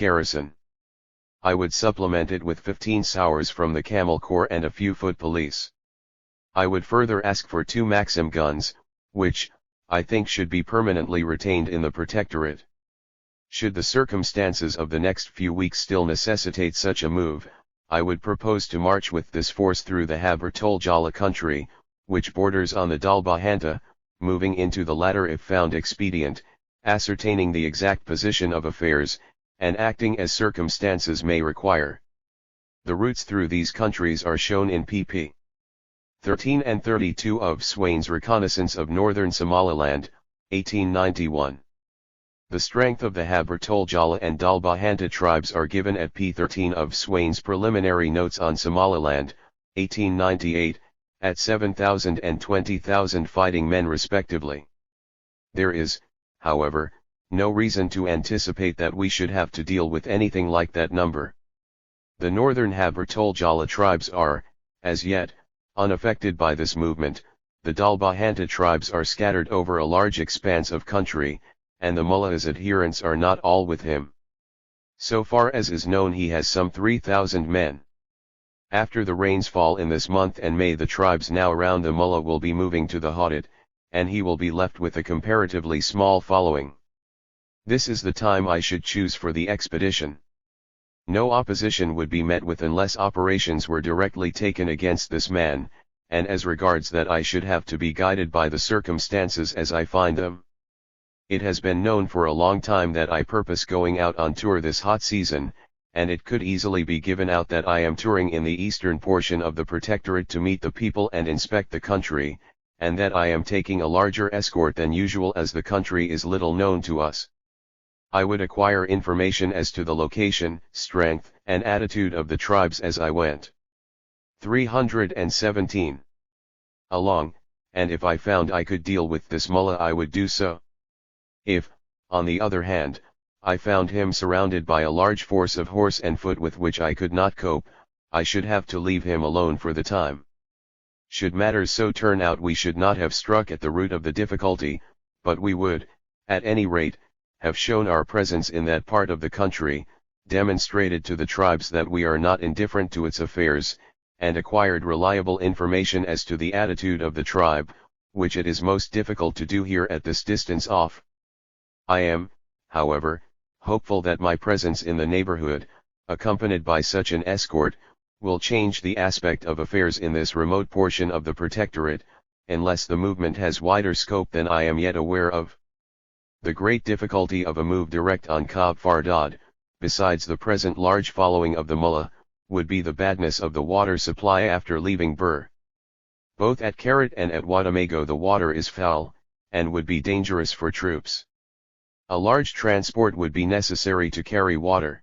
garrison. I would supplement it with 15 sowars from the Camel Corps and a few foot police. I would further ask for 2 Maxim guns, which, I think should be permanently retained in the Protectorate. Should the circumstances of the next few weeks still necessitate such a move, I would propose to march with this force through the Haber-Toljala country, which borders on the Dalbahanta, moving into the latter if found expedient, ascertaining the exact position of affairs, and acting as circumstances may require. The routes through these countries are shown in pp. 13 and 32 of Swain's Reconnaissance of Northern Somaliland, 1891. The strength of the Haber-Toljala and Dalbahanta tribes are given at p. 13 of Swain's Preliminary Notes on Somaliland, 1898, at 7,000 and 20,000 fighting men respectively. There is, however, no reason to anticipate that we should have to deal with anything like that number. The northern Haber-Toljala tribes are, as yet, unaffected by this movement. The Dalbahanta tribes are scattered over a large expanse of country, and the mullah's adherents are not all with him. So far as is known, he has some 3,000 men. After the rains fall in this month and May, the tribes now around the mullah will be moving to the Hadid, and he will be left with a comparatively small following. This is the time I should choose for the expedition. No opposition would be met with unless operations were directly taken against this man, and as regards that, I should have to be guided by the circumstances as I find them. It has been known for a long time that I purpose going out on tour this hot season, and it could easily be given out that I am touring in the eastern portion of the Protectorate to meet the people and inspect the country, and that I am taking a larger escort than usual as the country is little known to us. I would acquire information as to the location, strength, and attitude of the tribes as I went. 317. Along, and if I found I could deal with this mullah, I would do so. If, on the other hand, I found him surrounded by a large force of horse and foot with which I could not cope, I should have to leave him alone for the time. Should matters so turn out, we should not have struck at the root of the difficulty, but we would, at any rate, have shown our presence in that part of the country, demonstrated to the tribes that we are not indifferent to its affairs, and acquired reliable information as to the attitude of the tribe, which it is most difficult to do here at this distance off. I am, however, hopeful that my presence in the neighborhood, accompanied by such an escort, will change the aspect of affairs in this remote portion of the Protectorate, unless the movement has wider scope than I am yet aware of. The great difficulty of a move direct on Kab Fardad, besides the present large following of the mullah, would be the badness of the water supply after leaving Bur. Both at Karat and at Wadamago the water is foul, and would be dangerous for troops. A large transport would be necessary to carry water.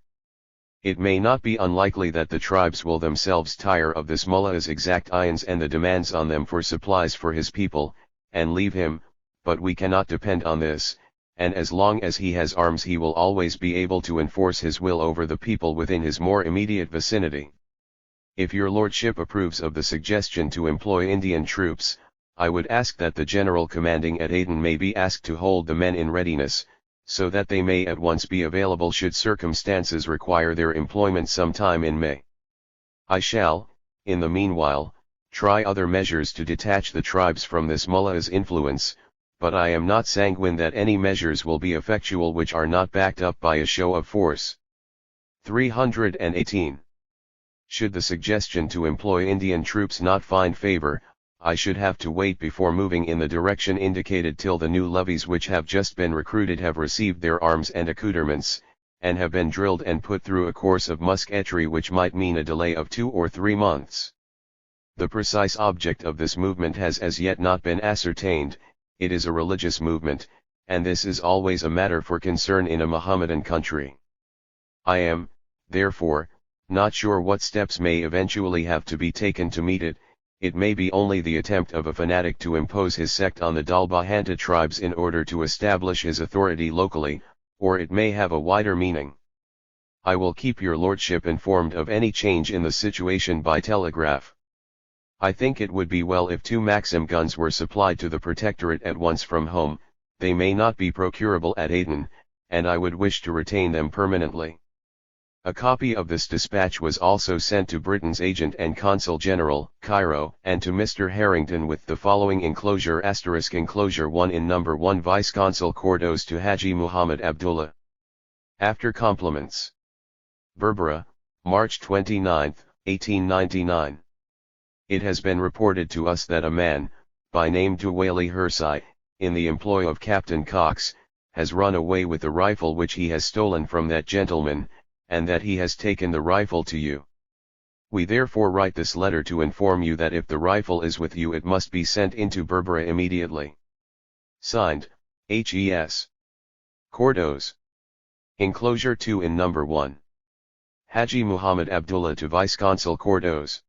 It may not be unlikely that the tribes will themselves tire of this mullah's exactions and the demands on them for supplies for his people, and leave him, but we cannot depend on this, and as long as he has arms he will always be able to enforce his will over the people within his more immediate vicinity. If your lordship approves of the suggestion to employ Indian troops, I would ask that the general commanding at Aden may be asked to hold the men in readiness, so that they may at once be available should circumstances require their employment sometime in May. I shall, in the meanwhile, try other measures to detach the tribes from this mullah's influence, but I am not sanguine that any measures will be effectual which are not backed up by a show of force. 318. Should the suggestion to employ Indian troops not find favor, I should have to wait before moving in the direction indicated till the new levies which have just been recruited have received their arms and accoutrements, and have been drilled and put through a course of musketry which might mean a delay of 2 or 3 months. The precise object of this movement has as yet not been ascertained. It is a religious movement, and this is always a matter for concern in a Mohammedan country. I am, therefore, not sure what steps may eventually have to be taken to meet it. It may be only the attempt of a fanatic to impose his sect on the Dalbahanta tribes in order to establish his authority locally, or it may have a wider meaning. I will keep your lordship informed of any change in the situation by telegraph. I think it would be well if 2 Maxim guns were supplied to the Protectorate at once from home. They may not be procurable at Aden, and I would wish to retain them permanently. A copy of this dispatch was also sent to Britain's agent and consul general, Cairo, and to Mr. Harrington with the following enclosure * enclosure 1 in number 1 Vice-Consul Cordos to Haji Muhammad Abdullah. After compliments. Berbera, March 29, 1899. It has been reported to us that a man, by name Duwali Hursai, in the employ of Captain Cox, has run away with the rifle which he has stolen from that gentleman, and that he has taken the rifle to you. We therefore write this letter to inform you that if the rifle is with you it must be sent into Berbera immediately. Signed, H.E.S. Cordos. Enclosure 2 in number 1. Haji Muhammad Abdullah to Vice-Consul Cordos.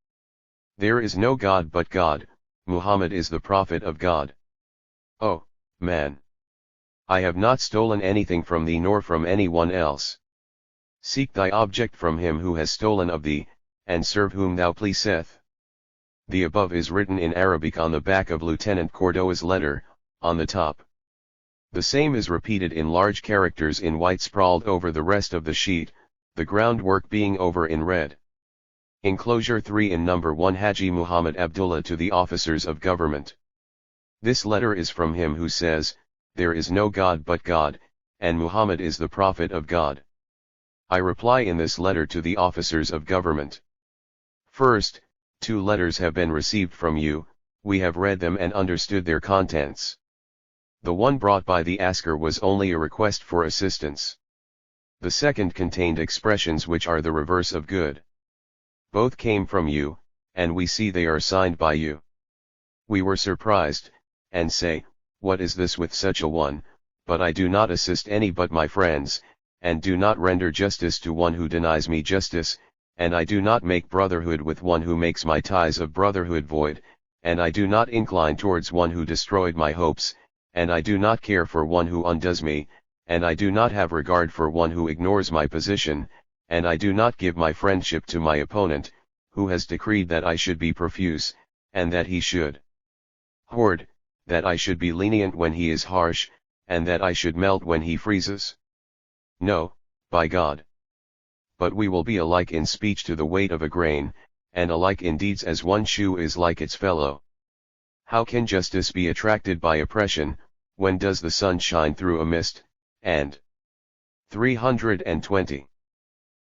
There is no God but God, Muhammad is the Prophet of God. Oh, man! I have not stolen anything from thee nor from anyone else. Seek thy object from him who has stolen of thee, and serve whom thou pleaseth. The above is written in Arabic on the back of Lieutenant Cordoa's letter, on the top. The same is repeated in large characters in white sprawled over the rest of the sheet, the groundwork being over in red. Enclosure 3 in number 1 Haji Muhammad Abdullah to the officers of government. This letter is from him who says, there is no God but God, and Muhammad is the Prophet of God. I reply in this letter to the officers of government. First, 2 letters have been received from you, we have read them and understood their contents. The one brought by the asker was only a request for assistance. The second contained expressions which are the reverse of good. Both came from you, and we see they are signed by you. We were surprised, and say, what is this with such a one, but I do not assist any but my friends, and do not render justice to one who denies me justice, and I do not make brotherhood with one who makes my ties of brotherhood void, and I do not incline towards one who destroyed my hopes, and I do not care for one who undoes me, and I do not have regard for one who ignores my position, and I do not give my friendship to my opponent, who has decreed that I should be profuse, and that he should hoard, that I should be lenient when he is harsh, and that I should melt when he freezes. No, by God. But we will be alike in speech to the weight of a grain, and alike in deeds as one shoe is like its fellow. How can justice be attracted by oppression, when does the sun shine through a mist, and 320.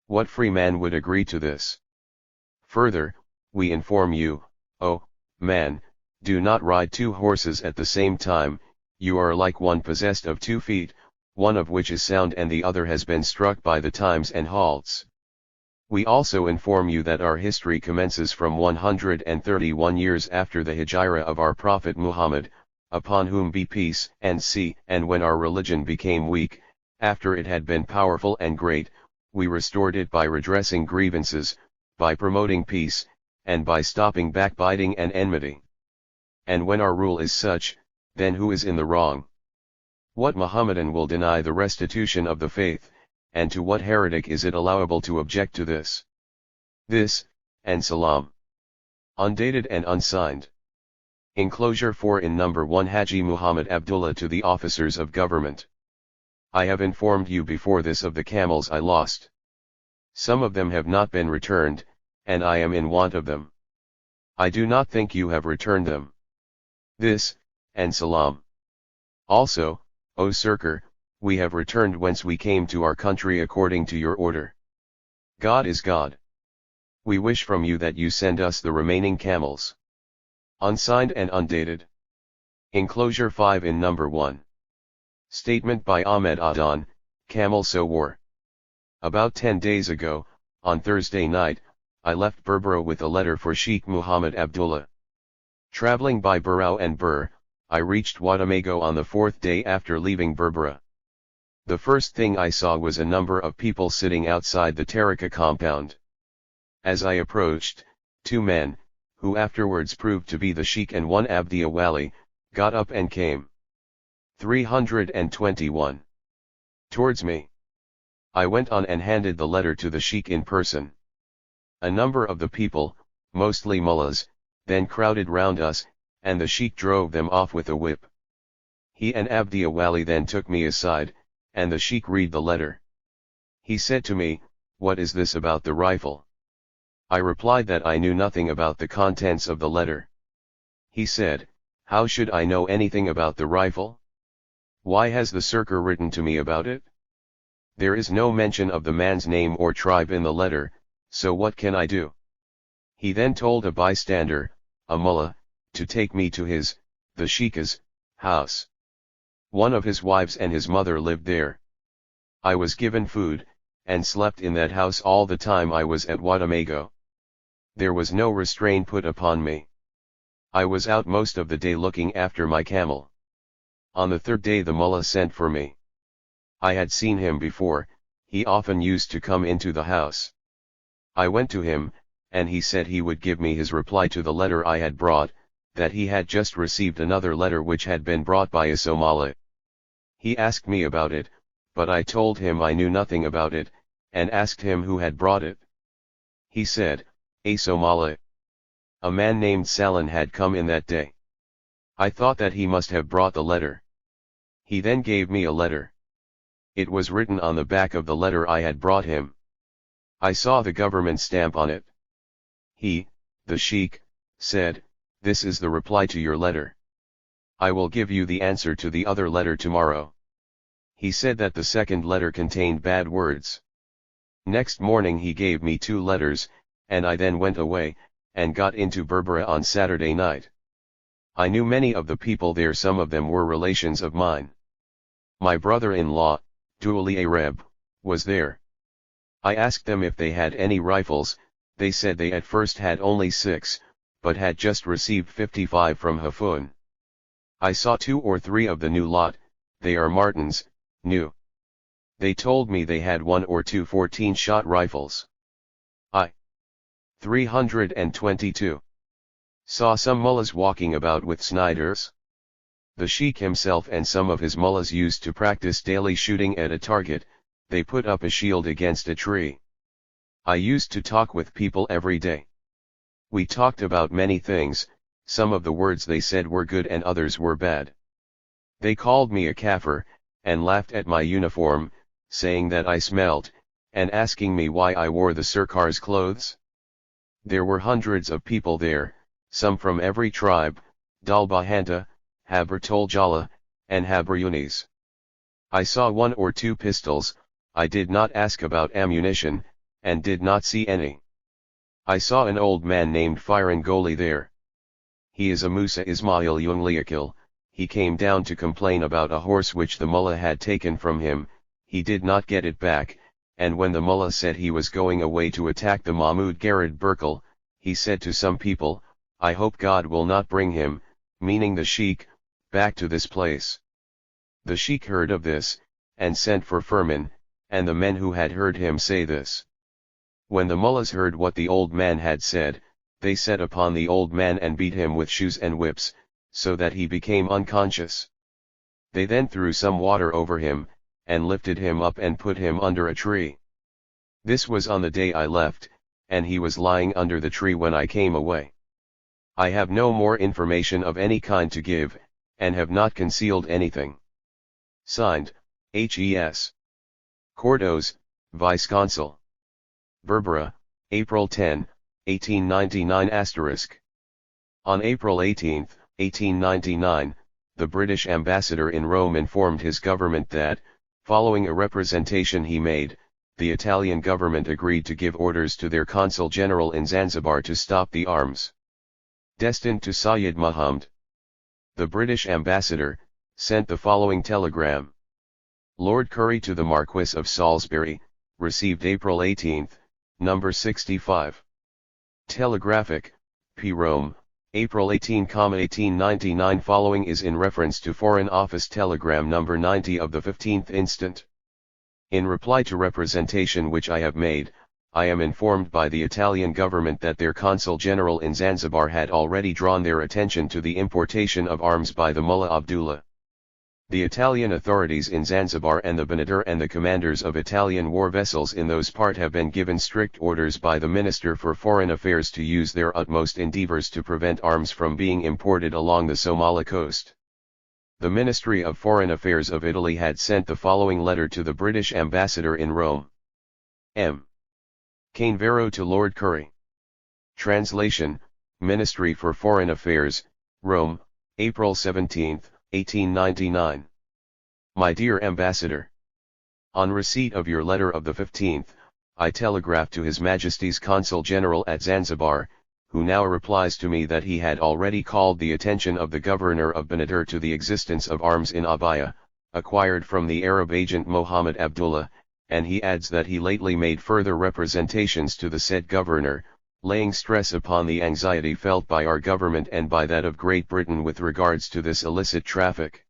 What free man would agree to this? Further, we inform you, oh, man, do not ride 2 horses at the same time, you are like one possessed of 2 feet, one of which is sound and the other has been struck by the times and halts. We also inform you that our history commences from 131 years after the Hijrah of our Prophet Muhammad, upon whom be peace and and when our religion became weak, after it had been powerful and great, we restored it by redressing grievances, by promoting peace, and by stopping backbiting and enmity. And when our rule is such, then who is in the wrong? What Mohammedan will deny the restitution of the faith, and to what heretic is it allowable to object to this? This, and salam. Undated and unsigned. Enclosure 4 in number 1 Haji Muhammad Abdullah to the officers of government. I have informed you before this of the camels I lost. Some of them have not been returned, and I am in want of them. I do not think you have returned them. This, and salam. Also, O Sirkar, we have returned whence we came to our country according to your order. God is God. We wish from you that you send us the remaining camels. Unsigned and undated. Enclosure 5 in number 1. Statement by Ahmed Adan, Camel Sowar. About 10 days ago, on Thursday night, I left Berbera with a letter for Sheikh Muhammad Abdullah. Traveling by Barao and Bur, I reached Wadamago on the 4th day after leaving Berbera. The first thing I saw was a number of people sitting outside the Tarika compound. As I approached, 2 men, who afterwards proved to be the Sheikh and one Abdi Awali, got up and came 321 towards me. I went on and handed the letter to the Sheikh in person. A number of the people, mostly mullahs, then crowded round us, and the Sheikh drove them off with a whip. He and Abdi Awali then took me aside, and the Sheikh read the letter. He said to me, "What is this about the rifle?" I replied that I knew nothing about the contents of the letter. He said, "How should I know anything about the rifle? Why has the Sirkar written to me about it? There is no mention of the man's name or tribe in the letter, so what can I do?" He then told a bystander, a mullah, to take me to the Sheik's, house. One of his wives and his mother lived there. I was given food, and slept in that house all the time I was at Wadamago. There was no restraint put upon me. I was out most of the day looking after my camel. On the third day the mullah sent for me. I had seen him before, he often used to come into the house. I went to him, and he said he would give me his reply to the letter I had brought, that he had just received another letter which had been brought by a Somali. He asked me about it, but I told him I knew nothing about it, and asked him who had brought it. He said, "A Somali. A man named Salin had come in that day." I thought that he must have brought the letter. He then gave me a letter. It was written on the back of the letter I had brought him. I saw the government stamp on it. He, the sheikh, said, "This is the reply to your letter. I will give you the answer to the other letter tomorrow." He said that the second letter contained bad words. Next morning he gave me 2 letters, and I then went away, and got into Berbera on Saturday night. I knew many of the people there, some of them were relations of mine. My brother-in-law, Douli Arab, was there. I asked them if they had any rifles. They said they at first had only 6, but had just received 55 from Hafun. I saw 2 or 3 of the new lot, they are Martins, new. They told me they had 1 or 2 14-shot rifles. I 322. Saw some mullahs walking about with Snyders. The sheikh himself and some of his mullahs used to practice daily shooting at a target. They put up a shield against a tree. I used to talk with people every day. We talked about many things, some of the words they said were good and others were bad. They called me a kafir, and laughed at my uniform, saying that I smelled, and asking me why I wore the Sirkar's clothes. There were hundreds of people there, some from every tribe, Dalbahanta, Haber Toljala, and Haber Yunis. I saw 1 or 2 pistols. I did not ask about ammunition, and did not see any. I saw an old man named Firangoli there. He is a Musa Ismail Yungliakil. He came down to complain about a horse which the mullah had taken from him. He did not get it back, and when the mullah said he was going away to attack the Mahmud Garad Burkal, he said to some people, "I hope God will not bring him," meaning the sheikh, "back to this place." The sheikh heard of this, and sent for Furman, and the men who had heard him say this. When the mullahs heard what the old man had said, they set upon the old man and beat him with shoes and whips, so that he became unconscious. They then threw some water over him, and lifted him up and put him under a tree. This was on the day I left, and he was lying under the tree when I came away. I have no more information of any kind to give, and have not concealed anything. Signed, H.E.S. Cordos, Vice-Consul. Berbera, April 10, 1899 *. On April 18, 1899, the British ambassador in Rome informed his government that, following a representation he made, the Italian government agreed to give orders to their consul general in Zanzibar to stop the arms destined to Sayyid Muhammad. The British ambassador sent the following telegram. Lord Currie to the Marquis of Salisbury, received April 18, number 65. Telegraphic, P. Rome, April 18, 1899. Following is in reference to Foreign Office Telegram number 90 of the 15th instant. In reply to representation which I have made, I am informed by the Italian government that their consul general in Zanzibar had already drawn their attention to the importation of arms by the Mullah Abdullah. The Italian authorities in Zanzibar and the Benadir and the commanders of Italian war vessels in those parts have been given strict orders by the Minister for Foreign Affairs to use their utmost endeavors to prevent arms from being imported along the Somali coast. The Ministry of Foreign Affairs of Italy had sent the following letter to the British ambassador in Rome. M. Canevero to Lord Currie. Translation, Ministry for Foreign Affairs, Rome, April 17, 1899. My dear Ambassador, on receipt of your letter of the 15th, I telegraphed to His Majesty's Consul General at Zanzibar, who now replies to me that he had already called the attention of the Governor of Benadir to the existence of arms in Abaya, acquired from the Arab agent Mohammed Abdullah, and he adds that he lately made further representations to the said Governor, laying stress upon the anxiety felt by our government and by that of Great Britain with regards to this illicit traffic.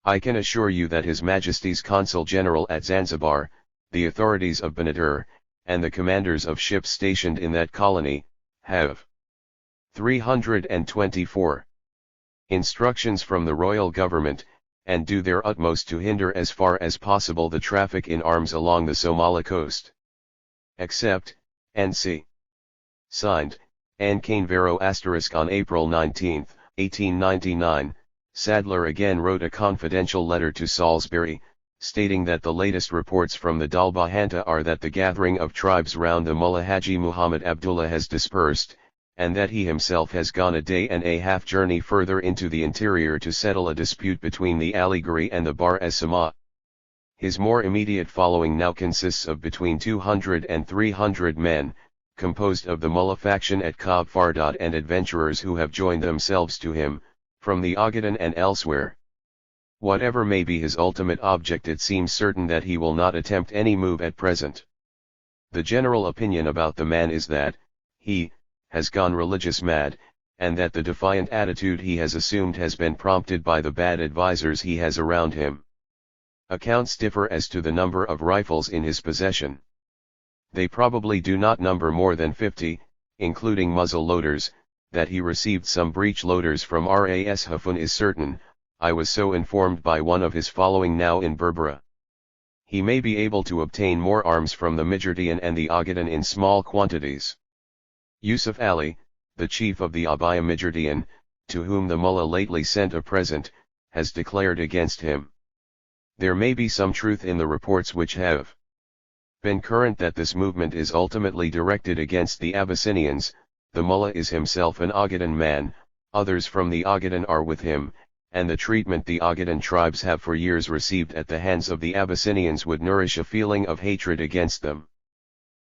I can assure you that His Majesty's Consul General at Zanzibar, the authorities of Benadir, and the commanders of ships stationed in that colony, have 324 instructions from the royal government, and do their utmost to hinder as far as possible the traffic in arms along the Somali coast. Except, N.C. Signed, N. Canevero * on April 19, 1899, Sadler again wrote a confidential letter to Salisbury, stating that the latest reports from the Dalbahanta are that the gathering of tribes round the Mullah Haji Muhammad Abdullah has dispersed, and that he himself has gone a day and a half journey further into the interior to settle a dispute between the Aliguri and the Bar-es-Sama. His more immediate following now consists of between 200 and 300 men, composed of the Mullah faction at Kab Fardad and adventurers who have joined themselves to him, from the Ogaden and elsewhere. Whatever may be his ultimate object, it seems certain that he will not attempt any move at present. The general opinion about the man is that he has gone religious mad, and that the defiant attitude he has assumed has been prompted by the bad advisers he has around him. Accounts differ as to the number of rifles in his possession. They probably do not number more than 50, including muzzle loaders. That he received some breech loaders from Ras Hafun is certain. I was so informed by one of his following now in Berbera. He may be able to obtain more arms from the Mijurdian and the Ogaden in small quantities. Yusuf Ali, the chief of the Abaya Mijurdian, to whom the Mullah lately sent a present, has declared against him. There may be some truth in the reports which have been current that this movement is ultimately directed against the Abyssinians. The Mullah is himself an Ogaden man, others from the Ogaden are with him, and the treatment the Ogaden tribes have for years received at the hands of the Abyssinians would nourish a feeling of hatred against them.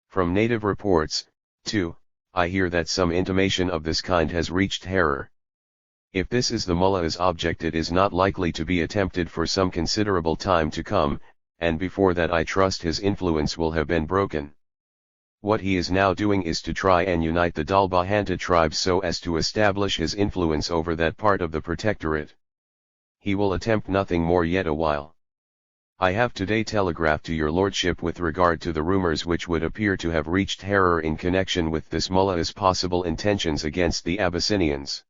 From native reports, too, I hear that some intimation of this kind has reached Harar. If this is the Mullah's object, it is not likely to be attempted for some considerable time to come, and before that I trust his influence will have been broken. What he is now doing is to try and unite the Dalbahanta tribes so as to establish his influence over that part of the protectorate. He will attempt nothing more yet a while. I have today telegraphed to your lordship with regard to the rumors which would appear to have reached Harar in connection with this Mullah's possible intentions against the Abyssinians.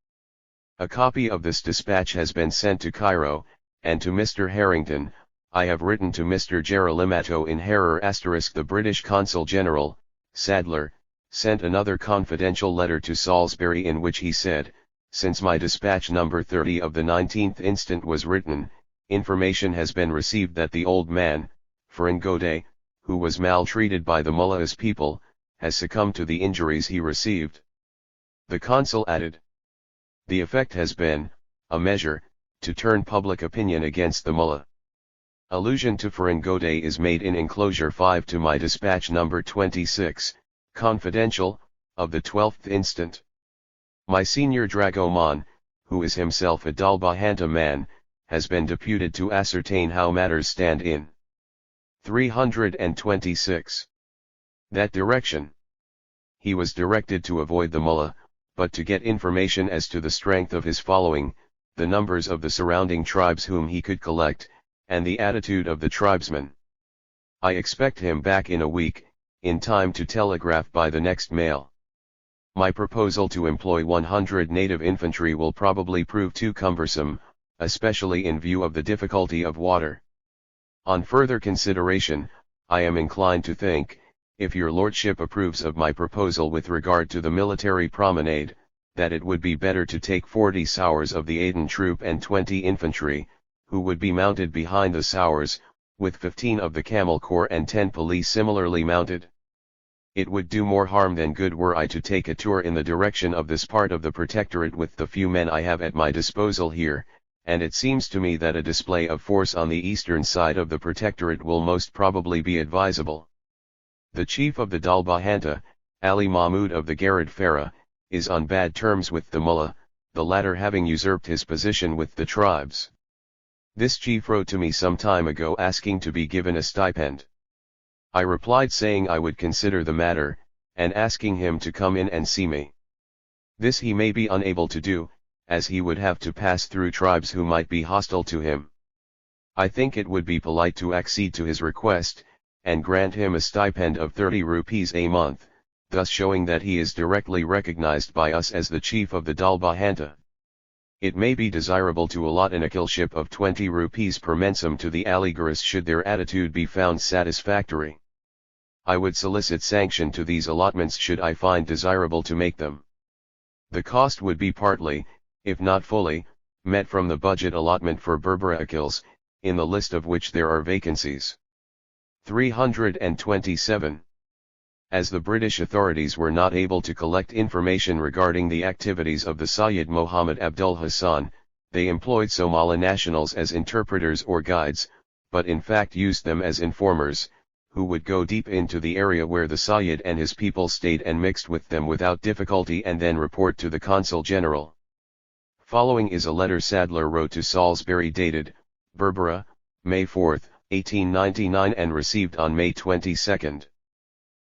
A copy of this dispatch has been sent to Cairo, and to Mr. Harrington. I have written to Mr. Geralimato in Harar * the British Consul General. Sadler sent another confidential letter to Salisbury in which he said, since my dispatch number 30 of the 19th instant was written, information has been received that the old man, Faringode, who was maltreated by the Mullah's people, has succumbed to the injuries he received. The consul added, the effect has been, a measure, to turn public opinion against the Mullah. Allusion to Faringode is made in enclosure 5 to my dispatch number 26, confidential, of the 12th instant. My senior dragoman, who is himself a Dalbahanta man, has been deputed to ascertain how matters stand in 326. That direction. He was directed to avoid the Mullah, but to get information as to the strength of his following, the numbers of the surrounding tribes whom he could collect, and the attitude of the tribesmen. I expect him back in a week, in time to telegraph by the next mail. My proposal to employ 100 native infantry will probably prove too cumbersome, especially in view of the difficulty of water. On further consideration, I am inclined to think, if your lordship approves of my proposal with regard to the military promenade, that it would be better to take 40 sowars of the Aden troop and 20 infantry, who would be mounted behind the sowars, with 15 of the camel corps and 10 police similarly mounted. It would do more harm than good were I to take a tour in the direction of this part of the protectorate with the few men I have at my disposal here, and it seems to me that a display of force on the eastern side of the protectorate will most probably be advisable. The chief of the Dalbahanta, Ali Mahmud of the Garud Farah, is on bad terms with the mullah, the latter having usurped his position with the tribes. This chief wrote to me some time ago asking to be given a stipend. I replied saying I would consider the matter, and asking him to come in and see me. This he may be unable to do, as he would have to pass through tribes who might be hostile to him. I think it would be polite to accede to his request, and grant him a stipend of 30 rupees a month, thus showing that he is directly recognized by us as the chief of the Dalbahanta. It may be desirable to allot an akilship of 20 rupees per mensem to the Aligaris should their attitude be found satisfactory. I would solicit sanction to these allotments should I find desirable to make them. The cost would be partly, if not fully, met from the budget allotment for Berbera akils, in the list of which there are vacancies. 327. As the British authorities were not able to collect information regarding the activities of the Sayyid Mohammed Abdul Hassan, they employed Somali nationals as interpreters or guides, but in fact used them as informers, who would go deep into the area where the Sayyid and his people stayed and mixed with them without difficulty and then report to the Consul General. Following is a letter Sadler wrote to Salisbury dated, Berbera, May 4, 1899 and received on May 22.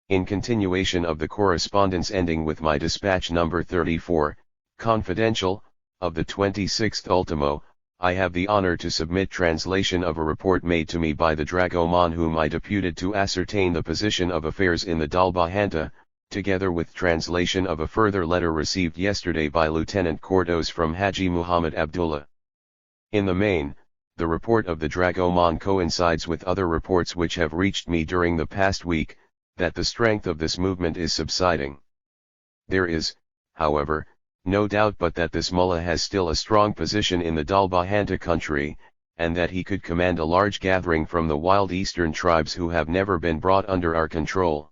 In continuation of the correspondence ending with my dispatch number 34, confidential, of the 26th ultimo, I have the honor to submit translation of a report made to me by the dragoman whom I deputed to ascertain the position of affairs in the Dalbahanta, together with translation of a further letter received yesterday by Lieutenant Cordos from Haji Muhammad Abdullah. In the main, the report of the dragoman coincides with other reports which have reached me during the past week, that the strength of this movement is subsiding. There is, however, no doubt but that this mullah has still a strong position in the Dalbahanta country, and that he could command a large gathering from the wild eastern tribes who have never been brought under our control.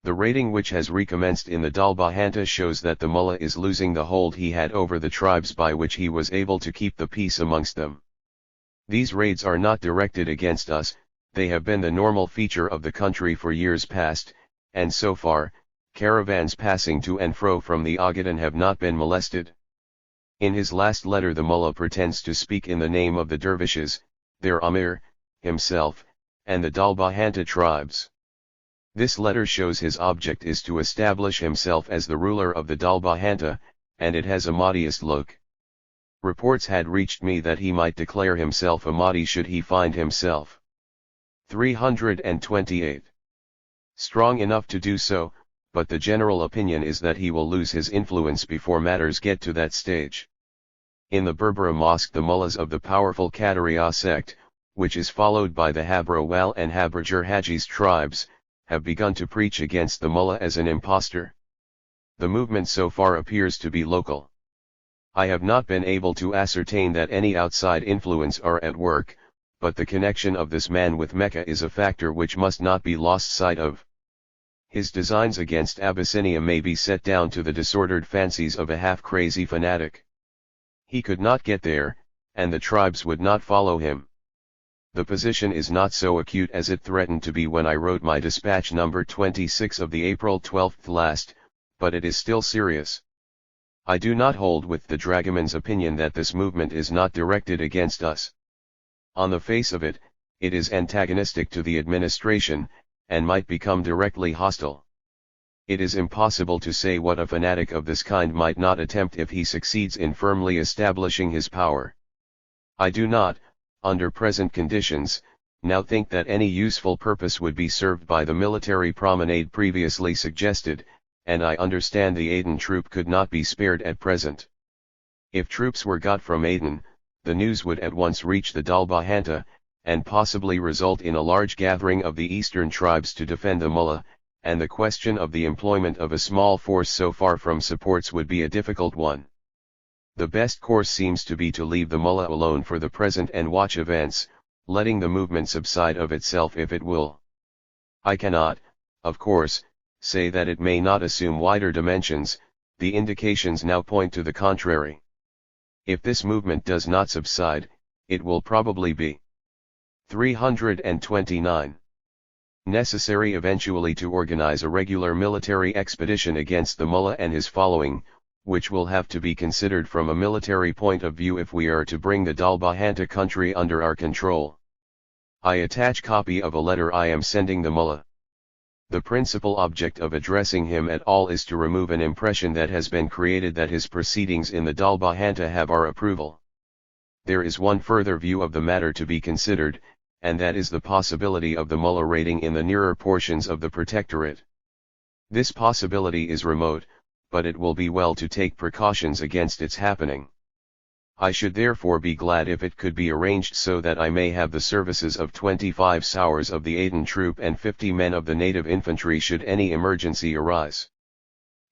The raiding which has recommenced in the Dalbahanta shows that the mullah is losing the hold he had over the tribes by which he was able to keep the peace amongst them. These raids are not directed against us, they have been the normal feature of the country for years past, and so far, caravans passing to and fro from the Agadan have not been molested. In his last letter the mullah pretends to speak in the name of the dervishes, their Amir, himself, and the Dalbahanta tribes. This letter shows his object is to establish himself as the ruler of the Dalbahanta, and it has a Mahdiist look. Reports had reached me that he might declare himself a Mahdi should he find himself. 328. Strong enough to do so, but the general opinion is that he will lose his influence before matters get to that stage. In the Berbera mosque the mullahs of the powerful Qadariya sect, which is followed by the Habrawal and Habrajar Hajis tribes, have begun to preach against the mullah as an impostor. The movement so far appears to be local. I have not been able to ascertain that any outside influence are at work, but the connection of this man with Mecca is a factor which must not be lost sight of. His designs against Abyssinia may be set down to the disordered fancies of a half-crazy fanatic. He could not get there, and the tribes would not follow him. The position is not so acute as it threatened to be when I wrote my dispatch number 26 of the April 12 last, but it is still serious. I do not hold with the dragoman's opinion that this movement is not directed against us. On the face of it, it is antagonistic to the administration, and might become directly hostile. It is impossible to say what a fanatic of this kind might not attempt if he succeeds in firmly establishing his power. I do not, under present conditions, now think that any useful purpose would be served by the military promenade previously suggested, and I understand the Aden troop could not be spared at present. If troops were got from Aden, the news would at once reach the Dalbahanta, and possibly result in a large gathering of the eastern tribes to defend the mullah, and the question of the employment of a small force so far from supports would be a difficult one. The best course seems to be to leave the mullah alone for the present and watch events, letting the movement subside of itself if it will. I cannot, of course, say that it may not assume wider dimensions, the indications now point to the contrary. If this movement does not subside, it will probably be 329. Necessary eventually to organize a regular military expedition against the mullah and his following, which will have to be considered from a military point of view if we are to bring the Dalbahanta country under our control. I attach copy of a letter I am sending the mullah. The principal object of addressing him at all is to remove an impression that has been created that his proceedings in the Dalbahanta have our approval. There is one further view of the matter to be considered, and that is the possibility of the mullah raiding in the nearer portions of the protectorate. This possibility is remote, but it will be well to take precautions against its happening. I should therefore be glad if it could be arranged so that I may have the services of 25 sowars of the Aden troop and 50 men of the native infantry should any emergency arise.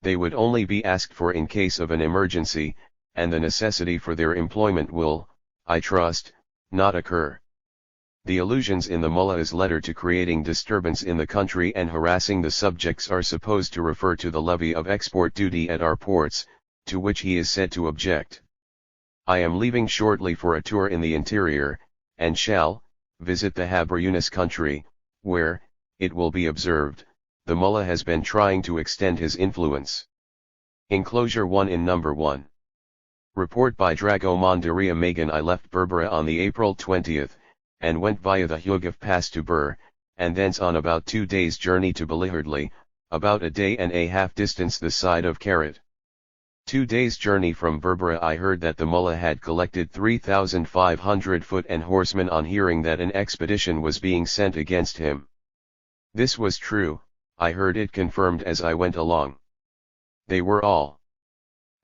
They would only be asked for in case of an emergency, and the necessity for their employment will, I trust, not occur. The allusions in the mullah's letter to creating disturbance in the country and harassing the subjects are supposed to refer to the levy of export duty at our ports, to which he is said to object. I am leaving shortly for a tour in the interior, and shall visit the Habr Yunus country, where, it will be observed, the mullah has been trying to extend his influence. Enclosure 1 in Number 1. Report by Dragomandaria Magan. I left Berbera on the April 20th, and went via the Hugaf Pass to Bur, and thence on about 2 days' journey to Balihardli, about a day and a half distance this side of Karat. 2 days' journey from Berbera I heard that the mullah had collected 3,500 foot and horsemen on hearing that an expedition was being sent against him. This was true, I heard it confirmed as I went along. They were all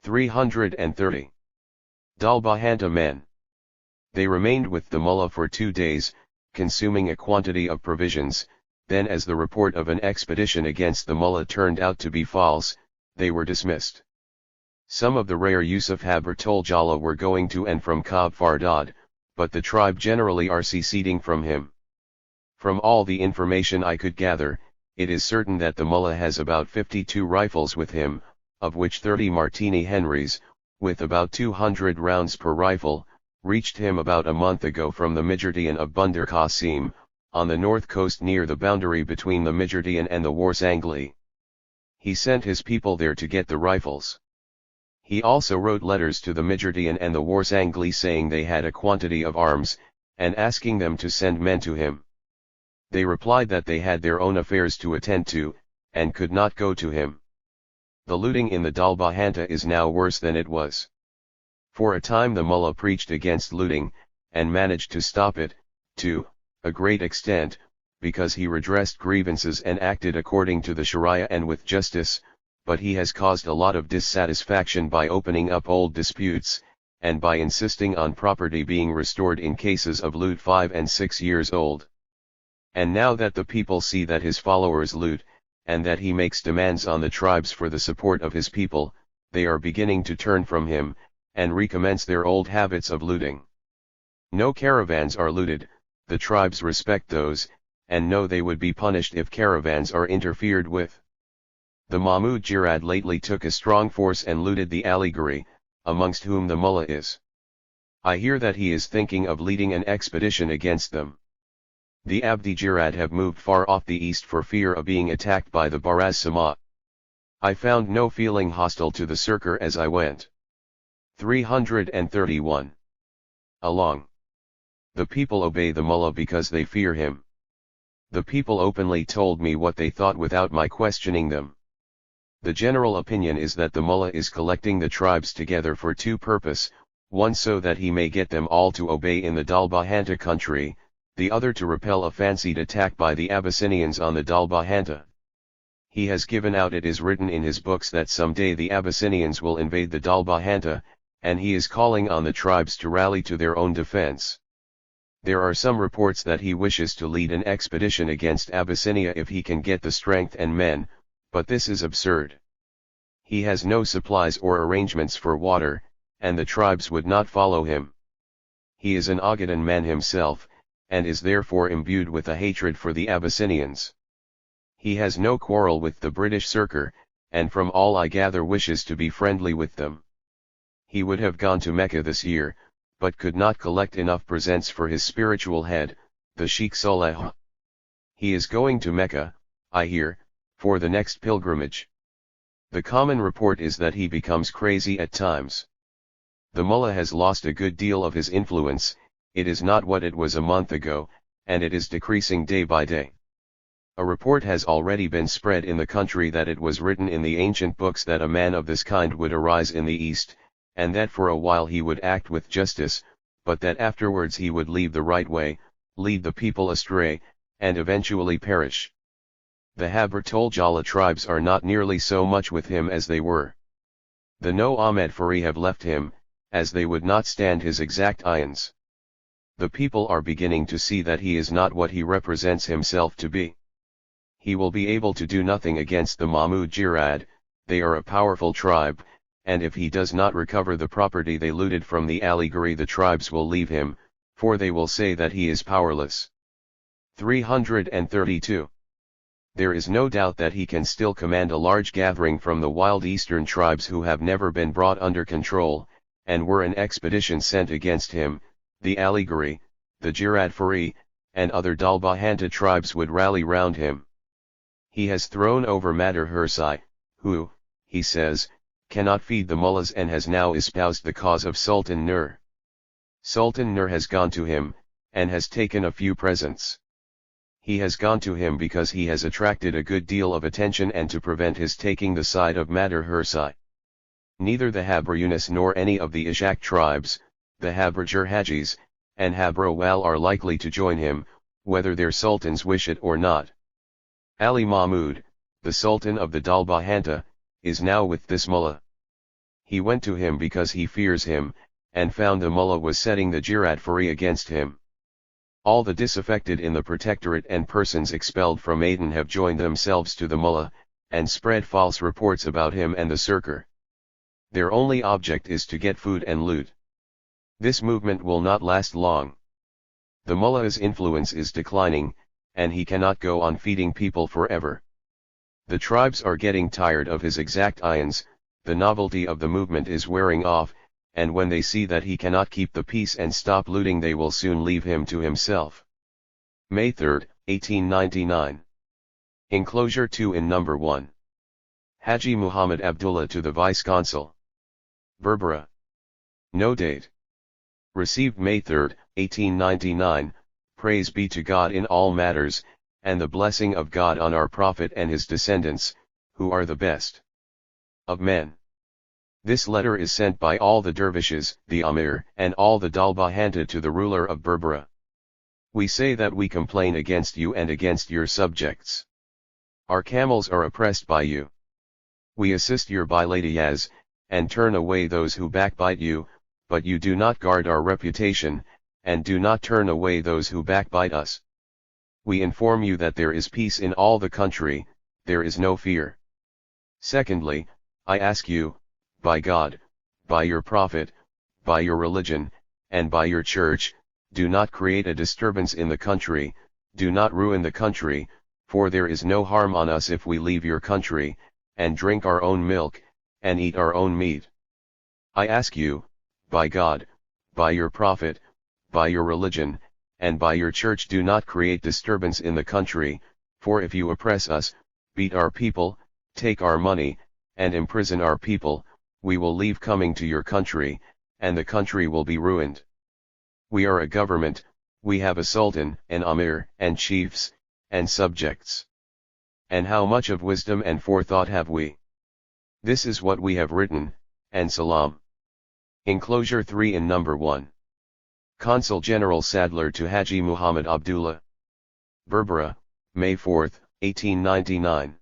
330 Dalbahanta men. They remained with the mullah for 2 days, consuming a quantity of provisions, then as the report of an expedition against the mullah turned out to be false, they were dismissed. Some of the rare Yusuf Habr Tol Jala were going to and from Kab Fardad, but the tribe generally are seceding from him. From all the information I could gather, it is certain that the mullah has about 52 rifles with him, of which 30 Martini Henrys, with about 200 rounds per rifle, reached him about a month ago from the Mijordian of Bandar Qasim, on the north coast near the boundary between the Mijordian and the Warsangli. He sent his people there to get the rifles. He also wrote letters to the Mijordian and the Warsangli saying they had a quantity of arms, and asking them to send men to him. They replied that they had their own affairs to attend to, and could not go to him. The looting in the Dalbahanta is now worse than it was. For a time the mullah preached against looting, and managed to stop it, to a great extent, because he redressed grievances and acted according to the Sharia and with justice, but he has caused a lot of dissatisfaction by opening up old disputes, and by insisting on property being restored in cases of loot 5 and 6 years old. And now that the people see that his followers loot, and that he makes demands on the tribes for the support of his people, they are beginning to turn from him, and recommence their old habits of looting. No caravans are looted, the tribes respect those, and know they would be punished if caravans are interfered with. The Mahmud Jirad lately took a strong force and looted the Aliguri, amongst whom the mullah is. I hear that he is thinking of leading an expedition against them. The Abdi Jirad have moved far off the east for fear of being attacked by the Baraz Sama. I found no feeling hostile to the Sirkar as I went. 331. Along. The people obey the mullah because they fear him. The people openly told me what they thought without my questioning them. The general opinion is that the mullah is collecting the tribes together for two purposes, one so that he may get them all to obey in the Dalbahanta country, the other to repel a fancied attack by the Abyssinians on the Dalbahanta. He has given out it is written in his books that someday the Abyssinians will invade the Dalbahanta, and he is calling on the tribes to rally to their own defense. There are some reports that he wishes to lead an expedition against Abyssinia if he can get the strength and men, but this is absurd. He has no supplies or arrangements for water, and the tribes would not follow him. He is an Ogaden man himself, and is therefore imbued with a hatred for the Abyssinians. He has no quarrel with the British Circar, and from all I gather wishes to be friendly with them. He would have gone to Mecca this year, but could not collect enough presents for his spiritual head, the Sheikh Saleh. He is going to Mecca, I hear, for the next pilgrimage. The common report is that he becomes crazy at times. The mullah has lost a good deal of his influence, it is not what it was a month ago, and it is decreasing day by day. A report has already been spread in the country that it was written in the ancient books that a man of this kind would arise in the East, and that for a while he would act with justice, but that afterwards he would leave the right way, lead the people astray, and eventually perish. The Habr-Toljala tribes are not nearly so much with him as they were. The No Ahmed Fari have left him, as they would not stand his exact ions. The people are beginning to see that he is not what he represents himself to be. He will be able to do nothing against the Mahmud Jirad, they are a powerful tribe, and if he does not recover the property they looted from the Aliguri, the tribes will leave him, for they will say that he is powerless. 332. There is no doubt that he can still command a large gathering from the wild eastern tribes who have never been brought under control, and were an expedition sent against him, the Aliguri, the Jirad Fari, and other Dalbahanta tribes would rally round him. He has thrown over Madar Hursai, who, he says, cannot feed the mullahs, and has now espoused the cause of Sultan Nur. Sultan Nur has gone to him, and has taken a few presents. He has gone to him because he has attracted a good deal of attention and to prevent his taking the side of Madar Hursai. Neither the Habr Yunus nor any of the Ishaq tribes, the Habr Jirhajis, and Habr Wal are likely to join him, whether their sultans wish it or not. Ali Mahmud, the sultan of the Dalbahanta, is now with this mullah. He went to him because he fears him, and found the mullah was setting the Jirad Fari against him. All the disaffected in the protectorate and persons expelled from Aden have joined themselves to the mullah, and spread false reports about him and the Circar. Their only object is to get food and loot. This movement will not last long. The mullah's influence is declining, and he cannot go on feeding people forever. The tribes are getting tired of his exact ions, the novelty of the movement is wearing off, and when they see that he cannot keep the peace and stop looting, they will soon leave him to himself. May 3, 1899. Enclosure 2 in number 1. Haji Muhammad Abdullah to the Vice-Consul. Berbera. No date. Received May 3, 1899, praise be to God in all matters, and the blessing of God on our Prophet and his descendants, who are the best of men. This letter is sent by all the dervishes, the Amir, and all the Dalbahanta to the ruler of Berbera. We say that we complain against you and against your subjects. Our camels are oppressed by you. We assist your bilatiyas, and turn away those who backbite you, but you do not guard our reputation, and do not turn away those who backbite us. We inform you that there is peace in all the country, there is no fear. Secondly, I ask you, by God, by your Prophet, by your religion, and by your church, do not create a disturbance in the country, do not ruin the country, for there is no harm on us if we leave your country, and drink our own milk, and eat our own meat. I ask you, by God, by your Prophet, by your religion, and by your church, do not create disturbance in the country, for if you oppress us, beat our people, take our money, and imprison our people, we will leave coming to your country, and the country will be ruined. We are a government, we have a sultan, an amir, and chiefs, and subjects. And how much of wisdom and forethought have we? This is what we have written, and salam. Enclosure 3 in number 1. Consul General Sadler to Haji Muhammad Abdullah. Berbera, May 4, 1899.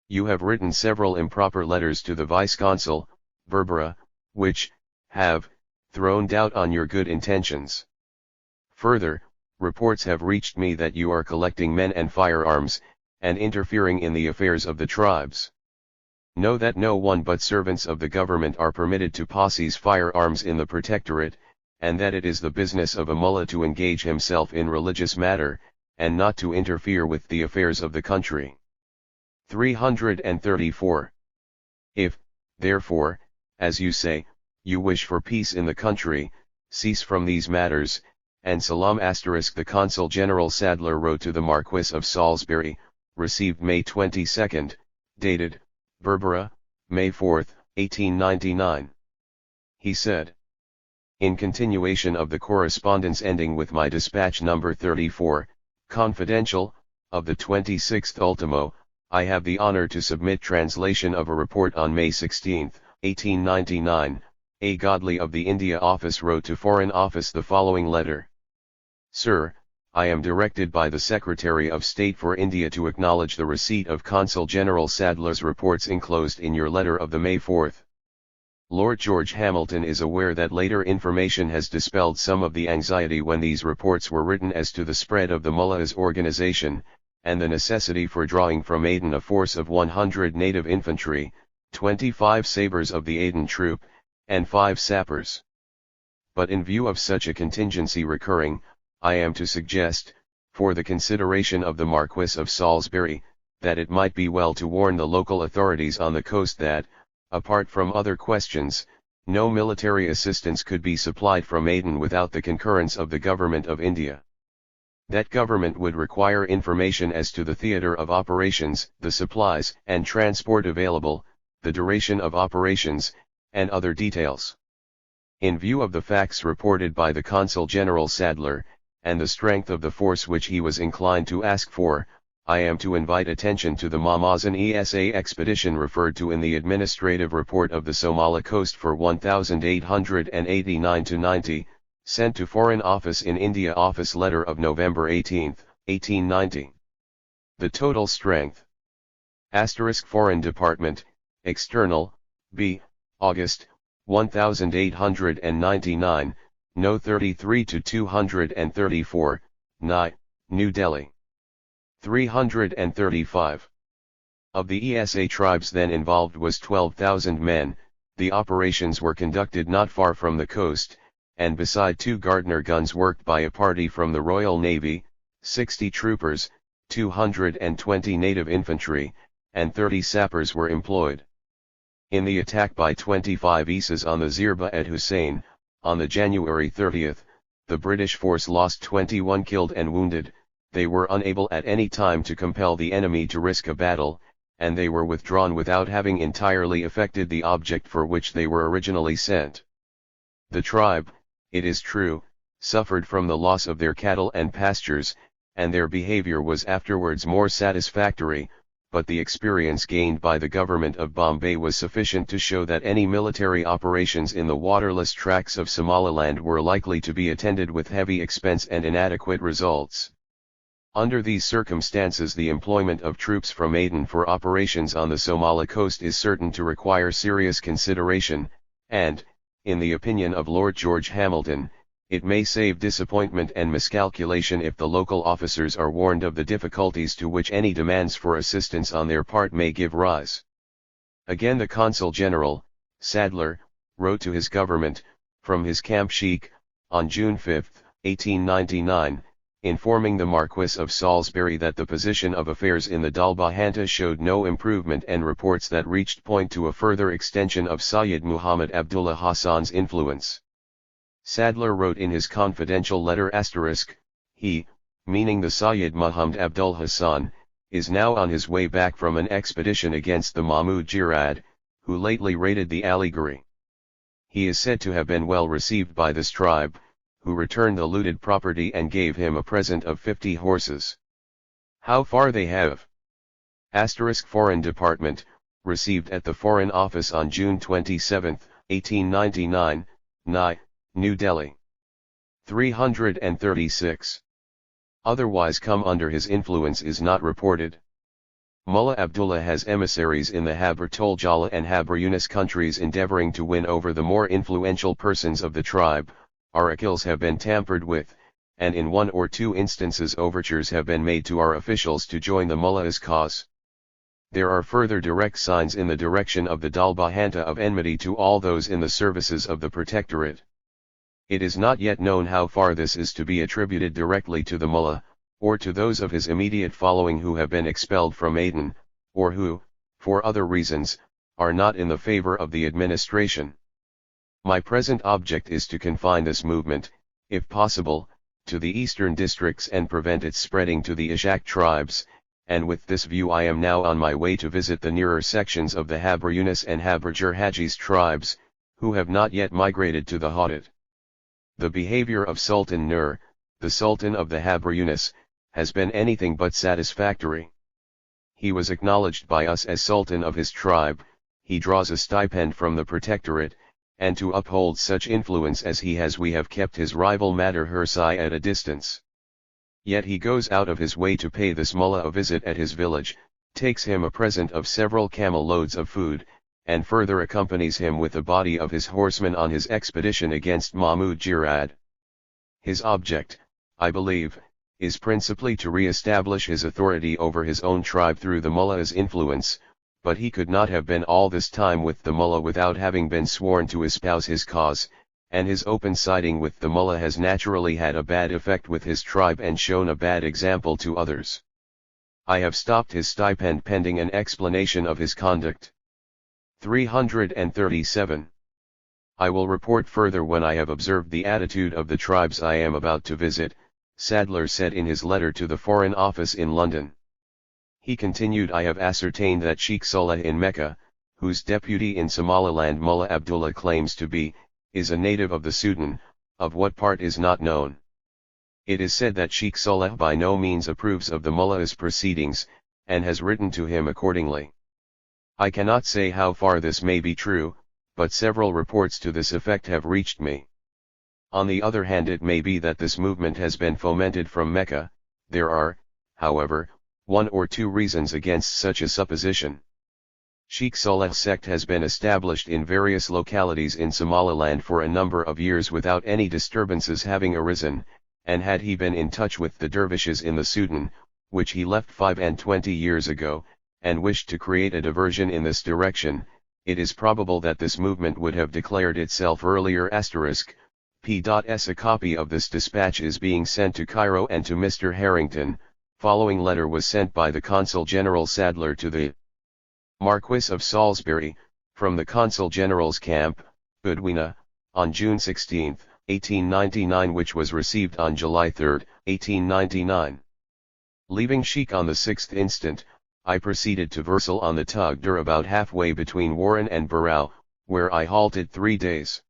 You have written several improper letters to the Vice-Consul, Berbera, which have thrown doubt on your good intentions. Further, reports have reached me that you are collecting men and firearms, and interfering in the affairs of the tribes. Know that no one but servants of the government are permitted to possess firearms in the protectorate, and that it is the business of a mullah to engage himself in religious matter, and not to interfere with the affairs of the country. 334. If, therefore, as you say, you wish for peace in the country, cease from these matters, and salam. The Consul General Sadler wrote to the Marquis of Salisbury, received May 22, dated, Berbera, May 4, 1899. He said, in continuation of the correspondence ending with my dispatch number 34, confidential, of the 26th ultimo, I have the honor to submit translation of a report on May 16, 1899, A. Godley of the India Office wrote to Foreign Office the following letter. Sir, I am directed by the Secretary of State for India to acknowledge the receipt of Consul General Sadler's reports enclosed in your letter of the May 4. Lord George Hamilton is aware that later information has dispelled some of the anxiety when these reports were written as to the spread of the Mullah's organization, and the necessity for drawing from Aden a force of 100 native infantry, 25 sabres of the Aden troop, and 5 sappers. But in view of such a contingency recurring, I am to suggest, for the consideration of the Marquis of Salisbury, that it might be well to warn the local authorities on the coast that, apart from other questions, no military assistance could be supplied from Aden without the concurrence of the Government of India. That government would require information as to the theatre of operations, the supplies and transport available, the duration of operations, and other details. In view of the facts reported by the Consul General Sadler, and the strength of the force which he was inclined to ask for, I am to invite attention to the Mamazan ESA expedition referred to in the administrative report of the Somali coast for 1889-90, sent to Foreign Office in India Office letter of November 18, 1890. The total strength. Foreign Department, External, B, August, 1899, No 33 to 234, New Delhi. 335. Of the ESA tribes then involved was 12,000 men. The operations were conducted not far from the coast, and beside 2 Gardner guns worked by a party from the Royal Navy, 60 troopers, 220 native infantry, and 30 sappers were employed. In the attack by 25 Isas on the Zirba at Hussein, on the January 30, the British force lost 21 killed and wounded. They were unable at any time to compel the enemy to risk a battle, and they were withdrawn without having entirely effected the object for which they were originally sent. The tribe, it is true, suffered from the loss of their cattle and pastures, and their behavior was afterwards more satisfactory, but the experience gained by the government of Bombay was sufficient to show that any military operations in the waterless tracts of Somaliland were likely to be attended with heavy expense and inadequate results. Under these circumstances, the employment of troops from Aden for operations on the Somali coast is certain to require serious consideration, and, in the opinion of Lord George Hamilton, it may save disappointment and miscalculation if the local officers are warned of the difficulties to which any demands for assistance on their part may give rise. Again, the Consul General, Sadler, wrote to his government, from his camp Sheikh, on June 5, 1899, informing the Marquis of Salisbury that the position of affairs in the Dalbahanta showed no improvement, and reports that reached point to a further extension of Sayyid Muhammad Abdullah Hassan's influence. Sadler wrote in his confidential letter he, meaning the Sayyid Muhammad Abdul Hassan, is now on his way back from an expedition against the Mahmud Jirad, who lately raided the Aliguri. He is said to have been well received by this tribe, who returned the looted property and gave him a present of 50 horses. How far they have. Foreign Department, received at the Foreign Office on June 27, 1899, New Delhi. 336. Otherwise come under his influence is not reported. Mullah Abdullah has emissaries in the Habar Toljala and Habar Yunus countries endeavoring to win over the more influential persons of the tribe. Oracles have been tampered with, and in 1 or 2 instances overtures have been made to our officials to join the Mullah's cause. There are further direct signs in the direction of the Dalbahanta of enmity to all those in the services of the Protectorate. It is not yet known how far this is to be attributed directly to the Mullah, or to those of his immediate following who have been expelled from Aden, or who, for other reasons, are not in the favor of the administration. My present object is to confine this movement, if possible, to the eastern districts and prevent its spreading to the Ishak tribes, and with this view I am now on my way to visit the nearer sections of the Habr Yunus and Habrajur Hajis tribes, who have not yet migrated to the Hadid. The behavior of Sultan Nur, the Sultan of the Habr Yunus, has been anything but satisfactory. He was acknowledged by us as Sultan of his tribe, he draws a stipend from the protectorate, and to uphold such influence as he has we have kept his rival Madar Hursai at a distance. Yet he goes out of his way to pay this mullah a visit at his village, takes him a present of several camel loads of food, and further accompanies him with a body of his horsemen on his expedition against Mahmud Jirad. His object, I believe, is principally to re-establish his authority over his own tribe through the mullah's influence, but he could not have been all this time with the mullah without having been sworn to espouse his cause, and his open siding with the mullah has naturally had a bad effect with his tribe and shown a bad example to others. I have stopped his stipend pending an explanation of his conduct. 337. I will report further when I have observed the attitude of the tribes I am about to visit, Sadler said in his letter to the Foreign Office in London. He continued, I have ascertained that Sheikh Saleh in Mecca, whose deputy in Somaliland Mullah Abdullah claims to be, is a native of the Sudan, of what part is not known. It is said that Sheikh Saleh by no means approves of the mullah's proceedings, and has written to him accordingly. I cannot say how far this may be true, but several reports to this effect have reached me. On the other hand, it may be that this movement has been fomented from Mecca. There are, however, one or two reasons against such a supposition. Sheikh Saleh's sect has been established in various localities in Somaliland for a number of years without any disturbances having arisen, and had he been in touch with the dervishes in the Sudan, which he left 25 years ago, and wished to create a diversion in this direction, it is probable that this movement would have declared itself earlier. P.S. A copy of this dispatch is being sent to Cairo and to Mr. Harrington. Following letter was sent by the Consul General Sadler to the Marquis of Salisbury, from the Consul General's camp, Udwina, on June 16, 1899, which was received on July 3, 1899. Leaving Sheikh on the 6th instant, I proceeded to Versal on the Tugdur about halfway between Warren and Barrow, where I halted 3 days.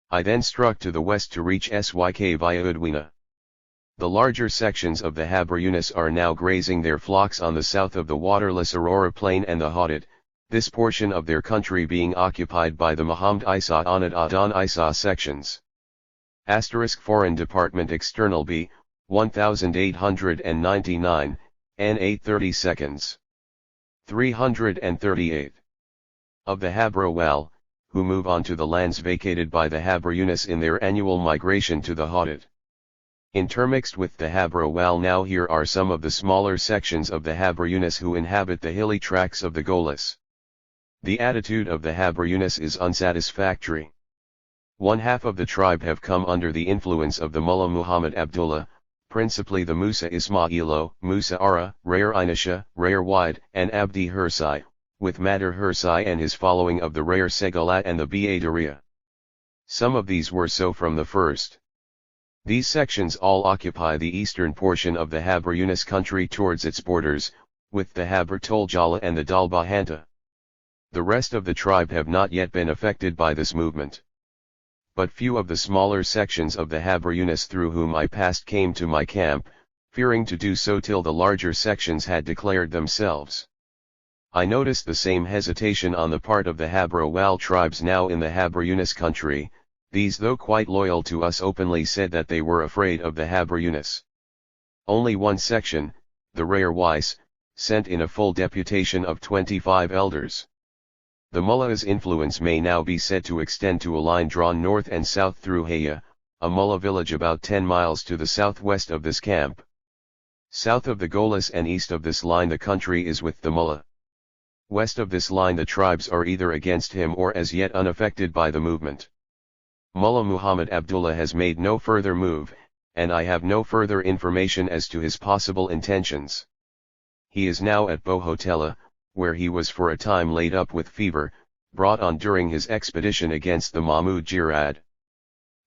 I then struck to the west to reach Syk via Udwina. The larger sections of the Habr Yunus are now grazing their flocks on the south of the waterless Aurora Plain and the Hadid, this portion of their country being occupied by the Mohamed Isa Anad Adan Isa sections. Foreign Department External B, 1899, N 830 seconds. 338. Of the Habr Wal, who move on to the lands vacated by the Habr Yunus in their annual migration to the Hadid. Intermixed with the Habr Wal now here are some of the smaller sections of the Habr Yunus who inhabit the hilly tracts of the Golis. The attitude of the Habr Yunus is unsatisfactory. One half of the tribe have come under the influence of the Mullah Muhammad Abdullah, principally the Musa Ismailo, Musa Ara, Rare Inasha, Rare Wide, and Abdi Hursai, with Madar Hursai and his following of the Rare Segalat and the Ba Daria. Some of these were so from the first. These sections all occupy the eastern portion of the Habr Yunus country towards its borders, with the Habr Toljala and the Dalbahanta. The rest of the tribe have not yet been affected by this movement. But few of the smaller sections of the Habr Yunus through whom I passed came to my camp, fearing to do so till the larger sections had declared themselves. I noticed the same hesitation on the part of the Habr Wal tribes now in the Habr Yunus country. These, though quite loyal to us, openly said that they were afraid of the Habr Yunus. Only one section, the Rare Weiss, sent in a full deputation of 25 elders. The mullah's influence may now be said to extend to a line drawn north and south through Haya, a mullah village about 10 miles to the southwest of this camp. South of the Golis and east of this line the country is with the mullah. West of this line the tribes are either against him or as yet unaffected by the movement. Mullah Muhammad Abdullah has made no further move, and I have no further information as to his possible intentions. He is now at Bohotela, where he was for a time laid up with fever, brought on during his expedition against the Mahmud Jirad.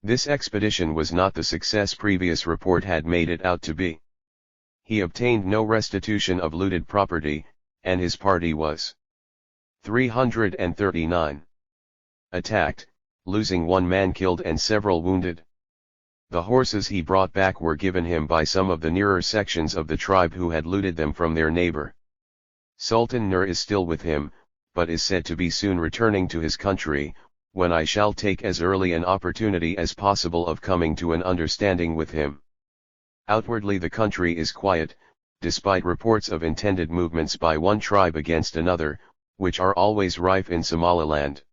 This expedition was not the success previous report had made it out to be. He obtained no restitution of looted property, and his party was 339. Attacked, losing 1 man killed and several wounded. The horses he brought back were given him by some of the nearer sections of the tribe who had looted them from their neighbor. Sultan Nur is still with him, but is said to be soon returning to his country, when I shall take as early an opportunity as possible of coming to an understanding with him. Outwardly the country is quiet, despite reports of intended movements by one tribe against another, which are always rife in Somaliland.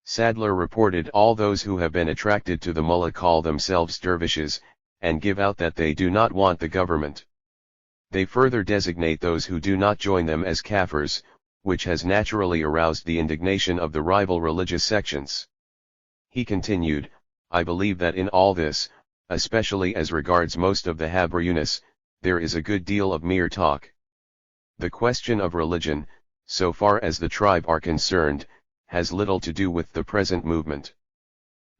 Sadler reported all those who have been attracted to the mullah call themselves dervishes, and give out that they do not want the government. They further designate those who do not join them as Kafirs, which has naturally aroused the indignation of the rival religious sections. He continued, I believe that in all this, especially as regards most of the Habr-Yunis, there is a good deal of mere talk. The question of religion, so far as the tribe are concerned, has little to do with the present movement.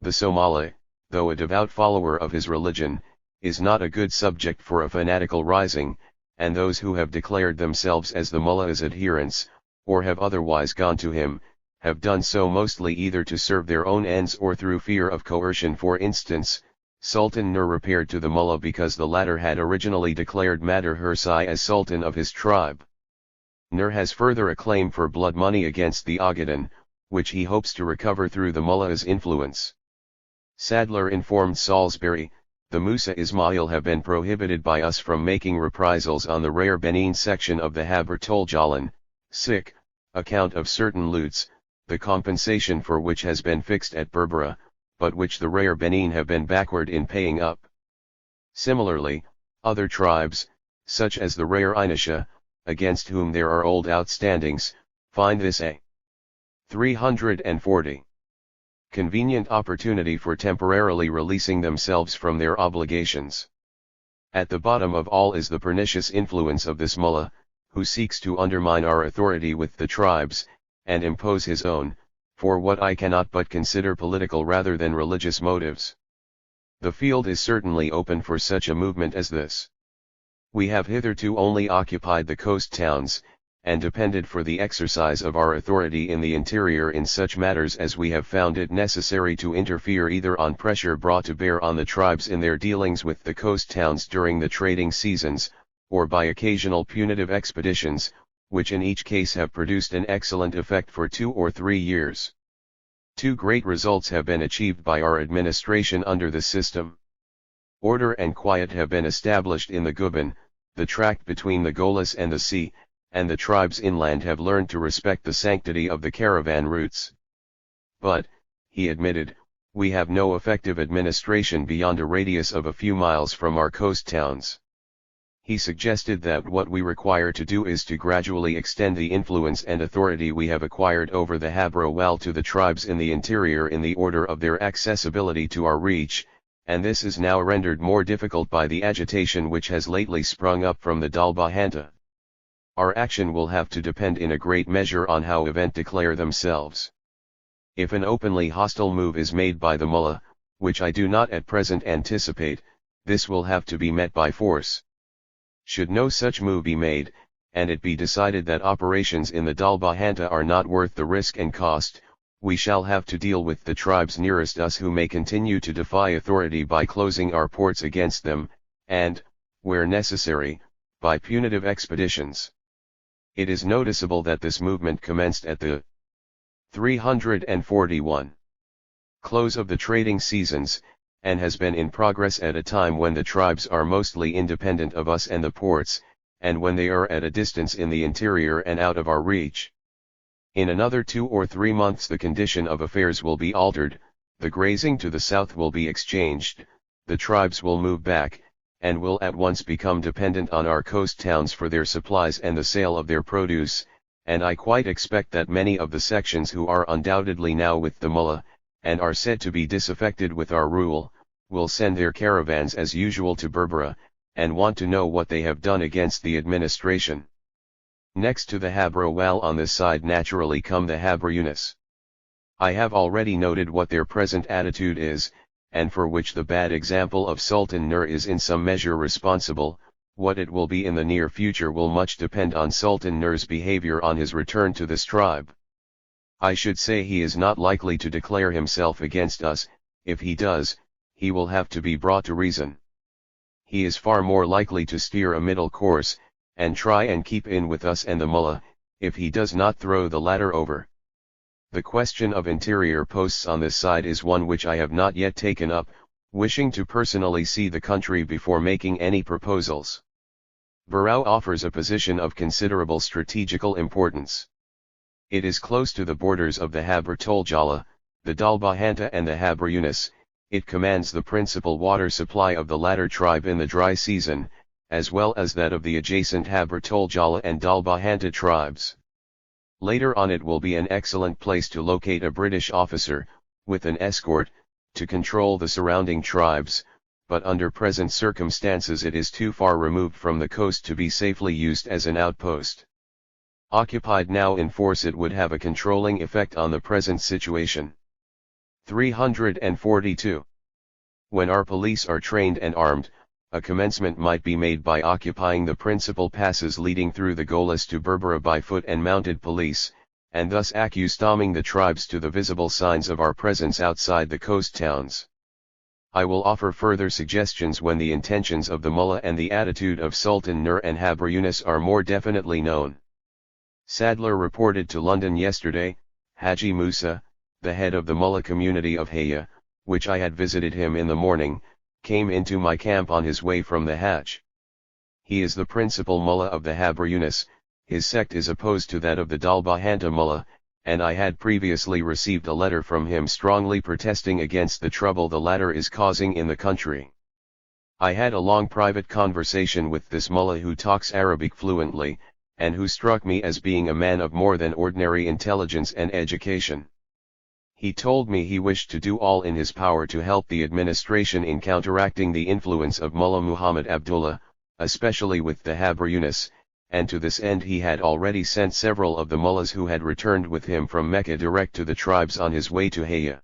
The Somali, though a devout follower of his religion, is not a good subject for a fanatical rising, and those who have declared themselves as the mullah's adherents, or have otherwise gone to him, have done so mostly either to serve their own ends or through fear of coercion. For instance, Sultan Nur repaired to the mullah because the latter had originally declared Madar Hursai as sultan of his tribe. Nur has further a claim for blood money against the Ogaden, which he hopes to recover through the mullah's influence. Sadler informed Salisbury, the Musa Ismail have been prohibited by us from making reprisals on the rare Benin section of the Habr Toljalan, account of certain loots, the compensation for which has been fixed at Berbera, but which the rare Benin have been backward in paying up. Similarly, other tribes, such as the rare Inisha, against whom there are old outstandings, find this a 340. Convenient opportunity for temporarily releasing themselves from their obligations. At the bottom of all is the pernicious influence of this mullah, who seeks to undermine our authority with the tribes, and impose his own, for what I cannot but consider political rather than religious motives. The field is certainly open for such a movement as this. We have hitherto only occupied the coast towns, and depended for the exercise of our authority in the interior in such matters as we have found it necessary to interfere, either on pressure brought to bear on the tribes in their dealings with the coast towns during the trading seasons, or by occasional punitive expeditions, which in each case have produced an excellent effect for 2 or 3 years. 2 great results have been achieved by our administration under the system. Order and quiet have been established in the Guban, the tract between the Golis and the sea, and the tribes inland have learned to respect the sanctity of the caravan routes. But, he admitted, we have no effective administration beyond a radius of a few miles from our coast towns. He suggested that what we require to do is to gradually extend the influence and authority we have acquired over the Habro-Wal to the tribes in the interior in the order of their accessibility to our reach, and this is now rendered more difficult by the agitation which has lately sprung up from the Dalbahanta. Our action will have to depend in a great measure on how events declare themselves. If an openly hostile move is made by the mullah, which I do not at present anticipate, this will have to be met by force. Should no such move be made, and it be decided that operations in the Dalbahanta are not worth the risk and cost, we shall have to deal with the tribes nearest us who may continue to defy authority by closing our ports against them, and, where necessary, by punitive expeditions. It is noticeable that this movement commenced at the 341 close of the trading seasons, and has been in progress at a time when the tribes are mostly independent of us and the ports, and when they are at a distance in the interior and out of our reach. In another 2 or 3 months the condition of affairs will be altered, the grazing to the south will be exchanged, the tribes will move back, and will at once become dependent on our coast towns for their supplies and the sale of their produce, and I quite expect that many of the sections who are undoubtedly now with the mullah, and are said to be disaffected with our rule, will send their caravans as usual to Berbera, and want to know what they have done against the administration. Next to the Habro Wal on this side naturally come the Habro Yunus. I have already noted what their present attitude is, and for which the bad example of Sultan Nur is in some measure responsible. What it will be in the near future will much depend on Sultan Nur's behavior on his return to this tribe. I should say he is not likely to declare himself against us. If he does, he will have to be brought to reason. He is far more likely to steer a middle course, and try and keep in with us and the mullah, if he does not throw the latter over. The question of interior posts on this side is one which I have not yet taken up, wishing to personally see the country before making any proposals. Barao offers a position of considerable strategical importance. It is close to the borders of the Habr Toljala, the Dalbahanta and the Habr Yunus. It commands the principal water supply of the latter tribe in the dry season, as well as that of the adjacent Habr Toljala and Dalbahanta tribes. Later on it will be an excellent place to locate a British officer, with an escort, to control the surrounding tribes, but under present circumstances it is too far removed from the coast to be safely used as an outpost. Occupied now in force it would have a controlling effect on the present situation. 342. When our police are trained and armed, a commencement might be made by occupying the principal passes leading through the Golis to Berbera by foot and mounted police, and thus accustoming the tribes to the visible signs of our presence outside the coast towns. I will offer further suggestions when the intentions of the mullah and the attitude of Sultan Nur and Habr Yunus are more definitely known. Sadler reported to London yesterday, Haji Musa, the head of the mullah community of Haya, which I had visited him in the morning, came into my camp on his way from the Hajj. He is the principal mullah of the Habr Yunus. His sect is opposed to that of the Dalbahanta mullah, and I had previously received a letter from him strongly protesting against the trouble the latter is causing in the country. I had a long private conversation with this mullah who talks Arabic fluently, and who struck me as being a man of more than ordinary intelligence and education. He told me he wished to do all in his power to help the administration in counteracting the influence of Mullah Muhammad Abdullah, especially with the Habr Yunus, and to this end he had already sent several of the mullahs who had returned with him from Mecca direct to the tribes on his way to Haya.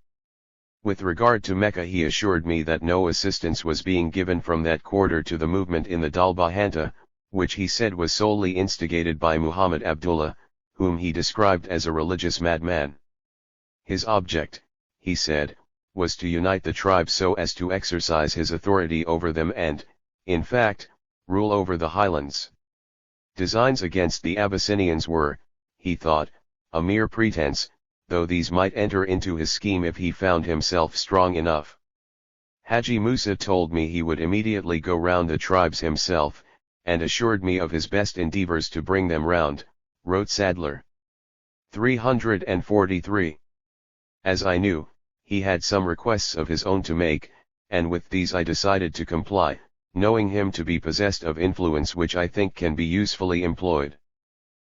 With regard to Mecca he assured me that no assistance was being given from that quarter to the movement in the Dalbahanta, which he said was solely instigated by Muhammad Abdullah, whom he described as a religious madman. His object, he said, was to unite the tribes so as to exercise his authority over them and, in fact, rule over the highlands. Designs against the Abyssinians were, he thought, a mere pretense, though these might enter into his scheme if he found himself strong enough. Haji Musa told me he would immediately go round the tribes himself, and assured me of his best endeavors to bring them round, wrote Sadler. 343. As I knew, he had some requests of his own to make, and with these I decided to comply, knowing him to be possessed of influence which I think can be usefully employed.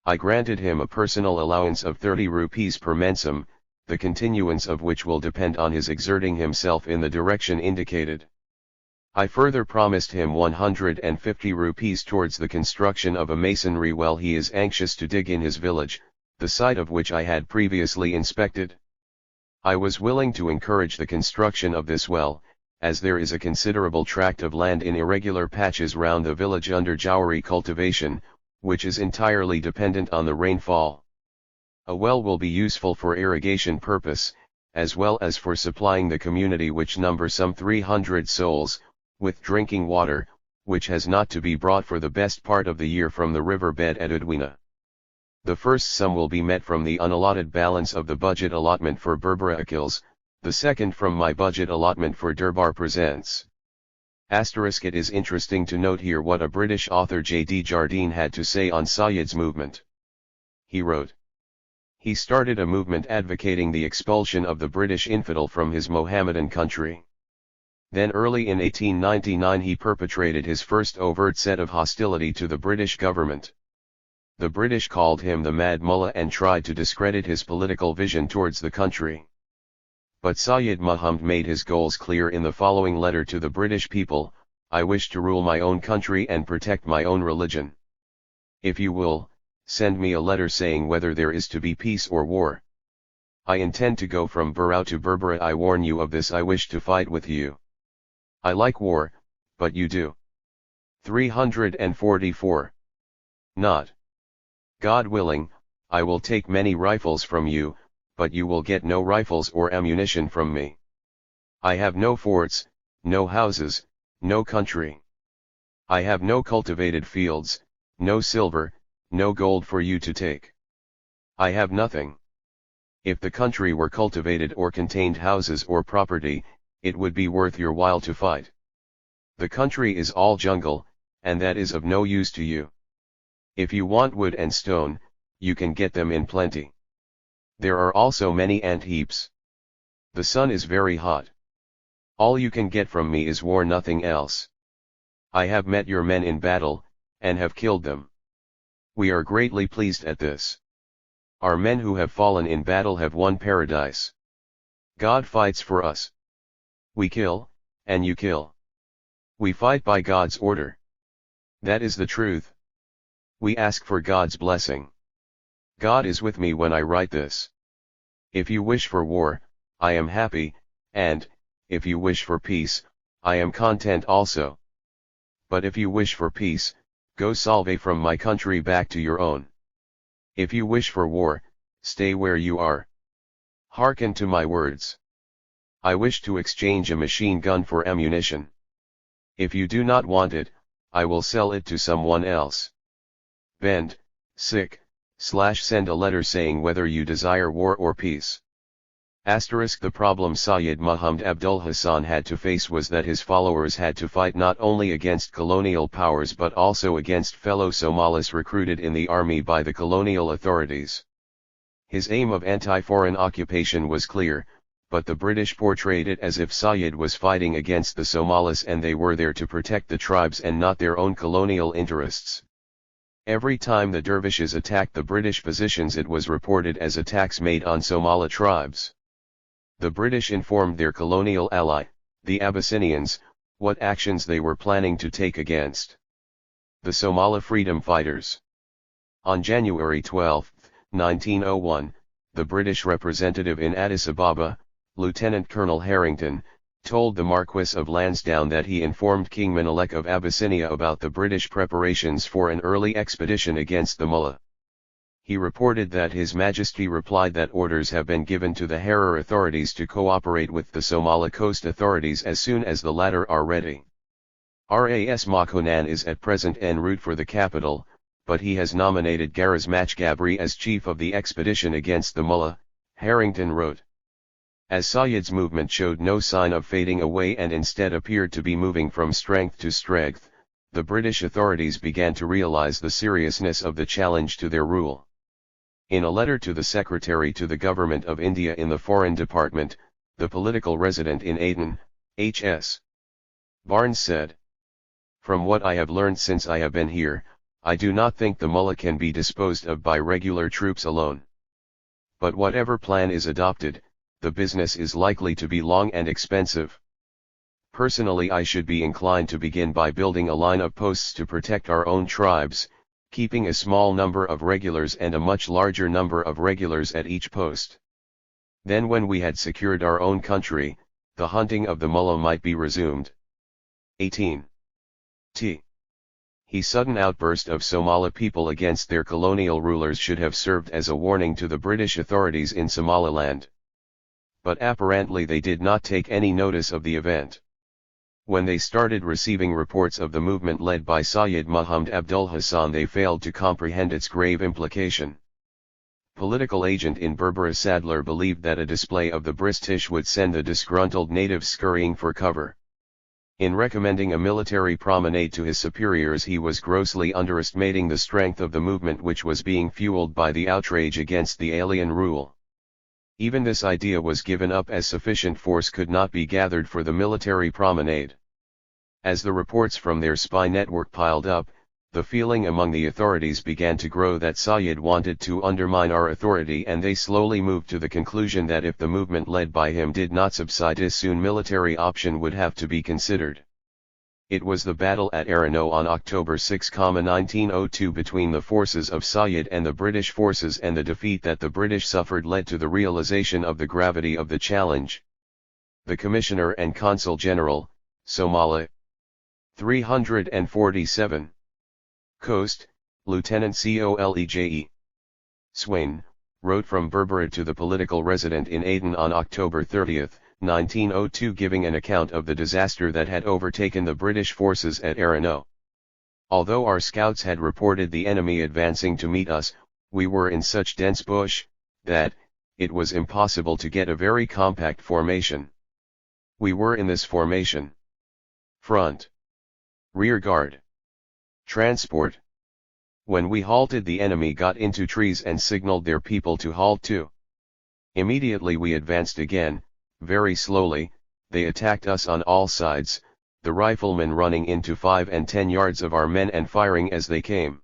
I granted him a personal allowance of 30 rupees per mensem, the continuance of which will depend on his exerting himself in the direction indicated. I further promised him 150 rupees towards the construction of a masonry well he is anxious to dig in his village, the site of which I had previously inspected. I was willing to encourage the construction of this well, as there is a considerable tract of land in irregular patches round the village under jowari cultivation, which is entirely dependent on the rainfall. A well will be useful for irrigation purpose, as well as for supplying the community which number some 300 souls, with drinking water, which has not to be brought for the best part of the year from the river bed at Udwina. The first sum will be met from the unallotted balance of the budget allotment for Berbera Akils, the second from my budget allotment for Durbar Presents. It is interesting to note here what a British author J.D. Jardine had to say on Sayyid's movement. He wrote, "He started a movement advocating the expulsion of the British infidel from his Mohammedan country. Then early in 1899 he perpetrated his first overt set of hostility to the British government. The British called him the Mad Mullah and tried to discredit his political vision towards the country. But Sayyid Muhammad made his goals clear in the following letter to the British people: I wish to rule my own country and protect my own religion. If you will, Send me a letter saying whether there is to be peace or war. I intend to go from Burao to Berbera. I warn you of this. I wish to fight with you. I like war, but you do. 344. Not. God willing, I will take many rifles from you, but you will get no rifles or ammunition from me. I have no forts, no houses, no country. I have no cultivated fields, no silver, no gold for you to take. I have nothing. If the country were cultivated or contained houses or property, it would be worth your while to fight. The country is all jungle, and that is of no use to you. If you want wood and stone, you can get them in plenty. There are also many ant heaps. The sun is very hot. All you can get from me is war, nothing else. I have met your men in battle, and have killed them. We are greatly pleased at this. Our men who have fallen in battle have won paradise. God fights for us. We kill, and you kill. We fight by God's order. That is the truth. We ask for God's blessing. God is with me when I write this. If you wish for war, I am happy, and, if you wish for peace, I am content also. But if you wish for peace, go salve from my country back to your own. If you wish for war, stay where you are. Hearken to my words. I wish to exchange a machine gun for ammunition. If you do not want it, I will sell it to someone else. Bend, send a letter saying whether you desire war or peace. The problem Sayyid Muhammad Abdul Hassan had to face was that his followers had to fight not only against colonial powers but also against fellow Somalis recruited in the army by the colonial authorities. His aim of anti-foreign occupation was clear, but the British portrayed it as if Sayyid was fighting against the Somalis and they were there to protect the tribes and not their own colonial interests. Every time the dervishes attacked the British positions, it was reported as attacks made on Somali tribes. The British informed their colonial ally, the Abyssinians, what actions they were planning to take against the Somali freedom fighters. On January 12, 1901, the British representative in Addis Ababa, Lieutenant Colonel Harrington, told the Marquis of Lansdowne that he informed King Menelik of Abyssinia about the British preparations for an early expedition against the Mullah. He reported that His Majesty replied that orders have been given to the Harar authorities to cooperate with the Somali coast authorities as soon as the latter are ready. Ras Makonan is at present en route for the capital, but he has nominated Garaz Machgabri as chief of the expedition against the Mullah, Harrington wrote. As Sayyid's movement showed no sign of fading away and instead appeared to be moving from strength to strength, the British authorities began to realize the seriousness of the challenge to their rule. In a letter to the Secretary to the Government of India in the Foreign Department, the political resident in Aden, H.S. Barnes said, "From what I have learned since I have been here, I do not think the Mullah can be disposed of by regular troops alone. But whatever plan is adopted, the business is likely to be long and expensive. Personally, I should be inclined to begin by building a line of posts to protect our own tribes, keeping a small number of regulars and a much larger number of regulars at each post. Then when we had secured our own country, the hunting of the Mullah might be resumed." 18. His sudden outburst of Somali people against their colonial rulers should have served as a warning to the British authorities in Somaliland. But apparently they did not take any notice of the event. When they started receiving reports of the movement led by Sayyid Muhammad Abdul Hassan, they failed to comprehend its grave implication. Political agent in Berbera Sadler believed that a display of the British would send the disgruntled natives scurrying for cover. In recommending a military promenade to his superiors, he was grossly underestimating the strength of the movement, which was being fueled by the outrage against the alien rule. Even this idea was given up as sufficient force could not be gathered for the military promenade. As the reports from their spy network piled up, the feeling among the authorities began to grow that Sayyid wanted to undermine our authority, and they slowly moved to the conclusion that if the movement led by him did not subside, a soon military option would have to be considered. It was the battle at Arano on October 6, 1902 between the forces of Sayyid and the British forces, and the defeat that the British suffered led to the realization of the gravity of the challenge. The Commissioner and Consul General, Somalia. 347. Coast, Lieutenant Coleje. Swain, wrote from Berbera to the political resident in Aden on October 30, 1902, giving an account of the disaster that had overtaken the British forces at Arano. Although our scouts had reported the enemy advancing to meet us, we were in such dense bush, that, it was impossible to get a very compact formation. We were in this formation. Front. Rear guard. Transport. When we halted, the enemy got into trees and signaled their people to halt too. Immediately we advanced again, very slowly. They attacked us on all sides, the riflemen running into 5 and 10 yards of our men and firing as they came.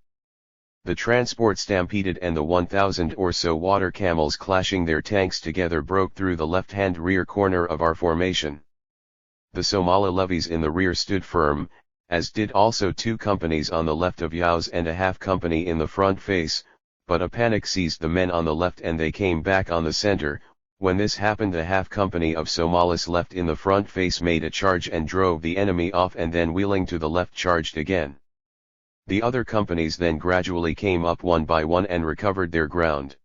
The transport stampeded, and the 1,000 or so water camels, clashing their tanks together, broke through the left-hand rear corner of our formation. The Somali levies in the rear stood firm, as did also 2 companies on the left of Yaos and a half company in the front face, but a panic seized the men on the left and they came back on the center. When this happened, a half company of Somalis left in the front face made a charge and drove the enemy off, and then wheeling to the left charged again. The other companies then gradually came up one by one and recovered their ground.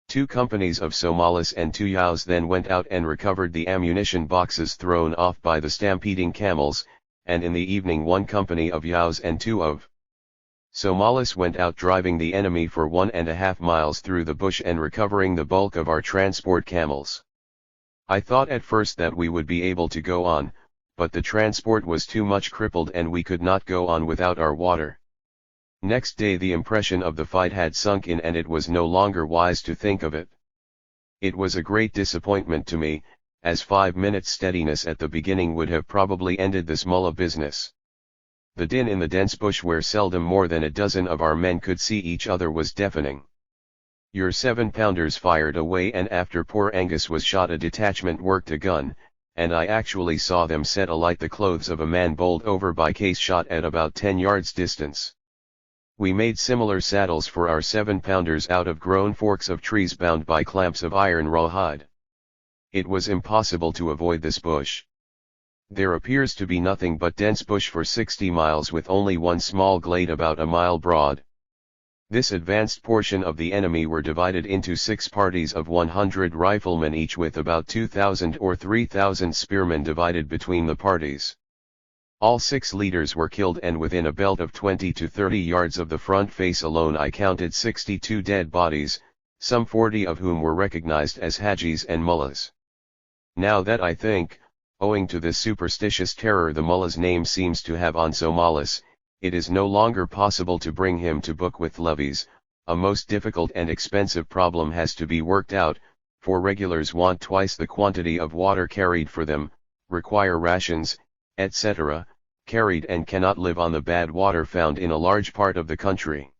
2 companies of Somalis and 2 Yaos then went out and recovered the ammunition boxes thrown off by the stampeding camels, and in the evening 1 company of Yaos and 2 of Somalis went out driving the enemy for 1.5 miles through the bush and recovering the bulk of our transport camels. I thought at first that we would be able to go on, but the transport was too much crippled and we could not go on without our water. Next day the impression of the fight had sunk in and it was no longer wise to think of it. It was a great disappointment to me, as 5 minutes steadiness at the beginning would have probably ended this mullah business. The din in the dense bush, where seldom more than a dozen of our men could see each other, was deafening. Your 7-pounders fired away, and after poor Angus was shot a detachment worked a gun, and I actually saw them set alight the clothes of a man bowled over by case shot at about 10 yards distance. We made similar saddles for our 7-pounders out of grown forks of trees bound by clamps of iron rawhide. It was impossible to avoid this bush. There appears to be nothing but dense bush for 60 miles, with only one small glade about a mile broad. This advanced portion of the enemy were divided into 6 parties of 100 riflemen each, with about 2,000 or 3,000 spearmen divided between the parties. All 6 leaders were killed, and within a belt of 20 to 30 yards of the front face alone I counted 62 dead bodies, some 40 of whom were recognized as Hajis and mullahs. Now that I think, owing to this superstitious terror the mullah's name seems to have on Somalis, it is no longer possible to bring him to book with levies. A most difficult and expensive problem has to be worked out, for regulars want twice the quantity of water carried for them, require rations, etc., carried, and cannot live on the bad water found in a large part of the country.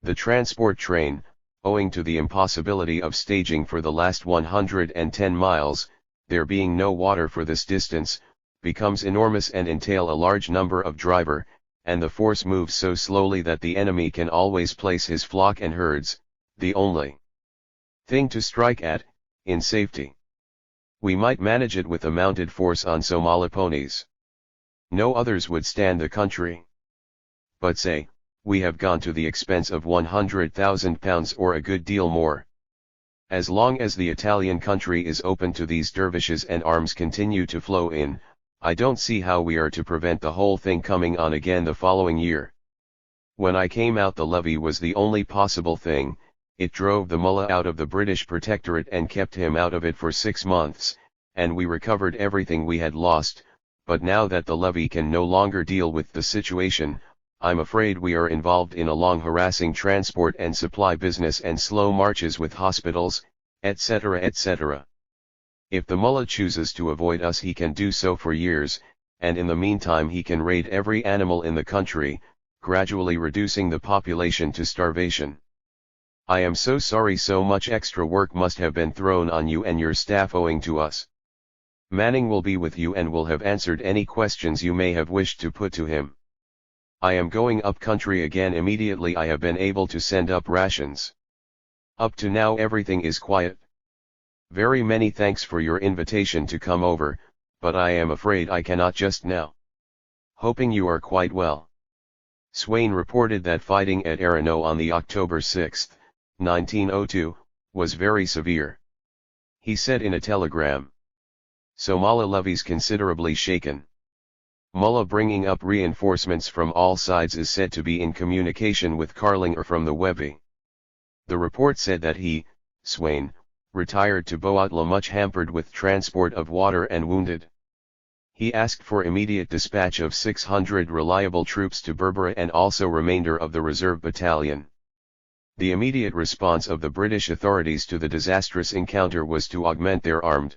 The transport train, owing to the impossibility of staging for the last 110 miles, there being no water for this distance, becomes enormous and entail a large number of driver, and the force moves so slowly that the enemy can always place his flock and herds, the only thing to strike at, in safety. We might manage it with a mounted force on Somali ponies. No others would stand the country. But say, we have gone to the expense of £100,000 or a good deal more. As long as the Italian country is open to these dervishes and arms continue to flow in, I don't see how we are to prevent the whole thing coming on again the following year. When I came out, the levy was the only possible thing. It drove the mullah out of the British protectorate and kept him out of it for 6 months, and we recovered everything we had lost. But now that the levy can no longer deal with the situation, I'm afraid we are involved in a long harassing transport and supply business and slow marches with hospitals, etc., etc. If the mullah chooses to avoid us, he can do so for years, and in the meantime he can raid every animal in the country, gradually reducing the population to starvation. I am so sorry so much extra work must have been thrown on you and your staff owing to us. Manning will be with you and will have answered any questions you may have wished to put to him. I am going up country again immediately I have been able to send up rations. Up to now everything is quiet. Very many thanks for your invitation to come over, but I am afraid I cannot just now. Hoping you are quite well. Swain reported that fighting at Erano on the October 6, 1902, was very severe. He said in a telegram. Somalia levies considerably shaken. Mullah bringing up reinforcements from all sides is said to be in communication with Carlinger from the Wevy. The report said that he, Swain, retired to Boatla much hampered with transport of water and wounded. He asked for immediate dispatch of 600 reliable troops to Berbera and also remainder of the reserve battalion. The immediate response of the British authorities to the disastrous encounter was to augment their armed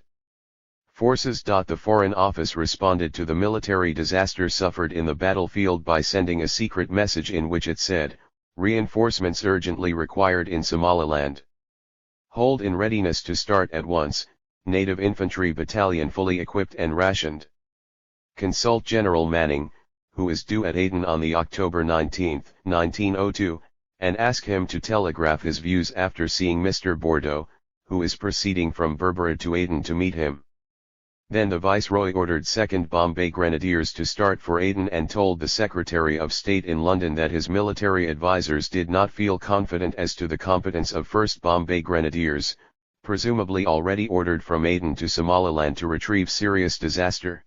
forces. The Foreign Office responded to the military disaster suffered in the battlefield by sending a secret message in which it said, "Reinforcements urgently required in Somaliland. Hold in readiness to start at once, native infantry battalion fully equipped and rationed. Consult General Manning, who is due at Aden on the October 19, 1902, and ask him to telegraph his views after seeing Mr. Bordeaux, who is proceeding from Berbera to Aden to meet him." Then the Viceroy ordered 2nd Bombay Grenadiers to start for Aden and told the Secretary of State in London that his military advisers did not feel confident as to the competence of 1st Bombay Grenadiers, presumably already ordered from Aden to Somaliland to retrieve serious disaster.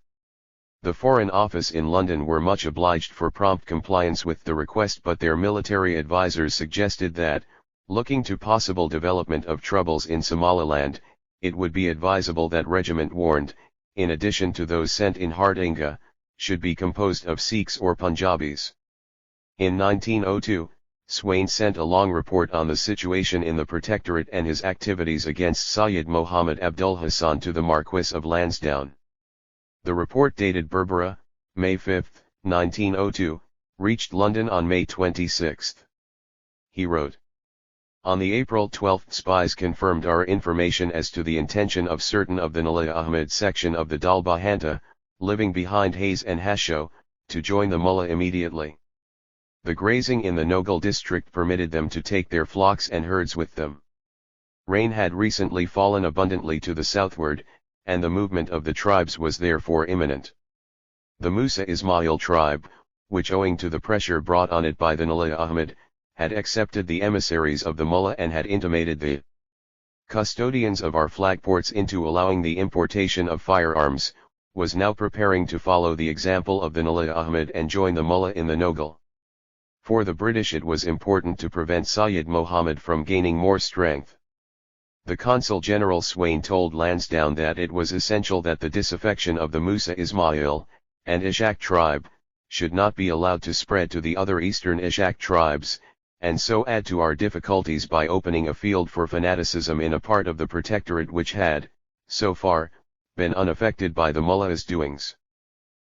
The Foreign Office in London were much obliged for prompt compliance with the request, but their military advisers suggested that, looking to possible development of troubles in Somaliland, it would be advisable that regiment warned, in addition to those sent in Hardinga, should be composed of Sikhs or Punjabis. In 1902, Swain sent a long report on the situation in the Protectorate and his activities against Syed Mohammed Abdul Hassan to the Marquess of Lansdowne. The report dated Berbera, May 5, 1902, reached London on May 26. He wrote, "On the April 12 spies confirmed our information as to the intention of certain of the Nali Ahmed section of the Dalbahanta, living behind Hayes and Hasho, to join the Mullah immediately. The grazing in the Nogal district permitted them to take their flocks and herds with them. Rain had recently fallen abundantly to the southward, and the movement of the tribes was therefore imminent. The Musa Ismail tribe, which owing to the pressure brought on it by the Nali Ahmed, had accepted the emissaries of the Mullah and had intimated the custodians of our flagports into allowing the importation of firearms, was now preparing to follow the example of the Nali Ahmed and join the Mullah in the Nogal. For the British it was important to prevent Syed Mohammed from gaining more strength. The Consul General Swain told Lansdowne that it was essential that the disaffection of the Musa Ismail, and Ishaq tribe, should not be allowed to spread to the other eastern Ishaq tribes, and so add to our difficulties by opening a field for fanaticism in a part of the Protectorate which had, so far, been unaffected by the Mullah's doings.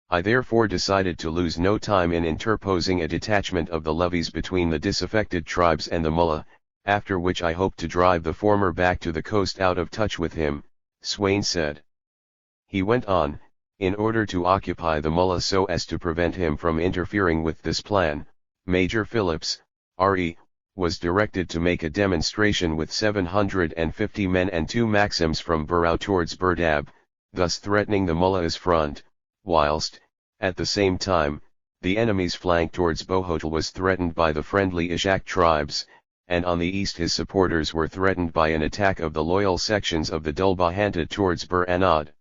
I therefore decided to lose no time in interposing a detachment of the levies between the disaffected tribes and the Mullah, after which I hoped to drive the former back to the coast out of touch with him," Swain said. He went on, "In order to occupy the Mullah so as to prevent him from interfering with this plan, Major Phillips, R.E., was directed to make a demonstration with 750 men and 2 Maxims from Burao towards Burdab, thus threatening the Mullah's front, whilst, at the same time, the enemy's flank towards Bohotel was threatened by the friendly Ishaq tribes, and on the east his supporters were threatened by an attack of the loyal sections of the Dulbahanta towards Bur Anad."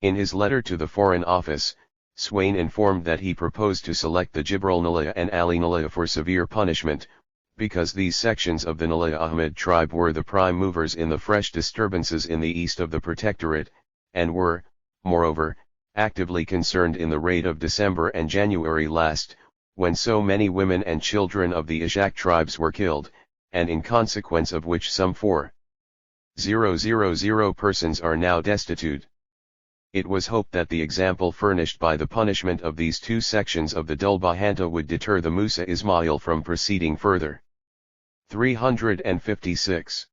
In his letter to the Foreign Office, Swain informed that he proposed to select the Jibril Nalaya and Ali Nalaya for severe punishment, because these sections of the Nalaya Ahmed tribe were the prime movers in the fresh disturbances in the east of the Protectorate, and were, moreover, actively concerned in the raid of December and January last, when so many women and children of the Ishaq tribes were killed, and in consequence of which some 4,000 persons are now destitute. It was hoped that the example furnished by the punishment of these 2 sections of the Dulbahanta would deter the Musa Ismail from proceeding further. 356.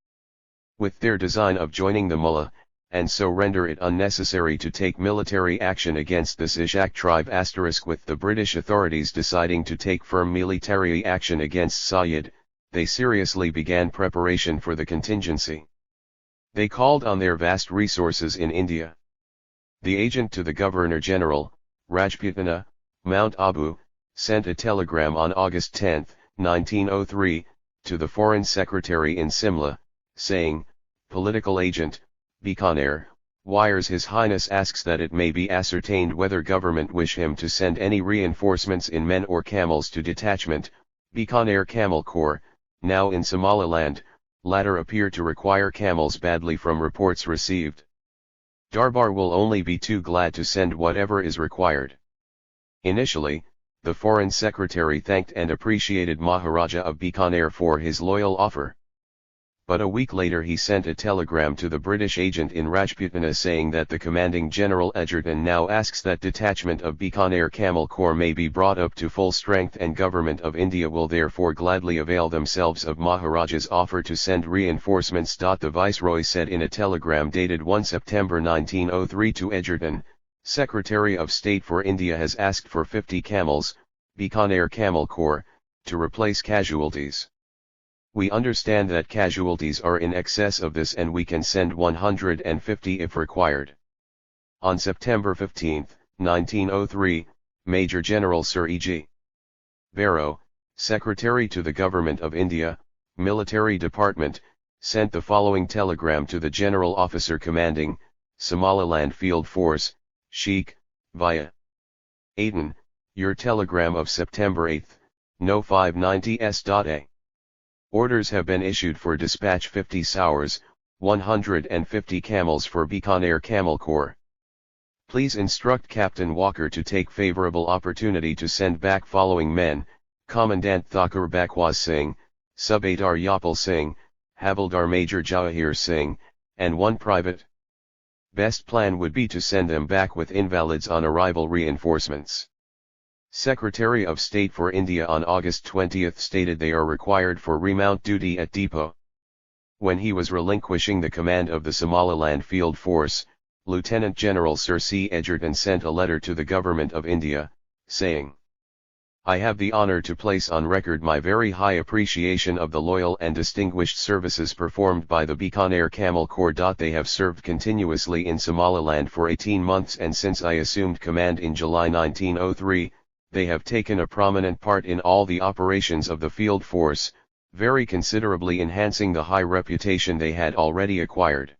With their design of joining the Mullah, and so render it unnecessary to take military action against the Shishak tribe *, with the British authorities deciding to take firm military action against Sayed, they seriously began preparation for the contingency. They called on their vast resources in India. The agent to the Governor-General, Rajputana, Mount Abu, sent a telegram on August 10, 1903, to the Foreign Secretary in Simla, saying, "Political agent, Bikaner, wires His Highness asks that it may be ascertained whether government wish him to send any reinforcements in men or camels to detachment, Bikaner Camel Corps, now in Somaliland, latter appear to require camels badly from reports received. Darbar will only be too glad to send whatever is required." Initially, the Foreign Secretary thanked and appreciated Maharaja of Bikaner for his loyal offer. But a week later he sent a telegram to the British agent in Rajputana saying that the commanding General Egerton now asks that detachment of Bikaner Camel Corps may be brought up to full strength, and Government of India will therefore gladly avail themselves of Maharaja's offer to send reinforcements. The Viceroy said in a telegram dated 1 September 1903 to Egerton, "Secretary of State for India has asked for 50 camels, Bikaner Camel Corps, to replace casualties. We understand that casualties are in excess of this and we can send 150 if required." On September 15, 1903, Major General Sir E.G. Barrow, Secretary to the Government of India, Military Department, sent the following telegram to the General Officer Commanding, Somaliland Field Force, Sheikh, via Aden, your telegram of September 8, No 590s.a. Orders have been issued for dispatch 50 sowars, 150 camels for Bikaner Camel Corps. Please instruct Captain Walker to take favorable opportunity to send back following men: Commandant Thakur Bakwaz Singh, Subedar Yapal Singh, Havildar Major Jawahir Singh, and one private. Best plan would be to send them back with invalids on arrival reinforcements. Secretary of State for India on August 20 stated they are required for remount duty at depot. When he was relinquishing the command of the Somaliland Field Force, Lieutenant General Sir C. Egerton sent a letter to the Government of India, saying, "I have the honour to place on record my very high appreciation of the loyal and distinguished services performed by the Bikaner Camel Corps. They have served continuously in Somaliland for 18 months, and since I assumed command in July 1903, they have taken a prominent part in all the operations of the field force, very considerably enhancing the high reputation they had already acquired."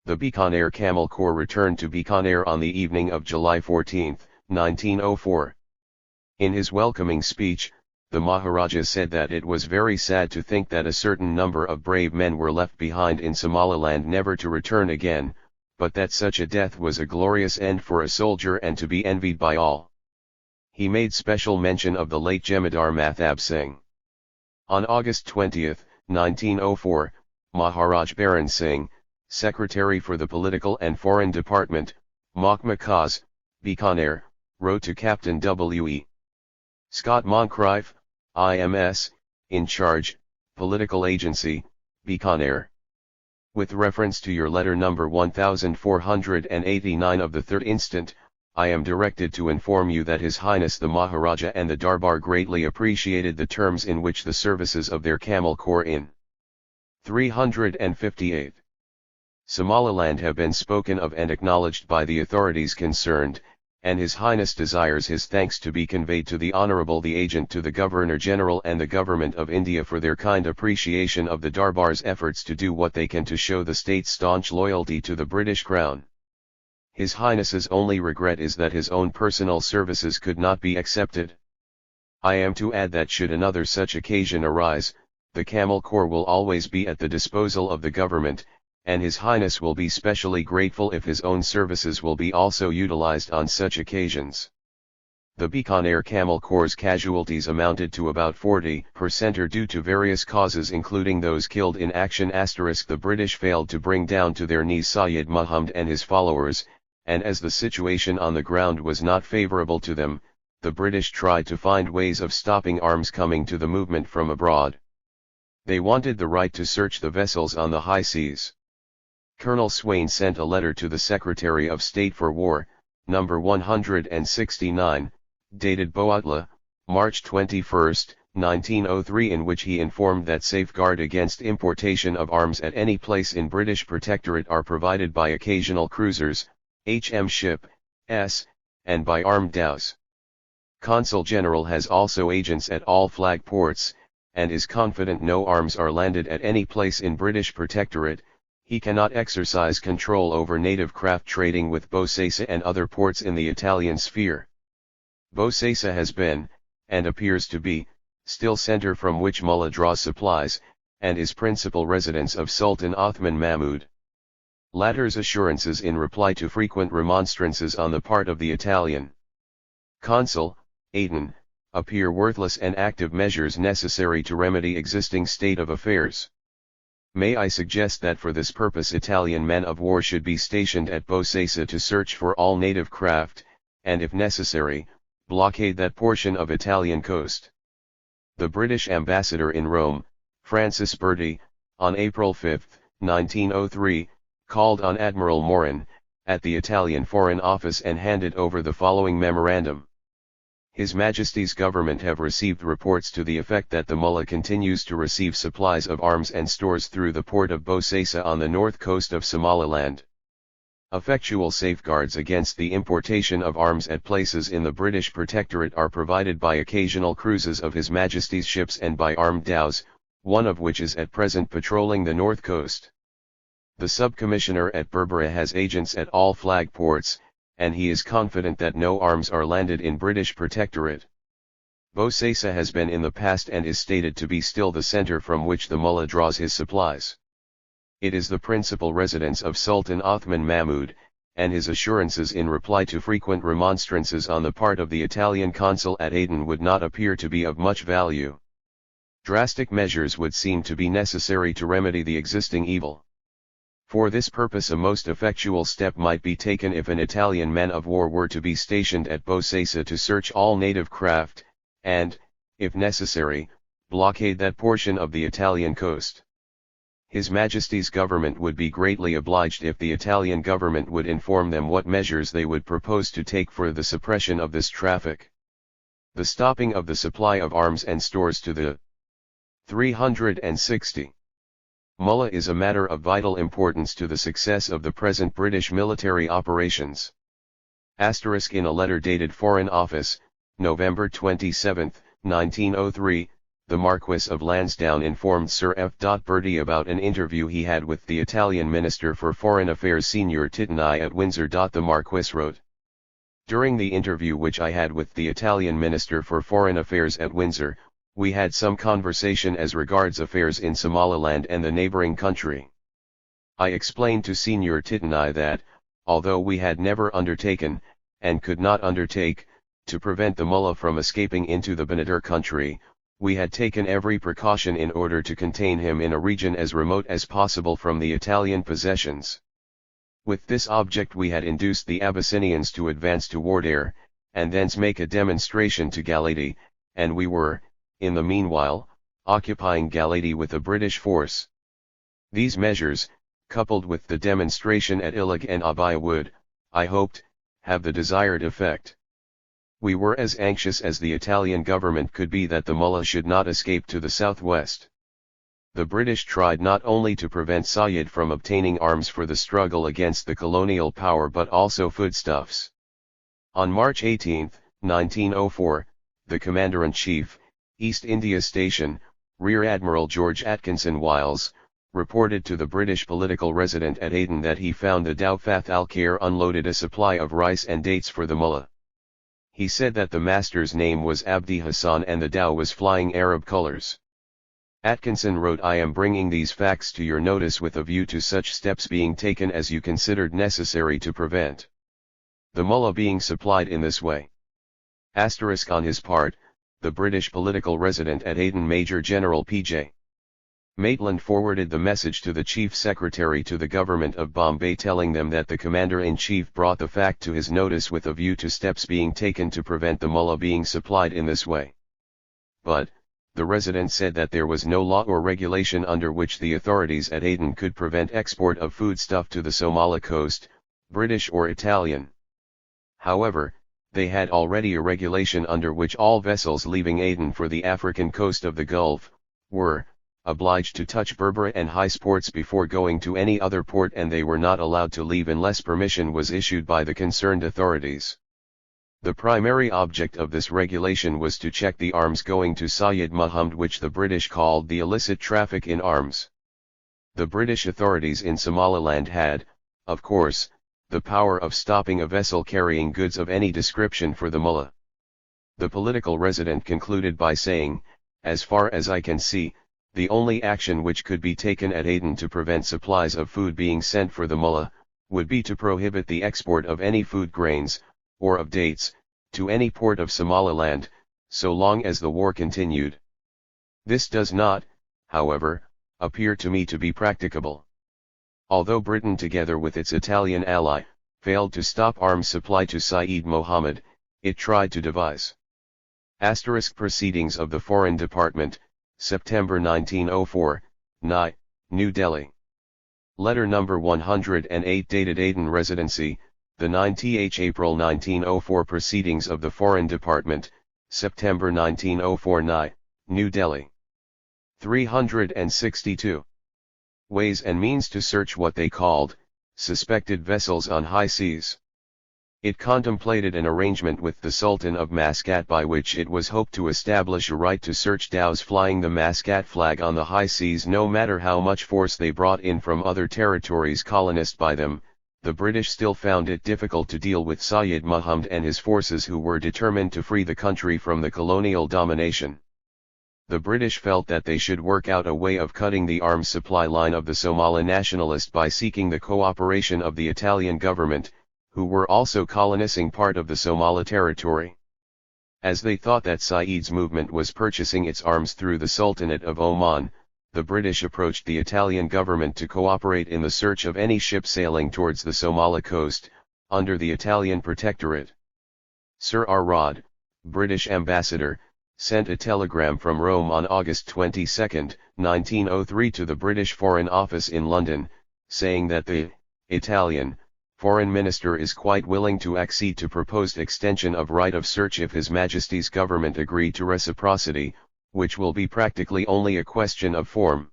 The Bikaner Camel Corps returned to Bikaner on the evening of July 14, 1904. In his welcoming speech, the Maharaja said that it was very sad to think that a certain number of brave men were left behind in Somaliland never to return again, but that such a death was a glorious end for a soldier and to be envied by all. He made special mention of the late Jemidar Mathab Singh. On August 20, 1904, Maharaj Baran Singh, Secretary for the Political and Foreign Department, Mahkama Khas, Bikaner, wrote to Captain W.E. Scott Moncrieff, IMS, in charge, Political Agency, Bikaner. With reference to your letter number 1489 of the 3rd instant, I am directed to inform you that His Highness the Maharaja and the Darbar greatly appreciated the terms in which the services of their Camel Corps in 358 Somaliland have been spoken of and acknowledged by the authorities concerned, and His Highness desires his thanks to be conveyed to the Honourable the Agent to the Governor-General and the Government of India for their kind appreciation of the Darbar's efforts to do what they can to show the state's staunch loyalty to the British Crown. His Highness's only regret is that his own personal services could not be accepted. I am to add that should another such occasion arise, the Camel Corps will always be at the disposal of the government, and His Highness will be specially grateful if his own services will be also utilized on such occasions. The Bikaner Camel Corps' casualties amounted to about 40% are due to various causes, including those killed in action. The British failed to bring down to their knees Sayyid Muhammad and his followers, and as the situation on the ground was not favorable to them, the British tried to find ways of stopping arms coming to the movement from abroad. They wanted the right to search the vessels on the high seas. Colonel Swain sent a letter to the Secretary of State for War, number 169, dated Boatla, March 21, 1903, in which he informed that safeguard against importation of arms at any place in British Protectorate are provided by occasional cruisers, HM ship, S, and by armed dhows. Consul General has also agents at all flag ports, and is confident no arms are landed at any place in British Protectorate. He cannot exercise control over native craft trading with Bosesa and other ports in the Italian sphere. Bosesa has been, and appears to be, still center from which Mullah draws supplies, and is principal residence of Sultan Othman Mahmud. Latter's assurances in reply to frequent remonstrances on the part of the Italian consul, Aden, appear worthless, and active measures necessary to remedy existing state of affairs. May I suggest that for this purpose Italian men of war should be stationed at Bosesa to search for all native craft, and if necessary, blockade that portion of Italian coast. The British ambassador in Rome, Francis Bertie, on April 5, 1903, called on Admiral Morin, at the Italian Foreign Office, and handed over the following memorandum. His Majesty's government have received reports to the effect that the Mullah continues to receive supplies of arms and stores through the port of Bosesa on the north coast of Somaliland. Effectual safeguards against the importation of arms at places in the British Protectorate are provided by occasional cruises of His Majesty's ships and by armed dhows, one of which is at present patrolling the north coast. The Sub-Commissioner at Berbera has agents at all flag ports, and he is confident that no arms are landed in British Protectorate. Bosesa has been in the past and is stated to be still the center from which the Mullah draws his supplies. It is the principal residence of Sultan Othman Mahmud, and his assurances in reply to frequent remonstrances on the part of the Italian consul at Aden would not appear to be of much value. Drastic measures would seem to be necessary to remedy the existing evil. For this purpose a most effectual step might be taken if an Italian man of war were to be stationed at Bosesa to search all native craft, and, if necessary, blockade that portion of the Italian coast. His Majesty's government would be greatly obliged if the Italian government would inform them what measures they would propose to take for the suppression of this traffic. The stopping of the supply of arms and stores to the 360 Mullah is a matter of vital importance to the success of the present British military operations. Asterisk in a letter dated Foreign Office, November 27, 1903, the Marquess of Lansdowne informed Sir F. Bertie about an interview he had with the Italian Minister for Foreign Affairs Signor Titani at Windsor. The Marquess wrote, "During the interview which I had with the Italian Minister for Foreign Affairs at Windsor, we had some conversation as regards affairs in Somaliland and the neighboring country. I explained to Signor Titani that, although we had never undertaken, and could not undertake, to prevent the Mullah from escaping into the Benadir country, we had taken every precaution in order to contain him in a region as remote as possible from the Italian possessions. With this object we had induced the Abyssinians to advance to Wardair, and thence make a demonstration to Galati, and we were, in the meanwhile, occupying Galati with a British force. These measures, coupled with the demonstration at Ilig and Abaya would, I hoped, have the desired effect. We were as anxious as the Italian government could be that the Mullah should not escape to the southwest. The British tried not only to prevent Sayyid from obtaining arms for the struggle against the colonial power but also foodstuffs. On March 18, 1904, the Commander-in-Chief, East India Station, Rear Admiral George Atkinson Wiles, reported to the British political resident at Aden that he found the dhow Fath al-Khair unloaded a supply of rice and dates for the Mullah. He said that the master's name was Abdi Hassan and the dhow was flying Arab colors. Atkinson wrote, "I am bringing these facts to your notice with a view to such steps being taken as you considered necessary to prevent the Mullah being supplied in this way." Asterisk on his part, the British political resident at Aden Major General P.J. Maitland forwarded the message to the Chief Secretary to the Government of Bombay telling them that the Commander-in-Chief brought the fact to his notice with a view to steps being taken to prevent the Mullah being supplied in this way. But, the resident said that there was no law or regulation under which the authorities at Aden could prevent export of foodstuff to the Somali coast, British or Italian. However, they had already a regulation under which all vessels leaving Aden for the African coast of the Gulf, were obliged to touch Berbera and High ports before going to any other port, and they were not allowed to leave unless permission was issued by the concerned authorities. The primary object of this regulation was to check the arms going to Syed Muhammad, which the British called the illicit traffic in arms. The British authorities in Somaliland had, of course, the power of stopping a vessel carrying goods of any description for the mullah. The political resident concluded by saying, "As far as I can see, the only action which could be taken at Aden to prevent supplies of food being sent for the mullah, would be to prohibit the export of any food grains, or of dates, to any port of Somaliland, so long as the war continued." This does not, however, appear to me to be practicable. Although Britain, together with its Italian ally, failed to stop arms supply to Saeed Mohammed, it tried to devise. Proceedings of the Foreign Department, September 1904, New Delhi. Letter number 108 dated Aden Residency, the 9th April 1904. Proceedings of the Foreign Department, September 1904, New Delhi. 362. Ways and means to search what they called suspected vessels on high seas. It contemplated an arrangement with the Sultan of Muscat by which it was hoped to establish a right to search dhows flying the Muscat flag on the high seas, no matter how much force they brought in from other territories colonized by them. The British still found it difficult to deal with Syed Muhammad and his forces, who were determined to free the country from the colonial domination. The British felt that they should work out a way of cutting the arms supply line of the Somali nationalists by seeking the cooperation of the Italian government, who were also colonizing part of the Somali territory. As they thought that Said's movement was purchasing its arms through the Sultanate of Oman, the British approached the Italian government to cooperate in the search of any ship sailing towards the Somali coast, under the Italian protectorate. Sir R. Rod, British ambassador, sent a telegram from Rome on August 22, 1903 to the British Foreign Office in London, saying that the Italian Foreign Minister is quite willing to accede to proposed extension of right of search if His Majesty's government agree to reciprocity, which will be practically only a question of form.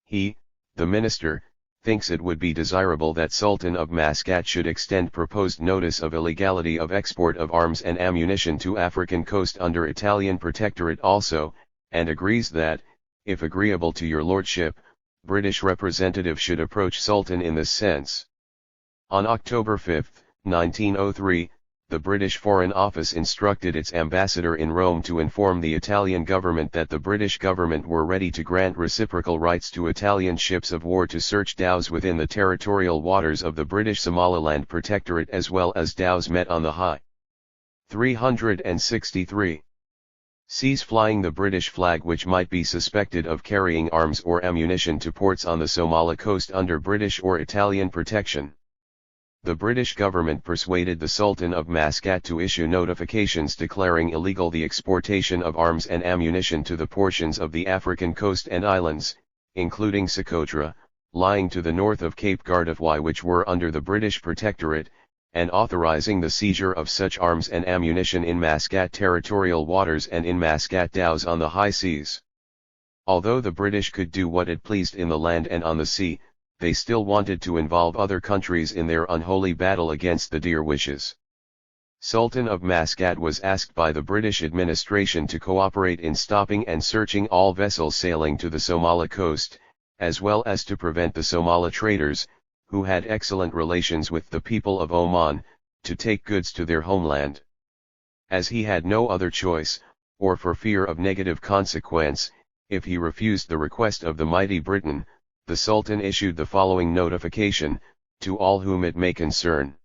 He, the Minister, thinks it would be desirable that Sultan of Muscat should extend proposed notice of illegality of export of arms and ammunition to African coast under Italian protectorate also, and agrees that, if agreeable to your lordship, British representative should approach Sultan in this sense. On October 5, 1903, the British Foreign Office instructed its ambassador in Rome to inform the Italian government that the British government were ready to grant reciprocal rights to Italian ships of war to search dhows within the territorial waters of the British Somaliland Protectorate, as well as dhows met on the high 363 seas flying the British flag, which might be suspected of carrying arms or ammunition to ports on the Somali coast under British or Italian protection. The British government persuaded the Sultan of Muscat to issue notifications declaring illegal the exportation of arms and ammunition to the portions of the African coast and islands, including Socotra, lying to the north of Cape Gardefwy, which were under the British protectorate, and authorizing the seizure of such arms and ammunition in Muscat territorial waters and in Muscat dhows on the high seas. Although the British could do what it pleased in the land and on the sea, they still wanted to involve other countries in their unholy battle against the dervishes. Sultan of Muscat was asked by the British administration to cooperate in stopping and searching all vessels sailing to the Somali coast, as well as to prevent the Somali traders, who had excellent relations with the people of Oman, to take goods to their homeland. As he had no other choice, or for fear of negative consequence, if he refused the request of the mighty Britain, the Sultan issued the following notification, to all whom it may concern.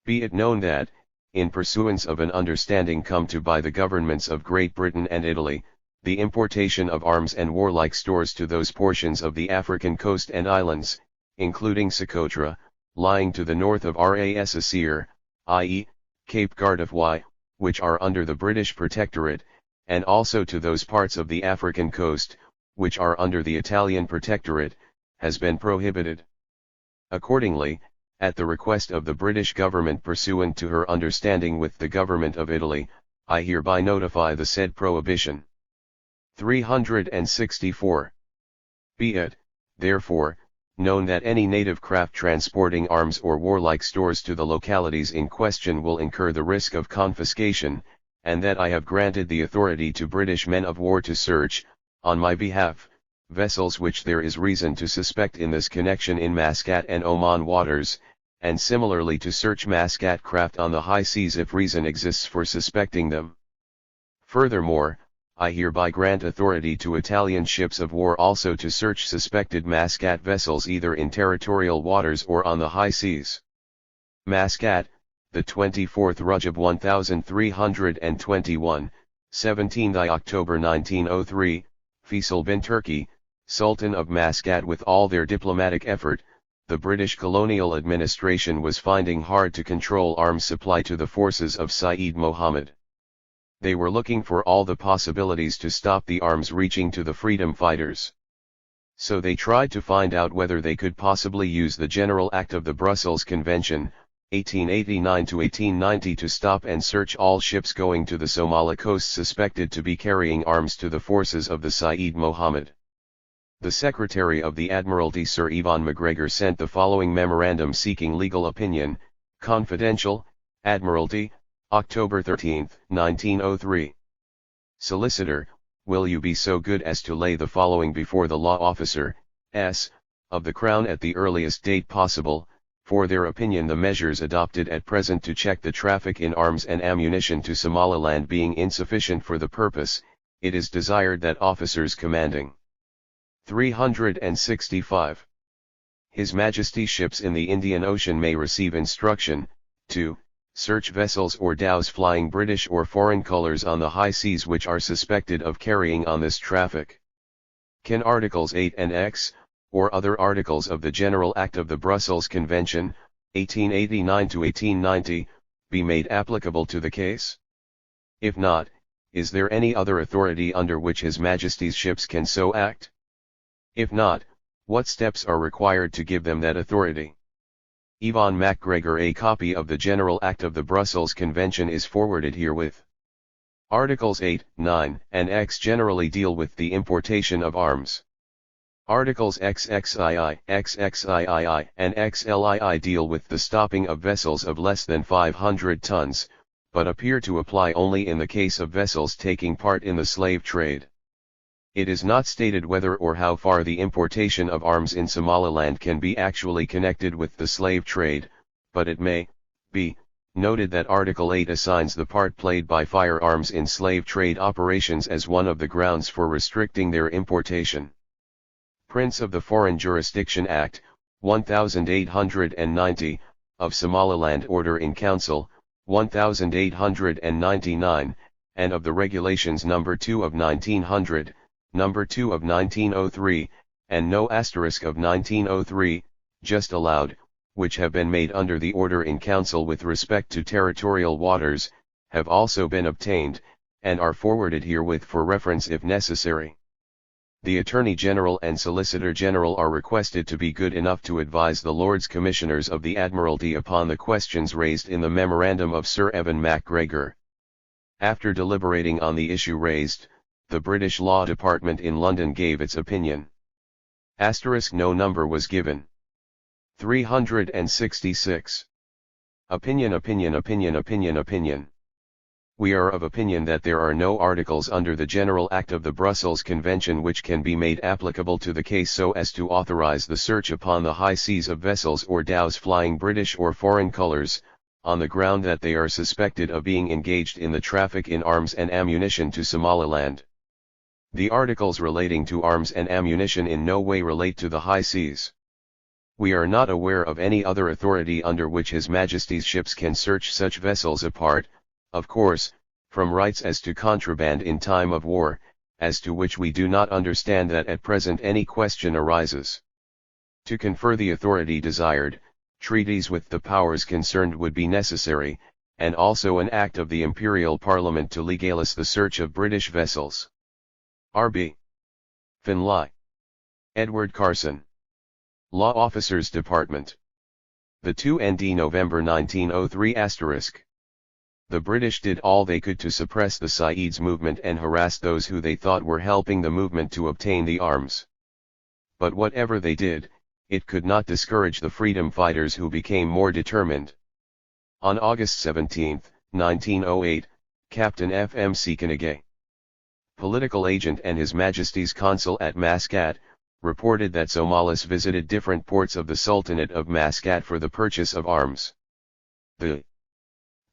Be it known that, in pursuance of an understanding come to by the governments of Great Britain and Italy, the importation of arms and warlike stores to those portions of the African coast and islands, including Socotra, lying to the north of Ras Asir, i.e., Cape Gardefwy, which are under the British protectorate, and also to those parts of the African coast, which are under the Italian protectorate, has been prohibited. Accordingly, at the request of the British government pursuant to her understanding with the government of Italy, I hereby notify the said prohibition. 364. Be it, therefore, known that any native craft transporting arms or warlike stores to the localities in question will incur the risk of confiscation, and that I have granted the authority to British men of war to search, on my behalf, vessels which there is reason to suspect in this connection in Muscat and Oman waters, and similarly to search Muscat craft on the high seas if reason exists for suspecting them. Furthermore, I hereby grant authority to Italian ships of war also to search suspected Muscat vessels either in territorial waters or on the high seas. Muscat, the 24th Rajab 1321, 17th October 1903, Faisal bin Turki, Sultan of Muscat. With all their diplomatic effort, the British colonial administration was finding hard to control arms supply to the forces of Sayyid Mohammed. They were looking for all the possibilities to stop the arms reaching to the freedom fighters. So they tried to find out whether they could possibly use the General Act of the Brussels Convention, 1889-1890 to stop and search all ships going to the Somali coast suspected to be carrying arms to the forces of the Sayyid Mohammed. The Secretary of the Admiralty Sir Yvonne MacGregor sent the following memorandum seeking legal opinion, confidential, Admiralty, October 13, 1903. Solicitor, will you be so good as to lay the following before the law officer, S. of the Crown at the earliest date possible, for their opinion the measures adopted at present to check the traffic in arms and ammunition to Somaliland being insufficient for the purpose, it is desired that officers commanding 365. His Majesty's ships in the Indian Ocean may receive instruction, to search vessels or dhows flying British or foreign colours on the high seas which are suspected of carrying on this traffic. Can Articles 8 and X, or other articles of the General Act of the Brussels Convention, 1889-1890, be made applicable to the case? If not, is there any other authority under which His Majesty's ships can so act? If not, what steps are required to give them that authority? Yvonne MacGregor. A copy of the General Act of the Brussels Convention is forwarded herewith. Articles 8, 9, and X generally deal with the importation of arms. Articles XXII, XXIII, and XLII deal with the stopping of vessels of less than 500 tons, but appear to apply only in the case of vessels taking part in the slave trade. It is not stated whether or how far the importation of arms in Somaliland can be actually connected with the slave trade, but it may be noted that Article 8 assigns the part played by firearms in slave trade operations as one of the grounds for restricting their importation. Prince of the Foreign Jurisdiction Act, 1890, of Somaliland Order in Council, 1899, and of the Regulations No. 2 of 1900, No. 2 of 1903, and No. * of 1903, just allowed, which have been made under the Order in Council with respect to territorial waters, have also been obtained, and are forwarded herewith for reference if necessary. The Attorney General and Solicitor General are requested to be good enough to advise the Lords Commissioners of the Admiralty upon the questions raised in the memorandum of Sir Evan MacGregor. After deliberating on the issue raised, the British Law Department in London gave its opinion. No number was given. 366. Opinion. We are of opinion that there are no articles under the General Act of the Brussels Convention which can be made applicable to the case so as to authorize the search upon the high seas of vessels or dhows flying British or foreign colours, on the ground that they are suspected of being engaged in the traffic in arms and ammunition to Somaliland. The articles relating to arms and ammunition in no way relate to the high seas. We are not aware of any other authority under which His Majesty's ships can search such vessels apart, of course, from rights as to contraband in time of war, as to which we do not understand that at present any question arises. To confer the authority desired, treaties with the powers concerned would be necessary, and also an act of the Imperial Parliament to legalize the search of British vessels. R.B. Finlay. Edward Carson. Law Officers Department. The 2nd November 1903 *. The British did all they could to suppress the Saeeds movement and harass those who they thought were helping the movement to obtain the arms. But whatever they did, it could not discourage the freedom fighters, who became more determined. On August 17, 1908, Captain F.M. Sekenige, political agent and His Majesty's consul at Muscat, reported that Somalis visited different ports of the Sultanate of Muscat for the purchase of arms. The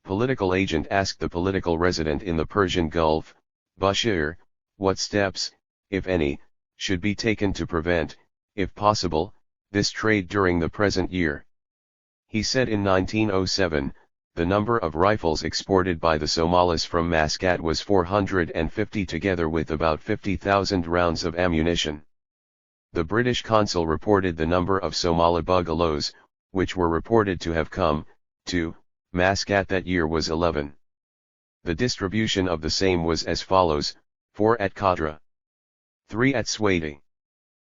political agent asked the political resident in the Persian Gulf, Bashir, what steps, if any, should be taken to prevent, if possible, this trade during the present year. He said in 1907, the number of rifles exported by the Somalis from Muscat was 450, together with about 50,000 rounds of ammunition. The British consul reported the number of Somali bungalows, which were reported to have come to Muscat that year, was 11. The distribution of the same was as follows: 4 at Qadra, 3 at Swati,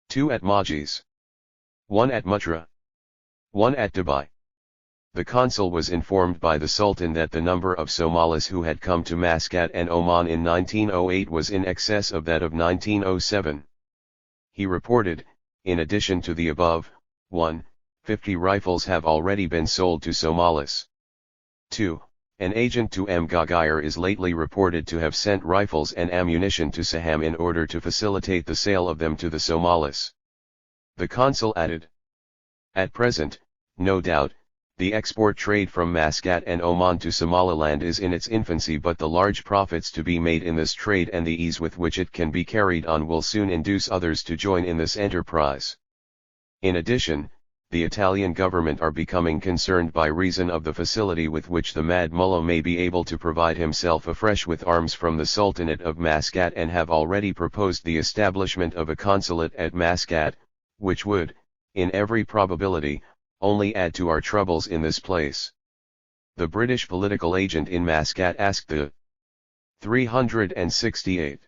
2 at Majis, 1 at Mutra, 1 at Dubai. The consul was informed by the Sultan that the number of Somalis who had come to Muscat and Oman in 1908 was in excess of that of 1907. He reported, in addition to the above, 1. 50 rifles have already been sold to Somalis. 2. An agent to Mgagayr is lately reported to have sent rifles and ammunition to Saham in order to facilitate the sale of them to the Somalis. The consul added, at present, no doubt, the export trade from Muscat and Oman to Somaliland is in its infancy, but the large profits to be made in this trade and the ease with which it can be carried on will soon induce others to join in this enterprise. In addition, the Italian government are becoming concerned by reason of the facility with which the Mad Mullah may be able to provide himself afresh with arms from the Sultanate of Muscat, and have already proposed the establishment of a consulate at Muscat, which would, in every probability, only add to our troubles in this place. The British political agent in Muscat asked the 368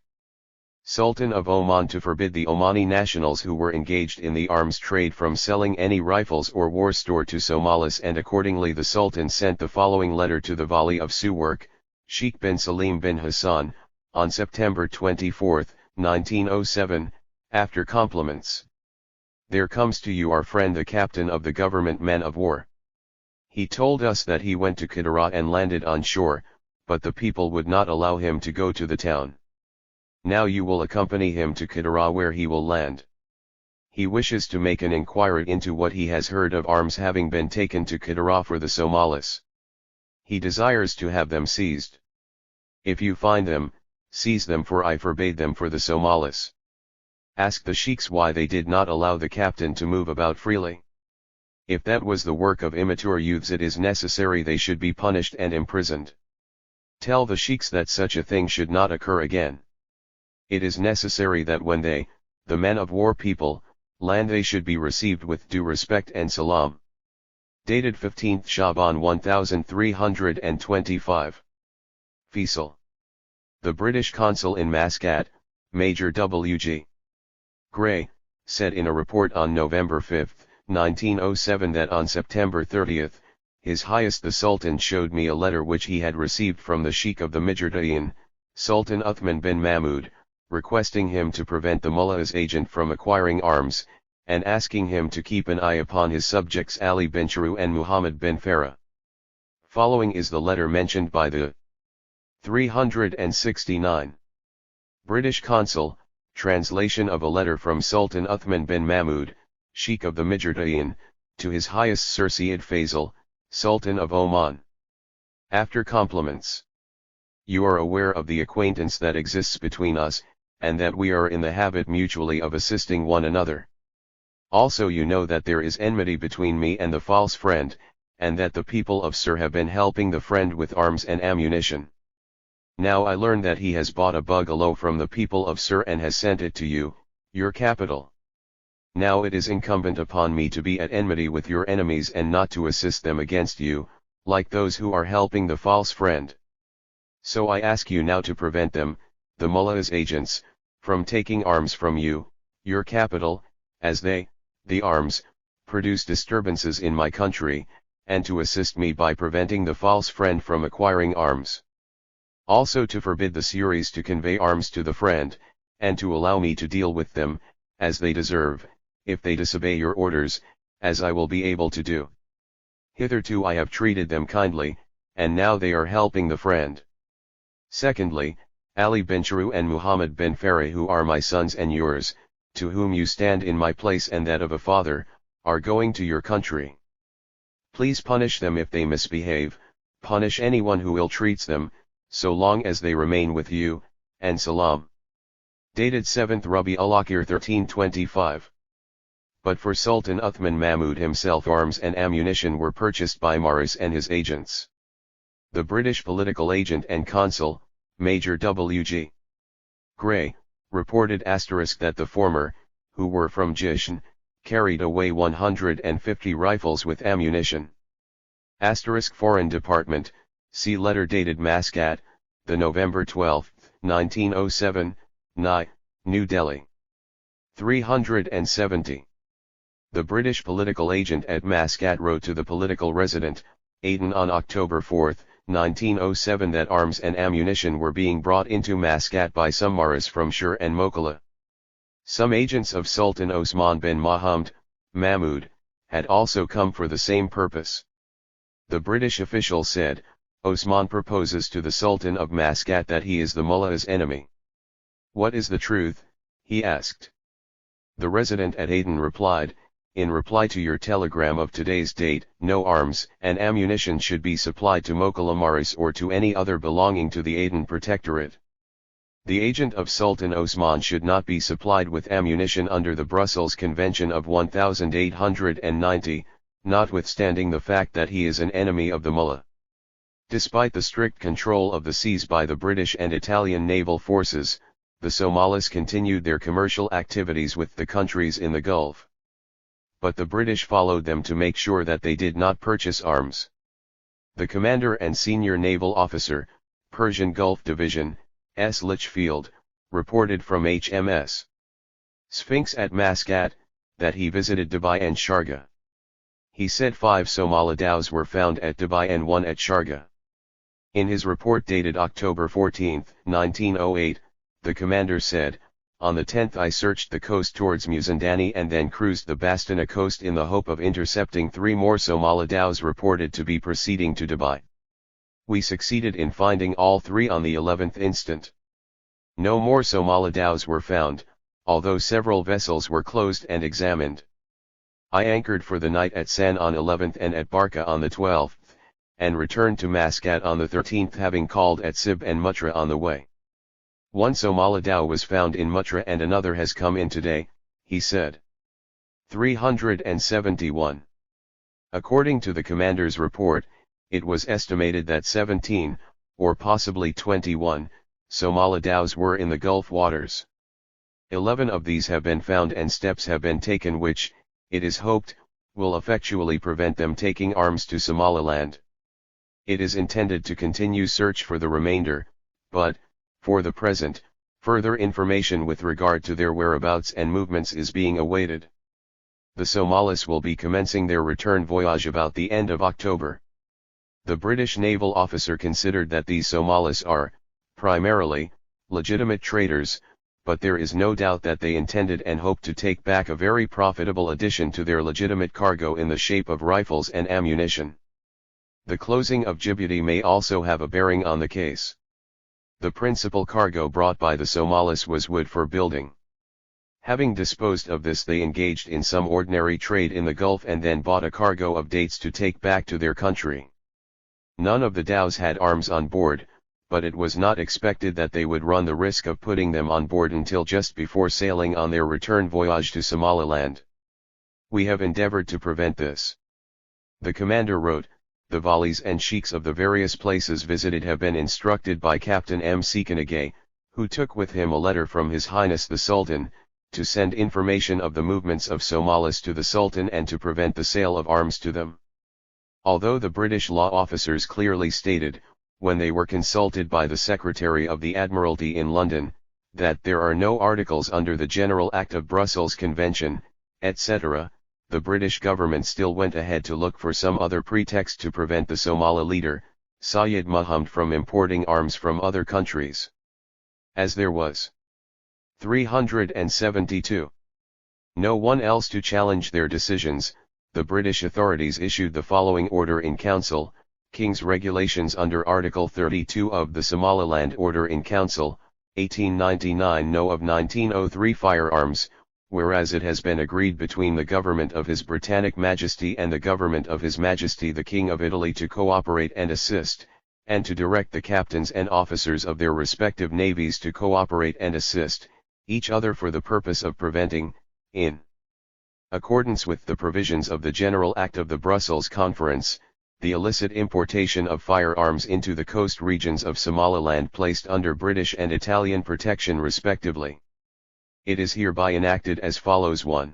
Sultan of Oman to forbid the Omani nationals who were engaged in the arms trade from selling any rifles or war store to Somalis, and accordingly the Sultan sent the following letter to the Wali of Suwark, Sheikh bin Salim bin Hassan, on September 24, 1907, after compliments. There comes to you our friend the captain of the government men of war. He told us that he went to Qidara and landed on shore, but the people would not allow him to go to the town. Now you will accompany him to Qidara, where he will land. He wishes to make an inquiry into what he has heard of arms having been taken to Qidara for the Somalis. He desires to have them seized. If you find them, seize them, for I forbade them for the Somalis. Ask the sheikhs why they did not allow the captain to move about freely. If that was the work of immature youths, it is necessary they should be punished and imprisoned. Tell the sheikhs that such a thing should not occur again. It is necessary that when they, the men of war people, land, they should be received with due respect and salam. Dated 15th Shaban 1325. Faisal. The British consul in Muscat, Major W.G. Gray, said in a report on November 5, 1907 that on September 30, His Highest the Sultan showed me a letter which he had received from the Sheikh of the Mijrdain, Sultan Uthman bin Mahmud, requesting him to prevent the Mullah's agent from acquiring arms, and asking him to keep an eye upon his subjects Ali bin Charu and Muhammad bin Farah. Following is the letter mentioned by the 369 British consul, translation of a letter from Sultan Uthman bin Mahmud, Sheikh of the Mijrdain, to His Highest Sir Syed Faisal, Sultan of Oman. After compliments. You are aware of the acquaintance that exists between us, and that we are in the habit mutually of assisting one another. Also you know that there is enmity between me and the false friend, and that the people of Sir have been helping the friend with arms and ammunition. Now I learn that he has bought a bungalow from the people of Sir and has sent it to you, your capital. Now it is incumbent upon me to be at enmity with your enemies and not to assist them against you, like those who are helping the false friend. So I ask you now to prevent them, the mullah's agents, from taking arms from you, your capital, as they, the arms, produce disturbances in my country, and to assist me by preventing the false friend from acquiring arms. Also to forbid the Suris to convey arms to the friend, and to allow me to deal with them, as they deserve, if they disobey your orders, as I will be able to do. Hitherto I have treated them kindly, and now they are helping the friend. Secondly, Ali bin Charu and Muhammad bin Farah, who are my sons and yours, to whom you stand in my place and that of a father, are going to your country. Please punish them if they misbehave, punish anyone who ill-treats them, so long as they remain with you, and salam. Dated 7th Rabi al-Akhir 1325. But for Sultan Uthman Mahmud himself, arms and ammunition were purchased by Maurice and his agents. The British political agent and consul, Major W.G. Gray, reported that the former, who were from Jishin, carried away 150 rifles with ammunition. Foreign Department, see letter dated Muscat, the November 12, 1907, New Delhi. 370. The British political agent at Muscat wrote to the political resident, Aden, on October 4, 1907, that arms and ammunition were being brought into Muscat by some Maris from Shur and Mokhla. Some agents of Sultan Osman bin Mahmud, had also come for the same purpose. The British official said, Osman proposes to the Sultan of Muscat that he is the mullah's enemy. What is the truth? He asked. The resident at Aden replied, in reply to your telegram of today's date, no arms and ammunition should be supplied to Mokhla Maris or to any other belonging to the Aden Protectorate. The agent of Sultan Osman should not be supplied with ammunition under the Brussels Convention of 1890, notwithstanding the fact that he is an enemy of the mullah. Despite the strict control of the seas by the British and Italian naval forces, the Somalis continued their commercial activities with the countries in the Gulf. But the British followed them to make sure that they did not purchase arms. The commander and senior naval officer, Persian Gulf Division, S. Litchfield, reported from HMS Sphinx at Muscat, that he visited Dubai and Sharjah. He said 5 Somali dhows were found at Dubai and 1 at Sharjah. In his report dated October 14, 1908, the commander said, on the 10th I searched the coast towards Muzandani and then cruised the Bastana coast in the hope of intercepting 3 more Somali dhows reported to be proceeding to Dubai. We succeeded in finding all 3 on the 11th instant. No more Somali dhows were found, although several vessels were closed and examined. I anchored for the night at San on 11th and at Barca on the 12th, and returned to Muscat on the 13th, having called at Sib and Mutra on the way. 1 Somali dhow was found in Mutra and another has come in today, he said. 371. According to the commander's report, it was estimated that 17, or possibly 21, Somali dhows were in the Gulf waters. 11 of these have been found and steps have been taken which, it is hoped, will effectually prevent them taking arms to Somaliland. It is intended to continue search for the remainder, but, for the present, further information with regard to their whereabouts and movements is being awaited. The Somalis will be commencing their return voyage about the end of October. The British naval officer considered that these Somalis are, primarily, legitimate traders, but there is no doubt that they intended and hoped to take back a very profitable addition to their legitimate cargo in the shape of rifles and ammunition. The closing of Djibouti may also have a bearing on the case. The principal cargo brought by the Somalis was wood for building. Having disposed of this, they engaged in some ordinary trade in the Gulf and then bought a cargo of dates to take back to their country. None of the dhows had arms on board, but it was not expected that they would run the risk of putting them on board until just before sailing on their return voyage to Somaliland. We have endeavored to prevent this. The commander wrote, the Valis and sheikhs of the various places visited have been instructed by Captain M. Sekanagay, who took with him a letter from His Highness the Sultan, to send information of the movements of Somalis to the Sultan and to prevent the sale of arms to them. Although the British law officers clearly stated, when they were consulted by the Secretary of the Admiralty in London, that there are no articles under the General Act of Brussels Convention, etc., the British government still went ahead to look for some other pretext to prevent the Somali leader, Syed Mohammed, from importing arms from other countries. As there was 372 no one else to challenge their decisions, the British authorities issued the following order in council, King's Regulations under Article 32 of the Somaliland Order in Council, 1899 No of 1903 Firearms, whereas it has been agreed between the Government of His Britannic Majesty and the Government of His Majesty the King of Italy to cooperate and assist, and to direct the captains and officers of their respective navies to cooperate and assist, each other for the purpose of preventing, in accordance with the provisions of the General Act of the Brussels Conference, the illicit importation of firearms into the coast regions of Somaliland placed under British and Italian protection respectively. It is hereby enacted as follows: 1.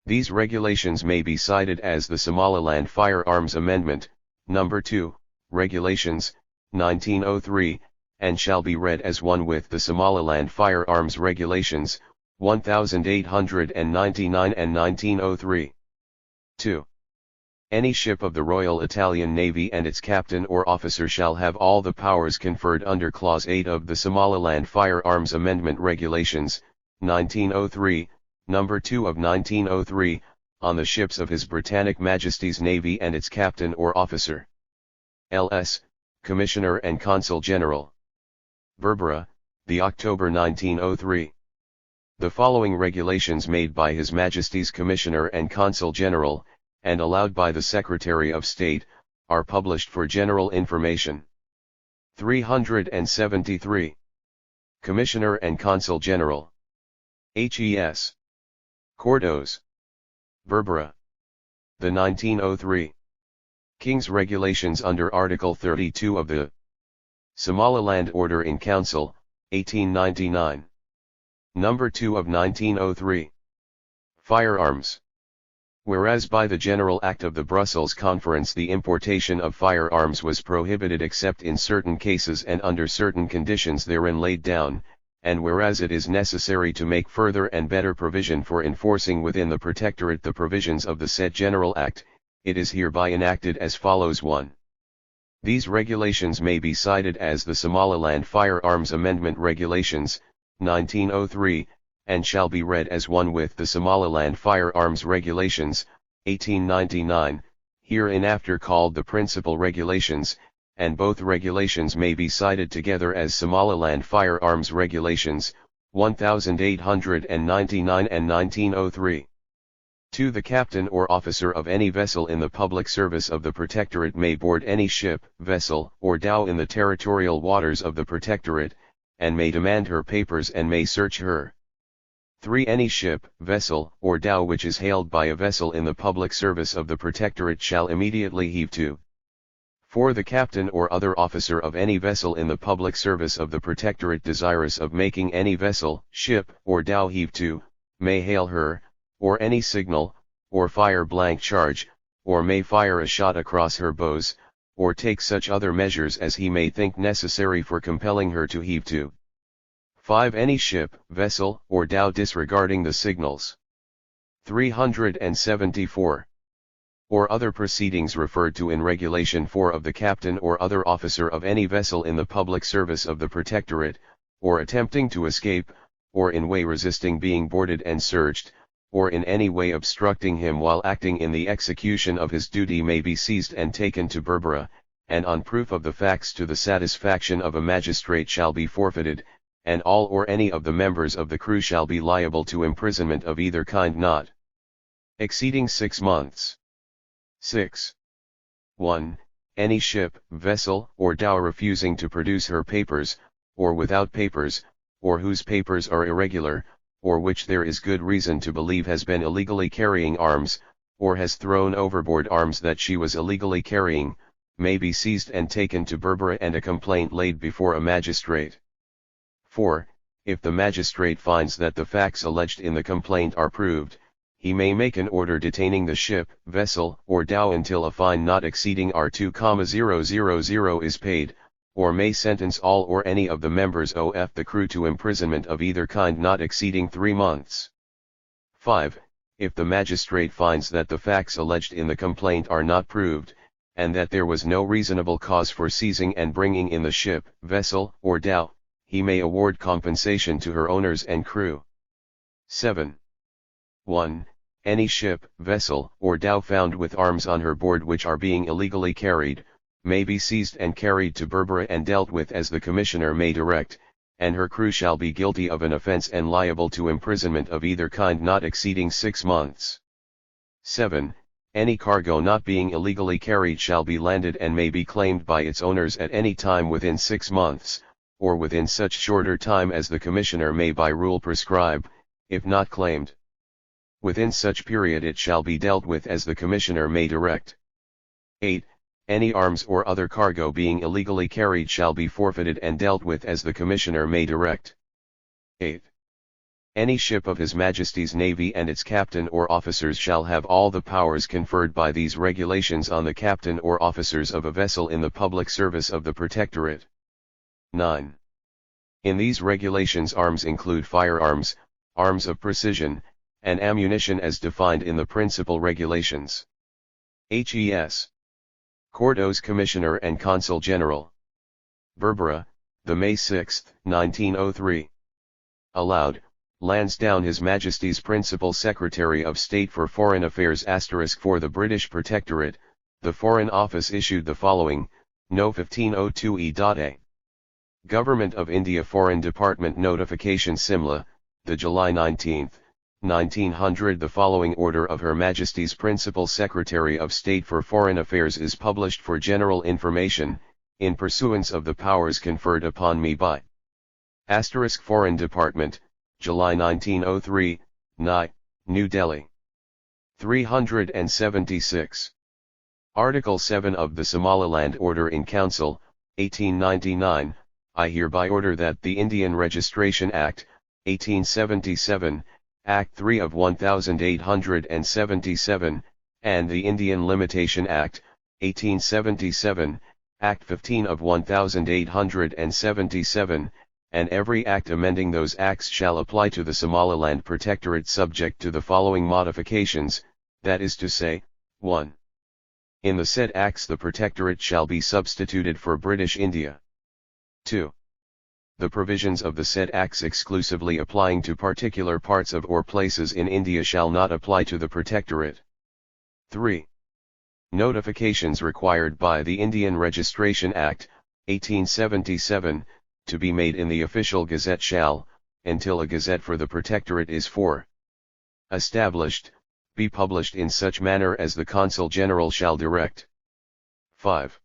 These regulations may be cited as the Somaliland Firearms Amendment, No. 2, Regulations, 1903, and shall be read as one with the Somaliland Firearms Regulations, 1899 and 1903. 2. Any ship of the Royal Italian Navy and its captain or officer shall have all the powers conferred under Clause 8 of the Somaliland Firearms Amendment Regulations, 1903, No. 2 of 1903, on the ships of His Britannic Majesty's Navy and its captain or officer. L.S., Commissioner and Consul General. Berbera, the October 1903. The following regulations made by His Majesty's Commissioner and Consul General, and allowed by the Secretary of State, are published for general information. 373. Commissioner and Consul General. H.E.S. Cordos. Berbera. The 1903. King's Regulations under Article 32 of the Somaliland Order in Council, 1899. No. 2 of 1903. Firearms. Whereas by the General Act of the Brussels Conference the importation of firearms was prohibited except in certain cases and under certain conditions therein laid down, and whereas it is necessary to make further and better provision for enforcing within the Protectorate the provisions of the said General Act, it is hereby enacted as follows: 1. These regulations may be cited as the Somaliland Firearms Amendment Regulations, 1903, and shall be read as one with the Somaliland Firearms Regulations, 1899, hereinafter called the Principal Regulations, and both regulations may be cited together as Somaliland Firearms Regulations, 1899 and 1903. 2. The captain or officer of any vessel in the public service of the Protectorate may board any ship, vessel, or dhow in the territorial waters of the Protectorate, and may demand her papers and may search her. 3. Any ship, vessel, or dhow which is hailed by a vessel in the public service of the Protectorate shall immediately heave to. 4. The captain or other officer of any vessel in the public service of the Protectorate desirous of making any vessel, ship, or dhow heave to, may hail her, or any signal, or fire blank charge, or may fire a shot across her bows, or take such other measures as he may think necessary for compelling her to heave to. 5. Any ship, vessel, or dhow disregarding the signals. 374. Or other proceedings referred to in Regulation 4 of the captain or other officer of any vessel in the public service of the Protectorate, or attempting to escape, or in way resisting being boarded and searched, or in any way obstructing him while acting in the execution of his duty may be seized and taken to Berbera, and on proof of the facts to the satisfaction of a magistrate shall be forfeited, and all or any of the members of the crew shall be liable to imprisonment of either kind not exceeding 6 months. 6. 1. Any ship, vessel, or dhow refusing to produce her papers, or without papers, or whose papers are irregular, or which there is good reason to believe has been illegally carrying arms, or has thrown overboard arms that she was illegally carrying, may be seized and taken to Berbera and a complaint laid before a magistrate. 4. If the magistrate finds that the facts alleged in the complaint are proved, he may make an order detaining the ship, vessel, or dhow until a fine not exceeding R2,000 is paid, or may sentence all or any of the members of the crew to imprisonment of either kind not exceeding 3 months. 5. If the magistrate finds that the facts alleged in the complaint are not proved, and that there was no reasonable cause for seizing and bringing in the ship, vessel, or dhow, he may award compensation to her owners and crew. 7. 1. Any ship, vessel, or dhow found with arms on her board which are being illegally carried, may be seized and carried to Berbera and dealt with as the Commissioner may direct, and her crew shall be guilty of an offence and liable to imprisonment of either kind not exceeding 6 months. 7. Any cargo not being illegally carried shall be landed and may be claimed by its owners at any time within 6 months, or within such shorter time as the Commissioner may by rule prescribe, if not claimed. Within such period it shall be dealt with as the Commissioner may direct. 8. Any arms or other cargo being illegally carried shall be forfeited and dealt with as the Commissioner may direct. 8. Any ship of His Majesty's Navy and its captain or officers shall have all the powers conferred by these regulations on the captain or officers of a vessel in the public service of the Protectorate. 9. In these regulations arms include firearms, arms of precision, and ammunition as defined in the principal regulations. HES. Cordo's Commissioner and Consul General. Berbera, the May 6, 1903. Allowed, Lansdowne His Majesty's Principal Secretary of State for Foreign Affairs * for the British Protectorate, the Foreign Office issued the following, No. 1502E.A. Government of India Foreign Department Notification Simla, the July 19, 1900. The following order of Her Majesty's Principal Secretary of State for Foreign Affairs is published for general information, in pursuance of the powers conferred upon me by * Foreign Department, July 1903, New Delhi. 376. Article 7 of the Somaliland Order in Council, 1899, I hereby order that the Indian Registration Act, 1877, Act 3 of 1877, and the Indian Limitation Act, 1877, Act 15 of 1877, and every act amending those acts shall apply to the Somaliland Protectorate subject to the following modifications, that is to say, 1. In the said acts the Protectorate shall be substituted for British India. 2. The provisions of the said acts exclusively applying to particular parts of or places in India shall not apply to the Protectorate. 3. Notifications required by the Indian Registration Act, 1877, to be made in the Official Gazette shall, until a gazette for the Protectorate is established, be published in such manner as the Consul General shall direct. 5.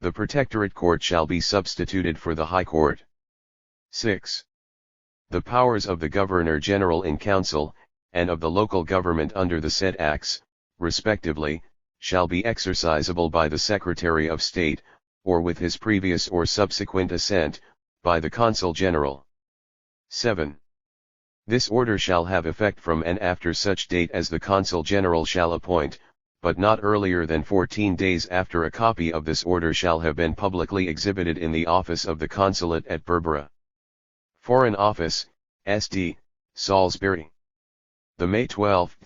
The Protectorate Court shall be substituted for the High Court. 6. The powers of the Governor-General in Council, and of the local government under the said acts, respectively, shall be exercisable by the Secretary of State, or with his previous or subsequent assent, by the Consul General. 7. This order shall have effect from and after such date as the Consul General shall appoint, but not earlier than 14 days after a copy of this order shall have been publicly exhibited in the office of the Consulate at Berbera. Foreign Office, SD, Salisbury. The May 12,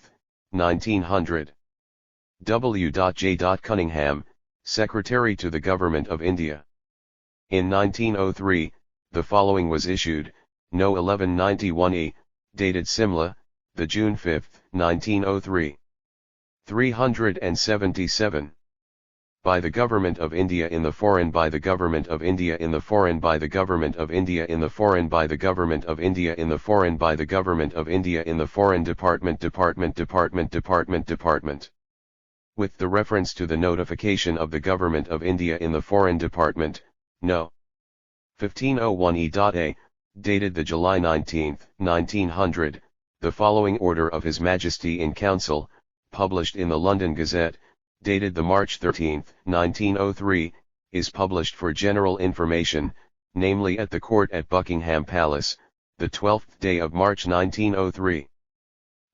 1900. W. J. Cunningham, Secretary to the Government of India. In 1903, the following was issued, No. 1191E, dated Simla, the June 5, 1903. 377. By the Government of India in the foreign by the Government of India in the foreign by the Government of India in the foreign by the Government of India in the foreign by the Government of India in the Foreign Department. With the reference to the notification of the Government of India in the Foreign Department, No. 1501E.A, dated the July 19, 1900, the following order of His Majesty in Council, published in the London Gazette, dated the March 13, 1903, is published for general information, namely at the court at Buckingham Palace, the 12th day of March 1903.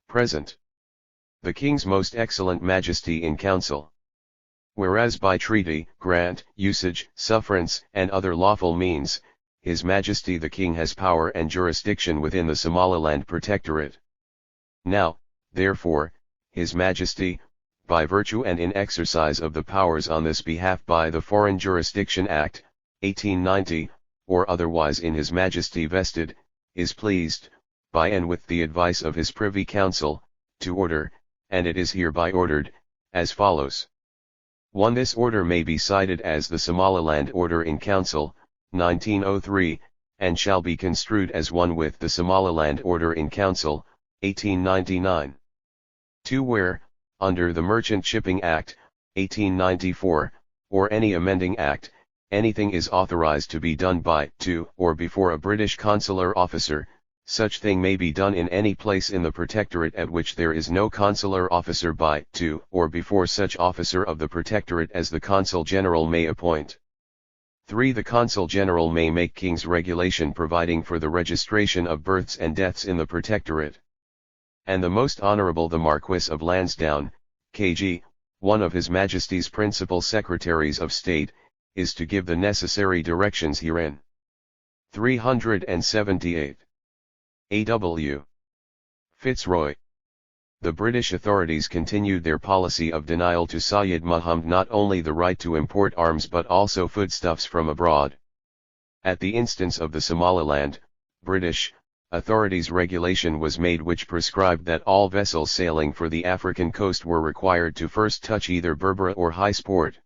Present. The King's Most Excellent Majesty in Council. Whereas by treaty, grant, usage, sufferance, and other lawful means, His Majesty the King has power and jurisdiction within the Somaliland Protectorate. Now, therefore, His Majesty, by virtue and in exercise of the powers on this behalf by the Foreign Jurisdiction Act, 1890, or otherwise in His Majesty vested, is pleased, by and with the advice of His Privy Council, to order, and it is hereby ordered, as follows. 1. This order may be cited as the Somaliland Order in Council, 1903, and shall be construed as one with the Somaliland Order in Council, 1899. 2. Where, under the Merchant Shipping Act, 1894, or any amending act, anything is authorized to be done by, to, or before a British consular officer, such thing may be done in any place in the Protectorate at which there is no consular officer by, to, or before such officer of the Protectorate as the Consul General may appoint. 3. The Consul General may make King's regulation providing for the registration of births and deaths in the Protectorate. And the Most Honourable the Marquis of Lansdowne, K.G., one of His Majesty's principal Secretaries of State, is to give the necessary directions herein. 378. A.W. Fitzroy. The British authorities continued their policy of denial to Syed Muhammad not only the right to import arms but also foodstuffs from abroad. At the instance of the Somaliland, British authorities regulation was made which prescribed that all vessels sailing for the African coast were required to first touch either Berbera or High Sport.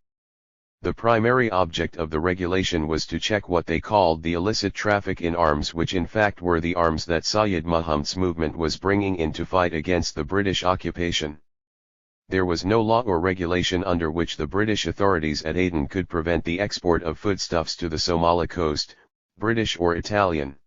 The primary object of the regulation was to check what they called the illicit traffic in arms, which in fact were the arms that Syed Muhammad's movement was bringing in to fight against the British occupation. There was no law or regulation under which the British authorities at Aden could prevent the export of foodstuffs to the Somali coast, British or Italian.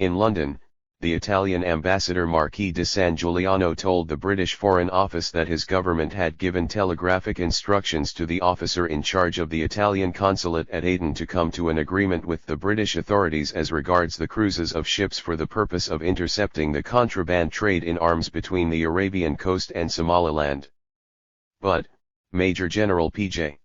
In London, the Italian ambassador Marquis de San Giuliano told the British Foreign Office that his government had given telegraphic instructions to the officer in charge of the Italian consulate at Aden to come to an agreement with the British authorities as regards the cruises of ships for the purpose of intercepting the contraband trade in arms between the Arabian coast and Somaliland. But, Major General P.J.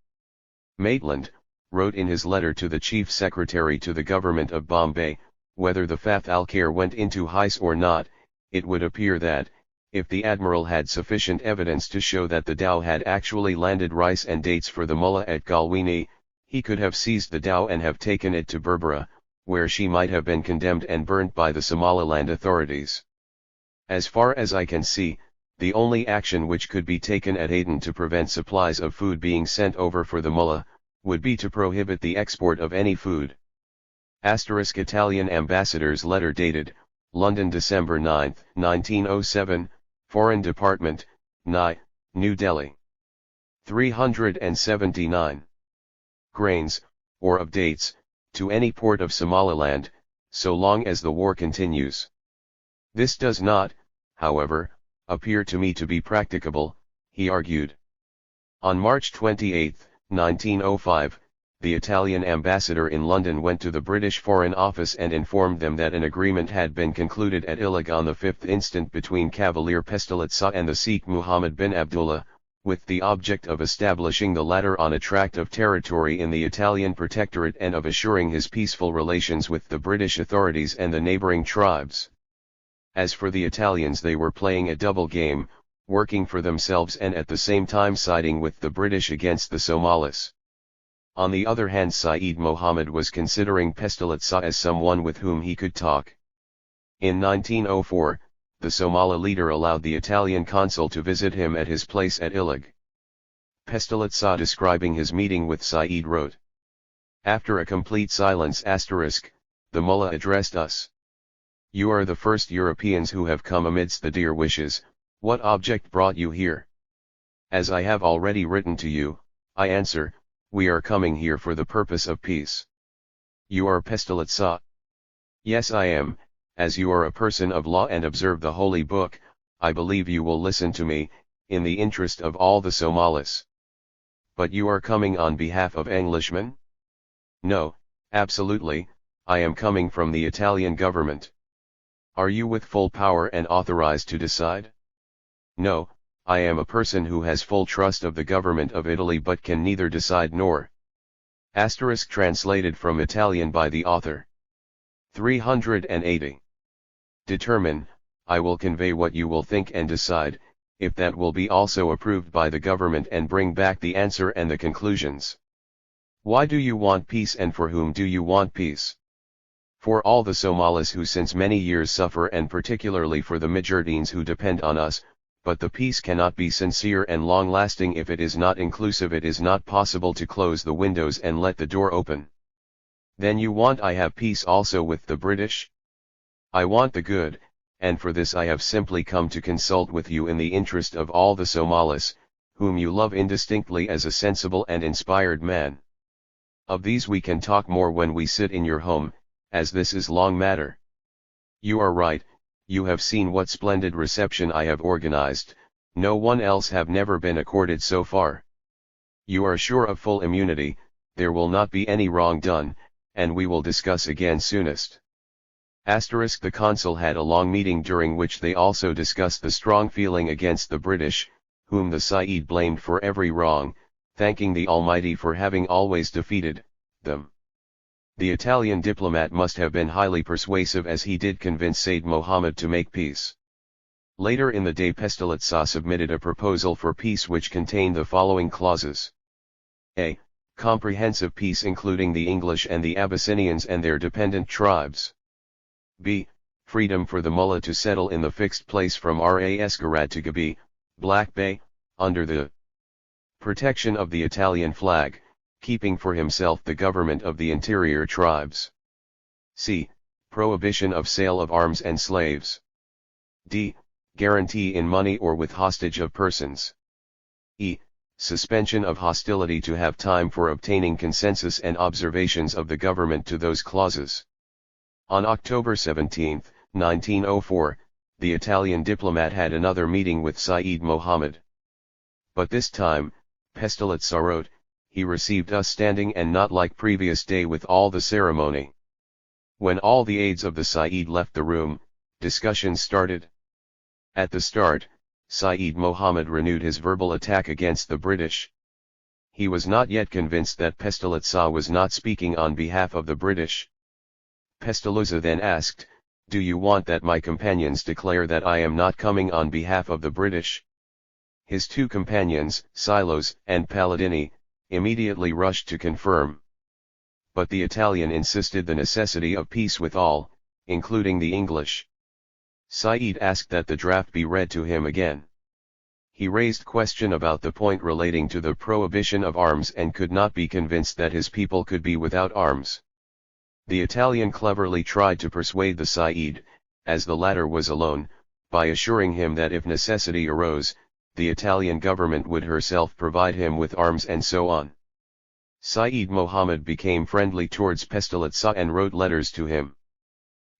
Maitland wrote in his letter to the Chief Secretary to the Government of Bombay, whether the Fath al-Khair went into Hais or not, it would appear that, if the Admiral had sufficient evidence to show that the dhow had actually landed rice and dates for the mullah at Galwini, he could have seized the dhow and have taken it to Berbera, where she might have been condemned and burnt by the Somaliland authorities. As far as I can see, the only action which could be taken at Aden to prevent supplies of food being sent over for the mullah, would be to prohibit the export of any food. Italian Ambassador's letter dated, London December 9, 1907, Foreign Department, New Delhi. 379. Grains, or of dates, to any port of Somaliland, so long as the war continues. This does not, however, appear to me to be practicable, he argued. On March 28, 1905, the Italian ambassador in London went to the British Foreign Office and informed them that an agreement had been concluded at Ilig on the 5th instant between Cavalier Pestilit Shah and the Sikh Muhammad bin Abdullah, with the object of establishing the latter on a tract of territory in the Italian Protectorate and of assuring his peaceful relations with the British authorities and the neighbouring tribes. As for the Italians, they were playing a double game, working for themselves and at the same time siding with the British against the Somalis. On the other hand, Saeed Mohammed was considering Pestilit Shah as someone with whom he could talk. In 1904, the Somali leader allowed the Italian consul to visit him at his place at Ilig. Pestilit Shah, describing his meeting with Saeed, wrote, "After a complete silence the mullah addressed us. You are the first Europeans who have come amidst the dear wishes. What object brought you here? As I have already written to you, I answer, we are coming here for the purpose of peace. You are Pestilit Shah? Yes, I am. As you are a person of law and observe the holy book, I believe you will listen to me, in the interest of all the Somalis. But you are coming on behalf of Englishmen? No, absolutely, I am coming from the Italian government. Are you with full power and authorized to decide? No, I am a person who has full trust of the government of Italy but can neither decide nor. Asterisk translated from Italian by the author. 380. Determine, I will convey what you will think and decide, if that will be also approved by the government and bring back the answer and the conclusions. Why do you want peace and for whom do you want peace? For all the Somalis who since many years suffer and particularly for the Mujahideen who depend on us, but the peace cannot be sincere and long-lasting if it is not inclusive. It is not possible to close the windows and let the door open. Then you want I have peace also with the British? I want the good, and for this I have simply come to consult with you in the interest of all the Somalis, whom you love indistinctly as a sensible and inspired man. Of these we can talk more when we sit in your home, as this is long matter. You are right, you have seen what splendid reception I have organized, no one else have never been accorded so far. You are sure of full immunity, there will not be any wrong done, and we will discuss again soonest. Asterisk the consul had a long meeting during which they also discussed the strong feeling against the British, whom the Said blamed for every wrong, thanking the Almighty for having always defeated them. The Italian diplomat must have been highly persuasive as he did convince Said Mohammed to make peace. Later in the day Pestalozzi submitted a proposal for peace which contained the following clauses. A. Comprehensive peace including the English and the Abyssinians and their dependent tribes. B. Freedom for the mullah to settle in the fixed place from Ras Garad to Gabi, Black Bay, under the protection of the Italian flag, keeping for himself the government of the interior tribes. C. Prohibition of sale of arms and slaves. D. Guarantee in money or with hostage of persons. E. Suspension of hostility to have time for obtaining consensus and observations of the government to those clauses. On October 17, 1904, the Italian diplomat had another meeting with Said Mohammed. But this time, Pestalozzi wrote, he received us standing and not like previous day with all the ceremony. When all the aides of the Said left the room, discussions started. At the start, Said Mohammed renewed his verbal attack against the British. He was not yet convinced that Pestalozzi was not speaking on behalf of the British. Pestalozzi then asked, do you want that my companions declare that I am not coming on behalf of the British? His two companions, Silos and Palladini, immediately rushed to confirm. But the Italian insisted the necessity of peace with all, including the English. Said asked that the draft be read to him again. He raised question about the point relating to the prohibition of arms and could not be convinced that his people could be without arms. The Italian cleverly tried to persuade the Said, as the latter was alone, by assuring him that if necessity arose, the Italian government would herself provide him with arms and so on. Said Mohammed became friendly towards Pestalozzi and wrote letters to him.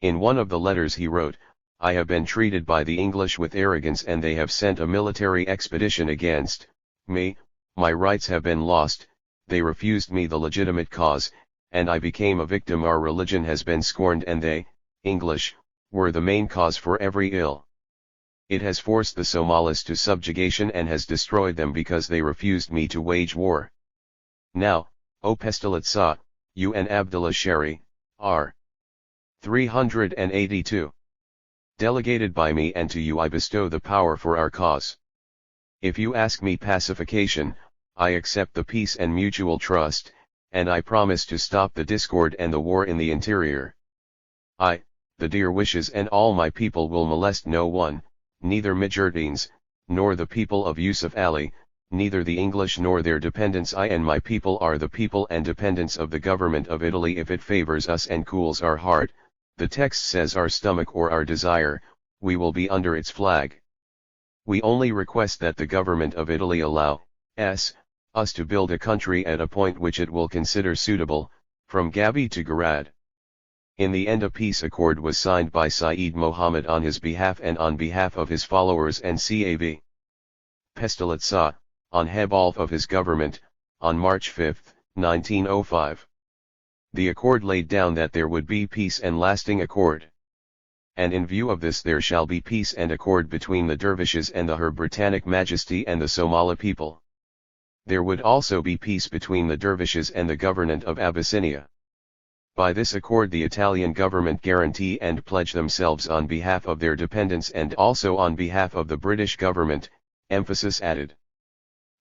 In one of the letters he wrote, I have been treated by the English with arrogance and they have sent a military expedition against me, my rights have been lost, they refused me the legitimate cause, and I became a victim. Our religion has been scorned and they, English, were the main cause for every ill. It has forced the Somalis to subjugation and has destroyed them because they refused me to wage war. Now, O Pestalozzi, you and Abdullah Shari, are 382. Delegated by me and to you I bestow the power for our cause. If you ask me pacification, I accept the peace and mutual trust, and I promise to stop the discord and the war in the interior. I, the dear wishes and all my people will molest no one, neither Mujahideen, nor the people of Yusuf Ali, neither the English nor their dependents. I and my people are the people and dependents of the government of Italy. If it favors us and cools our heart, the text says our stomach or our desire, we will be under its flag. We only request that the government of Italy allow us to build a country at a point which it will consider suitable, from Gabi to Garad. In the end a peace accord was signed by Said Mohammed on his behalf and on behalf of his followers and Cav. Pestalozzi, on behalf of his government, on March 5, 1905. The accord laid down that there would be peace and lasting accord. and in view of this there shall be peace and accord between the dervishes and Her Britannic Majesty and the Somali people. There would also be peace between the dervishes and the government of Abyssinia. By this accord the Italian government guarantee and pledge themselves on behalf of their dependents and also on behalf of the British government, emphasis added.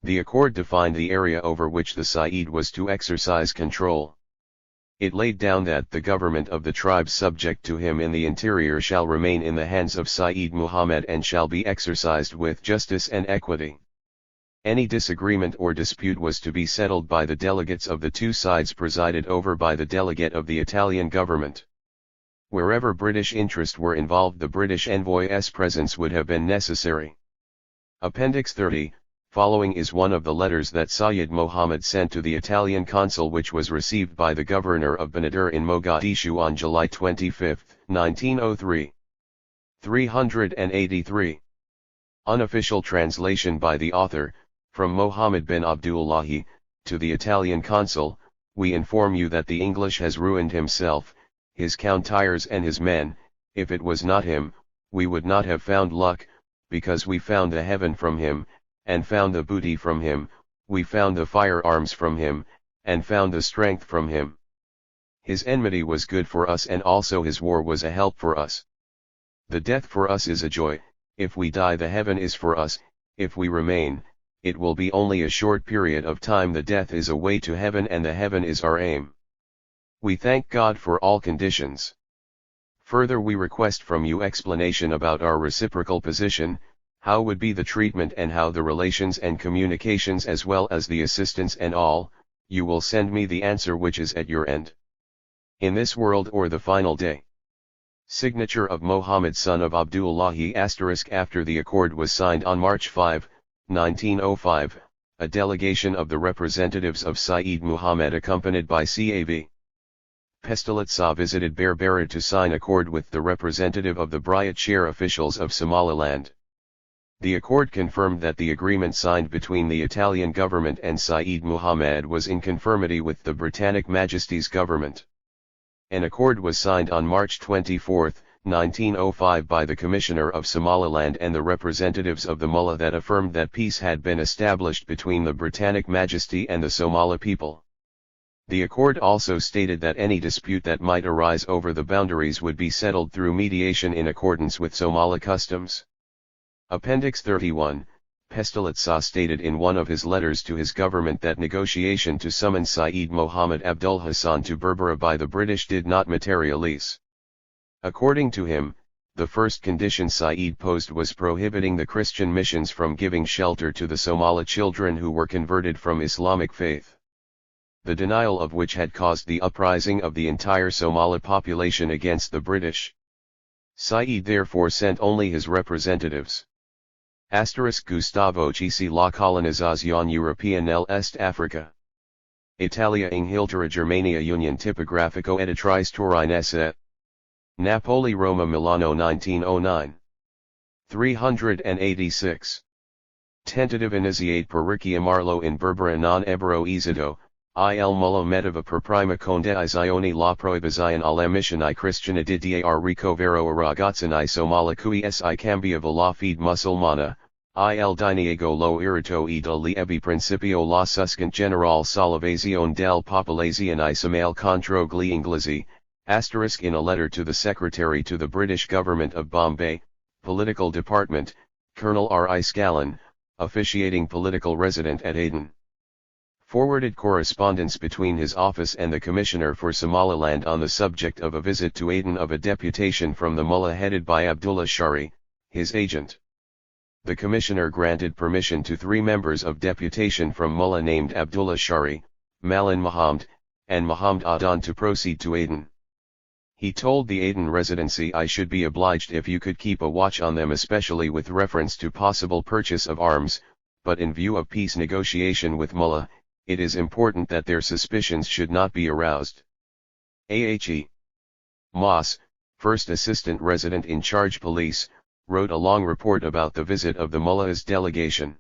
The accord defined the area over which the Said was to exercise control. It laid down that the government of the tribes subject to him in the interior shall remain in the hands of Said Muhammad and shall be exercised with justice and equity. Any disagreement or dispute was to be settled by the delegates of the two sides presided over by the delegate of the Italian government. Wherever British interests were involved the British envoy's presence would have been necessary. Appendix 30. Following is one of the letters that Sayyid Mohammed sent to the Italian consul which was received by the governor of Banadar in Mogadishu on July 25, 1903. 383. Unofficial translation by the author, from Mohammed bin Abdullahi, to the Italian consul, we inform you that the English has ruined himself, his countiers and his men. If it was not him, we would not have found luck, because we found the heaven from him, and found the booty from him, we found the firearms from him, and found the strength from him. His enmity was good for us and also his war was a help for us. The death for us is a joy, if we die the heaven is for us, if we remain, it will be only a short period of time. The death is a way to heaven and the heaven is our aim. We thank God for all conditions. Further we request from you explanation about our reciprocal position, how would be the treatment and how the relations and communications as well as the assistance and all. You will send me the answer which is at your end. In this world or the final day. Signature of Mohammed son of Abdullahi *. After the accord was signed on March 5, 1905, a delegation of the representatives of Sayyid Muhammad accompanied by Cav. Pestilitsa visited Berbera to sign accord with the representative of the Briat Share officials of Somaliland. The accord confirmed that the agreement signed between the Italian government and Sayyid Muhammad was in conformity with the Britannic Majesty's government. An accord was signed on March 24, 1905 by the Commissioner of Somaliland and the representatives of the Mullah that affirmed that peace had been established between the Britannic Majesty and the Somali people. The accord also stated that any dispute that might arise over the boundaries would be settled through mediation in accordance with Somali customs. Appendix 31, Pestilitsa stated in one of his letters to his government that negotiation to summon Sayyid Mohammed Abdul Hassan to Berbera by the British did not materialize. According to him, the first condition Sayyid posed was prohibiting the Christian missions from giving shelter to the Somali children who were converted from Islamic faith. The denial of which had caused the uprising of the entire Somali population against the British. Sayyid therefore sent only his representatives. Gustavo Chisi la colonización European l'Est Africa. Italia Inghilterra Germania Union Tipografico Editrice Torinese. Napoli Roma Milano 1909. 386. Tentative initiate per Marlo in Berbera non ebbero esito, il mullo medeva per prima condizione la proibizione alla missione cristiana di dar ricovero a ragazzini somali cui si cambiava la fede musulmana, il diniego lo irrito e da liebi principio la suscent general salvazione del popolazione somale contro gli inglesi. In a letter to the Secretary to the British Government of Bombay, Political Department, Colonel R.I. Scallon, officiating political resident at Aden. Forwarded correspondence between his office and the Commissioner for Somaliland on the subject of a visit to Aden of a deputation from the Mullah headed by Abdullah Shari, his agent. The Commissioner granted permission to 3 members of deputation from Mullah named Abdullah Shari, Malan Muhammad, and Muhammad Adan to proceed to Aden. He told the Aden Residency, I should be obliged if you could keep a watch on them, especially with reference to possible purchase of arms, but in view of peace negotiation with Mullah, it is important that their suspicions should not be aroused. Ahe Moss, first assistant resident in charge police, wrote a long report about the visit of the Mullah's delegation.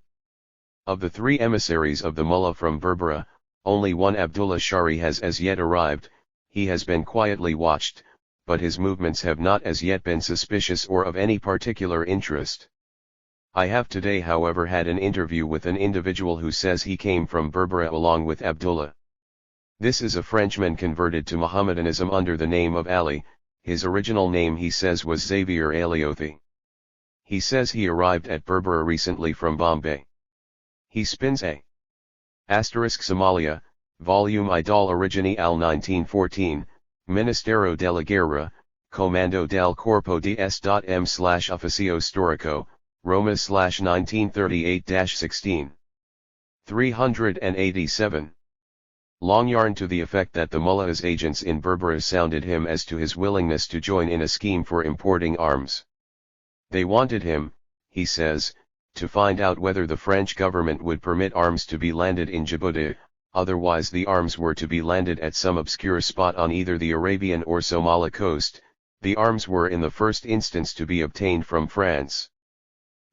Of the 3 emissaries of the Mullah from Berbera, only one Abdullah Shari has as yet arrived. He has been quietly watched, but his movements have not as yet been suspicious or of any particular interest. I have today however had an interview with an individual who says he came from Berbera along with Abdullah. This is a Frenchman converted to Mohammedanism under the name of Ali. His original name he says was Xavier Aliothi. He says he arrived at Berbera recently from Bombay. He spins a Somalia, Volume Idol Origini al 1914, Ministero de la Guerra, Comando del Corpo ds.m/Oficio Storico, Roma /1938-16. 387. Long yarn to the effect that the mullah's agents in Berbera sounded him as to his willingness to join in a scheme for importing arms. They wanted him, he says, to find out whether the French government would permit arms to be landed in Djibouti, otherwise the arms were to be landed at some obscure spot on either the Arabian or Somali coast. The arms were in the first instance to be obtained from France.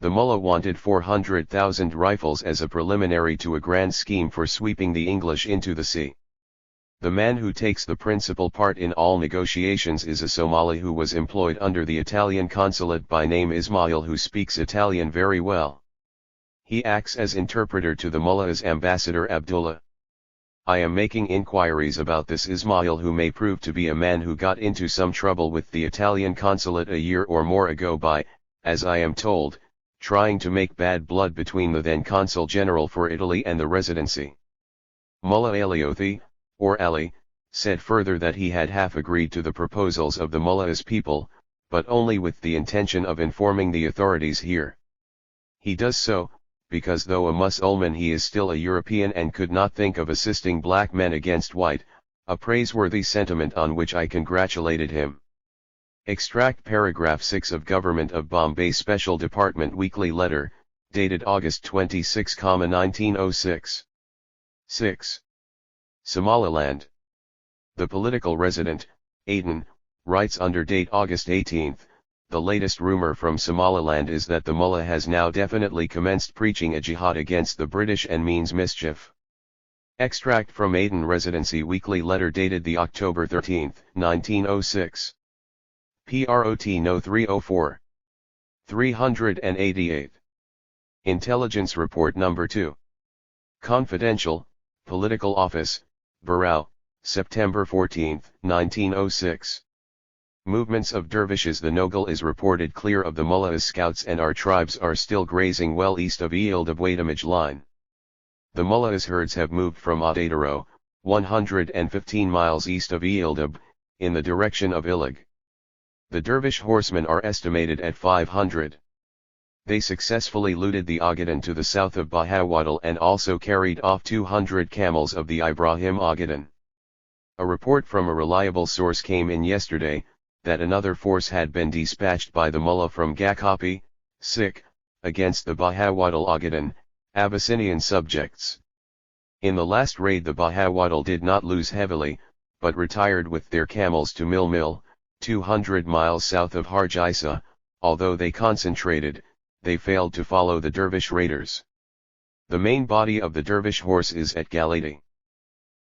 The mullah wanted 400,000 rifles as a preliminary to a grand scheme for sweeping the English into the sea. The man who takes the principal part in all negotiations is a Somali who was employed under the Italian consulate by name Ismail, who speaks Italian very well. He acts as interpreter to the mullah's ambassador Abdullah. I am making inquiries about this Ismail, who may prove to be a man who got into some trouble with the Italian consulate a year or more ago by, as I am told, trying to make bad blood between the then Consul General for Italy and the Residency. Mullah Aliothi, or Ali, said further that he had half agreed to the proposals of the mullah's people, but only with the intention of informing the authorities here. He does so, because though a Mussulman he is still a European and could not think of assisting black men against white, a praiseworthy sentiment on which I congratulated him. Extract paragraph 6 of Government of Bombay Special Department Weekly Letter, dated August 26, 1906. 6. Somaliland. The political resident, Aden, writes under date August 18, the latest rumor from Somaliland is that the mullah has now definitely commenced preaching a jihad against the British and means mischief. Extract from Aden Residency Weekly Letter dated the October 13, 1906. Prot No 304. 388. Intelligence Report No. 2. Confidential, Political Office, Barao, September 14, 1906. Movements of dervishes. The Nogal is reported clear of the mullah's scouts and our tribes are still grazing well east of Eildab-Wadamaj line. The mullah's herds have moved from Adadaro, 115 miles east of Eildab, in the direction of Ilig. The dervish horsemen are estimated at 500. They successfully looted the Ogaden to the south of Bahawadal and also carried off 200 camels of the Ibrahim Ogaden. A report from a reliable source came in yesterday, that another force had been dispatched by the mullah from Gakapi, Sikh, against the Bahawadal Ogaden, Abyssinian subjects. In the last raid the Bahawadal did not lose heavily, but retired with their camels to Mil, 200 miles south of Hargeisa. Although they concentrated, they failed to follow the dervish raiders. The main body of the dervish horse is at Galati.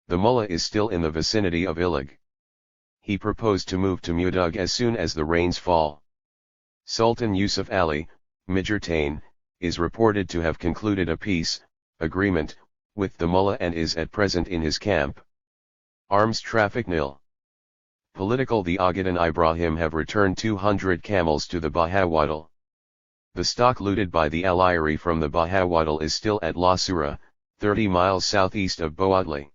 The mullah is still in the vicinity of Ilig. He proposed to move to Mudug as soon as the rains fall. Sultan Yusuf Ali, Mijurtain, is reported to have concluded a peace agreement with the mullah and is at present in his camp. Arms traffic nil. Political. The Ogaden Ibrahim have returned 200 camels to the Bahawadal. The stock looted by the Aliyari from the Bahawadal is still at Lasura, 30 miles southeast of Boadli.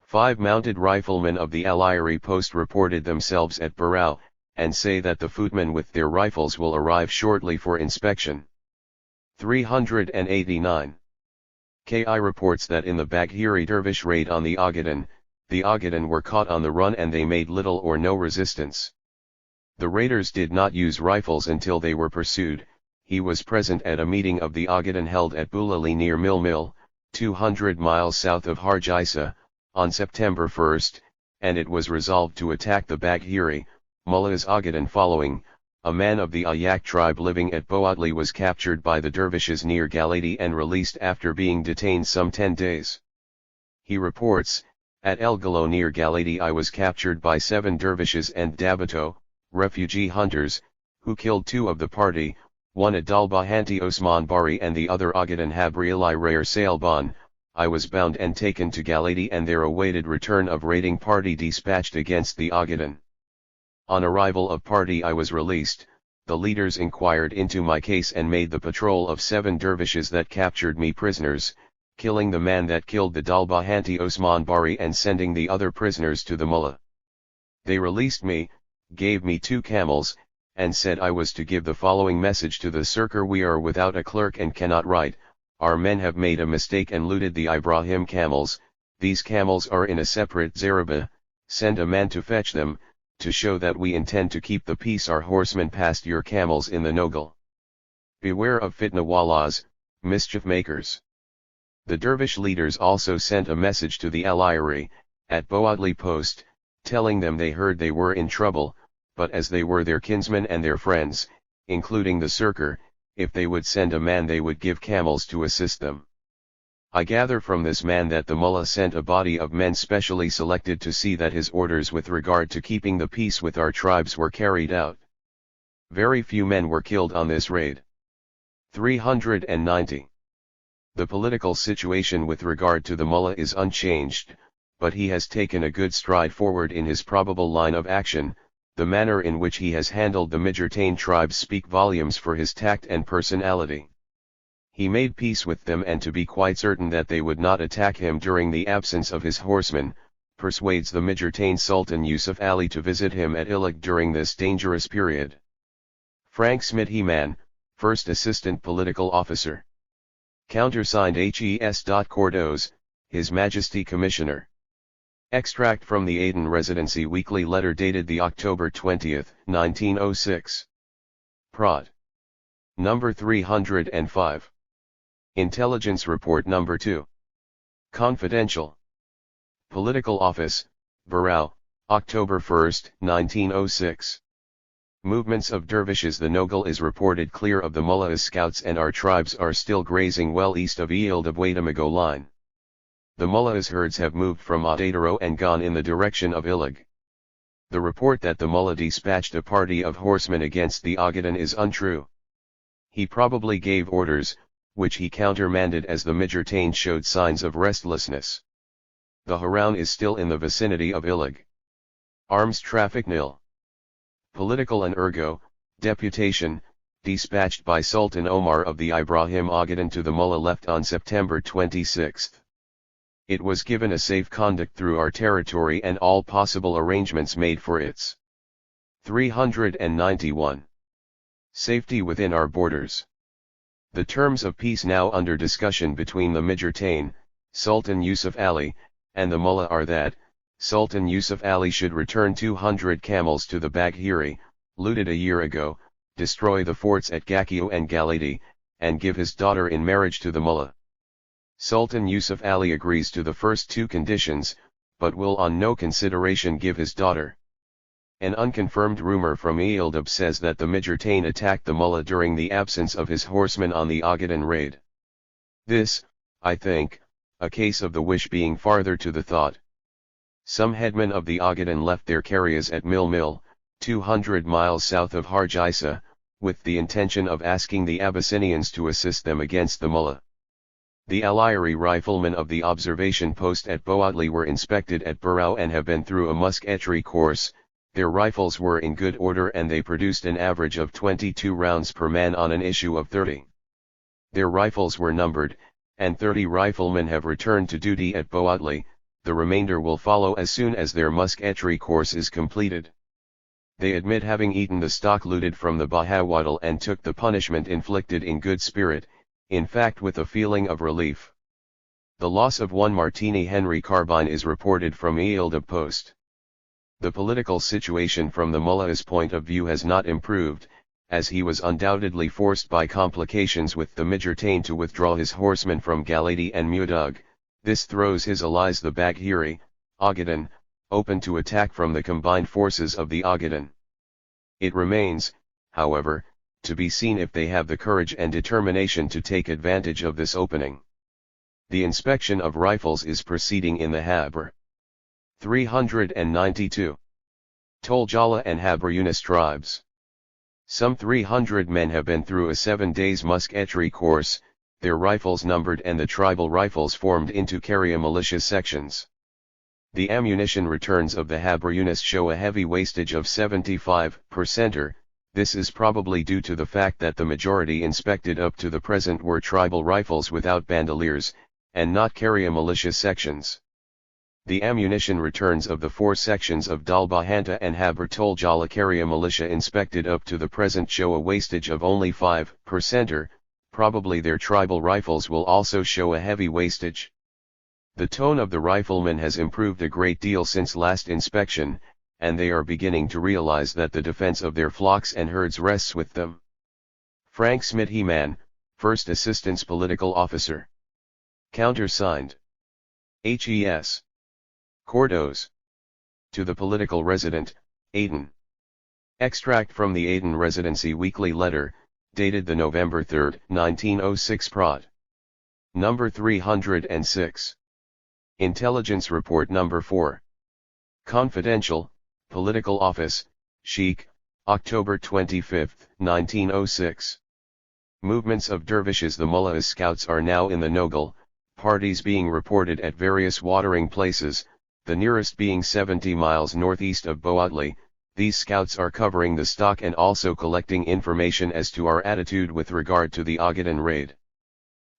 5 mounted riflemen of the Aliyari post reported themselves at Barao, and say that the footmen with their rifles will arrive shortly for inspection. 389. Ki reports that in the Baghiri dervish raid on the Ogaden were caught on the run and they made little or no resistance. The raiders did not use rifles until they were pursued. He was present at a meeting of the Ogaden held at Bulali near Mil, 200 miles south of Hargeisa, on September 1, and it was resolved to attack the Baghiri, Mullah's Ogaden. Following, a man of the Ayak tribe living at Boadli was captured by the dervishes near Galati and released after being detained some 10 days. He reports, At El Galo near Galati I was captured by 7 dervishes and Dabato, refugee hunters, who killed 2 of the party, one Adalbahanti Osman Bari and the other Ogaden Habriali Rayar Sailban. I was bound and taken to Galati and there awaited return of raiding party dispatched against the Ogaden. On arrival of party I was released. The leaders inquired into my case and made the patrol of 7 dervishes that captured me prisoners, killing the man that killed the Dalbahanti Osman Bari and sending the other prisoners to the mullah. They released me, gave me 2 camels, and said I was to give the following message to the Sirkar: we are without a clerk and cannot write, our men have made a mistake and looted the Ibrahim camels, these camels are in a separate zareba, send a man to fetch them, to show that we intend to keep the peace. Our horsemen passed your camels in the Nogal. Beware of fitna wallahs, mischief makers. The dervish leaders also sent a message to the Aliyari, at Boadli post, telling them they heard they were in trouble, but as they were their kinsmen and their friends, including the Sirkar, if they would send a man they would give camels to assist them. I gather from this man that the mullah sent a body of men specially selected to see that his orders with regard to keeping the peace with our tribes were carried out. Very few men were killed on this raid. 390. The political situation with regard to the mullah is unchanged, but he has taken a good stride forward in his probable line of action. The manner in which he has handled the Mijurtane tribes speak volumes for his tact and personality. He made peace with them, and to be quite certain that they would not attack him during the absence of his horsemen, persuades the Mijurtane Sultan Yusuf Ali to visit him at Ilig during this dangerous period. Frank Smith-Heman, First Assistant Political Officer. Countersigned Hes. Cordos, His Majesty Commissioner. Extract from the Aden Residency Weekly Letter dated the October 20, 1906. Prod. Number 305. Intelligence Report Number 2. Confidential. Political Office, Barao, October 1, 1906. Movements of dervishes. The Nogal is reported clear of the Mullah's scouts and our tribes are still grazing well east of Ild-Abwatamago line. The Mullah's herds have moved from Adadaro and gone in the direction of Ilig. The report that the Mullah dispatched a party of horsemen against the Ogaden is untrue. He probably gave orders, which he countermanded as the Mijurtane showed signs of restlessness. The Haroun is still in the vicinity of Ilig. Arms traffic nil. Political and Ergo, deputation, dispatched by Sultan Omar of the Ibrahim Ogaden to the Mullah left on September 26. It was given a safe conduct through our territory and all possible arrangements made for its 391. Safety within our borders. The terms of peace now under discussion between the Mijurtane, Sultan Yusuf Ali, and the Mullah are that, Sultan Yusuf Ali should return 200 camels to the Baghiri, looted a year ago, destroy the forts at Gakio and Galati, and give his daughter in marriage to the Mullah. Sultan Yusuf Ali agrees to the first 2 conditions, but will on no consideration give his daughter. An unconfirmed rumor from Eildab says that the Mijurtane attacked the Mullah during the absence of his horsemen on the Ogaden raid. This, I think, a case of the wish being farther to the thought. Some headmen of the Ogaden left their carriers at Mil, 200 miles south of Harj Isa, with the intention of asking the Abyssinians to assist them against the Mullah. The Aliyari riflemen of the observation post at Boadli were inspected at Barao and have been through a musketry course. Their rifles were in good order and they produced an average of 22 rounds per man on an issue of 30. Their rifles were numbered, and 30 riflemen have returned to duty at Boadli. The remainder will follow as soon as their musketry course is completed. They admit having eaten the stock looted from the Bahawadal and took the punishment inflicted in good spirit, in fact with a feeling of relief. The loss of 1 Martini Henry carbine is reported from Eildab post. The political situation from the Mullah's point of view has not improved, as he was undoubtedly forced by complications with the Mijurtane to withdraw his horsemen from Galati and Mudug. This throws his allies the Baghiri, Ogaden, open to attack from the combined forces of the Ogaden. It remains, however, to be seen if they have the courage and determination to take advantage of this opening. The inspection of rifles is proceeding in the Habr. 392. Toljala and Habr Yunus tribes. Some 300 men have been through a 7 days musketry course, their rifles numbered and the tribal rifles formed into Karya militia sections. The ammunition returns of the Habr Yunus show a heavy wastage of 75%. This is probably due to the fact that the majority inspected up to the present were tribal rifles without bandoliers, and not Karya militia sections. The ammunition returns of the 4 sections of Dalbahanta and Habr Toljala Karya militia inspected up to the present show a wastage of only 5%. Probably their tribal rifles will also show a heavy wastage. The tone of the riflemen has improved a great deal since last inspection, and they are beginning to realize that the defense of their flocks and herds rests with them. Frank Smithy-Mann, First Assistance Political Officer. Countersigned. H.E.S. Cordos. To the Political Resident, Aden. Extract from the Aden Residency Weekly Letter, dated the November 3, 1906 Prod. Number 306. Intelligence Report Number 4. Confidential, Political Office, Sheikh, October 25, 1906. Movements of dervishes. The Mullah's scouts are now in the Nogal, parties being reported at various watering places, the nearest being 70 miles northeast of Boatli. These scouts are covering the stock and also collecting information as to our attitude with regard to the Ogaden raid.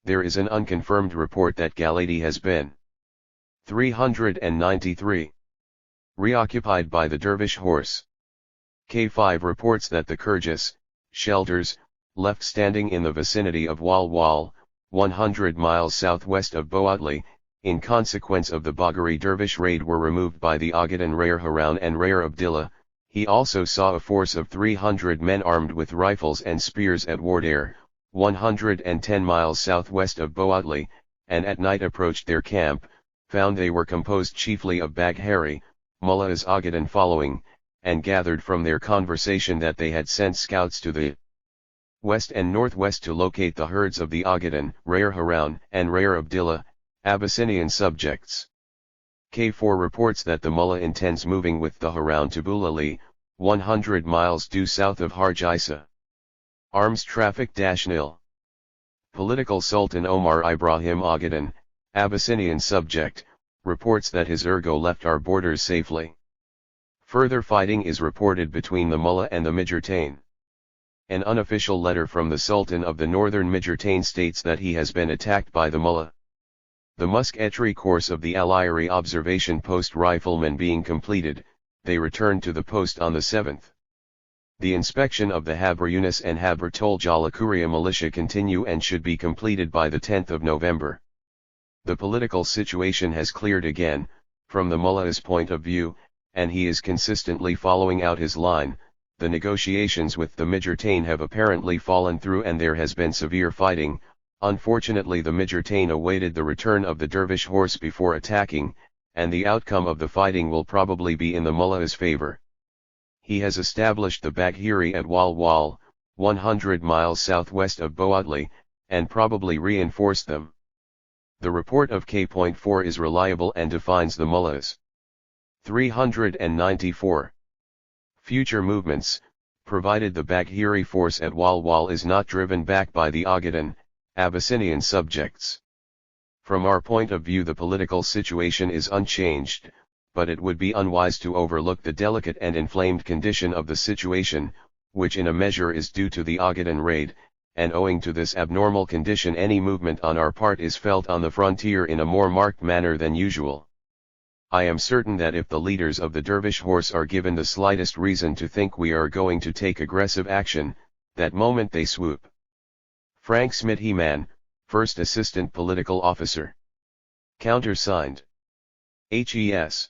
There is an unconfirmed report that Galati has been 393. Reoccupied by the Dervish horse. K5 reports that the Kyrgyz shelters, left standing in the vicinity of Walwal, 100 miles southwest of Boatli, in consequence of the Bagheri Dervish raid were removed by the Ogaden Rayer Haroun and Rayer Abdillah. He also saw a force of 300 men armed with rifles and spears at Wardair, 110 miles southwest of Boatli, and at night approached their camp, found they were composed chiefly of Bagheri, Mullah's Ogaden following, and gathered from their conversation that they had sent scouts to the west and northwest to locate the herds of the Ogaden, Rayer Haroun, and Rayer Abdillah, Abyssinian subjects. K4 reports that the Mullah intends moving with the Haroun to Bulali, 100 miles due south of Hargeisa. Arms traffic-nil. Political Sultan Omar Ibrahim Ogaden, Abyssinian subject, reports that his ergo left our borders safely. Further fighting is reported between the Mullah and the Mijurtain. An unofficial letter from the Sultan of the northern Mijurtain states that he has been attacked by the Mullah. The musketry course of the Al-Ayri observation post riflemen being completed, they returned to the post on the 7th. The inspection of the Habr Yunus and Habr Toljala Kuriya militia continue and should be completed by the 10th of November. The political situation has cleared again, from the Mullah's point of view, and he is consistently following out his line. The negotiations with the Mijurtain have apparently fallen through and there has been severe fighting. Unfortunately, the Mijurtain awaited the return of the Dervish horse before attacking, and the outcome of the fighting will probably be in the Mullah's favor. He has established the Bagheri at Walwal, 100 miles southwest of Boatli, and probably reinforced them. The report of K.4 is reliable and defines the Mullahs. 394. Future movements, provided the Bagheri force at Walwal is not driven back by the Ogaden, Abyssinian subjects. From our point of view, the political situation is unchanged, but it would be unwise to overlook the delicate and inflamed condition of the situation, which in a measure is due to the Ogaden raid, and owing to this abnormal condition any movement on our part is felt on the frontier in a more marked manner than usual. I am certain that if the leaders of the Dervish horse are given the slightest reason to think we are going to take aggressive action, that moment they swoop. Frank Smithy-Mann, First Assistant Political Officer. Countersigned. H.E.S.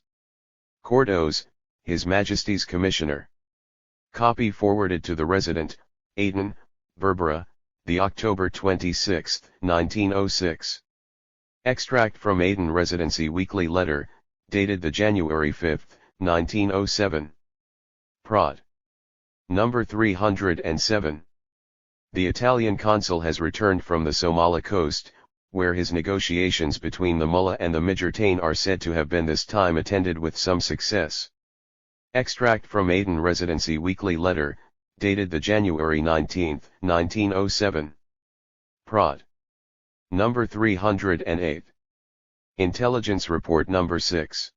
Cordos, His Majesty's Commissioner. Copy forwarded to the Resident, Aden, Berbera, the October 26, 1906. Extract from Aden Residency Weekly Letter, dated the January 5, 1907. Prod. Number 307. The Italian consul has returned from the Somali coast, where his negotiations between the mullah and the Mijurtain are said to have been this time attended with some success. Extract from Aden Residency Weekly Letter, dated the January 19, 1907. Prod. Number 308. Intelligence Report Number 6.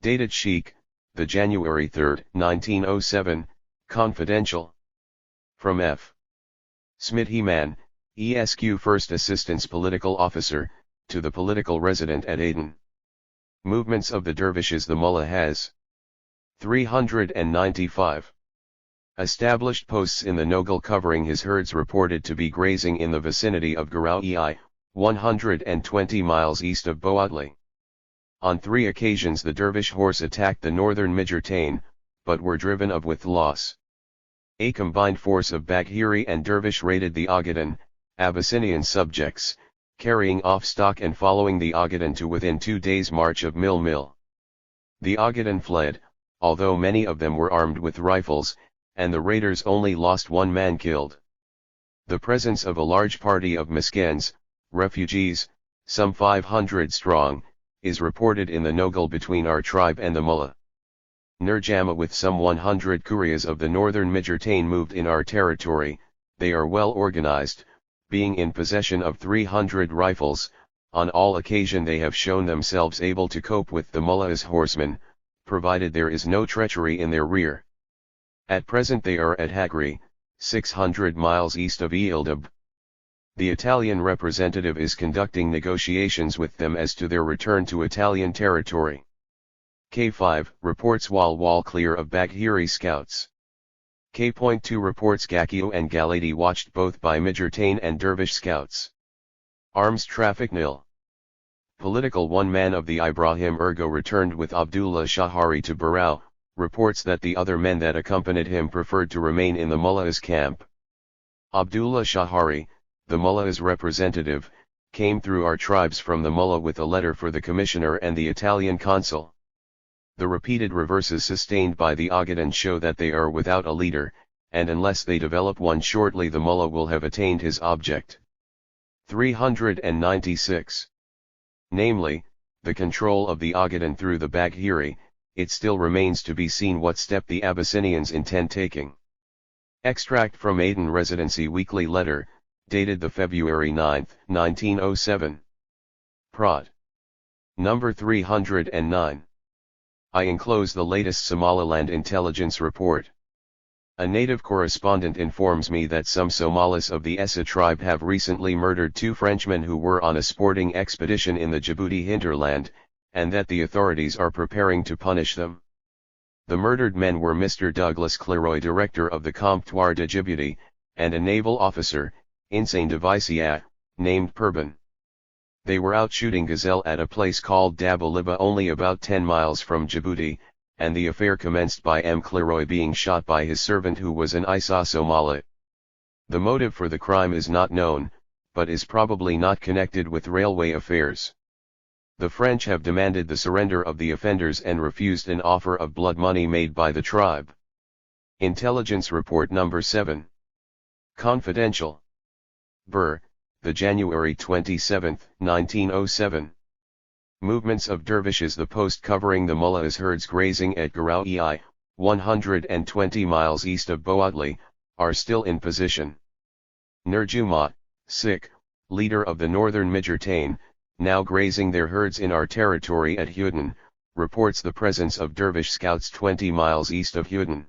Dated Sheikh, the January 3, 1907, confidential. From F. Smithy-Man, ESQ First Assistance Political Officer, to the political resident at Aden. Movements of the dervishes the mullah has. 395. Established posts in the Nogal covering his herds reported to be grazing in the vicinity of Garau-ei, 120 miles east of Boadli. On 3 occasions the dervish horse attacked the northern Mijurtain, but were driven of with loss. A combined force of Bagheri and dervish raided the Ogaden, Abyssinian subjects, carrying off stock and following the Ogaden to within 2 days' march of Mil. The Ogaden fled, although many of them were armed with rifles, and the raiders only lost 1 man killed. The presence of a large party of Miskens, refugees, some 500 strong, is reported in the Nogal between our tribe and the mullah. Nurjama with some 100 Kurias of the northern Mijurtain moved in our territory. They are well organized, being in possession of 300 rifles. On all occasion they have shown themselves able to cope with the mullah's horsemen, provided there is no treachery in their rear. At present they are at Hagri, 600 miles east of Eildab. The Italian representative is conducting negotiations with them as to their return to Italian territory. K5 reports Wal clear of Bagheri scouts. K.2 reports Gakio and Galadi watched both by Mijurtain and Dervish scouts. Arms traffic nil. Political one man of the Ibrahim Ergo returned with Abdullah Shahari to Barao, reports that the other men that accompanied him preferred to remain in the mullah's camp. Abdullah Shahari, the mullah's representative, came through our tribes from the mullah with a letter for the commissioner and the Italian consul. The repeated reverses sustained by the Ogaden show that they are without a leader, and unless they develop one shortly the mullah will have attained his object. 396. Namely, the control of the Ogaden through the Bagheri. It still remains to be seen what step the Abyssinians intend taking. Extract from Aden Residency Weekly Letter, dated the February 9, 1907. Prod. Number 309. I enclose the latest Somaliland intelligence report. A native correspondent informs me that some Somalis of the Essa tribe have recently murdered 2 Frenchmen who were on a sporting expedition in the Djibouti hinterland, and that the authorities are preparing to punish them. The murdered men were Mr. Douglas Cleroy, director of the Comptoir de Djibouti, and a naval officer, Insane Devisia, named Perban. They were out shooting gazelle at a place called Dabaliba only about 10 miles from Djibouti, and the affair commenced by M. Cleroy being shot by his servant who was an Isa Somali. The motive for the crime is not known, but is probably not connected with railway affairs. The French have demanded the surrender of the offenders and refused an offer of blood money made by the tribe. Intelligence Report Number 7. Confidential. Bur, the January 27, 1907. Movements of dervishes. The post covering the mullah's herds grazing at Garau-ei, 120 miles east of Boadli, are still in position. Nurjuma, Sikh, leader of the northern Mijurtain, now grazing their herds in our territory at Huden, reports the presence of dervish scouts 20 miles east of Huden.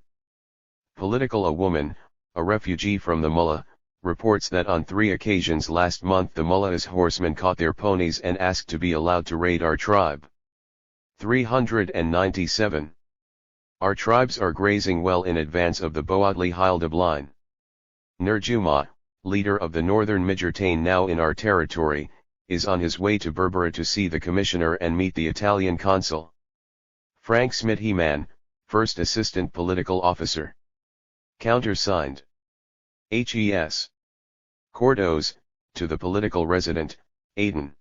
Political. A woman, a refugee from the mullah, reports that on 3 occasions last month the mullah's horsemen caught their ponies and asked to be allowed to raid our tribe. 397. Our tribes are grazing well in advance of the Boadli-Hildab line. Nurjuma, leader of the northern Mijurtain now in our territory, is on his way to Berbera to see the commissioner and meet the Italian consul. Frank Smithy-Man, first assistant political officer. Countersigned. Hes. Cordos, to the political resident, Aden.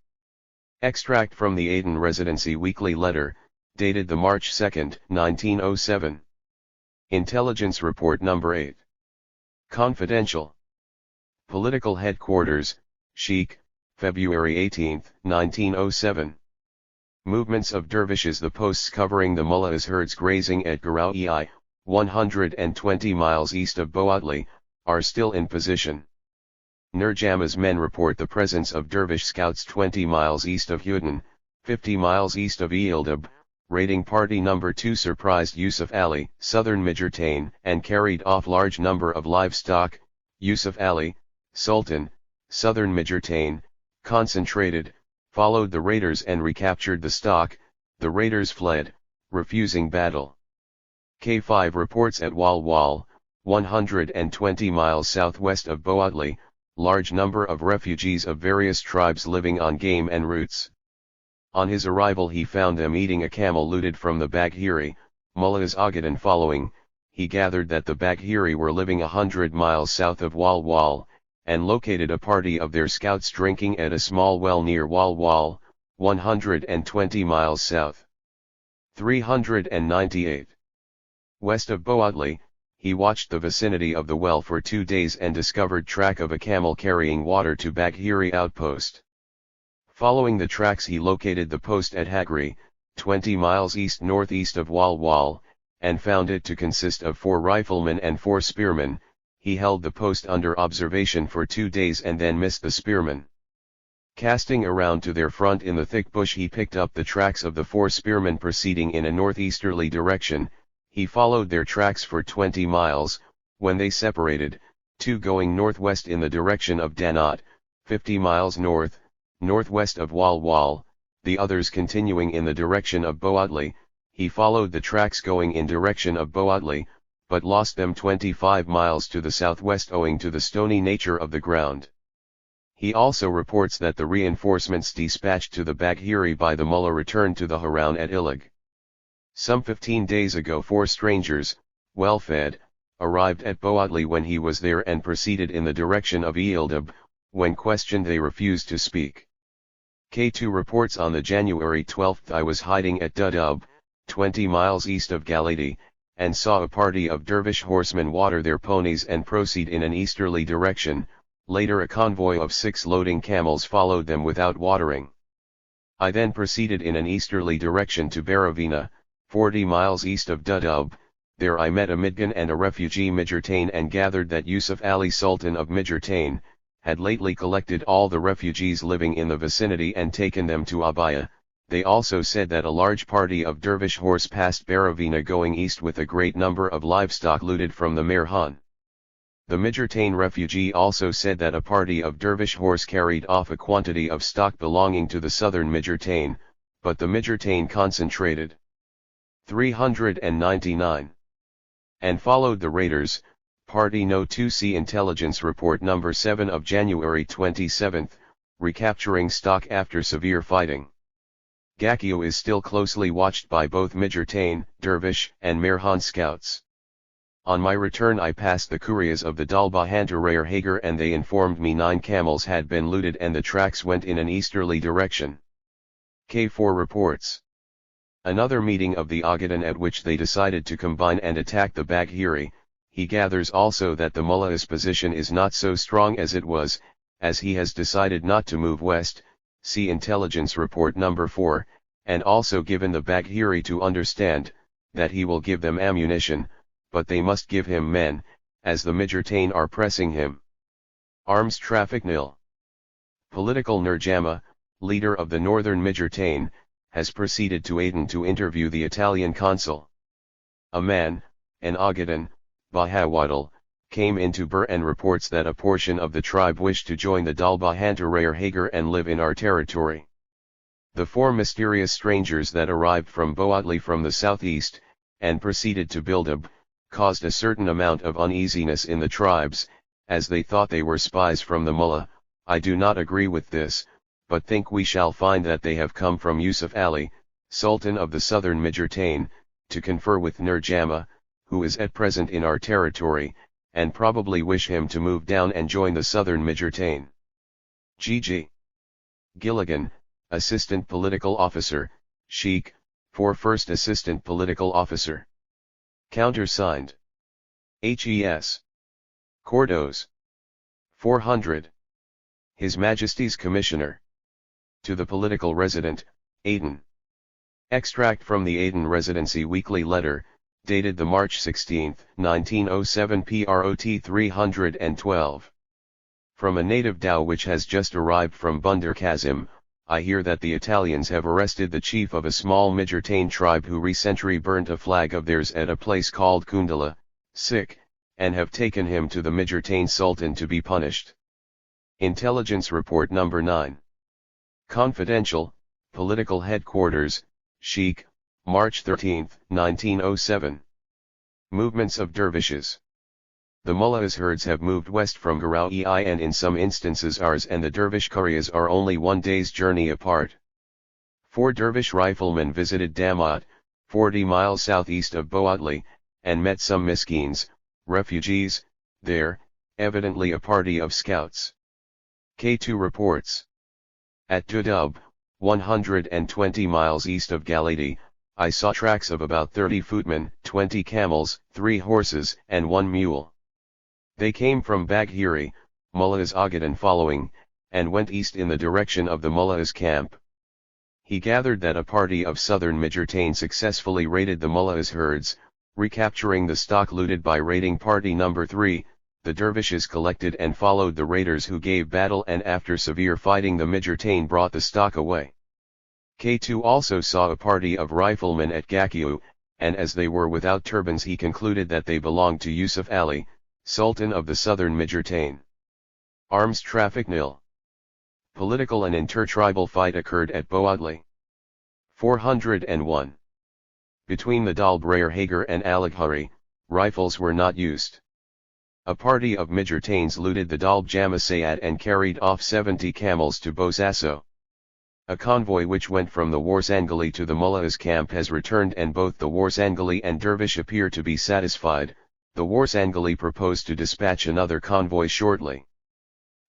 Extract from the Aden Residency Weekly Letter, dated the March 2, 1907. Intelligence Report Number 8. Confidential. Political Headquarters, Sheikh, February 18, 1907. Movements of dervishes. The posts covering the mullahs' herds grazing at Garawi, 120 miles east of Boatli, are still in position. Nurjama's men report the presence of dervish scouts 20 miles east of Hudin, 50 miles east of Eildab. Raiding Party No. 2 surprised Yusuf Ali, southern Midjertain, and carried off large number of livestock. Yusuf Ali, Sultan, southern Midjertain, concentrated, followed the raiders and recaptured the stock. The raiders fled, refusing battle. K5 reports at Walwal, 120 miles southwest of Boatli, large number of refugees of various tribes living on game and roots. On his arrival he found them eating a camel looted from the Bagheri, Mullahs Ogaden. Following, he gathered that the Bagheri were living 100 miles south of Walwal, and located a party of their scouts drinking at a small well near Walwal, 120 miles south. 398. West of Boatli, he watched the vicinity of the well for 2 days and discovered track of a camel carrying water to Bagheri outpost. Following the tracks he located the post at Hagri, 20 miles east-northeast of Walwal, and found it to consist of 4 riflemen and 4 spearmen. He held the post under observation for 2 days and then missed the spearmen. Casting around to their front in the thick bush he picked up the tracks of the 4 spearmen proceeding in a northeasterly direction. He followed their tracks for 20 miles, when they separated, 2 going northwest in the direction of Danat, 50 miles northwest of Walwal, the others continuing in the direction of Boatli. He followed the tracks going in direction of Boatli, but lost them 25 miles to the southwest owing to the stony nature of the ground. He also reports that the reinforcements dispatched to the Bagheri by the mullah returned to the Haroun at Ilig. Some 15 days ago 4 strangers, well-fed, arrived at Boatli when he was there and proceeded in the direction of Eildab. When questioned they refused to speak. K2 reports on the January 12 I was hiding at Dudub, 20 miles east of Galati, and saw a party of dervish horsemen water their ponies and proceed in an easterly direction. Later a convoy of 6 loading camels followed them without watering. I then proceeded in an easterly direction to Baravina, 40 miles east of Dudub. There I met a Midgan and a refugee Midjertain and gathered that Yusuf Ali, Sultan of Midjertain, had lately collected all the refugees living in the vicinity and taken them to Abaya. They also said that a large party of dervish horse passed Baravina going east with a great number of livestock looted from the Merhan. The Midjertain refugee also said that a party of dervish horse carried off a quantity of stock belonging to the southern Midjertain, but the Midjertain concentrated. 399. And followed the raiders. Party No. 2C Intelligence Report No. 7 of January 27, recapturing stock after severe fighting. Gakio is still closely watched by both Midjertain, Dervish, and Merhan scouts. On my return I passed the couriers of the Dalbahantarer Hager and they informed me 9 camels had been looted and the tracks went in an easterly direction. K4 reports. Another meeting of the Ogaden at which they decided to combine and attack the Bagheri. He gathers also that the mullah's position is not so strong as it was, as he has decided not to move west. See Intelligence Report No. 4, and also given the Bagheri to understand, that he will give them ammunition, but they must give him men, as the Midjertain are pressing him. Arms traffic nil. Political Nurjama, leader of the northern Midjertain, has proceeded to Aden to interview the Italian consul. A man, an Ogaden, Bahawadal, came into Bur and reports that a portion of the tribe wished to join the Dalbahantarer Hager and live in our territory. The 4 mysterious strangers that arrived from Boatli from the southeast, and proceeded to Bildab, caused a certain amount of uneasiness in the tribes, as they thought they were spies from the mullah. I do not agree with this, but think we shall find that they have come from Yusuf Ali, Sultan of the southern Midjertain, to confer with Nurjama, who is at present in our territory, and probably wish him to move down and join the southern Midjertain. G.G. Gilligan, Assistant Political Officer, Sheikh, for First Assistant Political Officer. Countersigned. H.E.S. Cordos. 400. His Majesty's Commissioner. To the Political Resident, Aden. Extract from the Aden Residency Weekly Letter, dated the March 16, 1907 PROT 312. From a native dhow which has just arrived from Bandar Kazim, I hear that the Italians have arrested the chief of a small Midgertane tribe who recently burnt a flag of theirs at a place called Kundala, and have taken him to the Midgertane Sultan to be punished. Intelligence Report Number 9. Confidential, Political Headquarters, Sheikh, March 13, 1907. Movements of dervishes. The mullahs' herds have moved west from Garao-ei, and in some instances ours and the dervish qaryas are only 1 day's journey apart. 4 dervish riflemen visited Damat, 40 miles southeast of Boatli, and met some miskins, refugees, there, evidently a party of scouts. K2 reports. At Dudub, 120 miles east of Galati, I saw tracks of about 30 footmen, 20 camels, 3 horses, and 1 mule. They came from Bagheri, Mullah's Agadan following, and went east in the direction of the Mullah's camp. He gathered that a party of southern Midgertane successfully raided the Mullah's herds, recapturing the stock looted by raiding party number 3, the dervishes collected and followed the raiders who gave battle, and after severe fighting the Midgertane brought the stock away. K2 also saw a party of riflemen at Gakiu, and as they were without turbans he concluded that they belonged to Yusuf Ali, Sultan of the southern Midgertane. Arms traffic nil. Political and intertribal fight occurred at Boatli. 401. Between the Dalbrayer Hagar and Alaghari, rifles were not used. A party of Midgertanes looted the Dalb Jamasayat and carried off 70 camels to Bosaso. A convoy which went from the Warsangali to the Mullah's camp has returned, and both the Warsangali and Dervish appear to be satisfied. The Warsangali proposed to dispatch another convoy shortly.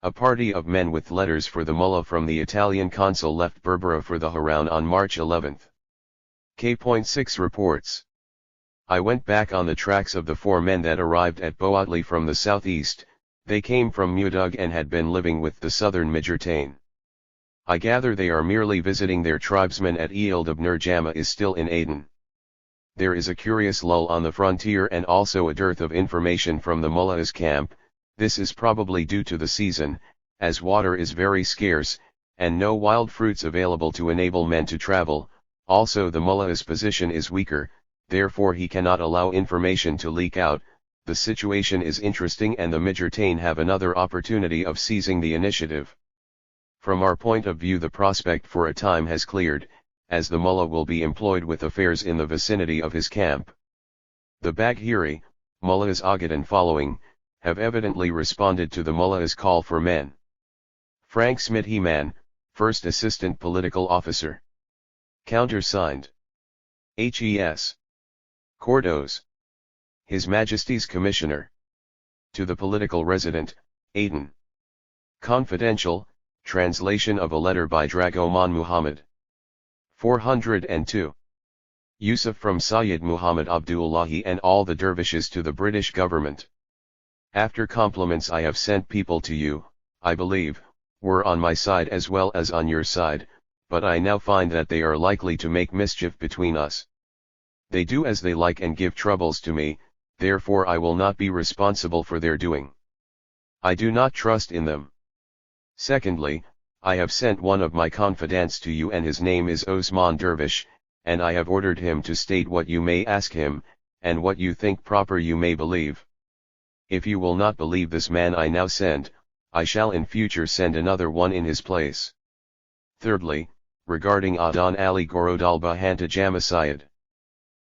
A party of men with letters for the Mullah from the Italian consul left Berbera for the Haroun on March 11. K.6 reports. I went back on the tracks of the 4 men that arrived at Boatli from the southeast. They came from Mudug and had been living with the southern Midgertane. I gather they are merely visiting their tribesmen at Eild Ibn Jama is still in Aden. There is a curious lull on the frontier and also a dearth of information from the Mullah's camp. This is probably due to the season, as water is very scarce, and no wild fruits available to enable men to travel. Also the Mullah's position is weaker, therefore he cannot allow information to leak out. The situation is interesting and the Midgertane have another opportunity of seizing the initiative. From our point of view the prospect for a time has cleared, as the Mullah will be employed with affairs in the vicinity of his camp. The Bagheri, Mullah's Agadan following, have evidently responded to the Mullah's call for men. Frank Smithyman, First Assistant Political Officer. Countersigned. H.E.S. Cordos. His Majesty's Commissioner. To the Political Resident, Aden. Confidential, translation of a letter by Dragoman Muhammad. 402. Yusuf from Sayyid Muhammad Abdullahi and all the dervishes to the British government. After compliments I have sent people to you, I believe, were on my side as well as on your side, but I now find that they are likely to make mischief between us. They do as they like and give troubles to me, therefore I will not be responsible for their doing. I do not trust in them. Secondly, I have sent one of my confidants to you and his name is Osman Dervish, and I have ordered him to state what you may ask him, and what you think proper you may believe. If you will not believe this man I now send, I shall in future send another one in his place. Thirdly, regarding Adan Ali Gorodal Bahanta Jamasayid.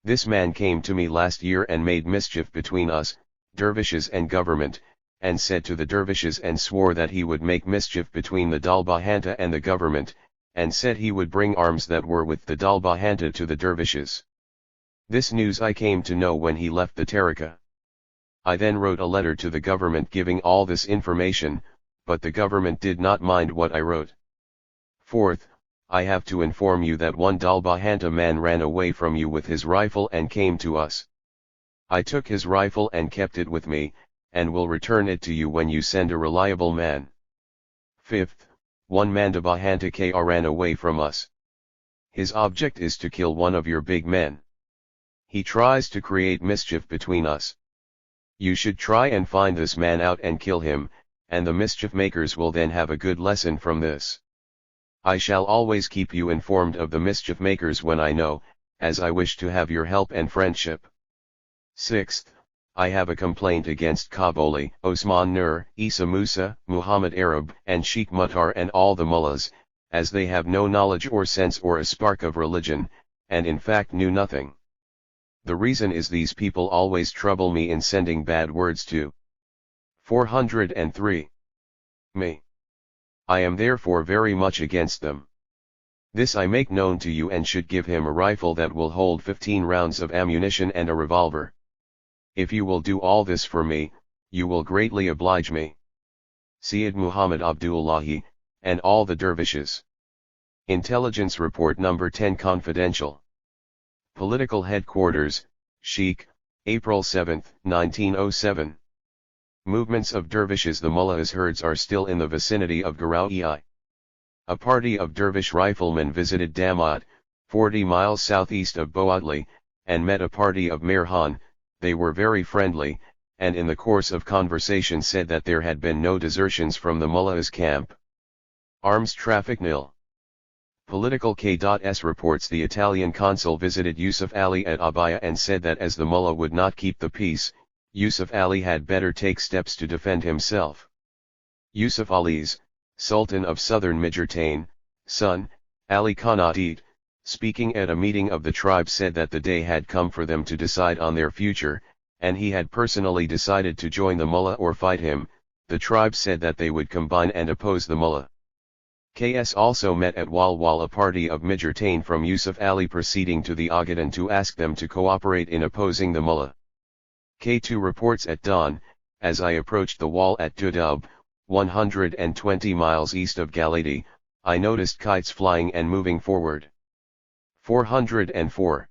This man came to me last year and made mischief between us, dervishes and government, and said to the dervishes and swore that he would make mischief between the Dalbahanta and the government, and said he would bring arms that were with the Dalbahanta to the dervishes. This news I came to know when he left the Tarika. I then wrote a letter to the government giving all this information, but the government did not mind what I wrote. Fourth, I have to inform you that one Dalbahanta man ran away from you with his rifle and came to us. I took his rifle and kept it with me, and will return it to you when you send a reliable man. 5th, one Mandabahanta Kr ran away from us. His object is to kill one of your big men. He tries to create mischief between us. You should try and find this man out and kill him, and the mischief makers will then have a good lesson from this. I shall always keep you informed of the mischief makers when I know, as I wish to have your help and friendship. 6th, I have a complaint against Kaboli, Osman Nur, Isa Musa, Muhammad Arab, and Sheikh Muhtar and all the mullahs, as they have no knowledge or sense or a spark of religion, and in fact knew nothing. The reason is these people always trouble me in sending bad words to 403. Me. I am therefore very much against them. This I make known to you and should give him a rifle that will hold 15 rounds of ammunition and a revolver. If you will do all this for me, you will greatly oblige me. Syed Muhammad Abdullahi, and all the dervishes. Intelligence Report Number 10 Confidential. Political Headquarters, Sheikh, April 7, 1907. Movements of dervishes. The mullahs' herds are still in the vicinity of Garaui. A party of dervish riflemen visited Damat, 40 miles southeast of Boadli, and met a party of Merhan. They were very friendly, and in the course of conversation said that there had been no desertions from the mullahs' camp. Arms traffic nil. Political K.S. reports the Italian consul visited Yusuf Ali at Abaya and said that as the mullah would not keep the peace, Yusuf Ali had better take steps to defend himself. Yusuf Ali's, Sultan of Southern Mijurtain, son, Ali Khanadid, speaking at a meeting of the tribe said that the day had come for them to decide on their future, and he had personally decided to join the mullah or fight him. The tribe said that they would combine and oppose the mullah. KS also met at Walwal a party of Mijurtain from Yusuf Ali proceeding to the Agadan to ask them to cooperate in opposing the mullah. K2 reports at dawn, as I approached the wall at Dudub, 120 miles east of Galati, I noticed kites flying and moving forward. 404.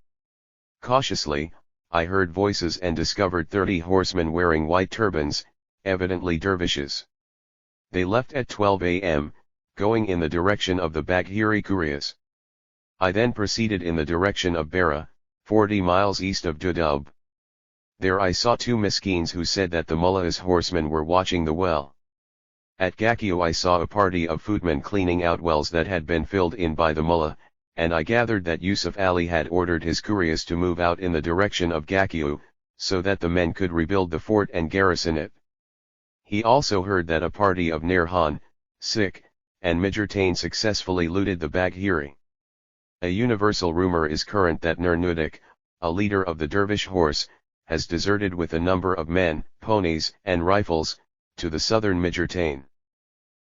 Cautiously, I heard voices and discovered 30 horsemen wearing white turbans, evidently dervishes. They left at 12 a.m., going in the direction of the Baghiri Kurias. I then proceeded in the direction of Bara, 40 miles east of Dudub. There I saw 2 miskins who said that the mullah's horsemen were watching the well. At Gakio I saw a party of footmen cleaning out wells that had been filled in by the mullah, and I gathered that Yusuf Ali had ordered his Kurias to move out in the direction of Gakio, so that the men could rebuild the fort and garrison it. He also heard that a party of Nerhan, Sikh, and Mijurtain successfully looted the Baghiri. A universal rumor is current that Nur Nudik, a leader of the dervish horse, has deserted with a number of men, ponies, and rifles, to the southern Mijurtain.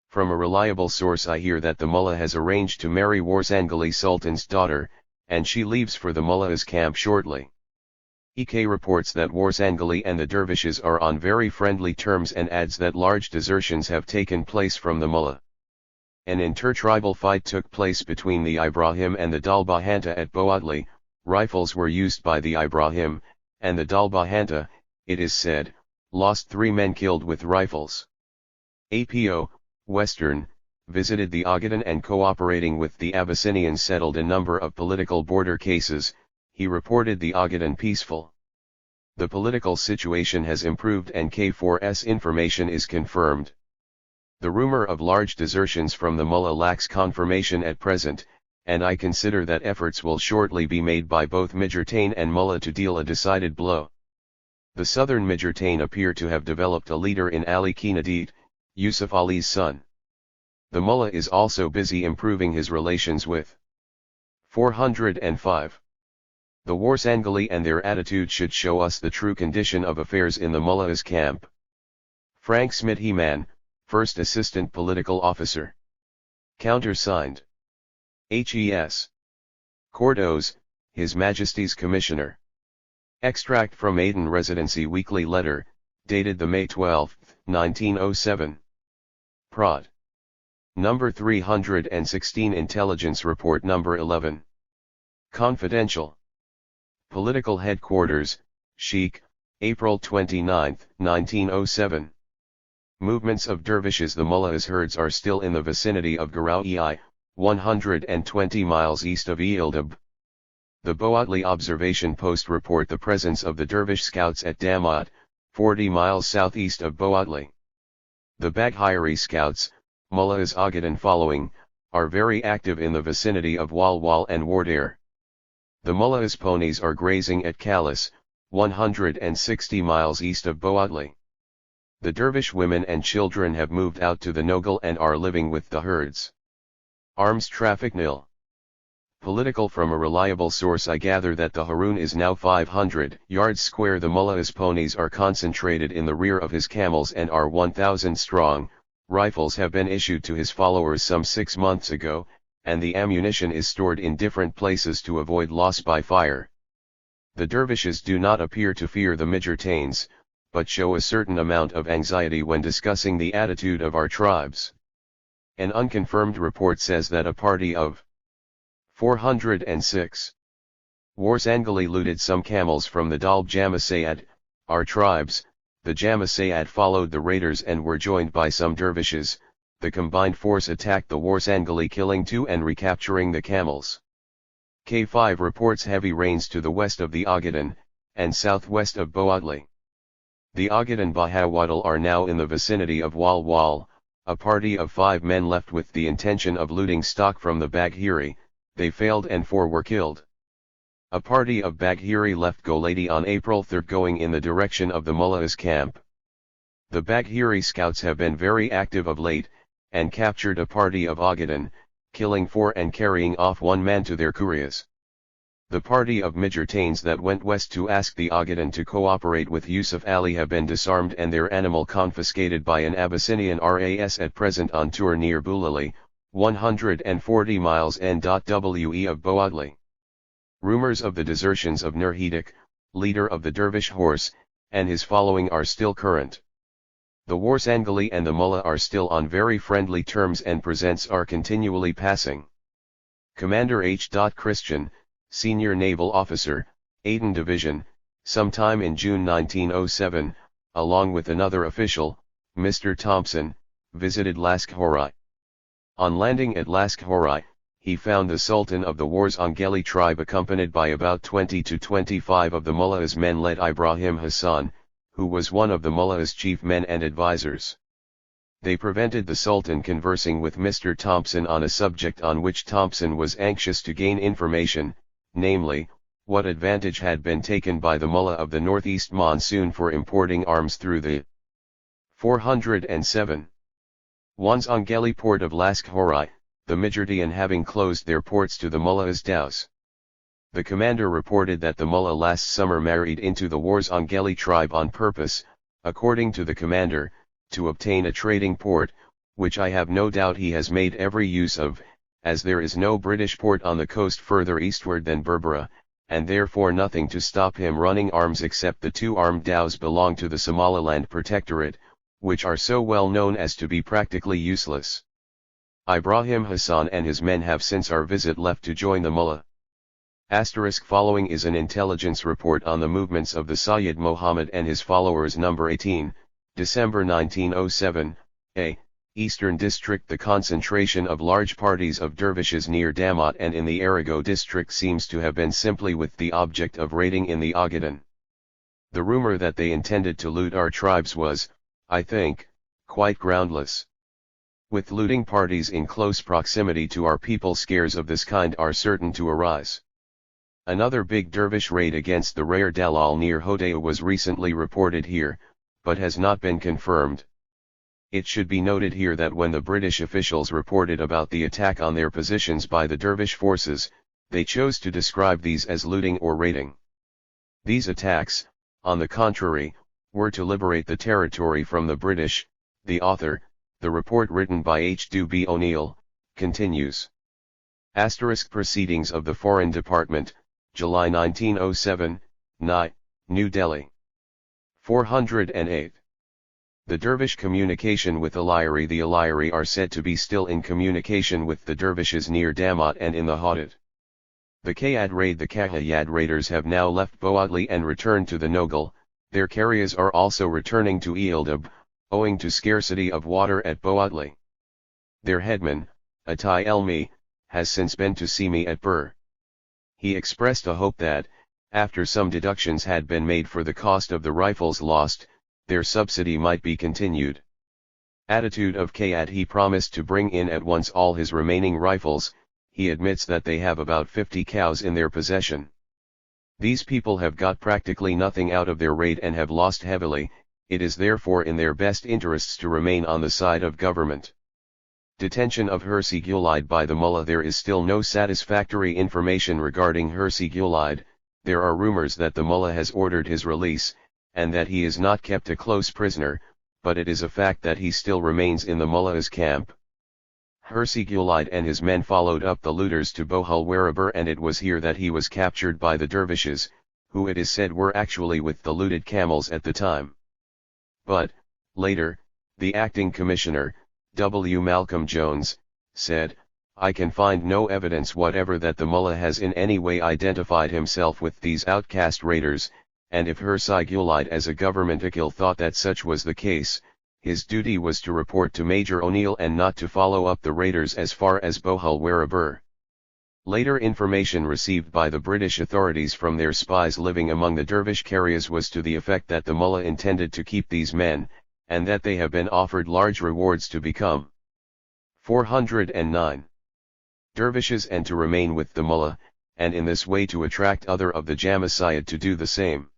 From a reliable source I hear that the mullah has arranged to marry Warsangali Sultan's daughter, and she leaves for the mullah's camp shortly. EK reports that Warsangali and the dervishes are on very friendly terms and adds that large desertions have taken place from the mullah. An intertribal fight took place between the Ibrahim and the Dalbahanta at Boadli. Rifles were used by the Ibrahim, and the Dalbahanta, it is said, lost 3 men killed with rifles. APO, Western, visited the Agadan and cooperating with the Abyssinians settled a number of political border cases. He reported the Agadan peaceful. The political situation has improved and K4's information is confirmed. The rumor of large desertions from the mullah lacks confirmation at present, and I consider that efforts will shortly be made by both Mijurtain and mullah to deal a decided blow. The southern Mijurtain appear to have developed a leader in Ali Khanadid, Yusuf Ali's son. The mullah is also busy improving his relations with 405. The Warsangali and their attitude should show us the true condition of affairs in the mullah's camp. Frank Smithyman, First Assistant Political Officer. Countersigned. H.E.S. Cordos, His Majesty's Commissioner. Extract from Aden Residency Weekly Letter, dated the May 12, 1907. Prod. Number 316 Intelligence Report Number 11. Confidential. Political Headquarters, Sheikh, April 29, 1907. Movements of dervishes. The mullahs' herds are still in the vicinity of Garawi, 120 miles east of Eildab. The Boatli observation post report the presence of the dervish scouts at Damat, 40 miles southeast of Boatli. The Baghiri scouts, mullahs Ogaden following, are very active in the vicinity of Walwal and Wardair. The mullahs ponies are grazing at Kalis, 160 miles east of Boatli. The dervish women and children have moved out to the Nogal and are living with the herds. Arms traffic nil. Political. From a reliable source I gather that the Harun is now 500 yards square. The mullah's ponies are concentrated in the rear of his camels and are 1,000 strong. Rifles have been issued to his followers some 6 months ago, and the ammunition is stored in different places to avoid loss by fire. The dervishes do not appear to fear the Midgertains, but show a certain amount of anxiety when discussing the attitude of our tribes. An unconfirmed report says that a party of 406 Warsangali looted some camels from the Dalb Jamasayad. Our tribes, the Jamasayad, followed the raiders and were joined by some dervishes. The combined force attacked the Warsangali, killing 2 and recapturing the camels. K5 reports heavy rains to the west of the Ogaden, and southwest of Boatli. The Ogaden Bahawadal are now in the vicinity of Walwal. A party of 5 men left with the intention of looting stock from the Baghiri. They failed and 4 were killed. A party of Baghiri left Goladi on April 3 going in the direction of the mullah's camp. The Baghiri scouts have been very active of late, and captured a party of Ogaden, killing 4 and carrying off 1 man to their kurias. The party of Midgertains that went west to ask the Ogaden to cooperate with Yusuf Ali have been disarmed and their animal confiscated by an Abyssinian RAS at present on tour near Bulali, 140 miles NWE of Boatli. Rumors of the desertions of Nurhidik, leader of the Dervish horse, and his following are still current. The Warsangali and the Mullah are still on very friendly terms and presents are continually passing. Commander H. Christian, Senior Naval Officer, Aden Division, sometime in June 1907, along with another official, Mr. Thompson, visited Laskhori. On landing at Laskhori, he found the Sultan of the Warzangeli tribe accompanied by about 20 to 25 of the Mullah's men led Ibrahim Hassan, who was one of the Mullah's chief men and advisors. They prevented the Sultan conversing with Mr. Thompson on a subject on which Thompson was anxious to gain information, namely, what advantage had been taken by the Mullah of the Northeast Monsoon for importing arms through the 407 Warzangeli port of Laskhori, the Midgertian having closed their ports to the Mullah's dhows. The commander reported that the Mullah last summer married into the Warzangeli tribe on purpose, according to the commander, to obtain a trading port, which I have no doubt he has made every use of, as there is no British port on the coast further eastward than Berbera, and therefore nothing to stop him running arms except the 2 armed dhows belong to the Somaliland Protectorate, which are so well known as to be practically useless. Ibrahim Hassan and his men have since our visit left to join the Mullah. Following is an intelligence report on the movements of the Sayyid Mohammed and his followers. Number 18, December 1907, A. Eastern District. The concentration of large parties of dervishes near Damat and in the Arago district seems to have been simply with the object of raiding in the Ogaden. The rumor that they intended to loot our tribes was, I think, quite groundless. With looting parties in close proximity to our people, scares of this kind are certain to arise. Another big dervish raid against the rare Dalal near Hodea was recently reported here, but has not been confirmed. It should be noted here that when the British officials reported about the attack on their positions by the dervish forces, they chose to describe these as looting or raiding. These attacks, on the contrary, were to liberate the territory from the British. The author, the report written by H. B. O'Neill, continues. Proceedings of the Foreign Department, July 1907, New Delhi. 408. The dervish communication with Alayari. The Alayari are said to be still in communication with the dervishes near Damat and in the Hadid. The Kayad raid. The Kahayad raiders have now left Boatli and returned to the Nogal. Their carriers are also returning to Eildab, owing to scarcity of water at Boatli. Their headman, Atai Elmi, has since been to see me at Bur. He expressed a hope that, after some deductions had been made for the cost of the rifles lost, their subsidy might be continued. Attitude of Kayat: he promised to bring in at once all his remaining rifles. He admits that they have about 50 cows in their possession. These people have got practically nothing out of their raid and have lost heavily. It is therefore in their best interests to remain on the side of government. Detention of Hirsi Gulide by the mullah: there is still no satisfactory information regarding Hirsi Gulide. There are rumors that the mullah has ordered his release, and that he is not kept a close prisoner, but it is a fact that he still remains in the mullah's camp. Hirsi Gulide and his men followed up the looters to Bohul Werabur, and it was here that he was captured by the dervishes, who it is said were actually with the looted camels at the time. But, later, the acting commissioner, W. Malcolm Jones, said, "I can find no evidence whatever that the mullah has in any way identified himself with these outcast raiders, and if Hirsi Gulide as a government official thought that such was the case, his duty was to report to Major O'Neill and not to follow up the raiders as far as Bohul Werabur." Later information received by the British authorities from their spies living among the dervish carriers was to the effect that the mullah intended to keep these men, and that they have been offered large rewards to become 409 dervishes and to remain with the mullah, and in this way to attract other of the Jamaiciyad to do the same.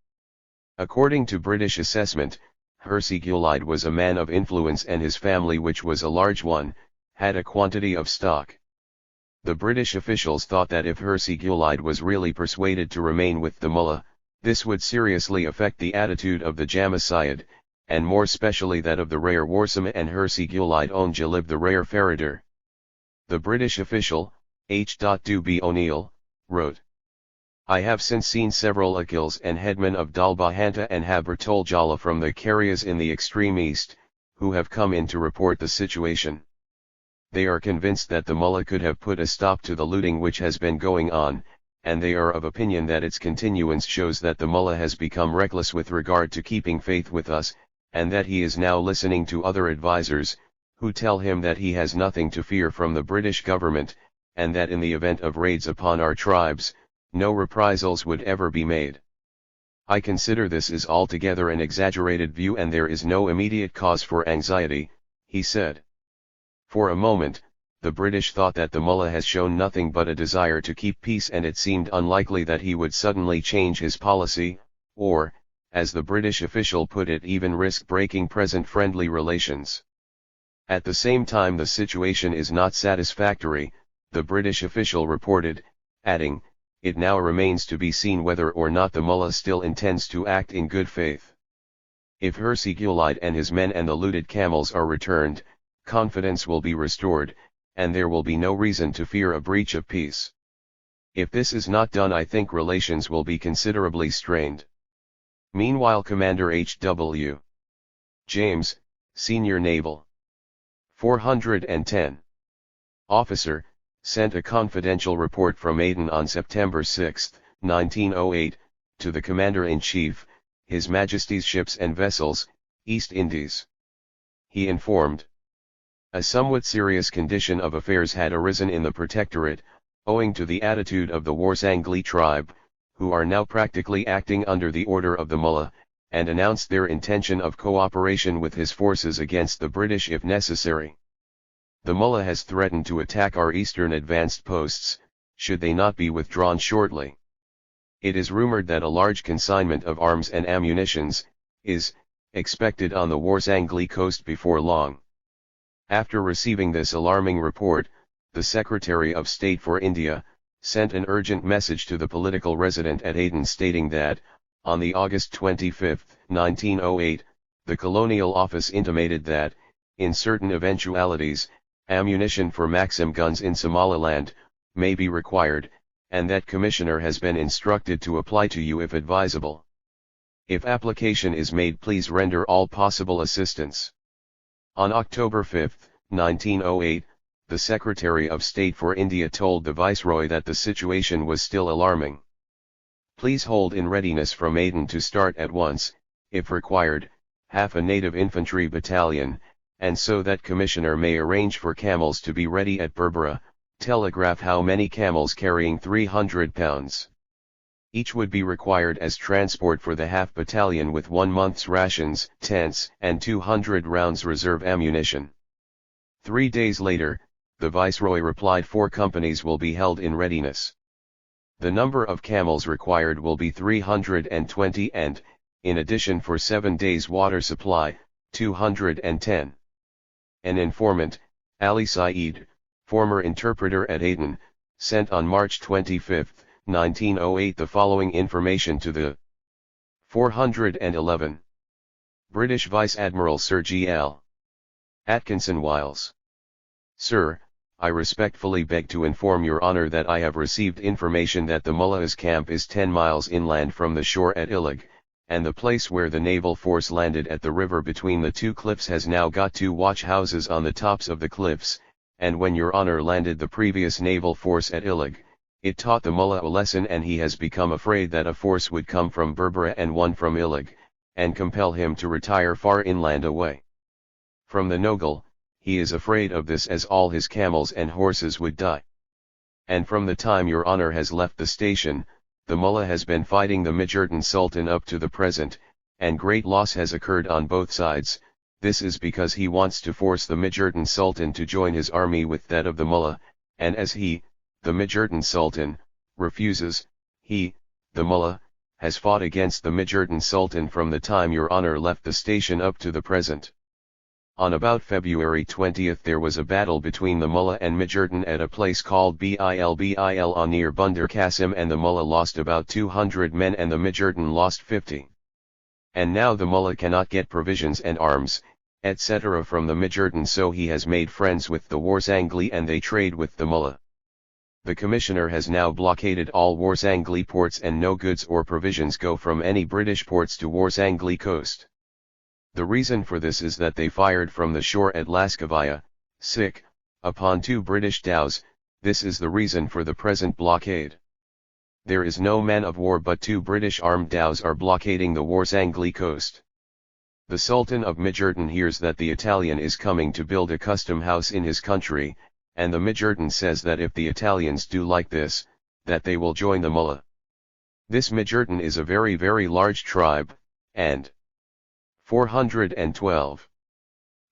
According to British assessment, Hirsi Gulide was a man of influence, and his family, which was a large one, had a quantity of stock. The British officials thought that if Hirsi Gulide was really persuaded to remain with the mullah, this would seriously affect the attitude of the Jamaiciyad, and more specially that of the Rayar Warsama and Hirsi Gulide owned Jalib the Rayar Faradar. The British official, H. B. O'Neill, wrote, "I have since seen several akils and headmen of Dalbahanta and Habertol Jala from the carriers in the extreme east, who have come in to report the situation. They are convinced that the mullah could have put a stop to the looting which has been going on, and they are of opinion that its continuance shows that the mullah has become reckless with regard to keeping faith with us, and that he is now listening to other advisers, who tell him that he has nothing to fear from the British government, and that in the event of raids upon our tribes, no reprisals would ever be made. I consider this is altogether an exaggerated view, and there is no immediate cause for anxiety," he said. For a moment, the British thought that the mullah has shown nothing but a desire to keep peace, and it seemed unlikely that he would suddenly change his policy, or, as the British official put it, even risk breaking present friendly relations. At the same time, the situation is not satisfactory, the British official reported, adding, "It now remains to be seen whether or not the mullah still intends to act in good faith. If Hirsi Gulide and his men and the looted camels are returned, confidence will be restored, and there will be no reason to fear a breach of peace. If this is not done, I think relations will be considerably strained." Meanwhile, Commander H.W. James, Senior Naval 410 officer, sent a confidential report from Aden on September 6, 1908, to the Commander-in-Chief, His Majesty's Ships and Vessels, East Indies. He informed, "A somewhat serious condition of affairs had arisen in the Protectorate, owing to the attitude of the Warsangli tribe, who are now practically acting under the order of the mullah, and announced their intention of cooperation with his forces against the British if necessary. The mullah has threatened to attack our eastern advanced posts, should they not be withdrawn shortly. It is rumored that a large consignment of arms and ammunitions is expected on the Warsangli coast before long." After receiving this alarming report, the Secretary of State for India sent an urgent message to the political resident at Aden stating that, on the August 25, 1908, the Colonial Office intimated that, in certain eventualities, ammunition for Maxim guns in Somaliland may be required, and that Commissioner has been instructed to apply to you if advisable. If application is made, please render all possible assistance. On October 5, 1908, the Secretary of State for India told the Viceroy that the situation was still alarming. "Please hold in readiness from Aden to start at once, if required, half a native infantry battalion, and so that Commissioner may arrange for camels to be ready at Berbera, telegraph how many camels carrying 300 pounds each would be required as transport for the half battalion with 1 month's rations, tents, and 200 rounds reserve ammunition. 3 days later, the Viceroy replied 4 companies will be held in readiness. The number of camels required will be 320 and, in addition for 7 days water supply, 210. An informant, Ali Saeed, former interpreter at Aden, sent on March 25, 1908 the following information to the 411. British Vice Admiral Sir G. L. Atkinson Wiles. Sir, I respectfully beg to inform your honour that I have received information that the Mullah's camp is 10 miles inland from the shore at Ilig, and the place where the naval force landed at the river between the 2 cliffs has now got 2 watch houses on the tops of the cliffs, and when your honour landed the previous naval force at Ilig, it taught the Mullah a lesson and he has become afraid that a force would come from Berbera and one from Ilig, and compel him to retire far inland away from the Nogal. He is afraid of this as all his camels and horses would die. And from the time your honour has left the station, the Mullah has been fighting the Mijurdan Sultan up to the present, and great loss has occurred on both sides. This is because he wants to force the Mijurdan Sultan to join his army with that of the Mullah, and as he, the Mijurdan Sultan, refuses, he, the Mullah, has fought against the Mijurdan Sultan from the time your honour left the station up to the present. On about February 20 there was a battle between the Mullah and Mijurdan at a place called Bilbil near Bandar Qasim, and the Mullah lost about 200 men and the Mijurdan lost 50. And now the Mullah cannot get provisions and arms, etc. from the Mijurdan, so he has made friends with the Warsangli and they trade with the Mullah. The Commissioner has now blockaded all Warsangli ports and no goods or provisions go from any British ports to Warsangli coast. The reason for this is that they fired from the shore at Lascavia, upon 2 British dhows. This is the reason for the present blockade. There is no man of war but 2 British armed dhows are blockading the Warsangli coast. The Sultan of Mijurdan hears that the Italian is coming to build a custom house in his country, and the Mijurdan says that if the Italians do like this, that they will join the Mullah. This Mijurdan is a very very large tribe, and 412.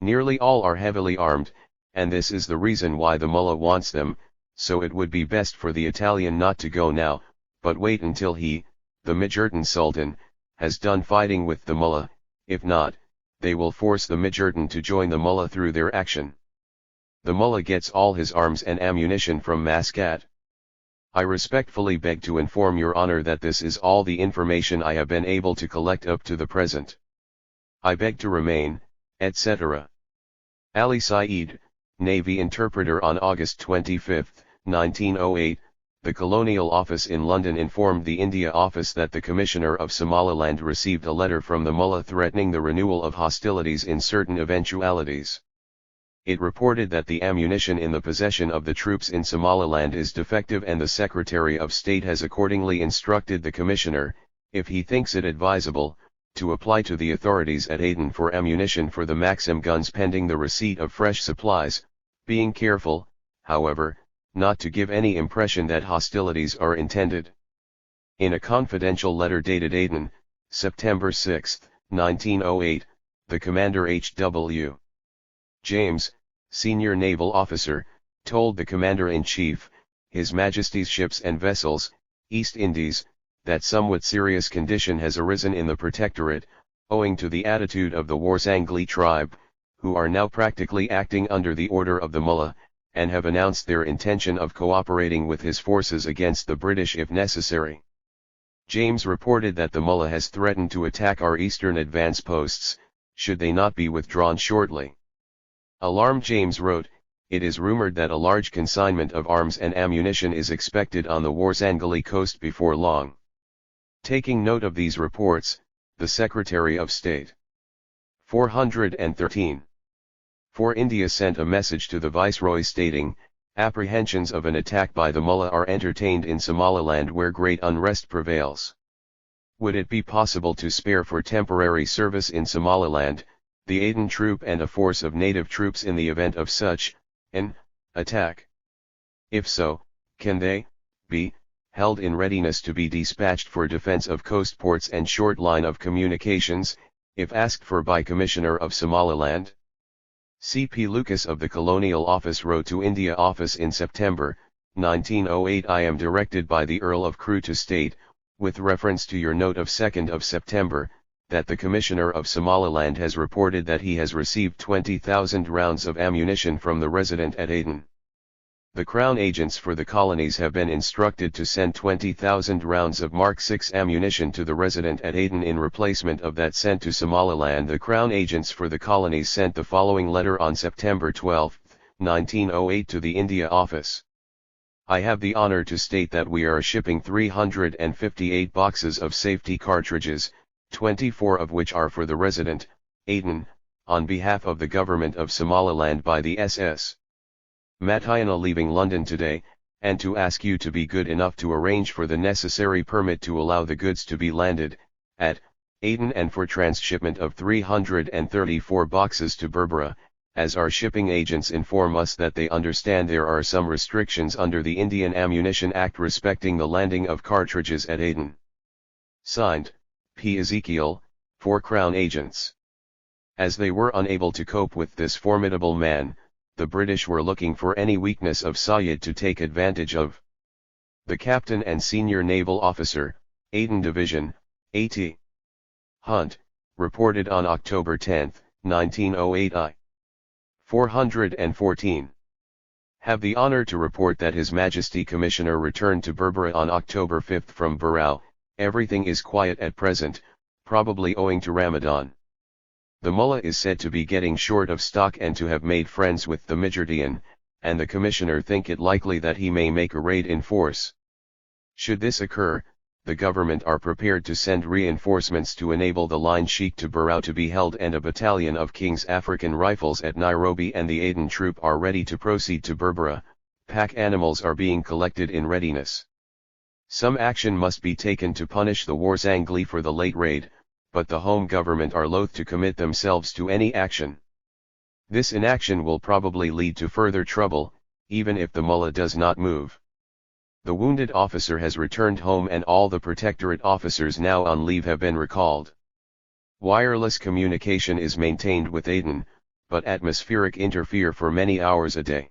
Nearly all are heavily armed, and this is the reason why the Mullah wants them, so it would be best for the Italian not to go now, but wait until he, the Mijurdan Sultan, has done fighting with the Mullah. If not, they will force the Mijurdan to join the Mullah through their action. The Mullah gets all his arms and ammunition from Muscat. I respectfully beg to inform your honour that this is all the information I have been able to collect up to the present. I beg to remain, etc. Ali Saeed, Navy interpreter. On August 25, 1908, the Colonial Office in London informed the India Office that the Commissioner of Somaliland received a letter from the Mullah threatening the renewal of hostilities in certain eventualities. It reported that the ammunition in the possession of the troops in Somaliland is defective, and the Secretary of State has accordingly instructed the Commissioner, if he thinks it advisable, to apply to the authorities at Aden for ammunition for the Maxim guns pending the receipt of fresh supplies, being careful, however, not to give any impression that hostilities are intended. In a confidential letter dated Aden, September 6, 1908, the Commander H.W. James, senior naval officer, told the Commander-in-Chief, His Majesty's ships and vessels, East Indies, that somewhat serious condition has arisen in the Protectorate, owing to the attitude of the Warsangli tribe, who are now practically acting under the order of the Mullah, and have announced their intention of cooperating with his forces against the British if necessary. James reported that the Mullah has threatened to attack our eastern advance posts, should they not be withdrawn shortly. Alarmed, James wrote, it is rumored that a large consignment of arms and ammunition is expected on the Warsangli coast before long. Taking note of these reports, the Secretary of State 413 for India sent a message to the Viceroy stating, apprehensions of an attack by the Mullah are entertained in Somaliland where great unrest prevails. Would it be possible to spare for temporary service in Somaliland, the Aden troop and a force of native troops in the event of such an attack? If so, can they be held in readiness to be dispatched for defense of coast ports and short line of communications, if asked for by Commissioner of Somaliland? C.P. Lucas of the Colonial Office wrote to India Office in September 1908, I am directed by the Earl of Crewe to state, with reference to your note of 2nd of September, that the Commissioner of Somaliland has reported that he has received 20,000 rounds of ammunition from the resident at Aden. The Crown agents for the colonies have been instructed to send 20,000 rounds of Mark VI ammunition to the resident at Aden in replacement of that sent to Somaliland. The Crown agents for the colonies sent the following letter on September 12, 1908 to the India Office. I have the honor to state that we are shipping 358 boxes of safety cartridges, 24 of which are for the resident, Aden, on behalf of the government of Somaliland by the SS. Matiana leaving London today, and to ask you to be good enough to arrange for the necessary permit to allow the goods to be landed, at Aden and for transshipment of 334 boxes to Berbera, as our shipping agents inform us that they understand there are some restrictions under the Indian Ammunition Act respecting the landing of cartridges at Aden. Signed, P. Ezekiel, 4 Crown agents. As they were unable to cope with this formidable man, the British were looking for any weakness of Syed to take advantage of. The captain and senior naval officer, Aden Division, A.T. Hunt, reported on October 10, 1908 I. 414. Have the honor to report that His Majesty Commissioner returned to Berbera on October 5 from Barrow. Everything is quiet at present, probably owing to Ramadan. The mullah is said to be getting short of stock and to have made friends with the Mijordian, and the Commissioner think it likely that he may make a raid in force. Should this occur, the government are prepared to send reinforcements to enable the line Sheikh to Barrow to be held, and a battalion of King's African Rifles at Nairobi and the Aden troop are ready to proceed to Berbera. Pack animals are being collected in readiness. Some action must be taken to punish the Warsangli for the late raid, but the home government are loath to commit themselves to any action. This inaction will probably lead to further trouble, even if the mullah does not move. The wounded officer has returned home and all the protectorate officers now on leave have been recalled. Wireless communication is maintained with Aden, but atmospheric interfere for many hours a day.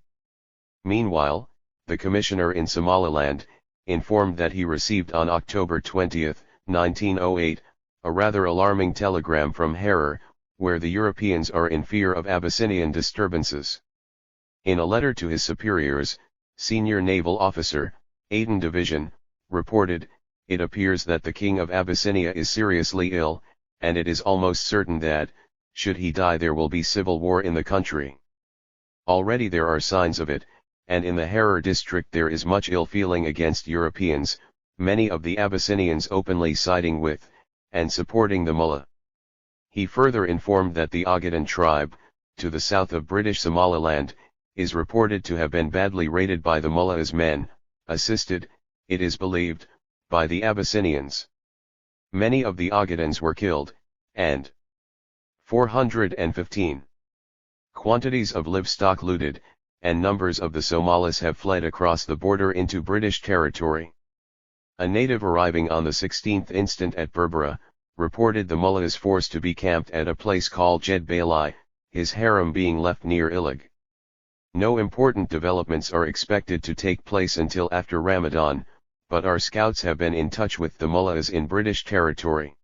Meanwhile, the Commissioner in Somaliland, informed that he received on October 20, 1908, a rather alarming telegram from Harar, where the Europeans are in fear of Abyssinian disturbances. In a letter to his superiors, senior naval officer, Aden Division, reported, it appears that the King of Abyssinia is seriously ill, and it is almost certain that, should he die, there will be civil war in the country. Already there are signs of it, and in the Harar district there is much ill feeling against Europeans, many of the Abyssinians openly siding with, and supporting the mullah. He further informed that the Ogaden tribe, to the south of British Somaliland, is reported to have been badly raided by the mullah's men, assisted, it is believed, by the Abyssinians. Many of the Ogadens were killed, and 415. Quantities of livestock looted, and numbers of the Somalis have fled across the border into British territory. A native arriving on the 16th instant at Berbera, reported the mullah's force to be camped at a place called Jed Bailai, his harem being left near Ilig. No important developments are expected to take place until after Ramadan, but our scouts have been in touch with the mullahs in British territory.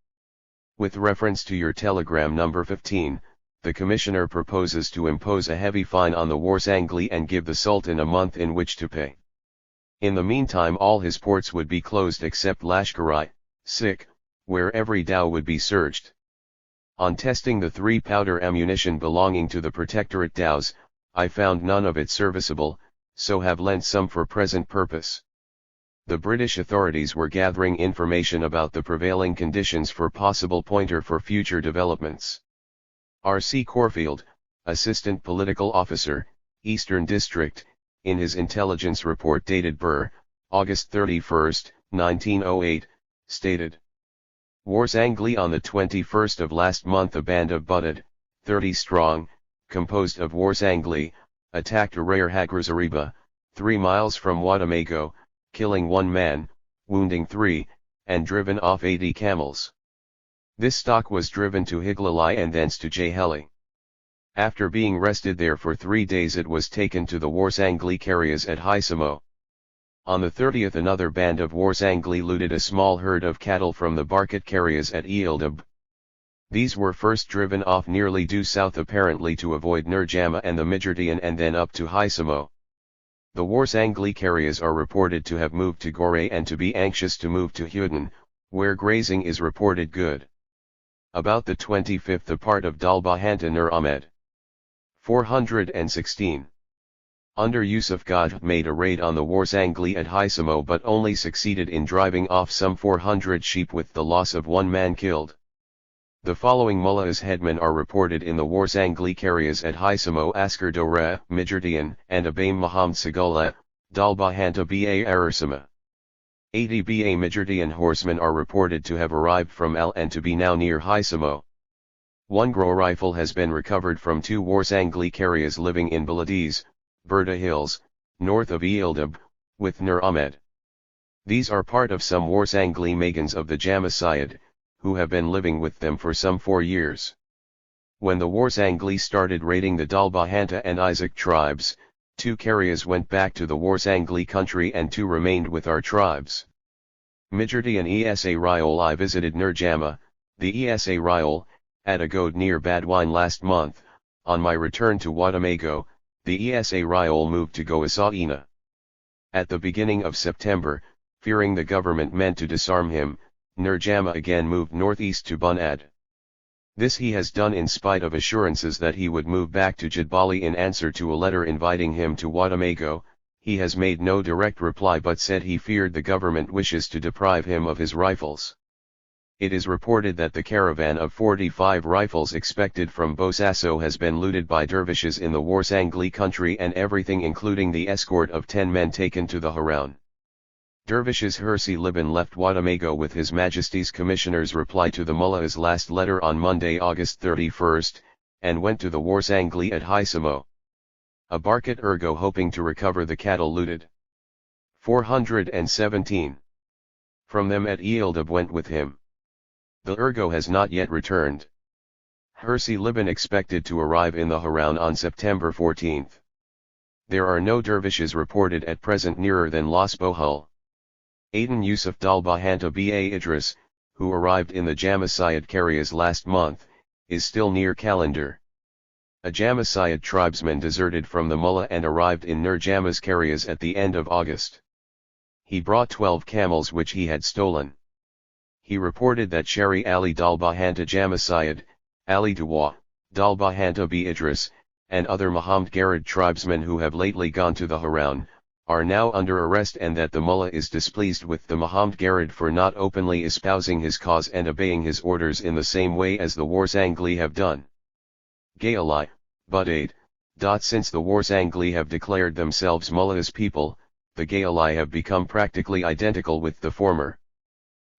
With reference to your telegram number 15, the Commissioner proposes to impose a heavy fine on the Warsangli and give the Sultan a month in which to pay. In the meantime all his ports would be closed except Lashkari, Sikh, where every dhow would be searched. On testing the 3-powder ammunition belonging to the Protectorate dhows, I found none of it serviceable, so have lent some for present purpose. The British authorities were gathering information about the prevailing conditions for possible pointer for future developments. R.C. Corfield, Assistant Political Officer, Eastern District, in his intelligence report dated August 31, 1908, stated, Warsangli on the 21st of last month a band of butted, 30 strong, composed of Warsangli, attacked a rare Hagrazariba, 3 miles from Wadamago, killing 1 man, wounding 3, and driven off 80 camels. This stock was driven to Higlalai and thence to Jaheli. After being rested there for 3 days it was taken to the Warsangli carriers at Hisamo. On the 30th another band of Warsangli looted a small herd of cattle from the Barkat carriers at Eildab. These were first driven off nearly due south apparently to avoid Nurjama and the Midjardian and then up to Hisamo. The Warsangli carriers are reported to have moved to Gore and to be anxious to move to Huden, where grazing is reported good. About the 25th a part of Dalbahanta Nur Ahmed. 416. Under Yusuf Gaj made a raid on the Warsangli at Hisamo but only succeeded in driving off some 400 sheep with the loss of 1 man killed. The following mullahs headmen are reported in the Warsangli carriers at Hisamo: Askar Dore, Midjardian, and Abaim Muhammad Sagula, Dalbahanta Ba Arisama. 80 Ba Midjardian horsemen are reported to have arrived from Al and to be now near Hisamo. 1 Gro rifle has been recovered from 2 Warsangli carriers living in Baladiz, Burda Hills, north of Eildab, with Nur Ahmed. These are part of some Warsangli Magans of the Jamassayid, who have been living with them for some 4 years. When the Warsangli started raiding the Dalbahanta and Isaac tribes, 2 carriers went back to the Warsangli country and 2 remained with our tribes. Midjardi and Esa Riol. I visited Nurjama, the Esa Riol, at a goad near Badwine last month. On my return to Wadamago, the Esa Riol moved to Goasaina. At the beginning of September, fearing the government meant to disarm him, Nurjama again moved northeast to Bunad. This he has done in spite of assurances that he would move back to Jadbali. In answer to a letter inviting him to Wadamago, he has made no direct reply but said he feared the government wishes to deprive him of his rifles. It is reported that the caravan of 45 rifles expected from Bosaso has been looted by dervishes in the Warsangli country and everything including the escort of 10 men taken to the Haroun. Dervishes Hirsi Liban left Wadamago with His Majesty's Commissioner's reply to the Mullah's last letter on Monday, August 31, and went to the Warsangli at Hisamo. A Barkat Ergo hoping to recover the cattle looted. 417. From them at Eildab went with him. The Ergo has not yet returned. Hirsi Liban expected to arrive in the Haroun on September 14. There are no dervishes reported at present nearer than Las Bohul. Aden Yusuf Dalbahanta Ba Idris, who arrived in the Jamassayid carriers last month, is still near Calendar. A Jamassayid tribesman deserted from the Mullah and arrived in Nurjama's carriers at the end of August. He brought 12 camels which he had stolen. He reported that Shari Ali Dalbahanta Jamassayid, Ali Dua, Dalbahanta Ba Idris, and other Muhammad Garad tribesmen who have lately gone to the Haroun, are now under arrest and that the Mullah is displeased with the Muhammad Garad for not openly espousing his cause and obeying his orders in the same way as the Warsangli have done. Gaali, but 8. Since the Warsangli have declared themselves Mullah's people, the Gaali have become practically identical with the former.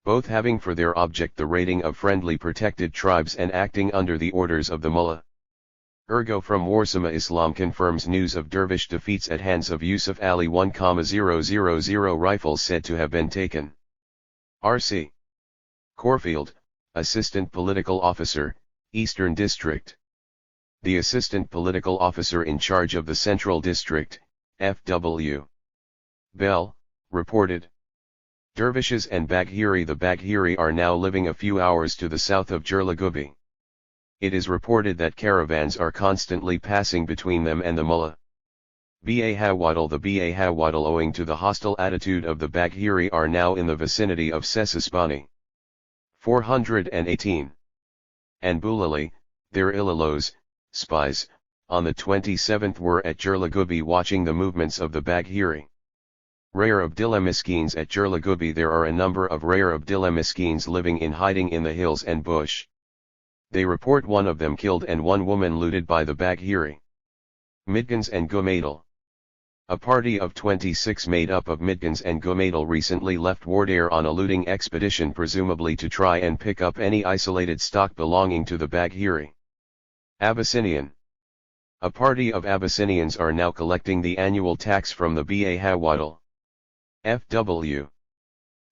Both having for their object the raiding of friendly protected tribes and acting under the orders of the Mullah. Ergo from Warsama Islam confirms news of dervish defeats at hands of Yusuf Ali. 1,000 rifles said to have been taken. R.C. Corfield, Assistant Political Officer, Eastern District. The Assistant Political Officer in charge of the Central District, F.W. Bell, reported. Dervishes and Bagheri. The Bagheri are now living a few hours to the south of Jerlagubi. It is reported that caravans are constantly passing between them and the Mullah. Ba Hawadal. The Ba Hawadal, owing to the hostile attitude of the Bagheri, are now in the vicinity of Sesispani. 418. And Bulali, their Ilalos, spies, on the 27th were at Jerlagubi watching the movements of the Bagheri. Rare Abdillah Miskins. At Jerlagubi there are a number of rare Abdillah Miskins living in hiding in the hills and bush. They report 1 of them killed and 1 woman looted by the Bagheri. Midgans and Gumadal. A party of 26 made up of Midgans and Gomadal recently left Wardair on a looting expedition, presumably to try and pick up any isolated stock belonging to the Bagheri. Abyssinian. A party of Abyssinians are now collecting the annual tax from the Ba Hawadal. F.W.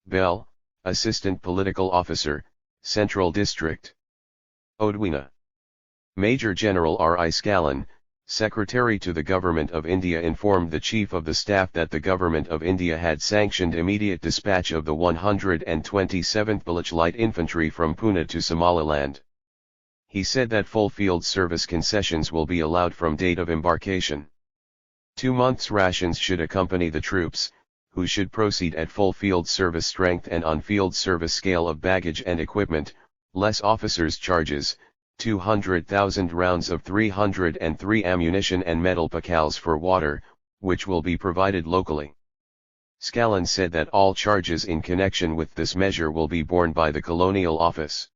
Bell, Assistant Political Officer, Central District. Odwina. Major General R.I. Scallan, Secretary to the Government of India, informed the Chief of the Staff that the Government of India had sanctioned immediate dispatch of the 127th Baloch Light Infantry from Pune to Somaliland. He said that full field service concessions will be allowed from date of embarkation. 2 months' rations should accompany the troops, who should proceed at full field service strength and on field service scale of baggage and equipment, less officers' charges, 200,000 rounds of 303 ammunition and metal pacals for water, which will be provided locally. Scallan said that all charges in connection with this measure will be borne by the Colonial Office.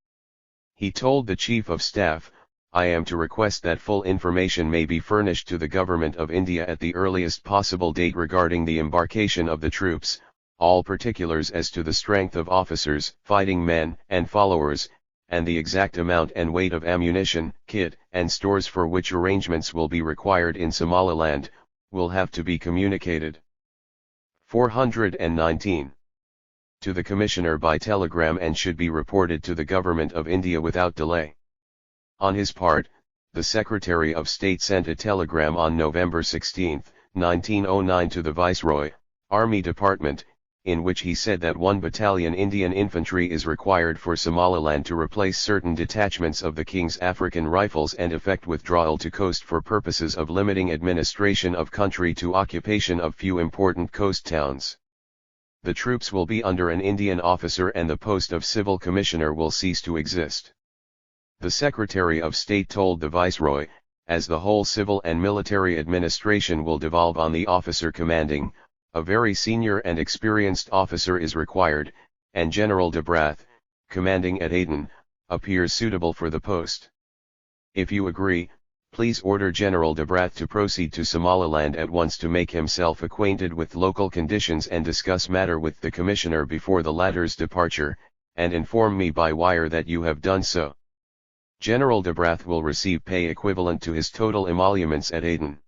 He told the Chief of Staff, "I am to request that full information may be furnished to the Government of India at the earliest possible date regarding the embarkation of the troops, all particulars as to the strength of officers, fighting men, and followers, and the exact amount and weight of ammunition, kit, and stores for which arrangements will be required in Somaliland, will have to be communicated." 419. To the Commissioner by telegram and should be reported to the Government of India without delay. On his part, the Secretary of State sent a telegram on November 16, 1909 to the Viceroy, Army Department, in which he said that 1 battalion Indian infantry is required for Somaliland to replace certain detachments of the King's African Rifles and effect withdrawal to coast for purposes of limiting administration of country to occupation of few important coast towns. The troops will be under an Indian officer and the post of Civil Commissioner will cease to exist. The Secretary of State told the Viceroy, as the whole civil and military administration will devolve on the officer commanding, a very senior and experienced officer is required, and General de Brath, commanding at Aden, appears suitable for the post. If you agree, please order General de Brath to proceed to Somaliland at once to make himself acquainted with local conditions and discuss matter with the Commissioner before the latter's departure, and inform me by wire that you have done so. General de Brath will receive pay equivalent to his total emoluments at Aden.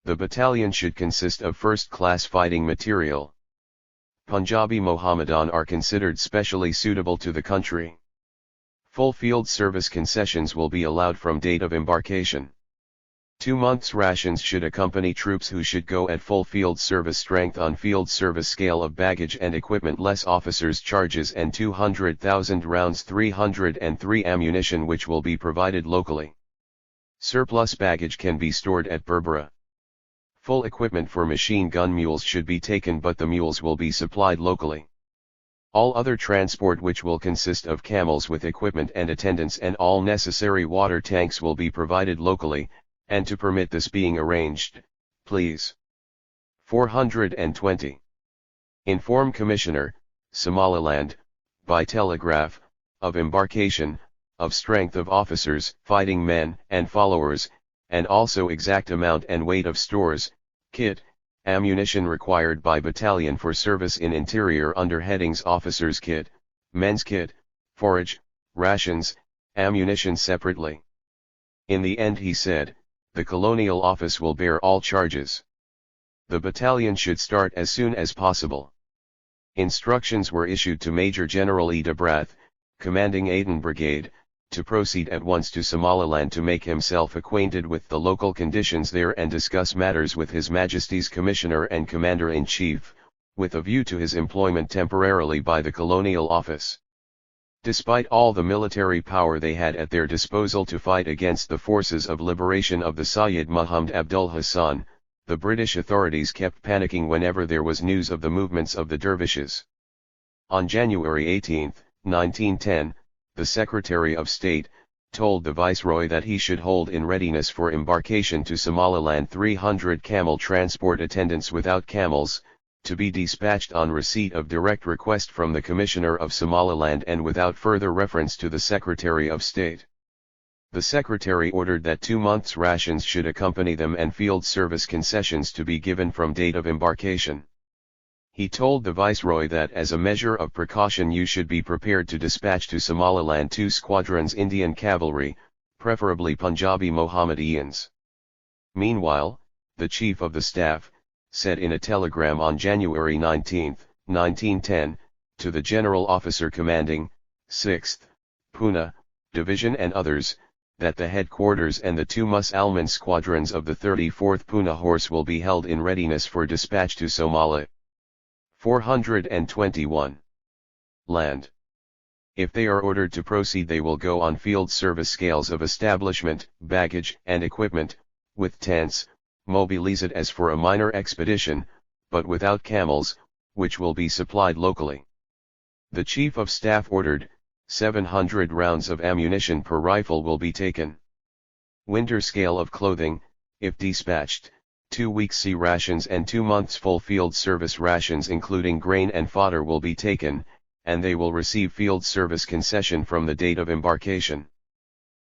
The battalion should consist of first-class fighting material. Punjabi Mohammedan are considered specially suitable to the country. Full field service concessions will be allowed from date of embarkation. 2 months' rations should accompany troops who should go at full field service strength on field service scale of baggage and equipment less officers' charges and 200,000 rounds 303 ammunition which will be provided locally. Surplus baggage can be stored at Berbera. Full equipment for machine gun mules should be taken but the mules will be supplied locally. All other transport which will consist of camels with equipment and attendants and all necessary water tanks will be provided locally, and to permit this being arranged, please. 420. Inform Commissioner, Somaliland, by telegraph, of embarkation, of strength of officers, fighting men and followers, and also exact amount and weight of stores, kit, ammunition required by battalion for service in interior under headings officers' kit, men's kit, forage, rations, ammunition separately. In the end he said, the Colonial Office will bear all charges. The battalion should start as soon as possible. Instructions were issued to Major General E. de Brath, commanding Aden Brigade, to proceed at once to Somaliland to make himself acquainted with the local conditions there and discuss matters with His Majesty's Commissioner and Commander-in-Chief, with a view to his employment temporarily by the Colonial Office. Despite all the military power they had at their disposal to fight against the forces of liberation of the Sayyid Muhammad Abdul Hassan, the British authorities kept panicking whenever there was news of the movements of the dervishes. On January 18, 1910, the Secretary of State told the Viceroy that he should hold in readiness for embarkation to Somaliland 300 camel transport attendants without camels, to be dispatched on receipt of direct request from the Commissioner of Somaliland and without further reference to the Secretary of State. The Secretary ordered that 2 months' rations should accompany them and field service concessions to be given from date of embarkation. He told the Viceroy that as a measure of precaution you should be prepared to dispatch to Somaliland 2 squadrons Indian cavalry, preferably Punjabi Mohammedans. Meanwhile, the Chief of the Staff, said in a telegram on January 19, 1910, to the General Officer commanding 6th, Pune, Division and others, that the headquarters and the 2 Musalman squadrons of the 34th Pune Horse will be held in readiness for dispatch to Somalia. 421. Land. If they are ordered to proceed they will go on field service scales of establishment, baggage and equipment, with tents, mobilized as for a minor expedition, but without camels, which will be supplied locally. The Chief of Staff ordered, 700 rounds of ammunition per rifle will be taken. Winter scale of clothing, if dispatched, 2 weeks' sea rations and 2 months' full field service rations including grain and fodder will be taken, and they will receive field service concession from the date of embarkation.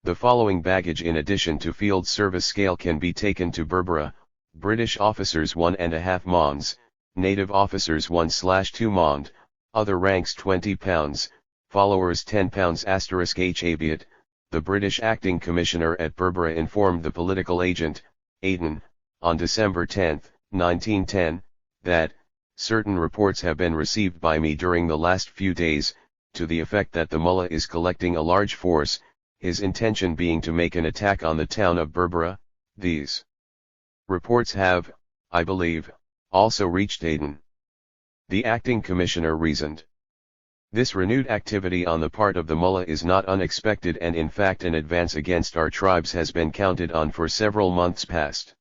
The following baggage in addition to field service scale can be taken to Berbera: British officers 1.5 mons, native officers 1/2 mond, other ranks 20 pounds, followers 10 pounds *Habiat. The British acting commissioner at Berbera informed the political agent, Aden, on December 10, 1910, that, certain reports have been received by me during the last few days, to the effect that the mullah is collecting a large force, his intention being to make an attack on the town of Berbera. These reports have, I believe, also reached Aden. The acting commissioner reasoned. This renewed activity on the part of the mullah is not unexpected and in fact an advance against our tribes has been counted on for several months past.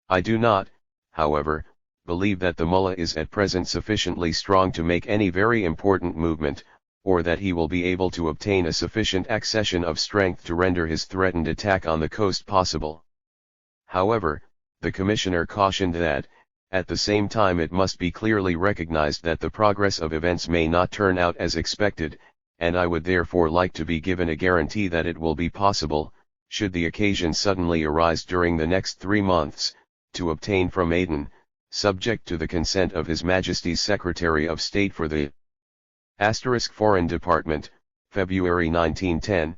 I do not, however, believe that the mullah is at present sufficiently strong to make any very important movement, or that he will be able to obtain a sufficient accession of strength to render his threatened attack on the coast possible. However, the commissioner cautioned that, at the same time it must be clearly recognized that the progress of events may not turn out as expected, and I would therefore like to be given a guarantee that it will be possible, should the occasion suddenly arise during the next 3 months, to obtain from Aden, subject to the consent of His Majesty's Secretary of State for the Foreign Department, February 1910,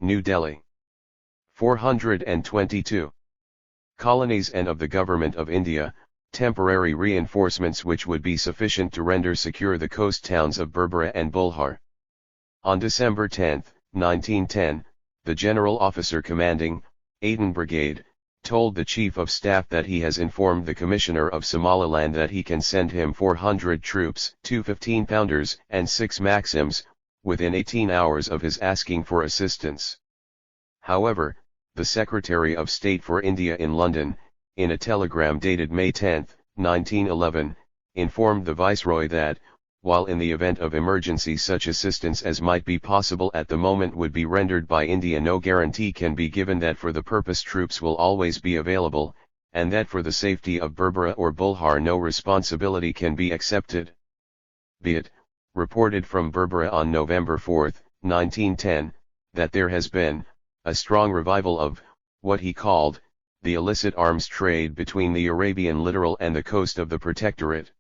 New Delhi. 422. Colonies and of the Government of India, temporary reinforcements which would be sufficient to render secure the coast towns of Berbera and Bulhar. On December 10, 1910, the General Officer commanding, Aden Brigade, told the Chief of Staff that he has informed the Commissioner of Somaliland that he can send him 400 troops, 2 15-pounders and 6 Maxims, within 18 hours of his asking for assistance. However, the Secretary of State for India in London, in a telegram dated May 10, 1911, informed the Viceroy that, while in the event of emergency such assistance as might be possible at the moment would be rendered by India, no guarantee can be given that for the purpose troops will always be available, and that for the safety of Berbera or Bulhar no responsibility can be accepted. Be it reported from Berbera on November 4, 1910, that there has been a strong revival of what he called the illicit arms trade between the Arabian littoral and the coast of the Protectorate.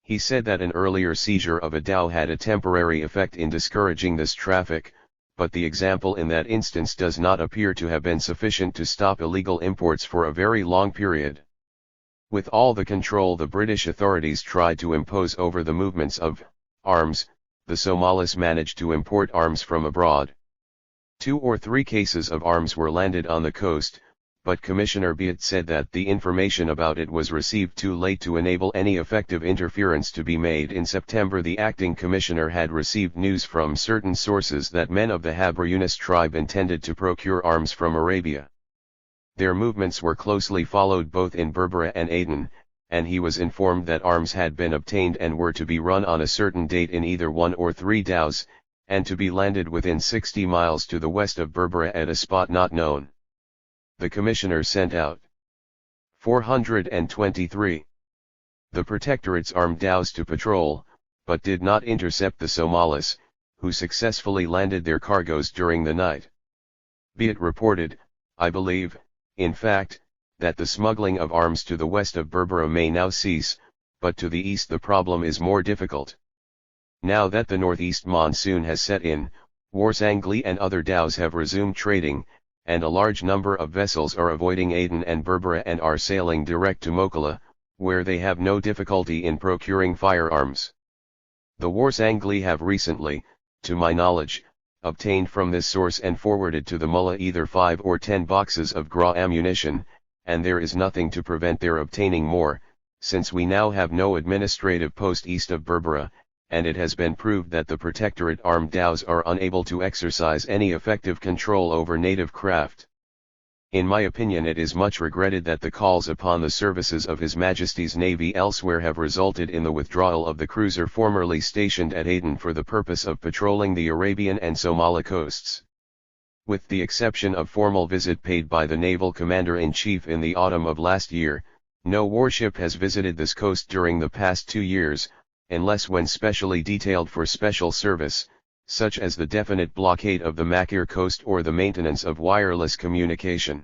He said that an earlier seizure of a dhow had a temporary effect in discouraging this traffic, but the example in that instance does not appear to have been sufficient to stop illegal imports for a very long period. With all the control the British authorities tried to impose over the movements of arms, the Somalis managed to import arms from abroad. 2 or 3 cases of arms were landed on the coast, but Commissioner Biat said that the information about it was received too late to enable any effective interference to be made. In September the acting commissioner had received news from certain sources that men of the Habr Yunus tribe intended to procure arms from Arabia. Their movements were closely followed both in Berbera and Aden, and he was informed that arms had been obtained and were to be run on a certain date in either 1 or 3 dhows, and to be landed within 60 miles to the west of Berbera at a spot not known. The commissioner sent out 423. The Protectorate's armed dhows to patrol, but did not intercept the Somalis, who successfully landed their cargoes during the night. Be it reported, I believe, in fact, that the smuggling of arms to the west of Berbera may now cease, but to the east the problem is more difficult. Now that the northeast monsoon has set in, Warsangli and other dhows have resumed trading, and a large number of vessels are avoiding Aden and Berbera and are sailing direct to Mokala, where they have no difficulty in procuring firearms. The Warsangli have recently, to my knowledge, obtained from this source and forwarded to the Mullah either 5 or 10 boxes of GRA ammunition, and there is nothing to prevent their obtaining more, since we now have no administrative post east of Berbera, and it has been proved that the protectorate armed dhows are unable to exercise any effective control over native craft. In my opinion, it is much regretted that the calls upon the services of His Majesty's Navy elsewhere have resulted in the withdrawal of the cruiser formerly stationed at Aden for the purpose of patrolling the Arabian and Somali coasts. With the exception of formal visit paid by the Naval Commander-in-Chief in the autumn of last year, no warship has visited this coast during the past 2 years, unless when specially detailed for special service, such as the definite blockade of the Makir coast or the maintenance of wireless communication.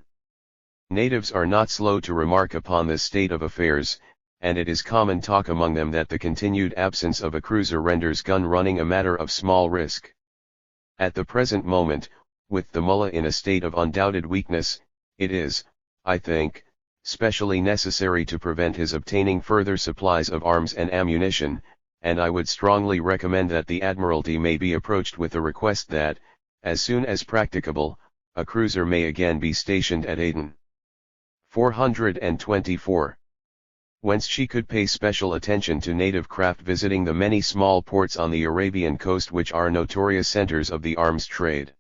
Natives are not slow to remark upon this state of affairs, and it is common talk among them that the continued absence of a cruiser renders gun running a matter of small risk. At the present moment, with the Mullah in a state of undoubted weakness, it is, I think, specially necessary to prevent his obtaining further supplies of arms and ammunition, and I would strongly recommend that the Admiralty may be approached with a request that, as soon as practicable, a cruiser may again be stationed at Aden. 424. Whence she could pay special attention to native craft visiting the many small ports on the Arabian coast which are notorious centers of the arms trade.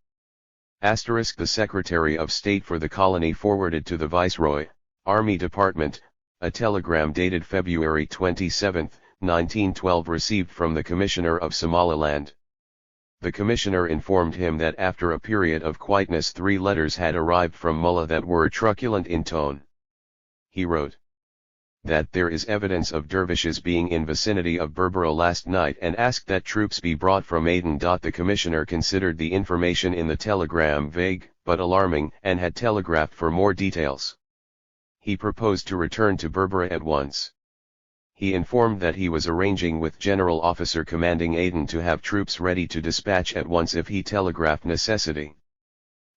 Asterisk. The Secretary of State for the colony forwarded to the Viceroy, Army Department, a telegram dated February 27, 1912 received from the Commissioner of Somaliland. The Commissioner informed him that after a period of quietness 3 letters had arrived from Mullah that were truculent in tone. He wrote that there is evidence of dervishes being in vicinity of Berbera last night and asked that troops be brought from Aden. The Commissioner considered the information in the telegram vague, but alarming, and had telegraphed for more details. He proposed to return to Berbera at once. He informed that he was arranging with General Officer commanding Aden to have troops ready to dispatch at once if he telegraphed necessity.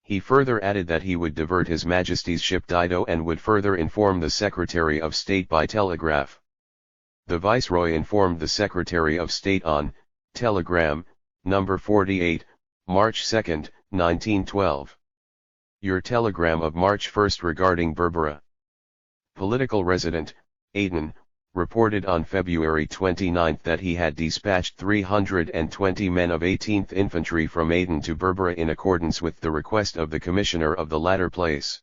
He further added that he would divert His Majesty's ship Dido and would further inform the Secretary of State by telegraph. The Viceroy informed the Secretary of State on telegram, number 48, March 2, 1912. Your telegram of March 1 regarding Berbera. Political resident, Aden, reported on February 29 that he had dispatched 320 men of 18th Infantry from Aden to Berbera in accordance with the request of the Commissioner of the latter place.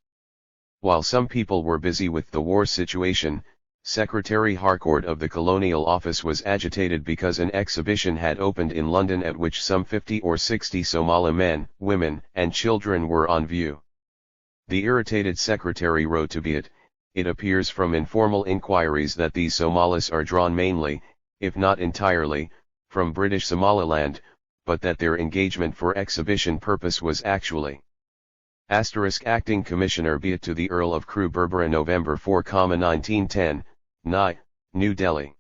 While some people were busy with the war situation, Secretary Harcourt of the Colonial Office was agitated because an exhibition had opened in London at which some 50 or 60 Somali men, women, and children were on view. The irritated secretary wrote to Be It appears from informal inquiries that these Somalis are drawn mainly, if not entirely, from British Somaliland, but that their engagement for exhibition purpose was actually. Acting Commissioner Be to the Earl of Crewe Berbera November 4, 1910, New Delhi.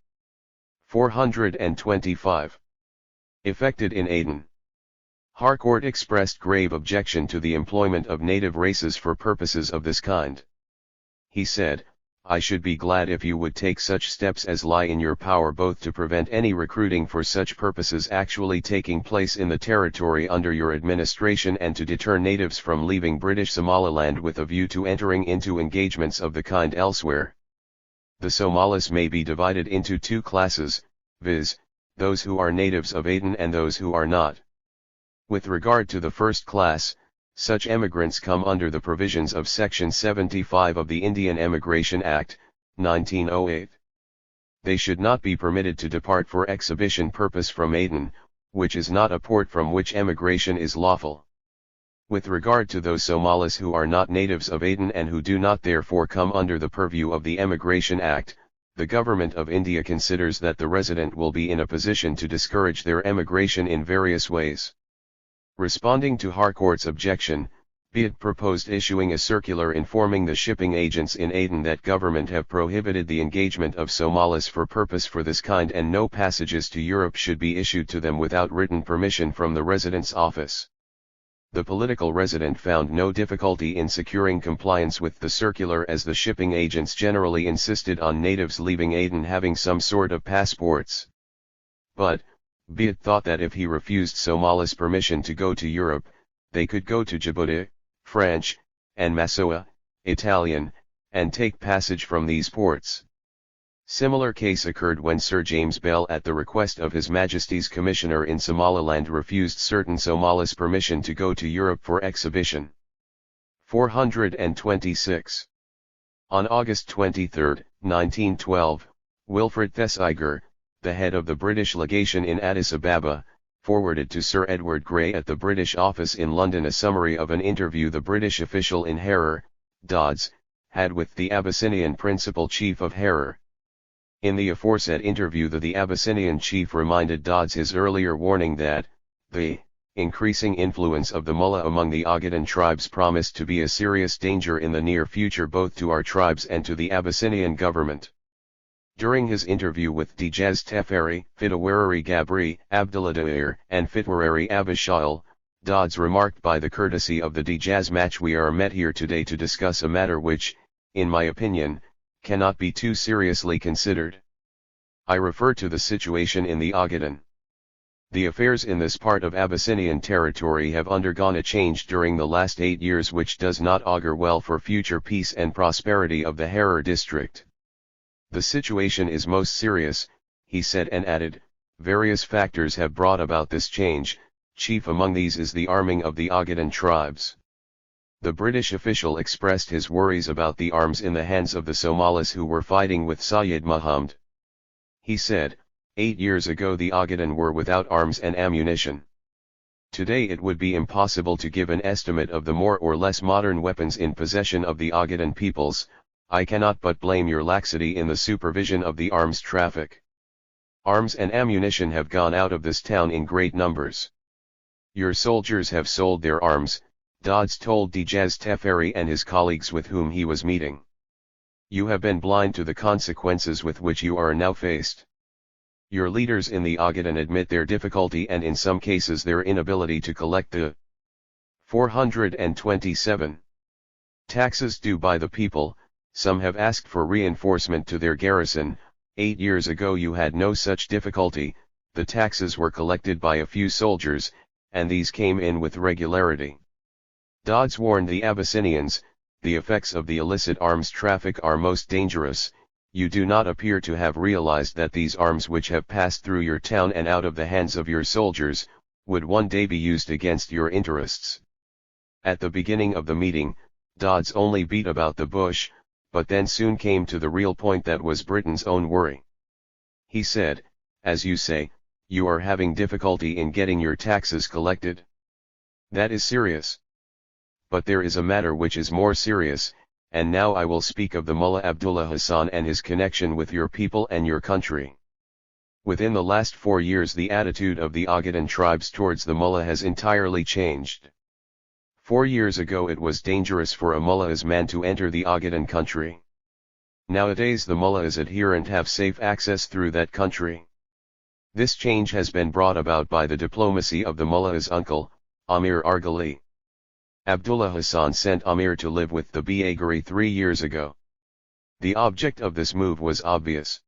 425. Effected in Aden. Harcourt expressed grave objection to the employment of native races for purposes of this kind. He said, I should be glad if you would take such steps as lie in your power both to prevent any recruiting for such purposes actually taking place in the territory under your administration and to deter natives from leaving British Somaliland with a view to entering into engagements of the kind elsewhere. The Somalis may be divided into 2 classes, viz., those who are natives of Aden and those who are not. With regard to the first class, such emigrants come under the provisions of Section 75 of the Indian Emigration Act, 1908. They should not be permitted to depart for exhibition purpose from Aden, which is not a port from which emigration is lawful. With regard to those Somalis who are not natives of Aden and who do not therefore come under the purview of the Emigration Act, the Government of India considers that the resident will be in a position to discourage their emigration in various ways. Responding to Harcourt's objection, Biat proposed issuing a circular informing the shipping agents in Aden that government have prohibited the engagement of Somalis for purpose for this kind and no passages to Europe should be issued to them without written permission from the residence office. The political resident found no difficulty in securing compliance with the circular as the shipping agents generally insisted on natives leaving Aden having some sort of passports. But, Biat thought that if he refused Somalis permission to go to Europe, they could go to Djibouti, French, and Massoua, Italian, and take passage from these ports. Similar case occurred when Sir James Bell at the request of His Majesty's Commissioner in Somaliland refused certain Somalis permission to go to Europe for exhibition. 426. On August 23, 1912, Wilfred Thesiger, the head of the British legation in Addis Ababa, forwarded to Sir Edward Grey at the British office in London a summary of an interview the British official in Harar, Dodds, had with the Abyssinian principal chief of Harar. In the aforesaid interview the Abyssinian chief reminded Dodds his earlier warning that, the increasing influence of the mullah among the Ogaden tribes promised to be a serious danger in the near future both to our tribes and to the Abyssinian government. During his interview with Djaz Teferi, Fitawarari Gabri, Abdullah and Fitwarari Abishail, Dodds remarked, by the courtesy of the Djaz match we are met here today to discuss a matter which, in my opinion, cannot be too seriously considered. I refer to the situation in the Ogaden. The affairs in this part of Abyssinian territory have undergone a change during the last 8 years which does not augur well for future peace and prosperity of the Harar district. The situation is most serious, he said, and added, various factors have brought about this change, chief among these is the arming of the Ogaden tribes. The British official expressed his worries about the arms in the hands of the Somalis who were fighting with Sayyid Muhammad. He said, 8 years ago the Ogaden were without arms and ammunition. Today it would be impossible to give an estimate of the more or less modern weapons in possession of the Ogaden peoples. I cannot but blame your laxity in the supervision of the arms traffic. Arms and ammunition have gone out of this town in great numbers. Your soldiers have sold their arms, Dodds told Djaz Teferi and his colleagues with whom he was meeting. You have been blind to the consequences with which you are now faced. Your leaders in the Ogaden admit their difficulty and in some cases their inability to collect the 427 taxes due by the people. Some have asked for reinforcement to their garrison. 8 years ago you had no such difficulty, the taxes were collected by a few soldiers, and these came in with regularity. Dodds warned the Abyssinians, the effects of the illicit arms traffic are most dangerous. You do not appear to have realized that these arms which have passed through your town and out of the hands of your soldiers, would one day be used against your interests. At the beginning of the meeting, Dodds only beat about the bush, but then soon came to the real point that was Britain's own worry. He said, as you say, you are having difficulty in getting your taxes collected. That is serious. But there is a matter which is more serious, and now I will speak of the Mullah Abdullah Hassan and his connection with your people and your country. Within the last 4 years the attitude of the Ogaden tribes towards the Mullah has entirely changed. 4 years ago it was dangerous for a Mullah's man to enter the Ogaden country. Nowadays the Mullah's adherent have safe access through that country. This change has been brought about by the diplomacy of the Mullah's uncle, Amir Argali. Abdullah Hassan sent Amir to live with the Baagari 3 years ago. The object of this move was obvious.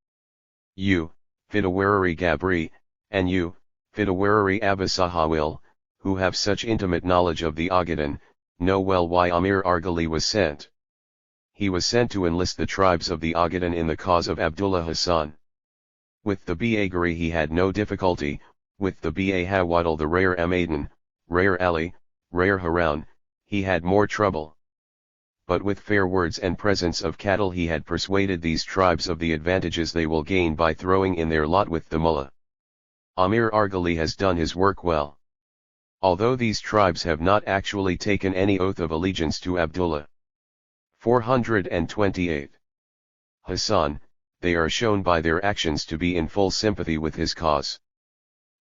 You, Fitawarari Gabri, and you, Fitawarari Abasahawil, who have such intimate knowledge of the Ogaden, know well why Amir Argali was sent. He was sent to enlist the tribes of the Ogaden in the cause of Abdullah Hassan. With the Baagari he had no difficulty, with the Bahawadal the Rare Amadan, Rare Ali, Rare Haran, he had more trouble. But with fair words and presents of cattle he had persuaded these tribes of the advantages they will gain by throwing in their lot with the Mullah. Amir Argali has done his work well. Although these tribes have not actually taken any oath of allegiance to Abdullah. 428. Hassan, they are shown by their actions to be in full sympathy with his cause.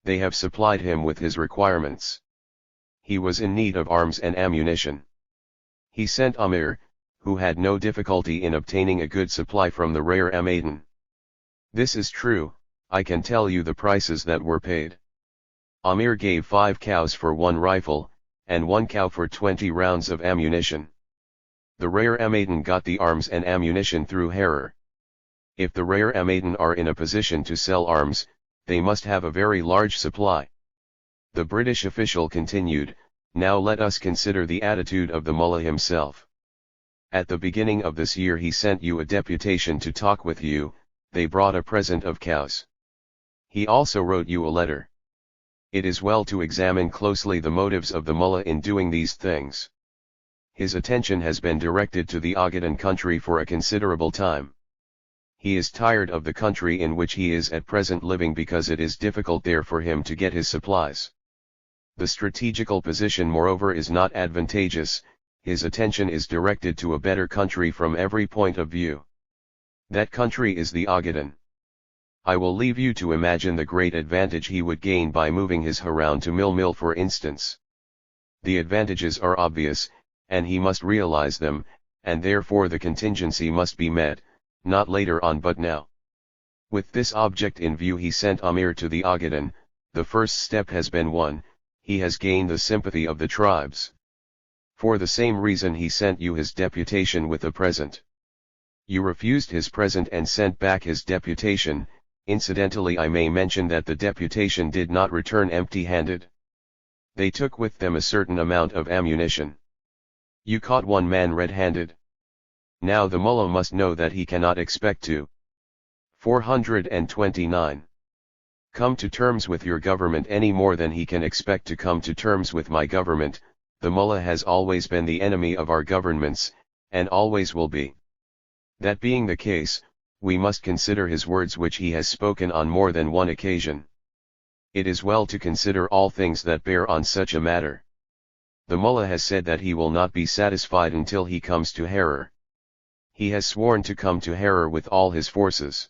They have supplied him with his requirements. He was in need of arms and ammunition. He sent Amir, who had no difficulty in obtaining a good supply from the rare Amaden. This is true, I can tell you the prices that were paid. Amir gave 5 cows for 1 rifle, and 1 cow for 20 rounds of ammunition. The rare Amaden got the arms and ammunition through Harar. If the rare Amaden are in a position to sell arms, they must have a very large supply. The British official continued, now let us consider the attitude of the mullah himself. At the beginning of this year he sent you a deputation to talk with you, they brought a present of cows. He also wrote you a letter. It is well to examine closely the motives of the mullah in doing these things. His attention has been directed to the Ogaden country for a considerable time. He is tired of the country in which he is at present living because it is difficult there for him to get his supplies. The strategical position moreover is not advantageous, his attention is directed to a better country from every point of view. That country is the Ogaden. I will leave you to imagine the great advantage he would gain by moving his Haroun to Mil for instance. The advantages are obvious, and he must realize them, and therefore the contingency must be met, not later on but now. With this object in view he sent Amir to the Ogaden. The first step has been won, he has gained the sympathy of the tribes. For the same reason he sent you his deputation with a present. You refused his present and sent back his deputation. Incidentally I may mention that the deputation did not return empty-handed. They took with them a certain amount of ammunition. You caught 1 man red-handed. Now the mullah must know that he cannot expect to 429. Come to terms with your government any more than he can expect to come to terms with my government. The mullah has always been the enemy of our governments, and always will be. That being the case, we must consider his words which he has spoken on more than one occasion. It is well to consider all things that bear on such a matter. The mullah has said that he will not be satisfied until he comes to Harar. He has sworn to come to Harar with all his forces.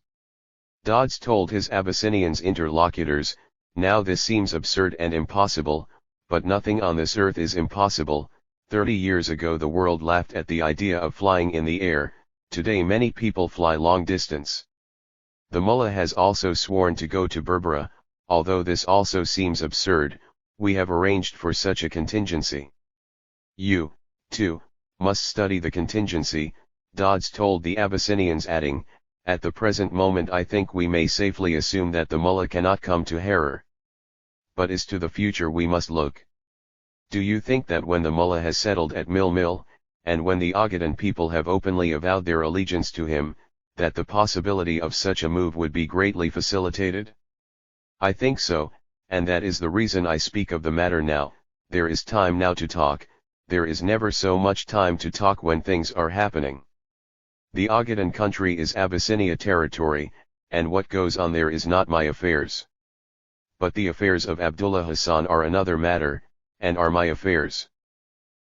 Dodds told his Abyssinians interlocutors, now this seems absurd and impossible, but nothing on this earth is impossible. 30 years ago the world laughed at the idea of flying in the air, today many people fly long distance. The mullah has also sworn to go to Berbera, although this also seems absurd, we have arranged for such a contingency. You, too, must study the contingency, Dodds told the Abyssinians, adding, at the present moment I think we may safely assume that the mullah cannot come to Harar. But as to the future we must look. Do you think that when the mullah has settled at Mil, and when the Ogaden people have openly avowed their allegiance to him, that the possibility of such a move would be greatly facilitated? I think so, and that is the reason I speak of the matter now. There is time now to talk, there is never so much time to talk when things are happening. The Ogaden country is Abyssinia territory, and what goes on there is not my affairs. But the affairs of Abdullah Hassan are another matter, and are my affairs.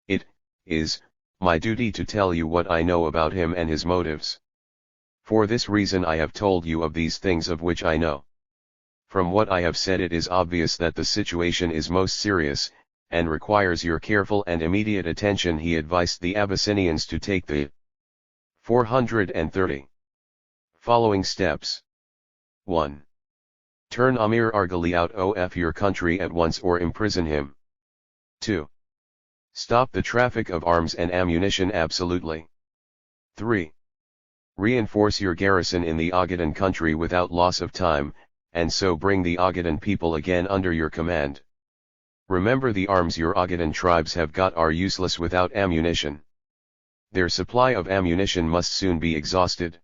It is my duty to tell you what I know about him and his motives. For this reason I have told you of these things of which I know. From what I have said it is obvious that the situation is most serious, and requires your careful and immediate attention. He advised the Abyssinians to take the 430 following steps. 1. Turn Amir Argali out of your country at once or imprison him. 2. Stop the traffic of arms and ammunition absolutely. 3. Reinforce your garrison in the Ogaden country without loss of time, and so bring the Ogaden people again under your command. Remember the arms your Ogaden tribes have got are useless without ammunition. Their supply of ammunition must soon be exhausted.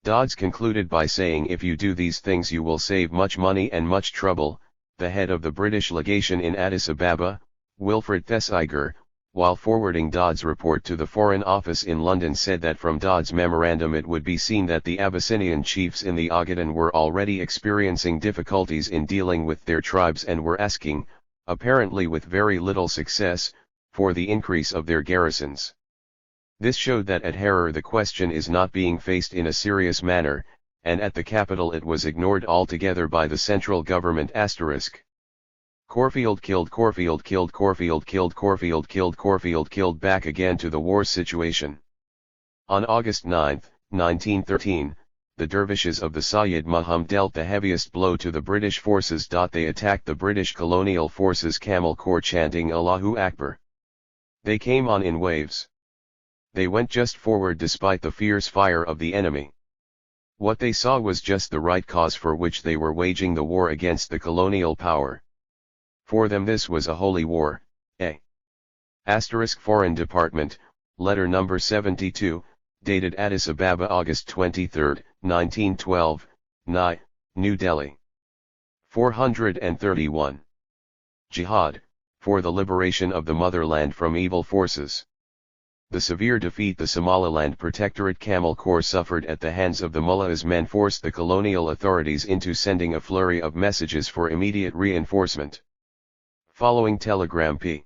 Dodds concluded by saying if you do these things you will save much money and much trouble. The head of the British legation in Addis Ababa, Wilfred Thesiger, while forwarding Dodds' report to the Foreign Office in London, said that from Dodds' memorandum it would be seen that the Abyssinian chiefs in the Ogaden were already experiencing difficulties in dealing with their tribes and were asking, apparently with very little success, for the increase of their garrisons. This showed that at Harar the question is not being faced in a serious manner, and at the capital it was ignored altogether by the central government *. Corfield killed Corfield killed Corfield killed Corfield killed Corfield killed back again to the war situation. On August 9, 1913, the dervishes of the Sayyid Muhammad dealt the heaviest blow to the British forces. They attacked the British colonial forces Camel Corps chanting Allahu Akbar. They came on in waves. They went just forward despite the fierce fire of the enemy. What they saw was just the right cause for which they were waging the war against the colonial power. For them this was a holy war. Foreign Department, letter number 72, dated Addis Ababa August 23, 1912, New Delhi. 431. Jihad, for the liberation of the motherland from evil forces. The severe defeat the Somaliland Protectorate Camel Corps suffered at the hands of the mullahs men forced the colonial authorities into sending a flurry of messages for immediate reinforcement. Following telegram P.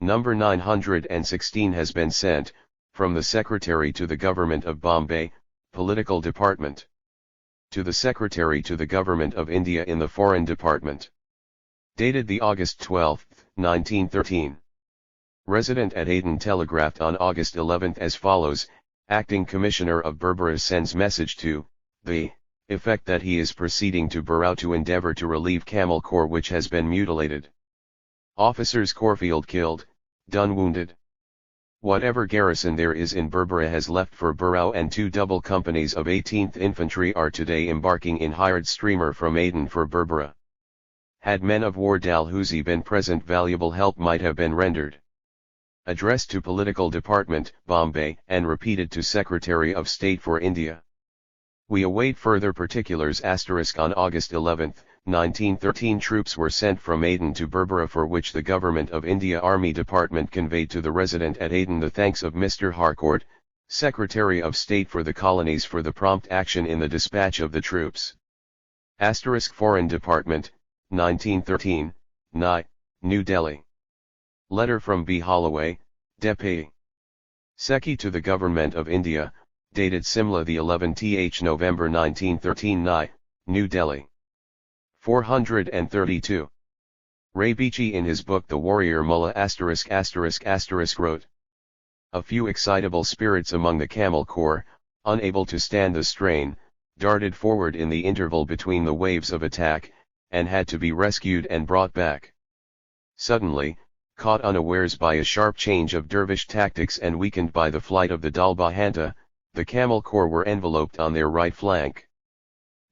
Number 916 has been sent, from the Secretary to the Government of Bombay, Political Department. To the Secretary to the Government of India in the Foreign Department. Dated the August 12, 1913. Resident at Aden telegraphed on August 11 as follows: Acting Commissioner of Berbera sends message to the effect that he is proceeding to Burao to endeavor to relieve Camel Corps which has been mutilated. Officers Corfield killed, Dunn wounded. Whatever garrison there is in Berbera has left for Burao and 2 double companies of 18th Infantry are today embarking in hired streamer from Aden for Berbera. Had men of war Dalhousie been present, valuable help might have been rendered. Addressed to Political Department, Bombay, and repeated to Secretary of State for India. We await further particulars. On August 11, 1913 troops were sent from Aden to Berbera for which the Government of India Army Department conveyed to the resident at Aden the thanks of Mr. Harcourt, Secretary of State for the Colonies for the prompt action in the dispatch of the troops. Foreign Department, 1913, New Delhi. Letter from B. Holloway, Deputy Secretary to the Government of India, dated Simla the 11th November 1913 New Delhi. 432. Rabici in his book The Warrior Mullah **** wrote, a few excitable spirits among the Camel Corps, unable to stand the strain, darted forward in the interval between the waves of attack, and had to be rescued and brought back. Suddenly, caught unawares by a sharp change of dervish tactics and weakened by the flight of the Dalbahanta, the Camel Corps were enveloped on their right flank.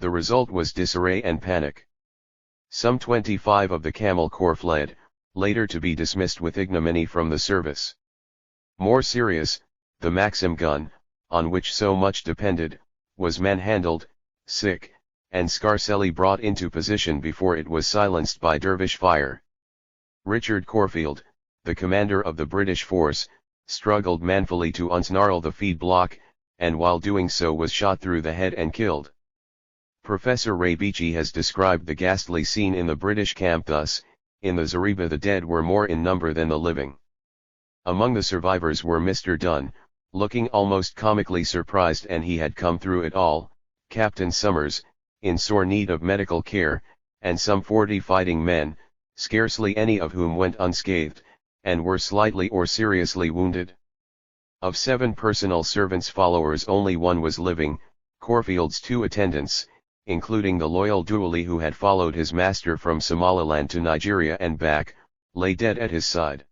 The result was disarray and panic. Some 25 of the Camel Corps fled, later to be dismissed with ignominy from the service. More serious, the Maxim gun, on which so much depended, was manhandled, sick, and scarcely brought into position before it was silenced by dervish fire. Richard Corfield, the commander of the British force, struggled manfully to unsnarl the feed block, and while doing so was shot through the head and killed. Professor Rabici has described the ghastly scene in the British camp thus: in the Zariba the dead were more in number than the living. Among the survivors were Mr. Dunn, looking almost comically surprised, and he had come through it all, Captain Summers, in sore need of medical care, and some 40 fighting men, scarcely any of whom went unscathed, and were slightly or seriously wounded. Of 7 personal servants followers only 1 was living, Corfield's 2 attendants, including the loyal Dooley who had followed his master from Somaliland to Nigeria and back, lay dead at his side.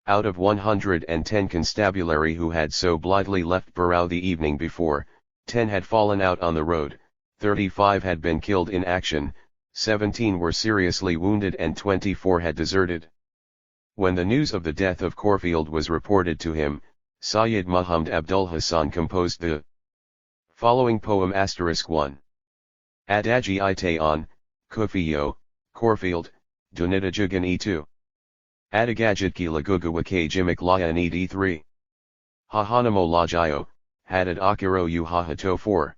Out of 110 constabulary who had so blithely left Burao the evening before, 10 had fallen out on the road, 35 had been killed in action, 17 were seriously wounded, and 24 had deserted. When the news of the death of Corfield was reported to him, Sayyid Muhammad Abdul Hassan composed the following poem: *1. Adaji Itaon, Kufiyo, Corfield, Dunitajugan E2. Adagajitki Lagugawake Jimik Laya Need E3. Hahanamo Lajayo, Hadad Akiro Uhahato 4.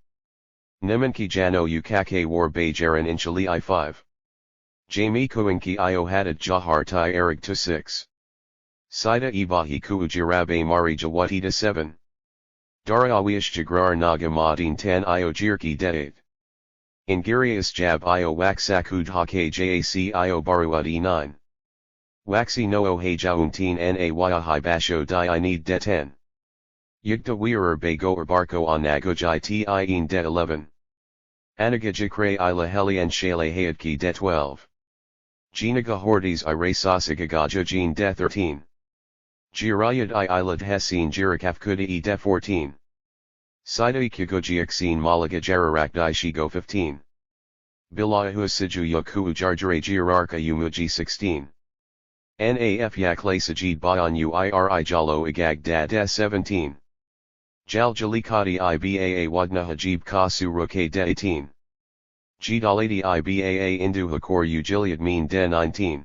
Nimanki Jano Ukake War Bajaran Inchali I5. Jamie Kuinki Io Hadad Jahar Tai Erig to 6. Sida Ibahi Kuujirabe Mari Jawatida 7. Darawish Jagrar Nagamadin Tan Io Jirki Dead. Ingirius jab io waxakud hake jac io baruad 9. Waxi no hajauntin na hi basho di I need de 10. Yigda weerer bago barco on nagojai tin de 11. Anagajikre ila heli and shale hayadki de 12. Ginaga hordes I resasagagaja jean de 13. Girayad I ilad hesin jirakafkudi de 14. Sida ikyagojiaksin malaga jararak di shigo 15. Bilahu siju yoku jarjare jirarka umuji 16. Naf yakle sajid bayan uiri jalo igag da de 17. Jal jalikati ibaa wadna hajib kasu roke de 18. Jidalati ibaa indu hakor ujiliad mean de 19.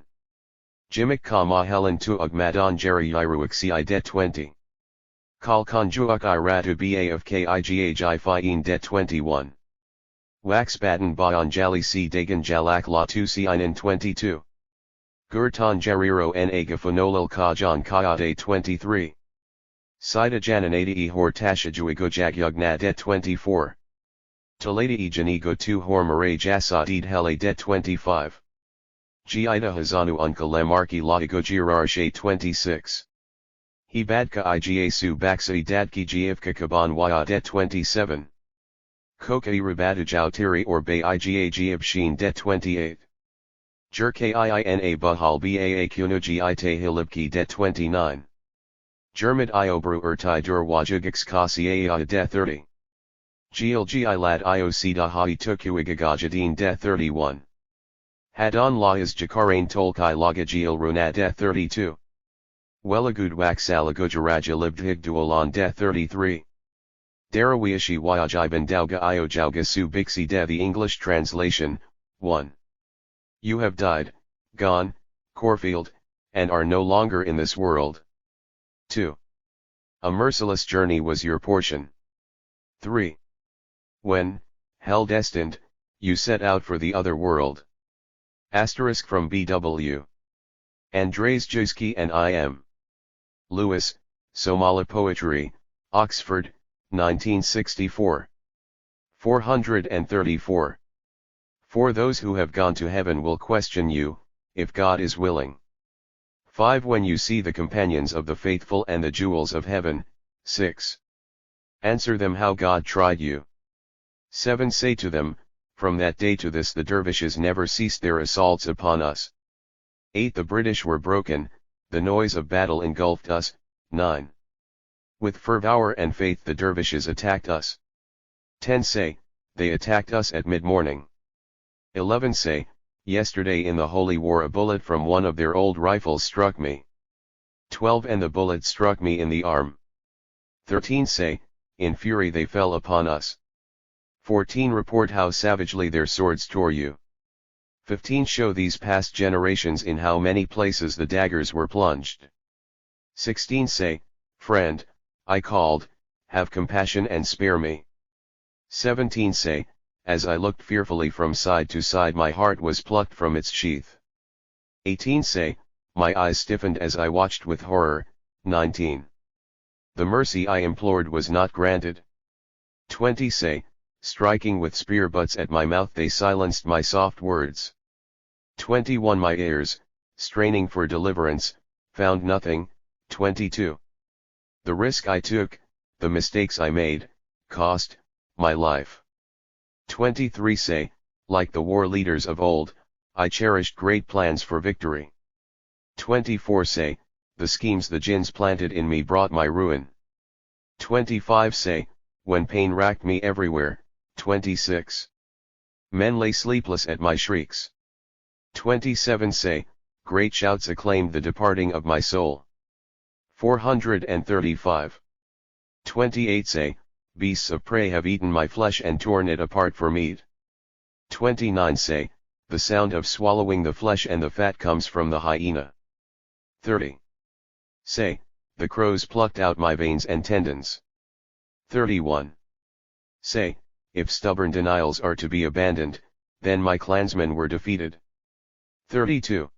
Jimik ka mahelan tu ugmadan jeri yiruaksi de 20. Kal konjuak iratu ba of kigh fien de 21. Wax batten bayan jali si dagan jalak la tu siinin 22. Gurtan jariro na gafanolil kajan kayade 23. Sida jananadi hortashajuigojag yugna de 24. Taladi janigo tu hormare jasadid hele de 25. Gida hazanu unka lemarki la igojirarshe 26. Hibadka igasu baksai dadki giivka kaban waya de 27. Kokai rabadajau or bay iga giabshin de 28. Jerke iina bahal baa kunuji ite hilibki de 29. Germid iobru urtai dur wajugix kasi de 30. Glgi lad iocida hai tukuigagajadin de 31. Hadon la is jakarain tolkai lagajil runa de 32. Welagud waxalagujaraja libdhigdualan de 33. Darawiashi wajajiban dauga iojauga su bixi de. The English translation, 1. You have died, gone, Corfield, and are no longer in this world. 2. A merciless journey was your portion. 3. When, hell destined, you set out for the other world. Asterisk from B.W. Andrzej Juski and I.M. Lewis, Somali Poetry, Oxford, 1964. 434. For those who have gone to heaven will question you, if God is willing. 5. When you see the companions of the faithful and the jewels of heaven, 6. Answer them how God tried you. 7. Say to them, from that day to this the dervishes never ceased their assaults upon us. 8. The British were broken, the noise of battle engulfed us. 9. With fervor and faith the dervishes attacked us. 10. Say, they attacked us at mid-morning. 11. Say, yesterday in the holy war a bullet from one of their old rifles struck me. 12. And the bullet struck me in the arm. 13. Say, in fury they fell upon us. 14. Report how savagely their swords tore you. 15. Show these past generations in how many places the daggers were plunged. 16. Say, friend, I called, have compassion and spare me. 17. Say, as I looked fearfully from side to side my heart was plucked from its sheath. 18. Say, my eyes stiffened as I watched with horror. 19. The mercy I implored was not granted. 20. Say, striking with spear butts at my mouth they silenced my soft words. 21. My ears, straining for deliverance, found nothing. 22. The risk I took, the mistakes I made, cost my life. 23. Say, like the war leaders of old, I cherished great plans for victory. 24. Say, the schemes the jinns planted in me brought my ruin. 25. Say, when pain racked me everywhere. 26. Men lay sleepless at my shrieks. 27. Say, great shouts acclaimed the departing of my soul. 435. 28. Say, beasts of prey have eaten my flesh and torn it apart for meat. 29. Say, the sound of swallowing the flesh and the fat comes from the hyena. 30. Say, the crows plucked out my veins and tendons. 31. Say, if stubborn denials are to be abandoned, then my clansmen were defeated. 32.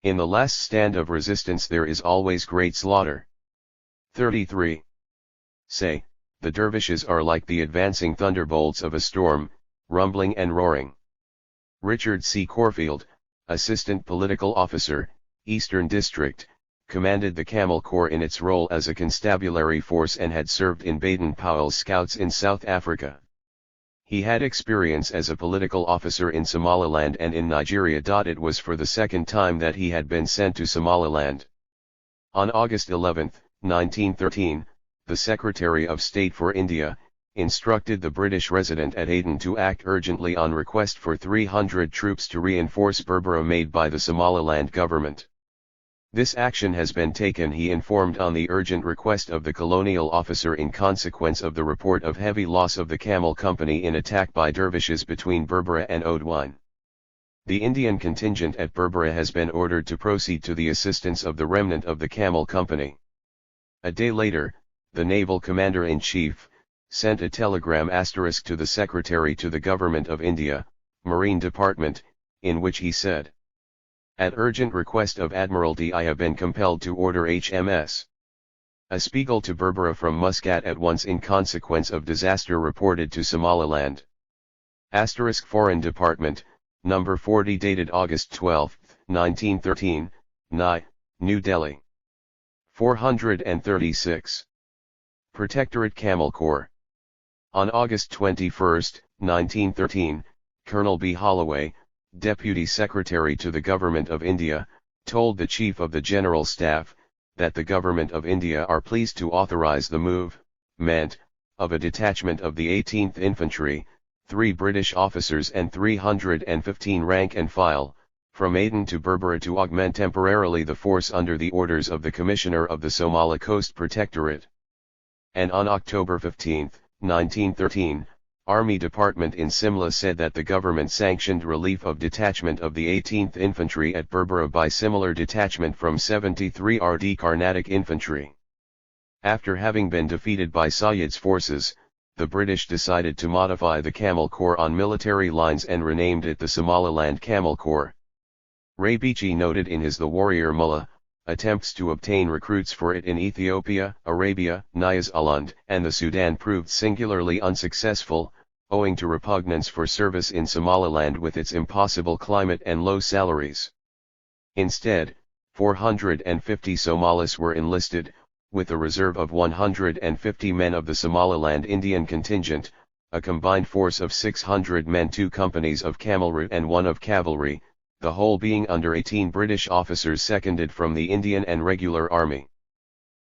In the last stand of resistance there is always great slaughter. 33. Say, the dervishes are like the advancing thunderbolts of a storm. rumbling and roaring. Richard C. Corfield, Assistant Political Officer, Eastern District, commanded the Camel Corps in its role as a constabulary force and had served in Baden-Powell's Scouts in South Africa. He had experience as a political officer in Somaliland and in Nigeria. It was for the second time that he had been sent to Somaliland. On August 11, 1913, the Secretary of State for India instructed the British resident at Aden to act urgently on request for 300 troops to reinforce Berbera made by the Somaliland government. This action has been taken, he informed, on the urgent request of the colonial officer in consequence of the report of heavy loss of the Camel Company in attack by dervishes between Berbera and Odwine. The Indian contingent at Berbera has been ordered to proceed to the assistance of the remnant of the Camel Company. A day later, the naval commander-in-chief sent a telegram to the Secretary to the Government of India, Marine Department, in which he said, "At urgent request of Admiralty I have been compelled to order HMS Spiegel to Berbera from Muscat at once in consequence of disaster reported to Somaliland." Foreign Department, No. 40 dated August 12, 1913, New Delhi. 436. Protectorate Camel Corps. On August 21, 1913, Colonel B. Holloway, Deputy Secretary to the Government of India, told the Chief of the General Staff, that the Government of India are pleased to authorize the movement of a detachment of the 18th Infantry, 3 British officers and 315 rank and file, from Aden to Berbera to augment temporarily the force under the orders of the Commissioner of the Somali Coast Protectorate. And on October 15, 1913, Army Department in Simla said that the government sanctioned relief of detachment of the 18th Infantry at Berbera by similar detachment from 73 RD Carnatic Infantry. After having been defeated by Sayyid's forces, the British decided to modify the Camel Corps on military lines and renamed it the Somaliland Camel Corps. Ray Beachy noted in his The Warrior Mullah, attempts to obtain recruits for it in Ethiopia, Arabia, Nyasaland, and the Sudan proved singularly unsuccessful, owing to repugnance for service in Somaliland with its impossible climate and low salaries. Instead, 450 Somalis were enlisted, with a reserve of 150 men of the Somaliland Indian contingent, a combined force of 600 men, 2 companies of camelry and 1 of cavalry, the whole being under 18 British officers seconded from the Indian and regular army.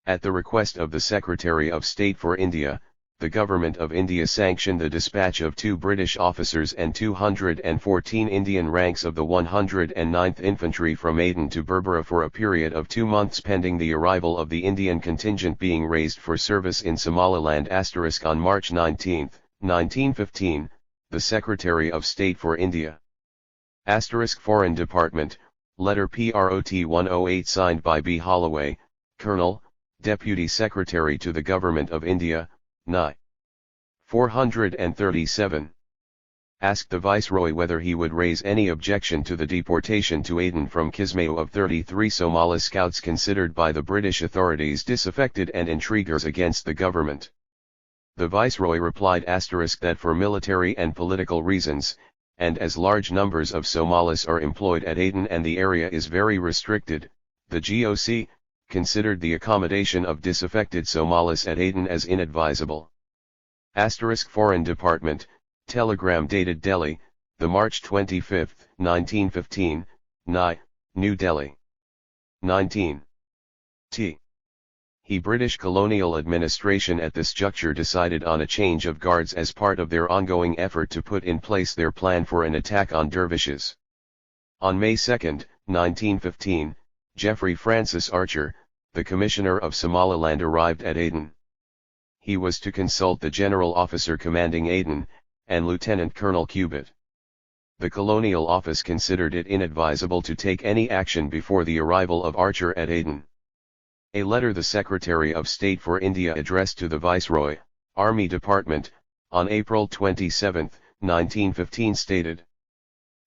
At the request of the Secretary of State for India, the Government of India sanctioned the dispatch of 2 British officers and 214 Indian ranks of the 109th Infantry from Aden to Berbera for a period of 2 months pending the arrival of the Indian contingent being raised for service in Somaliland. On March 19, 1915, the Secretary of State for India. Foreign Department, letter PROT 108 signed by B. Holloway, Colonel, Deputy Secretary to the Government of India, Ni. 437. Asked the Viceroy whether he would raise any objection to the deportation to Aden from Kismayo of 33 Somali scouts considered by the British authorities disaffected and intriguers against the government. The Viceroy replied that for military and political reasons, and as large numbers of Somalis are employed at Aden and the area is very restricted, the GOC considered the accommodation of disaffected Somalis at Aden as inadvisable. Foreign Department, telegram dated Delhi, the March 25, 1915, New Delhi. 19. T. He British colonial administration at this juncture decided on a change of guards as part of their ongoing effort to put in place their plan for an attack on dervishes. On May 2, 1915, Geoffrey Francis Archer, the Commissioner of Somaliland, arrived at Aden. He was to consult the General Officer commanding Aden, and Lieutenant Colonel Cubitt. The Colonial Office considered it inadvisable to take any action before the arrival of Archer at Aden. A letter the Secretary of State for India addressed to the Viceroy, Army Department, on April 27, 1915 stated: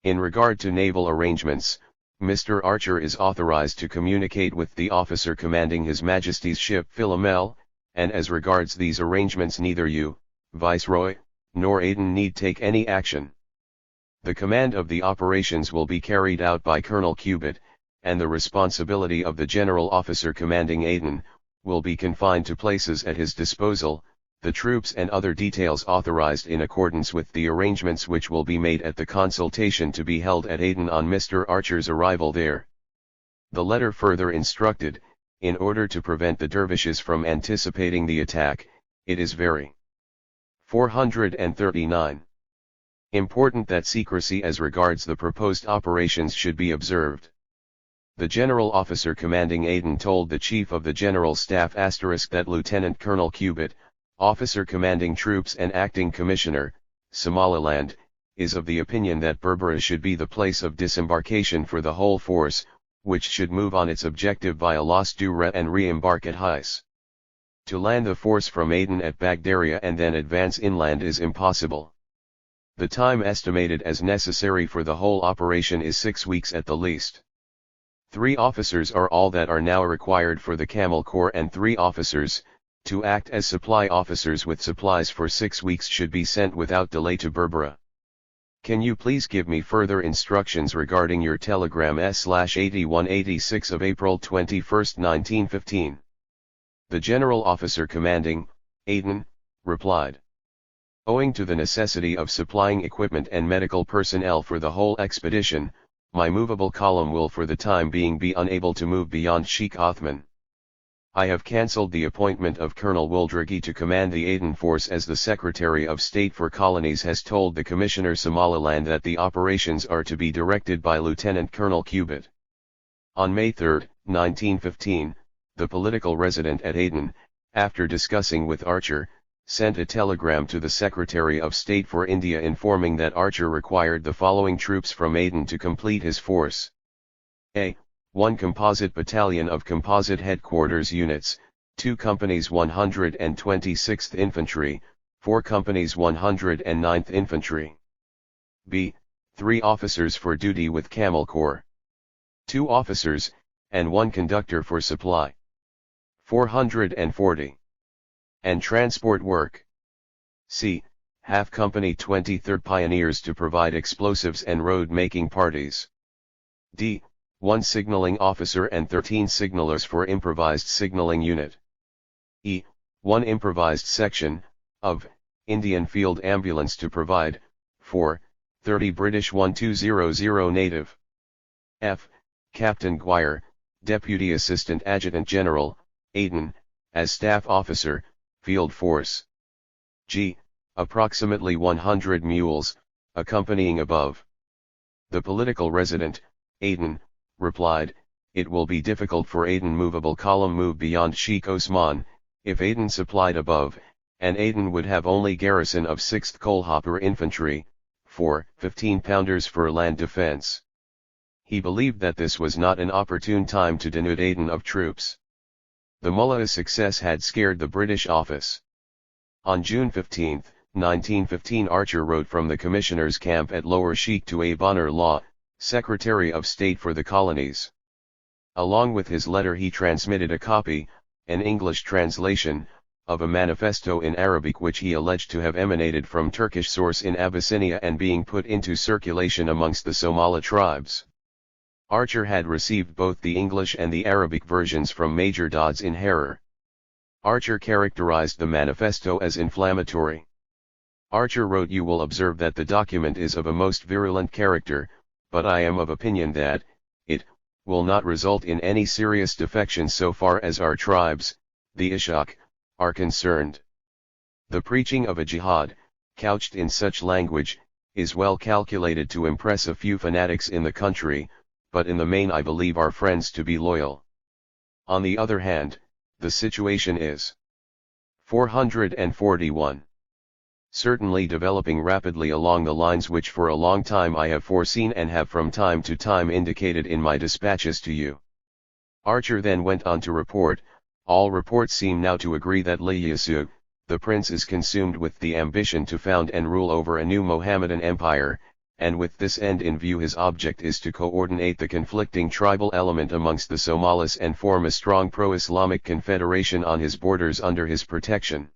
"In regard to naval arrangements, Mr. Archer is authorized to communicate with the officer commanding His Majesty's ship Philomel, and as regards these arrangements neither you, Viceroy, nor Aden need take any action. The command of the operations will be carried out by Colonel Cubitt, and the responsibility of the general officer commanding Aden, will be confined to places at his disposal, the troops and other details authorized in accordance with the arrangements which will be made at the consultation to be held at Aden on Mr. Archer's arrival there. The letter further instructed, in order to prevent the dervishes from anticipating the attack, it is very 439 important that secrecy as regards the proposed operations should be observed. The general officer commanding Aden told the chief of the general staff that Lieutenant Colonel Cubitt, officer commanding troops and acting commissioner, Somaliland, is of the opinion that Berbera should be the place of disembarkation for the whole force, which should move on its objective via Las Dura and re-embark at Hais. To land the force from Aden at Bagdaria and then advance inland is impossible. The time estimated as necessary for the whole operation is 6 weeks at the least. 3 officers are all that are now required for the Camel Corps, and 3 officers, to act as supply officers with supplies for 6 weeks, should be sent without delay to Berbera. Can you please give me further instructions regarding your telegram S/8186 of April 21, 1915? The general officer commanding Aden replied, owing to the necessity of supplying equipment and medical personnel for the whole expedition, my movable column will for the time being be unable to move beyond Sheikh Othman. I have cancelled the appointment of Colonel Wuldragi to command the Aden force, as the Secretary of State for Colonies has told the Commissioner Somaliland that the operations are to be directed by Lieutenant Colonel Cubitt. On May 3, 1915, the political resident at Aden, after discussing with Archer, sent a telegram to the Secretary of State for India informing that Archer required the following troops from Aden to complete his force. A. 1 Composite Battalion of Composite Headquarters Units, 2 Companies 126th Infantry, 4 Companies 109th Infantry. B. 3 Officers for duty with Camel Corps. 2 officers, and 1 conductor for supply. 440. And transport work. C. Half Company 23rd Pioneers to provide explosives and road-making parties. D. 1 signaling officer and 13 signalers for improvised signaling unit. E. 1 improvised section, of, Indian Field Ambulance to provide, for, 30 British 1200 native. F. Captain Guire, Deputy Assistant Adjutant General, Aden, as Staff Officer, Field Force. G. Approximately 100 mules, accompanying above. The political resident, Aden, replied, it will be difficult for Aden movable column move beyond Sheikh Osman, if Aden supplied above, and Aden would have only garrison of 6th Kohlhopper Infantry, 4 15-pounders for land defense. He believed that this was not an opportune time to denude Aden of troops. The Mullah's success had scared the British office. On June 15, 1915, Archer wrote from the Commissioner's camp at Lower Sheikh to Abanur Law, Secretary of State for the Colonies. Along with his letter he transmitted a copy, an English translation, of a manifesto in Arabic which he alleged to have emanated from Turkish source in Abyssinia and being put into circulation amongst the Somali tribes. Archer had received both the English and the Arabic versions from Major Dodds in Harar. Archer characterized the manifesto as inflammatory. Archer wrote, "You will observe that the document is of a most virulent character, but I am of opinion that it will not result in any serious defection so far as our tribes, the Ishaq, are concerned. The preaching of a jihad, couched in such language, is well calculated to impress a few fanatics in the country, but in the main I believe our friends to be loyal. On the other hand, the situation is 441. Certainly developing rapidly along the lines which for a long time I have foreseen and have from time to time indicated in my dispatches to you." Archer then went on to report, "All reports seem now to agree that Iyasu, the prince, is consumed with the ambition to found and rule over a new Mohammedan empire, and with this end in view his object is to coordinate the conflicting tribal element amongst the Somalis and form a strong pro-Islamic confederation on his borders under his protection.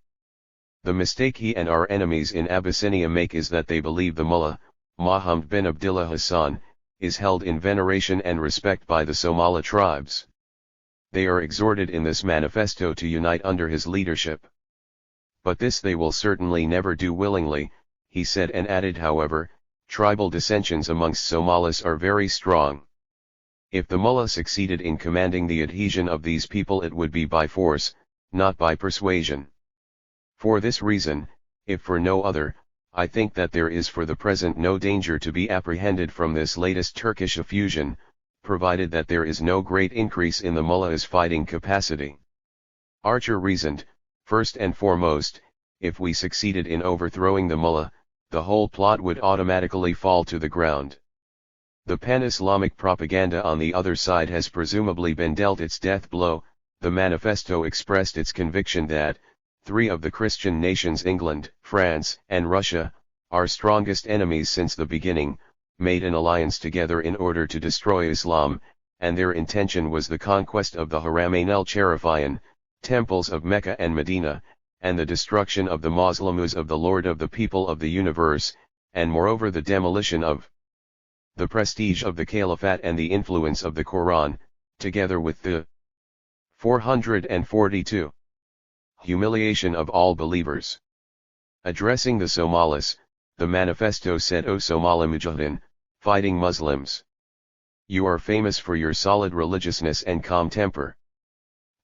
The mistake he and our enemies in Abyssinia make is that they believe the Mullah, Mohammed bin Abdullah Hassan, is held in veneration and respect by the Somali tribes. They are exhorted in this manifesto to unite under his leadership. But this they will certainly never do willingly, he said, and added, however, tribal dissensions amongst Somalis are very strong. If the Mullah succeeded in commanding the adhesion of these people, it would be by force, not by persuasion. For this reason, if for no other, I think that there is for the present no danger to be apprehended from this latest Turkish effusion, provided that there is no great increase in the Mullah's fighting capacity. Archer reasoned, first and foremost, if we succeeded in overthrowing the Mullah, the whole plot would automatically fall to the ground. The pan-Islamic propaganda on the other side has presumably been dealt its death blow. The manifesto expressed its conviction that, three of the Christian nations, England, France, and Russia, our strongest enemies since the beginning, made an alliance together in order to destroy Islam, and their intention was the conquest of the Haramain el-Sharifain, temples of Mecca and Medina, and the destruction of the Mausoleums of the Lord of the people of the universe, and moreover the demolition of the prestige of the Caliphate and the influence of the Quran, together with the 442. Humiliation of all believers. Addressing the Somalis, the manifesto said, O Somali Mujahideen, fighting Muslims. You are famous for your solid religiousness and calm temper.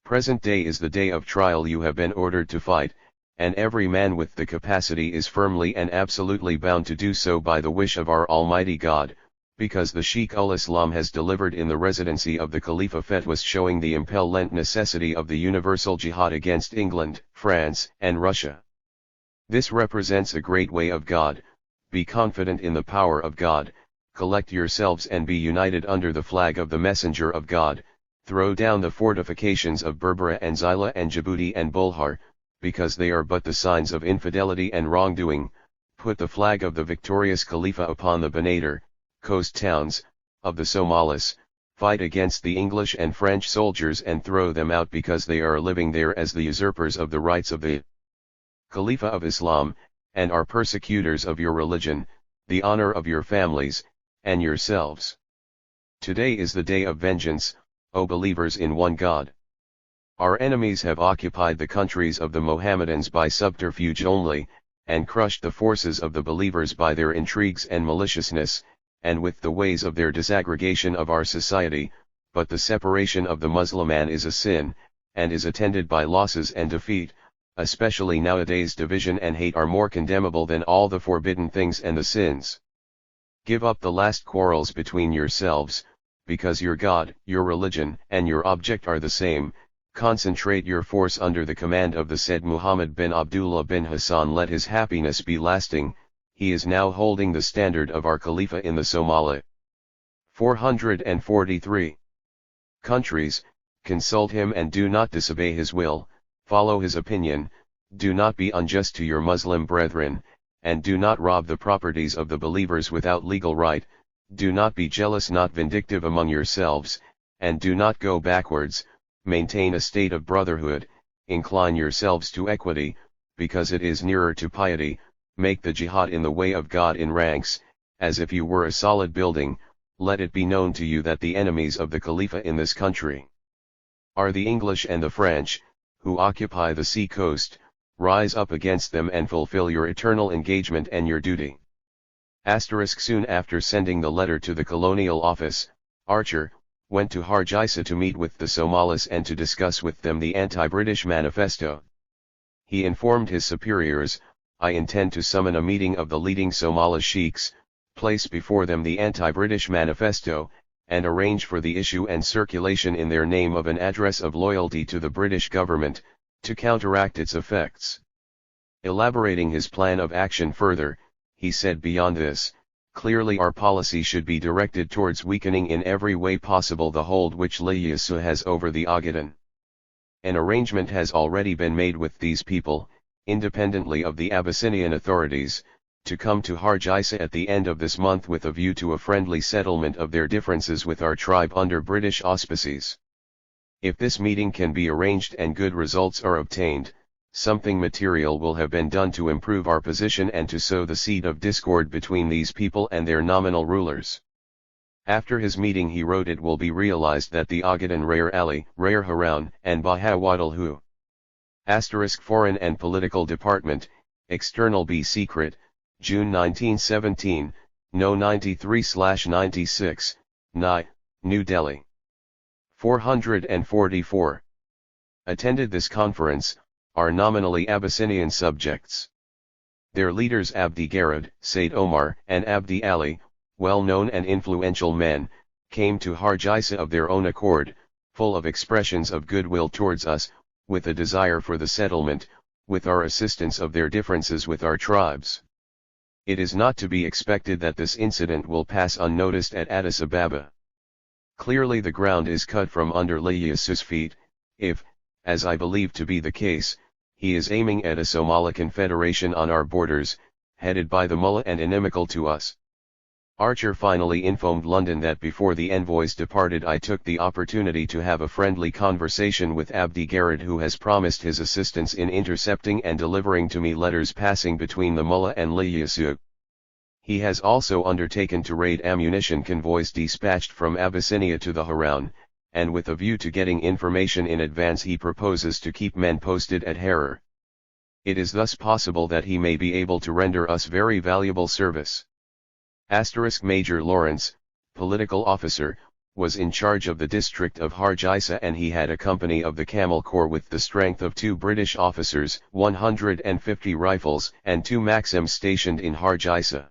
Present day is the day of trial. You have been ordered to fight, and every man with the capacity is firmly and absolutely bound to do so by the wish of our Almighty God, because the Sheikh ul-Islam has delivered in the residency of the Khalifa fatwas showing the impellent necessity of the universal jihad against England, France, and Russia. This represents a great way of God. Be confident in the power of God, collect yourselves and be united under the flag of the Messenger of God, throw down the fortifications of Berbera and Zila and Djibouti and Bulhar, because they are but the signs of infidelity and wrongdoing. Put the flag of the victorious Khalifa upon the Banadir, coast towns, of the Somalis, fight against the English and French soldiers and throw them out because they are living there as the usurpers of the rights of the Khalifa of Islam, and are persecutors of your religion, the honor of your families, and yourselves. Today is the day of vengeance, O believers in one God. Our enemies have occupied the countries of the Mohammedans by subterfuge only, and crushed the forces of the believers by their intrigues and maliciousness, and with the ways of their disaggregation of our society, but the separation of the Musliman is a sin, and is attended by losses and defeat. Especially nowadays division and hate are more condemnable than all the forbidden things and the sins. Give up the last quarrels between yourselves, because your God, your religion, and your object are the same. Concentrate your force under the command of the said Muhammad bin Abdullah bin Hassan. Let his happiness be lasting. He is now holding the standard of our Khalifa in the Somali 443 countries. Consult him and do not disobey his will. Follow his opinion, do not be unjust to your Muslim brethren, and do not rob the properties of the believers without legal right. Do not be jealous, not vindictive among yourselves, and do not go backwards. Maintain a state of brotherhood, incline yourselves to equity, because it is nearer to piety. Make the jihad in the way of God in ranks, as if you were a solid building. Let it be known to you that the enemies of the Khalifa in this country are the English and the French, who occupy the sea coast. Rise up against them and fulfill your eternal engagement and your duty. Soon after sending the letter to the Colonial Office, Archer went to Hargeisa to meet with the Somalis and to discuss with them the anti-British manifesto. He informed his superiors, I intend to summon a meeting of the leading Somali sheikhs, place before them the anti-British manifesto, and arrange for the issue and circulation in their name of an address of loyalty to the British government, to counteract its effects. Elaborating his plan of action further, he said, beyond this, clearly our policy should be directed towards weakening in every way possible the hold which Liyasu has over the Ogaden. An arrangement has already been made with these people, independently of the Abyssinian authorities, to come to Hargeisa at the end of this month with a view to a friendly settlement of their differences with our tribe under British auspices. If this meeting can be arranged and good results are obtained, something material will have been done to improve our position and to sow the seed of discord between these people and their nominal rulers. After his meeting he wrote, it will be realized that the Ogaden Rare Ali, Rare Haroun, and Bahawadalhu. * Foreign and Political Department, External B. Secret, June 1917, No. 93/96, New Delhi. 444. Attended this conference, are nominally Abyssinian subjects. Their leaders Abdi Garud, Said Omar, and Abdi Ali, well-known and influential men, came to Hargeisa of their own accord, full of expressions of goodwill towards us, with a desire for the settlement, with our assistance of their differences with our tribes. It is not to be expected that this incident will pass unnoticed at Addis Ababa. Clearly the ground is cut from under Ilyas's feet, if, as I believe to be the case, he is aiming at a Somali confederation on our borders, headed by the mullah and inimical to us. Archer finally informed London that before the envoys departed I took the opportunity to have a friendly conversation with Abdi Garud, who has promised his assistance in intercepting and delivering to me letters passing between the mullah and Ilyasu. He has also undertaken to raid ammunition convoys dispatched from Abyssinia to the Haroun, and with a view to getting information in advance he proposes to keep men posted at Harar. It is thus possible that he may be able to render us very valuable service. Major Lawrence, political officer, was in charge of the district of Hargeisa, and he had a company of the Camel Corps with the strength of 2 British officers, 150 rifles, and 2 Maxims stationed in Hargeisa.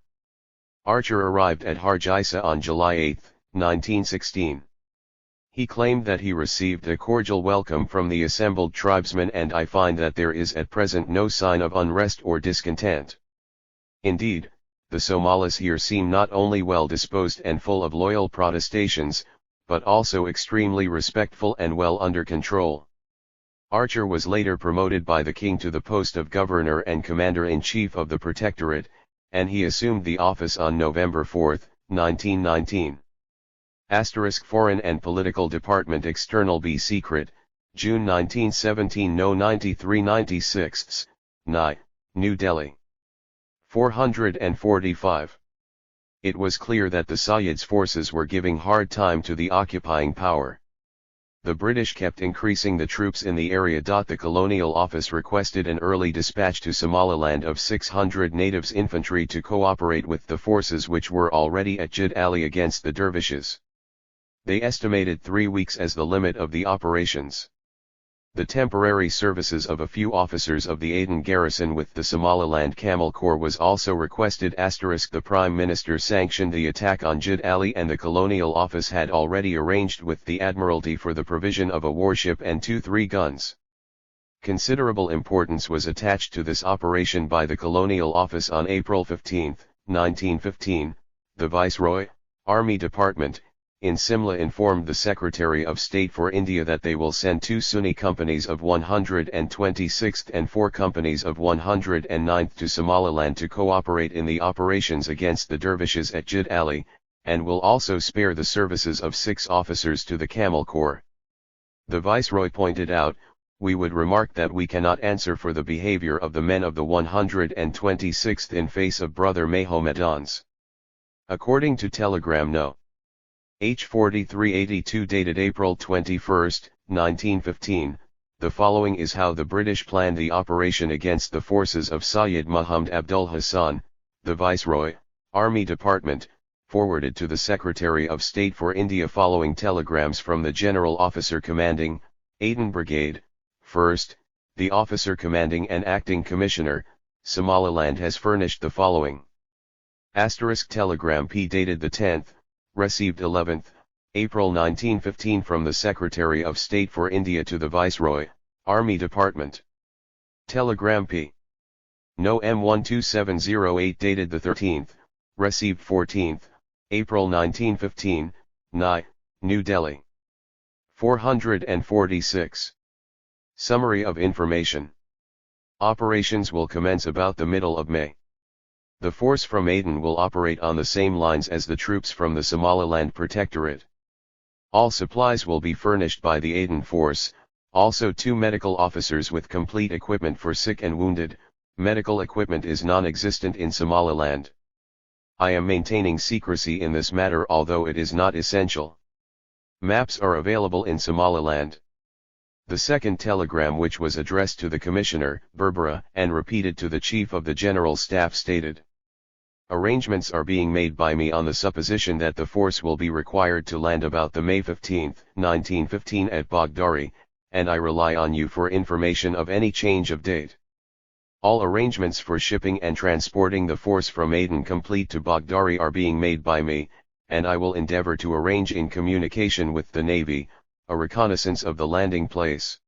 Archer arrived at Hargeisa on July 8, 1916. He claimed that he received a cordial welcome from the assembled tribesmen, and I find that there is at present no sign of unrest or discontent. Indeed, the Somalis here seem not only well disposed and full of loyal protestations, but also extremely respectful and well under control. Archer was later promoted by the king to the post of governor and commander-in-chief of the protectorate, and he assumed the office on November 4, 1919. Foreign and Political Department, External B. Secret, June 1917, No. 93/96, New Delhi. 445. It was clear that the Sayyid's forces were giving hard time to the occupying power. The British kept increasing the troops in the area. The Colonial Office requested an early dispatch to Somaliland of 600 natives infantry to cooperate with the forces which were already at Jid Ali against the dervishes. They estimated 3 weeks as the limit of the operations. The temporary services of a few officers of the Aden garrison with the Somaliland Camel Corps was also requested. The Prime Minister sanctioned the attack on Jid Ali, and the Colonial Office had already arranged with the Admiralty for the provision of a warship and 2-3 guns. Considerable importance was attached to this operation by the Colonial Office. On April 15, 1915, the Viceroy, Army Department, in Simla informed the Secretary of State for India that they will send 2 Sunni companies of 126th and 4 companies of 109th to Somaliland to cooperate in the operations against the dervishes at Jid Ali, and will also spare the services of 6 officers to the Camel Corps. The Viceroy pointed out, "We would remark that we cannot answer for the behavior of the men of the 126th in face of brother Mahomedans." According to Telegram No. H 4382 dated April 21, 1915, the following is how the British planned the operation against the forces of Sayyid Muhammad Abdul Hassan, the Viceroy, Army Department, forwarded to the Secretary of State for India following telegrams from the General Officer Commanding, Aden Brigade, 1st, the Officer Commanding and Acting Commissioner, Somaliland has furnished the following. Telegram P dated the 10th, received 11th, April 1915 from the Secretary of State for India to the Viceroy, Army Department. Telegram P. No. M12708 dated the 13th, received 14th, April 1915, New Delhi. 446. Summary of information. Operations will commence about the middle of May. The force from Aden will operate on the same lines as the troops from the Somaliland Protectorate. All supplies will be furnished by the Aden force, Also 2 medical officers with complete equipment for sick and wounded. Medical equipment is non-existent in Somaliland. I am maintaining secrecy in this matter although it is not essential. Maps are available in Somaliland. The second telegram, which was addressed to the Commissioner, Berbera, and repeated to the Chief of the General Staff, stated: "Arrangements are being made by me on the supposition that the force will be required to land about the May 15, 1915 at Baghdari, and I rely on you for information of any change of date. All arrangements for shipping and transporting the force from Aden complete to Baghdari are being made by me, and I will endeavor to arrange in communication with the Navy, a reconnaissance of the landing place.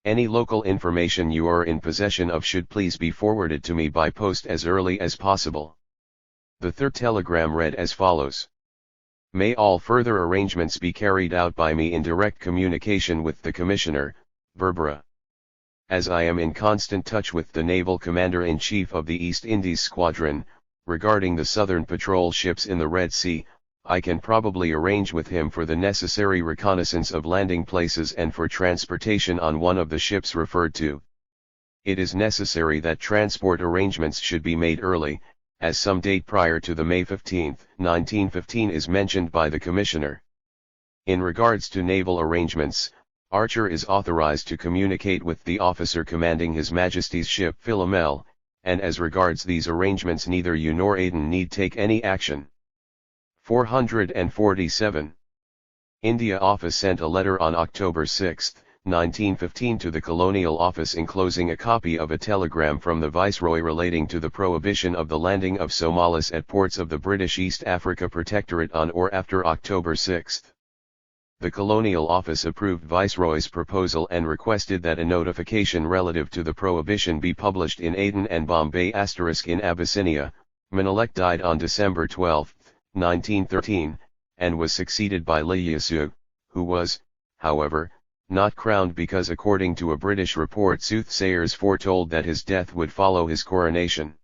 Any local information you are in possession of should please be forwarded to me by post as early as possible." The third telegram read as follows: "May all further arrangements be carried out by me in direct communication with the Commissioner, Berbera. As I am in constant touch with the Naval Commander-in-Chief of the East Indies Squadron, regarding the southern patrol ships in the Red Sea, I can probably arrange with him for the necessary reconnaissance of landing places and for transportation on one of the ships referred to. It is necessary that transport arrangements should be made early, as some date prior to the May 15, 1915 is mentioned by the Commissioner. In regards to naval arrangements, Archer is authorized to communicate with the officer commanding His Majesty's ship Philomel, and as regards these arrangements neither you nor Aden need take any action." 447. India Office sent a letter on October 6, 1915 to the Colonial Office enclosing a copy of a telegram from the Viceroy relating to the prohibition of the landing of Somalis at ports of the British East Africa Protectorate on or after October 6. The Colonial Office approved Viceroy's proposal and requested that a notification relative to the prohibition be published in Aden and Bombay * in Abyssinia. Menelik died on December 12, 1913, and was succeeded by Iyyasu, who was, however, not crowned because according to a British report soothsayers foretold that his death would follow his coronation.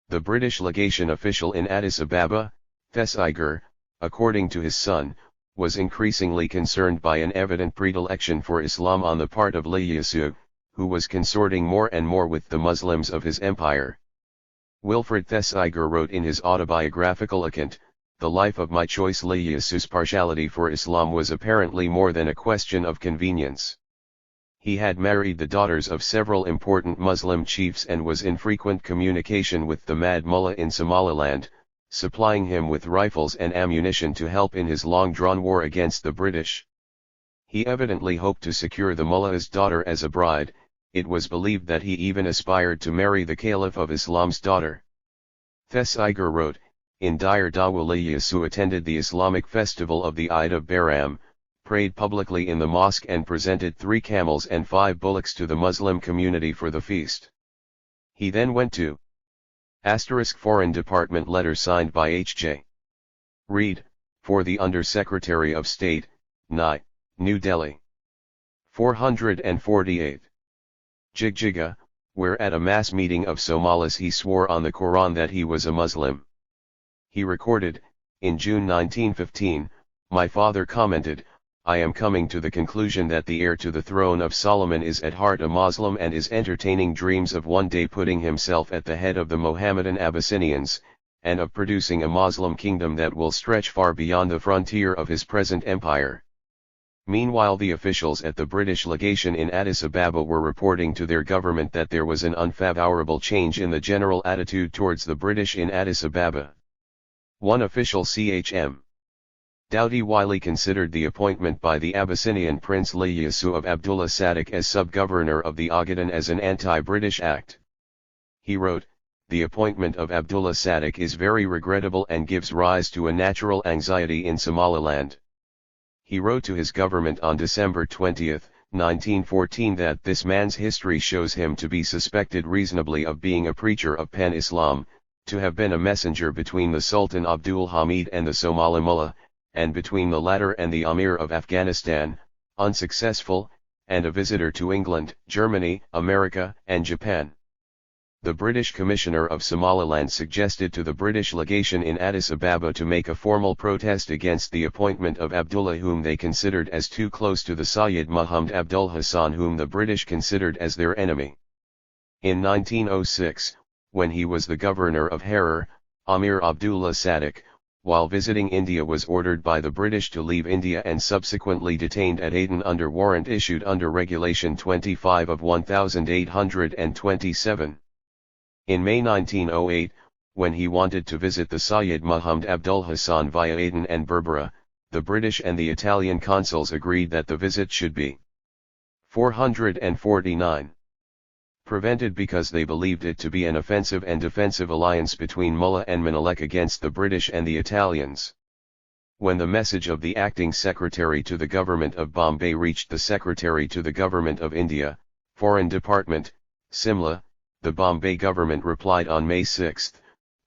The British legation official in Addis Ababa, Thesiger, according to his son, was increasingly concerned by an evident predilection for Islam on the part of Iyyasu, who was consorting more and more with the Muslims of his empire. Wilfred Thesiger wrote in his autobiographical account, "The life of my choice Iyyasu's partiality for Islam was apparently more than a question of convenience. He had married the daughters of several important Muslim chiefs and was in frequent communication with the Mad Mullah in Somaliland, supplying him with rifles and ammunition to help in his long-drawn war against the British. He evidently hoped to secure the Mullah's daughter as a bride. It was believed that he even aspired to marry the Caliph of Islam's daughter." Thesiger wrote, "In Dire Dawa Iyyasu attended the Islamic festival of the Eid of Bahram, prayed publicly in the mosque and presented 3 camels and 5 bullocks to the Muslim community for the feast. He then went to * Foreign Department letter signed by H.J. Reid, for the Under-Secretary of State, NI, New Delhi. 448. Jigjiga, where at a mass meeting of Somalis he swore on the Quran that he was a Muslim. He recorded, in June 1915, "My father commented, I am coming to the conclusion that the heir to the throne of Solomon is at heart a Muslim and is entertaining dreams of one day putting himself at the head of the Mohammedan Abyssinians, and of producing a Muslim kingdom that will stretch far beyond the frontier of his present empire." Meanwhile, the officials at the British legation in Addis Ababa were reporting to their government that there was an unfavorable change in the general attitude towards the British in Addis Ababa. One official, Chm. Doughty Wiley, considered the appointment by the Abyssinian Prince Iyyasu of Abdullah Sadiq as sub-governor of the Ogaden as an anti-British act. He wrote, "The appointment of Abdullah Sadiq is very regrettable and gives rise to a natural anxiety in Somaliland." He wrote to his government on December 20, 1914 that this man's history shows him to be suspected reasonably of being a preacher of Pan-Islam, to have been a messenger between the Sultan Abdul Hamid and the Somali Mullah, and between the latter and the Amir of Afghanistan, unsuccessful, and a visitor to England, Germany, America, and Japan. The British Commissioner of Somaliland suggested to the British legation in Addis Ababa to make a formal protest against the appointment of Abdullah, whom they considered as too close to the Sayyid Muhammad Abdul Hassan, whom the British considered as their enemy. In 1906, when he was the governor of Harar, Amir Abdullah Sadiq, while visiting India, was ordered by the British to leave India and subsequently detained at Aden under warrant issued under Regulation 25 of 1827. In May 1908, when he wanted to visit the Sayyid Muhammad Abdul Hassan via Aden and Berbera, the British and the Italian consuls agreed that the visit should be 449. Prevented because they believed it to be an offensive and defensive alliance between Mullah and Menelik against the British and the Italians. When the message of the acting secretary to the government of Bombay reached the secretary to the government of India, Foreign Department, Simla, the Bombay government replied on May 6,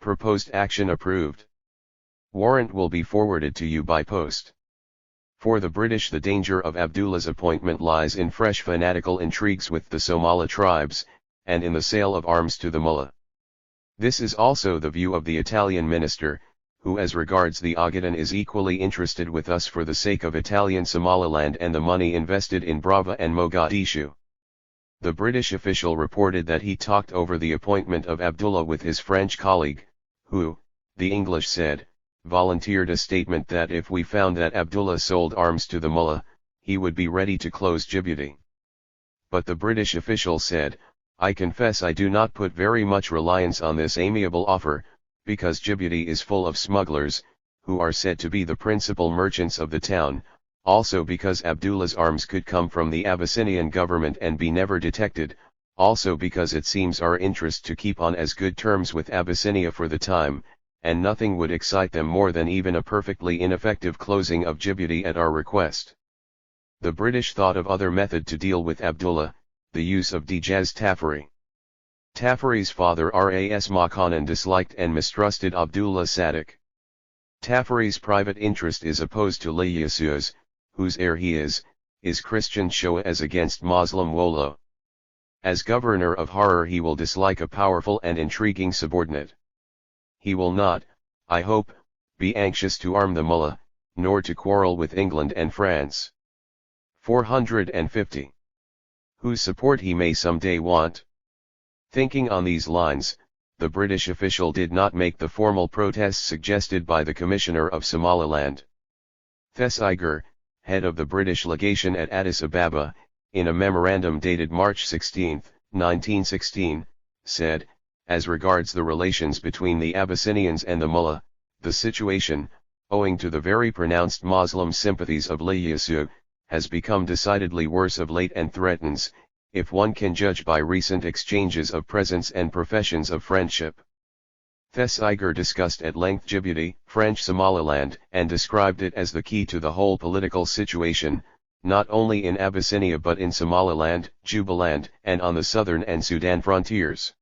"Proposed action approved. Warrant will be forwarded to you by post." For the British, the danger of Abdullah's appointment lies in fresh fanatical intrigues with the Somali tribes, and in the sale of arms to the Mullah. This is also the view of the Italian minister, who as regards the Ogaden is equally interested with us for the sake of Italian Somaliland and the money invested in Brava and Mogadishu. The British official reported that he talked over the appointment of Abdullah with his French colleague, who, the English said, volunteered a statement that if we found that Abdullah sold arms to the Mullah, he would be ready to close Djibouti. But the British official said, "I confess I do not put very much reliance on this amiable offer, because Djibouti is full of smugglers, who are said to be the principal merchants of the town, also because Abdullah's arms could come from the Abyssinian government and be never detected, also because it seems our interest to keep on as good terms with Abyssinia for the time, and nothing would excite them more than even a perfectly ineffective closing of Djibouti at our request." The British thought of other method to deal with Abdullah, the use of Dejaz Tafari. Tafari's father Ras Makhanan disliked and mistrusted Abdullah Sadiq. Tafari's private interest is opposed to Ilyasu's, whose heir he is Christian Shoa as against Muslim Wolo. As governor of Harar he will dislike a powerful and intriguing subordinate. He will not, I hope, be anxious to arm the Mullah, nor to quarrel with England and France. 450. Whose support he may some day want. Thinking on these lines, the British official did not make the formal protest suggested by the Commissioner of Somaliland. Thesiger, head of the British legation at Addis Ababa, in a memorandum dated March 16, 1916, said, "As regards the relations between the Abyssinians and the Mullah, the situation, owing to the very pronounced Muslim sympathies of Ilyasu, has become decidedly worse of late and threatens, if one can judge by recent exchanges of presents and professions of friendship." Thesiger discussed at length Djibouti, French Somaliland, and described it as the key to the whole political situation, not only in Abyssinia but in Somaliland, Jubaland, and on the southern and Sudan frontiers.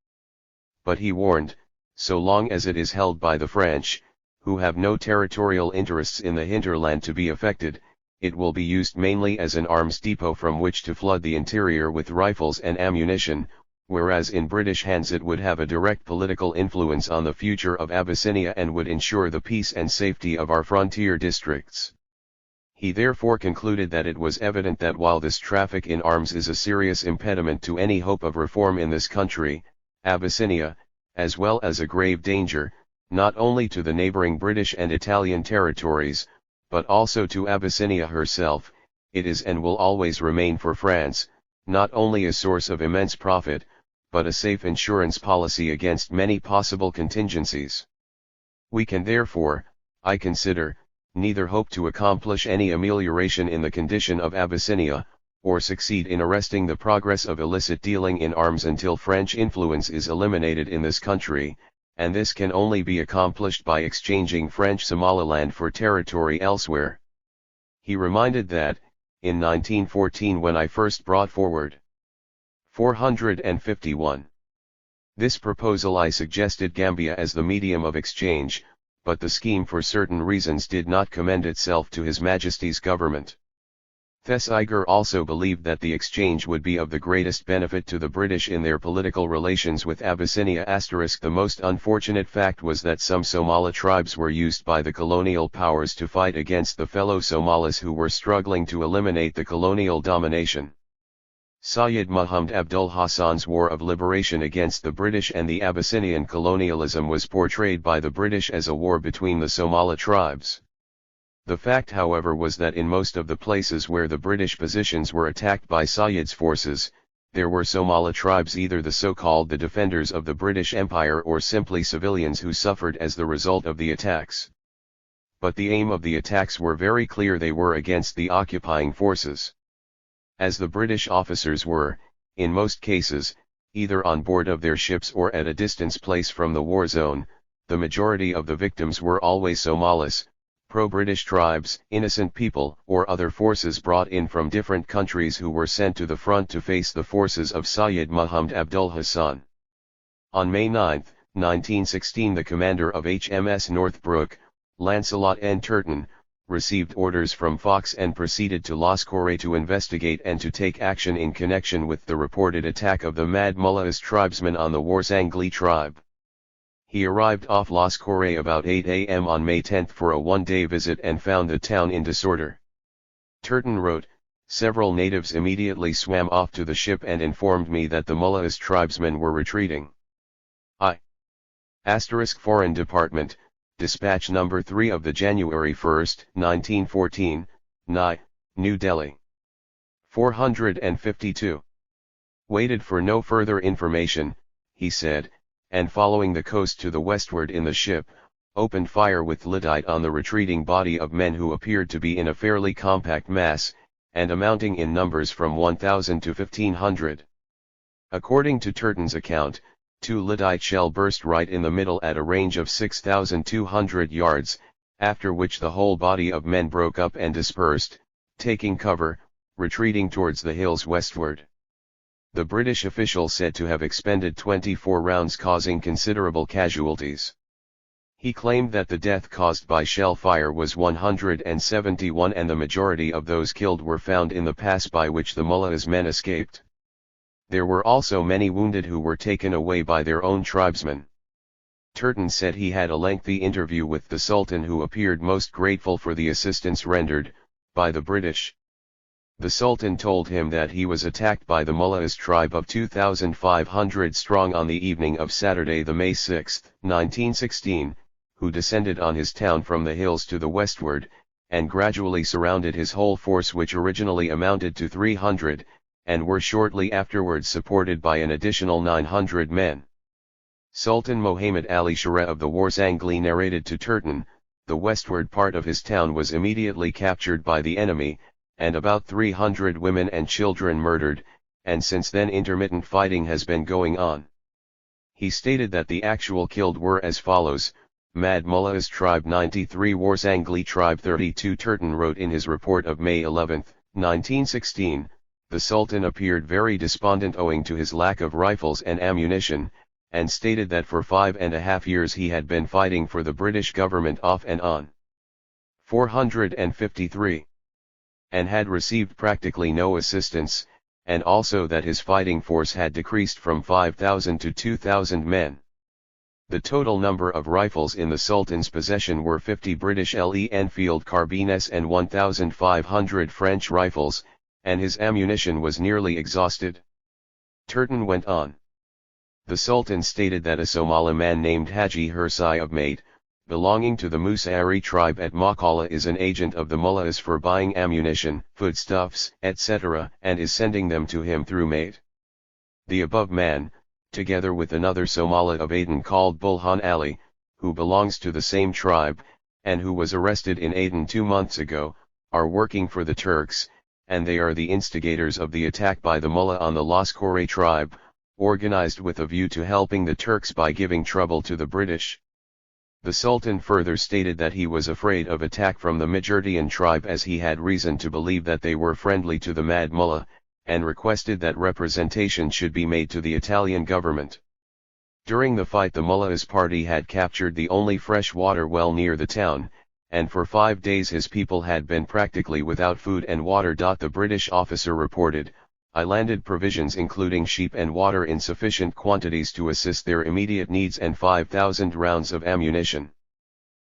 But he warned, so long as it is held by the French, who have no territorial interests in the hinterland to be affected, it will be used mainly as an arms depot from which to flood the interior with rifles and ammunition, whereas in British hands it would have a direct political influence on the future of Abyssinia and would ensure the peace and safety of our frontier districts. He therefore concluded that it was evident that while this traffic in arms is a serious impediment to any hope of reform in this country, Abyssinia, as well as a grave danger, not only to the neighboring British and Italian territories, but also to Abyssinia herself, it is and will always remain for France, not only a source of immense profit, but a safe insurance policy against many possible contingencies. We can therefore, I consider, neither hope to accomplish any amelioration in the condition of Abyssinia, or succeed in arresting the progress of illicit dealing in arms until French influence is eliminated in this country, and this can only be accomplished by exchanging French Somaliland for territory elsewhere. He reminded that, in 1914 when I first brought forward 451. This proposal I suggested Gambia as the medium of exchange, but the scheme for certain reasons did not commend itself to His Majesty's government. Thesiger also believed that the exchange would be of the greatest benefit to the British in their political relations with Abyssinia. The most unfortunate fact was that some Somali tribes were used by the colonial powers to fight against the fellow Somalis who were struggling to eliminate the colonial domination. Sayyid Muhammad Abdul Hassan's War of Liberation against the British and the Abyssinian colonialism was portrayed by the British as a war between the Somali tribes. The fact, however, was that in most of the places where the British positions were attacked by Sayyid's forces, there were Somali tribes, either the so-called the defenders of the British Empire or simply civilians who suffered as the result of the attacks. But the aim of the attacks were very clear: they were against the occupying forces. As the British officers were, in most cases, either on board of their ships or at a distance place from the war zone, the majority of the victims were always Somalis, pro-British tribes, innocent people, or other forces brought in from different countries who were sent to the front to face the forces of Sayyid Muhammad Abdul Hassan. On May 9, 1916, the commander of HMS Northbrook, Lancelot N. Turton, received orders from Fox and proceeded to Lascore to investigate and to take action in connection with the reported attack of the Mad Mullahs tribesmen on the Warsangli tribe. He arrived off Lascore about 8 a.m. on May 10 for a one-day visit and found the town in disorder. Turton wrote, "Several natives immediately swam off to the ship and informed me that the Mullahs tribesmen were retreating. Foreign Department, Dispatch No. 3 of the January 1, 1914, New Delhi. 452. Waited for no further information, he said, and following the coast to the westward in the ship, opened fire with lyddite on the retreating body of men who appeared to be in a fairly compact mass, and amounting in numbers from 1,000 to 1,500. According to Turton's account, 2 lyddite shell burst right in the middle at a range of 6,200 yards, after which the whole body of men broke up and dispersed, taking cover, retreating towards the hills westward. The British official said to have expended 24 rounds, causing considerable casualties. He claimed that the death caused by shell fire was 171, and the majority of those killed were found in the pass by which the Mullahs men escaped. There were also many wounded who were taken away by their own tribesmen. Turton said he had a lengthy interview with the Sultan, who appeared most grateful for the assistance rendered by the British. The Sultan told him that he was attacked by the Mullahs tribe of 2,500 strong on the evening of Saturday, the May 6, 1916, who descended on his town from the hills to the westward, and gradually surrounded his whole force, which originally amounted to 300, and were shortly afterwards supported by an additional 900 men. Sultan Mohammed Ali Shah of the Warsangli narrated to Turton, the westward part of his town was immediately captured by the enemy, and about 300 women and children murdered, and since then intermittent fighting has been going on. He stated that the actual killed were as follows: Mad Mullahs tribe 93, Warsangli tribe 32. Turton wrote in his report of May 11, 1916, the Sultan appeared very despondent owing to his lack of rifles and ammunition, and stated that for 5.5 years he had been fighting for the British government off and on. 453. And had received practically no assistance, and also that his fighting force had decreased from 5,000 to 2,000 men. The total number of rifles in the Sultan's possession were 50 British Enfield carbines and 1,500 French rifles, and his ammunition was nearly exhausted. Turton went on. The Sultan stated that a Somali man named Haji Hursai of Mate, belonging to the Musairi tribe at Makalla, is an agent of the Mullahs for buying ammunition, foodstuffs, etc., and is sending them to him through Mate. The above man, together with another Somali of Aden called Bulhan Ali, who belongs to the same tribe, and who was arrested in Aden 2 months ago, are working for the Turks, and they are the instigators of the attack by the Mullah on the Lascore tribe, organized with a view to helping the Turks by giving trouble to the British. The Sultan further stated that he was afraid of attack from the Majordian tribe, as he had reason to believe that they were friendly to the Mad Mullah, and requested that representation should be made to the Italian government. During the fight, the Mullah's party had captured the only fresh water well near the town, and for 5 days his people had been practically without food and water. The British officer reported, "I landed provisions including sheep and water in sufficient quantities to assist their immediate needs and 5,000 rounds of ammunition."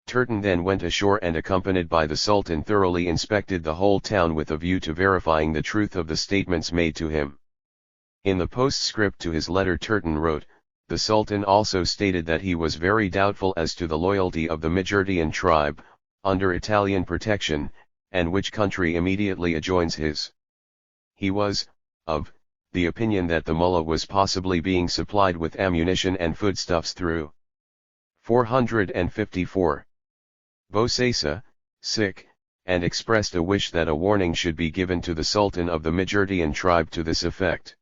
Turton then went ashore and, accompanied by the Sultan, thoroughly inspected the whole town with a view to verifying the truth of the statements made to him. In the postscript to his letter Turton wrote, "The Sultan also stated that he was very doubtful as to the loyalty of the Majordian tribe, under Italian protection, and which country immediately adjoins his. He was, of, the opinion that the mullah was possibly being supplied with ammunition and foodstuffs through 454. Bosesa, sick, and expressed a wish that a warning should be given to the Sultan of the Majordian tribe to this effect."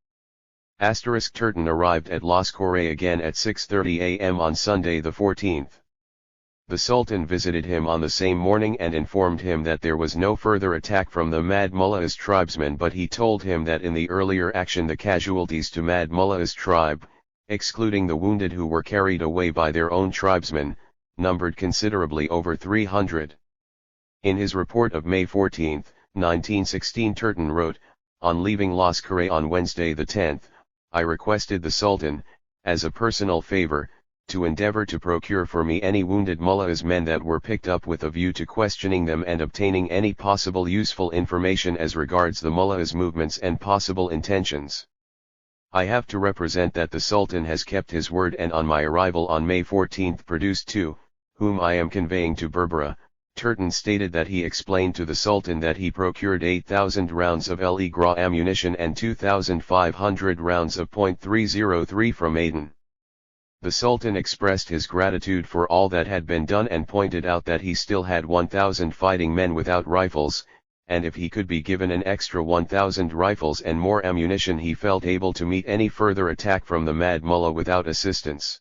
Turton arrived at Las Corre again at 6:30 a.m. on Sunday the 14th. The Sultan visited him on the same morning and informed him that there was no further attack from the Mad Mullah's tribesmen, but he told him that in the earlier action the casualties to Mad Mullah's tribe, excluding the wounded who were carried away by their own tribesmen, numbered considerably over 300. In his report of May 14, 1916, Turton wrote, "On leaving Las Corre on Wednesday the 10th, I requested the Sultan, as a personal favor, to endeavor to procure for me any wounded mullah's men that were picked up, with a view to questioning them and obtaining any possible useful information as regards the mullah's movements and possible intentions. I have to represent that the Sultan has kept his word, and on my arrival on May 14 produced two, whom I am conveying to Berbera." Turton stated that he explained to the Sultan that he procured 8,000 rounds of Le Gras ammunition and 2,500 rounds of .303 from Aden. The Sultan expressed his gratitude for all that had been done and pointed out that he still had 1,000 fighting men without rifles, and if he could be given an extra 1,000 rifles and more ammunition he felt able to meet any further attack from the Mad Mullah without assistance.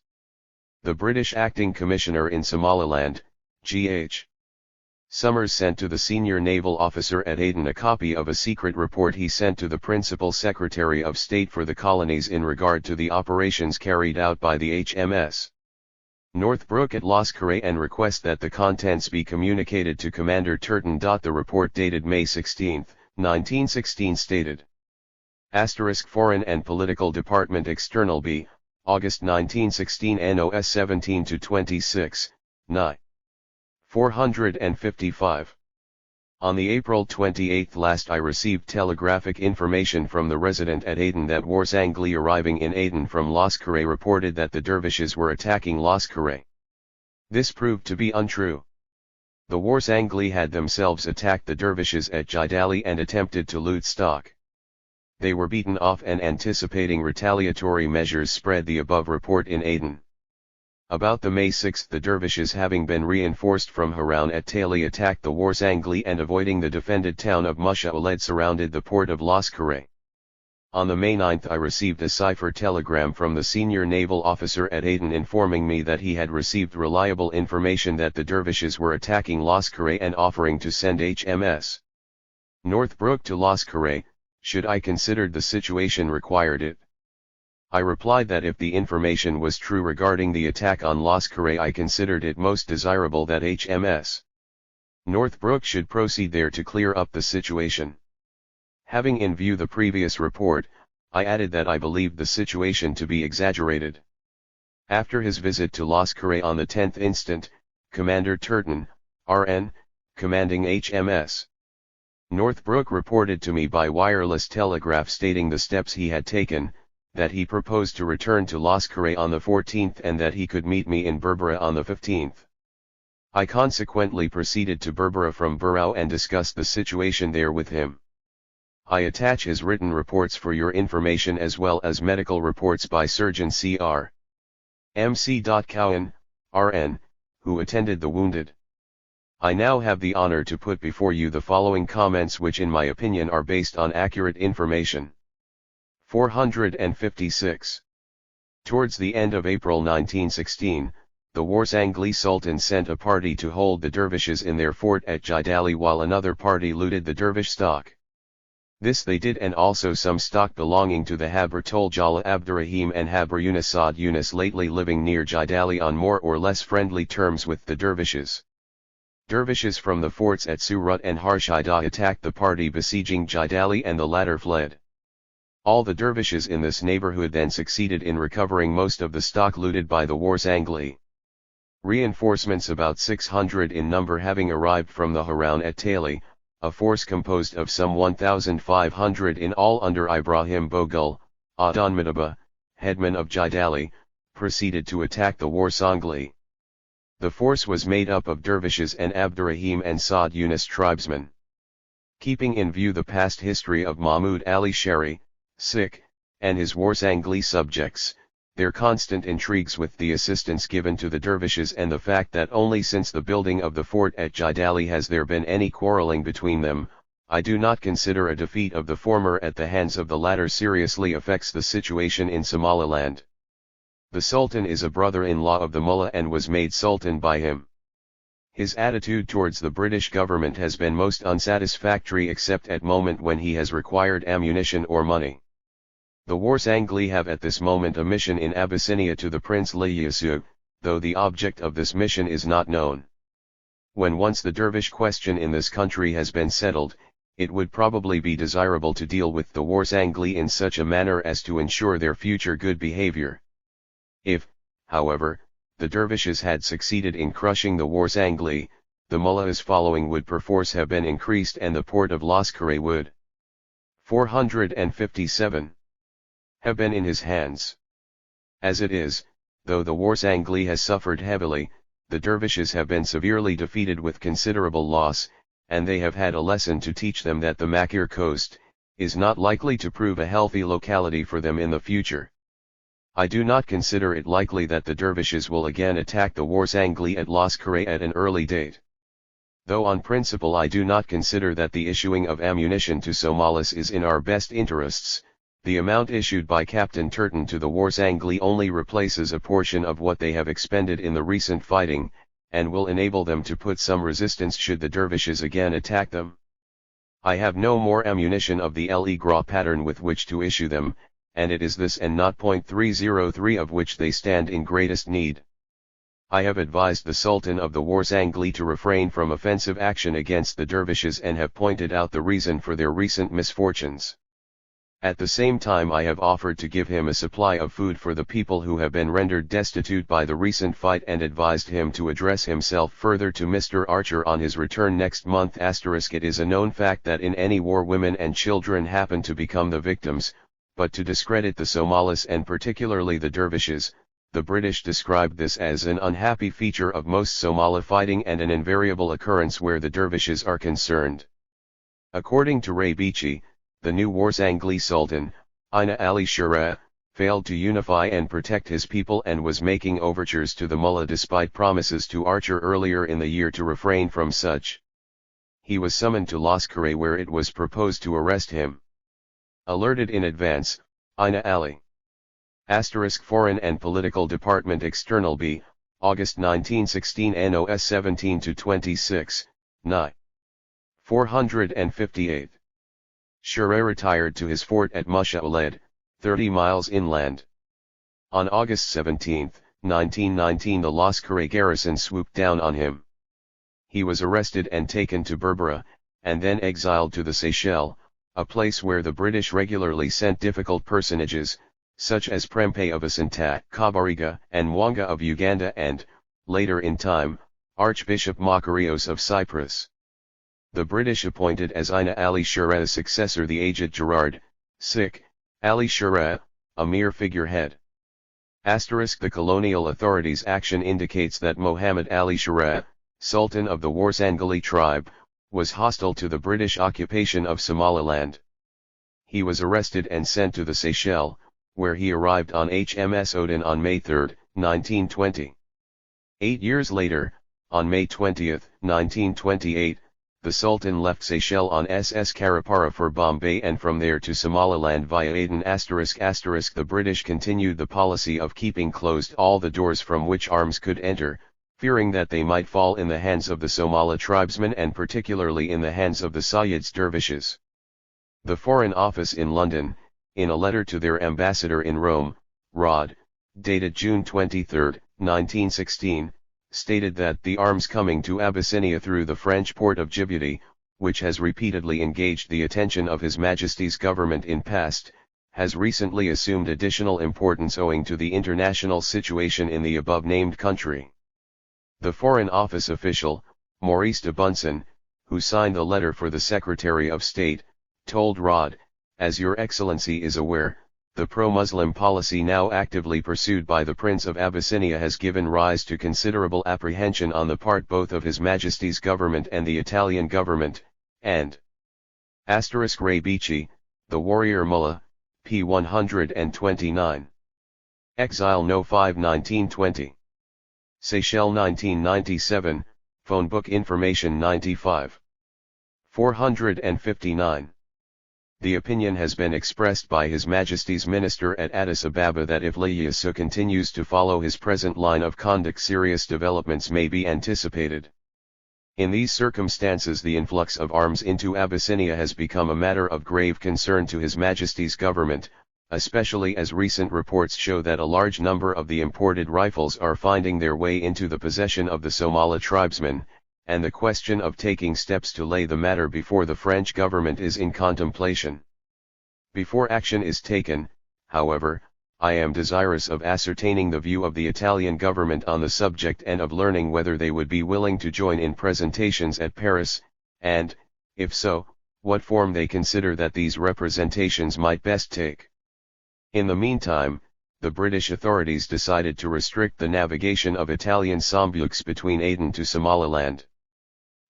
The British Acting Commissioner in Somaliland, G.H. Summers, sent to the senior naval officer at Aden a copy of a secret report he sent to the Principal Secretary of State for the Colonies in regard to the operations carried out by the HMS Northbrook at Las Corre, and request that the contents be communicated to Commander Turton. The report dated May 16, 1916 stated. Foreign and Political Department, External B, August 1916, NOS 17-26, Ni. 455. On the April 28 last I received telegraphic information from the resident at Aden that Warsangli, arriving in Aden from Las Corre, reported that the dervishes were attacking Las Corre. This proved to be untrue. The Warsangli had themselves attacked the dervishes at Jidali and attempted to loot stock. They were beaten off, and anticipating retaliatory measures spread the above report in Aden. About the May 6 the dervishes, having been reinforced from Haroun at Tali, attacked the Warsangli and, avoiding the defended town of Musha Oled, surrounded the port of Las Corre. On the May 9 I received a cipher telegram from the senior naval officer at Aden informing me that he had received reliable information that the dervishes were attacking Las Corre and offering to send HMS Northbrook to Las Corre, should I consider the situation required it. I replied that if the information was true regarding the attack on Las Corre, I considered it most desirable that HMS Northbrook should proceed there to clear up the situation. Having in view the previous report, I added that I believed the situation to be exaggerated. After his visit to Las Corre on the 10th instant, Commander Turton, RN, commanding HMS Northbrook, reported to me by wireless telegraph stating the steps he had taken, that he proposed to return to Las Corre on the 14th and that he could meet me in Berbera on the 15th. I consequently proceeded to Berbera from Burao and discussed the situation there with him. I attach his written reports for your information, as well as medical reports by Surgeon Cr. M.C. Cowan, RN, who attended the wounded. I now have the honor to put before you the following comments, which in my opinion are based on accurate information. 456. Towards the end of April 1916, the Warsangli Sultan sent a party to hold the dervishes in their fort at Jidali, while another party looted the dervish stock. This they did, and also some stock belonging to the Haber Toljala Abdurrahim and Haber Yunusad Yunus, lately living near Jidali on more or less friendly terms with the dervishes. Dervishes from the forts at Surat and Harshida attacked the party besieging Jidali and the latter fled. All the dervishes in this neighborhood then succeeded in recovering most of the stock looted by the Warsangli. Reinforcements about 600 in number having arrived from the Haroun at Tali, a force composed of some 1,500 in all under Ibrahim Bogul, Adan Midaba, headman of Jidali, proceeded to attack the Warsangli. The force was made up of dervishes and Abdurrahim and Saad Yunus tribesmen. Keeping in view the past history of Mahmud Ali Shari, Sikh, and his Warsangli subjects, their constant intrigues with the assistance given to the dervishes and the fact that only since the building of the fort at Jidali has there been any quarreling between them, I do not consider a defeat of the former at the hands of the latter seriously affects the situation in Somaliland. The Sultan is a brother-in-law of the Mullah and was made Sultan by him. His attitude towards the British government has been most unsatisfactory except at moment when he has required ammunition or money. The Warsangli have at this moment a mission in Abyssinia to the Prince Liyasu, though the object of this mission is not known. When once the dervish question in this country has been settled, it would probably be desirable to deal with the Warsangli in such a manner as to ensure their future good behavior. If, however, the dervishes had succeeded in crushing the Warsangli, the mullah's following would perforce have been increased and the port of Laskare would 457 have been in his hands. As it is, though the Warsangli has suffered heavily, the dervishes have been severely defeated with considerable loss, and they have had a lesson to teach them that the Makir coast is not likely to prove a healthy locality for them in the future. I do not consider it likely that the dervishes will again attack the Warsangli at Laskare at an early date. Though on principle I do not consider that the issuing of ammunition to Somalis is in our best interests, the amount issued by Captain Turton to the Warsangli only replaces a portion of what they have expended in the recent fighting, and will enable them to put some resistance should the dervishes again attack them. I have no more ammunition of the Le Gras pattern with which to issue them, and it is this and not .303 of which they stand in greatest need. I have advised the Sultan of the Warsangli to refrain from offensive action against the dervishes and have pointed out the reason for their recent misfortunes. At the same time I have offered to give him a supply of food for the people who have been rendered destitute by the recent fight and advised him to address himself further to Mr. Archer on his return next month. It is a known fact that in any war women and children happen to become the victims, but to discredit the Somalis and particularly the dervishes, the British described this as an unhappy feature of most Somali fighting and an invariable occurrence where the dervishes are concerned. According to Ray Beachy, the new Warsangli Sultan, Ina Ali Shura, failed to unify and protect his people and was making overtures to the Mullah despite promises to Archer earlier in the year to refrain from such. He was summoned to Laskare where it was proposed to arrest him. Alerted in advance, Ina Ali. Foreign and Political Department External B, August 1916 NOS 17-26, Ni. 458. Shura retired to his fort at Musha Oled, 30 miles inland. On August 17, 1919 the Laskare garrison swooped down on him. He was arrested and taken to Berbera, and then exiled to the Seychelles, a place where the British regularly sent difficult personages, such as Prempeh of Asante, Kabariga and Mwanga of Uganda and, later in time, Archbishop Makarios of Cyprus. The British appointed as Ina Ali Shura's successor the aged Gerard, Sikh, Ali Shura, a mere figurehead. The colonial authorities' action indicates that Mohamed Ali Shura, Sultan of the Warsangli tribe, was hostile to the British occupation of Somaliland. He was arrested and sent to the Seychelles, where he arrived on HMS Odin on May 3, 1920. 8 years later, on May 20, 1928, the Sultan left Seychelles on SS Karapara for Bombay and from there to Somaliland via Aden****. The British continued the policy of keeping closed all the doors from which arms could enter, fearing that they might fall in the hands of the Somali tribesmen and particularly in the hands of the Sayyids dervishes. The Foreign Office in London, in a letter to their ambassador in Rome, Rod, dated June 23, 1916, stated that the arms coming to Abyssinia through the French port of Djibouti, which has repeatedly engaged the attention of His Majesty's government in past, has recently assumed additional importance owing to the international situation in the above-named country. The Foreign Office official, Maurice de Bunsen, who signed the letter for the Secretary of State, told Rod, "As Your Excellency is aware, the pro-Muslim policy now actively pursued by the Prince of Abyssinia has given rise to considerable apprehension on the part both of His Majesty's government and the Italian government, and Ray Beachy, the warrior mullah, p. 129. Exile No. 5 1920. Seychelles 1997, Phone Book Information 95. 459. The opinion has been expressed by His Majesty's Minister at Addis Ababa that if Iyyasu continues to follow his present line of conduct, serious developments may be anticipated. In these circumstances, the influx of arms into Abyssinia has become a matter of grave concern to His Majesty's government, especially as recent reports show that a large number of the imported rifles are finding their way into the possession of the Somali tribesmen, and the question of taking steps to lay the matter before the French government is in contemplation. Before action is taken, however, I am desirous of ascertaining the view of the Italian government on the subject and of learning whether they would be willing to join in presentations at Paris, and, if so, what form they consider that these representations might best take. In the meantime, the British authorities decided to restrict the navigation of Italian sambucs between Aden to Somaliland.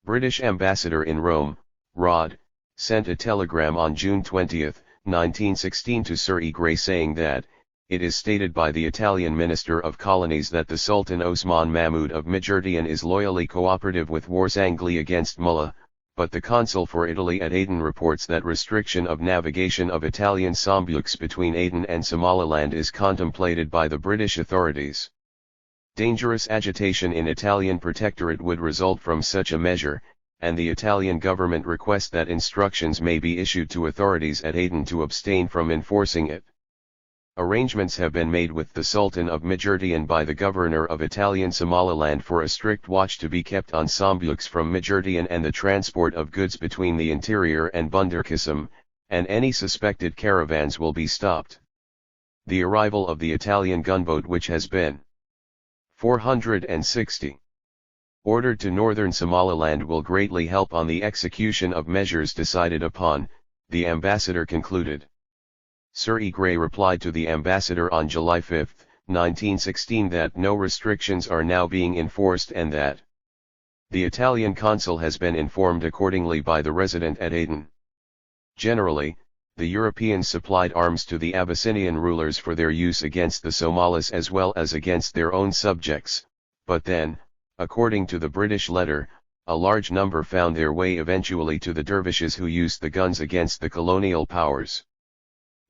British ambassador in Rome, Rod, sent a telegram on June 20, 1916 to Sir E. Grey saying that, "It is stated by the Italian Minister of Colonies that the Sultan Osman Mahmud of Majordian is loyally cooperative with Warsangli against Mullah, but the Consul for Italy at Aden reports that restriction of navigation of Italian sambucs between Aden and Somaliland is contemplated by the British authorities. Dangerous agitation in Italian protectorate would result from such a measure, and the Italian government requests that instructions may be issued to authorities at Aden to abstain from enforcing it." Arrangements have been made with the Sultan of Majordian by the governor of Italian Somaliland for a strict watch to be kept on sambucs from Majordian and the transport of goods between the interior and Bunderkisum, and any suspected caravans will be stopped. The arrival of the Italian gunboat, which has been 460 ordered to northern Somaliland, will greatly help on the execution of measures decided upon, the ambassador concluded. Sir E. Grey replied to the ambassador on July 5, 1916 that no restrictions are now being enforced and that the Italian consul has been informed accordingly by the resident at Aden. Generally, the Europeans supplied arms to the Abyssinian rulers for their use against the Somalis as well as against their own subjects, but then, according to the British letter, a large number found their way eventually to the dervishes who used the guns against the colonial powers.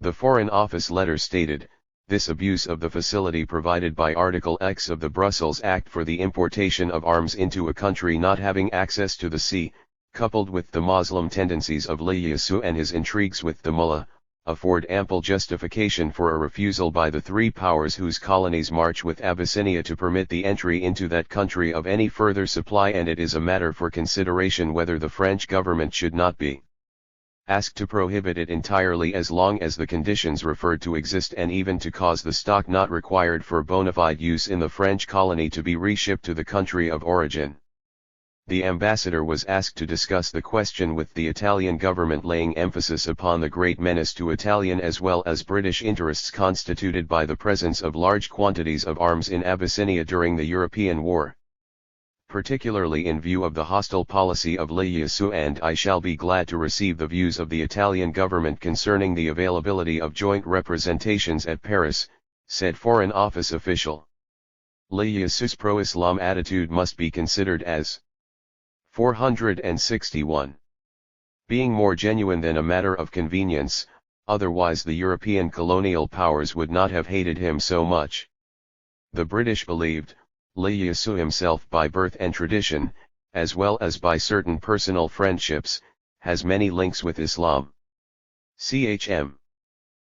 The Foreign Office letter stated, "This abuse of the facility provided by Article X of the Brussels Act for the importation of arms into a country not having access to the sea, coupled with the Muslim tendencies of Iyyasu and his intrigues with the Mullah, afford ample justification for a refusal by the three powers whose colonies march with Abyssinia to permit the entry into that country of any further supply, and it is a matter for consideration whether the French government should not be asked to prohibit it entirely as long as the conditions referred to exist, and even to cause the stock not required for bona fide use in the French colony to be reshipped to the country of origin." The ambassador was asked to discuss the question with the Italian government, laying emphasis upon the great menace to Italian as well as British interests constituted by the presence of large quantities of arms in Abyssinia during the European War, particularly in view of the hostile policy of Iyyasu, and I shall be glad to receive the views of the Italian government concerning the availability of joint representations at Paris, said Foreign Office official. Iyyasu's pro-Islam attitude must be considered as 461. Being more genuine than a matter of convenience, otherwise the European colonial powers would not have hated him so much. The British believed, Iyyasu himself by birth and tradition, as well as by certain personal friendships, has many links with Islam. Chm.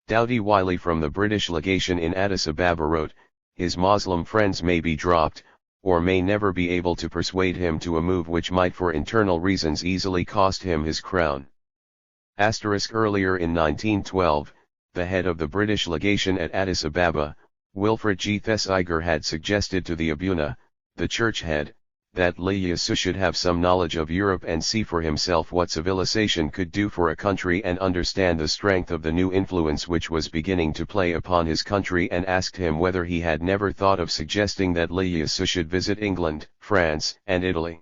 Doughty Wiley from the British legation in Addis Ababa wrote, "His Muslim friends may be dropped, or may never be able to persuade him to a move which might for internal reasons easily cost him his crown. Earlier in 1912, the head of the British legation at Addis Ababa, Wilfred G. Thesiger, had suggested to the Abuna, the church head, that Ieyasu should have some knowledge of Europe and see for himself what civilization could do for a country and understand the strength of the new influence which was beginning to play upon his country, and asked him whether he had never thought of suggesting that Ieyasu should visit England, France, and Italy.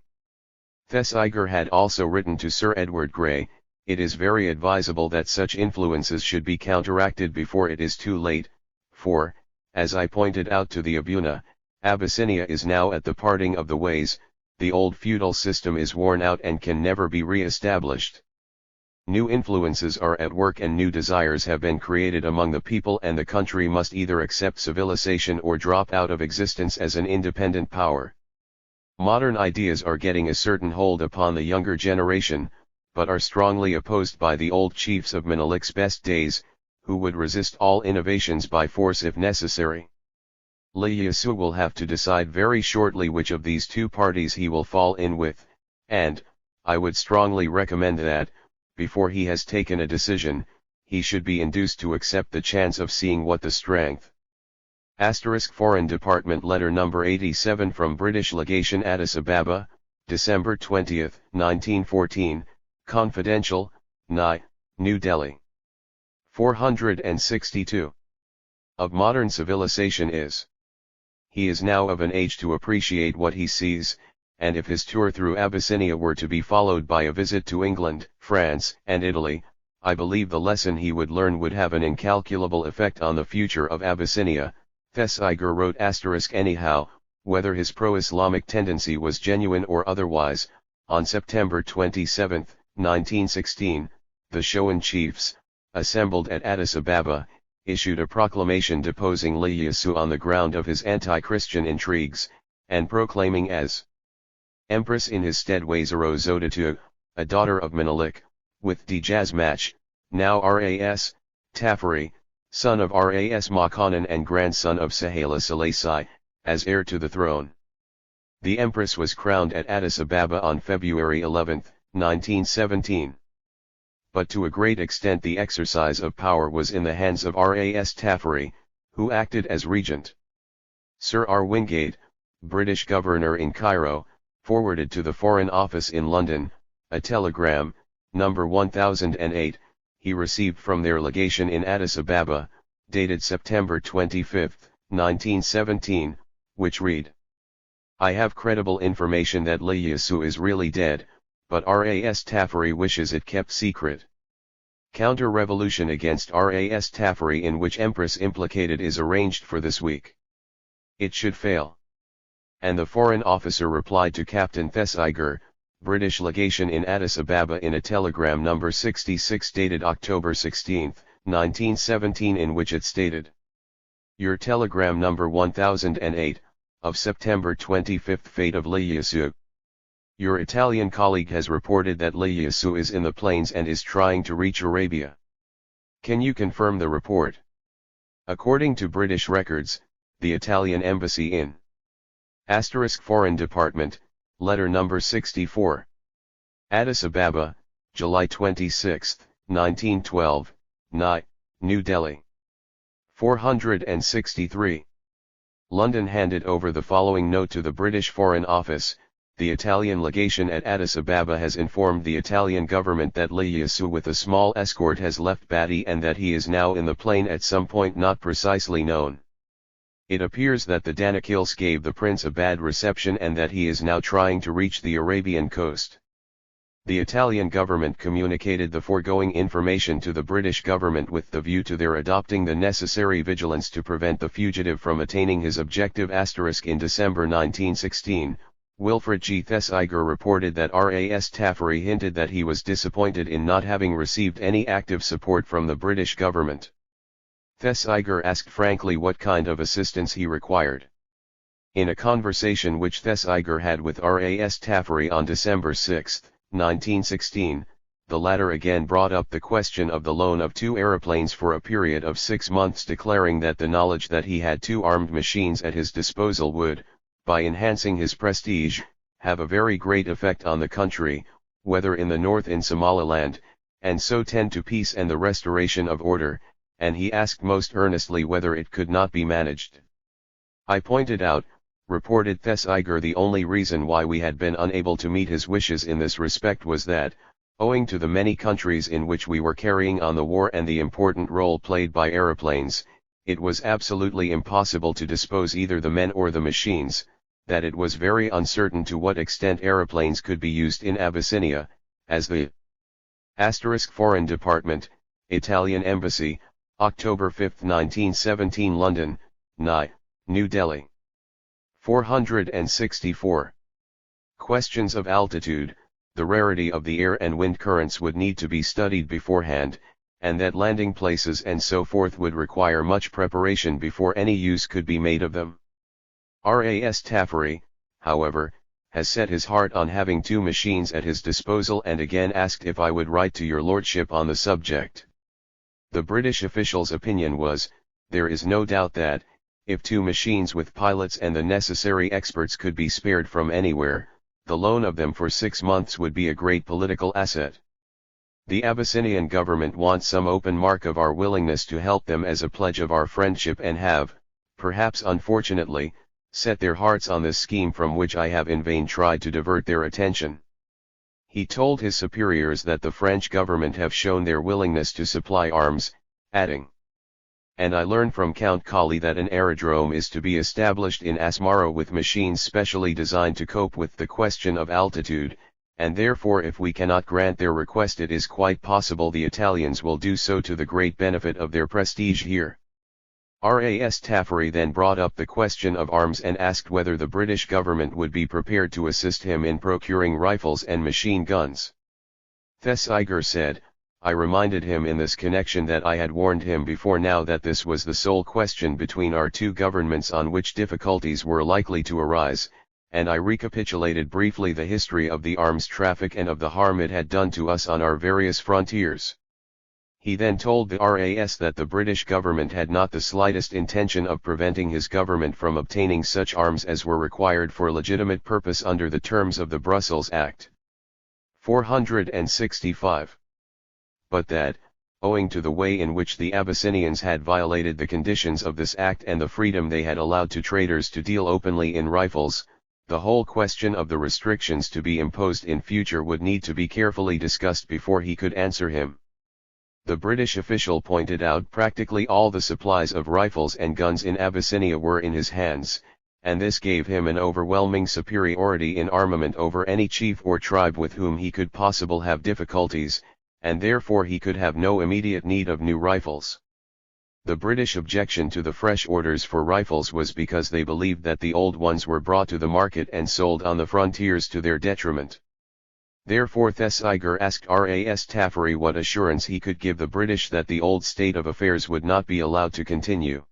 Thesiger had also written to Sir Edward Grey, "It is very advisable that such influences should be counteracted before it is too late, for, as I pointed out to the Abuna, Abyssinia is now at the parting of the ways, the old feudal system is worn out and can never be re-established. New influences are at work and new desires have been created among the people, and the country must either accept civilization or drop out of existence as an independent power. Modern ideas are getting a certain hold upon the younger generation, but are strongly opposed by the old chiefs of Menelik's best days, who would resist all innovations by force if necessary. Ieyasu will have to decide very shortly which of these two parties he will fall in with, and, I would strongly recommend that, before he has taken a decision, he should be induced to accept the chance of seeing what the strength." Foreign Department Letter No. 87 from British Legation Addis Ababa, December 20, 1914, Confidential, New Delhi. 462. Of modern civilization is. He is now of an age to appreciate what he sees, and if his tour through Abyssinia were to be followed by a visit to England, France, and Italy, I believe the lesson he would learn would have an incalculable effect on the future of Abyssinia. Thesiger wrote anyhow, whether his pro-Islamic tendency was genuine or otherwise, on September 27, 1916, the Shoan chiefs, assembled at Addis Ababa, issued a proclamation deposing Ieyasu on the ground of his anti-Christian intrigues, and proclaiming as Empress in his stead Waziro Zodatu, a daughter of Menelik, with Djazmach, now Ras, Tafari, son of Ras Makanan and grandson of Sahala Selassie, as heir to the throne. The Empress was crowned at Addis Ababa on February 11, 1917. But to a great extent the exercise of power was in the hands of Ras Tafari, who acted as regent. Sir R. Wingate, British governor in Cairo, forwarded to the Foreign Office in London, a telegram, number 1008, he received from their legation in Addis Ababa, dated September 25, 1917, which read: "I have credible information that Ieyasu is really dead, but Ras Tafari wishes it kept secret. Counter-revolution against Ras Tafari in which Empress implicated is arranged for this week. It should fail." And the foreign officer replied to Captain Thesiger, British legation in Addis Ababa, in a telegram number 66 dated October 16, 1917, in which it stated: "Your telegram number 1008, of September 25, fate of Ieyasu. Your Italian colleague has reported that Ieyasu is in the plains and is trying to reach Arabia. Can you confirm the report?" According to British records, the Italian embassy in Foreign Department, letter number 64. Addis Ababa, July 26, 1912, New Delhi. 463. London handed over the following note to the British Foreign Office: "The Italian legation at Addis Ababa has informed the Italian government that Ieyasu with a small escort has left Bati and that he is now in the plain at some point not precisely known. It appears that the Danakils gave the prince a bad reception and that he is now trying to reach the Arabian coast." The Italian government communicated the foregoing information to the British government with the view to their adopting the necessary vigilance to prevent the fugitive from attaining his objective. In December 1916, Wilfred G. Thesiger reported that Ras Tafari hinted that he was disappointed in not having received any active support from the British government. Thesiger asked frankly what kind of assistance he required. In a conversation which Thesiger had with Ras Tafari on December 6, 1916, the latter again brought up the question of the loan of 2 aeroplanes for a period of 6 months, declaring that the knowledge that he had 2 armed machines at his disposal would, by enhancing his prestige, have a very great effect on the country, whether in the north in Somaliland, and so tend to peace and the restoration of order, and he asked most earnestly whether it could not be managed. I pointed out, reported Thesiger, the only reason why we had been unable to meet his wishes in this respect was that, owing to the many countries in which we were carrying on the war and the important role played by aeroplanes, it was absolutely impossible to dispose either the men or the machines, that it was very uncertain to what extent aeroplanes could be used in Abyssinia, as the Foreign Department, Italian Embassy, October 5, 1917, London, New Delhi. 464. Questions of altitude. The rarity of the air and wind currents would need to be studied beforehand, and that landing places and so forth would require much preparation before any use could be made of them. Ras Tafari, however, has set his heart on having 2 machines at his disposal and again asked if I would write to your lordship on the subject. The British official's opinion was, there is no doubt that, if 2 machines with pilots and the necessary experts could be spared from anywhere, the loan of them for 6 months would be a great political asset. The Abyssinian government wants some open mark of our willingness to help them as a pledge of our friendship and have, perhaps unfortunately, set their hearts on this scheme from which I have in vain tried to divert their attention. He told his superiors that the French government have shown their willingness to supply arms, adding, and I learn from Count Kali that an aerodrome is to be established in Asmara with machines specially designed to cope with the question of altitude, and therefore if we cannot grant their request it is quite possible the Italians will do so to the great benefit of their prestige here. Ras Tafari then brought up the question of arms and asked whether the British government would be prepared to assist him in procuring rifles and machine guns. Thesiger said, I reminded him in this connection that I had warned him before now that this was the sole question between our 2 governments on which difficulties were likely to arise, and I recapitulated briefly the history of the arms traffic and of the harm it had done to us on our various frontiers. He then told the RAS that the British government had not the slightest intention of preventing his government from obtaining such arms as were required for legitimate purpose under the terms of the Brussels Act. 465. But that, owing to the way in which the Abyssinians had violated the conditions of this act and the freedom they had allowed to traders to deal openly in rifles, the whole question of the restrictions to be imposed in future would need to be carefully discussed before he could answer him. The British official pointed out practically all the supplies of rifles and guns in Abyssinia were in his hands, and this gave him an overwhelming superiority in armament over any chief or tribe with whom he could possibly have difficulties, and therefore he could have no immediate need of new rifles. The British objection to the fresh orders for rifles was because they believed that the old ones were brought to the market and sold on the frontiers to their detriment. Therefore Thesiger asked Ras Tafari what assurance he could give the British that the old state of affairs would not be allowed to continue.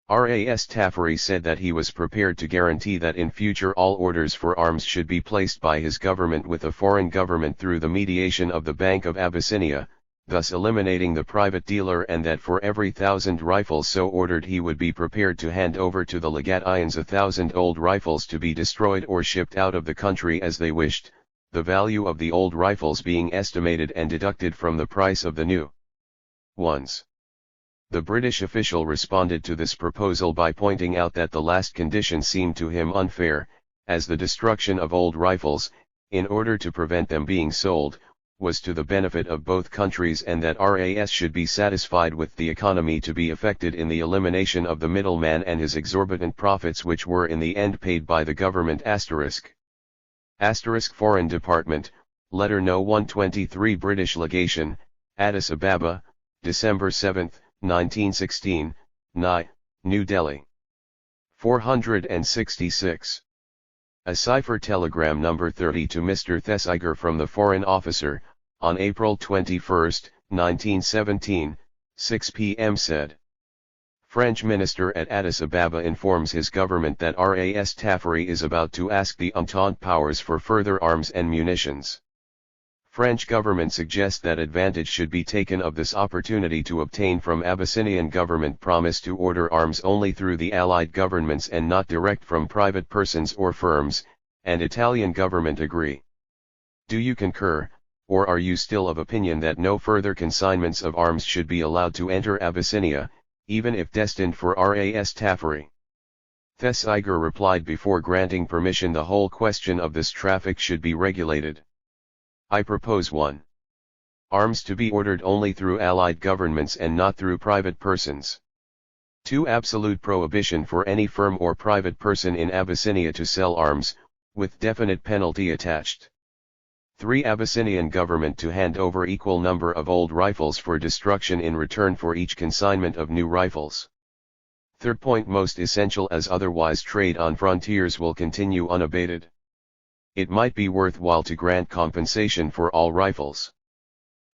Ras Tafari said that he was prepared to guarantee that in future all orders for arms should be placed by his government with a foreign government through the mediation of the Bank of Abyssinia, thus eliminating the private dealer, and that for every 1,000 rifles so ordered he would be prepared to hand over to the Legatayans 1,000 old rifles to be destroyed or shipped out of the country as they wished, the value of the old rifles being estimated and deducted from the price of the new ones. The British official responded to this proposal by pointing out that the last condition seemed to him unfair, as the destruction of old rifles, in order to prevent them being sold, was to the benefit of both countries, and that RAS should be satisfied with the economy to be effected in the elimination of the middleman and his exorbitant profits, which were in the end paid by the government. Foreign Department, Letter No. 123, British Legation, Addis Ababa, December 7, 1916, New Delhi. 466. A cipher telegram number 30 to Mr. Thesiger from the Foreign Officer, on April 21, 1917, 6 p.m. said. French Minister at Addis Ababa informs his government that Ras Tafari is about to ask the Entente powers for further arms and munitions. French government suggests that advantage should be taken of this opportunity to obtain from Abyssinian government promise to order arms only through the allied governments and not direct from private persons or firms, and Italian government agree. Do you concur, or are you still of opinion that no further consignments of arms should be allowed to enter Abyssinia, even if destined for Ras Tafari? Thesiger replied, before granting permission the whole question of this traffic should be regulated. I propose 1. Arms to be ordered only through allied governments and not through private persons. 2. Absolute prohibition for any firm or private person in Abyssinia to sell arms, with definite penalty attached. 3. Abyssinian government to hand over equal number of old rifles for destruction in return for each consignment of new rifles. Third point, most essential, as otherwise trade on frontiers will continue unabated. It might be worthwhile to grant compensation for all rifles.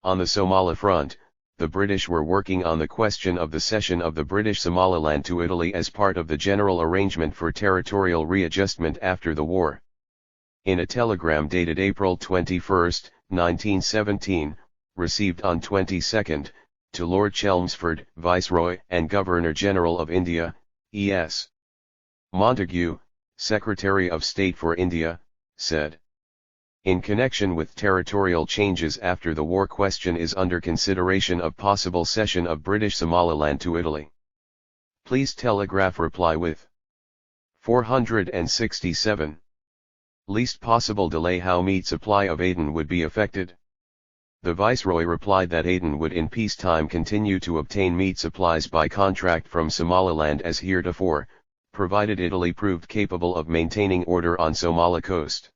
On the Somali front, the British were working on the question of the cession of the British Somaliland to Italy as part of the general arrangement for territorial readjustment after the war. In a telegram dated April 21, 1917, received on 22nd, to Lord Chelmsford, Viceroy and Governor-General of India, E.S. Montagu, Secretary of State for India, said, in connection with territorial changes after the war, question is under consideration of possible cession of British Somaliland to Italy. Please telegraph reply with 467. Least possible delay. How meat supply of Aden would be affected? The Viceroy replied that Aden would in peacetime continue to obtain meat supplies by contract from Somaliland as heretofore, provided Italy proved capable of maintaining order on Somali coast.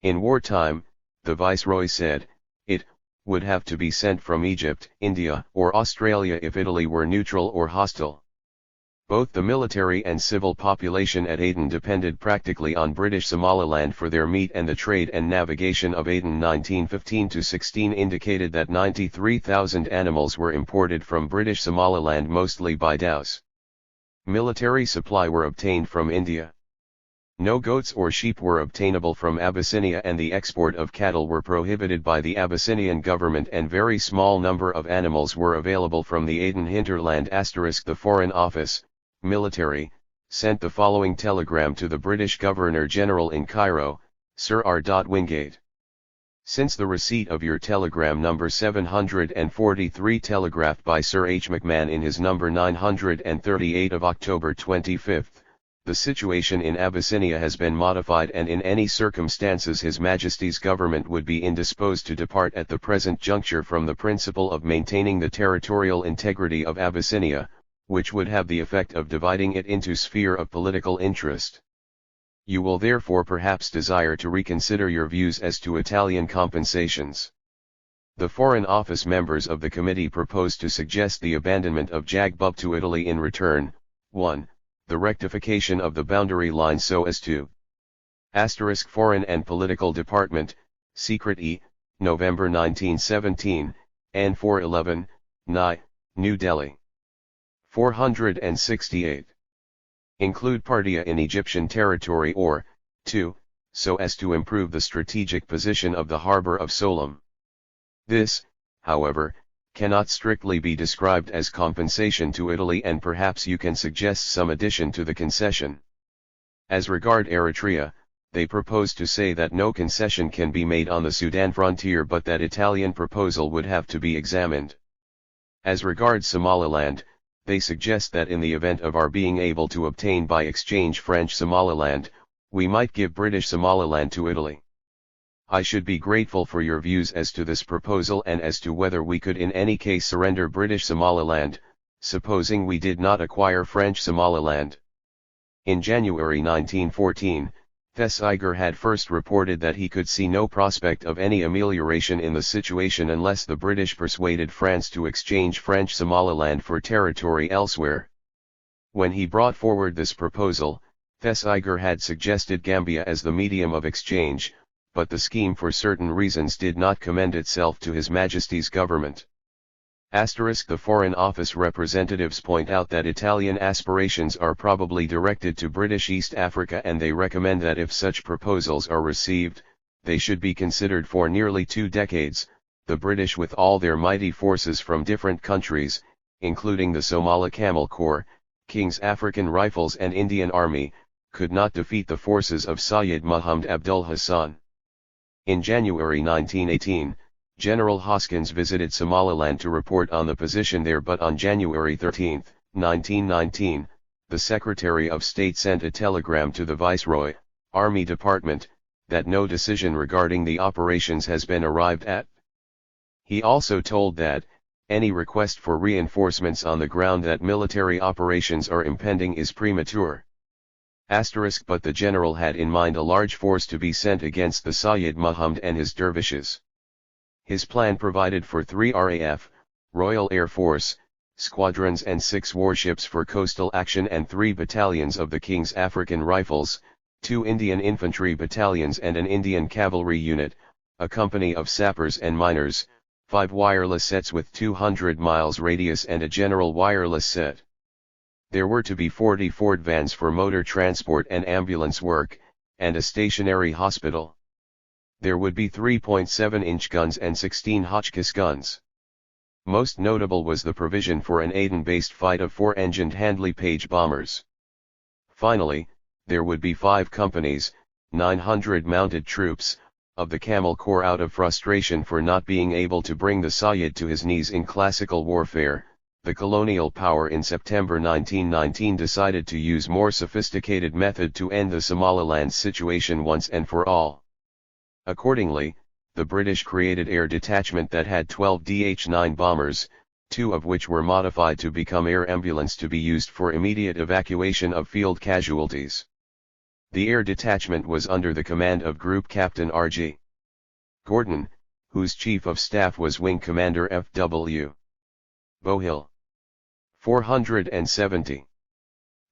In wartime, the Viceroy said, it would have to be sent from Egypt, India, or Australia if Italy were neutral or hostile. Both the military and civil population at Aden depended practically on British Somaliland for their meat, and the trade and navigation of Aden 1915-16 indicated that 93,000 animals were imported from British Somaliland, mostly by dhows. Military supply were obtained from India. No goats or sheep were obtainable from Abyssinia, and the export of cattle were prohibited by the Abyssinian government, and very small number of animals were available from the Aden hinterland. The Foreign Office, Military, sent the following telegram to the British Governor-General in Cairo, Sir R. Wingate. Since the receipt of your telegram number 743 telegraphed by Sir H. McMahon in his number 938 of October 25, the situation in Abyssinia has been modified, and in any circumstances His Majesty's government would be indisposed to depart at the present juncture from the principle of maintaining the territorial integrity of Abyssinia, which would have the effect of dividing it into sphere of political interest. You will therefore perhaps desire to reconsider your views as to Italian compensations. The Foreign Office members of the committee propose to suggest the abandonment of Jagbub to Italy in return. 1. The rectification of the boundary line so as to Foreign and Political Department, Secret E, November 1917, and 411, New Delhi. 468. Include Partia in Egyptian territory, or, 2, so as to improve the strategic position of the harbor of Solam. This, however, cannot strictly be described as compensation to Italy, and perhaps you can suggest some addition to the concession. As regard Eritrea, they propose to say that no concession can be made on the Sudan frontier, but that Italian proposal would have to be examined. As regards Somaliland, they suggest that in the event of our being able to obtain by exchange French Somaliland, we might give British Somaliland to Italy. I should be grateful for your views as to this proposal, and as to whether we could in any case surrender British Somaliland, supposing we did not acquire French Somaliland. In January 1914, Thesiger had first reported that he could see no prospect of any amelioration in the situation unless the British persuaded France to exchange French Somaliland for territory elsewhere. When he brought forward this proposal, Thesiger had suggested Gambia as the medium of exchange, but the scheme for certain reasons did not commend itself to His Majesty's government. The Foreign Office representatives point out that Italian aspirations are probably directed to British East Africa, and they recommend that if such proposals are received, they should be considered for nearly 2 decades. The British, with all their mighty forces from different countries, including the Somali Camel Corps, King's African Rifles and Indian Army, could not defeat the forces of Sayyid Muhammad Abdul Hassan. In January 1918, General Hoskins visited Somaliland to report on the position there, but on January 13, 1919, the Secretary of State sent a telegram to the Viceroy, Army Department, that no decision regarding the operations has been arrived at. He also told that, any request for reinforcements on the ground that military operations are impending is premature. But the general had in mind a large force to be sent against the Sayyid Muhammad and his dervishes. His plan provided for 3 RAF, Royal Air Force, squadrons and 6 warships for coastal action and 3 battalions of the King's African Rifles, 2 Indian infantry battalions and an Indian cavalry unit, a company of sappers and miners, 5 wireless sets with 200 miles radius and a general wireless set. There were to be 40 Ford vans for motor transport and ambulance work, and a stationary hospital. There would be 3.7-inch guns and 16 Hotchkiss guns. Most notable was the provision for an Aden-based fight of 4-engined Handley Page bombers. Finally, there would be 5 companies, 900 mounted troops, of the Camel Corps. Out of frustration for not being able to bring the Sayyid to his knees in classical warfare, the colonial power in September 1919 decided to use more sophisticated method to end the Somaliland situation once and for all. Accordingly, the British created air detachment that had 12 DH-9 bombers, 2 of which were modified to become air ambulance to be used for immediate evacuation of field casualties. The air detachment was under the command of Group Captain R.G. Gordon, whose Chief of Staff was Wing Commander F.W. Bohill. 470.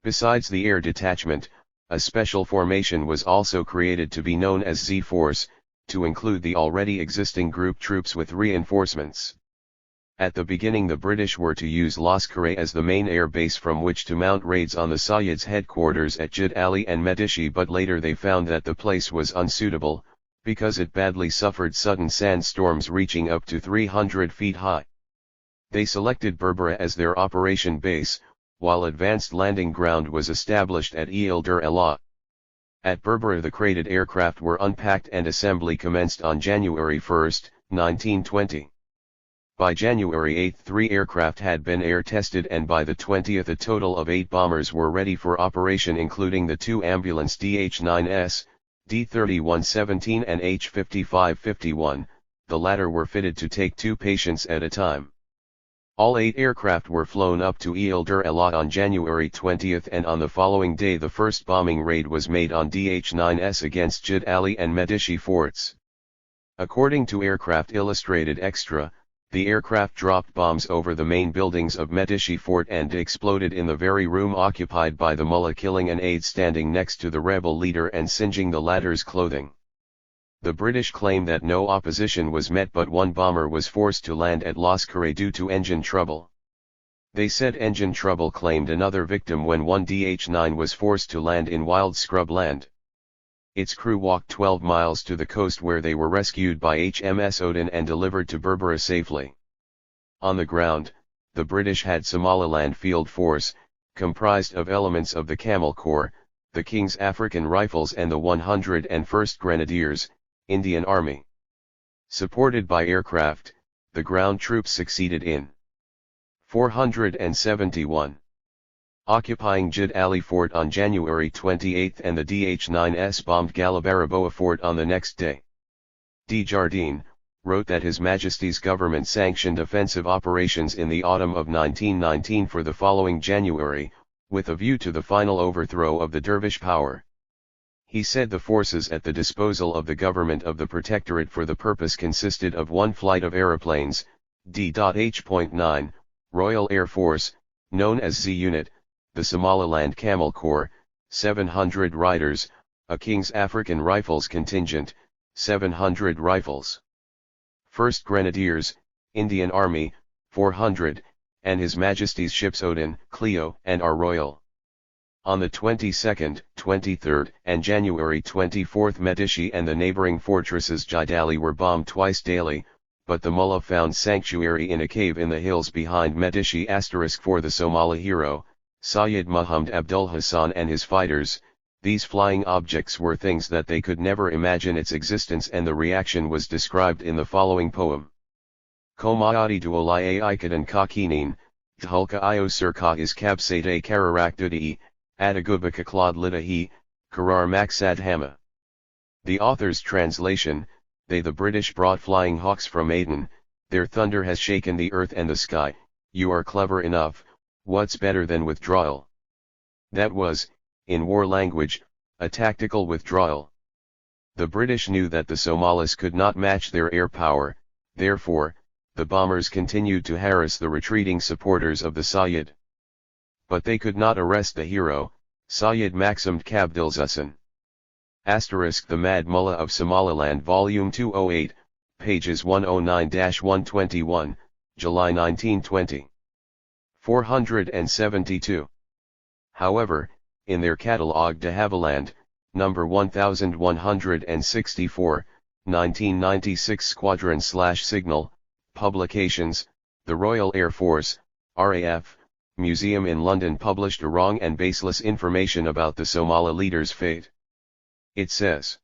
Besides the air detachment, a special formation was also created to be known as Z-Force, to include the already existing group troops with reinforcements. At the beginning the British were to use Laskare as the main air base from which to mount raids on the Sayyid's headquarters at Jid Ali and Medishi, but later they found that the place was unsuitable, because it badly suffered sudden sandstorms reaching up to 300 feet high. They selected Berbera as their operation base, while advanced landing ground was established at Ile Dur Allah. At Berbera the crated aircraft were unpacked and assembly commenced on January 1, 1920. By January 8 3 aircraft had been air tested, and by the 20th a total of 8 bombers were ready for operation, including the 2 ambulance DH-9S, D-3117 and H-5551, the latter were fitted to take 2 patients at a time. All 8 aircraft were flown up to Ile Dur Allah on January 20, and on the following day the first bombing raid was made on DH-9S against Jid Ali and Medishi forts. According to Aircraft Illustrated Extra, the aircraft dropped bombs over the main buildings of Medishi Fort and exploded in the very room occupied by the mullah, killing an aide standing next to the rebel leader and singeing the latter's clothing. The British claim that no opposition was met, but 1 bomber was forced to land at Laskare due to engine trouble. They said engine trouble claimed another victim when 1 DH-9 was forced to land in wild scrub land. Its crew walked 12 miles to the coast, where they were rescued by HMS Odin and delivered to Berbera safely. On the ground, the British had Somaliland Field Force, comprised of elements of the Camel Corps, the King's African Rifles and the 101st Grenadiers, Indian Army. Supported by aircraft, the ground troops succeeded in 471. Occupying Jid Ali Fort on January 28 and the DH-9S bombed Galabaraboa Fort on the next day. D. Jardine wrote that His Majesty's government sanctioned offensive operations in the autumn of 1919 for the following January, with a view to the final overthrow of the dervish power. He said the forces at the disposal of the government of the Protectorate for the purpose consisted of 1 flight of aeroplanes, D.H.9, Royal Air Force, known as Z Unit, the Somaliland Camel Corps, 700 riders, a King's African Rifles contingent, 700 rifles. 1st Grenadiers, Indian Army, 400, and His Majesty's ships Odin, Clio, and Our Royal. On the 22nd, 23rd, and January 24th, Medici and the neighboring fortresses Jidali were bombed twice daily, but the mullah found sanctuary in a cave in the hills behind Medici. For the Somali hero, Sayyid Muhammad Abdul Hassan and his fighters, these flying objects were things that they could never imagine its existence, and the reaction was described in the following poem. Komayati duolai ikadan kakinin, dhulka io surka is kabsate kararakdudi, adagubaka klad litahi, karar maksad hama. The author's translation: they the British brought flying hawks from Aden, their thunder has shaken the earth and the sky, you are clever enough, what's better than withdrawal? That was, in war language, a tactical withdrawal. The British knew that the Somalis could not match their air power, therefore, the bombers continued to harass the retreating supporters of the Sayyid. But they could not arrest the hero, Sayyid Maximd Kabdilzussan. The Mad Mullah of Somaliland Volume 208, pages 109-121, July 1920. 472. However, in their catalogue de Havilland, number 1164, 1996 Squadron/Signal, Publications, the Royal Air Force, RAF, Museum in London published a wrong and baseless information about the Somali leader's fate. It says,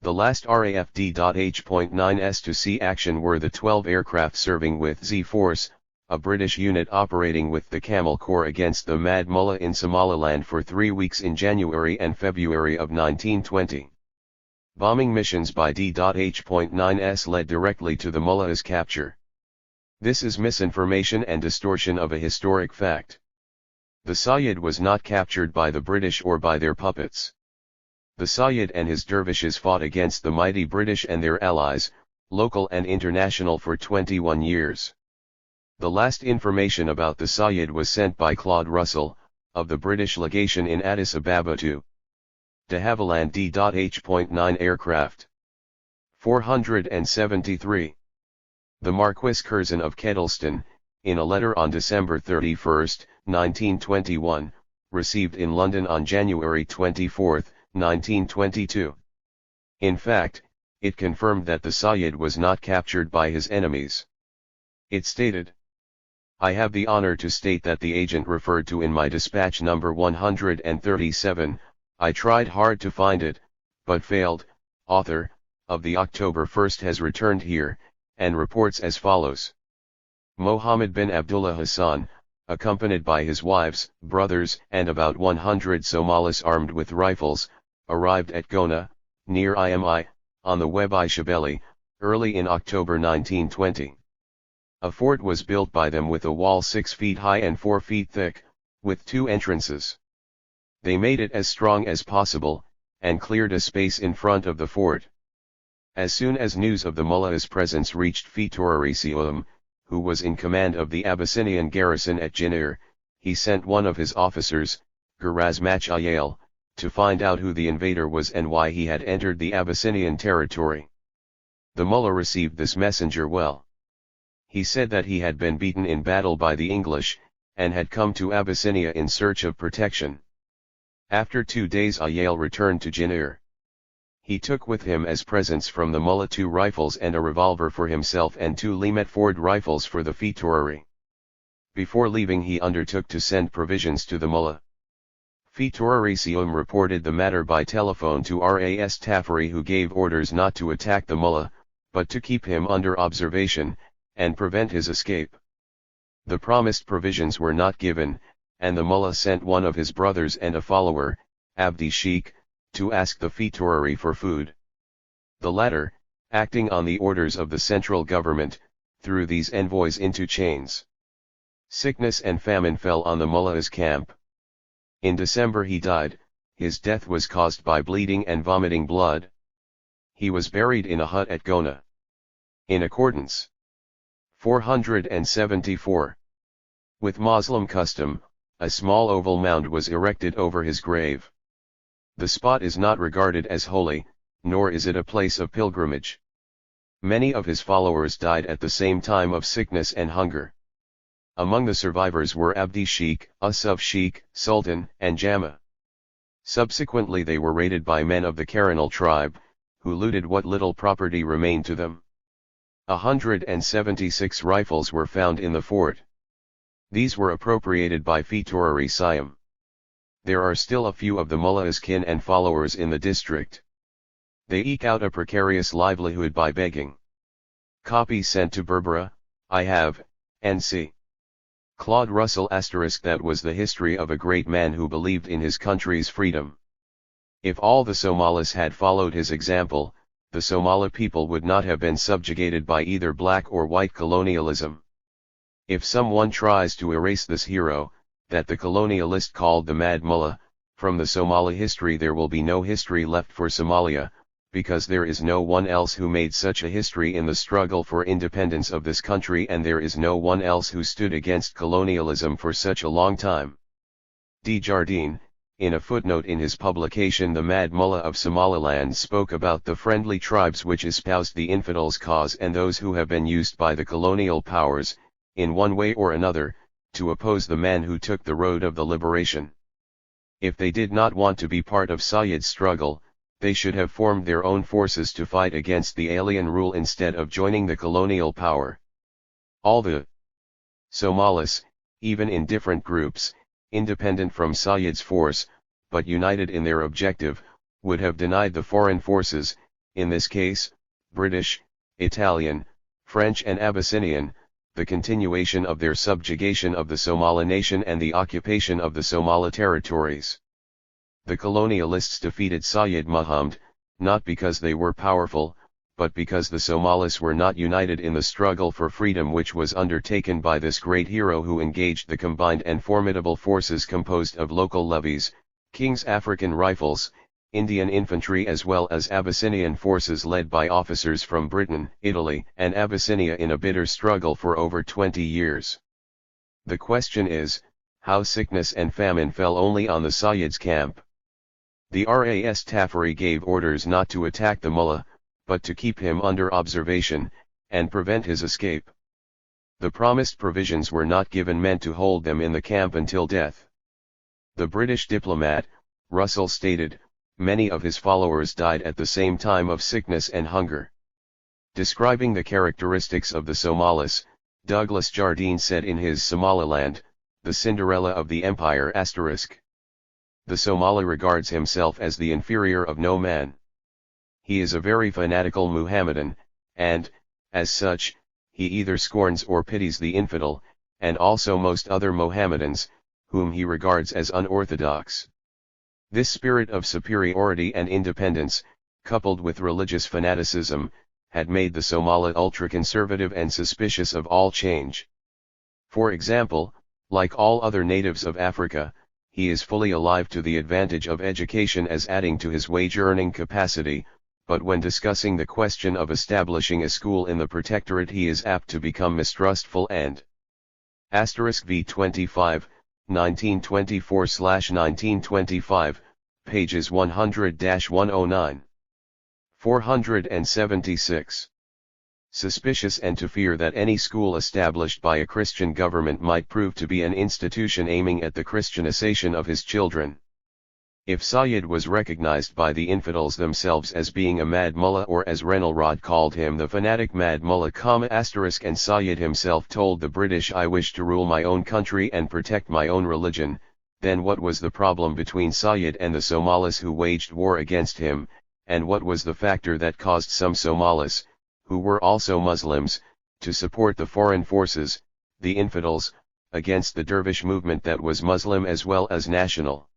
the last RAF D.H.9s to see action were the 12 aircraft serving with Z-Force, a British unit operating with the Camel Corps against the Mad Mullah in Somaliland for 3 weeks in January and February of 1920. Bombing missions by D.H.9s led directly to the Mullah's capture. This is misinformation and distortion of a historic fact. The Sayyid was not captured by the British or by their puppets. The Sayyid and his dervishes fought against the mighty British and their allies, local and international, for 21 years. The last information about the Sayyid was sent by Claude Russell, of the British legation in Addis Ababa to de Havilland D.H.9 aircraft. 473. The Marquis Curzon of Kedleston, in a letter on December 31, 1921, received in London on January 24, 1922. In fact, it confirmed that the Sayyid was not captured by his enemies. It stated, I have the honor to state that the agent referred to in my dispatch number 137, I tried hard to find it, but failed, author, of the October 1st has returned here, and reports as follows. Mohammed bin Abdullah Hassan, accompanied by his wives, brothers, and about 100 Somalis armed with rifles, arrived at Gona, near Imi, on the Webi Shabelle, early in October 1920. A fort was built by them with a wall 6 feet high and 4 feet thick, with 2 entrances. They made it as strong as possible, and cleared a space in front of the fort. As soon as news of the Mullah's presence reached Fitorisium, who was in command of the Abyssinian garrison at Jinir, he sent one of his officers, Garazmach Ayal, to find out who the invader was and why he had entered the Abyssinian territory. The Mullah received this messenger well. He said that he had been beaten in battle by the English, and had come to Abyssinia in search of protection. After 2 days Ayal returned to Jinir. He took with him as presents from the Mullah 2 rifles and a revolver for himself and 2 Limetford rifles for the Fitorari. Before leaving he undertook to send provisions to the Mullah. Fitorisium reported the matter by telephone to Ras Tafari, who gave orders not to attack the Mullah, but to keep him under observation, and prevent his escape. The promised provisions were not given, and the Mullah sent one of his brothers and a follower, Abdi Sheikh, to ask the Fitorari for food. The latter, acting on the orders of the central government, threw these envoys into chains. Sickness and famine fell on the Mullah's camp. In December he died. His death was caused by bleeding and vomiting blood. He was buried in a hut at Gona. In accordance. 474. With Muslim custom, a small oval mound was erected over his grave. The spot is not regarded as holy, nor is it a place of pilgrimage. Many of his followers died at the same time of sickness and hunger. Among the survivors were Abdi Sheikh, Asuf Sheikh, Sultan, and Jama. Subsequently they were raided by men of the Karanal tribe, who looted what little property remained to them. 176 rifles were found in the fort. These were appropriated by Fitorari Siam. There are still a few of the mullah's kin and followers in the district. They eke out a precarious livelihood by begging. Copy sent to Berbera. I have, N.C. Claude Russell *. That was the history of a great man who believed in his country's freedom. If all the Somalis had followed his example, the Somali people would not have been subjugated by either black or white colonialism. If someone tries to erase this hero, that the colonialist called the Mad Mullah, from the Somali history, there will be no history left for Somalia, because there is no one else who made such a history in the struggle for independence of this country, and there is no one else who stood against colonialism for such a long time. D. Jardine, in a footnote in his publication The Mad Mullah of Somaliland, spoke about the friendly tribes which espoused the infidels' cause and those who have been used by the colonial powers, in one way or another, to oppose the man who took the road of the liberation. If they did not want to be part of Sayyid's struggle, they should have formed their own forces to fight against the alien rule instead of joining the colonial power. All the Somalis, even in different groups, independent from Sayyid's force, but united in their objective, would have denied the foreign forces, in this case, British, Italian, French and Abyssinian, the continuation of their subjugation of the Somali nation and the occupation of the Somali territories. The colonialists defeated Sayyid Muhammad, not because they were powerful, but because the Somalis were not united in the struggle for freedom which was undertaken by this great hero, who engaged the combined and formidable forces composed of local levies, King's African Rifles, Indian infantry as well as Abyssinian forces led by officers from Britain, Italy, and Abyssinia in a bitter struggle for over 20 years. The question is, how sickness and famine fell only on the Sayyid's camp. The Ras Tafari gave orders not to attack the mullah, but to keep him under observation, and prevent his escape. The promised provisions were not given, meant to hold them in the camp until death. The British diplomat, Russell, stated, many of his followers died at the same time of sickness and hunger. Describing the characteristics of the Somalis, Douglas Jardine said in his Somaliland, the Cinderella of the Empire**. The Somali regards himself as the inferior of no man. He is a very fanatical Muhammadan, and, as such, he either scorns or pities the infidel, and also most other Mohammedans, whom he regards as unorthodox. This spirit of superiority and independence, coupled with religious fanaticism, had made the Somali ultra-conservative and suspicious of all change. For example, like all other natives of Africa, he is fully alive to the advantage of education as adding to his wage-earning capacity, but when discussing the question of establishing a school in the protectorate, he is apt to become mistrustful and v. 25, 1924/1925, pages 100-109. 476. Suspicious and to fear that any school established by a Christian government might prove to be an institution aiming at the Christianization of his children. If Sayyid was recognized by the infidels themselves as being a mad mullah, or as Renelrod called him, the fanatic mad mullah, and Sayyid himself told the British, I wish to rule my own country and protect my own religion, then what was the problem between Sayyid and the Somalis who waged war against him, and what was the factor that caused some Somalis, who were also Muslims, to support the foreign forces, the infidels, against the dervish movement that was Muslim as well as national?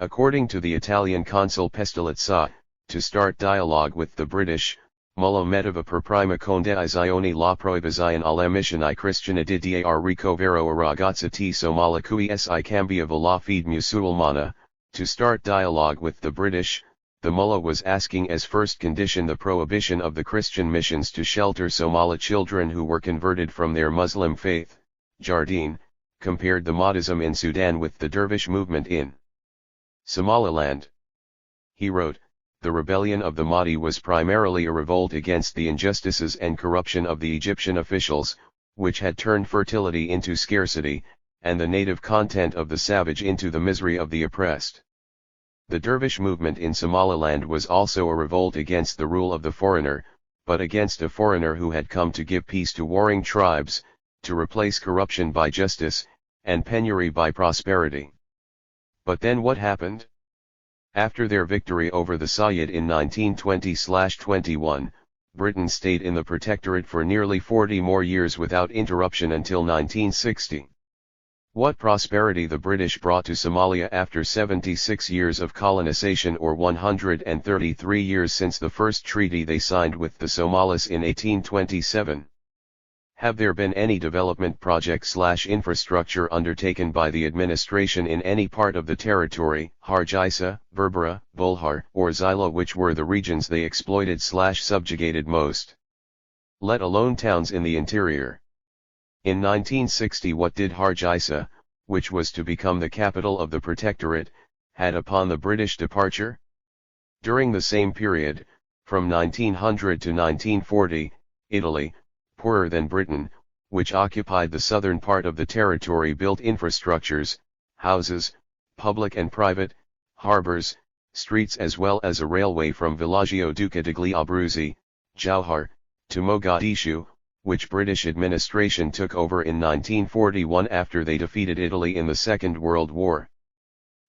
According to the Italian consul Pestalozzi, to start dialogue with the British, Mullah Medeva per prima condizione la proibizione alla missione cristiana di dar ricovero a ragazza t Somala cui si cambiava la fede musulmana. To start dialogue with the British, the mullah was asking as first condition the prohibition of the Christian missions to shelter Somali children who were converted from their Muslim faith. Jardine compared the Mahdism in Sudan with the dervish movement in Somaliland. He wrote, the rebellion of the Mahdi was primarily a revolt against the injustices and corruption of the Egyptian officials, which had turned fertility into scarcity, and the native content of the savage into the misery of the oppressed. The dervish movement in Somaliland was also a revolt against the rule of the foreigner, but against a foreigner who had come to give peace to warring tribes, to replace corruption by justice, and penury by prosperity. But then what happened? After their victory over the Sayyid in 1920-21, Britain stayed in the protectorate for nearly 40 more years without interruption until 1960. What prosperity the British brought to Somalia after 76 years of colonization, or 133 years since the first treaty they signed with the Somalis in 1827. Have there been any development project/infrastructure undertaken by the administration in any part of the territory, Hargeisa, Berbera, Bulhar, or Zila, which were the regions they exploited/subjugated most? Let alone towns in the interior. In 1960, what did Hargeisa, which was to become the capital of the protectorate, had upon the British departure? During the same period, from 1900 to 1940, Italy, poorer than Britain, which occupied the southern part of the territory, built infrastructures, houses, public and private, harbors, streets, as well as a railway from Villaggio Duca degli Abruzzi, Jauhar, to Mogadishu, which British administration took over in 1941 after they defeated Italy in the Second World War.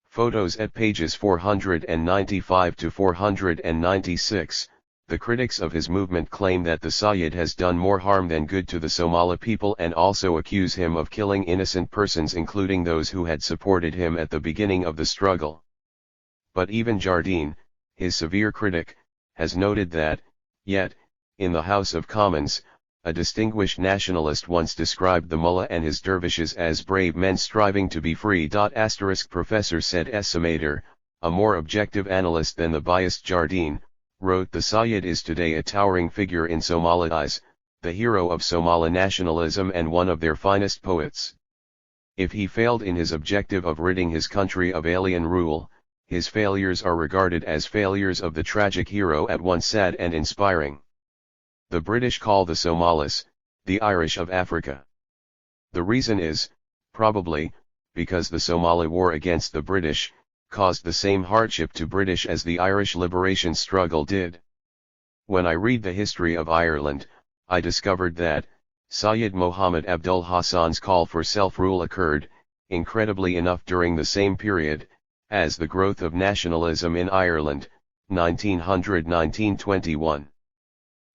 Photos at pages 495 to 496. The critics of his movement claim that the Sayyid has done more harm than good to the Somali people, and also accuse him of killing innocent persons, including those who had supported him at the beginning of the struggle. But even Jardine, his severe critic, has noted that, yet, in the House of Commons, a distinguished nationalist once described the mullah and his dervishes as brave men striving to be free. Professor Said Essimator, a more objective analyst than the biased Jardine, wrote, "The Sayyid is today a towering figure in Somali eyes, the hero of Somali nationalism and one of their finest poets. If he failed in his objective of ridding his country of alien rule, his failures are regarded as failures of the tragic hero, at once sad and inspiring. The British call the Somalis, the Irish of Africa. The reason is, probably, because the Somali war against the British caused the same hardship to British as the Irish liberation struggle did. When I read the history of Ireland, I discovered that Syed Mohammed Abdul Hassan's call for self-rule occurred, incredibly enough, during the same period as the growth of nationalism in Ireland, 1900-1921.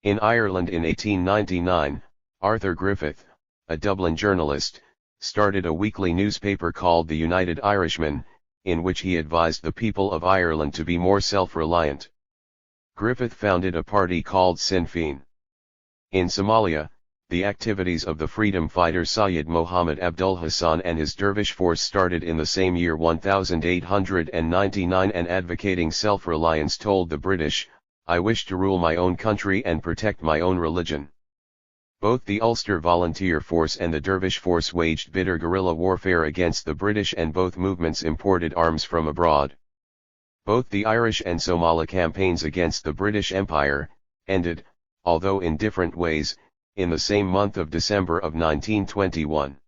In Ireland in 1899, Arthur Griffith, a Dublin journalist, started a weekly newspaper called the United Irishman, in which he advised the people of Ireland to be more self-reliant. Griffith founded a party called Sinn Féin. In Somalia, the activities of the freedom fighter Syed Mohammed Abdul Hassan and his dervish force started in the same year 1899, and advocating self-reliance told the British, "I wish to rule my own country and protect my own religion." Both the Ulster Volunteer Force and the Dervish Force waged bitter guerrilla warfare against the British, and both movements imported arms from abroad. Both the Irish and Somali campaigns against the British Empire ended, although in different ways, in the same month of December of 1921.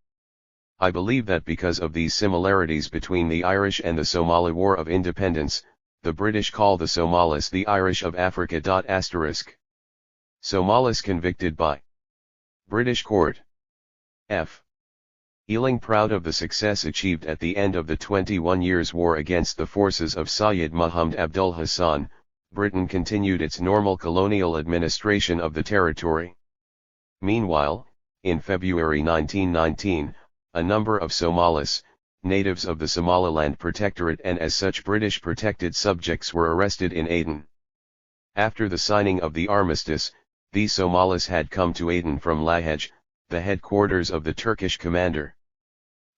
I believe that because of these similarities between the Irish and the Somali War of Independence, the British call the Somalis the Irish of Africa. Somalis convicted by British Court. F. Ealing. Proud of the success achieved at the end of the 21 Years' War against the forces of Syed Mohammed Abdul Hassan, Britain continued its normal colonial administration of the territory. Meanwhile, in February 1919, a number of Somalis, natives of the Somaliland Protectorate and as such British protected subjects, were arrested in Aden. After the signing of the armistice, these Somalis had come to Aden from Lahej, the headquarters of the Turkish commander.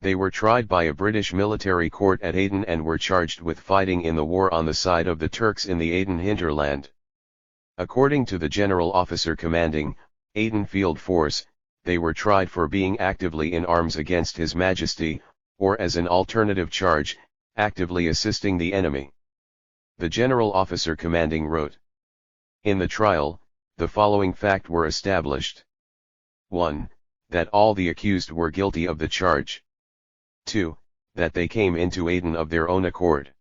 They were tried by a British military court at Aden and were charged with fighting in the war on the side of the Turks in the Aden hinterland. According to the general officer commanding Aden Field Force, they were tried for being actively in arms against His Majesty, or as an alternative charge, actively assisting the enemy. The general officer commanding wrote, "In the trial, the following fact were established. 1. that all the accused were guilty of the charge. 2. That they came into Aden of their own accord.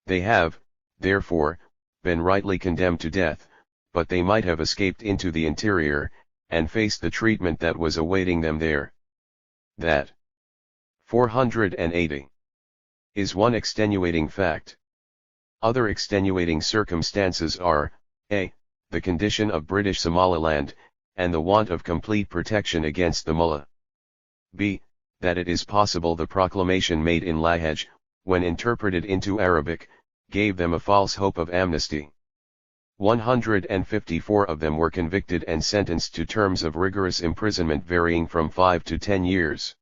They have, therefore, been rightly condemned to death, but they might have escaped into the interior, and faced the treatment that was awaiting them there. That 480 is one extenuating fact. Other extenuating circumstances are, a. the condition of British Somaliland, and the want of complete protection against the mullah. b. that it is possible the proclamation made in Lahej, when interpreted into Arabic, gave them a false hope of amnesty. 154 of them were convicted and sentenced to terms of rigorous imprisonment varying from 5 to 10 years.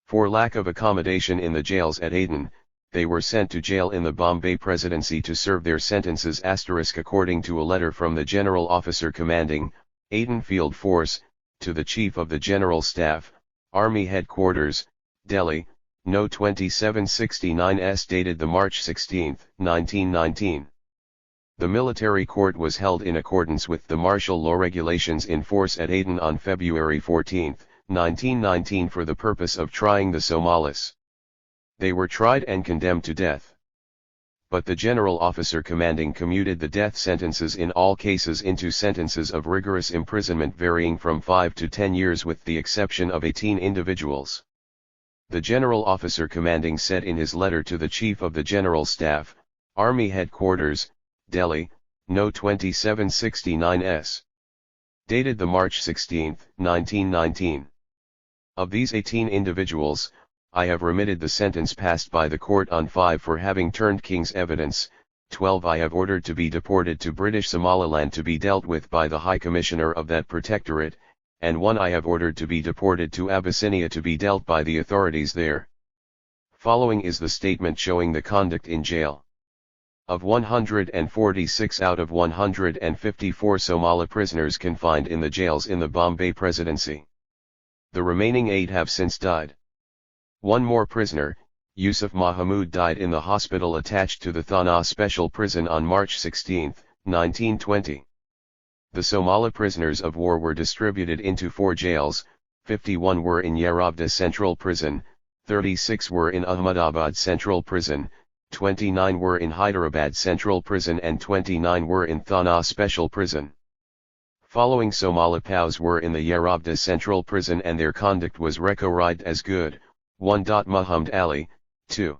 For lack of accommodation in the jails at Aden, they were sent to jail in the Bombay Presidency to serve their sentences according to a letter from the General Officer Commanding, Aden Field Force, to the Chief of the General Staff, Army Headquarters, Delhi, No. 2769s dated the March 16, 1919. The military court was held in accordance with the martial law regulations in force at Aden on February 14, 1919 for the purpose of trying the Somalis. They were tried and condemned to death. But the General Officer Commanding commuted the death sentences in all cases into sentences of rigorous imprisonment varying from 5 to 10 years with the exception of 18 individuals. The General Officer Commanding said in his letter to the Chief of the General Staff, Army Headquarters, Delhi, No. 2769s. Dated the March 16, 1919. Of these 18 individuals, I have remitted the sentence passed by the court on 5 for having turned King's evidence, 12 I have ordered to be deported to British Somaliland to be dealt with by the High Commissioner of that protectorate, and 1 I have ordered to be deported to Abyssinia to be dealt by the authorities there. Following is the statement showing the conduct in jail. Of 146 out of 154 Somali prisoners confined in the jails in the Bombay Presidency. The remaining 8 have since died. One more prisoner, Yusuf Mahmoud, died in the hospital attached to the Thana Special Prison on March 16, 1920. The Somali prisoners of war were distributed into 4 jails, 51 were in Yarabda Central Prison, 36 were in Ahmedabad Central Prison, 29 were in Hyderabad Central Prison and 29 were in Thana Special Prison. Following Somali POWs were in the Yarabda Central Prison and their conduct was recorded as good. 1. Muhammad Ali, 2.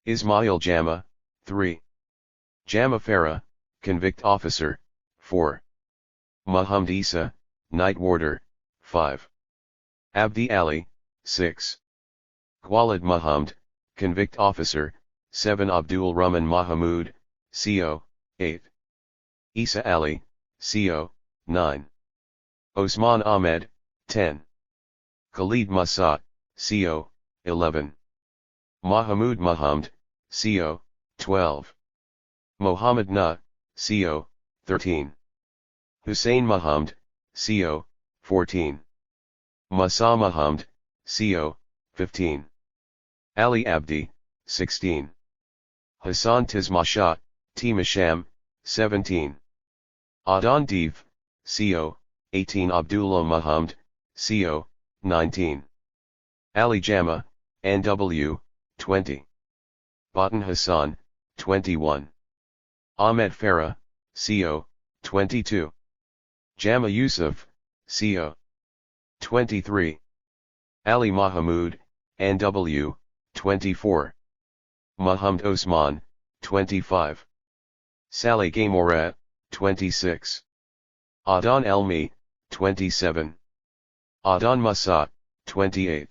Ismail Jama, 3. Jama Farah, convict officer, 4. Muhammad Isa, night warder, 5. Abdi Ali, 6. Khalid Muhammad, convict officer, 7. Abdul Rahman Mahmoud, CO, 8. Isa Ali, CO, 9. Osman Ahmed, 10. Khalid Musa, CO, 11. Mahmoud Muhammad, CO, 12. Mohammed Na, CO, 13. Hussein Muhammad, CO, 14. Musa Muhammad, CO, 15. Ali Abdi, 16. Hassan Tizmasha, Timasham, 17. Adan Dev, CO, 18. Abdullah Muhammad, CO, 19. Ali Jama, NW, 20. Batan Hassan, 21. Ahmed Farah, CO, 22. Jama Yusuf, CO, 23. Ali Mahmoud, NW, 24. Mohamed Osman, 25. Saleh Gamora, 26. Adan Elmi, 27. Adan Musa, 28.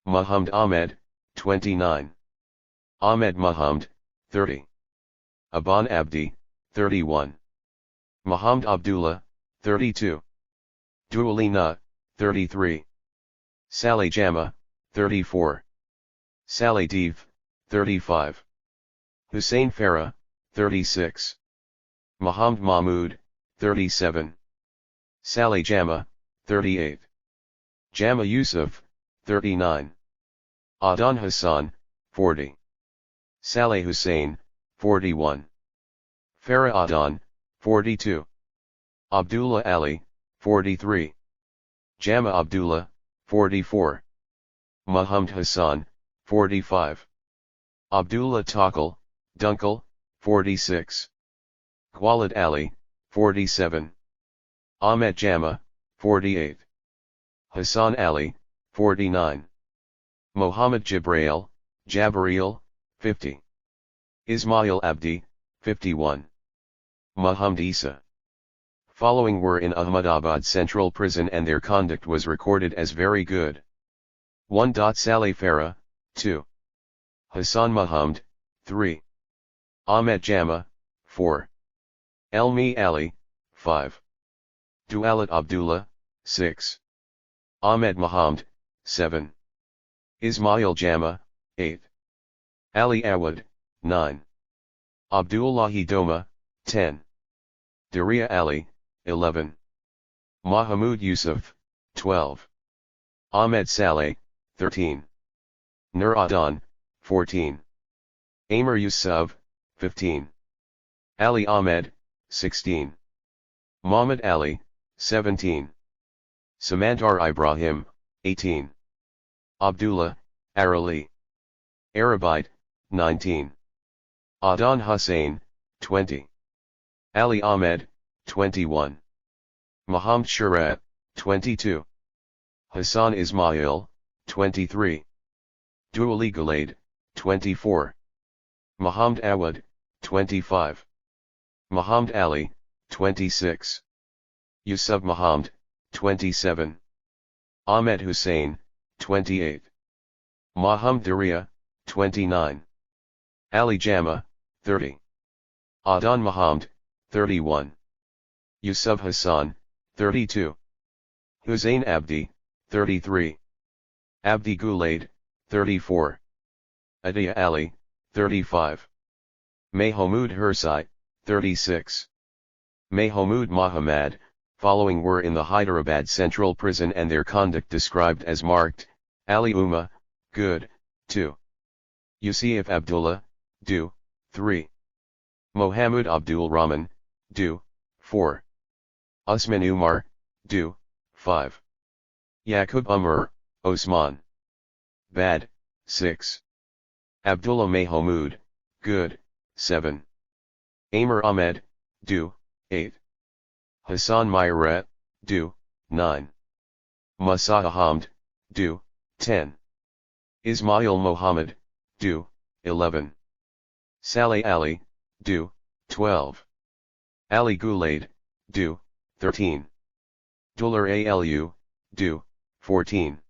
Muhammad Ahmed, 29. Ahmed Muhammad, 30. Aban Abdi, 31. Muhammad Abdullah, 32. Dualina, 33. Saleh Jama, 34. Saleh Dev, 35. Hussein Farah, 36. Muhammad Mahmoud, 37. Saleh Jama, 38. Jama Yusuf, 39. Adan Hassan, 40. Saleh Hussein, 41. Farah Adan, 42. Abdullah Ali, 43. Jama Abdullah, 44. Muhammad Hassan, 45. Abdullah Takal, Dunkel, 46. Khalid Ali, 47. Ahmet Jama, 48. Hassan Ali, 49. Mohammad Jabril, 50. Ismail Abdi, 51. Muhammad Isa. Following were in Ahmedabad Central Prison and their conduct was recorded as very good. 1. Saleh Farah, 2. Hassan Muhammad, 3. Ahmet Jama, 4. Elmi Ali, 5. Dualat Abdullah, 6. Ahmed Muhammad, 7. Ismail Jama, 8. Ali Awad, 9. Abdullahi Doma, 10. Daria Ali, 11. Mahmoud Yusuf, 12. Ahmed Saleh, 13. Nur Adan, 14. Amir Yusuf, 15. Ali Ahmed, 16. Muhammad Ali, 17. Samandar Ibrahim, 18. Abdullah, Arali. Arabite, 19. Adan Hussein, 20. Ali Ahmed, 21. Muhammad Sharat, 22. Hassan Ismail, 23. Duali Gulade, 24. Muhammad Awad, 25. Muhammad Ali, 26. Yusuf Muhammad, 27. Ahmed Hussein, 28. Muhammad Daria, 29. Ali Jama, 30. Adan Muhammad, 31. Yusuf Hassan, 32. Hussein Abdi, 33. Abdi Gulade, 34. Adia Ali, 35. Mahmoud Hursai, 36. Mahmoud Muhammad, following were in the Hyderabad Central Prison and their conduct described as marked. Ali Umma, good, 2. Yusuf Abdullah, do, 3. Mohammad Abdul Rahman, do, 4. Osman Umar, do, 5. Yaqub Umar, Osman. Bad, 6. Abdullah Mahmoud, good, 7. Amir Ahmed, do, 8. Hassan Myrat, do, 9. Musa Ahmed, do, 10. Ismail Mohammed, do, 11. Saleh Ali, do, 12. Ali Gulade, do, 13. Dular Alu, do, 14.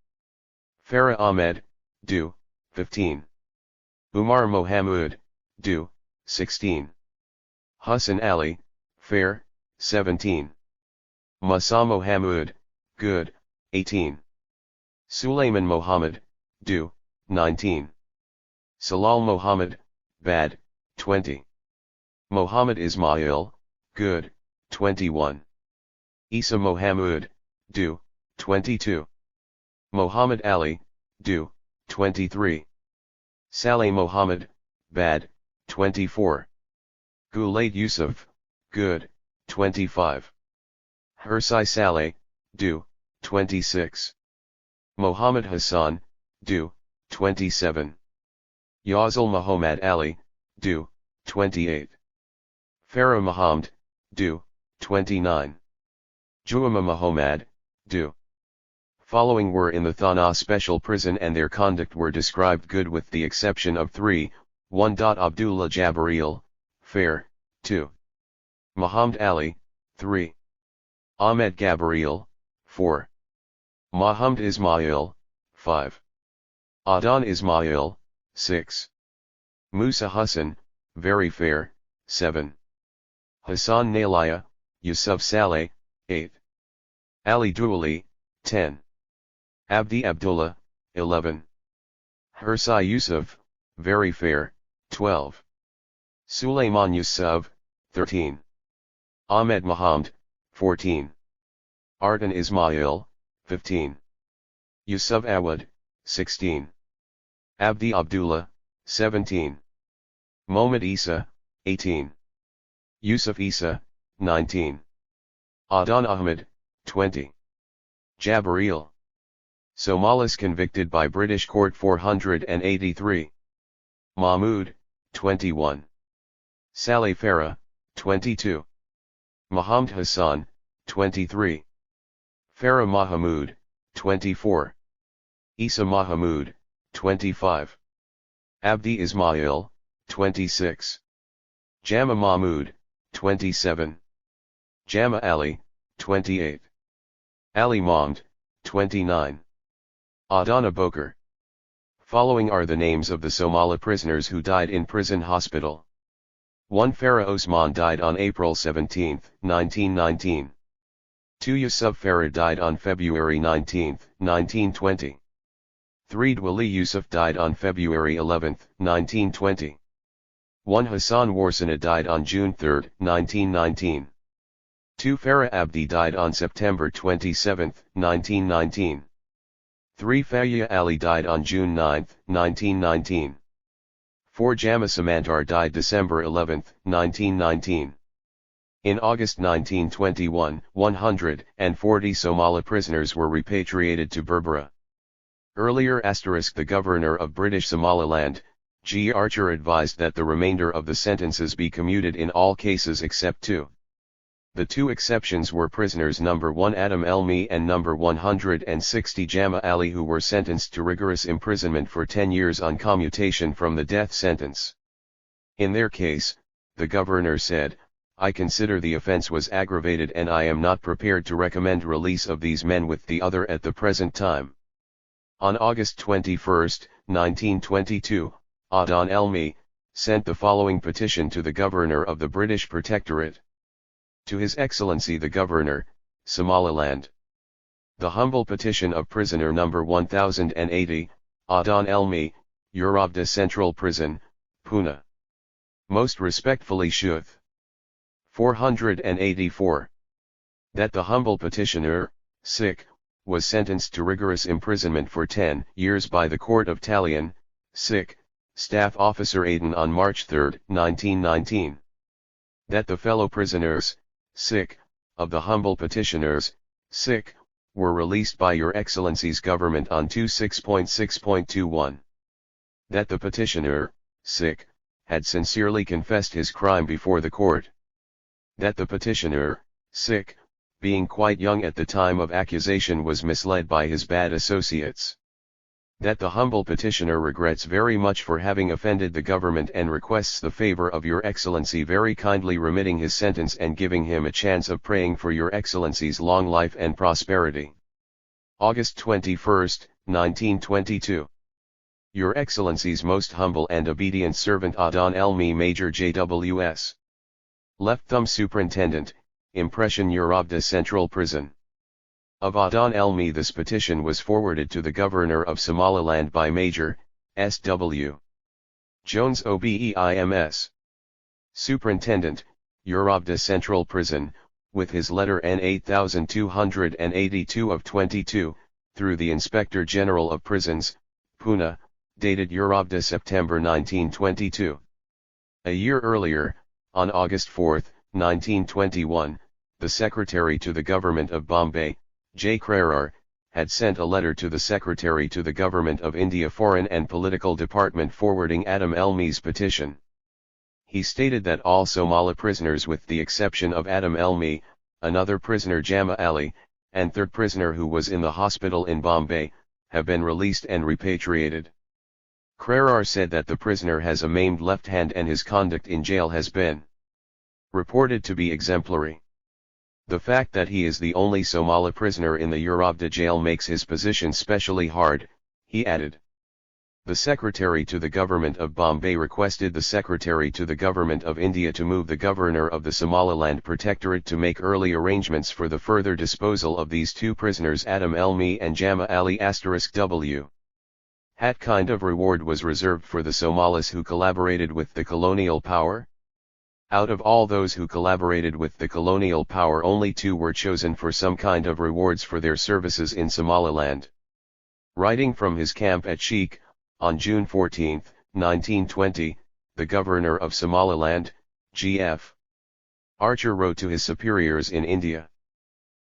Farah Ahmed, do, 15. Umar Mohammed, do, 16. Hassan Ali, fair, 17. Musa Mohammed, good, 18. Sulaiman Mohammed, do, 19. Salal Mohammed, bad, 20. Mohammed Ismail, good, 21. Isa Mohammed, do, 22. Muhammad Ali, do, 23. Saleh Mohammed, bad, 24. Gulade Yusuf, good, 25. Hursai Saleh, do, 26. Mohammed Hassan, do, 27. Yazil Muhammad Ali, do, 28. Farah Muhammad, do, 29. Juama Muhammad, do. Following were in the Thana Special Prison and their conduct were described good with the exception of 3, 1. Abdullah Jabril, fair, 2. Muhammad Ali, 3. Ahmed Gabriel, 4. Muhammad Ismail, 5. Adan Ismail, 6. Musa Hassan, very fair, 7. Hassan Nalaya, Yusuf Saleh, 8. Ali Duali, 10. Abdi Abdullah, 11. Hursai Yusuf, very fair, 12. Sulaiman Yusuf, 13. Ahmed Muhammad, 14. Artan Ismail, 15. Yusuf Awad, 16. Abdi Abdullah, 17. Mohamed Isa, 18. Yusuf Isa, 19. Adan Ahmed, 20. Jabril. Somalis convicted by British court 483. Mahmoud, 21. Saleh Farah, 22. Mohamed Hassan, 23. Farah Mahmoud, 24. Isa Mahmoud, 25. Abdi Ismail, 26. Jama Mahmoud, 27. Jama Ali, 28. Ali Mahmud, 29. Adana Bokar. Following are the names of the Somali prisoners who died in prison hospital. 1. Farah Osman died on April 17, 1919. 2. Yusuf Farah died on February 19, 1920. 3. Wali Yusuf died on February 11, 1920. 1. Hassan Warsana died on June 3, 1919. 2. Farah Abdi died on September 27, 1919. 3. Faya Ali died on June 9, 1919. 4. Jama Samantar died December 11, 1919. In August 1921, 140 Somali prisoners were repatriated to Berbera. Earlier the governor of British Somaliland, G. Archer advised that the remainder of the sentences be commuted in all cases except 2. The 2 exceptions were prisoners number 1 Adam Elmi and number 160 Jama Ali, who were sentenced to rigorous imprisonment for 10 years on commutation from the death sentence. In their case, the governor said, "I consider the offense was aggravated and I am not prepared to recommend release of these men with the other at the present time." On August 21, 1922, Adan Elmi sent the following petition to the governor of the British Protectorate. To His Excellency the Governor, Somaliland. The humble petition of prisoner number 1080, Adan Elmi, Urabda Central Prison, Pune. Most respectfully Shuth. 484. That the humble petitioner, sick, was sentenced to rigorous imprisonment for 10 years by the Court of Talion, sick, Staff Officer Aden on March 3, 1919. That the fellow prisoners, sick, of the humble petitioners, sick, were released by Your Excellency's government on 26.6.21. That the petitioner, sick, had sincerely confessed his crime before the court. That the petitioner, sick, being quite young at the time of accusation, was misled by his bad associates. That the humble petitioner regrets very much for having offended the government and requests the favor of Your Excellency very kindly remitting his sentence and giving him a chance of praying for Your Excellency's long life and prosperity. August 21, 1922. Your Excellency's most humble and obedient servant Adan Elmi, Major JWS. Left Thumb Superintendent, Impression Urabda Central Prison. Of Adan Elmi, this petition was forwarded to the Governor of Somaliland by Major S.W. Jones OBEIMS. Superintendent, Urabda Central Prison, with his letter N 8282 of 22, through the Inspector General of Prisons, Pune, dated Urabda September 1922. A year earlier, on August 4, 1921, the Secretary to the Government of Bombay, J. Krerar, had sent a letter to the Secretary to the Government of India Foreign and Political Department forwarding Adam Elmi's petition. He stated that all Somali prisoners with the exception of Adam Elmi, another prisoner Jama Ali, and third prisoner who was in the hospital in Bombay, have been released and repatriated. Krerar said that the prisoner has a maimed left hand and his conduct in jail has been reported to be exemplary. The fact that he is the only Somali prisoner in the Urabda jail makes his position specially hard, he added. The Secretary to the Government of Bombay requested the Secretary to the Government of India to move the Governor of the Somaliland Protectorate to make early arrangements for the further disposal of these two prisoners Adam Elmi and Jama Ali *W. What kind of reward was reserved for the Somalis who collaborated with the colonial power? Out of all those who collaborated with the colonial power, only 2 were chosen for some kind of rewards for their services in Somaliland. Writing from his camp at Sheikh, on June 14, 1920, the Governor of Somaliland, G.F. Archer wrote to his superiors in India.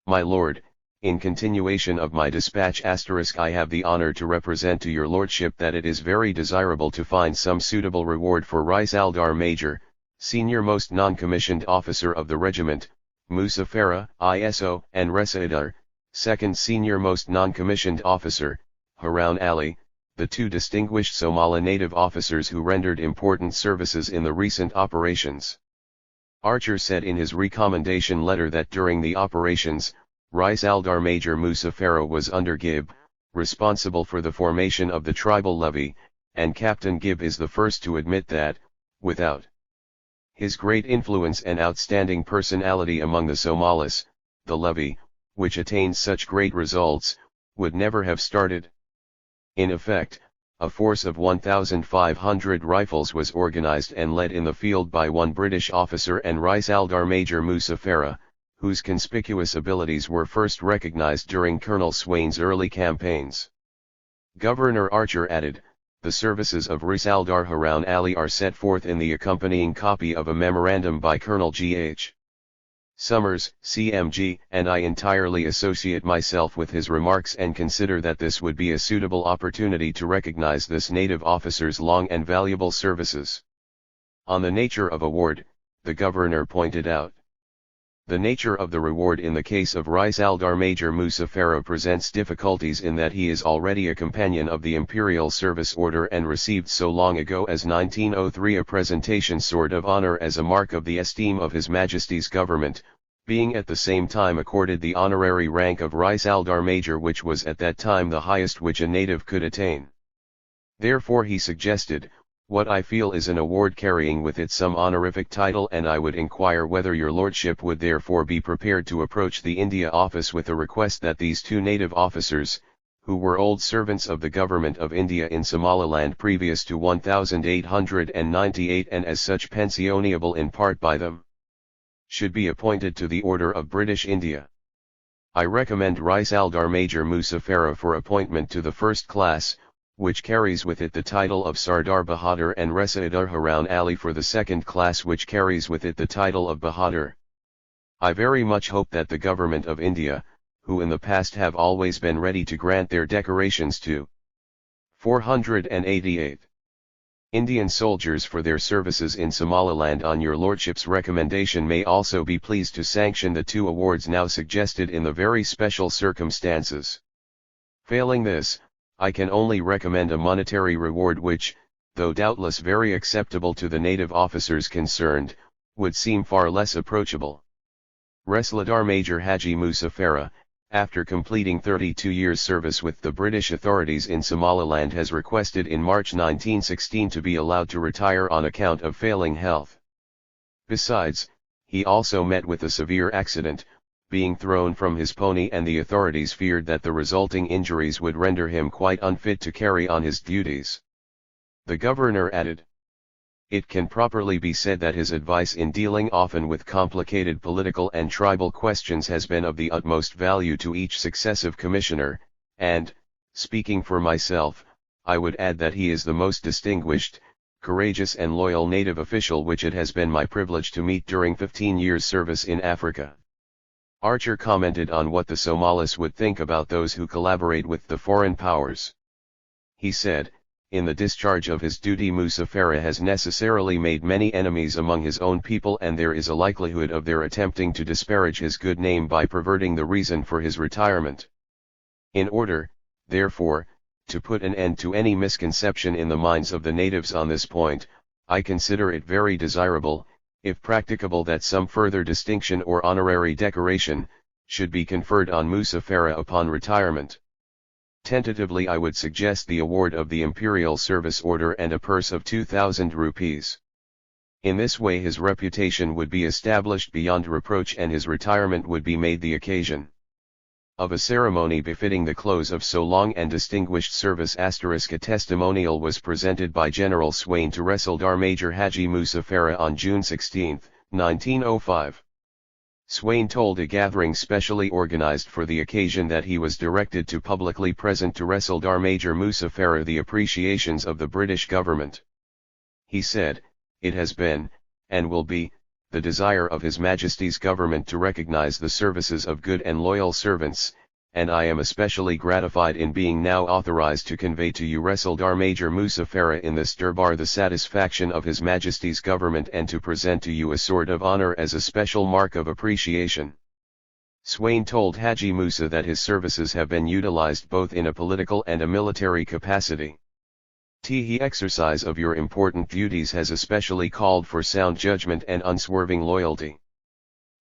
My Lord, In continuation of my dispatch *, I have the honor to represent to your lordship that it is very desirable to find some suitable reward for Rais Aldar Major, senior most non-commissioned officer of the regiment, Musa Farah, ISO, and Reza Idar, second senior most non-commissioned officer, Harun Ali, the two distinguished Somali native officers who rendered important services in the recent operations. Archer said in his recommendation letter that during the operations, Rais Aldar Major Musa Farah was under Gib, responsible for the formation of the tribal levy, and Captain Gib is the first to admit that, without his great influence and outstanding personality among the Somalis, the levy, which attained such great results, would never have started. In effect, a force of 1,500 rifles was organized and led in the field by one British officer and Rais Aldar Major Musa Farah, whose conspicuous abilities were first recognized during Colonel Swain's early campaigns. Governor Archer added, the services of Rais Aldar Harun Ali are set forth in the accompanying copy of a memorandum by Colonel G.H. Summers, CMG, and I entirely associate myself with his remarks and consider that this would be a suitable opportunity to recognize this native officer's long and valuable services. On the nature of award, the governor pointed out. The nature of the reward in the case of Rais Aldar Major Musa Farah presents difficulties in that he is already a companion of the Imperial Service Order and received so long ago as 1903 a presentation Sword of Honor as a mark of the esteem of His Majesty's government, being at the same time accorded the honorary rank of Rais Aldar Major, which was at that time the highest which a native could attain. Therefore he suggested, what I feel is an award carrying with it some honorific title, and I would inquire whether your lordship would therefore be prepared to approach the India office with a request that these two native officers, who were old servants of the government of India in Somaliland previous to 1898 and as such pensionable in part by them, should be appointed to the Order of British India. I recommend Rais Aldar Major Musa Farah for appointment to the first class, which carries with it the title of Sardar Bahadur, and Reza Idar Harun Ali for the second class, which carries with it the title of Bahadur. I very much hope that the government of India, who in the past have always been ready to grant their decorations to 488 Indian soldiers for their services in Somaliland on your lordship's recommendation, may also be pleased to sanction the two awards now suggested in the very special circumstances. Failing this, I can only recommend a monetary reward which, though doubtless very acceptable to the native officers concerned, would seem far less approachable. Rais Aldar Major Haji Musa Farah, after completing 32 years' service with the British authorities in Somaliland, has requested in March 1916 to be allowed to retire on account of failing health. Besides, he also met with a severe accident, being thrown from his pony, and the authorities feared that the resulting injuries would render him quite unfit to carry on his duties. The governor added, it can properly be said that his advice in dealing often with complicated political and tribal questions has been of the utmost value to each successive commissioner, and, speaking for myself, I would add that he is the most distinguished, courageous and loyal native official which it has been my privilege to meet during 15 years' service in Africa. Archer commented on what the Somalis would think about those who collaborate with the foreign powers. He said, in the discharge of his duty Musa Farah has necessarily made many enemies among his own people, and there is a likelihood of their attempting to disparage his good name by perverting the reason for his retirement. In order, therefore, to put an end to any misconception in the minds of the natives on this point, I consider it very desirable, if practicable, that some further distinction or honorary decoration should be conferred on Musa Farah upon retirement. Tentatively I would suggest the award of the Imperial Service Order and a purse of 2,000 rupees. In this way his reputation would be established beyond reproach, and his retirement would be made the occasion of a ceremony befitting the close of so long and distinguished service. A testimonial was presented by General Swain to Rais Aldar Major Haji Musa Farah on June 16, 1905. Swain told a gathering specially organized for the occasion that he was directed to publicly present to Rais Aldar Major Musa Farah the appreciations of the British government. He said, it has been, and will be, the desire of His Majesty's government to recognize the services of good and loyal servants, and I am especially gratified in being now authorized to convey to you Resildar Major Musa Farah in this Durbar the satisfaction of His Majesty's government and to present to you a sword of honor as a special mark of appreciation. Swain told Haji Musa that his services have been utilized both in a political and a military capacity. The exercise of your important duties has especially called for sound judgment and unswerving loyalty.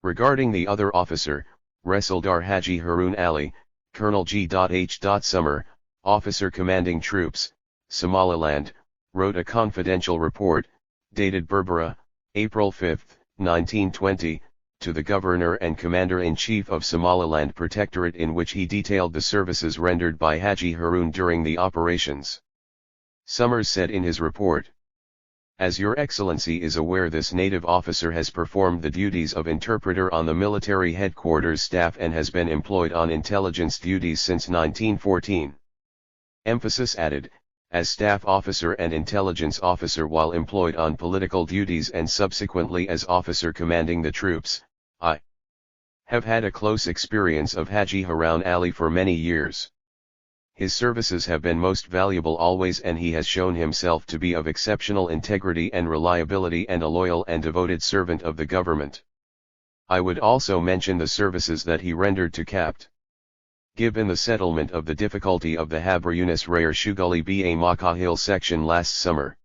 Regarding the other officer, Resildar Haji Harun Ali, Colonel G.H. Summer, officer commanding troops, Somaliland, wrote a confidential report, dated Berbera, April 5, 1920, to the Governor and Commander-in-Chief of Somaliland Protectorate, in which he detailed the services rendered by Haji Harun during the operations. Summers said in his report, "As Your Excellency is aware, this native officer has performed the duties of interpreter on the military headquarters staff and has been employed on intelligence duties since 1914. Emphasis added, as staff officer and intelligence officer while employed on political duties and subsequently as officer commanding the troops, I have had a close experience of Haji Harun Ali for many years. His services have been most valuable always, and he has shown himself to be of exceptional integrity and reliability and a loyal and devoted servant of the government. I would also mention the services that he rendered to Capt. Gib in the settlement of the difficulty of the Haber Yunus Rayar Shugali Ba Makahil section last summer.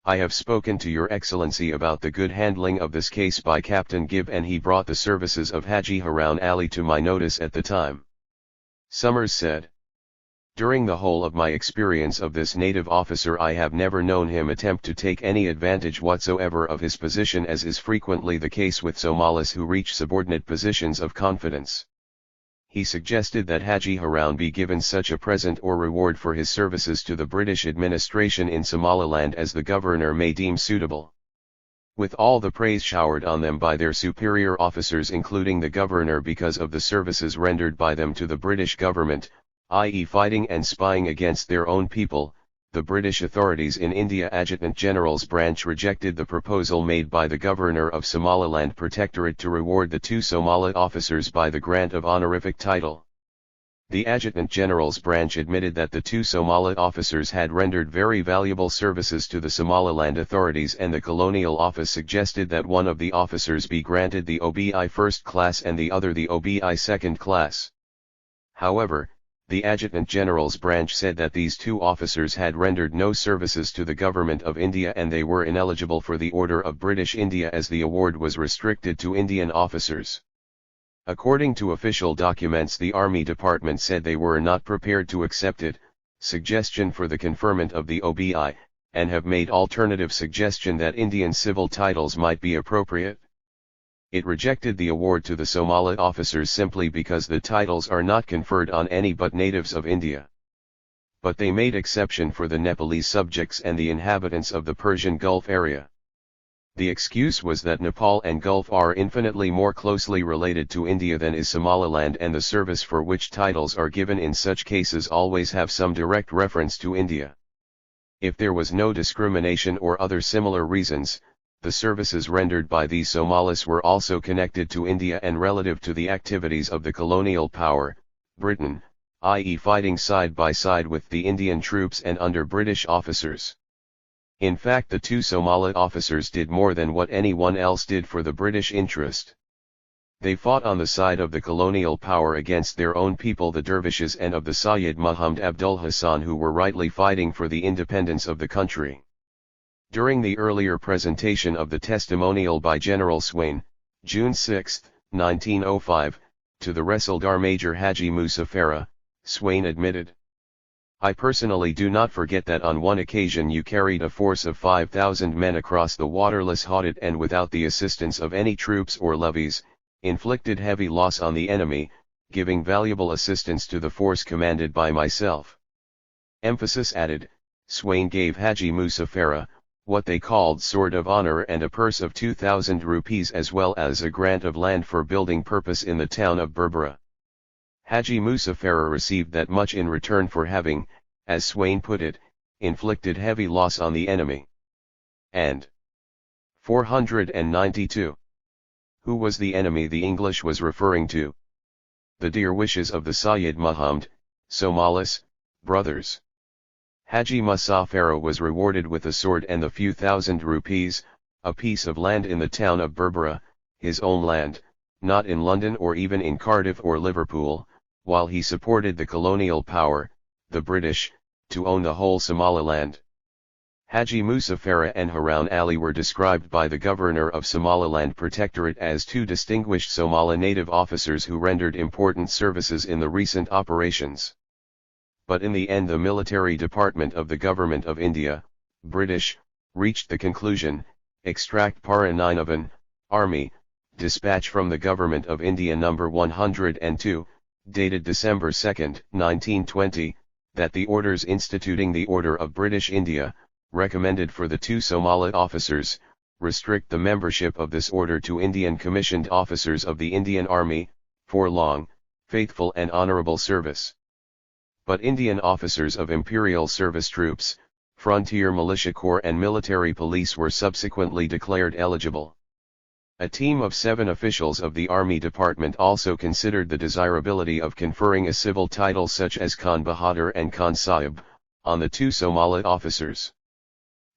I have spoken to Your Excellency about the good handling of this case by Captain Gib, and he brought the services of Haji Harun Ali to my notice at the time." Summers said, "During the whole of my experience of this native officer, I have never known him attempt to take any advantage whatsoever of his position, as is frequently the case with Somalis who reach subordinate positions of confidence." He suggested that Haji Harun be given such a present or reward for his services to the British administration in Somaliland as the governor may deem suitable. With all the praise showered on them by their superior officers, including the governor, because of the services rendered by them to the British government, i.e. fighting and spying against their own people, the British authorities in India Adjutant General's branch rejected the proposal made by the Governor of Somaliland Protectorate to reward the two Somali officers by the grant of honorific title. The Adjutant General's branch admitted that the two Somali officers had rendered very valuable services to the Somaliland authorities, and the Colonial Office suggested that one of the officers be granted the OBI first class and the other the OBI second class. However, the Adjutant General's branch said that these two officers had rendered no services to the Government of India and they were ineligible for the Order of British India, as the award was restricted to Indian officers. According to official documents, the Army Department said they were not prepared to accept it, suggestion for the conferment of the OBI, and have made alternative suggestion that Indian civil titles might be appropriate. It rejected the award to the Somali officers simply because the titles are not conferred on any but natives of India. But they made exception for the Nepalese subjects and the inhabitants of the Persian Gulf area. The excuse was that Nepal and Gulf are infinitely more closely related to India than is Somaliland, and the service for which titles are given in such cases always have some direct reference to India. If there was no discrimination or other similar reasons, the services rendered by these Somalis were also connected to India and relative to the activities of the colonial power, Britain, i.e. fighting side by side with the Indian troops and under British officers. In fact, the two Somali officers did more than what anyone else did for the British interest. They fought on the side of the colonial power against their own people, the dervishes, and of the Sayyid Muhammad Abdul Hassan, who were rightly fighting for the independence of the country. During the earlier presentation of the testimonial by General Swain, June 6, 1905, to the Resildar Major Haji Musa Farah, Swain admitted, "I personally do not forget that on one occasion you carried a force of 5,000 men across the waterless Hadid and without the assistance of any troops or levies, inflicted heavy loss on the enemy, giving valuable assistance to the force commanded by myself." Emphasis added, Swain gave Haji Musa Farah what they called sword of honor and a purse of 2,000 rupees, as well as a grant of land for building purpose in the town of Berbera. Haji Musa Farah received that much in return for having, as Swain put it, inflicted heavy loss on the enemy. And 492. Who was the enemy the English was referring to? the dear wishes of the Sayyid Muhammad, Somalis, brothers. Haji Musa Farah was rewarded with a sword and the few thousand rupees, a piece of land in the town of Berbera, his own land, not in London or even in Cardiff or Liverpool, while he supported the colonial power, the British, to own the whole Somaliland. Haji Musa Farah and Harun Ali were described by the governor of Somaliland Protectorate as two distinguished Somali native officers who rendered important services in the recent operations. But in the end the military department of the Government of India, British, reached the conclusion, extract para 9 of an Army, dispatch from the Government of India number 102, dated December 2, 1920, that the orders instituting the Order of British India, recommended for the two Somali officers, restrict the membership of this order to Indian commissioned officers of the Indian Army, for long, faithful and honourable service. But Indian officers of Imperial Service Troops, Frontier Militia Corps and Military Police were subsequently declared eligible. A team of 7 officials of the Army Department also considered the desirability of conferring a civil title such as Khan Bahadur and Khan Sahib, on the two Somali officers.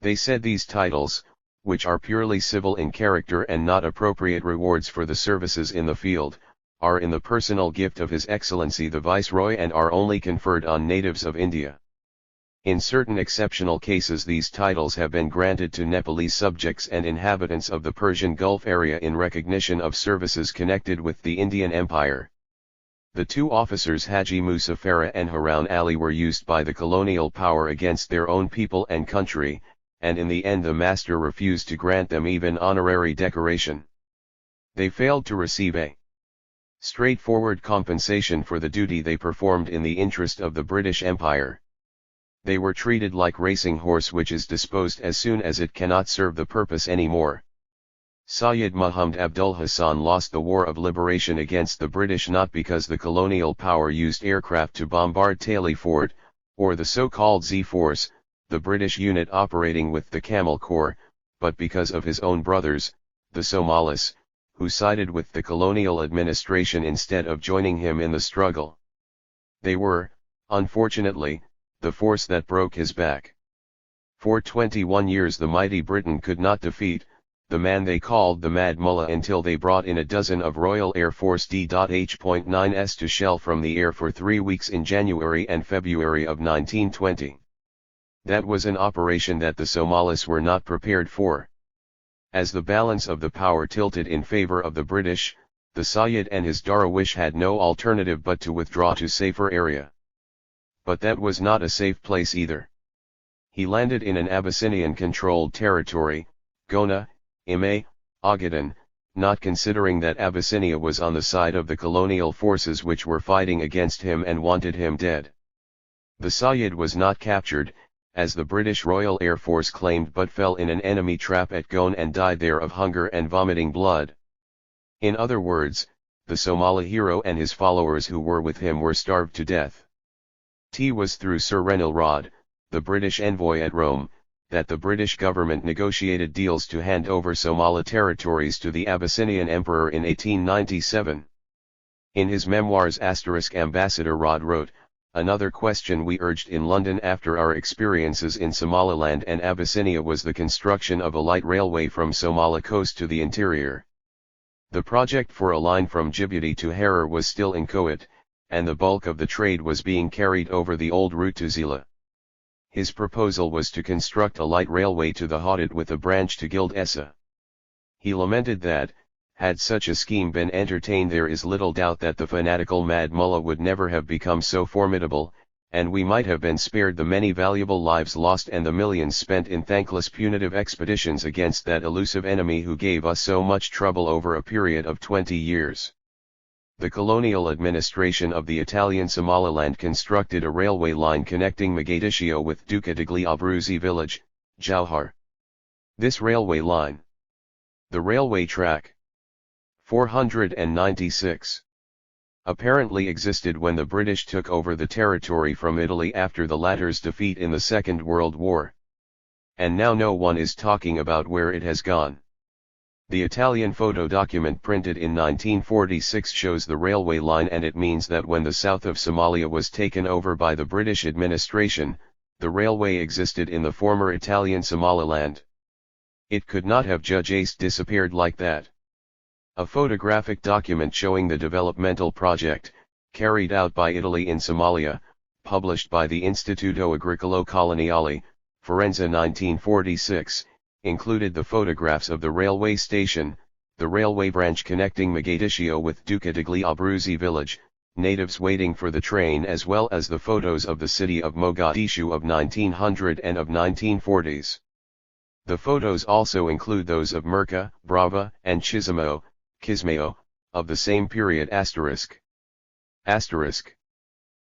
They said these titles, which are purely civil in character and not appropriate rewards for the services in the field, are in the personal gift of His Excellency the Viceroy and are only conferred on natives of India. In certain exceptional cases these titles have been granted to Nepalese subjects and inhabitants of the Persian Gulf area in recognition of services connected with the Indian Empire. The two officers Haji Musa Farah and Harun Ali were used by the colonial power against their own people and country, and in the end the master refused to grant them even honorary decoration. They failed to receive a straightforward compensation for the duty they performed in the interest of the British Empire. They were treated like racing horse which is disposed as soon as it cannot serve the purpose anymore. Sayyid Muhammad Abdul Hassan lost the War of Liberation against the British not because the colonial power used aircraft to bombard Tally Fort, or the so-called Z-Force, the British unit operating with the Camel Corps, but because of his own brothers, the Somalis, who sided with the colonial administration instead of joining him in the struggle. They were, unfortunately, the force that broke his back. For 21 years the mighty Britain could not defeat the man they called the Mad Mullah until they brought in a dozen of Royal Air Force D.H.9s to shell from the air for 3 weeks in January and February of 1920. That was an operation that the Somalis were not prepared for. As the balance of the power tilted in favor of the British, the Sayyid and his Darwish had no alternative but to withdraw to safer area. But that was not a safe place either. He landed in an Abyssinian-controlled territory, Gona, Imay, Ogaden, not considering that Abyssinia was on the side of the colonial forces which were fighting against him and wanted him dead. The Sayyid was not captured, as the British Royal Air Force claimed, but fell in an enemy trap at Gone and died there of hunger and vomiting blood. In other words, the Somali hero and his followers who were with him were starved to death. It was through Sir Renil Rod, the British envoy at Rome, that the British government negotiated deals to hand over Somali territories to the Abyssinian Emperor in 1897. In his memoirs Ambassador Rod wrote, "Another question we urged in London after our experiences in Somaliland and Abyssinia was the construction of a light railway from Somali coast to the interior. The project for a line from Djibouti to Harar was still inchoate, and the bulk of the trade was being carried over the old route to Zila. His proposal was to construct a light railway to the Hadid with a branch to Gild Essa. He lamented that, had such a scheme been entertained, there is little doubt that the fanatical Mad Mullah would never have become so formidable, and we might have been spared the many valuable lives lost and the millions spent in thankless punitive expeditions against that elusive enemy who gave us so much trouble over a period of 20 years. The colonial administration of the Italian Somaliland constructed a railway line connecting Mogadiscio with Duca degli Abruzzi village, Jauhar. This railway line, the railway track 496, apparently existed when the British took over the territory from Italy after the latter's defeat in the Second World War. And now no one is talking about where it has gone. The Italian photo document printed in 1946 shows the railway line, and it means that when the south of Somalia was taken over by the British administration, the railway existed in the former Italian Somaliland. It could not have just disappeared like that. A photographic document showing the developmental project, carried out by Italy in Somalia, published by the Istituto Agricolo Coloniale, Firenze 1946, included the photographs of the railway station, the railway branch connecting Mogadiscio with Duca degli Abruzzi village, natives waiting for the train, as well as the photos of the city of Mogadishu of 1900 and of 1940s. The photos also include those of Merka, Brava, and Kismayo, of the same period ***.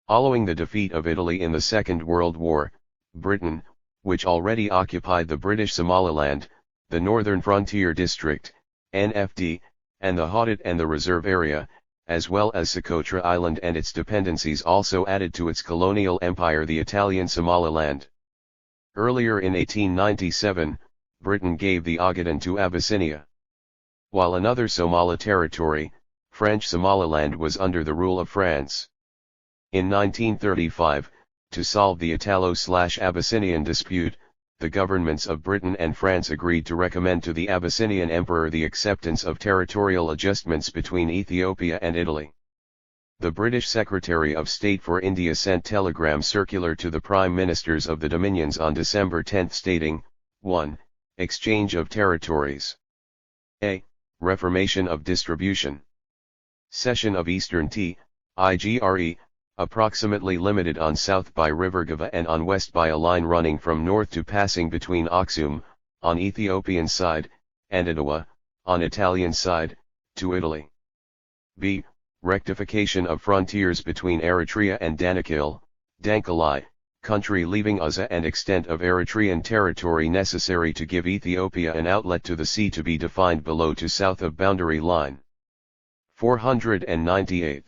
Following the defeat of Italy in the Second World War, Britain, which already occupied the British Somaliland, the Northern Frontier District, NFD, and the Hadid and the Reserve Area, as well as Socotra Island and its dependencies, also added to its colonial empire the Italian Somaliland. Earlier in 1897, Britain gave the Ogaden to Abyssinia. While another Somali territory, French Somaliland, was under the rule of France. In 1935, to solve the Italo-Abyssinian dispute, the governments of Britain and France agreed to recommend to the Abyssinian emperor the acceptance of territorial adjustments between Ethiopia and Italy. The British Secretary of State for India sent telegram circular to the Prime Ministers of the Dominions on December 10 stating, 1. Exchange of territories. A. Reformation of distribution. Cession of Eastern Tigre, approximately limited on south by River Gava and on west by a line running from north to passing between Aksum, on Ethiopian side, and Adawa, on Italian side, to Italy. B. Rectification of frontiers between Eritrea and Dankili, country leaving Uza, and extent of Eritrean territory necessary to give Ethiopia an outlet to the sea to be defined below to south of boundary line. 498.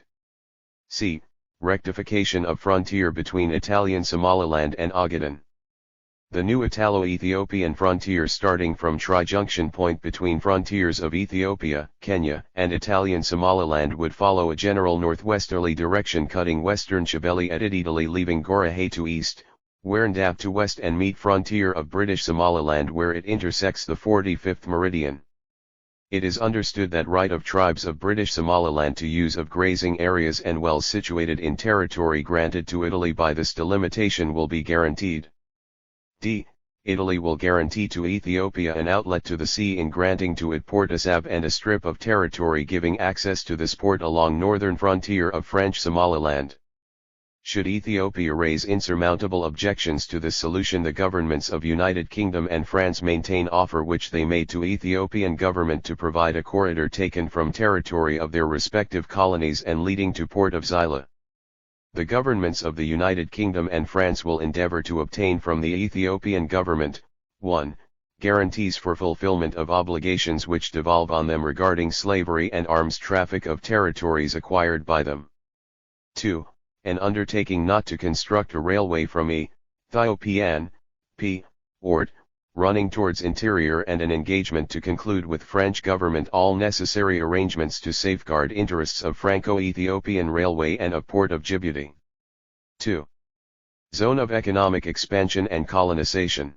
C. Rectification of frontier between Italian Somaliland and Ogaden. The new Italo-Ethiopian frontier starting from tri-junction point between frontiers of Ethiopia, Kenya, and Italian Somaliland would follow a general northwesterly direction, cutting western Shabelle at Italy, leaving Gorahe to east, Werndap to west, and meet frontier of British Somaliland where it intersects the 45th meridian. It is understood that right of tribes of British Somaliland to use of grazing areas and wells situated in territory granted to Italy by this delimitation will be guaranteed. D. Italy will guarantee to Ethiopia an outlet to the sea in granting to it Port Asab and a strip of territory giving access to this port along northern frontier of French Somaliland. Should Ethiopia raise insurmountable objections to this solution, the governments of United Kingdom and France maintain offer which they made to Ethiopian government to provide a corridor taken from territory of their respective colonies and leading to port of Zila. The governments of the United Kingdom and France will endeavor to obtain from the Ethiopian government, 1. Guarantees for fulfillment of obligations which devolve on them regarding slavery and arms traffic of territories acquired by them. 2. An undertaking not to construct a railway from Ethiopian port running towards interior, and an engagement to conclude with French government all necessary arrangements to safeguard interests of Franco-Ethiopian Railway and of Port of Djibouti. 2. Zone of economic expansion and colonization.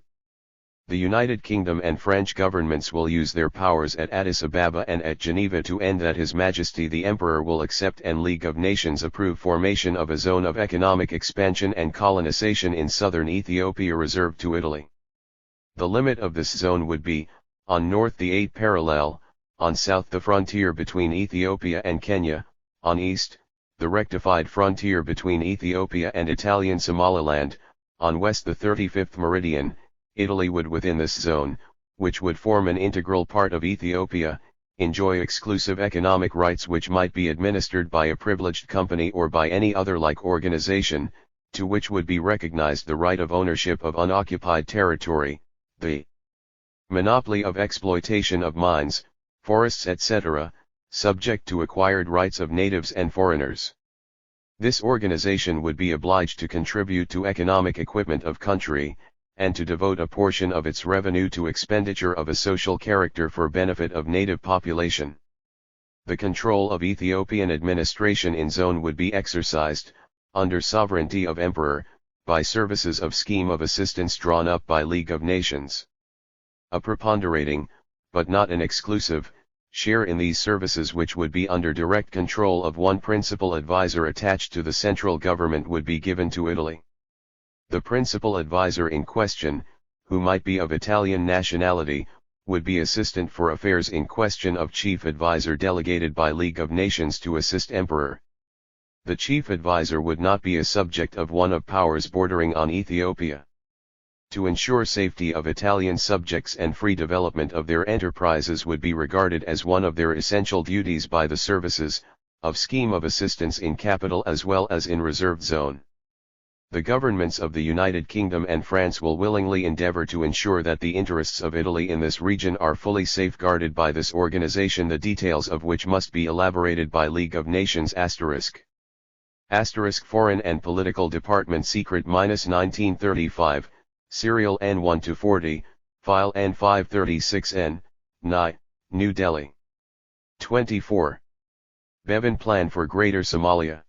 The United Kingdom and French governments will use their powers at Addis Ababa and at Geneva to end that His Majesty the Emperor will accept and League of Nations approve formation of a zone of economic expansion and colonization in southern Ethiopia reserved to Italy. The limit of this zone would be, on north the 8 parallel, on south the frontier between Ethiopia and Kenya, on east, the rectified frontier between Ethiopia and Italian Somaliland, on west the 35th meridian. Italy would within this zone, which would form an integral part of Ethiopia, enjoy exclusive economic rights which might be administered by a privileged company or by any other like organization, to which would be recognized the right of ownership of unoccupied territory, the monopoly of exploitation of mines, forests etc., subject to acquired rights of natives and foreigners. This organization would be obliged to contribute to economic equipment of country, and to devote a portion of its revenue to expenditure of a social character for benefit of native population. The control of Ethiopian administration in zone would be exercised, under sovereignty of emperor, by services of scheme of assistance drawn up by League of Nations. A preponderating, but not an exclusive, share in these services which would be under direct control of one principal advisor attached to the central government would be given to Italy. The principal advisor in question, who might be of Italian nationality, would be assistant for affairs in question of chief advisor delegated by League of Nations to assist emperor. The chief advisor would not be a subject of one of powers bordering on Ethiopia. To ensure safety of Italian subjects and free development of their enterprises would be regarded as one of their essential duties by the services, of scheme of assistance in capital as well as in reserved zone. The governments of the United Kingdom and France will willingly endeavour to ensure that the interests of Italy in this region are fully safeguarded by this organization, the details of which must be elaborated by League of Nations **** Foreign and Political Department Secret -1935, Serial N1-40, File N536N, New Delhi. 24. Bevan Plan for Greater Somalia.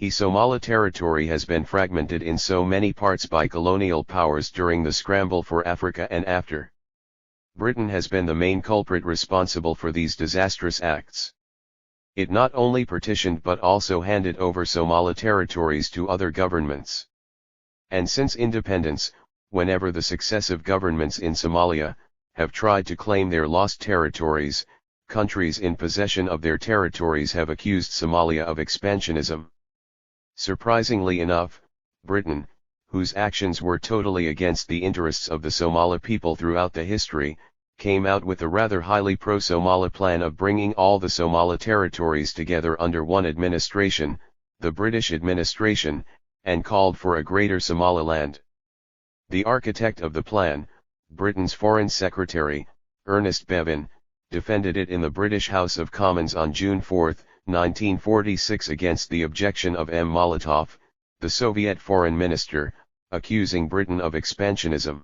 Somali territory has been fragmented in so many parts by colonial powers during the scramble for Africa and after. Britain has been the main culprit responsible for these disastrous acts. It not only partitioned but also handed over Somali territories to other governments. And since independence, whenever the successive governments in Somalia have tried to claim their lost territories, countries in possession of their territories have accused Somalia of expansionism. Surprisingly enough, Britain, whose actions were totally against the interests of the Somali people throughout the history, came out with a rather highly pro-Somali plan of bringing all the Somali territories together under one administration, the British administration, and called for a Greater Somaliland. The architect of the plan, Britain's Foreign Secretary, Ernest Bevin, defended it in the British House of Commons on June 4, 1946 against the objection of M. Molotov, the Soviet foreign minister, accusing Britain of expansionism.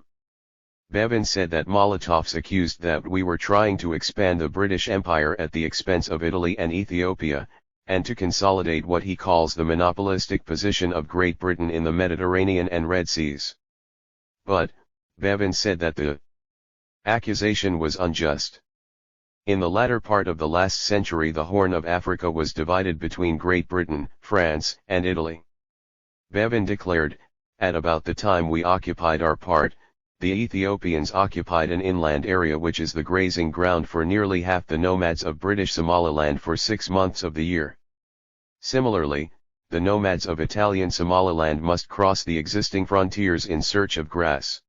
Bevin said that Molotov's accused that we were trying to expand the British Empire at the expense of Italy and Ethiopia, and to consolidate what he calls the monopolistic position of Great Britain in the Mediterranean and Red Seas. But, Bevin said that the accusation was unjust. In the latter part of the last century the Horn of Africa was divided between Great Britain, France, and Italy. Bevin declared, at about the time we occupied our part, the Ethiopians occupied an inland area which is the grazing ground for nearly half the nomads of British Somaliland for 6 months of the year. Similarly, the nomads of Italian Somaliland must cross the existing frontiers in search of grass.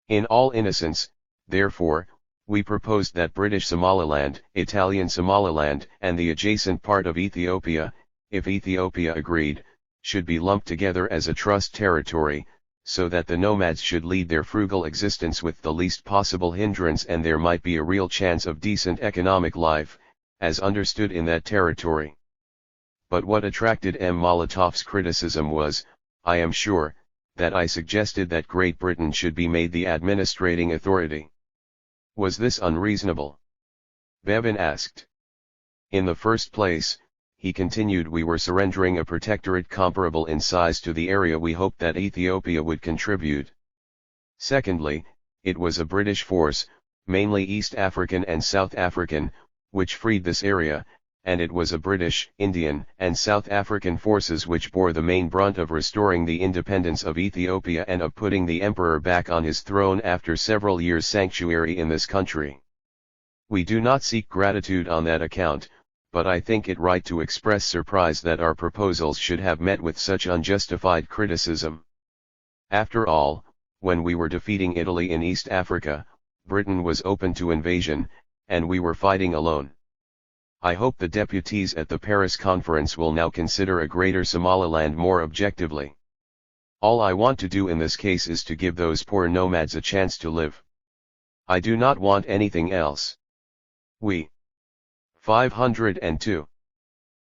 In all innocence, therefore, we proposed that British Somaliland, Italian Somaliland, and the adjacent part of Ethiopia, if Ethiopia agreed, should be lumped together as a trust territory, so that the nomads should lead their frugal existence with the least possible hindrance and there might be a real chance of decent economic life, as understood in that territory. But what attracted M. Molotov's criticism was, I am sure, that I suggested that Great Britain should be made the administrating authority. Was this unreasonable? Bevin asked. In the first place, he continued, we were surrendering a protectorate comparable in size to the area we hoped that Ethiopia would contribute. Secondly, it was a British force, mainly East African and South African, which freed this area, and it was a British, Indian, and South African forces which bore the main brunt of restoring the independence of Ethiopia and of putting the emperor back on his throne after several years' sanctuary in this country. We do not seek gratitude on that account, but I think it right to express surprise that our proposals should have met with such unjustified criticism. After all, when we were defeating Italy in East Africa, Britain was open to invasion, and we were fighting alone. I hope the deputies at the Paris conference will now consider a Greater Somaliland more objectively. All I want to do in this case is to give those poor nomads a chance to live. I do not want anything else. We 502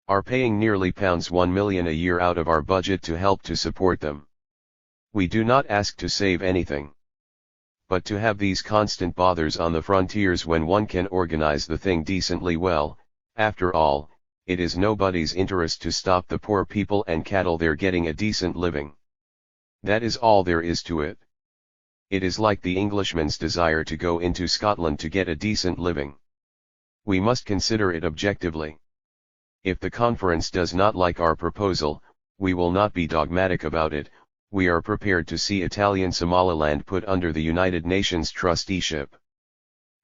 are paying nearly £1 million a year out of our budget to help to support them. We do not ask to save anything. But to have these constant bothers on the frontiers when one can organize the thing decently well, after all, it is nobody's interest to stop the poor people and cattle there getting a decent living. That is all there is to it. It is like the Englishman's desire to go into Scotland to get a decent living. We must consider it objectively. If the conference does not like our proposal, we will not be dogmatic about it. We are prepared to see Italian Somaliland put under the United Nations trusteeship.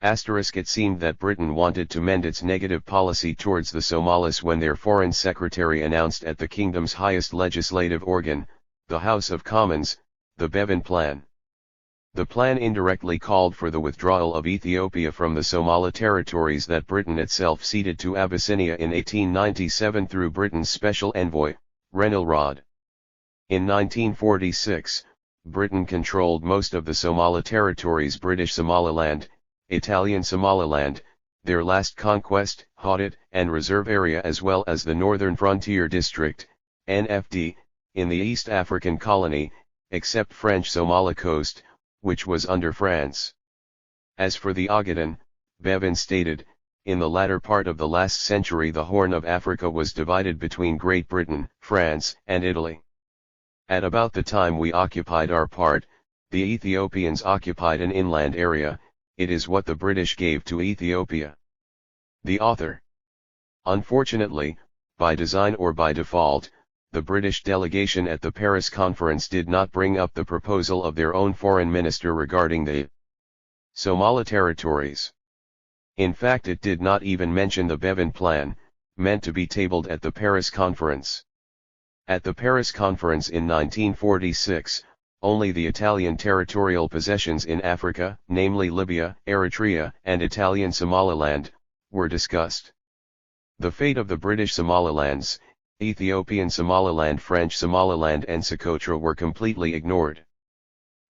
It seemed that Britain wanted to mend its negative policy towards the Somalis when their Foreign Secretary announced at the kingdom's highest legislative organ, the House of Commons, the Bevan Plan. The plan indirectly called for the withdrawal of Ethiopia from the Somali territories that Britain itself ceded to Abyssinia in 1897 through Britain's special envoy, Renilrod. In 1946, Britain controlled most of the Somali territories: British Somaliland, Italian Somaliland, their last conquest, Hadid, and reserve area, as well as the Northern Frontier District, NFD, in the East African colony, except French Somali Coast, which was under France. As for the Ogaden, Bevan stated, in the latter part of the last century the Horn of Africa was divided between Great Britain, France, and Italy. At about the time we occupied our part, the Ethiopians occupied an inland area. It is what the British gave to Ethiopia. The author. Unfortunately, by design or by default, the British delegation at the Paris conference did not bring up the proposal of their own foreign minister regarding the Somali territories. In fact, it did not even mention the Bevan Plan, meant to be tabled at the Paris conference. At the Paris conference in 1946, only the Italian territorial possessions in Africa, namely Libya, Eritrea, and Italian Somaliland, were discussed. The fate of the British Somalilands, Ethiopian Somaliland, French Somaliland, and Socotra were completely ignored.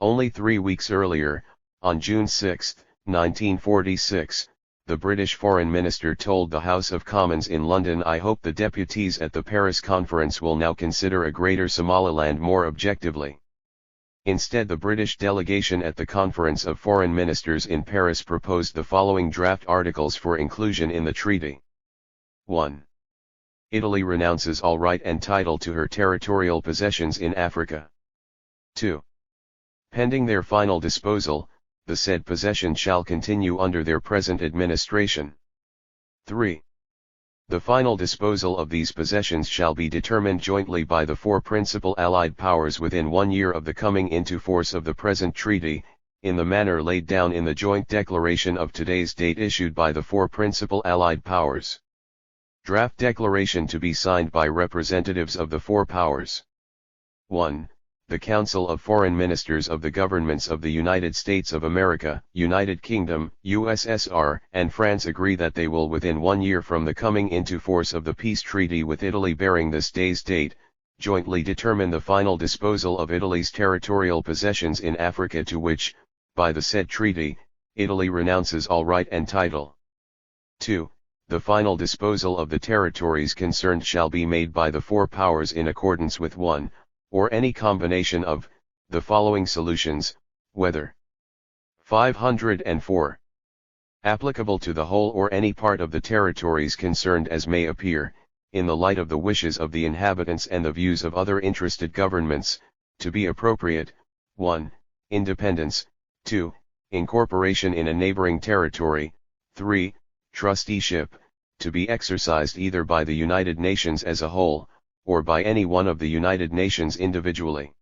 Only 3 weeks earlier, on June 6, 1946, the British Foreign Minister told the House of Commons in London, "I hope the deputies at the Paris conference will now consider a Greater Somaliland more objectively." Instead, the British delegation at the Conference of Foreign Ministers in Paris proposed the following draft articles for inclusion in the treaty. 1. Italy renounces all right and title to her territorial possessions in Africa. 2. Pending their final disposal, the said possession shall continue under their present administration. 3. The final disposal of these possessions shall be determined jointly by the four principal Allied powers within 1 year of the coming into force of the present treaty, in the manner laid down in the joint declaration of today's date issued by the four principal Allied powers. Draft declaration to be signed by representatives of the four powers. 1. The Council of Foreign Ministers of the Governments of the United States of America, United Kingdom, USSR, and France agree that they will within 1 year from the coming into force of the peace treaty with Italy bearing this day's date, jointly determine the final disposal of Italy's territorial possessions in Africa to which, by the said treaty, Italy renounces all right and title. 2. The final disposal of the territories concerned shall be made by the four powers in accordance with one, or any combination of, the following solutions, whether 504. Applicable to the whole or any part of the territories concerned as may appear, in the light of the wishes of the inhabitants and the views of other interested governments, to be appropriate, 1. Independence, 2. Incorporation in a neighboring territory, 3. Trusteeship, to be exercised either by the United Nations as a whole, or by any one of the United Nations individually.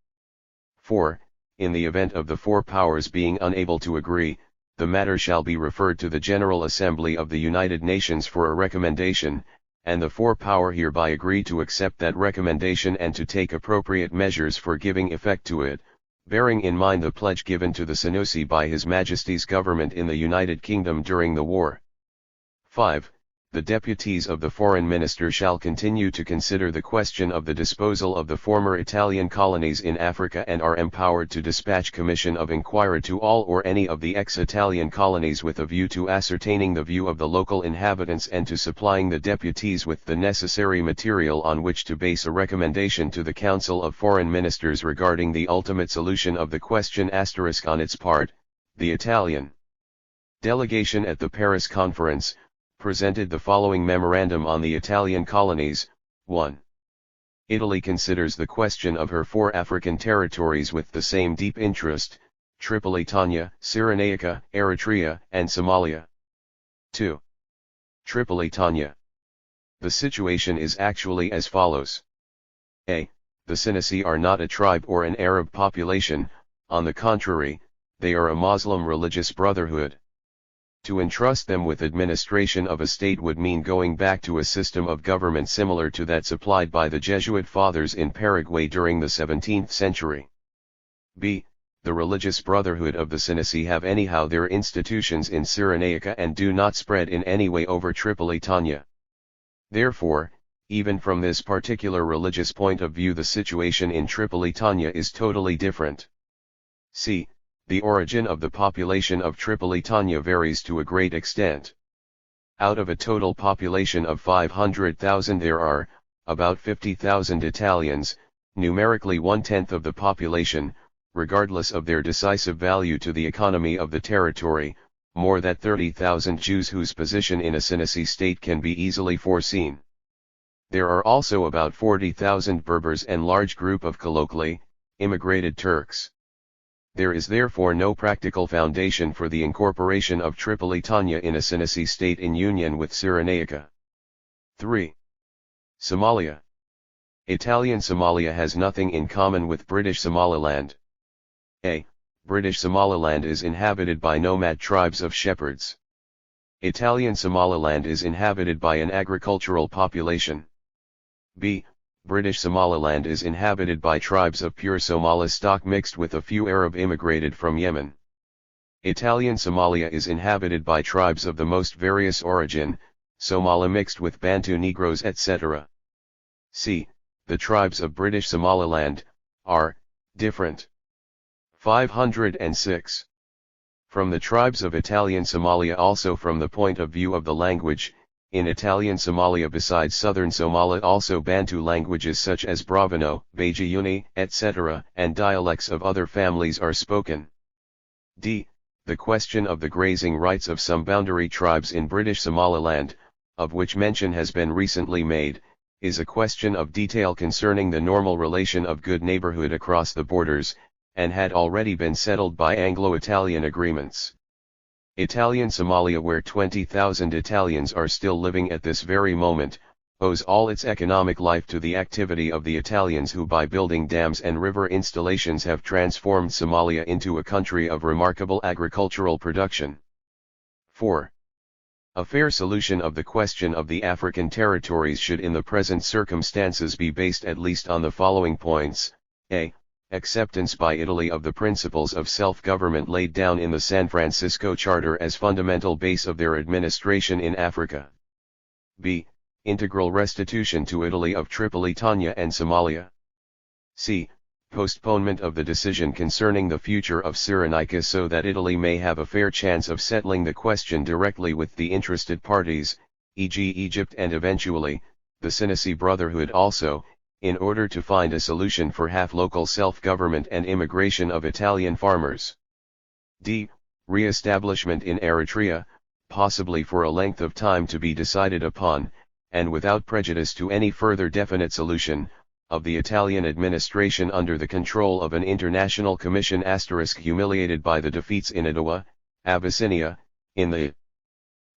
4. In the event of the four powers being unable to agree, the matter shall be referred to the General Assembly of the United Nations for a recommendation, and the four power hereby agree to accept that recommendation and to take appropriate measures for giving effect to it, bearing in mind the pledge given to the Senussi by His Majesty's government in the United Kingdom during the war. 5. the deputies of the foreign minister shall continue to consider the question of the disposal of the former Italian colonies in Africa and are empowered to dispatch commission of inquiry to all or any of the ex-Italian colonies with a view to ascertaining the view of the local inhabitants and to supplying the deputies with the necessary material on which to base a recommendation to the Council of Foreign Ministers regarding the ultimate solution of the question. On its part, the Italian delegation at the Paris Conference presented the following memorandum on the Italian colonies. 1. Italy considers the question of her 4 African territories with the same deep interest, Tripolitania, Cyrenaica, Eritrea, and Somalia. 2. Tripolitania. The situation is actually as follows. A. The Senussi are not a tribe or an Arab population, on the contrary, they are a Muslim religious brotherhood. To entrust them with administration of a state would mean going back to a system of government similar to that supplied by the Jesuit fathers in Paraguay during the 17th century. B. The religious brotherhood of the Senussi have anyhow their institutions in Cyrenaica and do not spread in any way over Tripolitania. Therefore, even from this particular religious point of view the situation in Tripolitania is totally different. C. The origin of the population of Tripolitania varies to a great extent. Out of a total population of 500,000 there are, about 50,000 Italians, numerically 1/10 of the population, regardless of their decisive value to the economy of the territory, more than 30,000 Jews whose position in a Senussi state can be easily foreseen. There are also about 40,000 Berbers and large group of colloquially, immigrated Turks. There is therefore no practical foundation for the incorporation of Tripolitania in a Senussi state in union with Cyrenaica. 3. Somalia. Italian Somalia has nothing in common with British Somaliland. A. British Somaliland is inhabited by nomad tribes of shepherds. Italian Somaliland is inhabited by an agricultural population. B. British Somaliland is inhabited by tribes of pure Somali stock mixed with a few Arab immigrated from Yemen. Italian Somalia is inhabited by tribes of the most various origin, Somali mixed with Bantu Negroes etc. C. The tribes of British Somaliland are different. 506. From the tribes of Italian Somalia also from the point of view of the language, in Italian Somalia besides Southern Somali also Bantu languages such as Bravano, Bajayuni, etc., and dialects of other families are spoken. D. The question of the grazing rights of some boundary tribes in British Somaliland, of which mention has been recently made, is a question of detail concerning the normal relation of good neighborhood across the borders, and had already been settled by Anglo-Italian agreements. Italian Somalia, where 20,000 Italians are still living at this very moment, owes all its economic life to the activity of the Italians who by building dams and river installations have transformed Somalia into a country of remarkable agricultural production. 4. A fair solution of the question of the African territories should in the present circumstances be based at least on the following points. A. Acceptance by Italy of the principles of self-government laid down in the San Francisco Charter as fundamental base of their administration in Africa. B. Integral restitution to Italy of Tripolitania and Somalia. C. Postponement of the decision concerning the future of Cyrenaica so that Italy may have a fair chance of settling the question directly with the interested parties, e.g. Egypt and eventually, the Senussi Brotherhood also, in order to find a solution for half-local self-government and immigration of Italian farmers. D. Re-establishment in Eritrea, possibly for a length of time to be decided upon, and without prejudice to any further definite solution, of the Italian administration under the control of an international commission humiliated by the defeats in Adowa, Abyssinia, in the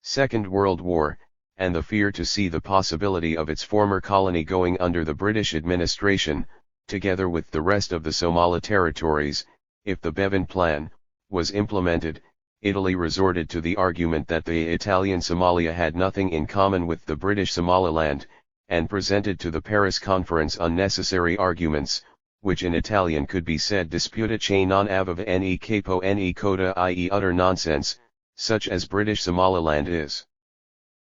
Second World War, and the fear to see the possibility of its former colony going under the British administration, together with the rest of the Somali territories, if the Bevan Plan was implemented. Italy resorted to the argument that the Italian Somalia had nothing in common with the British Somaliland, and presented to the Paris Conference unnecessary arguments, which in Italian could be said disputa che non aveva ne capo ne coda, i.e. utter nonsense, such as British Somaliland is.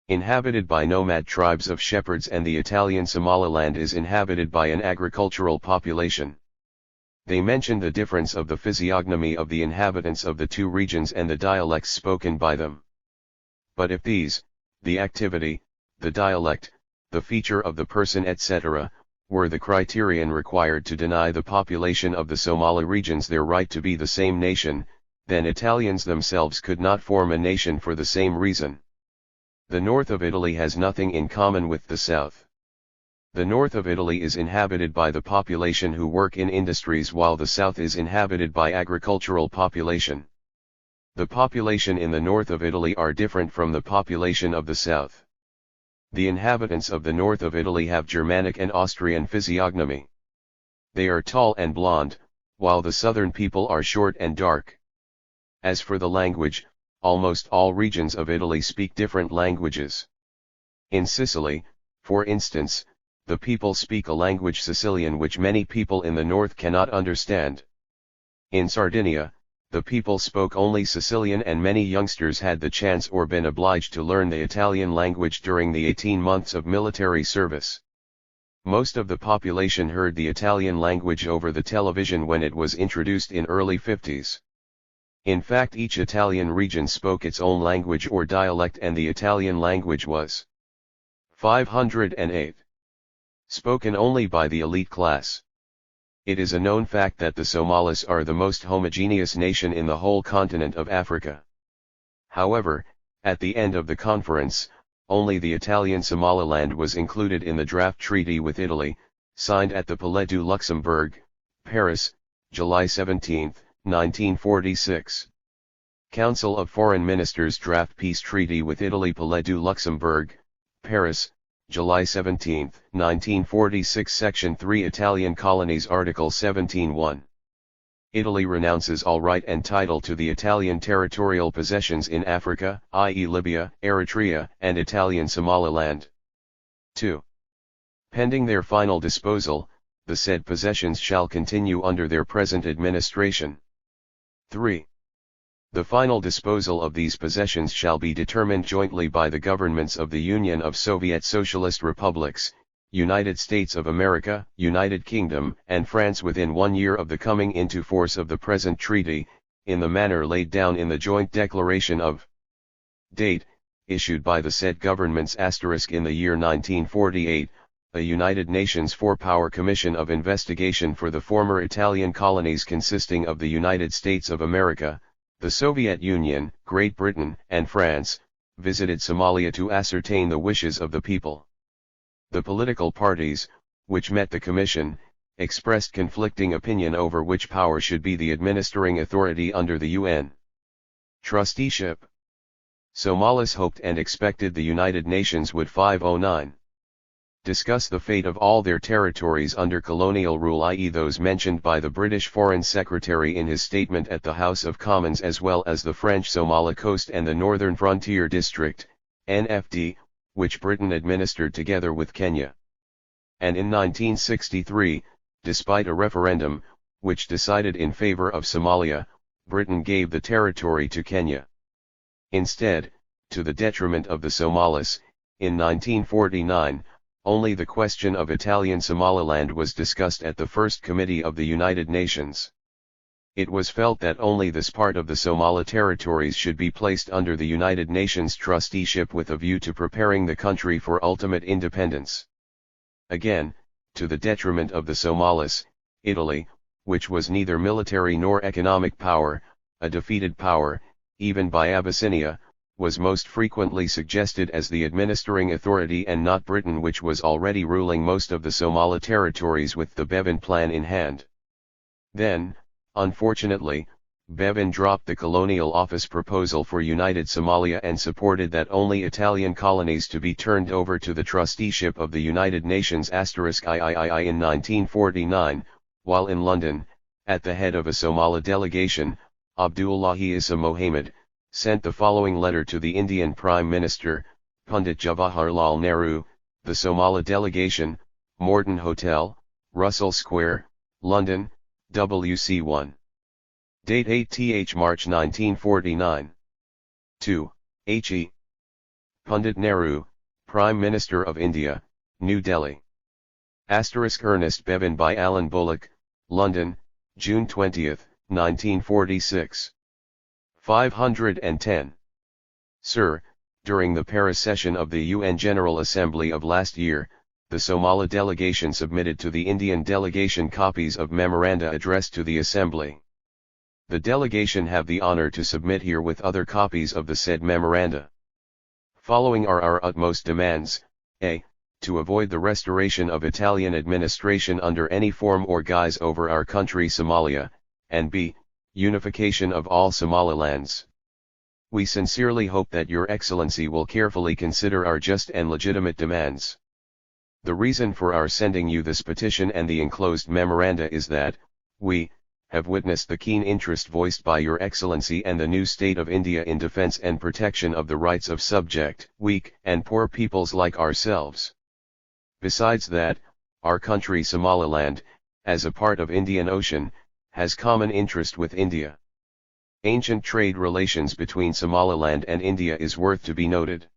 inhabited by nomad tribes of shepherds, and the Italian Somaliland is inhabited by an agricultural population. They mention the difference of the physiognomy of the inhabitants of the two regions and the dialects spoken by them. But if these, the activity, the dialect, the feature of the person etc., were the criterion required to deny the population of the Somali regions their right to be the same nation, then Italians themselves could not form a nation for the same reason. The north of Italy has nothing in common with the south. The north of Italy is inhabited by the population who work in industries, while the south is inhabited by agricultural population. The population in the north of Italy are different from the population of the south. The inhabitants of the north of Italy have Germanic and Austrian physiognomy. They are tall and blonde, while the southern people are short and dark. As for the language, almost all regions of Italy speak different languages. In Sicily, for instance, the people speak a language Sicilian which many people in the north cannot understand. In Sardinia, the people spoke only Sicilian, and many youngsters had the chance or been obliged to learn the Italian language during the 18 months of military service. Most of the population heard the Italian language over the television when it was introduced in early 50s. In fact, each Italian region spoke its own language or dialect, and the Italian language was 508. Spoken only by the elite class. It is a known fact that the Somalis are the most homogeneous nation in the whole continent of Africa. However, at the end of the conference, only the Italian Somaliland was included in the draft treaty with Italy, signed at the Palais du Luxembourg, Paris, July 17, 1946. Council of Foreign Ministers draft peace treaty with Italy, Palais du Luxembourg, Paris, July 17, 1946. Section 3 Italian Colonies Article 17(1). Italy renounces all right and title to the Italian territorial possessions in Africa, i.e. Libya, Eritrea, and Italian Somaliland. 2. Pending their final disposal, the said possessions shall continue under their present administration. 3. The final disposal of these possessions shall be determined jointly by the governments of the Union of Soviet Socialist Republics, United States of America, United Kingdom, and France within 1 year of the coming into force of the present treaty, in the manner laid down in the joint declaration of date, issued by the said governments in the year 1948, a United Nations Four-Power Commission of Investigation for the former Italian colonies consisting of the United States of America, the Soviet Union, Great Britain, and France, visited Somalia to ascertain the wishes of the people. The political parties, which met the commission, expressed conflicting opinion over which power should be the administering authority under the UN trusteeship. Somalis hoped and expected the United Nations would 509 discuss the fate of all their territories under colonial rule, i.e. those mentioned by the British Foreign Secretary in his statement at the House of Commons, as well as the French Somali Coast and the Northern Frontier District, NFD, which Britain administered together with Kenya. And in 1963, despite a referendum, which decided in favor of Somalia, Britain gave the territory to Kenya. Instead, to the detriment of the Somalis, in 1949, only the question of Italian Somaliland was discussed at the First Committee of the United Nations. It was felt that only this part of the Somali territories should be placed under the United Nations trusteeship with a view to preparing the country for ultimate independence. Again, to the detriment of the Somalis, Italy, which was neither military nor economic power, a defeated power, even by Abyssinia, was most frequently suggested as the administering authority, and not Britain, which was already ruling most of the Somali territories with the Bevan Plan in hand. Then, unfortunately, Bevan dropped the Colonial Office proposal for United Somalia and supported that only Italian colonies to be turned over to the trusteeship of the United Nations *III in 1949, while in London, at the head of a Somali delegation, Abdullahi Issa Mohammed, sent the following letter to the Indian Prime Minister, Pandit Jawaharlal Nehru, the Somali delegation, Morton Hotel, Russell Square, London, WC1. Date 8th March 1949. 2. He. Pandit Nehru, Prime Minister of India, New Delhi. Ernest Bevin by Alan Bullock, London, June 20, 1946. 510. Sir, during the Paris session of the UN General Assembly of last year, the Somali delegation submitted to the Indian delegation copies of memoranda addressed to the Assembly. The delegation have the honor to submit here with other copies of the said memoranda. Following are our utmost demands: a. To avoid the restoration of Italian administration under any form or guise over our country Somalia, and b. Unification of all Somalilands. We sincerely hope that Your Excellency will carefully consider our just and legitimate demands. The reason for our sending you this petition and the enclosed memoranda is that, we have witnessed the keen interest voiced by Your Excellency and the new state of India in defense and protection of the rights of subject, weak and poor peoples like ourselves. Besides that, our country Somaliland, as a part of Indian Ocean, has common interest with India. Ancient trade relations between Somaliland and India is worth to be noted.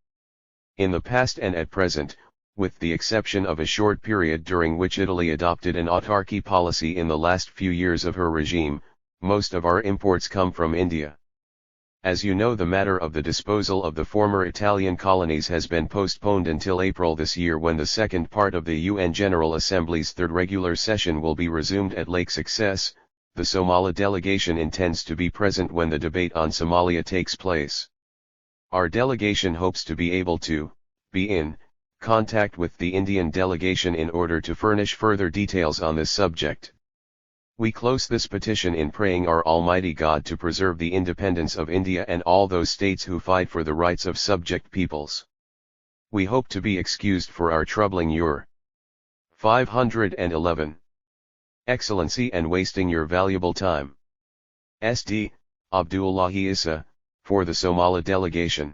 In the past and at present, with the exception of a short period during which Italy adopted an autarky policy in the last few years of her regime, most of our imports come from India. As you know, the matter of the disposal of the former Italian colonies has been postponed until April this year, when the second part of the UN General Assembly's third regular session will be resumed at Lake Success. The Somali delegation intends to be present when the debate on Somalia takes place. Our delegation hopes to be able to be in contact with the Indian delegation in order to furnish further details on this subject. We close this petition in praying our Almighty God to preserve the independence of India and all those states who fight for the rights of subject peoples. We hope to be excused for our troubling your 511. Excellency and wasting your valuable time. SD, Abdullahi Issa, for the Somali delegation.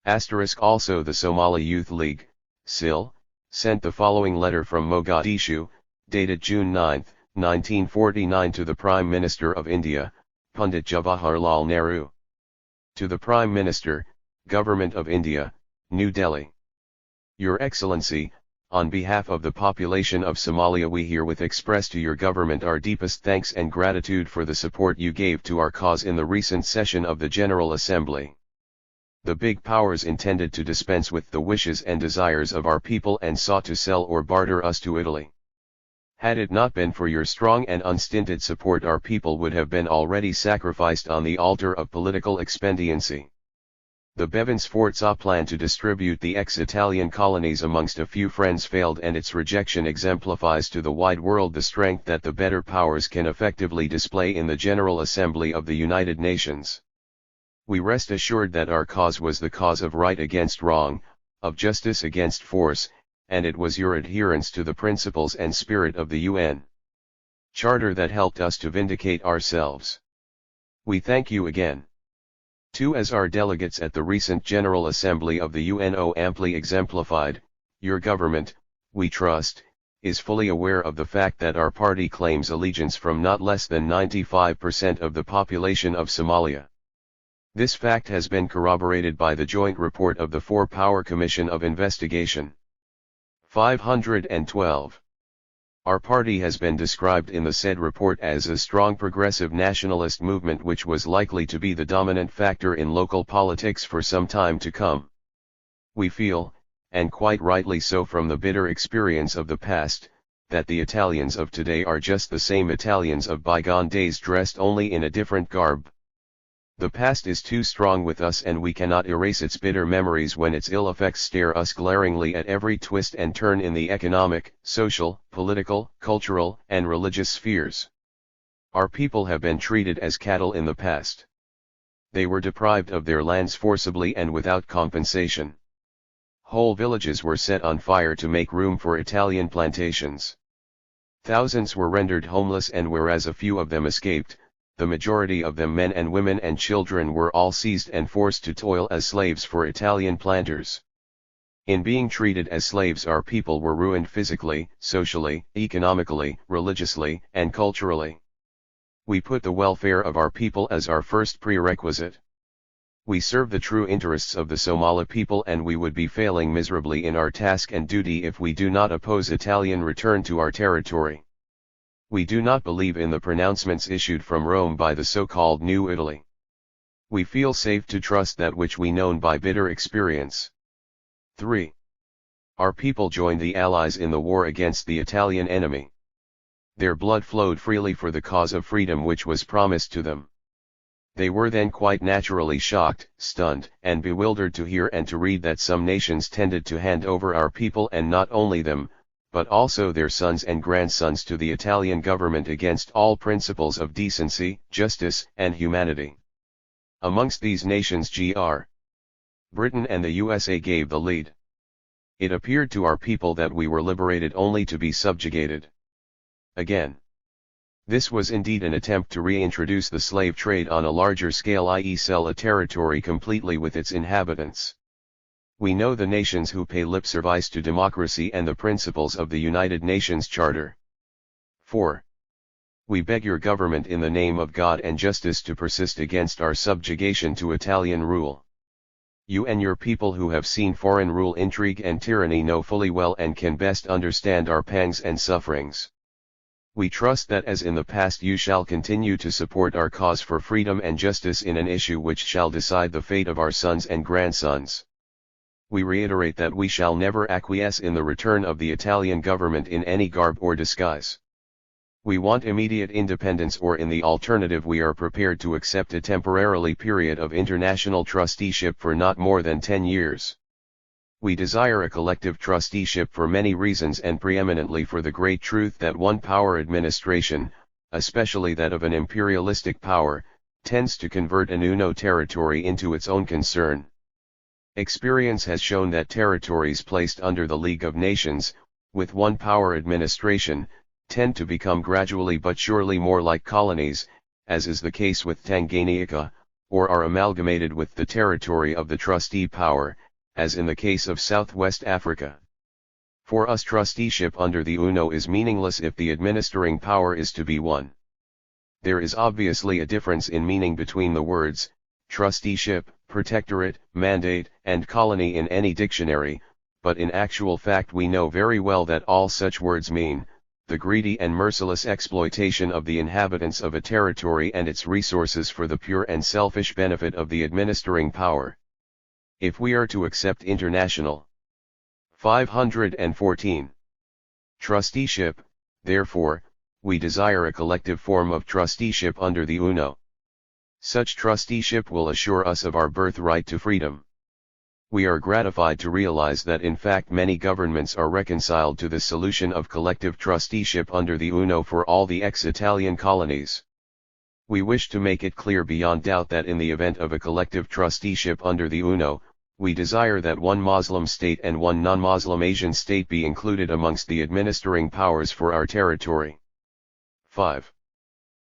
Also the Somali Youth League, SIL, sent the following letter from Mogadishu, dated June 9, 1949 to the Prime Minister of India, Pandit Jawaharlal Nehru. To the Prime Minister, Government of India, New Delhi. Your Excellency, on behalf of the population of Somalia, we herewith express to your government our deepest thanks and gratitude for the support you gave to our cause in the recent session of the General Assembly. The big powers intended to dispense with the wishes and desires of our people and sought to sell or barter us to Italy. Had it not been for your strong and unstinted support, our people would have been already sacrificed on the altar of political expediency. The Bevins-Forza plan to distribute the ex-Italian colonies amongst a few friends failed, and its rejection exemplifies to the wide world the strength that the better powers can effectively display in the General Assembly of the United Nations. We rest assured that our cause was the cause of right against wrong, of justice against force, and it was your adherence to the principles and spirit of the UN Charter that helped us to vindicate ourselves. We thank you again. 2. As our delegates at the recent General Assembly of the UNO amply exemplified, your government, we trust, is fully aware of the fact that our party claims allegiance from not less than 95% of the population of Somalia. This fact has been corroborated by the joint report of the Four-Power Commission of Investigation. 512. Our party has been described in the said report as a strong progressive nationalist movement which was likely to be the dominant factor in local politics for some time to come. We feel, and quite rightly so from the bitter experience of the past, that the Italians of today are just the same Italians of bygone days dressed only in a different garb. The past is too strong with us, and we cannot erase its bitter memories when its ill effects stare us glaringly at every twist and turn in the economic, social, political, cultural, and religious spheres. Our people have been treated as cattle in the past. They were deprived of their lands forcibly and without compensation. Whole villages were set on fire to make room for Italian plantations. Thousands were rendered homeless, and whereas a few of them escaped, the majority of them, men and women and children, were all seized and forced to toil as slaves for Italian planters. In being treated as slaves, our people were ruined physically, socially, economically, religiously, and culturally. We put the welfare of our people as our first prerequisite. We serve the true interests of the Somali people, and we would be failing miserably in our task and duty if we do not oppose Italian return to our territory. We do not believe in the pronouncements issued from Rome by the so-called New Italy. We feel safe to trust that which we know by bitter experience. 3. Our people joined the Allies in the war against the Italian enemy. Their blood flowed freely for the cause of freedom which was promised to them. They were then quite naturally shocked, stunned, and bewildered to hear and to read that some nations tended to hand over our people, and not only them, but also their sons and grandsons, to the Italian government against all principles of decency, justice, and humanity. Amongst these nations Gr. Britain and the USA gave the lead. It appeared to our people that we were liberated only to be subjugated again. This was indeed an attempt to reintroduce the slave trade on a larger scale, i.e. sell a territory completely with its inhabitants. We know the nations who pay lip service to democracy and the principles of the United Nations Charter. 4. We beg your government in the name of God and justice to persist against our subjugation to Italian rule. You and your people who have seen foreign rule, intrigue and tyranny know fully well and can best understand our pangs and sufferings. We trust that as in the past you shall continue to support our cause for freedom and justice in an issue which shall decide the fate of our sons and grandsons. We reiterate that we shall never acquiesce in the return of the Italian government in any garb or disguise. We want immediate independence, or in the alternative we are prepared to accept a temporarily period of international trusteeship for not more than 10 years. We desire a collective trusteeship for many reasons, and preeminently for the great truth that one power administration, especially that of an imperialistic power, tends to convert an UNO territory into its own concern. Experience has shown that territories placed under the League of Nations, with one power administration, tend to become gradually but surely more like colonies, as is the case with Tanganyika, or are amalgamated with the territory of the trustee power, as in the case of Southwest Africa. For us, trusteeship under the UNO is meaningless if the administering power is to be one. There is obviously a difference in meaning between the words trusteeship, protectorate, mandate, and colony in any dictionary, but in actual fact we know very well that all such words mean the greedy and merciless exploitation of the inhabitants of a territory and its resources for the pure and selfish benefit of the administering power. If we are to accept international 514 trusteeship, therefore, we desire a collective form of trusteeship under the UNO. Such trusteeship will assure us of our birthright to freedom. We are gratified to realize that in fact many governments are reconciled to the solution of collective trusteeship under the UNO for all the ex-Italian colonies. We wish to make it clear beyond doubt that in the event of a collective trusteeship under the UNO, we desire that one Muslim state and one non-Muslim Asian state be included amongst the administering powers for our territory. 5.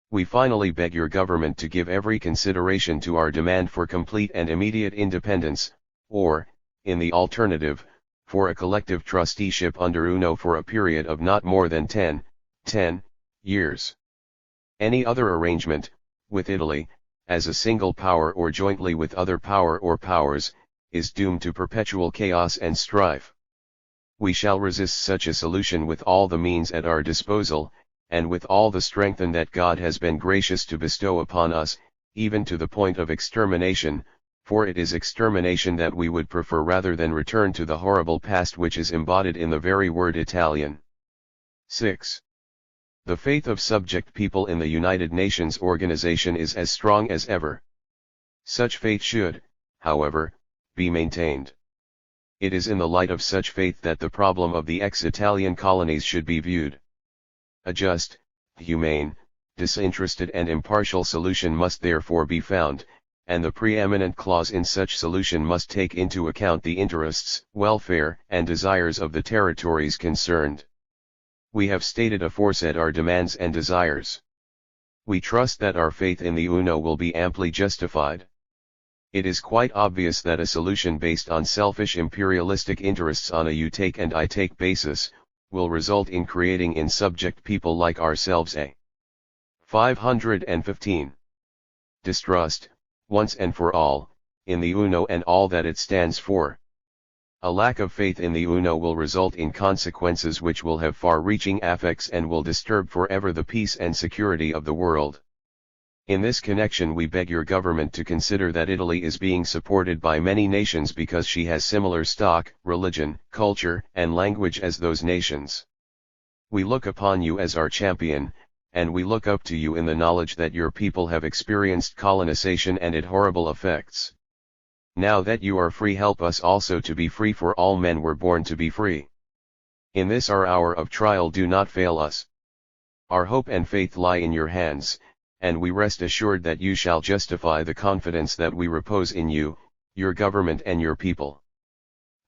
We finally beg your government to give every consideration to our demand for complete and immediate independence, or, in the alternative, for a collective trusteeship under UNO for a period of not more than 10 years. Any other arrangement, with Italy, as a single power or jointly with other power or powers, is doomed to perpetual chaos and strife. We shall resist such a solution with all the means at our disposal, and with all the strength that God has been gracious to bestow upon us, even to the point of extermination, for it is extermination that we would prefer rather than return to the horrible past which is embodied in the very word Italian. 6. The faith of subject people in the United Nations organization is as strong as ever. Such faith should, however, be maintained. It is in the light of such faith that the problem of the ex-Italian colonies should be viewed. A just, humane, disinterested and impartial solution must therefore be found, and the preeminent clause in such solution must take into account the interests, welfare, and desires of the territories concerned. We have stated aforesaid our demands and desires. We trust that our faith in the UNO will be amply justified. It is quite obvious that a solution based on selfish imperialistic interests on a you take and I take basis, will result in creating in subject people like ourselves a 515 distrust, once and for all, in the UNO and all that it stands for. A lack of faith in the UNO will result in consequences which will have far-reaching effects and will disturb forever the peace and security of the world. In this connection we beg your government to consider that Italy is being supported by many nations because she has similar stock, religion, culture, and language as those nations. We look upon you as our champion, and we look up to you in the knowledge that your people have experienced colonization and its horrible effects. Now that you are free, help us also to be free, for all men were born to be free. In this our hour of trial do not fail us. Our hope and faith lie in your hands, and we rest assured that you shall justify the confidence that we repose in you, your government and your people.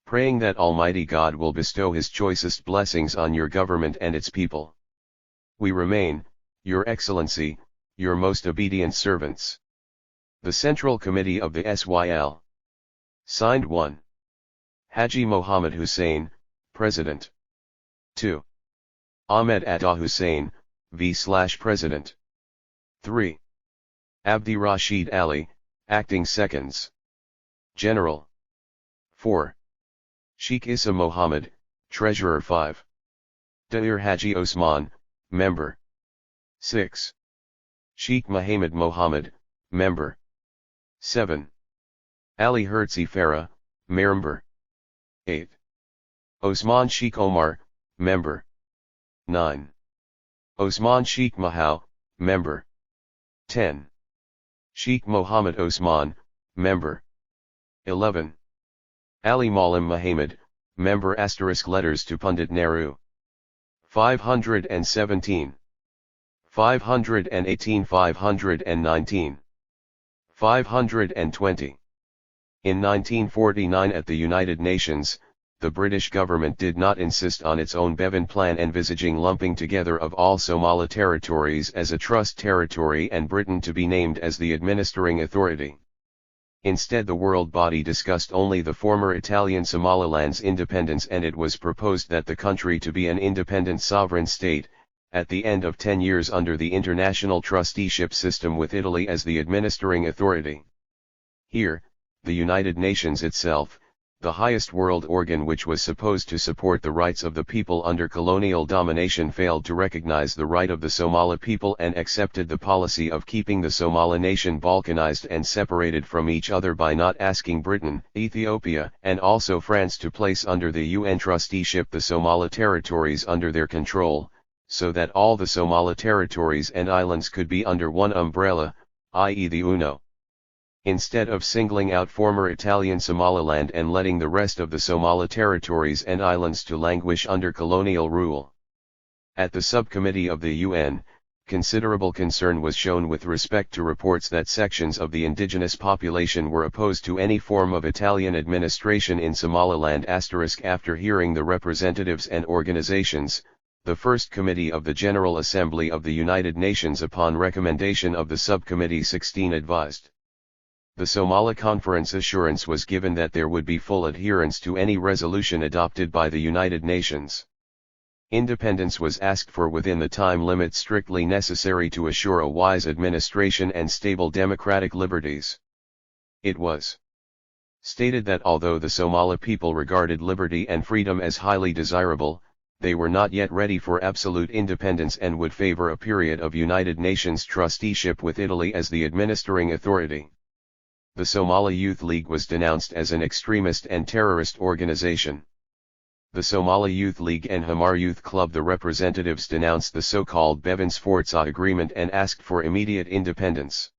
Praying that Almighty God will bestow His choicest blessings on your government and its people. We remain, Your Excellency, your most obedient servants. The Central Committee of the SYL. Signed 1. Haji Mohammed Hussein, President. 2. Ahmed Atta Hussein, V/President. 3. Abdi Rashid Ali, Acting Seconds. General. 4. Sheikh Issa Mohammed, Treasurer. 5. Dair Haji Osman, Member. 6. Sheikh Mohamed Mohammed, Member. 7. Ali Herzi Farah, Member. 8. Osman Sheikh Omar, Member. 9. Osman Sheikh Mahal, Member. 10. Sheikh Mohammed Osman, Member. 11. Ali Malim Mohammed, Member. Letters to Pundit Nehru. 517. 518, 519. 520. In 1949 at the United Nations, the British government did not insist on its own Bevan plan envisaging lumping together of all Somali territories as a trust territory and Britain to be named as the administering authority. Instead, the world body discussed only the former Italian Somaliland's independence, and it was proposed that the country to be an independent sovereign state, at the end of 10 years under the international trusteeship system with Italy as the administering authority. Here, the United Nations itself, the highest world organ which was supposed to support the rights of the people under colonial domination, failed to recognize the right of the Somali people and accepted the policy of keeping the Somali nation balkanized and separated from each other by not asking Britain, Ethiopia, and also France to place under the UN trusteeship the Somali territories under their control, so that all the Somali territories and islands could be under one umbrella, i.e. the UNO. Instead of singling out former Italian Somaliland and letting the rest of the Somali territories and islands to languish under colonial rule. At the subcommittee of the UN, considerable concern was shown with respect to reports that sections of the indigenous population were opposed to any form of Italian administration in Somaliland. After hearing the representatives and organizations, the First Committee of the General Assembly of the United Nations, upon recommendation of the Subcommittee 16, advised. The Somali Conference assurance was given that there would be full adherence to any resolution adopted by the United Nations. Independence was asked for within the time limit strictly necessary to assure a wise administration and stable democratic liberties. It was stated that although the Somali people regarded liberty and freedom as highly desirable, they were not yet ready for absolute independence and would favor a period of United Nations trusteeship with Italy as the administering authority. The Somali Youth League was denounced as an extremist and terrorist organization. The Somali Youth League and Hamar Youth Club, the representatives, denounced the so-called Bevan Sforza agreement and asked for immediate independence.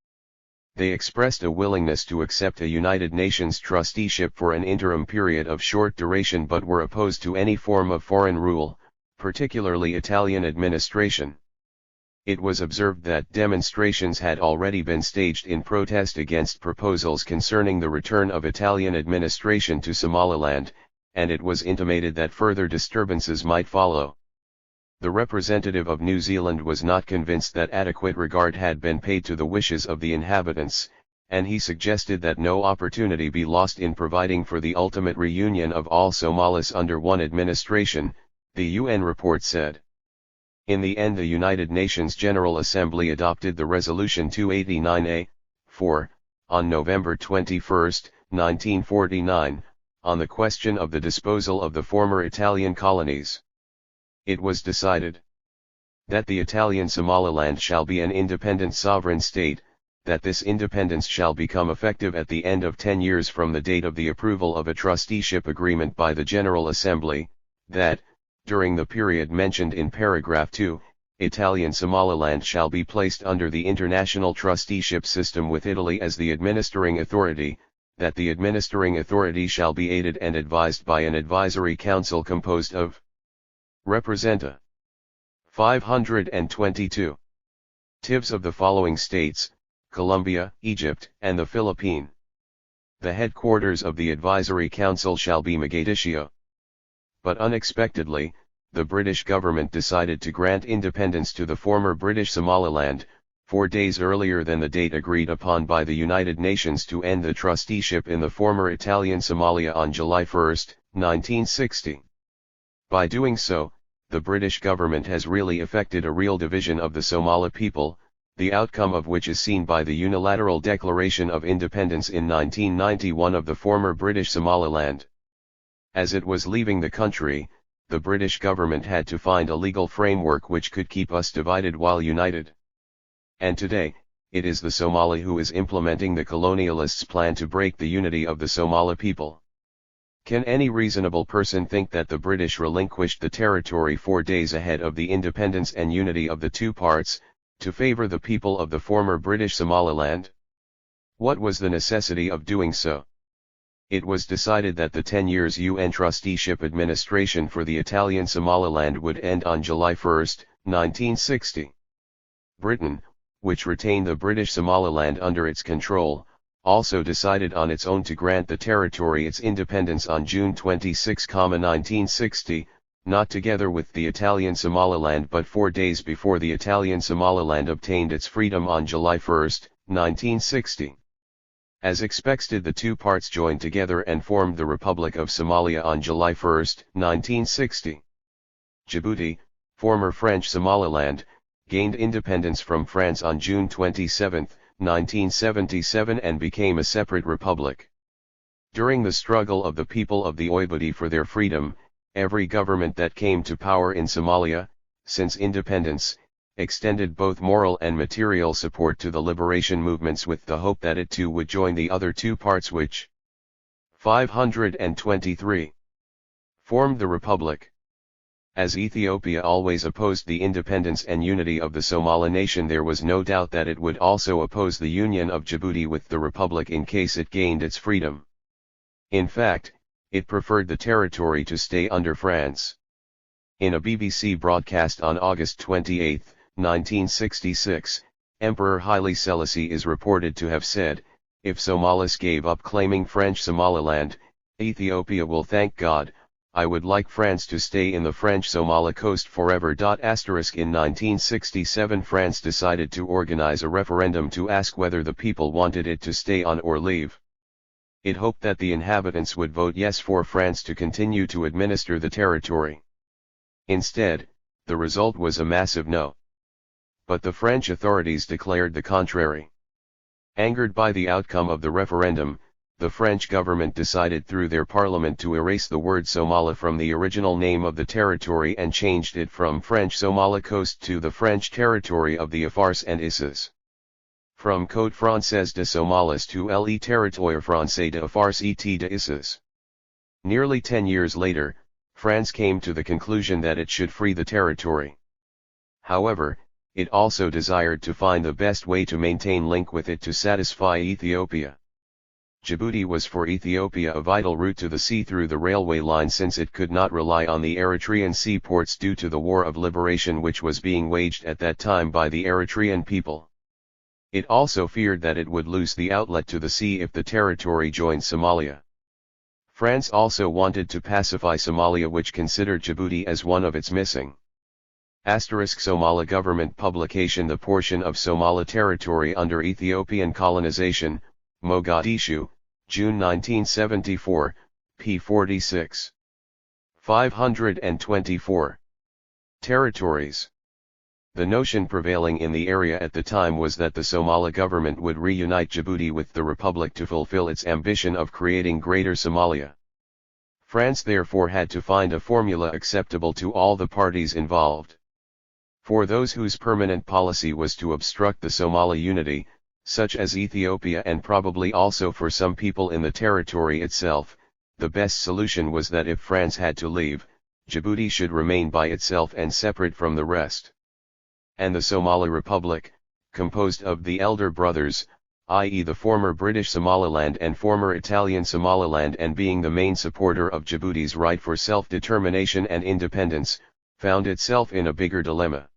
They expressed a willingness to accept a United Nations trusteeship for an interim period of short duration, but were opposed to any form of foreign rule, particularly Italian administration. It was observed that demonstrations had already been staged in protest against proposals concerning the return of Italian administration to Somaliland, and it was intimated that further disturbances might follow. The representative of New Zealand was not convinced that adequate regard had been paid to the wishes of the inhabitants, and he suggested that no opportunity be lost in providing for the ultimate reunion of all Somalis under one administration, the UN report said. In the end, the United Nations General Assembly adopted the Resolution 289A, 4, on November 21, 1949, on the question of the disposal of the former Italian colonies. It was decided that the Italian Somaliland shall be an independent sovereign state, that this independence shall become effective at the end of 10 years from the date of the approval of a trusteeship agreement by the General Assembly, that, during the period mentioned in paragraph 2, Italian Somaliland shall be placed under the international trusteeship system with Italy as the administering authority, that the administering authority shall be aided and advised by an advisory council composed of Representa. 522. Tivs of the following states, Colombia, Egypt, and the Philippines. The headquarters of the advisory council shall be Mogadiscio. But unexpectedly, the British government decided to grant independence to the former British Somaliland, 4 days earlier than the date agreed upon by the United Nations to end the trusteeship in the former Italian Somalia on July 1, 1960. By doing so, the British government has really effected a real division of the Somali people, the outcome of which is seen by the unilateral declaration of independence in 1991 of the former British Somaliland. As it was leaving the country, the British government had to find a legal framework which could keep us divided while united. And today, it is the Somali who is implementing the colonialists' plan to break the unity of the Somali people. Can any reasonable person think that the British relinquished the territory 4 days ahead of the independence and unity of the two parts, to favor the people of the former British Somaliland? What was the necessity of doing so? It was decided that the 10 years UN trusteeship administration for the Italian Somaliland would end on July 1, 1960. Britain, which retained the British Somaliland under its control, also decided on its own to grant the territory its independence on June 26, 1960, not together with the Italian Somaliland but 4 days before the Italian Somaliland obtained its freedom on July 1, 1960. As expected, the two parts joined together and formed the Republic of Somalia on July 1, 1960. Djibouti, former French Somaliland, gained independence from France on June 27, 1977 and became a separate republic. During the struggle of the people of the Oibudi for their freedom, every government that came to power in Somalia, since independence, extended both moral and material support to the liberation movements with the hope that it too would join the other two parts which 523 formed the republic. As Ethiopia always opposed the independence and unity of the Somali nation, there was no doubt that it would also oppose the union of Djibouti with the republic in case it gained its freedom. In fact, it preferred the territory to stay under France. In a BBC broadcast on August 28, 1966, Emperor Haile Selassie is reported to have said, "If Somalis gave up claiming French Somaliland, Ethiopia will thank God. I would like France to stay in the French Somali coast forever." In 1967, France decided to organize a referendum to ask whether the people wanted it to stay on or leave. It hoped that the inhabitants would vote yes for France to continue to administer the territory. Instead, the result was a massive no. But the French authorities declared the contrary. Angered by the outcome of the referendum, the French government decided through their parliament to erase the word Somali from the original name of the territory and changed it from French Somali Coast to the French territory of the Afars and Isses. From Côte Française de Somalis to Le Territoire Français de Afars et de Isses. Nearly 10 years later, France came to the conclusion that it should free the territory. However, it also desired to find the best way to maintain link with it to satisfy Ethiopia. Djibouti was for Ethiopia a vital route to the sea through the railway line, since it could not rely on the Eritrean seaports due to the war of liberation which was being waged at that time by the Eritrean people. It also feared that it would lose the outlet to the sea if the territory joined Somalia. France also wanted to pacify Somalia, which considered Djibouti as one of its missing. Somali government publication, the portion of Somali territory under Ethiopian colonization, Mogadishu, June 1974, p. 46. 524. Territories. The notion prevailing in the area at the time was that the Somali government would reunite Djibouti with the Republic to fulfill its ambition of creating Greater Somalia. France therefore had to find a formula acceptable to all the parties involved. For those whose permanent policy was to obstruct the Somali unity, such as Ethiopia, and probably also for some people in the territory itself, the best solution was that if France had to leave, Djibouti should remain by itself and separate from the rest. And the Somali Republic, composed of the elder brothers, i.e. the former British Somaliland and former Italian Somaliland, and being the main supporter of Djibouti's right for self-determination and independence, found itself in a bigger dilemma.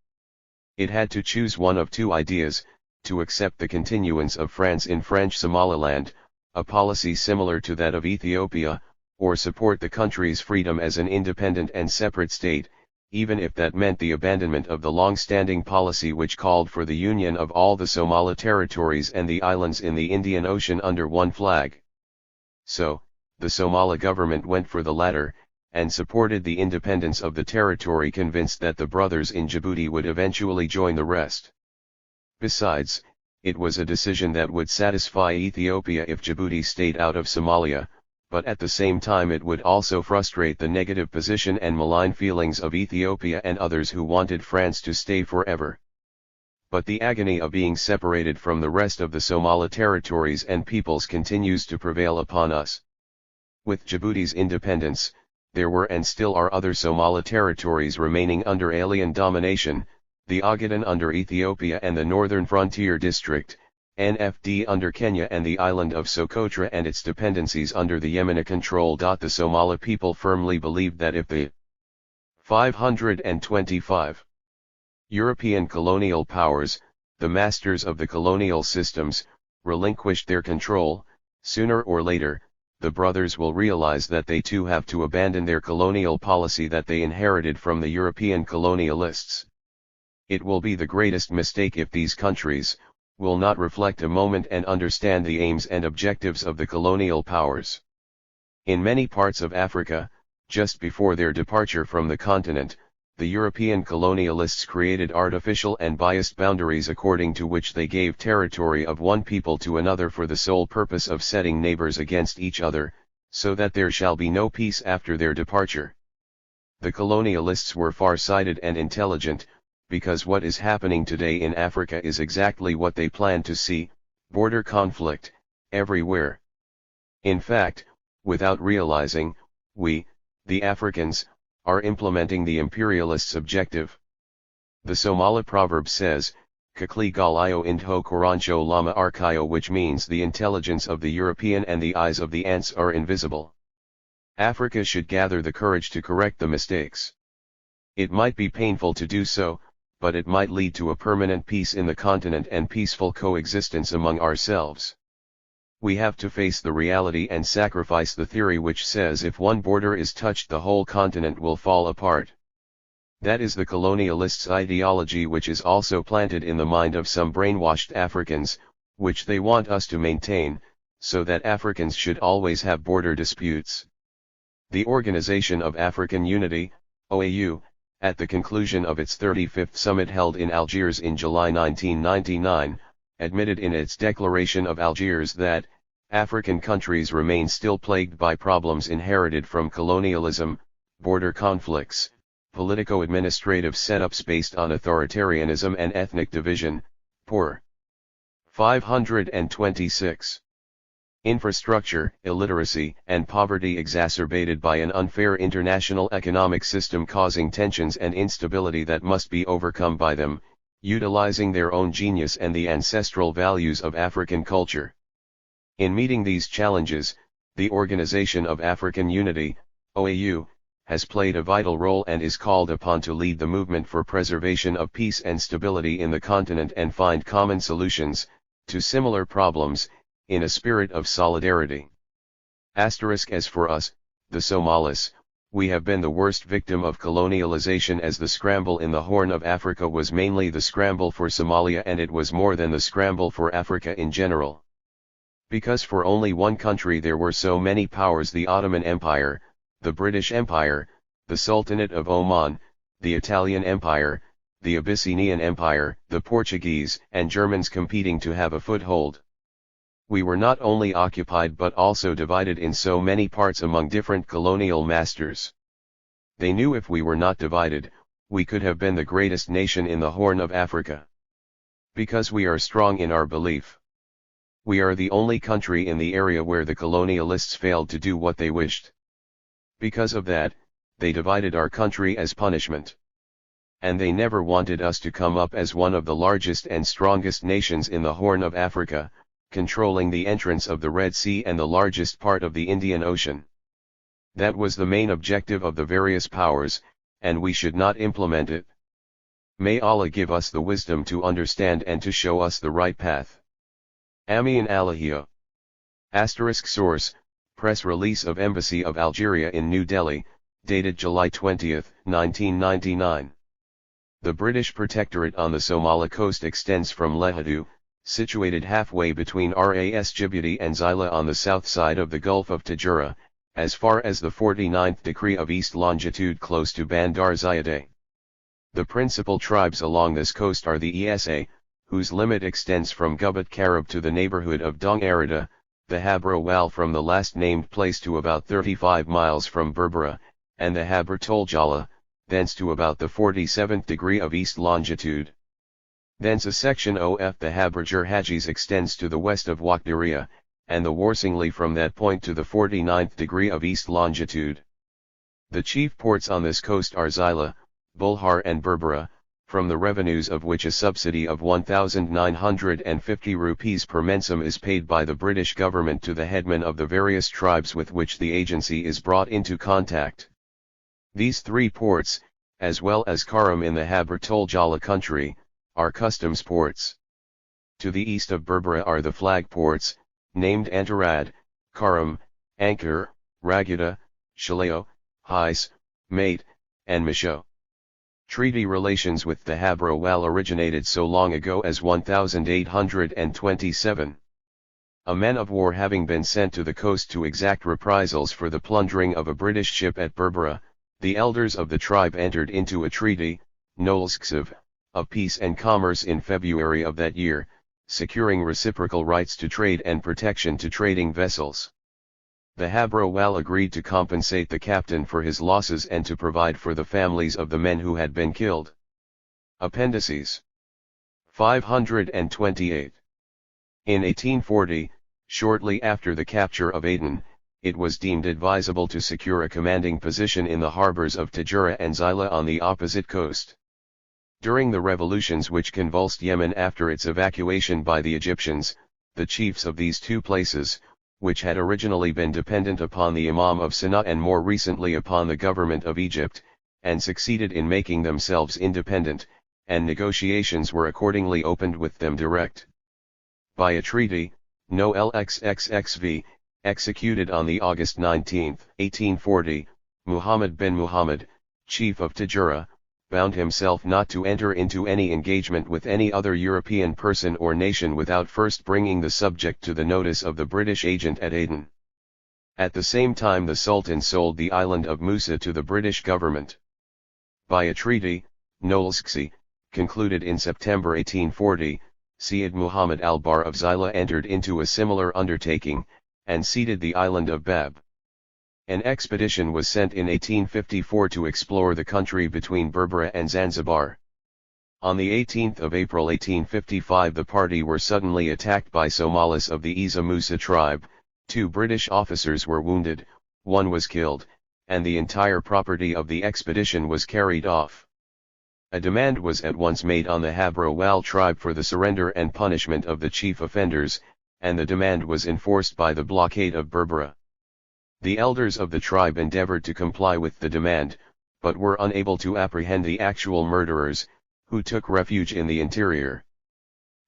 It had to choose one of two ideas: to accept the continuance of France in French Somaliland, a policy similar to that of Ethiopia, or support the country's freedom as an independent and separate state, even if that meant the abandonment of the long-standing policy which called for the union of all the Somali territories and the islands in the Indian Ocean under one flag. So, the Somali government went for the latter, and supported the independence of the territory, convinced that the brothers in Djibouti would eventually join the rest. Besides, it was a decision that would satisfy Ethiopia if Djibouti stayed out of Somalia, but at the same time it would also frustrate the negative position and malign feelings of Ethiopia and others who wanted France to stay forever. But the agony of being separated from the rest of the Somali territories and peoples continues to prevail upon us. With Djibouti's independence, there were and still are other Somali territories remaining under alien domination: the Ogaden under Ethiopia and the Northern Frontier District, NFD under Kenya, and the island of Socotra and its dependencies under the Yemeni control. The Somali people firmly believed that if the 525 European colonial powers, the masters of the colonial systems, relinquished their control, sooner or later, the brothers will realize that they too have to abandon their colonial policy that they inherited from the European colonialists. It will be the greatest mistake if these countries will not reflect a moment and understand the aims and objectives of the colonial powers. In many parts of Africa, just before their departure from the continent, the European colonialists created artificial and biased boundaries according to which they gave territory of one people to another for the sole purpose of setting neighbors against each other, so that there shall be no peace after their departure. The colonialists were far-sighted and intelligent, because what is happening today in Africa is exactly what they planned to see: border conflict, everywhere. In fact, without realizing, we, the Africans, are implementing the imperialists' objective. The Somali proverb says, Kakli Galayo Indho Korancho Lama Arkayo, which means the intelligence of the European and the eyes of the ants are invisible. Africa should gather the courage to correct the mistakes. It might be painful to do so, but it might lead to a permanent peace in the continent and peaceful coexistence among ourselves. We have to face the reality and sacrifice the theory which says if one border is touched the whole continent will fall apart. That is the colonialists' ideology, which is also planted in the mind of some brainwashed Africans, which they want us to maintain, so that Africans should always have border disputes. The Organization of African Unity, OAU, at the conclusion of its 35th summit held in Algiers in July 1999, admitted in its Declaration of Algiers that African countries remain still plagued by problems inherited from colonialism, border conflicts, politico-administrative setups based on authoritarianism and ethnic division, poor. 526. Infrastructure, illiteracy, and poverty exacerbated by an unfair international economic system causing tensions and instability that must be overcome by them, utilizing their own genius and the ancestral values of African culture. In meeting these challenges, the Organization of African Unity, OAU, has played a vital role and is called upon to lead the movement for preservation of peace and stability in the continent and find common solutions to similar problems, in a spirit of solidarity. As for us, the Somalis, we have been the worst victim of colonialization, as the scramble in the Horn of Africa was mainly the scramble for Somalia, and it was more than the scramble for Africa in general. Because for only one country there were so many powers: the Ottoman Empire, the British Empire, the Sultanate of Oman, the Italian Empire, the Abyssinian Empire, the Portuguese and Germans competing to have a foothold. We were not only occupied but also divided in so many parts among different colonial masters. They knew if we were not divided, we could have been the greatest nation in the Horn of Africa. Because we are strong in our belief. We are the only country in the area where the colonialists failed to do what they wished. Because of that, they divided our country as punishment. And they never wanted us to come up as one of the largest and strongest nations in the Horn of Africa, controlling the entrance of the Red Sea and the largest part of the Indian Ocean. That was the main objective of the various powers, and we should not implement it. May Allah give us the wisdom to understand and to show us the right path. Amin Alahia. Source, press release of Embassy of Algeria in New Delhi, dated July 20, 1999. The British Protectorate on the Somali coast extends from Lehadu, situated halfway between Ras Djibouti and Zila on the south side of the Gulf of Tajura, as far as the 49th degree of east longitude close to Bandar Zayadeh. The principal tribes along this coast are the Esa, whose limit extends from Gubat Karab to the neighborhood of Dong Arida, the Habro Wal from the last named place to about 35 miles from Berbera, and the Habr Toljala, thence to about the 47th degree of east longitude. Thence a section of the Haberger Hajis extends to the west of Wakdiria, and the Warsingli from that point to the 49th degree of east longitude. The chief ports on this coast are Zila, Bulhar and Berbera, from the revenues of which a subsidy of 1,950 rupees per mensem is paid by the British government to the headmen of the various tribes with which the agency is brought into contact. These three ports, as well as Karam in the Habr Toljala country, are customs ports. To the east of Berbera are the flag ports, named Antarad, Karam, Ankar, Ragada, Shaleo, Hais, Mate, and Misho. Treaty relations with the Habro Wal originated so long ago as 1827. A man of war having been sent to the coast to exact reprisals for the plundering of a British ship at Berbera, the elders of the tribe entered into a treaty, Nolsksev, of peace and commerce in February of that year, securing reciprocal rights to trade and protection to trading vessels. The Habro Wal agreed to compensate the captain for his losses and to provide for the families of the men who had been killed. Appendices 528. In 1840, shortly after the capture of Aden, it was deemed advisable to secure a commanding position in the harbors of Tajura and Zila on the opposite coast. During the revolutions which convulsed Yemen after its evacuation by the Egyptians, the chiefs of these two places, which had originally been dependent upon the Imam of Sana'a and more recently upon the government of Egypt, and succeeded in making themselves independent, and negotiations were accordingly opened with them direct. By a treaty, No. LXXXV, executed on the August 19, 1840, Muhammad bin Muhammad, chief of Tajura, bound himself not to enter into any engagement with any other European person or nation without first bringing the subject to the notice of the British agent at Aden. At the same time the Sultan sold the island of Musa to the British government. By a treaty, Nolskse, concluded in September 1840, Syed Muhammad al-Bar of Zila entered into a similar undertaking, and ceded the island of Bab. An expedition was sent in 1854 to explore the country between Berbera and Zanzibar. On the 18th of April 1855 the party were suddenly attacked by Somalis of the Isa Musa tribe, 2 British officers were wounded, 1 was killed, and the entire property of the expedition was carried off. A demand was at once made on the Habro Wal tribe for the surrender and punishment of the chief offenders, and the demand was enforced by the blockade of Berbera. The elders of the tribe endeavored to comply with the demand, but were unable to apprehend the actual murderers, who took refuge in the interior.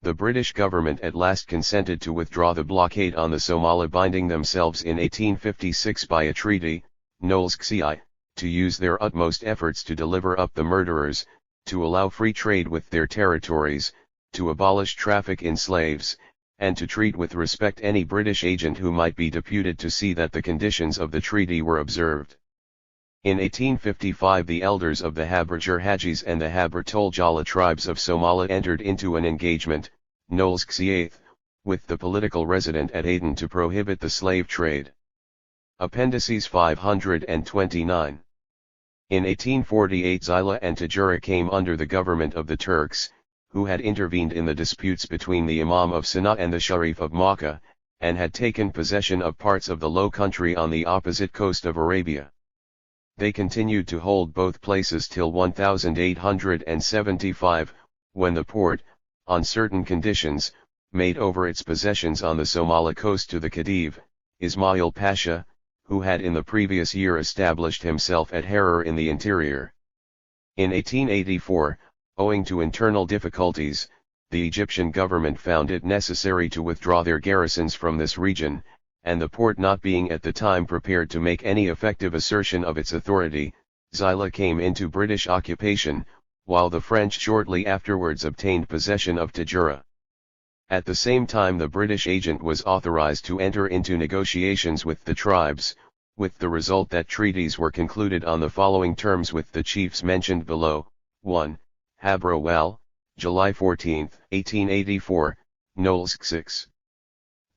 The British government at last consented to withdraw the blockade on the Somali, binding themselves in 1856 by a treaty, Nolskse, to use their utmost efforts to deliver up the murderers, to allow free trade with their territories, to abolish traffic in slaves, and to treat with respect any British agent who might be deputed to see that the conditions of the treaty were observed. In 1855 the elders of the Haberger Hajis and the Haber Toljala tribes of Somalia entered into an engagement, Knowles Xiath, with the political resident at Aden to prohibit the slave trade. Appendices 529. In 1848 Zila and Tajura came under the government of the Turks, who had intervened in the disputes between the Imam of Sana'a and the Sharif of Makkah, and had taken possession of parts of the low country on the opposite coast of Arabia. They continued to hold both places till 1875, when the Porte, on certain conditions, made over its possessions on the Somali coast to the Khedive, Ismail Pasha, who had in the previous year established himself at Harar in the interior. In 1884, owing to internal difficulties, the Egyptian government found it necessary to withdraw their garrisons from this region, and the Porte not being at the time prepared to make any effective assertion of its authority, Zila came into British occupation, while the French shortly afterwards obtained possession of Tajura. At the same time the British agent was authorized to enter into negotiations with the tribes, with the result that treaties were concluded on the following terms with the chiefs mentioned below. 1. Habrowal, July 14, 1884, Knowles 6.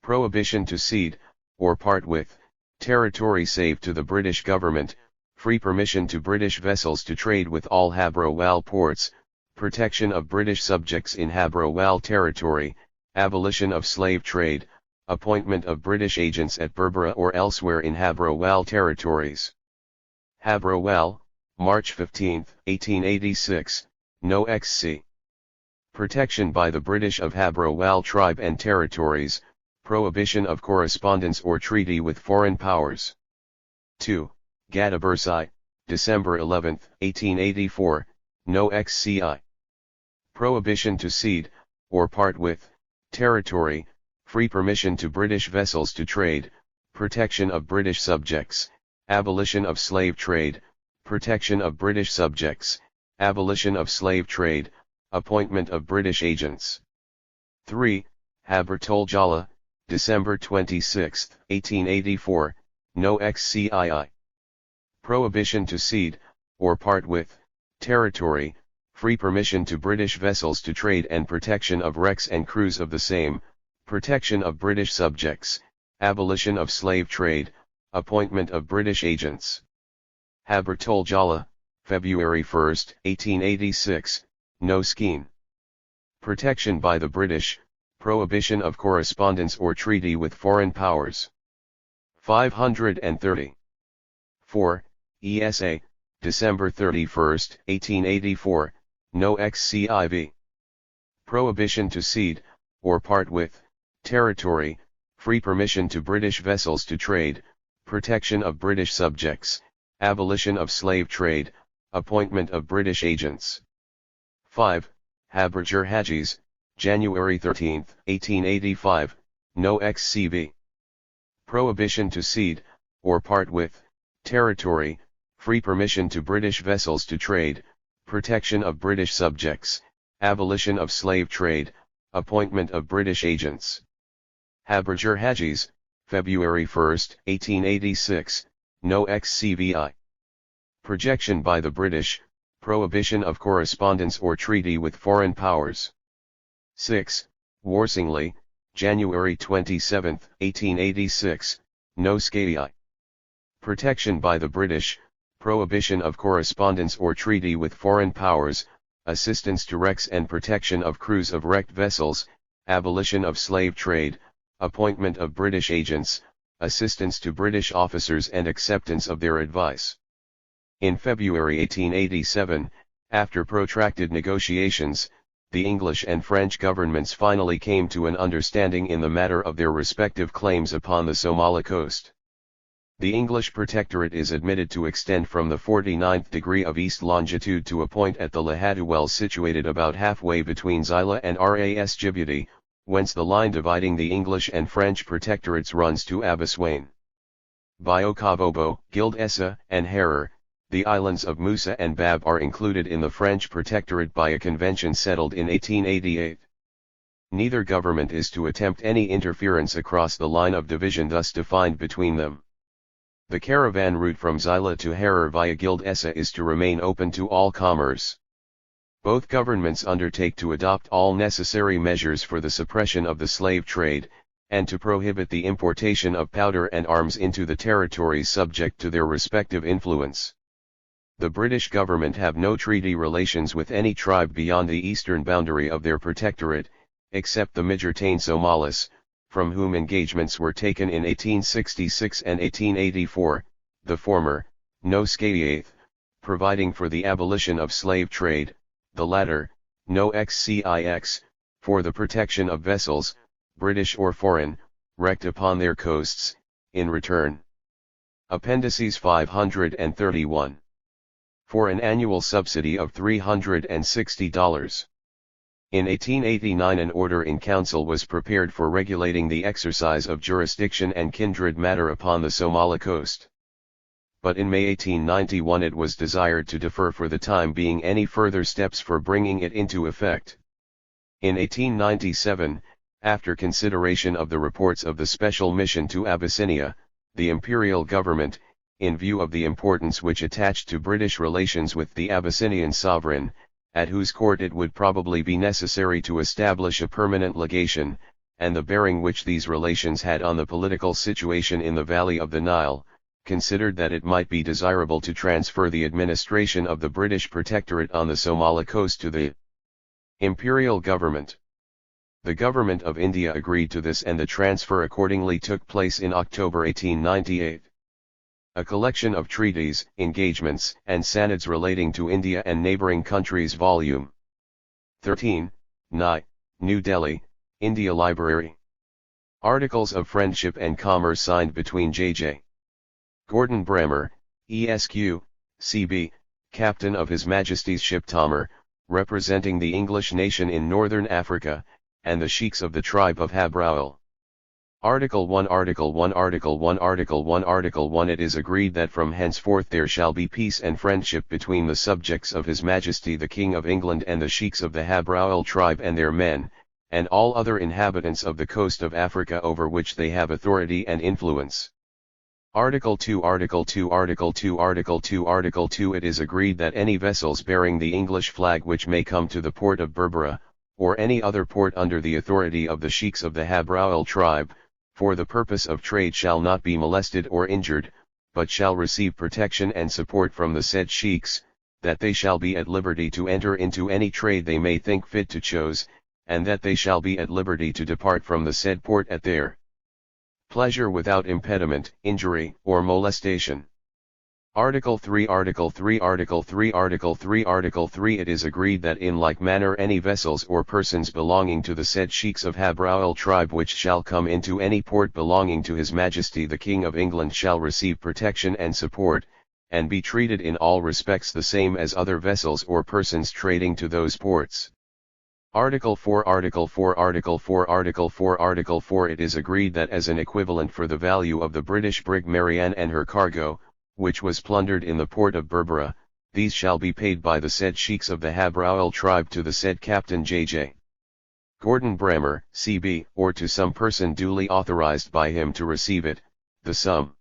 Prohibition to cede, or part with, territory save to the British government, free permission to British vessels to trade with all Habrowal ports, protection of British subjects in Habrowal territory, abolition of slave trade, appointment of British agents at Berbera or elsewhere in Habrowal territories. Habrowal, March 15, 1886, No XC. Protection by the British of Habrowal tribe and territories, prohibition of correspondence or treaty with foreign powers. 2. Gadabursai, December 11, 1884, No XCI. Prohibition to cede, or part with, territory, free permission to British vessels to trade, protection of British subjects, abolition of slave trade, protection of British subjects, abolition of slave trade, appointment of British agents. 3. Haber Toljala, December 26, 1884, No XCII. Prohibition to cede, or part with, territory, free permission to British vessels to trade and protection of wrecks and crews of the same, protection of British subjects, abolition of slave trade, appointment of British agents. Haber Toljala, February 1, 1886, No Skeen. Protection by the British, prohibition of correspondence or treaty with foreign powers. 530. 4. ESA, December 31, 1884, No XCIV. Prohibition to cede, or part with, territory, free permission to British vessels to trade, protection of British subjects, abolition of slave trade, appointment of British agents. 5. Haberger Hajis, January 13, 1885, No XCV. Prohibition to cede, or part with, territory, free permission to British vessels to trade, protection of British subjects, abolition of slave trade, appointment of British agents. Haberger Hajis, February 1, 1886, No XCVI. Projection by the British, prohibition of correspondence or treaty with foreign powers. 6. Worsingley, January 27, 1886, No Skii. Protection by the British, prohibition of correspondence or treaty with foreign powers, assistance to wrecks and protection of crews of wrecked vessels, abolition of slave trade, appointment of British agents, assistance to British officers and acceptance of their advice. In February 1887, after protracted negotiations, the English and French governments finally came to an understanding in the matter of their respective claims upon the Somali coast. The English protectorate is admitted to extend from the 49th degree of east longitude to a point at the Lahadu Wells situated about halfway between Zila and Ras Djibouti, whence the line dividing the English and French protectorates runs to Abaswain. Biokabobo, Gild Essa, and Harar, the islands of Musa and Bab are included in the French protectorate by a convention settled in 1888. Neither government is to attempt any interference across the line of division thus defined between them. The caravan route from Zila to Harar via Gild Essa is to remain open to all commerce. Both governments undertake to adopt all necessary measures for the suppression of the slave trade, and to prohibit the importation of powder and arms into the territories subject to their respective influence. The British government have no treaty relations with any tribe beyond the eastern boundary of their protectorate, except the Mijurtane Somalis, from whom engagements were taken in 1866 and 1884, the former, no scaeath, providing for the abolition of slave trade, the latter, no xcix, for the protection of vessels, British or foreign, wrecked upon their coasts, in return. Appendices 531. For an annual subsidy of $360. In 1889 an order in council was prepared for regulating the exercise of jurisdiction and kindred matter upon the Somali coast. But in May 1891 it was desired to defer for the time being any further steps for bringing it into effect. In 1897, after consideration of the reports of the Special Mission to Abyssinia, the imperial government, in view of the importance which attached to British relations with the Abyssinian sovereign, at whose court it would probably be necessary to establish a permanent legation, and the bearing which these relations had on the political situation in the valley of the Nile, considered that it might be desirable to transfer the administration of the British protectorate on the Somali coast to the imperial government. The government of India agreed to this and the transfer accordingly took place in October 1898. A collection of treaties, engagements, and sanads relating to India and neighbouring countries Volume 13, New Delhi, India Library. Articles of Friendship and Commerce signed between J.J. Gordon Bremer, Esq., C.B., Captain of His Majesty's ship Tamar, representing the English nation in Northern Africa, and the Sheikhs of the tribe of Habra'ul. Article 1 Article 1 Article 1 Article 1 Article 1 It is agreed that from henceforth there shall be peace and friendship between the subjects of His Majesty the King of England and the Sheikhs of the Habra'ul tribe and their men, and all other inhabitants of the coast of Africa over which they have authority and influence. Article 2 Article 2 Article 2 Article 2 Article 2 It is agreed that any vessels bearing the English flag which may come to the port of Berbera, or any other port under the authority of the Sheikhs of the Habra'ul tribe, for the purpose of trade shall not be molested or injured, but shall receive protection and support from the said Sheikhs, that they shall be at liberty to enter into any trade they may think fit to choose, and that they shall be at liberty to depart from the said port at their pleasure without impediment, injury, or molestation. Article 3 Article 3 Article 3 Article 3 Article 3 It is agreed that in like manner any vessels or persons belonging to the said Sheikhs of Habra'ul tribe which shall come into any port belonging to His Majesty the King of England shall receive protection and support, and be treated in all respects the same as other vessels or persons trading to those ports. Article 4 Article 4 Article 4 Article 4 Article 4 It is agreed that as an equivalent for the value of the British brig Marianne and her cargo, which was plundered in the port of Berbera, these shall be paid by the said Sheikhs of the Habra'ul tribe to the said Captain J.J. Gordon Bremer, C.B., or to some person duly authorized by him to receive it, the sum.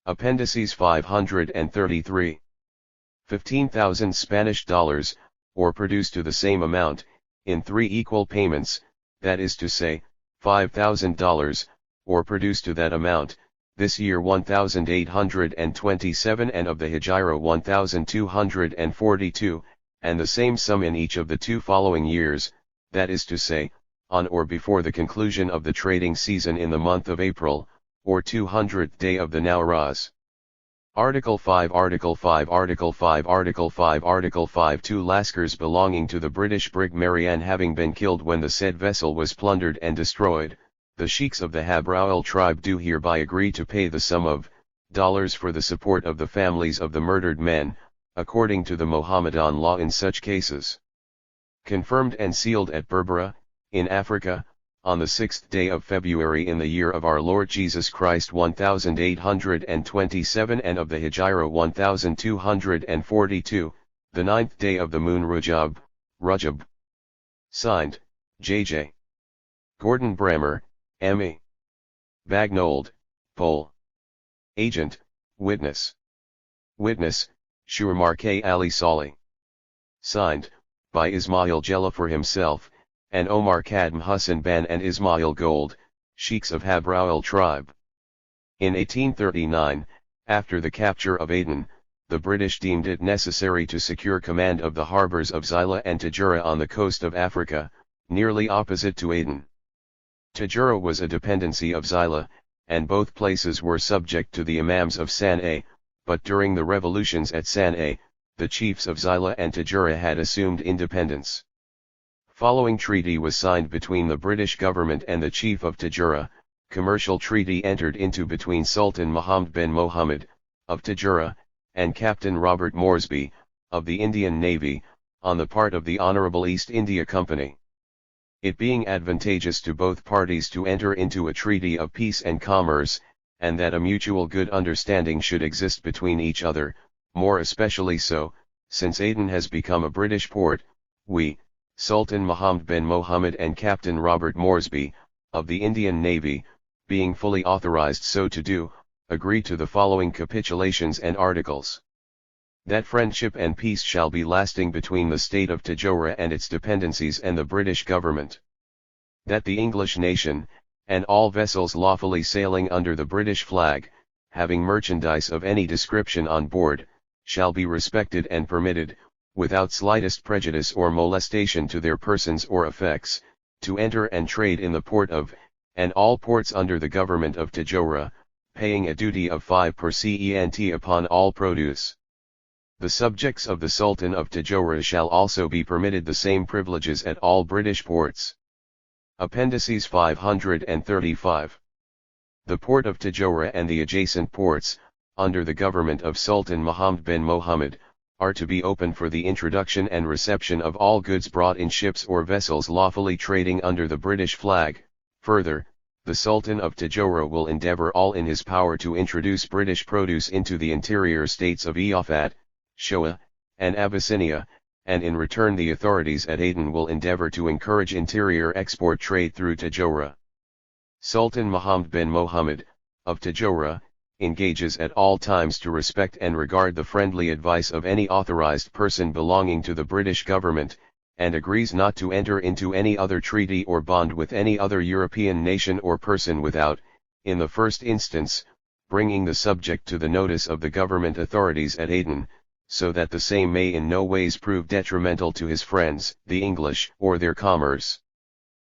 Appendices 533. 15,000 Spanish dollars, or produce to the same amount, in 3 equal payments, that is to say, $5,000, or produce to that amount, this year 1827 and of the Hijra 1242, and the same sum in each of the 2 following years, that is to say, on or before the conclusion of the trading season in the month of April, or 200th day of the Nowruz. Article 5 Article 5 Article 5 Article 5 Article 5 2 Lascars belonging to the British brig Marianne having been killed when the said vessel was plundered and destroyed, the Sheikhs of the Habra'ul tribe do hereby agree to pay the sum of dollars for the support of the families of the murdered men, according to the Mohammedan law in such cases. Confirmed and sealed at Berbera, in Africa, on the 6th day of February in the year of our Lord Jesus Christ 1827 and of the Hijra 1242, the 9th day of the moon Rajab. Signed, J.J. Gordon Bremer, M.E. Bagnold, Pole. Agent, Witness. Witness, Shuamarke Ali Saleh. Signed, by Ismail Jelafer himself, and Omar Kadm Hussein Ban and Ismail Gold, sheikhs of Habra'ul tribe. In 1839, after the capture of Aden, the British deemed it necessary to secure command of the harbors of Zila and Tajura on the coast of Africa, nearly opposite to Aden. Tajura was a dependency of Zila, and both places were subject to the imams of Sana'a, but during the revolutions at Sana'a, the chiefs of Zila and Tajura had assumed independence. Following treaty was signed between the British government and the chief of Tajura, commercial treaty entered into between Sultan Muhammad bin Mohammed, of Tajura, and Captain Robert Moresby, of the Indian Navy, on the part of the Honourable East India Company. It being advantageous to both parties to enter into a treaty of peace and commerce, and that a mutual good understanding should exist between each other, more especially so, since Aden has become a British port, we, Sultan Muhammad bin Mohammed and Captain Robert Moresby, of the Indian Navy, being fully authorized so to do, agree to the following capitulations and articles. That friendship and peace shall be lasting between the state of Tajura and its dependencies and the British government. That the English nation, and all vessels lawfully sailing under the British flag, having merchandise of any description on board, shall be respected and permitted, without slightest prejudice or molestation to their persons or effects, to enter and trade in the port of, and all ports under the government of Tajura, paying a duty of 5 per cent upon all produce. The subjects of the Sultan of Tajura shall also be permitted the same privileges at all British ports. Appendices 535. The port of Tajura and the adjacent ports, under the government of Sultan Muhammad bin Mohammed, are to be open for the introduction and reception of all goods brought in ships or vessels lawfully trading under the British flag. Further, the Sultan of Tajura will endeavour all in his power to introduce British produce into the interior states of Eofat, Shoa, and Abyssinia, and in return the authorities at Aden will endeavour to encourage interior export trade through Tajura. Sultan Muhammad bin Mohammed, of Tajura, engages at all times to respect and regard the friendly advice of any authorized person belonging to the British government, and agrees not to enter into any other treaty or bond with any other European nation or person without, in the first instance, bringing the subject to the notice of the government authorities at Aden, so that the same may in no ways prove detrimental to his friends, the English, or their commerce.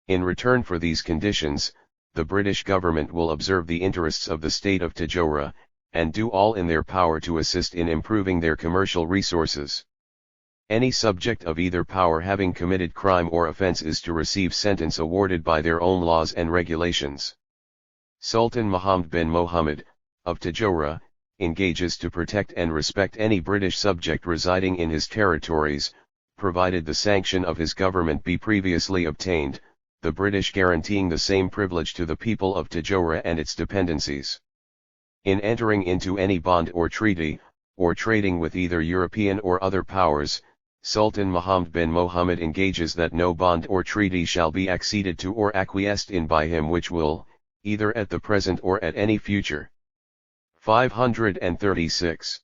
In return for these conditions, the British government will observe the interests of the state of Tajura, and do all in their power to assist in improving their commercial resources. Any subject of either power having committed crime or offence is to receive sentence awarded by their own laws and regulations. Sultan Muhammad bin Mohammed, of Tajura, engages to protect and respect any British subject residing in his territories, provided the sanction of his government be previously obtained, the British guaranteeing the same privilege to the people of Tajura and its dependencies. In entering into any bond or treaty, or trading with either European or other powers, Sultan Muhammad bin Mohammed engages that no bond or treaty shall be acceded to or acquiesced in by him which will, either at the present or at any future 536.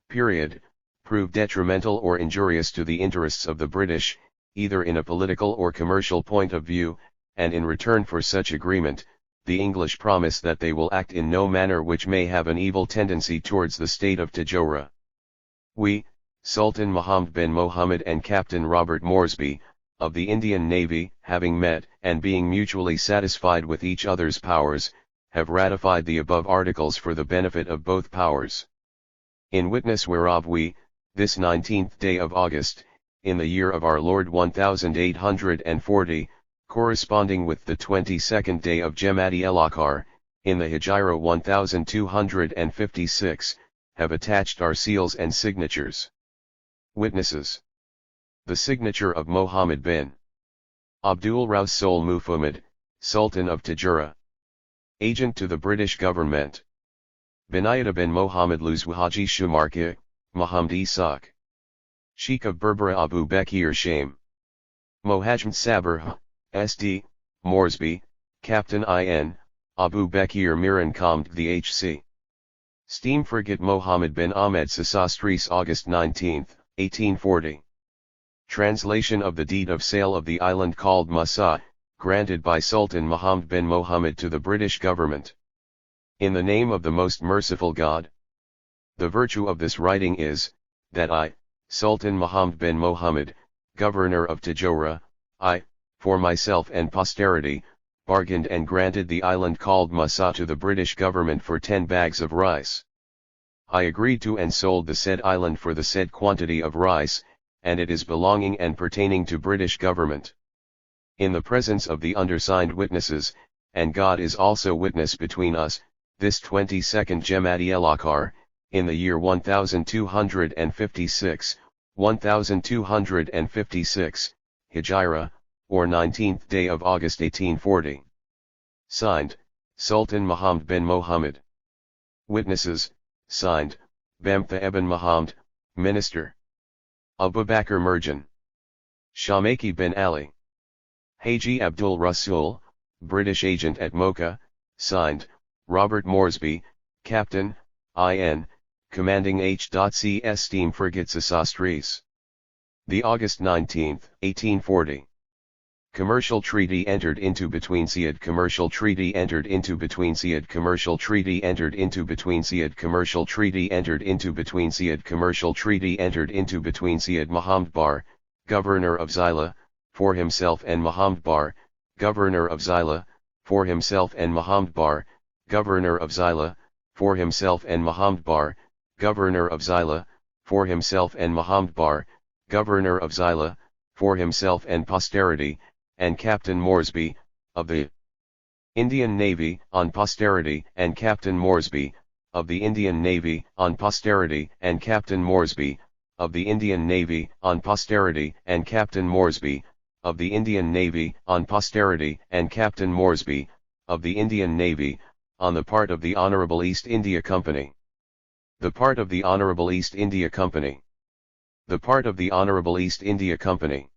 Period, prove detrimental or injurious to the interests of the British, either in a political or commercial point of view, and in return for such agreement, the English promise that they will act in no manner which may have an evil tendency towards the state of Tajura. We, Sultan Muhammad bin Mohammed and Captain Robert Moresby, of the Indian Navy, having met, and being mutually satisfied with each other's powers, have ratified the above articles for the benefit of both powers. In witness whereof we, this 19th day of August, in the year of our Lord 1840, corresponding with the 22nd day of Jamadi el-Akhar, in the Hijra 1256, have attached our seals and signatures. Witnesses. The signature of Mohammed bin Abdul Rasul Muhammad, Sultan of Tajura. Agent to the British government. Binayat bin Mohammed Luzwahaji Shumarka, Muhammad Isaq. Sheikh of Berbera Abu Bakir Shame. Mohajmed Sabr, SD, Moresby, Captain IN, Abu Bakir Miran Kamd the HC. Steam frigate Mohammed bin Ahmed Sesostris August 19, 1840. Translation of the deed of sale of the island called Masa, granted by Sultan Muhammad bin Mohammed to the British government. In the name of the most merciful God. The virtue of this writing is, that I, Sultan Muhammad bin Mohammed, Governor of Tajora, I, for myself and posterity, bargained and granted the island called Masa to the British government for 10 bags of rice. I agreed to and sold the said island for the said quantity of rice, and it is belonging and pertaining to British government. In the presence of the undersigned witnesses, and God is also witness between us, this 22nd Jamadi el-Akhar, in the year 1256, 1256, Hijra, or 19th day of August 1840. Signed, Sultan Muhammad bin Mohammed. Witnesses, signed, Bamtha ibn Muhammad, Minister. Abu Bakr Merjan. Shamaki bin Ali. Haji Abdul Rasul, British agent at Mocha, signed, Robert Moresby, Captain, IN, commanding H.C.S. steam frigate Sesostris. The August 19, 1840. Commercial treaty entered into between Syed Commercial treaty entered into between Syed Commercial treaty entered into between Syed Commercial treaty entered into between Syed Commercial treaty entered into between Syed Muhammad Bar, Governor of Zila, for himself and Muhammad Bar, Governor of Zila, for himself and Muhammad Bar, Governor of Zila, for himself and Muhammad Bar, Governor of Zila, for himself and Muhammad Bar, Governor of Zila, for himself and posterity, and Captain Moresby, of the Indian Navy, on posterity, and Captain Moresby, of the Indian Navy, on posterity, and Captain Moresby, of the Indian Navy, on posterity, and Captain Moresby, of the Indian Navy, on posterity, and Captain Moresby, of the Indian Navy, on the part of the Honourable East India Company. The part of the Honourable East India Company. The part of the Honourable East India Company.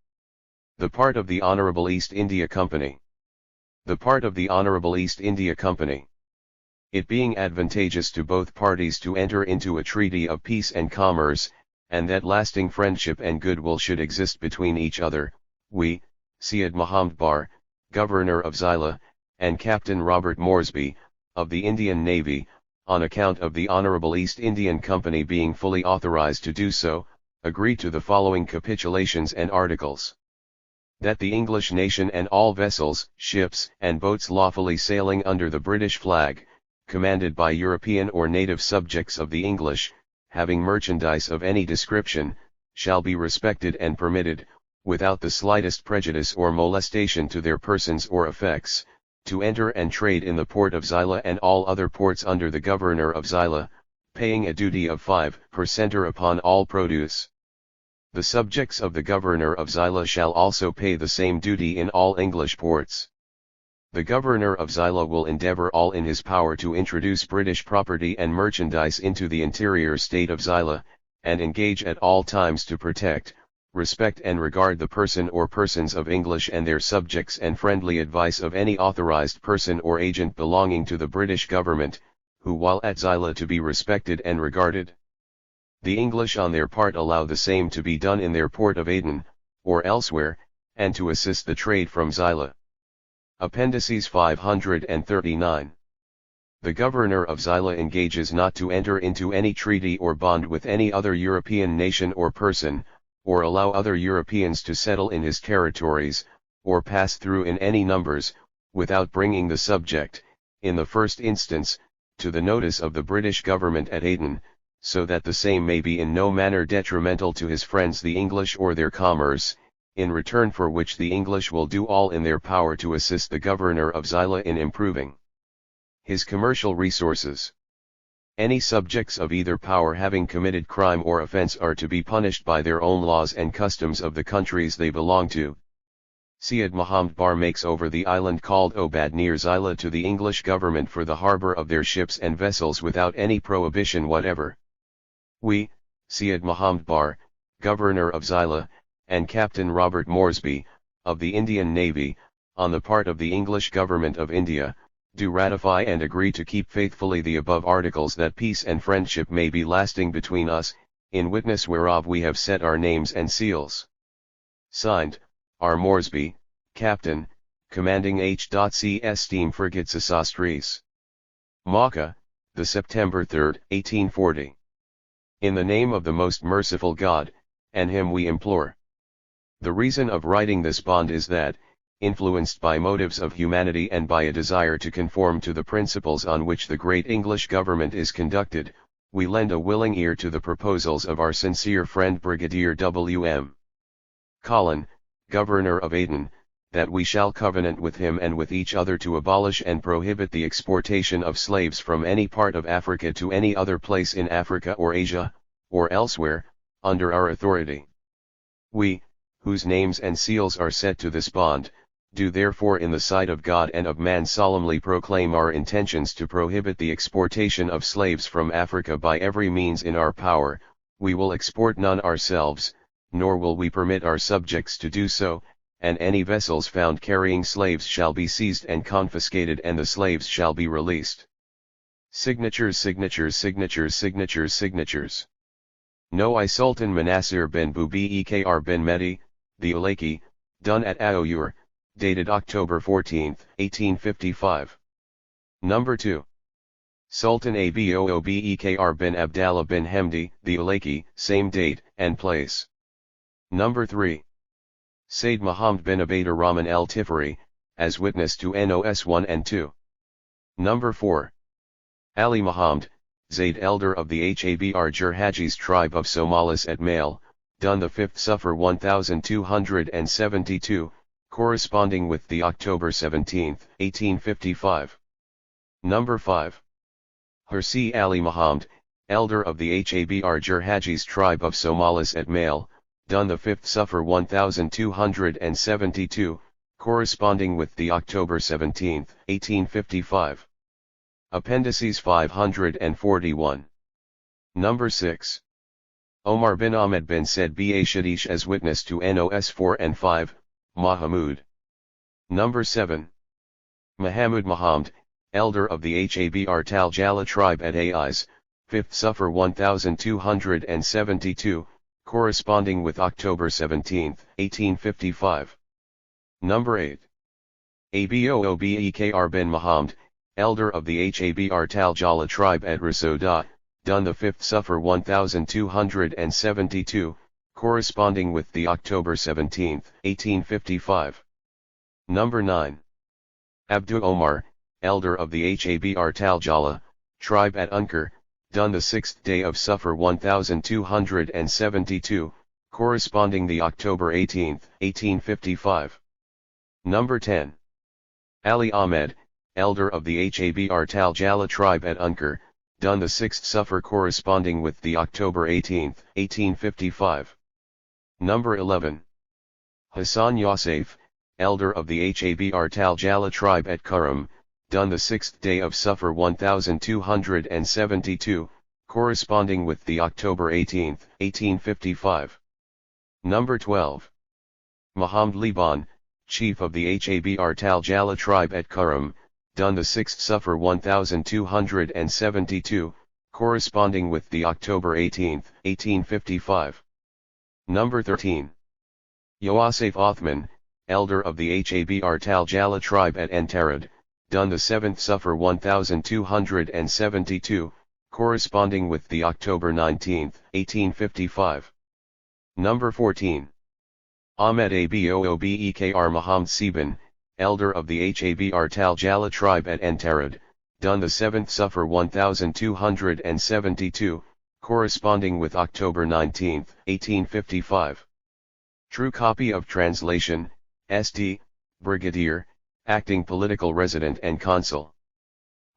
The part of the Honourable East India Company. The part of the Honourable East India Company. It being advantageous to both parties to enter into a treaty of peace and commerce, and that lasting friendship and goodwill should exist between each other, we, Syed Muhammad Bar, Governor of Zila, and Captain Robert Moresby, of the Indian Navy, on account of the Honourable East Indian Company being fully authorised to do so, agree to the following capitulations and articles. That the English nation and all vessels, ships, and boats lawfully sailing under the British flag, commanded by European or native subjects of the English, having merchandise of any description, shall be respected and permitted, without the slightest prejudice or molestation to their persons or effects, to enter and trade in the port of Zila and all other ports under the Governor of Zila, paying a duty of 5% upon all produce. The subjects of the Governor of Zila shall also pay the same duty in all English ports. The Governor of Zila will endeavour all in his power to introduce British property and merchandise into the interior state of Zila, and engage at all times to protect, respect and regard the person or persons of English and their subjects, and friendly advice of any authorised person or agent belonging to the British government, who while at Zila to be respected and regarded. The English on their part allow the same to be done in their port of Aden, or elsewhere, and to assist the trade from Zila. Appendices 539. The Governor of Zila engages not to enter into any treaty or bond with any other European nation or person, or allow other Europeans to settle in his territories, or pass through in any numbers, without bringing the subject, in the first instance, to the notice of the British government at Aden, so that the same may be in no manner detrimental to his friends the English or their commerce, in return for which the English will do all in their power to assist the Governor of Zila in improving his commercial resources. Any subjects of either power having committed crime or offence are to be punished by their own laws and customs of the countries they belong to. Syed Muhammad Bar makes over the island called Obad near Zila to the English government for the harbour of their ships and vessels without any prohibition whatever. We, Syed Muhammad Bar, Governor of Zila, and Captain Robert Moresby, of the Indian Navy, on the part of the English Government of India, do ratify and agree to keep faithfully the above articles, that peace and friendship may be lasting between us, in witness whereof we have set our names and seals. Signed, R. Moresby, Captain, commanding H.C.S. steam frigate Sesostris. Mocha, the September 3, 1840. In the name of the most merciful God, and him we implore. The reason of writing this bond is that, influenced by motives of humanity and by a desire to conform to the principles on which the great English government is conducted, we lend a willing ear to the proposals of our sincere friend Brigadier W.M. Collin, Governor of Aden, that we shall covenant with him and with each other to abolish and prohibit the exportation of slaves from any part of Africa to any other place in Africa or Asia, or elsewhere, under our authority. We, whose names and seals are set to this bond, do therefore in the sight of God and of man solemnly proclaim our intentions to prohibit the exportation of slaves from Africa by every means in our power. We will export none ourselves, nor will we permit our subjects to do so, and any vessels found carrying slaves shall be seized and confiscated, and the slaves shall be released. Signatures, signatures, signatures, signatures, signatures. No, I Sultan Manassir bin Bubekr bin Mehdi, the Ulaki, done at Aour, dated October 14, 1855. Number 2. Sultan Aboobekr bin Abdallah bin Hemdi, the Ulaki, same date and place. Number 3. Sayyid Muhammad bin Abd Rahman al-Tifari, as witness to NOS 1 and 2. Number 4. Ali Muhammad, Zayd, elder of the Habr Hajis tribe of Somalis at Male, done the 5th Safar 1272, corresponding with the October 17, 1855. Number 5. Hirsi Ali Muhammad, elder of the Habr Hajis tribe of Somalis at Male, done the 5th Safar 1272, corresponding with the October 17, 1855. Appendices 541. Number 6. Omar bin Ahmed bin Said Ba Shadish as witness to NOS 4 and 5, Mahmud. Number 7. Muhammad Muhammad, elder of the Habr Tal Jala tribe at Ais, 5th Safar 1272, corresponding with October 17, 1855. Number 8. Aboobekr bin Muhammad, elder of the Habr Tal Jala tribe at Rasoda, done the 5th Safar 1272, corresponding with the October 17, 1855. Number 9. Abdu Omar, elder of the Habr Tal Jala, tribe at Unkar, done the 6th day of Safar 1272, corresponding the October 18, 1855. Number 10. Ali Ahmed, elder of the Habr Tal Jala tribe at Unkar, done the 6th Safar corresponding with the October 18, 1855. Number 11. Hassan Yosef, elder of the Habr Tal Jala tribe at Kurum, done the 6th day of Safar 1272, corresponding with the October 18, 1855. Number 12. Muhammad Liban, chief of the Habr Tal Jala tribe at Kurum, done the 6th Safar 1272, corresponding with the October 18, 1855. Number 13. Yoasef Othman, elder of the Habr Tal Jala tribe at Antarad, done the 7th Safar 1272, corresponding with the October 19, 1855. Number 14. Ahmed Aboobekr Muhammad Siban, elder of the Habr Tal Jala tribe at Antarad, done the 7th Safar 1272, corresponding with October 19, 1855. True copy of translation, St. Brigadier, acting political resident and consul.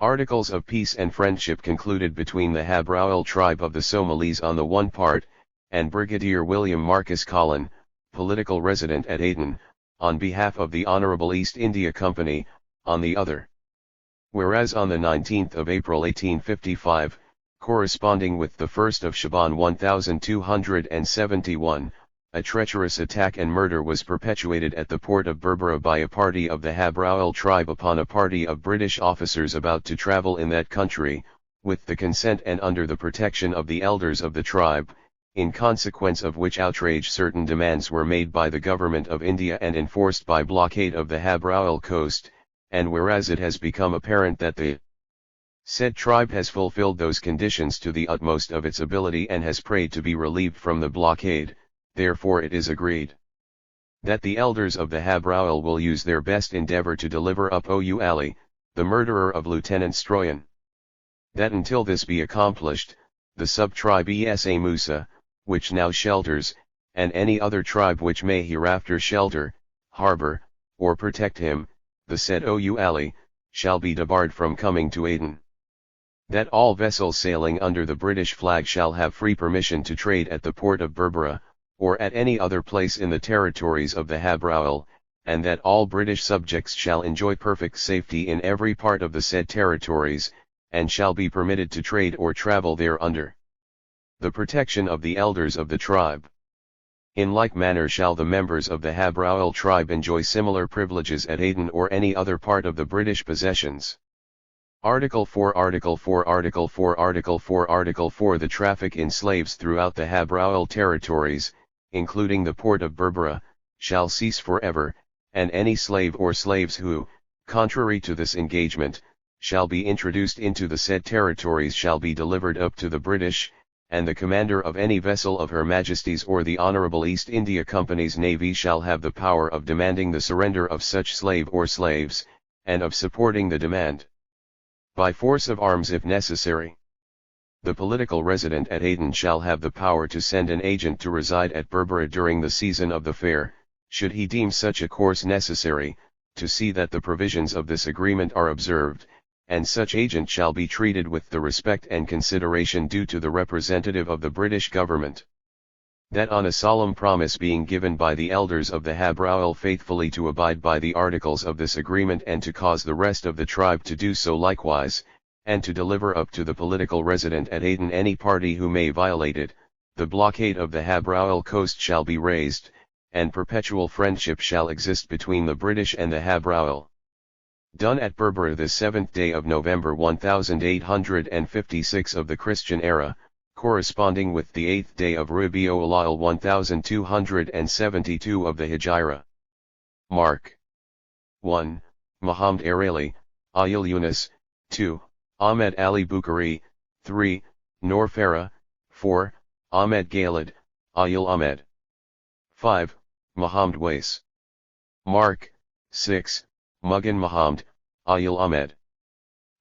Articles of peace and friendship concluded between the Habraoil tribe of the Somalis on the one part, and Brigadier William Marcus Collin, political resident at Aden, on behalf of the Honorable East India Company, on the other. Whereas on the 19th of April 1855, corresponding with the 1st of Shaban 1271, a treacherous attack and murder was perpetuated at the port of Berbera by a party of the Habroal tribe upon a party of British officers about to travel in that country, with the consent and under the protection of the elders of the tribe, in consequence of which outrage certain demands were made by the government of India and enforced by blockade of the Habroal coast, and whereas it has become apparent that the said tribe has fulfilled those conditions to the utmost of its ability and has prayed to be relieved from the blockade, therefore it is agreed that the elders of the Habroal will use their best endeavor to deliver up Ou Ali, the murderer of Lieutenant Stroyan. That until this be accomplished, the sub-tribe Esa Musa, which now shelters, and any other tribe which may hereafter shelter, harbor, or protect him, the said Ou Ali, shall be debarred from coming to Aden. That all vessels sailing under the British flag shall have free permission to trade at the port of Berbera, or at any other place in the territories of the Habroal, and that all British subjects shall enjoy perfect safety in every part of the said territories, and shall be permitted to trade or travel there under the protection of the elders of the tribe. In like manner shall the members of the Habroal tribe enjoy similar privileges at Aden or any other part of the British possessions. Article 4 Article 4 Article 4 Article 4 Article 4 The traffic in slaves throughout the Habroal territories, including the port of Berbera, shall cease forever, and any slave or slaves who, contrary to this engagement, shall be introduced into the said territories shall be delivered up to the British, and the commander of any vessel of Her Majesty's or the Honourable East India Company's Navy shall have the power of demanding the surrender of such slave or slaves, and of supporting the demand by force of arms if necessary. The political resident at Aden shall have the power to send an agent to reside at Berbera during the season of the fair, should he deem such a course necessary, to see that the provisions of this agreement are observed, and such agent shall be treated with the respect and consideration due to the representative of the British government. That on a solemn promise being given by the elders of the Habroal faithfully to abide by the articles of this agreement and to cause the rest of the tribe to do so likewise, and to deliver up to the political resident at Aden any party who may violate it, the blockade of the Habroal coast shall be raised, and perpetual friendship shall exist between the British and the Habroal. Done at Berbera the 7th day of November 1856 of the Christian era, corresponding with the 8th day of Rabi'ul Awwal 1272 of the Hijra. Mark 1. Muhammad Arali, Ayil Yunus, 2. Ahmed Ali Bukhari, 3. Noor Farah, 4. Ahmed Ghalid, Ayil Ahmed. 5. Muhammad Wais. Mark 6. Mugan Muhammad, Ayil Ahmed.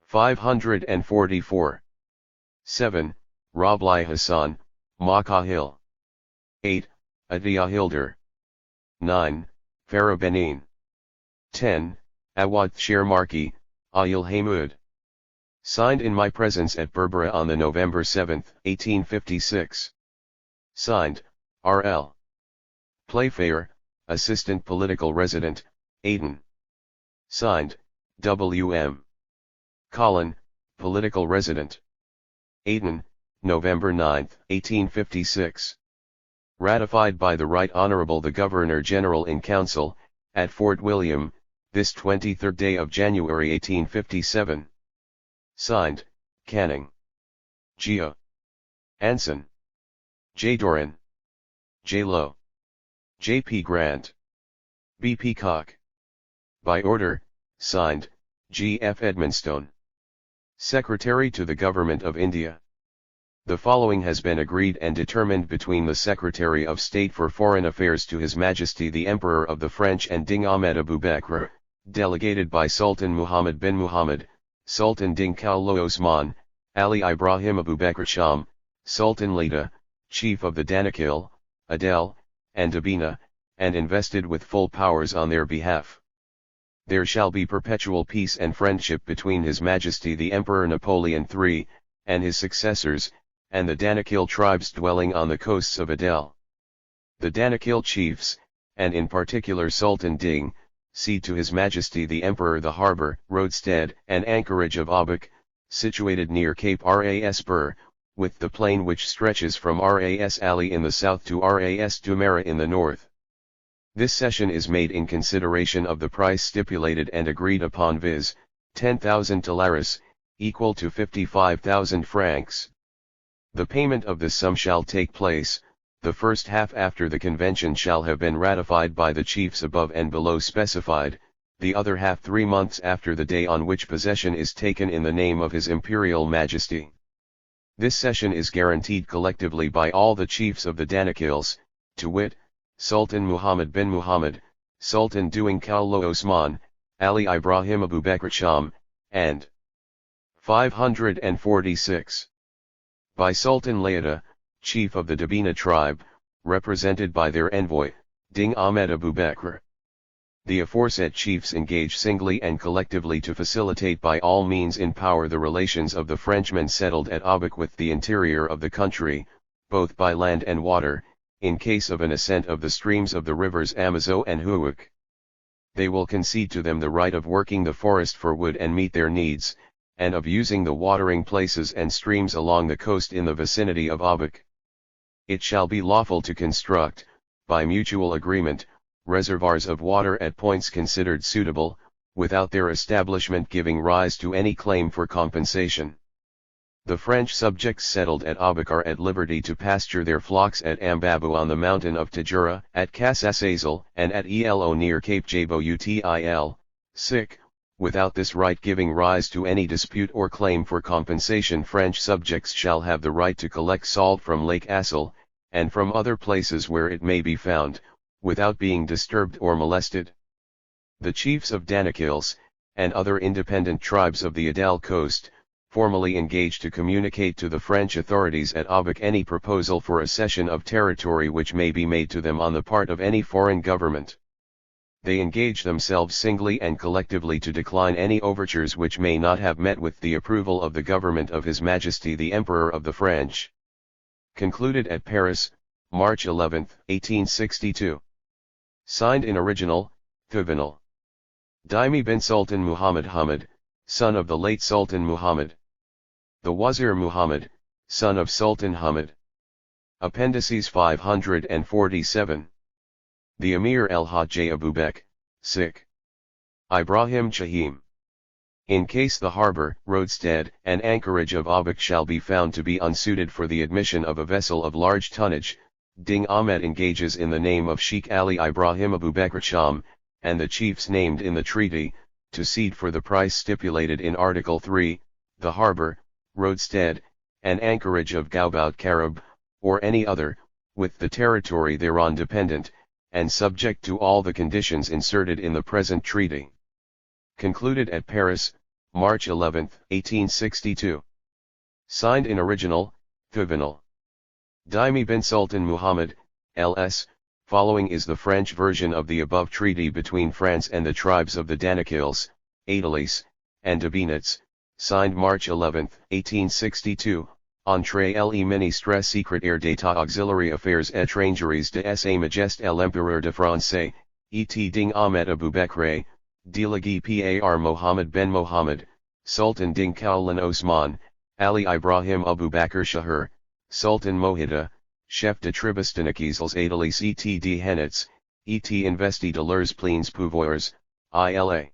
544. 7. Rabli Hassan, Makahil. 8. Adiya Hilder. 9. Farah Benin. 10. Awad Shermarki, Ayil Hamud. Signed in my presence at Berbera on the November 7, 1856. Signed, R.L. Playfair, Assistant Political Resident, Aden. Signed, W.M. Collin, Political Resident. Aden, November 9, 1856. Ratified by the Right Honourable the Governor-General in Council, at Fort William, this 23rd day of January 1857. Signed, Canning. Geo. Anson. J. Doran. J. Lowe. J. P. Grant. B. Peacock. By order, signed, G. F. Edmonstone. Secretary to the Government of India. The following has been agreed and determined between the Secretary of State for Foreign Affairs to His Majesty the Emperor of the French and Ding Ahmed Abu Bakr, delegated by Sultan Muhammad bin Muhammad, Sultan Ding Kaulo Osman, Ali Ibrahim Abu Bakr Sham, Sultan Lida, Chief of the Danakil, Adel, and Dabina, and invested with full powers on their behalf. There shall be perpetual peace and friendship between His Majesty the Emperor Napoleon III, and his successors, and the Danakil tribes dwelling on the coasts of Adel. The Danakil chiefs, and in particular Sultan Ding, cede to His Majesty the Emperor the harbour, roadstead, and anchorage of Abuk, situated near Cape Ras Bur, with the plain which stretches from Ras Ali in the south to Ras Jumeirah in the north. This cession is made in consideration of the price stipulated and agreed upon, viz., 10,000 talaris, equal to 55,000 francs. The payment of this sum shall take place, the first half after the convention shall have been ratified by the chiefs above and below specified, the other half 3 months after the day on which possession is taken in the name of His Imperial Majesty. This cession is guaranteed collectively by all the chiefs of the Danakils, to wit, Sultan Muhammad bin Muhammad, Sultan Duing Kaulo Osman, Ali Ibrahim Abu Bakr Sham, and 546. By Sultan Layada, chief of the Dabina tribe, represented by their envoy, Ding Ahmed Abu Bakr. The aforesaid chiefs engage singly and collectively to facilitate by all means in power the relations of the Frenchmen settled at Abuk with the interior of the country, both by land and water, in case of an ascent of the streams of the rivers Amazo and Huuk. They will concede to them the right of working the forest for wood and meet their needs, and of using the watering places and streams along the coast in the vicinity of Abuk. It shall be lawful to construct, by mutual agreement, reservoirs of water at points considered suitable, without their establishment giving rise to any claim for compensation. The French subjects settled at Abuk are at liberty to pasture their flocks at Ambabu on the mountain of Tajura, at Kasasazel, and at Elo near Cape Jabo Util, without this right giving rise to any dispute or claim for compensation. French subjects shall have the right to collect salt from Lake Assel, and from other places where it may be found, without being disturbed or molested. The chiefs of Danakils, and other independent tribes of the Adal coast, formally engage to communicate to the French authorities at Abuk any proposal for a cession of territory which may be made to them on the part of any foreign government. They engage themselves singly and collectively to decline any overtures which may not have met with the approval of the government of His Majesty the Emperor of the French. Concluded at Paris, March 11, 1862. Signed in original, Thuvinal. Daimi bin Sultan Muhammad Hamid, son of the late Sultan Muhammad. The Wazir Muhammad, son of Sultan Hamid. Appendices 547. The Emir El-Hajj Abu Bek, Sikh. Ibrahim Chahim. In case the harbour, roadstead, and anchorage of Abuk shall be found to be unsuited for the admission of a vessel of large tonnage, Ding Ahmed engages in the name of Sheikh Ali Ibrahim Abu Bakr Sham, and the chiefs named in the treaty, to cede for the price stipulated in Article 3, the harbour, roadstead, and anchorage of Gaubout Karab, or any other, with the territory thereon dependent, and subject to all the conditions inserted in the present treaty. Concluded at Paris, March 11, 1862. Signed in original, Thuvinal. Daimi bin Sultan Muhammad, L.S., following is the French version of the above treaty between France and the tribes of the Danakils, Adelis, and Dabinets, signed March 11, 1862, Entrée le ministre secrétaire d'État auxiliary affaires étrangères de Sa Majesté l'Empereur de France, et Ding Ahmed Abu Bakr, Délégué par Mohammed ben Mohammed, Sultan Ding Kaulan Osman, Ali Ibrahim Abu Bakr Shahar, Sultan Mohida, chef de Tribustanakizels Adelis et de Henets, et investi de leurs pleins pouvoirs, ila.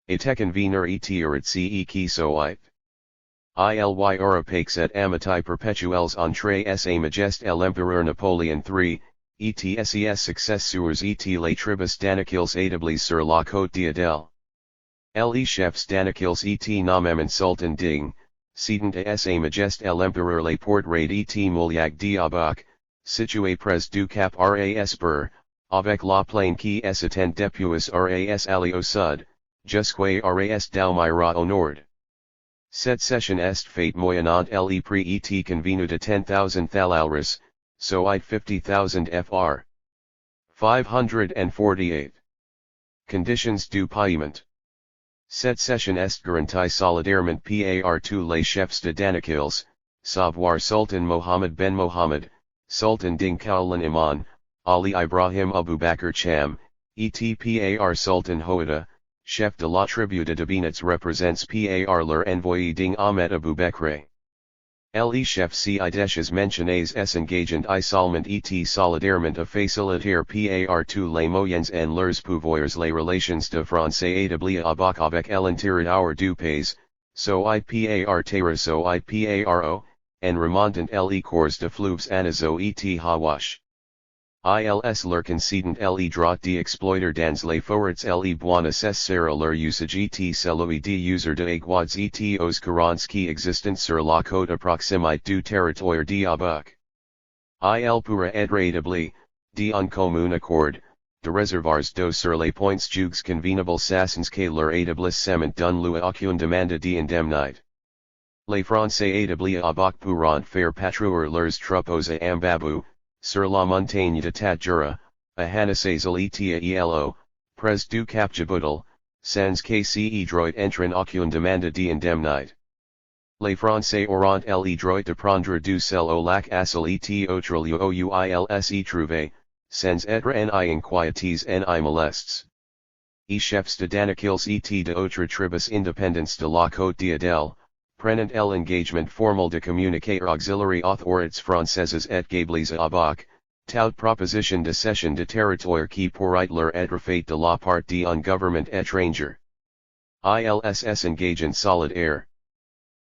Eteken venir et ce qui soit. Ily Europax et amati perpetuels entre sa majesté l'empereur Napoléon III, et ses successeurs et les tribus Danakils établis sur la côte d'Adel. Les chefs Danakils et nommement Sultan Ding, cedant à sa majesté l'empereur les portraits et Mouliac d'Abuk, situé près du Cap Ras Bur, avec la plaine qui s'étend depuis Ras Ali au sud, jusque Ras Dalmira au nord. Cette session est faite moyennant le prix et convenu de 10,000 thalalris, soit 50,000 fr. 548. Conditions du paiement. Cette session est garantie solidairement par tous les chefs de Danakils, savoir Sultan Mohammed ben Mohammed, Sultan Ding Kaulan Iman, Ali Ibrahim Abu Bakr Cham, et par Sultan Hoida, chef de la tribu de Dabinets represents par leur envoyé Ding Ahmed Abu Bakr. Le chef si ideias mentionnées es engagent I seulement et solidairement à faciliter par tous les moyens en leurs pouvoirs les relations de français établis avec l'intérieur du pays, so I par terre so I paro, en remontant les cours de fleuves anazo et hawash. Ils leur concedent les droits d'exploiter dans les forêts les bois nécessaires leur usage et celui de user de aiguades et aux courants qui existent sur la côte à proximité du territoire d'Abac. Il pourra être établi, d'un commun accord, de réservoirs d'eau sur les points jugs convenables sans que leur établissement donne lieu à aucune demande d'indemnité. Les Français établis à Abac pourront faire patrouiller leurs troupeaux à Ambabu, sur la montagne de Tadjura, à Hanasazal et Elo, près du Cap Djiboutal, sans que ce droit entre aucune demande d'indemnité. Les Français auront le droit de prendre du sel au lac Assal et autres lieux où ils y trouvent, sans être en inquiétés en molestes. Et chefs de Danakils et d'autres tribus indépendants de la Côte d'Adel, prenant l'engagement formel de communiquer auxiliary authorités françaises et gables à Abac, toute proposition de cession de territoire qui pourrait leur être faite de la part d'un gouvernement étranger. ILSS engagement solidaire.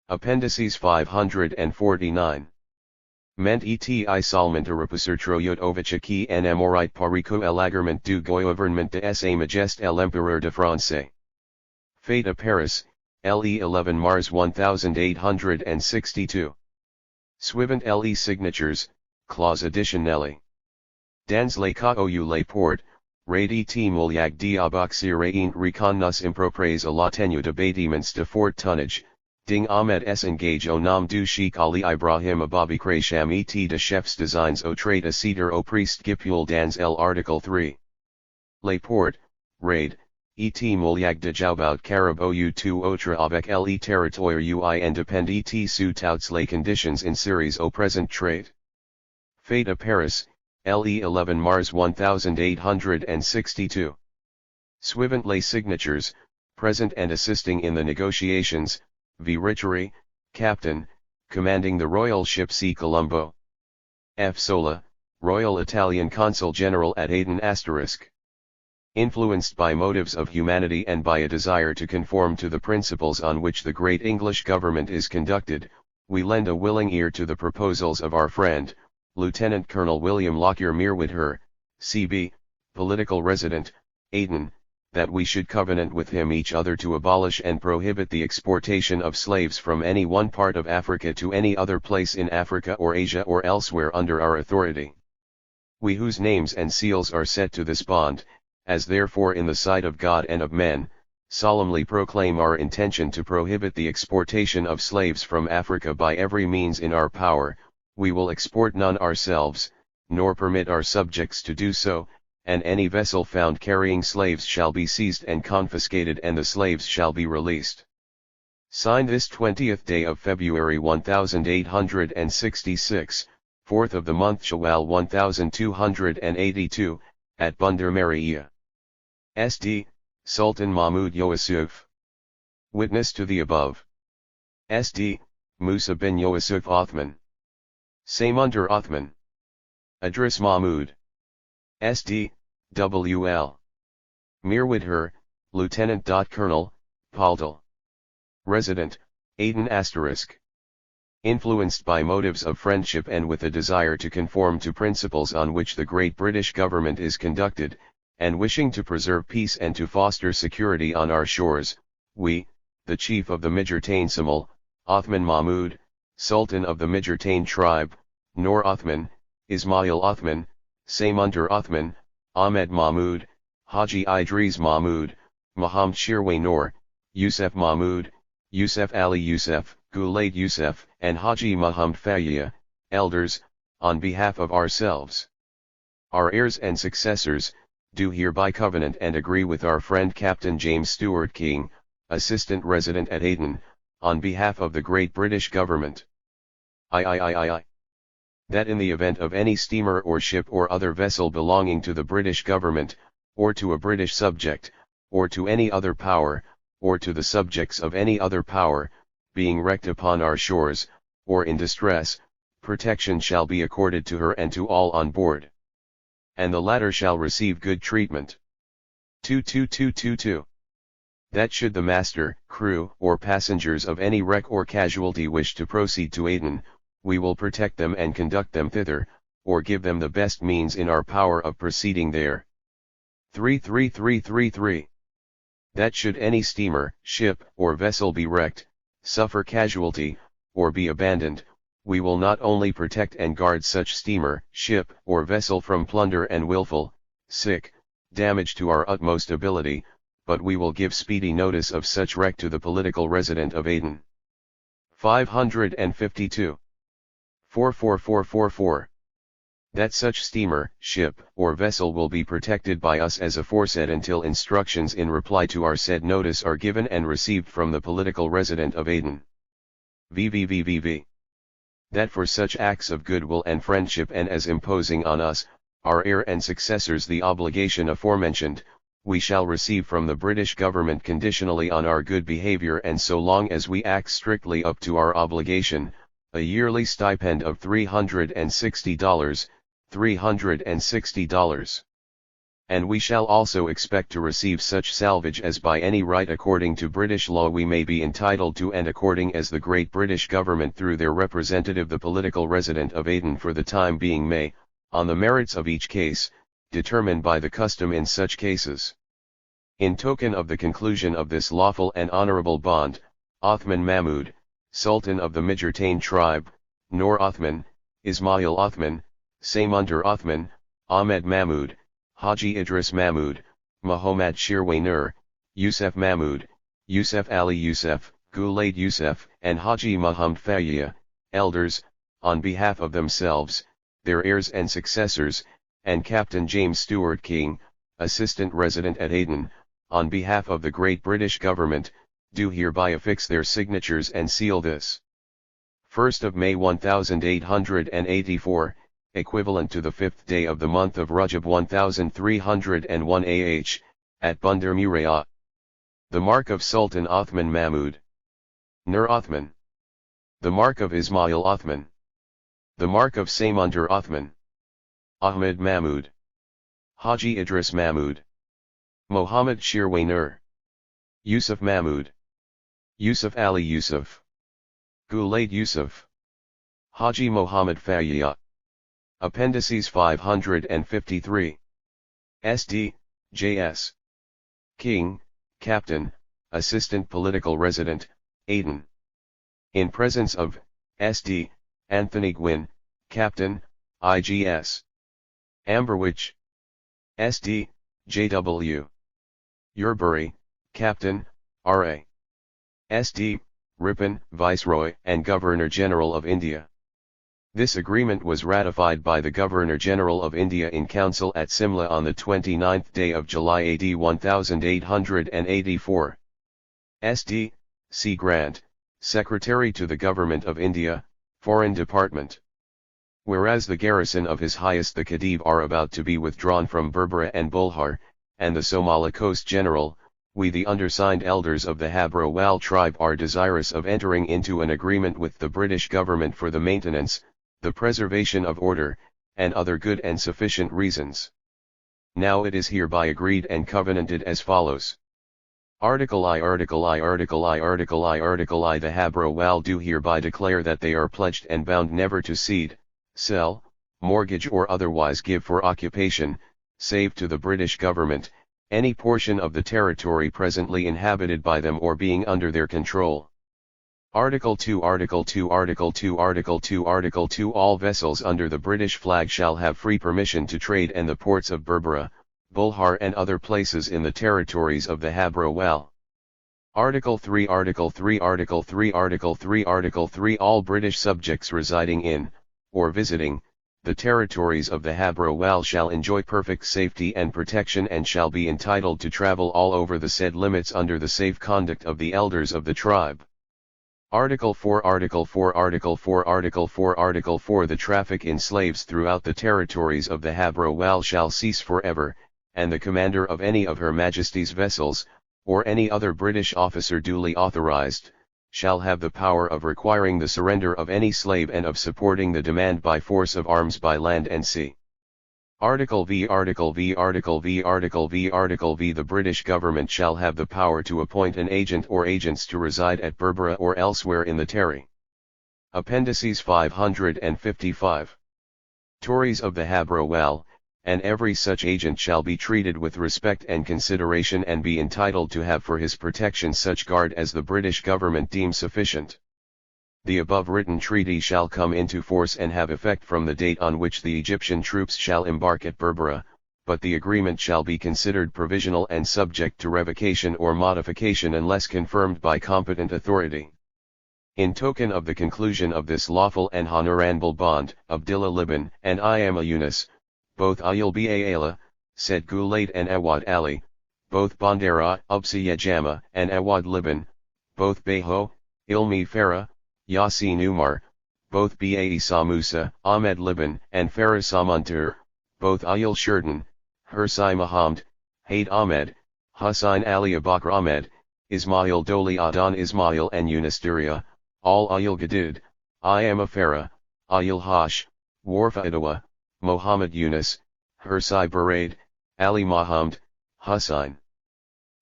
Appendices 549. Ment et seulement à repousser troyot ovicha qui en amorit parico l'agarment du gouvernement de sa majesté l'empereur de France. Fate à Paris, le 11 mars 1862. Suivant les signatures, clause additionnelle. Dans les cas où les ports, raid et mouliag d'Abac seraient reconnus impropres à la tenue de bâtiments de fort tonnage, ding Ahmed s engage au nom du Sheikh Ali Ibrahim Ababakr Sham et de chefs designs au trait à cedar au priest gipul dans l'article 3. Les ports, raid, et mouliag de Joubout Caribou ou tout autre avec les territoires ui indépend et sous toutes les conditions insériées au présent trait. Fate à Paris, le 11 mars 1862. Suivant les signatures, present and assisting in the negotiations, V. Richery, Captain, commanding the Royal Ship C. Colombo. F. Sola, Royal Italian Consul General at Aden *. Influenced by motives of humanity and by a desire to conform to the principles on which the great English government is conducted, we lend a willing ear to the proposals of our friend, Lieutenant Colonel William Lockyer Meerwither, C.B., political resident, Aden, that we should covenant with him each other to abolish and prohibit the exportation of slaves from any one part of Africa to any other place in Africa or Asia or elsewhere under our authority. We whose names and seals are set to this bond, as therefore in the sight of God and of men, solemnly proclaim our intention to prohibit the exportation of slaves from Africa by every means in our power. We will export none ourselves, nor permit our subjects to do so, and any vessel found carrying slaves shall be seized and confiscated and the slaves shall be released. Signed this 20th day of February 1866, 4th of the month Shawwal 1282, at Bandar Maria. Sd. Sultan Mahmud Yusuf. Witness to the above. Sd. Musa bin Yusuf Othman. Samunder Othman. Idris Mahmud. Sd. W.L. Meerwither, Lieutenant. Colonel, Paldal. Resident, Aden *. Influenced by motives of friendship and with a desire to conform to principles on which the great British government is conducted, and wishing to preserve peace and to foster security on our shores, we, the chief of the Midgertain Samal, Othman Mahmud, Sultan of the Midgertain tribe, Noor Othman, Ismail Othman, Samunder Othman, Ahmed Mahmud, Haji Idris Mahmud, Muhammad Shirway Noor, Yusuf Mahmud, Yusuf Ali Yusuf, Gulaid Yusuf, and Haji Muhammad Fayya, elders, on behalf of ourselves, our heirs and successors, do hereby covenant and agree with our friend Captain James Stuart King, Assistant Resident at Aden, on behalf of the Great British Government. That in the event of any steamer or ship or other vessel belonging to the British Government, or to a British subject, or to any other power, or to the subjects of any other power, being wrecked upon our shores, or in distress, protection shall be accorded to her and to all on board. And the latter shall receive good treatment. 22222. That should the master, crew, or passengers of any wreck or casualty wish to proceed to Aden, we will protect them and conduct them thither, or give them the best means in our power of proceeding there. 33333. That should any steamer, ship, or vessel be wrecked, suffer casualty, or be abandoned, we will not only protect and guard such steamer, ship, or vessel from plunder and willful, damage to our utmost ability, but we will give speedy notice of such wreck to the political resident of Aden. 552. 44444. That such steamer, ship, or vessel will be protected by us as aforesaid until instructions in reply to our said notice are given and received from the political resident of Aden. VVVVV. That for such acts of goodwill and friendship and as imposing on us, our heir and successors the obligation aforementioned, we shall receive from the British government conditionally on our good behavior and so long as we act strictly up to our obligation, a yearly stipend of $360, $360. And we shall also expect to receive such salvage as by any right according to British law we may be entitled to and according as the Great British Government through their representative the political resident of Aden for the time being may, on the merits of each case, determined by the custom in such cases. In token of the conclusion of this lawful and honorable bond, Othman Mahmud, Sultan of the Mijurtain tribe, Nur Othman, Ismail Othman, Samunder Othman, Ahmed Mahmud, Haji Idris Mahmud, Muhammad Shirwaynur, Yusuf Mahmud, Yusuf Ali Yusuf, Gulaid Yusuf, and Haji Muhammad Fayya, elders, on behalf of themselves, their heirs and successors, and Captain James Stuart King, Assistant Resident at Aden, on behalf of the Great British Government, do hereby affix their signatures and seal this. 1st of May 1884, equivalent to the 5th day of the month of Rajab 1301 AH, at Bandar Murayya. The mark of Sultan Othman Mahmud. Nur Othman. The mark of Ismail Othman. The mark of Samunder Othman. Ahmed Mahmud. Haji Idris Mahmud. Muhammad Shirwaynur. Yusuf Mahmud. Yusuf Ali Yusuf. Gulaid Yusuf. Haji Muhammad Fayya. Appendices 553. SD, J.S. King, Captain, Assistant Political Resident, Aden. In presence of, SD, Anthony Gwynn, Captain, IGS. Amberwich. SD, J.W. Yerbury, Captain, R.A. SD, Ripon, Viceroy and Governor-General of India. This agreement was ratified by the Governor-General of India in Council at Simla on the 29th day of July AD 1884. SD, C. Grant, Secretary to the Government of India, Foreign Department. Whereas the garrison of His Highest the Khedive are about to be withdrawn from Berbera and Bulhar, and the Somali Coast General, we the undersigned elders of the Habro-Wal tribe are desirous of entering into an agreement with the British government for the maintenance, the preservation of order, and other good and sufficient reasons. Now it is hereby agreed and covenanted as follows. Article I. The Habro-Wal do hereby declare that they are pledged and bound never to cede, sell, mortgage or otherwise give for occupation, save to the British government, any portion of the territory presently inhabited by them or being under their control. Article 2. All vessels under the British flag shall have free permission to trade in the ports of Berbera, Bulhar and other places in the territories of the Habro-Wal. Article 3. All British subjects residing in, or visiting, the territories of the Habro-Wal shall enjoy perfect safety and protection and shall be entitled to travel all over the said limits under the safe conduct of the elders of the tribe. Article 4. The traffic in slaves throughout the territories of the Habro-Wal shall cease forever, and the commander of any of Her Majesty's vessels, or any other British officer duly authorized, shall have the power of requiring the surrender of any slave and of supporting the demand by force of arms by land and sea. Article V. Article V. Article V. Article V. Article V. The British government shall have the power to appoint an agent or agents to reside at Berbera or elsewhere in the Terry. Appendices 555. Tories of the Habro Wal, and every such agent shall be treated with respect and consideration and be entitled to have for his protection such guard as the British government deem sufficient. The above written treaty shall come into force and have effect from the date on which the Egyptian troops shall embark at Berbera, but the agreement shall be considered provisional and subject to revocation or modification unless confirmed by competent authority. In token of the conclusion of this lawful and honorable bond, Abdillah Liban and I am a Yunus, both Ayul Ba'ala, said Gulait and Awad Ali, both Bandera, Ubsiya Jama and Awad Liban, both Beho, Ilmi Farah, Yasin Umar, both Ba Isa Musa, Ahmed Liban and Farah Samantur, both Ayul Shurdan, Hursai Muhammad, Haid Ahmed, Hussain Ali Abakr Ahmed, Ismail Doli Adan Ismail and Yunus Duria, all Ayul Gadud, I am a Farah, Ayul Hash, Warfa Idawa, Mohammed Yunus, Hursai Barade, Ali Muhammad, Hussain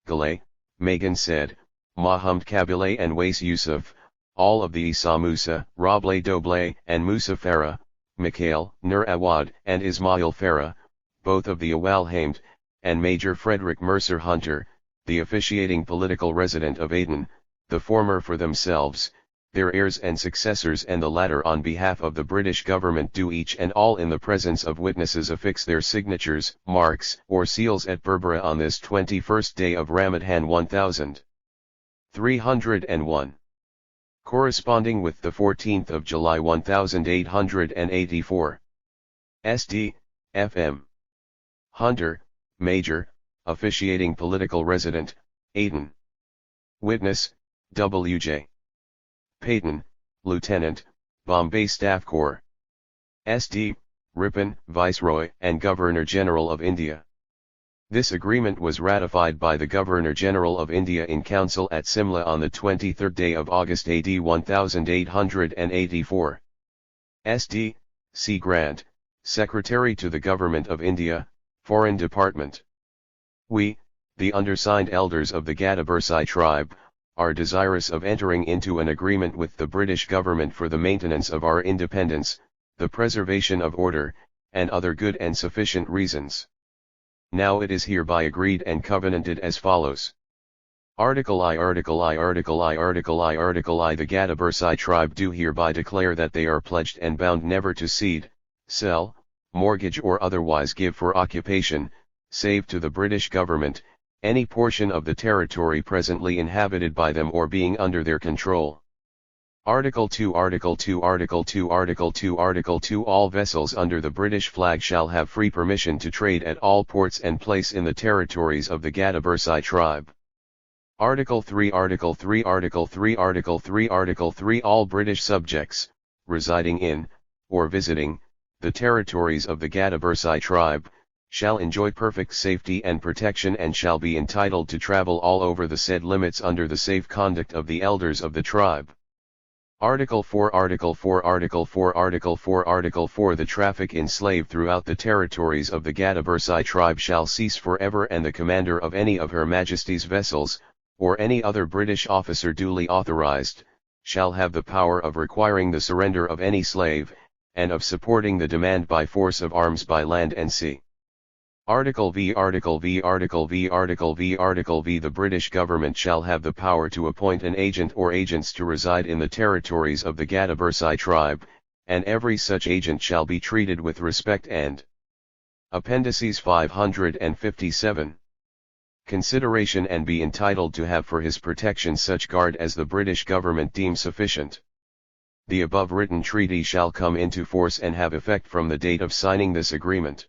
Galay, Megan said, Muhammad Kabile and Wais Yusuf, all of the Isa Musa, Roble Doble and Musa Farah, Mikhail, Nur Awad and Ismail Farah, both of the Awal Hamd, and Major Frederick Mercer Hunter, the officiating political resident of Aden, the former for themselves, their heirs and successors and the latter on behalf of the British government do each and all in the presence of witnesses affix their signatures, marks, or seals at Berbera on this 21st day of Ramadan 1301. Corresponding with the 14th of July 1884. SD, FM. Hunter, Major, officiating political resident, Aden. Witness, W.J. Payton, Lieutenant, Bombay Staff Corps. SD, Ripon, Viceroy and Governor-General of India. This agreement was ratified by the Governor-General of India in Council at Simla on the 23rd day of August AD 1884. SD, C. Grant, Secretary to the Government of India, Foreign Department. We, the undersigned elders of the Gadabursai tribe, are desirous of entering into an agreement with the British government for the maintenance of our independence, the preservation of order, and other good and sufficient reasons. Now it is hereby agreed and covenanted as follows. Article I. Article I. Article I. Article I. Article I. The Gadabursai tribe do hereby declare that they are pledged and bound never to cede, sell, mortgage or otherwise give for occupation, save to the British government, any portion of the territory presently inhabited by them or being under their control. Article 2. Article 2. Article 2. Article 2. Article 2. All vessels under the British flag shall have free permission to trade at all ports and place in the territories of the Gadabursai tribe. Article 3. Article 3. Article 3. Article 3. Article 3. All British subjects, residing in, or visiting, the territories of the Gadabursai tribe, shall enjoy perfect safety and protection and shall be entitled to travel all over the said limits under the safe conduct of the elders of the tribe. Article 4. Article 4. Article 4. Article 4. Article 4. The traffic in slave throughout the territories of the Gadabursai tribe shall cease forever and the commander of any of Her Majesty's vessels, or any other British officer duly authorized, shall have the power of requiring the surrender of any slave, and of supporting the demand by force of arms by land and sea. Article V. Article V. Article V. Article V. Article V. The British government shall have the power to appoint an agent or agents to reside in the territories of the Gadabursai tribe, and every such agent shall be treated with respect and Appendices 557. Consideration and be entitled to have for his protection such guard as the British government deem sufficient. The above written treaty shall come into force and have effect from the date of signing this agreement.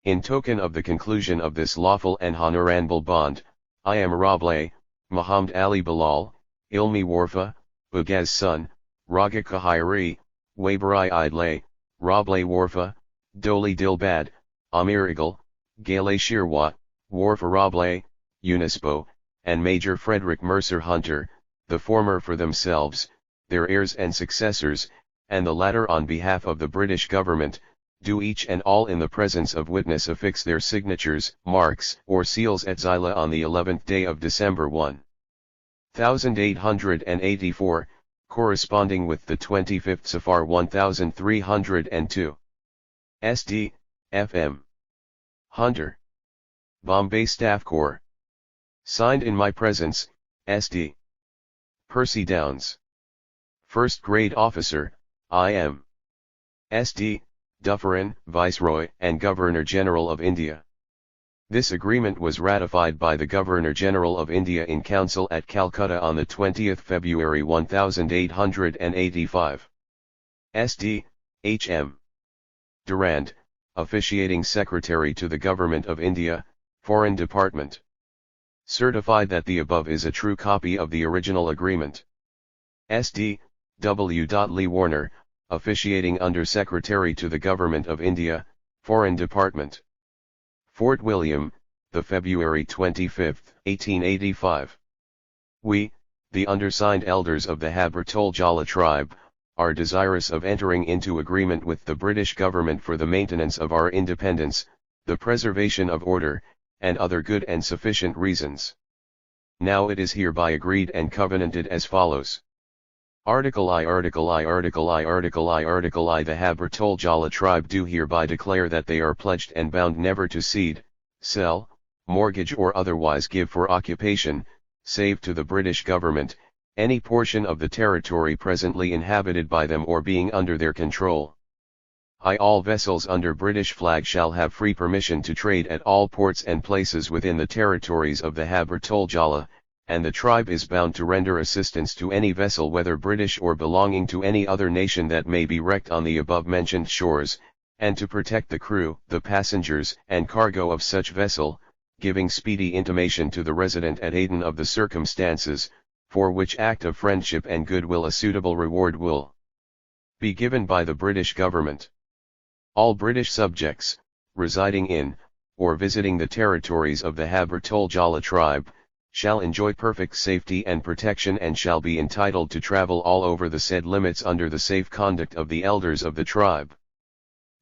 In token of the conclusion of this lawful and honorable bond, I am Roble, Muhammad Ali Bilal, Ilmi Warfa, Bugaz son, Raga Kahiri, Wabarai Idle, Roble Warfa, Doli Dilbad, Amir Igal, Gale Shirwa, Warfa Roble, Unisbo, and Major Frederick Mercer Hunter, the former for themselves, their heirs and successors, and the latter on behalf of the British government, do each and all in the presence of witness affix their signatures, marks, or seals et Zila on the 11th day of December 1884, corresponding with the 25th Safar 1302. SD, FM. Hunter. Bombay Staff Corps. Signed in my presence, SD. Percy Downes. First Grade Officer, I.M. SD. Dufferin, Viceroy and Governor-General of India. This agreement was ratified by the Governor-General of India in Council at Calcutta on the 20th February 1885. SD. H.M. Durand, Officiating Secretary to the Government of India, Foreign Department. Certified that the above is a true copy of the original agreement. SD. W. Lee Warner, Officiating Under Secretary to the Government of India, Foreign Department. Fort William, the February 25, 1885. We, the undersigned elders of the Habr Tol Jala tribe, are desirous of entering into agreement with the British government for the maintenance of our independence, the preservation of order, and other good and sufficient reasons. Now it is hereby agreed and covenanted as follows. Article I. The Habr Tol Jala tribe do hereby declare that they are pledged and bound never to cede, sell, mortgage or otherwise give for occupation, save to the British government, any portion of the territory presently inhabited by them or being under their control. All vessels under British flag shall have free permission to trade at all ports and places within the territories of the Habr Tol Jala, and the tribe is bound to render assistance to any vessel whether British or belonging to any other nation that may be wrecked on the above-mentioned shores, and to protect the crew, the passengers and cargo of such vessel, giving speedy intimation to the resident at Aden of the circumstances, for which act of friendship and goodwill a suitable reward will be given by the British government. All British subjects, residing in, or visiting the territories of the Habr Tol Jala tribe, shall enjoy perfect safety and protection and shall be entitled to travel all over the said limits under the safe conduct of the elders of the tribe.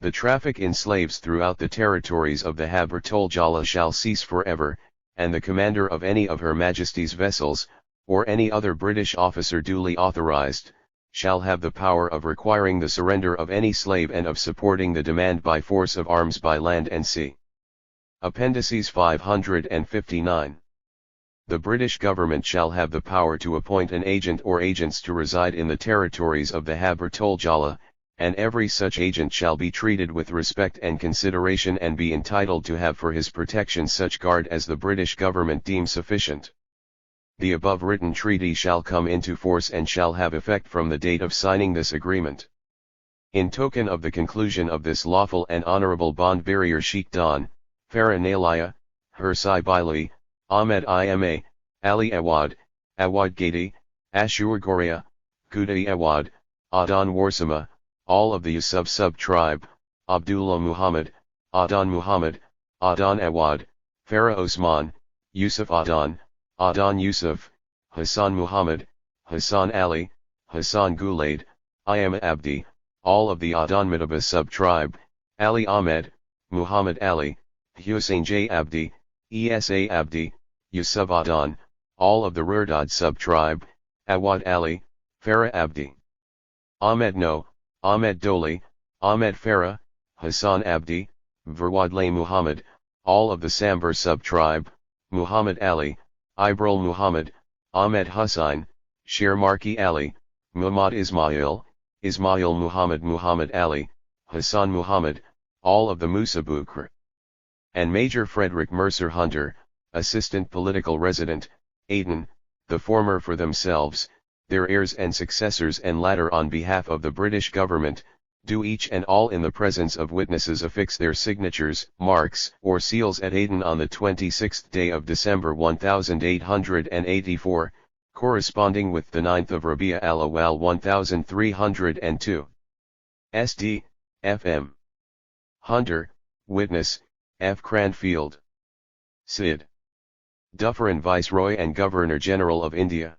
The traffic in slaves throughout the territories of the Habr Tol Jala shall cease forever, and the commander of any of Her Majesty's vessels, or any other British officer duly authorized, shall have the power of requiring the surrender of any slave and of supporting the demand by force of arms by land and sea. Appendices 559. The British government shall have the power to appoint an agent or agents to reside in the territories of the Habr Tol Jala, and every such agent shall be treated with respect and consideration and be entitled to have for his protection such guard as the British government deem sufficient. The above written treaty shall come into force and shall have effect from the date of signing this agreement. In token of the conclusion of this lawful and honorable bond barrier Sheikh Don, Farah Nalaya, Hursai Baili, Ahmed Ima, Ali Awad, Awad Gadi, Ashur Goria, Kudai Awad, Adan Warsama, all of the Yusuf sub-tribe, Abdullah Muhammad, Adan Muhammad, Adan Awad, Farah Osman, Yusuf Adan, Adan Yusuf, Hassan Muhammad, Hassan Ali, Hassan Gulaid, Ima Abdi, all of the Adan Midaba sub-tribe, Ali Ahmed, Muhammad Ali, Hussein J. Abdi, Esa Abdi, Yusuf Adan, all of the Rurdad sub-tribe, Awad Ali, Farah Abdi. Ahmed No, Ahmed Doli, Ahmed Farah, Hassan Abdi, Verwadle Muhammad, all of the Sambar sub-tribe, Muhammad Ali, Ibril Muhammad, Ahmed Hussain, Sher Marki Ali, Muhammad Ismail, Ismail Muhammad Muhammad Ali, Hassan Muhammad, all of the Musa Bukr. And Major Frederick Mercer Hunter, Assistant Political Resident, Aden, the former for themselves, their heirs and successors and latter on behalf of the British government, do each and all in the presence of witnesses affix their signatures, marks, or seals at Aden on the 26th day of December 1884, corresponding with the 9th of Rabi'a al-Awwal 1302. SD, FM. Hunter, Witness, F. Cranfield. Sid. Dufferin Viceroy and Governor-General of India.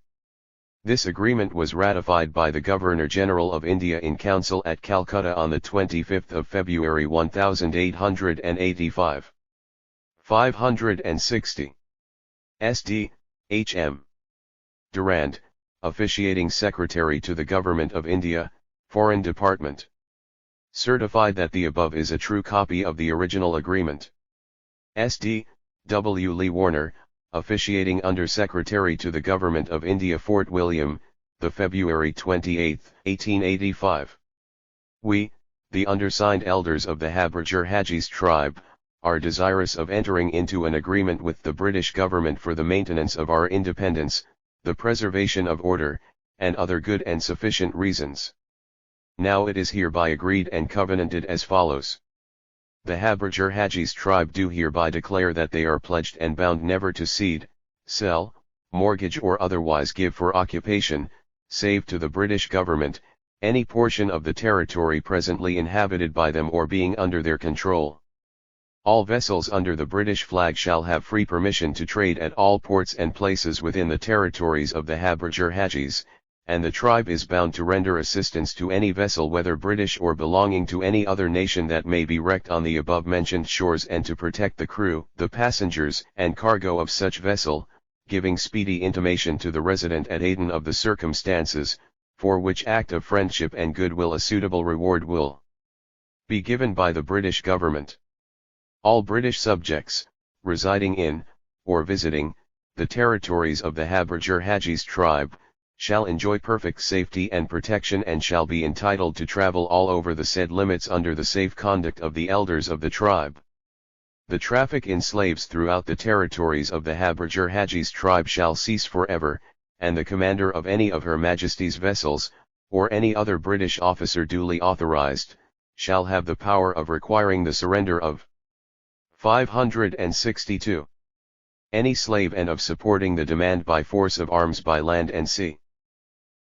This agreement was ratified by the Governor-General of India in Council at Calcutta on the 25th of February 1885. 560. SD, H.M. Durand, Officiating Secretary to the Government of India, Foreign Department. Certified that the above is a true copy of the original agreement. SD, W. Lee Warner, Officiating Under Secretary to the Government of India, Fort William, the February 28, 1885. We, the undersigned elders of the Habberger Hajis tribe, are desirous of entering into an agreement with the British government for the maintenance of our independence, the preservation of order, and other good and sufficient reasons. Now it is hereby agreed and covenanted as follows. The Habberger Hajis tribe do hereby declare that they are pledged and bound never to cede, sell, mortgage or otherwise give for occupation, save to the British government, any portion of the territory presently inhabited by them or being under their control. All vessels under the British flag shall have free permission to trade at all ports and places within the territories of the Habberger Hajis, and the tribe is bound to render assistance to any vessel whether British or belonging to any other nation that may be wrecked on the above-mentioned shores and to protect the crew, the passengers and cargo of such vessel, giving speedy intimation to the resident at Aden of the circumstances, for which act of friendship and goodwill a suitable reward will be given by the British government. All British subjects, residing in, or visiting, the territories of the Habberger Hajis tribe, shall enjoy perfect safety and protection and shall be entitled to travel all over the said limits under the safe conduct of the elders of the tribe. The traffic in slaves throughout the territories of the Habberger Hajis tribe shall cease forever, and the commander of any of Her Majesty's vessels, or any other British officer duly authorized, shall have the power of requiring the surrender of 562. Any slave and of supporting the demand by force of arms by land and sea.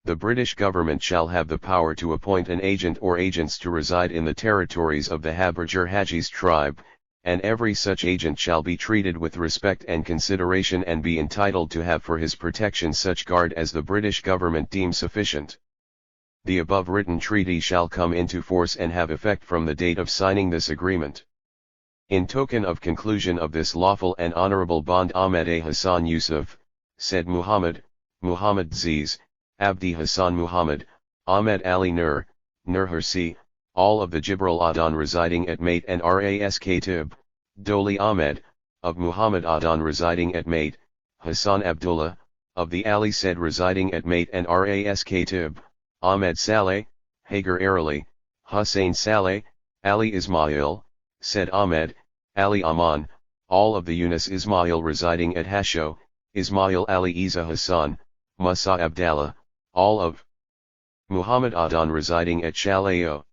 The British government shall have the power to appoint an agent or agents to reside in the territories of the Habberger Hajis tribe, and every such agent shall be treated with respect and consideration and be entitled to have for his protection such guard as the British government deem sufficient. The above written treaty shall come into force and have effect from the date of signing this agreement. In token of conclusion of this lawful and honorable bond, Ahmed A. Hassan Yusuf, said Muhammad Ziz, Abdi Hassan Muhammad, Ahmed Ali Nur Hersi, all of the Jibril Adan residing at Mate and Ras Katib, Doli Ahmed, of Muhammad Adan residing at Mate, Hassan Abdullah, of the Ali said residing at Mate and Ras Katib, Ahmed Saleh, Hagar Arali, Hussein Saleh, Ali Ismail, said Ahmed, Ali Aman, all of the Yunus Ismail residing at Hasho, Ismail Ali Isa Hassan, Musa Abdallah, all of Muhammad Adan residing at Chalayo,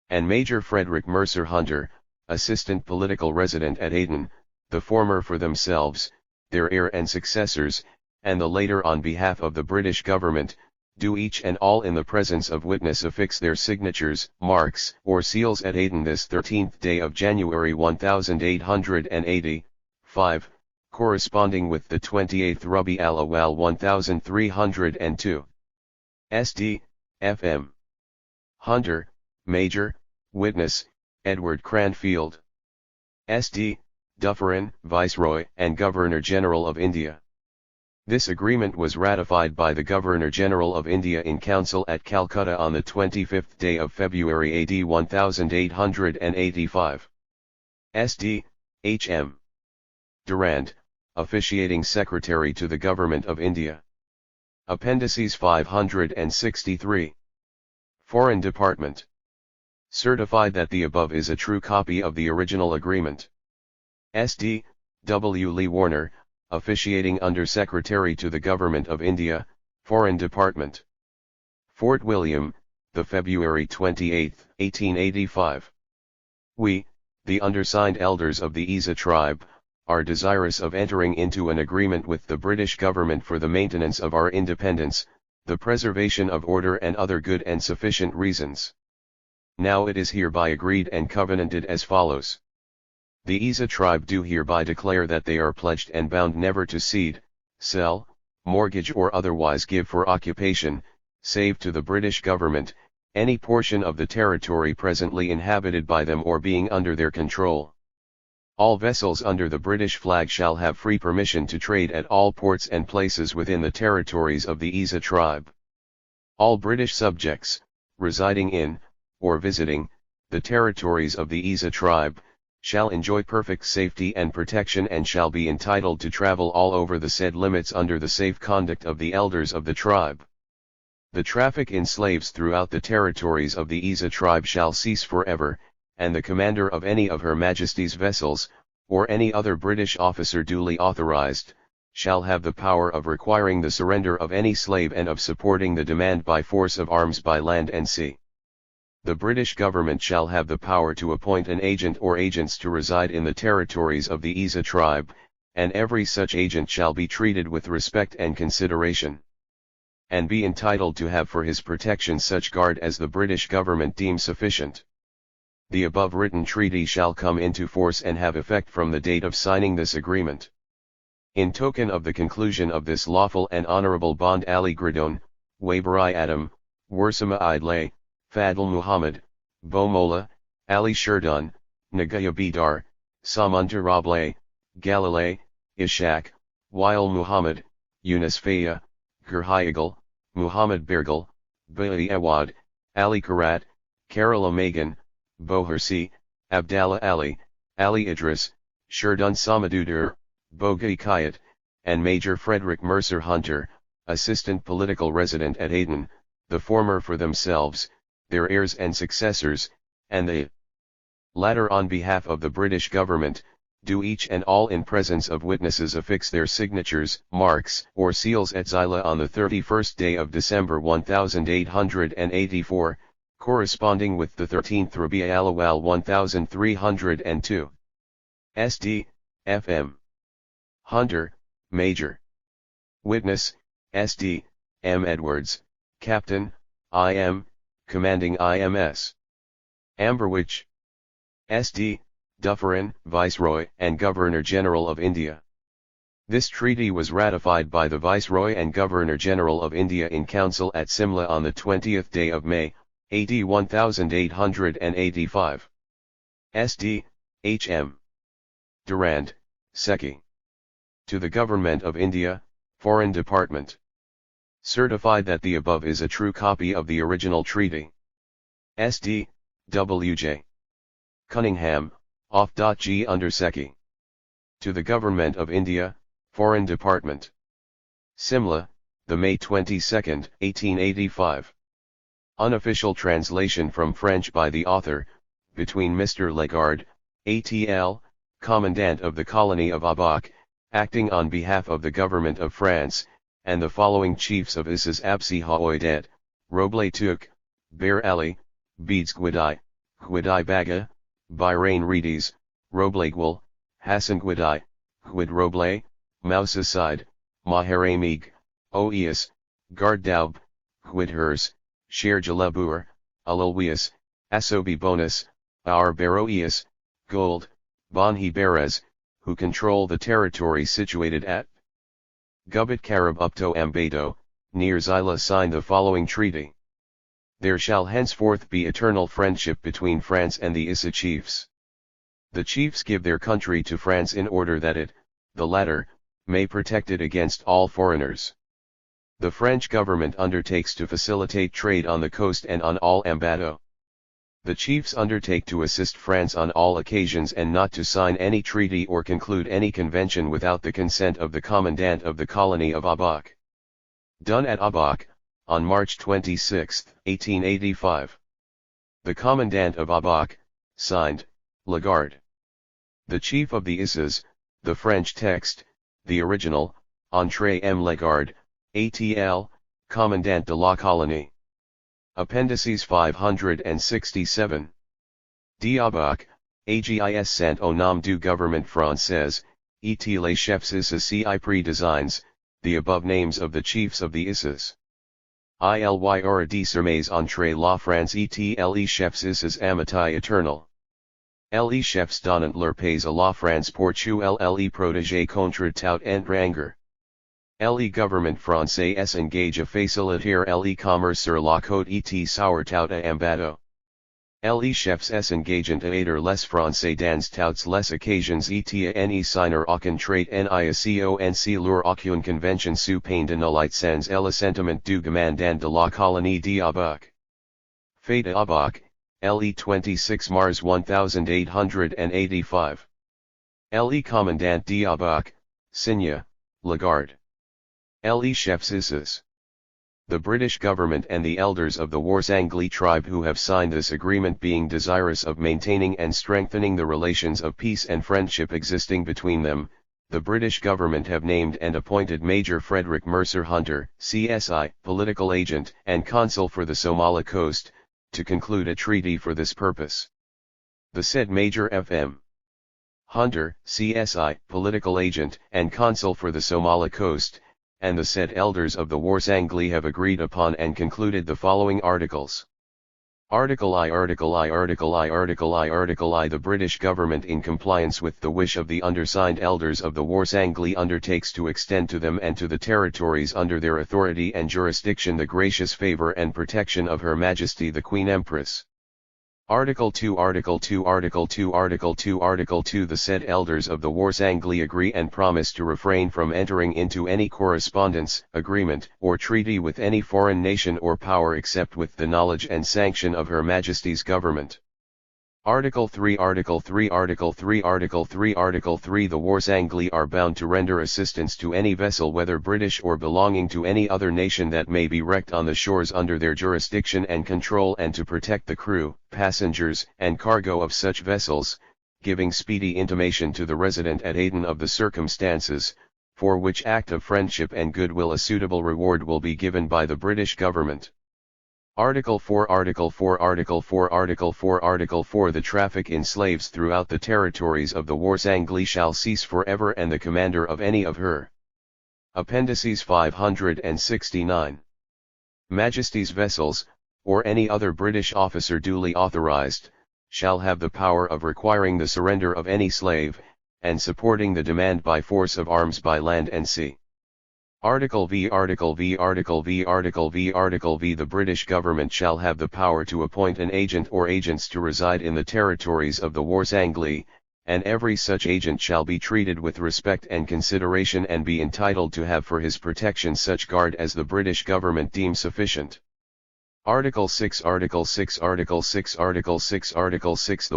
and Major Frederick Mercer Hunter, assistant political resident at Aden, the former for themselves, their heir and successors, and the later on behalf of the British government, do each and all in the presence of witness affix their signatures, marks, or seals at Aden this 13th day of January 1885, corresponding with the 28th Rabi al-Awwal 1302. SD, FM. Hunter, Major, Witness, Edward Cranfield. SD, Dufferin, Viceroy and Governor-General of India. This agreement was ratified by the Governor-General of India in Council at Calcutta on the 25th day of February AD 1885. SD, H.M. Durand, Officiating Secretary to the Government of India. Appendices 563. Foreign Department. Certified that the above is a true copy of the original agreement. SD, W. Lee Warner, Officiating Under Secretary to the Government of India, Foreign Department. Fort William, the February 28, 1885. We, the undersigned elders of the Isa tribe, are desirous of entering into an agreement with the British government for the maintenance of our independence, the preservation of order and other good and sufficient reasons. Now it is hereby agreed and covenanted as follows. The Isa tribe do hereby declare that they are pledged and bound never to cede, sell, mortgage or otherwise give for occupation, save to the British government, any portion of the territory presently inhabited by them or being under their control. All vessels under the British flag shall have free permission to trade at all ports and places within the territories of the Isa tribe. All British subjects, residing in, or visiting, the territories of the Isa tribe, shall enjoy perfect safety and protection and shall be entitled to travel all over the said limits under the safe conduct of the elders of the tribe. The traffic in slaves throughout the territories of the Isa tribe shall cease forever, and the commander of any of Her Majesty's vessels, or any other British officer duly authorized, shall have the power of requiring the surrender of any slave and of supporting the demand by force of arms by land and sea. The British government shall have the power to appoint an agent or agents to reside in the territories of the Isa tribe, and every such agent shall be treated with respect and consideration, and be entitled to have for his protection such guard as the British government deem sufficient. The above written treaty shall come into force and have effect from the date of signing this agreement. In token of the conclusion of this lawful and honorable bond, Ali Gradon, Wabarai Adam, Wursama Idlay, Fadl Muhammad, Bomola, Ali Sherdun, Nagaya Bidar, Samanta Rable, Galilei, Ishaq, Wael Muhammad, Yunus Faya, Gurhayagal, Muhammad Birgal, Bailey Awad, Ali Karat, Kerala Magan, Bohersi, Abdallah Ali, Ali Idris, Sherdun Samadudur, Bogai Kayat, and Major Frederick Mercer Hunter, Assistant Political Resident at Aden, the former for themselves, their heirs and successors, and the latter on behalf of the British government, do each and all in presence of witnesses affix their signatures, marks, or seals at Zila on the 31st day of December 1884, corresponding with the 13th Rabi' al-Awwal 1302. SD, FM. Hunter, Major. Witness, SD, M. Edwards, Captain, IM, Commanding IMS. Amberwich. SD, Dufferin, Viceroy and Governor-General of India. This treaty was ratified by the Viceroy and Governor-General of India in Council at Simla on the 20th day of May, AD 1885. SD, H.M. Durand, Secchi. To the Government of India, Foreign Department. Certified that the above is a true copy of the original treaty. SD, W.J. Cunningham, Off.G. under Secchi. To the Government of India, Foreign Department. Simla, the May 22, 1885. Unofficial translation from French by the author, between Mr. Lagarde, ATL, Commandant of the Colony of Abak, acting on behalf of the Government of France, and the following chiefs of Isas Absi Haoidet, Roble Tuk, Bear Ali, Beads Gwidai, Gwidai Baga, Bahrain Redis, Roblegwal, Hassan Gwidai, Gwid Roble, Mousa Side, Maharamig, Oeus, Gardaub, Gwid Hers, Sher Jalabur, Alulwius, Asobi Bonus, Our Baroeus, Gold, Banhi Beres, who control the territory situated at Gubat Karab Upto Ambato, near Zila signed the following treaty. There shall henceforth be eternal friendship between France and the Issa chiefs. The chiefs give their country to France in order that it, the latter, may protect it against all foreigners. The French government undertakes to facilitate trade on the coast and on all Ambato. The chiefs undertake to assist France on all occasions and not to sign any treaty or conclude any convention without the consent of the Commandant of the Colony of Abak. Done at Abak, on March 26, 1885. The Commandant of Abak, signed, Lagarde. The Chief of the Issas, the French text, the original, Entrée M. Lagarde, ATL, Commandant de la Colonie. Appendices 567. Diabak, Agis Sant au nom du gouvernement français, et les chefs Issas ci pré-designs, the above names of the chiefs of the Issas. Ilyra de sermes entre la France et les chefs Issas amitié éternelle. Les chefs donnant leur pays à la France pour tuer les protégés contre tout enranger. Le gouvernement français engage à faciliter l'e-commerce sur la côte et surtout à ambato. Les chefs engagent à aider les français dans toutes les occasions et à ne signer aucun trait ni leur aucune convention sous peine de nullité sans l'assentiment du commandant de la colonie d'Abouk. Fait d'Abouk, le 26 mars 1885. Le commandant d'Abouk, signé, Lagarde. Les chefs issus. The British government and the elders of the Warsangli tribe who have signed this agreement being desirous of maintaining and strengthening the relations of peace and friendship existing between them, the British government have named and appointed Major Frederick Mercer Hunter, CSI, political agent and consul for the Somali coast, to conclude a treaty for this purpose. The said Major F.M. Hunter, CSI, political agent and consul for the Somali coast, and the said elders of the Warsangli have agreed upon and concluded the following articles. Article I. The British government, in compliance with the wish of the undersigned elders of the Warsangli, undertakes to extend to them and to the territories under their authority and jurisdiction the gracious favour and protection of Her Majesty the Queen Empress. Article 2. The said elders of the Warsangli agree and promise to refrain from entering into any correspondence, agreement, or treaty with any foreign nation or power except with the knowledge and sanction of Her Majesty's government. Article 3. The Warsangli are bound to render assistance to any vessel whether British or belonging to any other nation that may be wrecked on the shores under their jurisdiction and control, and to protect the crew, passengers, and cargo of such vessels, giving speedy intimation to the resident at Aden of the circumstances, for which act of friendship and goodwill a suitable reward will be given by the British government. Article 4. The traffic in slaves throughout the territories of the Warsangli shall cease forever, and the commander of any of Her Appendices 569 Majesty's vessels, or any other British officer duly authorized, shall have the power of requiring the surrender of any slave, and supporting the demand by force of arms by land and sea. Article V. The British government shall have the power to appoint an agent or agents to reside in the territories of the Warsangli, and every such agent shall be treated with respect and consideration and be entitled to have for his protection such guard as the British government deem sufficient. Article 6. The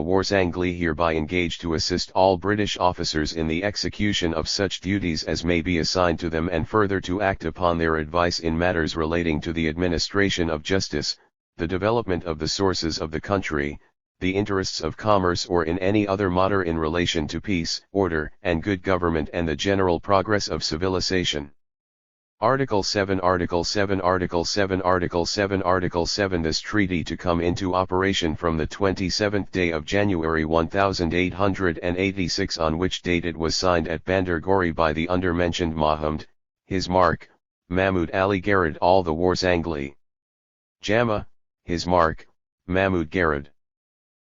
Warsangli hereby engage to assist all British officers in the execution of such duties as may be assigned to them, and further to act upon their advice in matters relating to the administration of justice, the development of the sources of the country, the interests of commerce, or in any other matter in relation to peace, order, and good government and the general progress of civilization. Article 7. This treaty to come into operation from the 27th day of January 1886, on which date it was signed at Bandargori by the undermentioned Mohamed, his mark, Mahmud Ali Garad all the Warsangli. Jama, his mark, Mahmud Garad.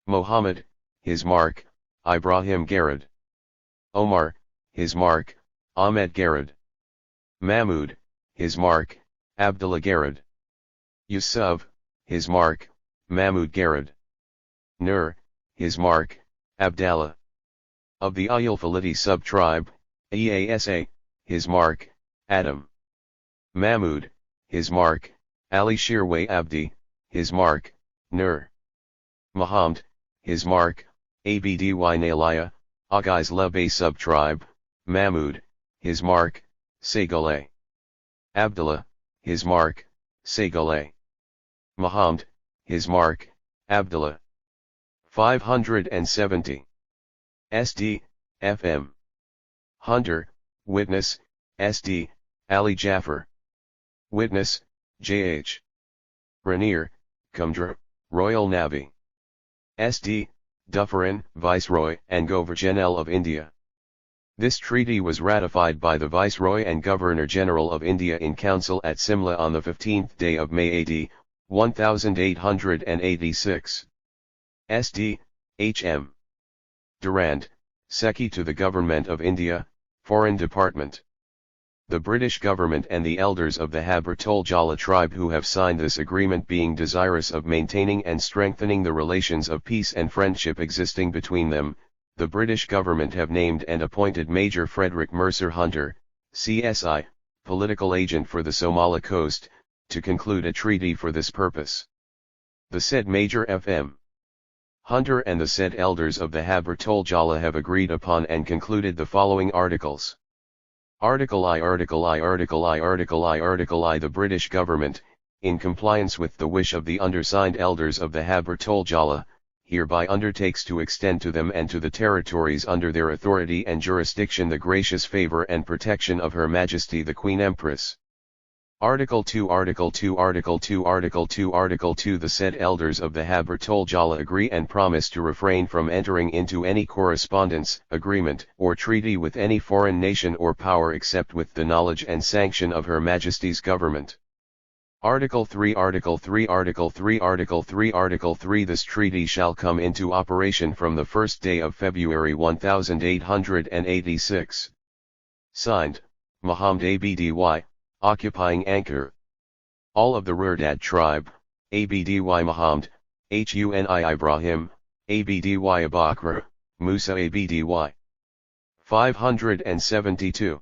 Mohammed, his mark, Ibrahim Garad. Omar, his mark, Ahmed Garad. Mahmud, his mark, Abdullah Garad. Yusuf, his mark, Mahmud Garad. Nur, his mark, Abdallah. Of the Ayulfaliti sub-tribe, Easa, his mark, Adam. Mahmud, his mark, Ali Shirway Abdi, his mark, Nur. Muhammad, his mark, Abdy Nalaya, Agais Lebe sub-tribe, Mahmud, his mark, Segale. Abdullah, his mark, Segale. Muhammad, his mark, Abdullah. 570. SD, FM. Hunter, witness, SD, Ali Jaffer. Witness, JH. Rainier, Kumdra, Royal Navy. SD, Dufferin, Viceroy and Governor-General of India. This treaty was ratified by the Viceroy and Governor-General of India in Council at Simla on the 15th day of May AD, 1886. SD, H.M. Durand, Secretary to the Government of India, Foreign Department. The British government and the elders of the Habr-Tol-Jala tribe who have signed this agreement being desirous of maintaining and strengthening the relations of peace and friendship existing between them, the British government have named and appointed Major Frederick Mercer Hunter, CSI, political agent for the Somali coast, to conclude a treaty for this purpose. The said Major F.M. Hunter and the said elders of the Habr-Tol-Jala have agreed upon and concluded the following articles. Article I. The British government, in compliance with the wish of the undersigned elders of the Habr-Tol-Jala, hereby undertakes to extend to them and to the territories under their authority and jurisdiction the gracious favour and protection of Her Majesty the Queen Empress. Article 2. The said elders of the Habr-Tol-Jala agree and promise to refrain from entering into any correspondence, agreement, or treaty with any foreign nation or power except with the knowledge and sanction of Her Majesty's government. Article 3. This treaty shall come into operation from the first day of February 1886. Signed, Mohamed Abdy, occupying Ankara. All of the Rurdad tribe, Abdy Mohamed, Huni Ibrahim, Abdy Abakr, Musa Abdy. 572.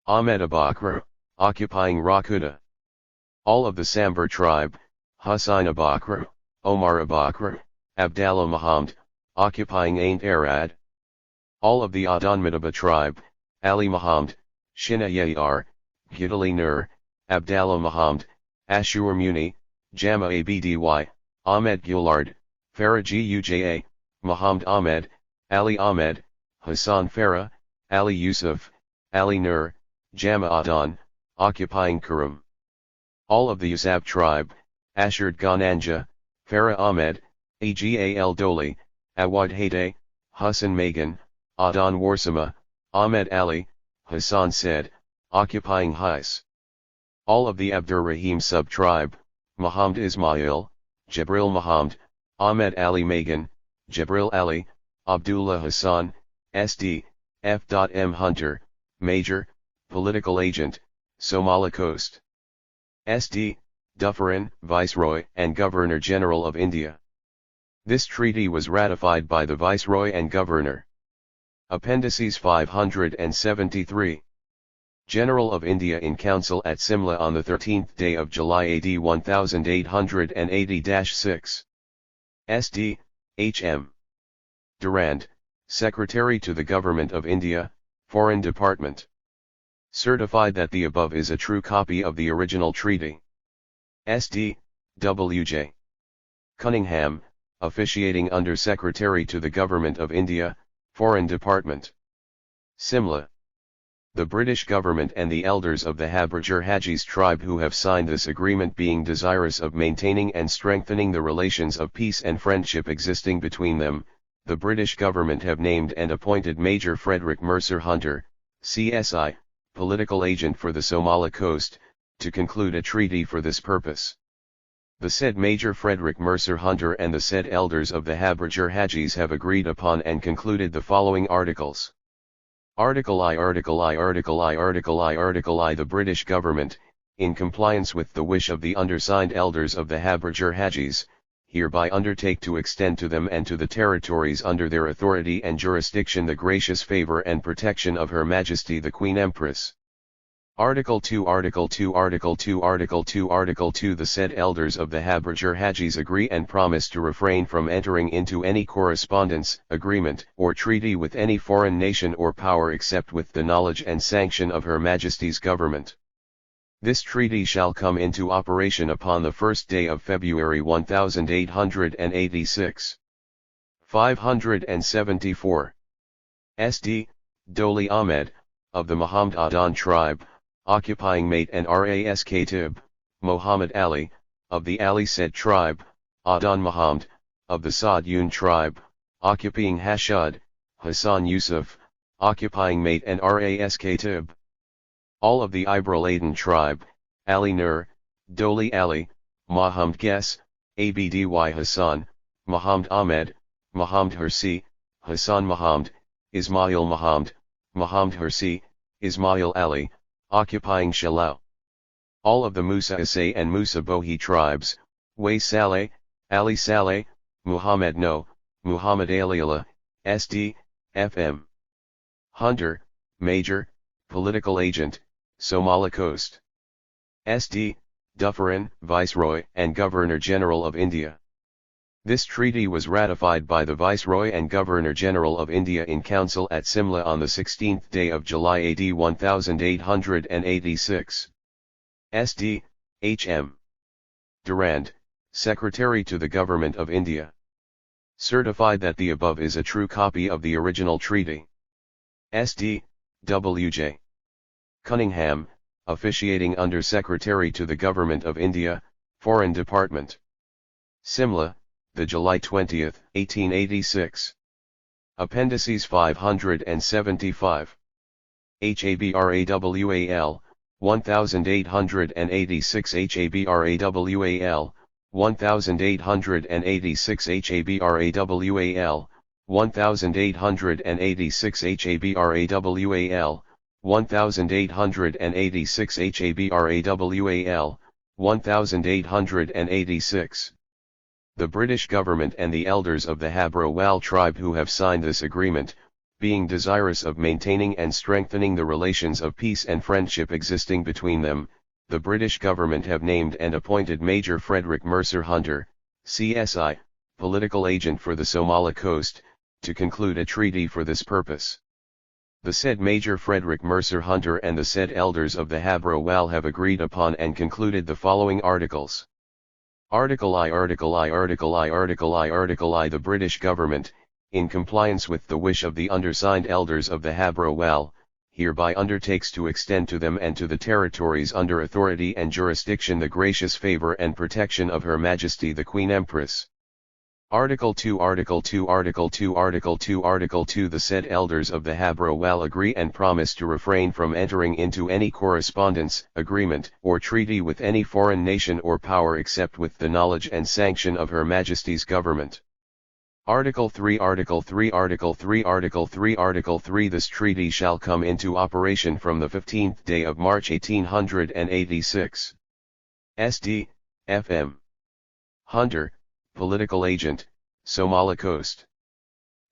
Ahmed Abakr, occupying Rakuda. All of the Sambar tribe, Hussein Abakr, Omar Abakr, Abdallah Mohamed, occupying Ain Arad. All of the Adan Madaba tribe, Ali Mohamed, Shina Yayar, Gidali Nur, Abdallah Mohamed, Ashur Muni, Jama Abdy, Ahmed Gulard, Faraji Uja, Mohamed Ahmed, Ali Ahmed, Hassan Farah, Ali Yusuf, Ali Nur, Jama Adan, occupying Kurum. All of the Yusab tribe, Ashard Ghananja, Farah Ahmed, Agal Doli, Awad Hayde, Hassan Magan, Adan Warsama, Ahmed Ali, Hassan Said, occupying Hais. All of the Abdur Rahim sub-tribe, Muhammad Ismail, Jibril Muhammad, Ahmed Ali Magan, Jibril Ali, Abdullah Hassan, SD, F.M. Hunter, Major, Political Agent, Somali Coast. SD, Dufferin, Viceroy and Governor-General of India. This treaty was ratified by the Viceroy and Governor. Appendices 573. General of India in Council at Simla on the 13th day of July AD 1880-6. SD, H.M. Durand, Secretary to the Government of India, Foreign Department. Certified that the above is a true copy of the original treaty. SD, W.J. Cunningham, officiating Under Secretary to the Government of India, Foreign Department. Simla. The British government and the elders of the Habr Hajis tribe who have signed this agreement being desirous of maintaining and strengthening the relations of peace and friendship existing between them, the British government have named and appointed Major Frederick Mercer Hunter, CSI, political agent for the Somali coast, to conclude a treaty for this purpose. The said Major Frederick Mercer Hunter and the said elders of the Habr Hajis have agreed upon and concluded the following articles. Article I. The British government, in compliance with the wish of the undersigned elders of the Habr Hajis, hereby undertake to extend to them and to the territories under their authority and jurisdiction the gracious favour and protection of Her Majesty the Queen Empress. Article 2. The said elders of the Habr Hajis agree and promise to refrain from entering into any correspondence, agreement, or treaty with any foreign nation or power except with the knowledge and sanction of Her Majesty's government. This treaty shall come into operation upon the first day of February 1886. 574. SD, Doli Ahmed, of the Muhammad Adan tribe, occupying Mate and Ras Katib, Muhammad Ali, of the Ali said tribe, Adan Muhammad, of the Saad Yun tribe, occupying Hashad, Hassan Yusuf, occupying Mate and Ras Katib. All of the Ibril Aden tribe, Ali Nur, Doli Ali, Muhammad Ges, Abdy Hassan, Muhammad Ahmed, Muhammad Hirsi, Hassan Muhammad, Ismail Muhammad, Muhammad Hirsi, Ismail Ali, occupying Shalau. All of the Musa Asay and Musa Bohi tribes, Way Saleh, Ali Saleh, Muhammad No, Muhammad Aliala, SD, FM. Hunter, Major, Political Agent, Somali Coast. SD, Dufferin, Viceroy and Governor-General of India. This treaty was ratified by the Viceroy and Governor-General of India in Council at Simla on the 16th day of July AD 1886. SD, H.M. Durand, Secretary to the Government of India. Certified that the above is a true copy of the original treaty. SD, W.J. Cunningham, officiating Under Secretary to the Government of India, Foreign Department. Simla, the July 20, 1886. Appendices 575. HABRAWAL, 1886 HABRAWAL, 1886 HABRAWAL, 1886 HABRAWAL, 1886 HABRAWAL, 1886. The British government and the elders of the Habro-Wal tribe who have signed this agreement, being desirous of maintaining and strengthening the relations of peace and friendship existing between them, the British government have named and appointed Major Frederick Mercer Hunter, CSI, political agent for the Somali Coast, to conclude a treaty for this purpose. The said Major Frederick Mercer Hunter and the said elders of the Habro-Wal have agreed upon and concluded the following articles. Article I. Article I. Article I. Article I. Article I. The British government, in compliance with the wish of the undersigned elders of the Habro-Wal, hereby undertakes to extend to them and to the territories under authority and jurisdiction the gracious favour and protection of Her Majesty the Queen Empress. Article 2. Article 2. Article 2. Article 2. Article 2. The said elders of the Habro-Wal agree and promise to refrain from entering into any correspondence, agreement, or treaty with any foreign nation or power except with the knowledge and sanction of Her Majesty's government. Article 3. Article 3. Article 3. Article 3. Article 3. This treaty shall come into operation from the 15th day of March 1886. SD, FM. Hunter, Political Agent, Somali Coast.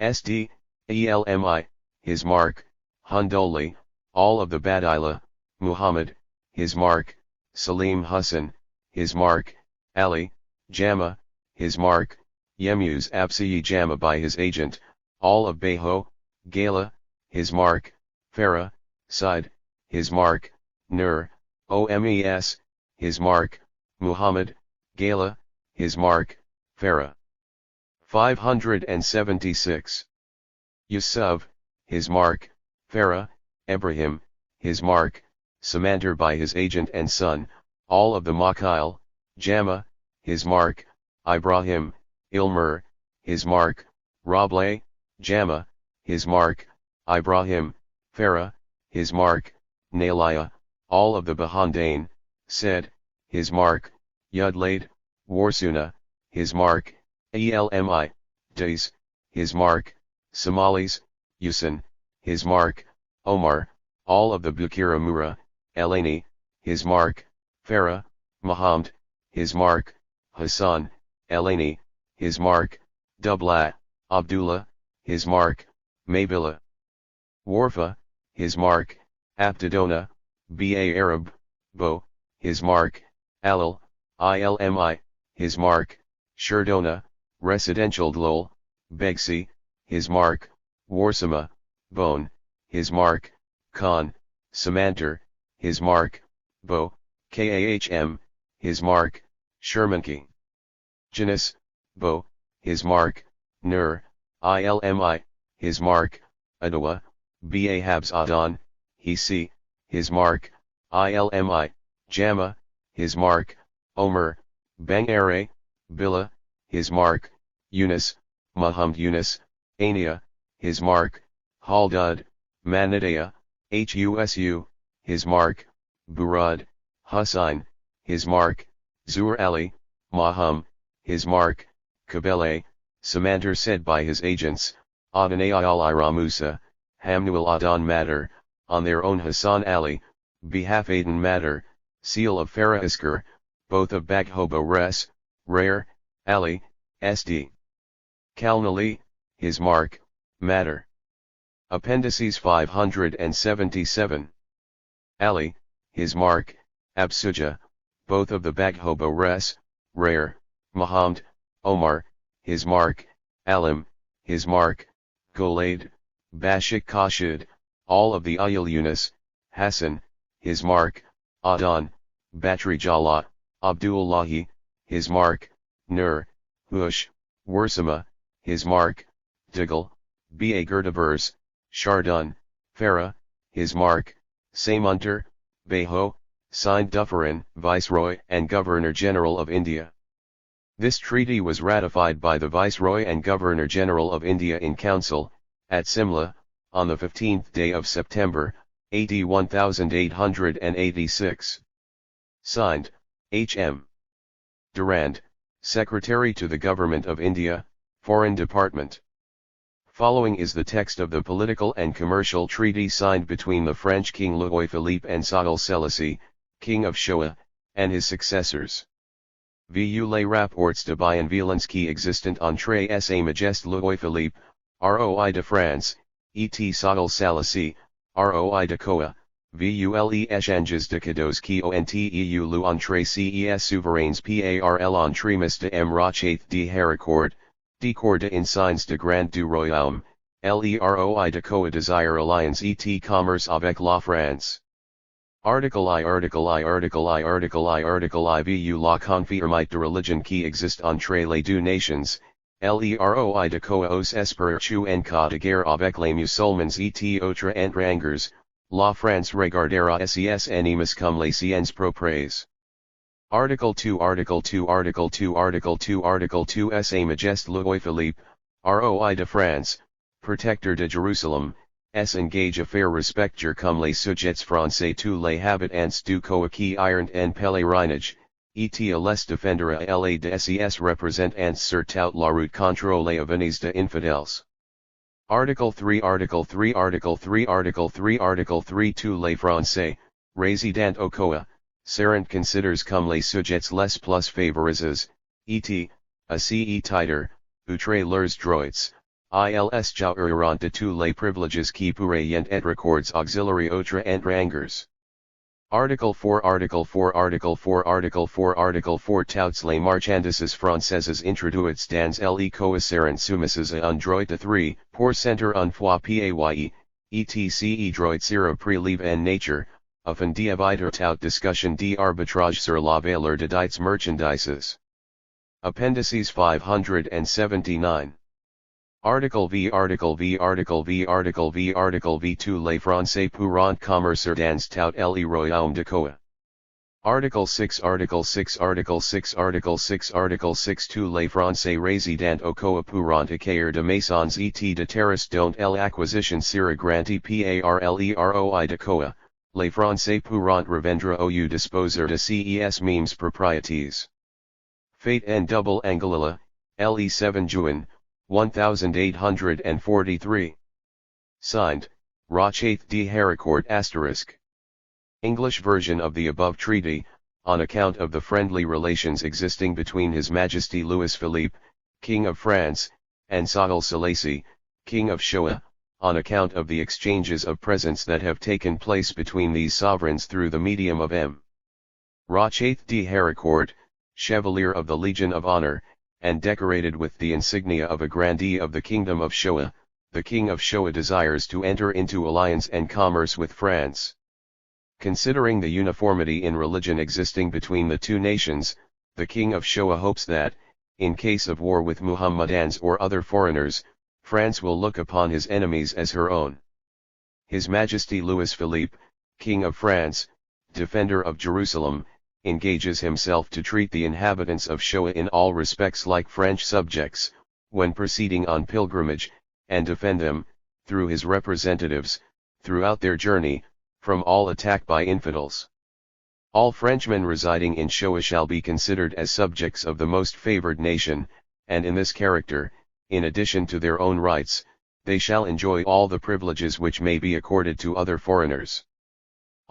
SD, ELMI, his mark, Hundoli, all of the Badila, Muhammad, his mark, Salim Hassan, his mark, Ali, Jama, his mark, Yemuz Absiyi Jama by his agent, all of Beho, Gala, his mark, Farah, Said, his mark, Nur, Omes, his mark, Muhammad, Gala, his mark, Farah. 576. Yusuf, his mark, Farah, Ibrahim, his mark, Samantar by his agent and son, all of the Makil, Jama, his mark, Ibrahim, Ilmer, his mark, Rable, Jama, his mark, Ibrahim, Farah, his mark, Nalaya, all of the Bahandane, said, his mark, Yudlaid, Warsuna, his mark, Elmi, Days, his mark, Somalis, Yusan, his mark, Omar, all of the Bukira Mura, Eleni, his mark, Farah, Muhammad, his mark, Hassan, Eleni, his mark, Dubla, Abdullah, his mark, Mabila. Warfa, his mark, Abdadona, Ba Arab, Bo, his mark, Alil, Ilmi, his mark, Sherdona, Residential Dlol, Begsi, his mark, Warsama, Bone, his mark, Khan, Samantar, his mark, Bo, Kahm, his mark, Shermanki. Janus, Bo, his mark, Nur, Ilmi, his mark, Adawa, Ba Habs Adan, Hisi, his mark, Ilmi, Jama, his mark, Omer, Bangare, Bila, his mark, Yunus, Muhammad Yunus, Ania, his mark, Haldud, Manadaya, Husu, his mark, Burad, Hussain, his mark, Zur Ali, Mahum, his mark, Kabele, Samantar said by his agents, Adanay al Iramusa, Hamnual Adan Matter, on their own Hassan Ali, Behafaden matter, seal of Faraisker, both of Baghobo res, rare, Ali, Sd. Kalnali, his mark, matter. Appendices 577. Ali, his mark, Absuja, both of the Baghobo res, rare, Mohamed, Omar, his mark, Alim, his mark, Golaid, Bashik Kashid, all of the Ayil Yunus, Hassan, his mark, Adan, Batri Jala, Abdullahi, his mark, Nur, Hush, Wursama, his mark, Diggle, Ba Gerdavers, Shardun, Farah, his mark, Samunter, Beho, signed Dufferin, Viceroy and Governor-General of India. This treaty was ratified by the Viceroy and Governor-General of India in Council, at Simla, on the 15th day of September, AD 1886. Signed, H.M. Durand, Secretary to the Government of India, Foreign Department. Following is the text of the political and commercial treaty signed between the French King Louis-Philippe and Sahle Selassie, King of Shoa, and his successors. Vu les rapports de bienveillance qui existent entre sa Majesté Louis-Philippe, Roi de France, et Sahle Selassie, Roi de Koa, vu les échanges de cadeaux qui ont eu lieu entre ces souverains parl entremis de Rochat de Harcourt, Decor de insignes de Grand du Royaume, Leroi de Koa desire alliance et commerce avec la France. Article I Article I Article I Article I Article I Vu la confirmite de religion qui existe entre les deux nations, Leroi de Koa os espérer en cas de guerre avec les musulmans et autres étrangers, la France regardera ses ennemis comme les siens propres. Article 2 Article 2 Article 2 Article 2 Article 2 Sa Majesté Louis-Philippe, Roi de France, Protector de Jerusalem, engage à faire respecter comme les sujets français tous les habitants du Koa qui iront en pèlerinage, et les défendra la de ses représentants sur toute la route contre les avenis de infidèles. Article 3 Article 3 Article 3 Article 3 Article 3 Tous les Français, résidant au Koa, seront considers comme les sujets les plus favorisés, et, à ce titre, outre leurs droits, ils jouiront de tous les privilèges qui pourraient être cords auxiliaires autres étrangers. Article 4 Article 4 Article 4 Article 4 Article 4 Toutes les marchandises françaises introduites dans les Koa seront soumises à un droit de 3% une fois payé, etc. droit sera prélevé en nature, afin d'éviter toute discussion d'arbitrage sur la valeur de dites marchandises. Appendices 579. Article V Article V Article V Article V Article V Tous les Français pourront commercer dans tout le royaume de Koa. Article 6 Article 6 Article 6 Article 6 Article 6 Tous les Français résidant au Koa pourront acquérir de maisons et de terraces dont l'acquisition sera garantie par l'Eroi de Koa. Les Français pourront revendre ou disposer de ces mêmes propriétés. Fate en double Angalilla, le 7 juin, 1843. Signed, Rochat de Harcourt ***. English version of the above treaty, on account of the friendly relations existing between His Majesty Louis-Philippe, King of France, and Sahle Selassie, King of Shoa, on account of the exchanges of presents that have taken place between these sovereigns through the medium of M. Rochat de Harcourt, Chevalier of the Legion of Honor, and decorated with the insignia of a grandee of the Kingdom of Shoa, the King of Shoa desires to enter into alliance and commerce with France. Considering the uniformity in religion existing between the two nations, the King of Shoa hopes that, in case of war with Muhammadans or other foreigners, France will look upon his enemies as her own. His Majesty Louis-Philippe, King of France, Defender of Jerusalem, engages himself to treat the inhabitants of Shoa in all respects like French subjects, when proceeding on pilgrimage, and defend them, through his representatives, throughout their journey, from all attack by infidels. All Frenchmen residing in Shoa shall be considered as subjects of the most favored nation, and in this character, in addition to their own rights, they shall enjoy all the privileges which may be accorded to other foreigners.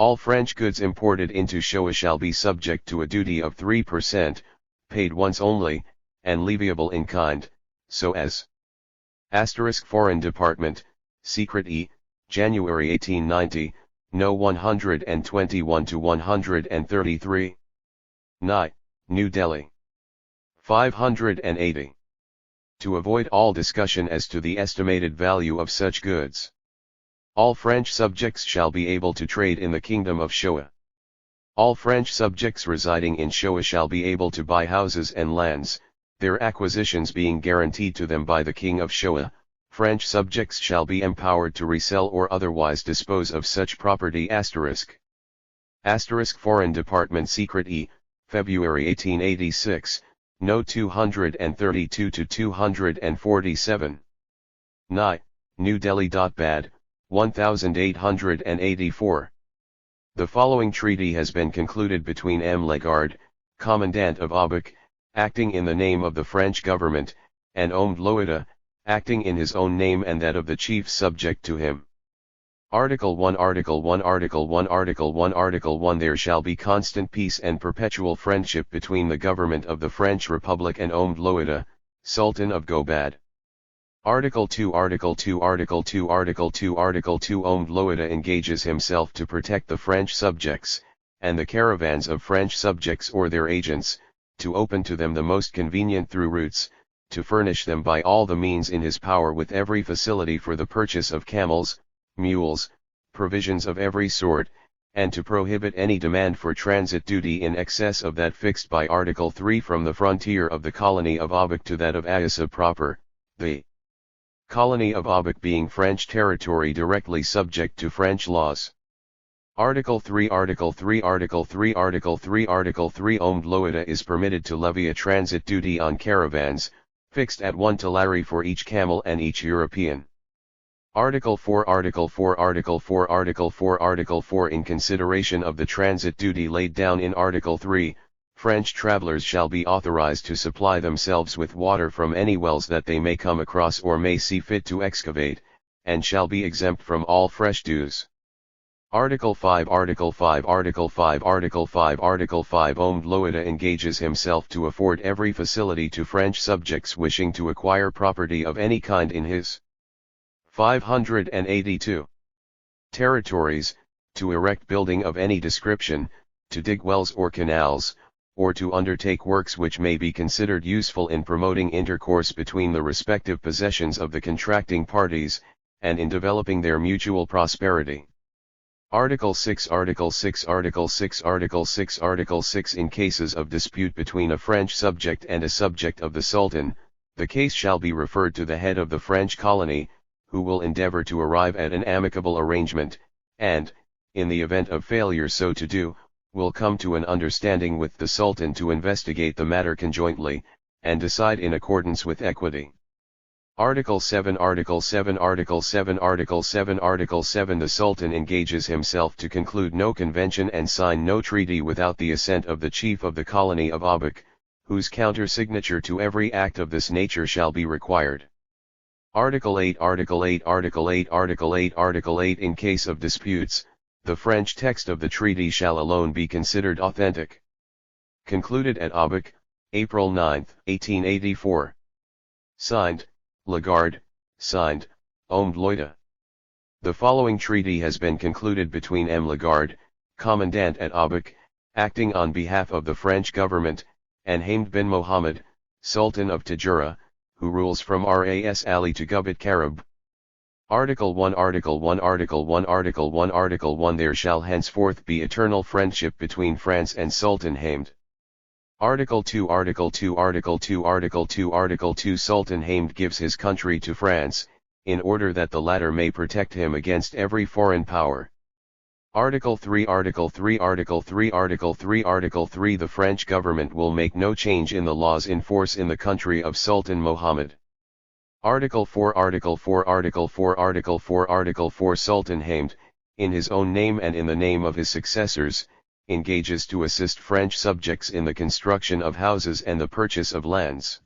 All French goods imported into Shoa shall be subject to a duty of 3%, paid once only, and leviable in kind, so as. Foreign Department, Secret E, January 1890, No. 121 to 133. Ni, New Delhi. 580. To avoid all discussion as to the estimated value of such goods, all French subjects shall be able to trade in the Kingdom of Shoa. All French subjects residing in Shoa shall be able to buy houses and lands, their acquisitions being guaranteed to them by the King of Shoa. French subjects shall be empowered to resell or otherwise dispose of such property. Foreign Department Secret E, February 1886, No. 232 to 247. Ni, New Delhi. Bad, 1884. The following treaty has been concluded between M. Lagarde, Commandant of Abuk, acting in the name of the French government, and Omd Loida, acting in his own name and that of the chiefs subject to him. Article 1 Article 1 Article 1 Article 1 Article 1 There shall be constant peace and perpetual friendship between the government of the French Republic and Omd Loida, Sultan of Gobad. Article 2 Article 2 Article 2 Article 2 Article 2 Omd Loida engages himself to protect the French subjects, and the caravans of French subjects or their agents, to open to them the most convenient through routes, to furnish them by all the means in his power with every facility for the purchase of camels, mules, provisions of every sort, and to prohibit any demand for transit duty in excess of that fixed by Article 3 from the frontier of the colony of Abuk to that of Ayasa proper, the colony of Abuk being French territory directly subject to French laws. Article 3 Article 3 Article 3 Article 3 Article 3 Omd Loida is permitted to levy a transit duty on caravans, fixed at 1 talari for each camel and each European. Article 4 Article 4 Article 4 Article 4 Article 4 In consideration of the transit duty laid down in Article 3, French travelers shall be authorized to supply themselves with water from any wells that they may come across or may see fit to excavate, and shall be exempt from all fresh dues. Article 5 Article 5 Article 5 Article 5 Article 5 Omd Loida engages himself to afford every facility to French subjects wishing to acquire property of any kind in his 582 territories, to erect building of any description, to dig wells or canals, or to undertake works which may be considered useful in promoting intercourse between the respective possessions of the contracting parties, and in developing their mutual prosperity. Article 6 Article 6 Article 6 Article 6 Article 6 In cases of dispute between a French subject and a subject of the Sultan, the case shall be referred to the head of the French colony, who will endeavor to arrive at an amicable arrangement, and, in the event of failure so to do, will come to an understanding with the Sultan to investigate the matter conjointly, and decide in accordance with equity. Article 7 Article 7 Article 7 Article 7 Article 7 The Sultan engages himself to conclude no convention and sign no treaty without the assent of the chief of the colony of Abuk, whose counter-signature to every act of this nature shall be required. Article 8 Article 8 Article 8 Article 8 Article 8 In case of disputes, the French text of the treaty shall alone be considered authentic. Concluded at Abuk, April 9, 1884. Signed, Lagarde, signed, Omd Loida. The following treaty has been concluded between M. Lagarde, Commandant at Abuk, acting on behalf of the French government, and Hamd bin Mohammed, Sultan of Tajura, who rules from Ras Ali to Gubat Karab. Article 1 Article 1 Article 1 Article 1 Article 1 There shall henceforth be eternal friendship between France and Sultan Hamd. Article 2 Article 2 Article 2 Article 2 Article 2 Sultan Hamd gives his country to France, in order that the latter may protect him against every foreign power. Article 3 Article 3 Article 3 Article 3 Article 3 The French government will make no change in the laws in force in the country of Sultan Mohammed. Article 4 Article 4 Article 4 Article 4 Article 4 Sultan Hamd, in his own name and in the name of his successors, engages to assist French subjects in the construction of houses and the purchase of lands.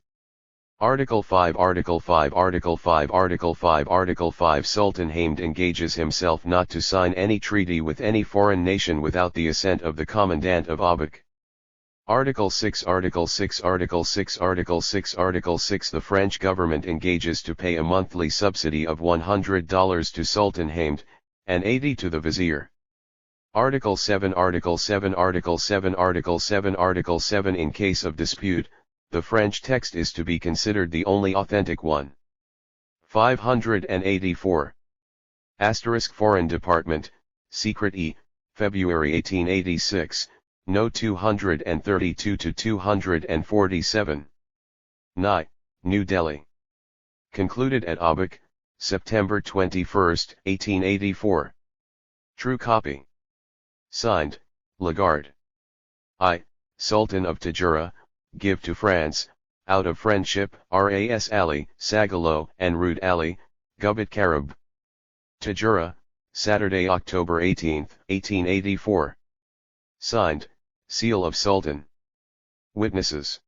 Article 5 Article 5 Article 5 Article 5 Article 5 Sultan Hamd engages himself not to sign any treaty with any foreign nation without the assent of the Commandant of Abuk. Article 6 Article 6 Article 6 Article 6 Article 6 The French government engages to pay a monthly subsidy of $100 to Sultan Hamd, and 80 to the Vizier. Article 7 Article 7 Article 7 Article 7 Article 7 In case of dispute, the French text is to be considered the only authentic one. 584. Asterisk Foreign Department, Secret E, February 1886, No. 232 to 247. Nye, New Delhi. Concluded at Abuk, September 21, 1884. True copy. Signed, Lagarde. I, Sultan of Tajura, give to France, out of friendship, Ras Ali, Sagalo, and Rud Ali, Gubat Karab. Tajura, Saturday, October 18, 1884. Signed, Seal of Sultan. Witnesses.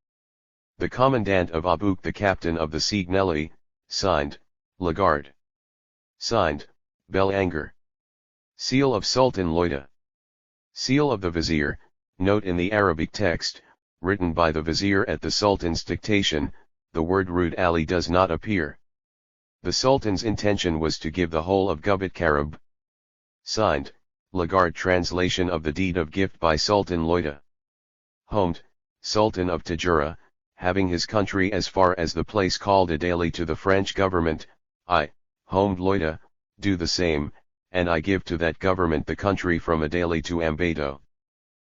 The Commandant of Abuk, the Captain of the Signelli, signed, Lagarde. Signed, Belanger. Seal of Sultan Loida. Seal of the Vizier, note in the Arabic text, written by the Vizier at the Sultan's dictation, the word Rud Ali does not appear. The Sultan's intention was to give the whole of Gubat Karab. Signed, Lagarde. Translation of the deed of gift by Sultan Loida. Hamd, Sultan of Tajura, having his country as far as the place called Adali to the French government, I, Hamd Loida, do the same, and I give to that government the country from Adali to Ambato.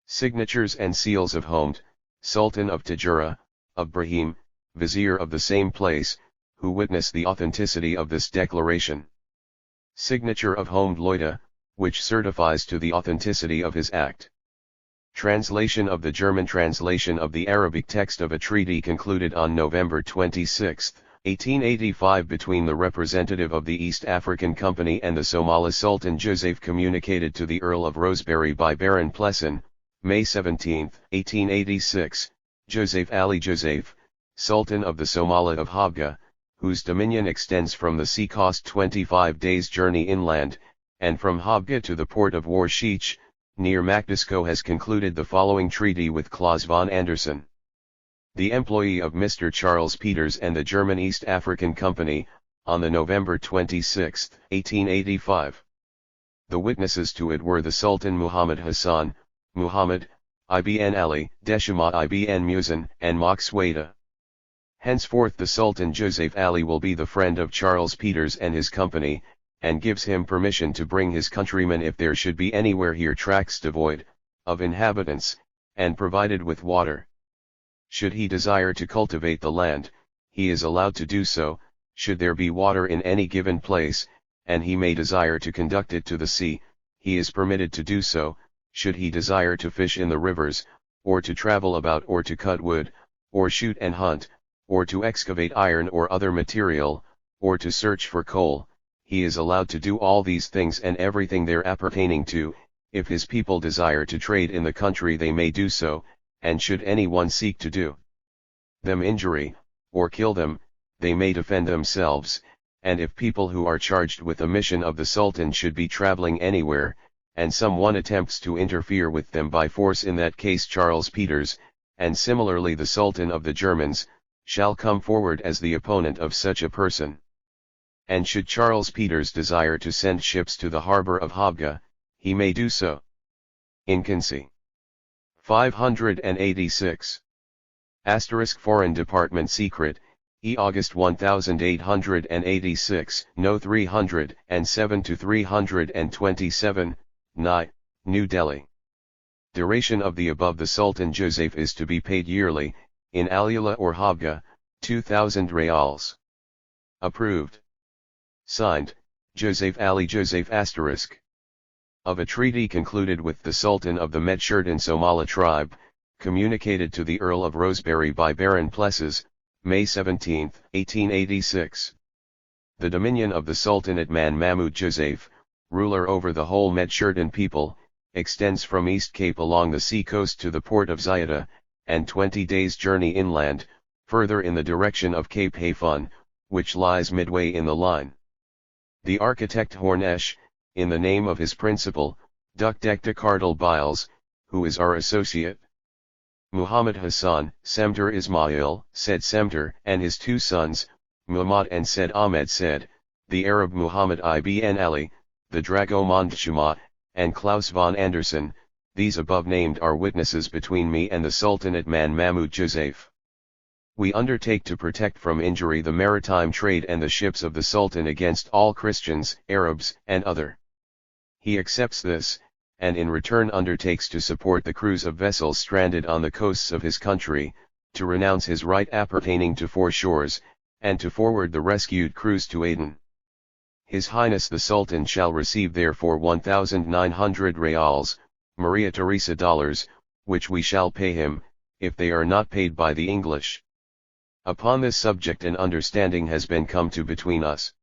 Signatures and seals of Hamd, Sultan of Tajura, of Brahim, Vizier of the same place, who witness the authenticity of this declaration. Signature of Hamd Loida, which certifies to the authenticity of his act. Translation of the German translation of the Arabic text of a treaty concluded on November 26, 1885 between the representative of the East African Company and the Somali Sultan Joseph, communicated to the Earl of Rosebery by Baron Plesson, May 17, 1886, Joseph Ali Joseph, Sultan of the Somala of Habga, whose dominion extends from the sea coast 25 days' journey inland, and from Habga to the port of Warsheech, near Makdisko, has concluded the following treaty with Claus von Andersen, the employee of Mr. Charles Peters and the German East African Company, on the November 26, 1885. The witnesses to it were the Sultan Muhammad Hassan, Muhammad, Ibn Ali, Deshama Ibn Musan, and Mokswada. Henceforth the Sultan Joseph Ali will be the friend of Charles Peters and his company, and gives him permission to bring his countrymen if there should be anywhere here tracts devoid of inhabitants, and provided with water. Should he desire to cultivate the land, he is allowed to do so, should there be water in any given place, and he may desire to conduct it to the sea, he is permitted to do so, should he desire to fish in the rivers, or to travel about, or to cut wood, or shoot and hunt, or to excavate iron or other material, or to search for coal, he is allowed to do all these things and everything there appertaining to. If his people desire to trade in the country they may do so, and should anyone seek to do them injury, or kill them, they may defend themselves, and if people who are charged with the mission of the Sultan should be traveling anywhere, and someone attempts to interfere with them by force, in that case Charles Peters, and similarly the Sultan of the Germans, shall come forward as the opponent of such a person. And should Charles Peters desire to send ships to the harbor of Habga, he may do so. Inconsi. 586. Asterisk Foreign Department Secret, E. August 1886, No. 307 to 327, Nye, New Delhi. Duration of the above. The Sultan Joseph is to be paid yearly, in Alula or Habga, 2,000 reals. Approved. Signed, Joseph Ali Joseph Asterisk. Of a treaty concluded with the Sultan of the Medshurtan Somala tribe, communicated to the Earl of Rosebery by Baron Plesses, May 17, 1886. The dominion of the Sultanate Man Mahmud Joseph, ruler over the whole Medshurtan people, extends from East Cape along the sea coast to the port of Zayada, and 20 days' journey inland, further in the direction of Cape Hayfun, which lies midway in the line. The architect Hornesch, in the name of his principal, Dukdekte Cardal Biles, who is our associate. Muhammad Hassan, Semter Ismail, said Semter, and his two sons, Muhammad and said Ahmed said, the Arab Muhammad ibn Ali, the Dragomond Shama, and Klaus von Andersen, these above named are witnesses between me and the Sultanate man Mahmud Joseph. We undertake to protect from injury the maritime trade and the ships of the Sultan against all Christians, Arabs, and other. He accepts this, and in return undertakes to support the crews of vessels stranded on the coasts of his country, to renounce his right appertaining to four shores, and to forward the rescued crews to Aden. His Highness the Sultan shall receive therefore 1,900 reals, Maria Theresa dollars, which we shall pay him, if they are not paid by the English. Upon this subject an understanding has been come to between us.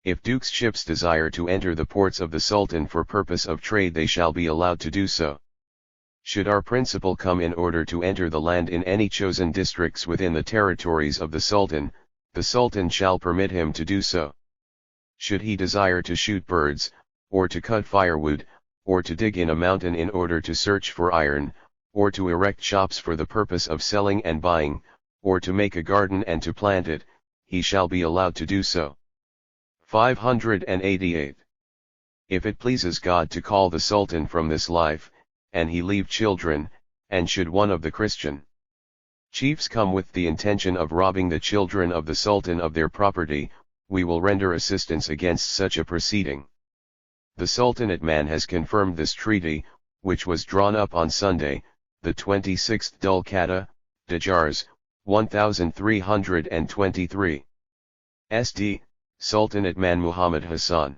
If Duke's ships desire to enter the ports of the Sultan for purpose of trade they shall be allowed to do so. Should our principal come in order to enter the land in any chosen districts within the territories of the Sultan shall permit him to do so. Should he desire to shoot birds, or to cut firewood, or to dig in a mountain in order to search for iron, or to erect shops for the purpose of selling and buying, or to make a garden and to plant it, he shall be allowed to do so. 588. If it pleases God to call the Sultan from this life, and he leave children, and should one of the Christian chiefs come with the intention of robbing the children of the Sultan of their property, we will render assistance against such a proceeding. The Sultanate man has confirmed this treaty, which was drawn up on Sunday, the 26th Dulqa'dah, Dajars, 1323. Sd. Sultanate man Muhammad Hassan.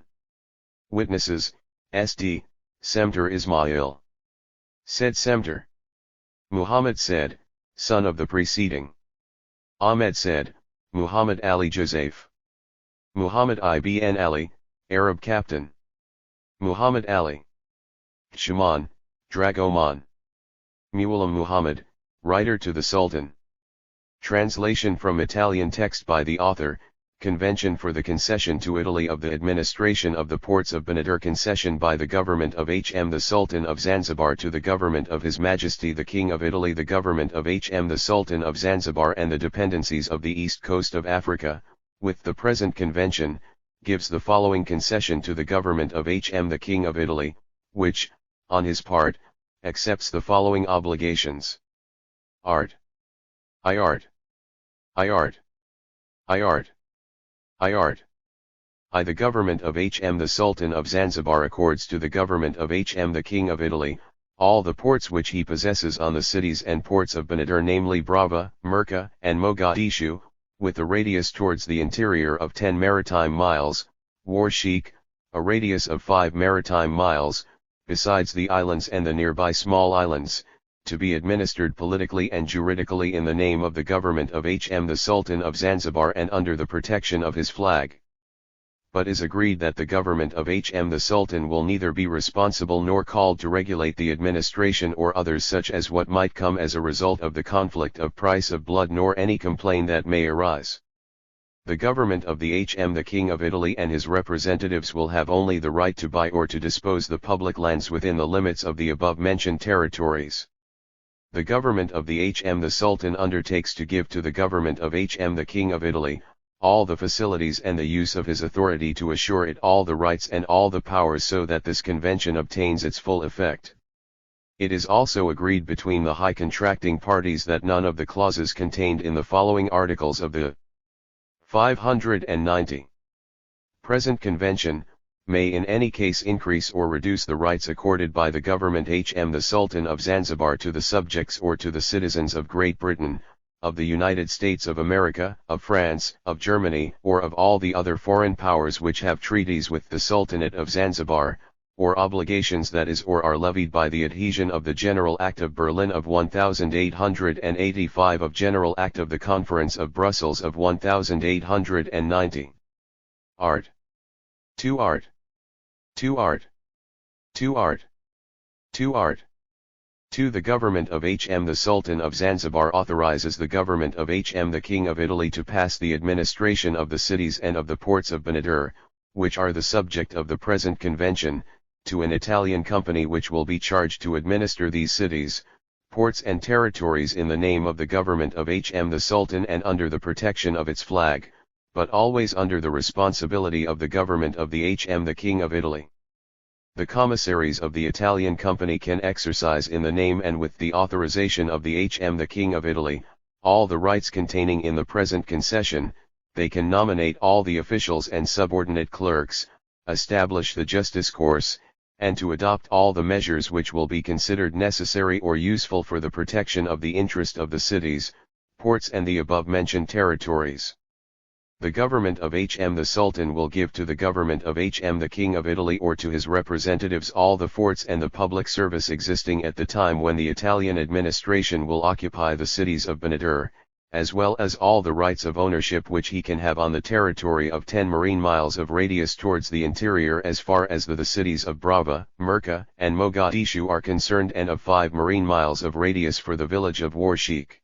Witnesses, Sd. Semter Ismail. Said Semter. Muhammad said, son of the preceding. Ahmed said, Muhammad Ali Joseph. Muhammad ibn Ali, Arab captain. Muhammad Ali. Shaman, Dragoman. Muallim Muhammad, writer to the Sultan. Translation from Italian text by the author. Convention for the concession to Italy of the administration of the ports of Benadir, concession by the government of Hm the Sultan of Zanzibar to the government of His Majesty the King of Italy, the government of Hm the Sultan of Zanzibar and the dependencies of the east coast of Africa, with the present convention, gives the following concession to the government of Hm the King of Italy, which, on his part, accepts the following obligations. Art. I art. I art. I art. I art. I the government of Hm the Sultan of Zanzibar accords to the government of Hm the King of Italy, all the ports which he possesses on the cities and ports of Benadir, namely Brava, Merka, and Mogadishu, with a radius towards the interior of 10 maritime miles, Warsheik, a radius of 5 maritime miles, besides the islands and the nearby small islands, to be administered politically and juridically in the name of the government of Hm the Sultan of Zanzibar and under the protection of his flag. But is agreed that the government of Hm the Sultan will neither be responsible nor called to regulate the administration or others such as what might come as a result of the conflict of price of blood nor any complaint that may arise. The government of the Hm the King of Italy and his representatives will have only the right to buy or to dispose the public lands within the limits of the above-mentioned territories. The government of the Hm the Sultan undertakes to give to the government of Hm the King of Italy, all the facilities and the use of his authority to assure it all the rights and all the powers so that this convention obtains its full effect. It is also agreed between the high contracting parties that none of the clauses contained in the following articles of the 590 present convention, may in any case increase or reduce the rights accorded by the government Hm the Sultan of Zanzibar to the subjects or to the citizens of Great Britain, of the United States of America, of France, of Germany, or of all the other foreign powers which have treaties with the Sultanate of Zanzibar, or obligations that is or are levied by the adhesion of the General Act of Berlin of 1885 of General Act of the Conference of Brussels of 1890. Art. 2 Art. 2 Art. 2 Art. 2 Art. 2. The government of Hm the Sultan of Zanzibar authorizes the government of Hm the King of Italy to pass the administration of the cities and of the ports of Benadir, which are the subject of the present convention, to an Italian company which will be charged to administer these cities, ports and territories in the name of the government of Hm the Sultan and under the protection of its flag, but always under the responsibility of the government of the Hm the King of Italy. The commissaries of the Italian company can exercise in the name and with the authorization of the Hm the King of Italy, all the rights containing in the present concession. They can nominate all the officials and subordinate clerks, establish the justice course, and to adopt all the measures which will be considered necessary or useful for the protection of the interest of the cities, ports and the above-mentioned territories. The government of Hm the Sultan will give to the government of Hm the King of Italy or to his representatives all the forts and the public service existing at the time when the Italian administration will occupy the cities of Benadir, as well as all the rights of ownership which he can have on the territory of 10 marine miles of radius towards the interior as far as the cities of Brava, Merka, and Mogadishu are concerned, and of 5 marine miles of radius for the village of Warsheikh.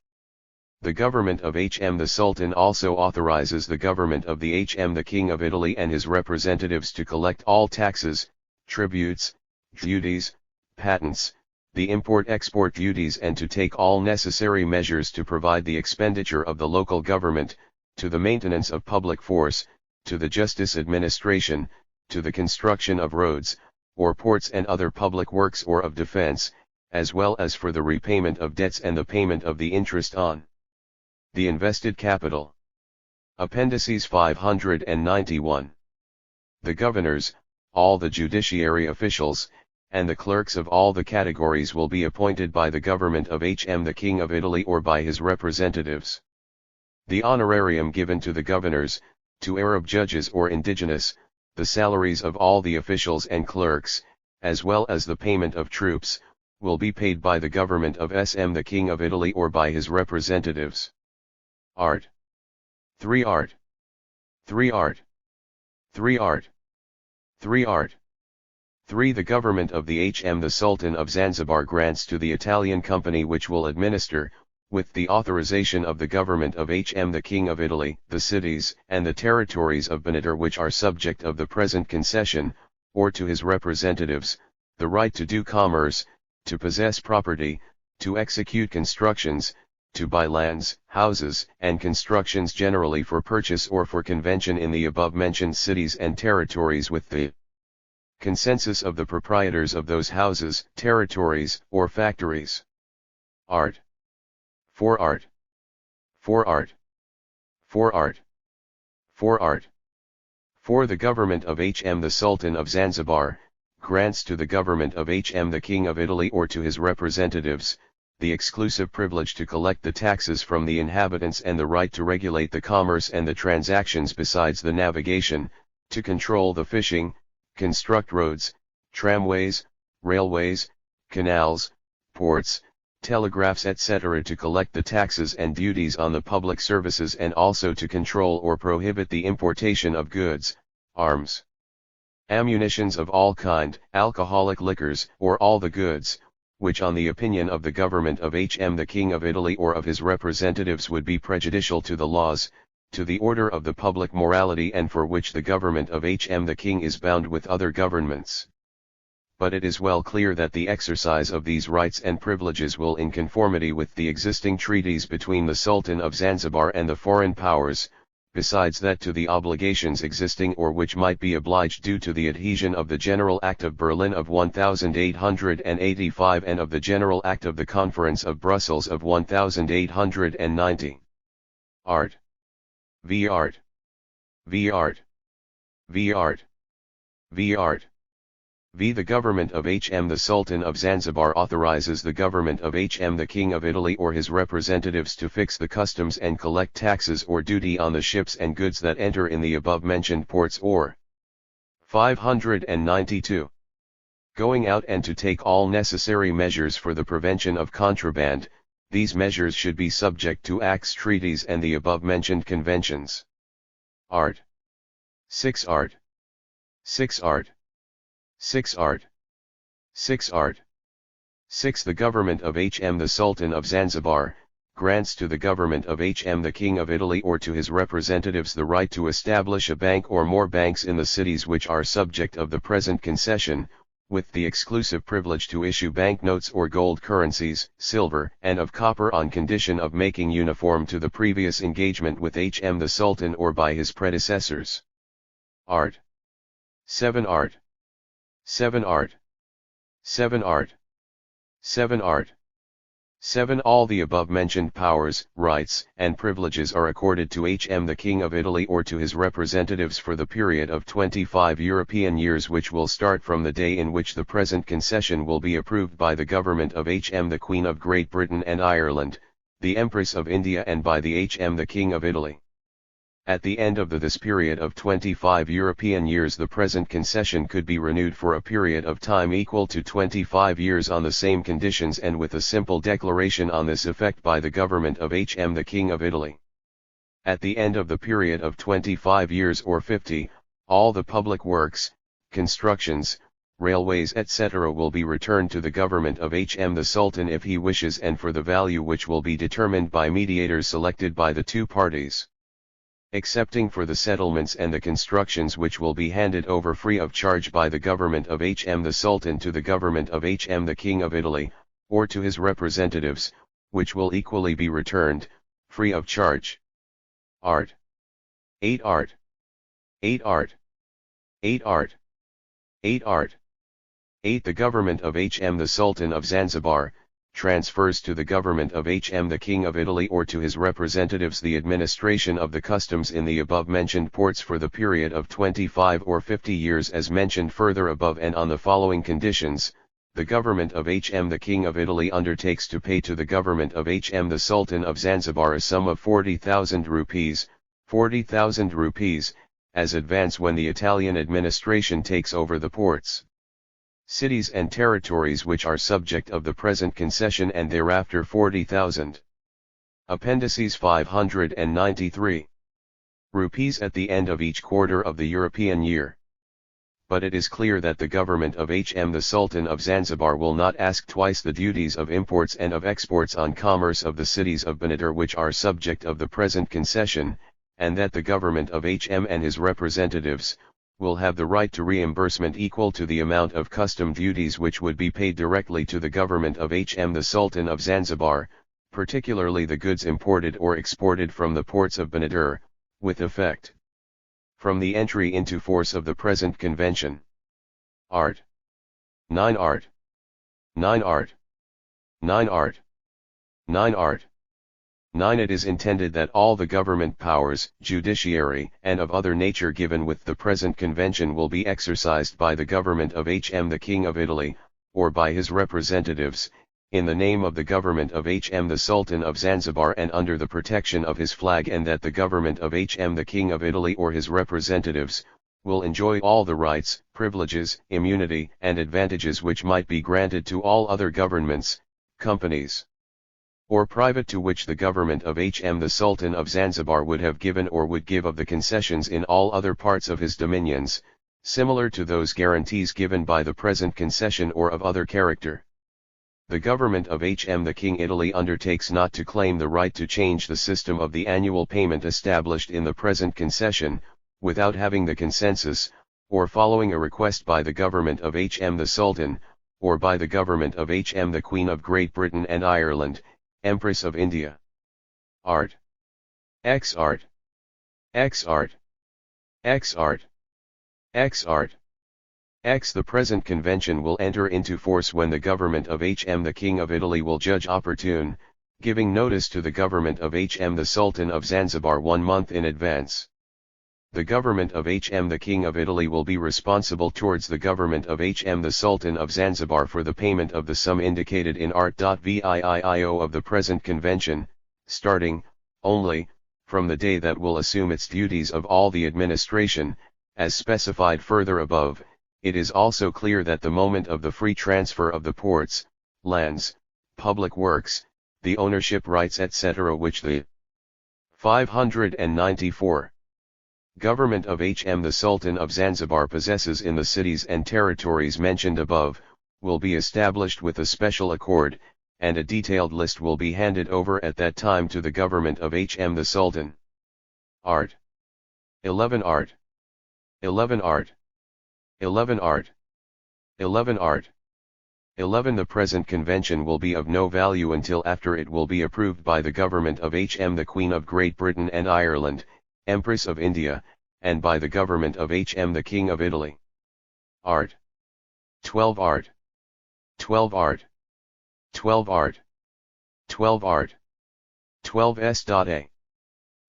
The government of Hm the Sultan also authorizes the government of the Hm the King of Italy and his representatives to collect all taxes, tributes, duties, patents, the import-export duties, and to take all necessary measures to provide the expenditure of the local government, to the maintenance of public force, to the justice administration, to the construction of roads, or ports and other public works or of defense, as well as for the repayment of debts and the payment of the interest on the invested capital. Appendices 591. The governors, all the judiciary officials, and the clerks of all the categories will be appointed by the government of Hm the King of Italy or by his representatives. The honorarium given to the governors, to Arab judges or indigenous, the salaries of all the officials and clerks, as well as the payment of troops, will be paid by the government of Sm the King of Italy or by his representatives. Art. 3 Art. 3 Art. 3 Art. 3 Art. 3. The government of the Hm the Sultan of Zanzibar grants to the Italian company which will administer, with the authorization of the government of Hm the King of Italy, the cities and the territories of Benadir which are subject of the present concession, or to his representatives, the right to do commerce, to possess property, to execute constructions, to buy lands, houses, and constructions generally for purchase or for convention in the above-mentioned cities and territories with the consensus of the proprietors of those houses, territories, or factories. Art. 4 Art. 4 Art. 4 Art. 4 Art. 4. The government of Hm the Sultan of Zanzibar, grants to the government of Hm the King of Italy or to his representatives, the exclusive privilege to collect the taxes from the inhabitants and the right to regulate the commerce and the transactions besides the navigation, to control the fishing, construct roads, tramways, railways, canals, ports, telegraphs etc. to collect the taxes and duties on the public services and also to control or prohibit the importation of goods, arms, ammunitions of all kind, alcoholic liquors, or all the goods, which on the opinion of the government of Hm the King of Italy or of his representatives would be prejudicial to the laws, to the order of the public morality and for which the government of Hm the King is bound with other governments. But it is well clear that the exercise of these rights and privileges will in conformity with the existing treaties between the Sultan of Zanzibar and the foreign powers, besides that to the obligations existing or which might be obliged due to the adhesion of the General Act of Berlin of 1885 and of the General Act of the Conference of Brussels of 1890. Art. V Art. V Art. V Art. V Art. V. The government of Hm the Sultan of Zanzibar authorizes the government of Hm the King of Italy or his representatives to fix the customs and collect taxes or duty on the ships and goods that enter in the above-mentioned ports or 592. Going out and to take all necessary measures for the prevention of contraband. These measures should be subject to acts, treaties and the above-mentioned conventions. Art. 6 Art. 6 Art. 6 Art. 6 Art. 6. The government of HM the Sultan of Zanzibar, grants to the government of HM the King of Italy or to his representatives the right to establish a bank or more banks in the cities which are subject of the present concession, with the exclusive privilege to issue banknotes or gold currencies, silver and of copper on condition of making uniform to the previous engagement with HM the Sultan or by his predecessors. Art. 7 Art. 7 Art. 7 Art. 7 Art. 7. All the above-mentioned powers, rights, and privileges are accorded to HM the King of Italy or to his representatives for the period of 25 European years which will start from the day in which the present concession will be approved by the government of HM the Queen of Great Britain and Ireland, the Empress of India and by the HM the King of Italy. At the end of this period of 25 European years the present concession could be renewed for a period of time equal to 25 years on the same conditions and with a simple declaration on this effect by the government of HM the King of Italy. At the end of the period of 25 years or 50, all the public works, constructions, railways etc. will be returned to the government of HM the Sultan if he wishes and for the value which will be determined by mediators selected by the two parties. Excepting for the settlements and the constructions which will be handed over free of charge by the government of HM the Sultan to the government of HM the King of Italy, or to his representatives, which will equally be returned, free of charge. Art. 8 Art. 8 Art. 8 Art. 8 Art. 8. The government of HM the Sultan of Zanzibar, transfers to the government of HM the King of Italy or to his representatives the administration of the customs in the above-mentioned ports for the period of 25 or 50 years as mentioned further above and on the following conditions. The government of HM the King of Italy undertakes to pay to the government of HM the Sultan of Zanzibar a sum of 40,000 rupees, 40,000 rupees, as advance when the Italian administration takes over the ports, cities and territories which are subject of the present concession and thereafter 40,000. Appendices 593. Rupees at the end of each quarter of the European year. But it is clear that the government of HM the Sultan of Zanzibar will not ask twice the duties of imports and of exports on commerce of the cities of Benadir which are subject of the present concession, and that the government of HM and his representatives will have the right to reimbursement equal to the amount of custom duties which would be paid directly to the government of HM the Sultan of Zanzibar, particularly the goods imported or exported from the ports of Benadir, with effect from the entry into force of the present convention. Art. 9 Art. 9 Art. 9 Art. 9 Art. 9. It is intended that all the government powers, judiciary, and of other nature given with the present convention will be exercised by the government of HM the King of Italy, or by his representatives, in the name of the government of HM the Sultan of Zanzibar and under the protection of his flag, and that the government of HM the King of Italy or his representatives, will enjoy all the rights, privileges, immunity, and advantages which might be granted to all other governments, companies, or private to which the government of HM the Sultan of Zanzibar would have given or would give of the concessions in all other parts of his dominions, similar to those guarantees given by the present concession or of other character. The government of HM the King Italy undertakes not to claim the right to change the system of the annual payment established in the present concession, without having the consensus, or following a request by the government of HM the Sultan, or by the government of HM the Queen of Great Britain and Ireland, Empress of India. Art. X Art. X Art. X Art. X Art. X. The present convention will enter into force when the government of HM the King of Italy will judge opportune, giving notice to the government of HM the Sultan of Zanzibar 1 month in advance. The government of HM the King of Italy will be responsible towards the government of HM the Sultan of Zanzibar for the payment of the sum indicated in Art.viio of the present convention, starting, only, from the day that will assume its duties of all the administration, as specified further above. It is also clear that the moment of the free transfer of the ports, lands, public works, the ownership rights etc. which the 594 government of HM the Sultan of Zanzibar possesses in the cities and territories mentioned above, will be established with a special accord, and a detailed list will be handed over at that time to the government of Hm the Sultan. Art. 11 Art. 11 Art. 11 Art. 11 Art. 11 The present convention will be of no value until after it will be approved by the government of Hm the Queen of Great Britain and Ireland, Empress of India, and by the government of Hm the King of Italy. Art. 12 Art. 12 Art. 12 Art. 12 Art. 12s.a.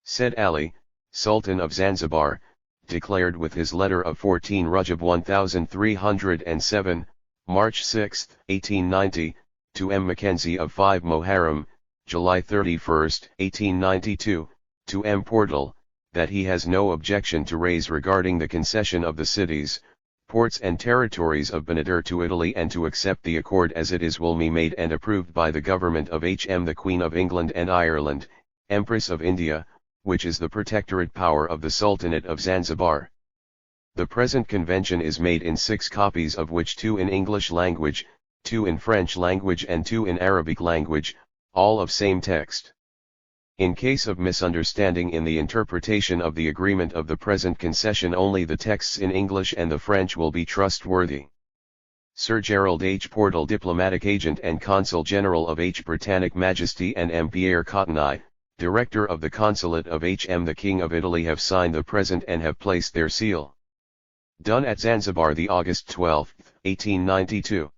Said Ali, Sultan of Zanzibar, declared with his letter of 14 Rajab 1307, March 6, 1890, to M. Mackenzie of 5 Muharram, July 31, 1892, to M. Portal, that he has no objection to raise regarding the concession of the cities, ports and territories of Benadir to Italy, and to accept the accord as it is will be made and approved by the government of Hm the Queen of England and Ireland, Empress of India, which is the protectorate power of the Sultanate of Zanzibar. The present convention is made in 6 copies, of which 2 in English language, 2 in French language and 2 in Arabic language, all of same text. In case of misunderstanding in the interpretation of the agreement of the present concession, only the texts in English and the French will be trustworthy. Sir Gerald H. Portal, Diplomatic Agent and Consul General of H. Britannic Majesty, and M. Pierre Cottenay, Director of the Consulate of Hm the King of Italy, have signed the present and have placed their seal. Done at Zanzibar the August 12, 1892.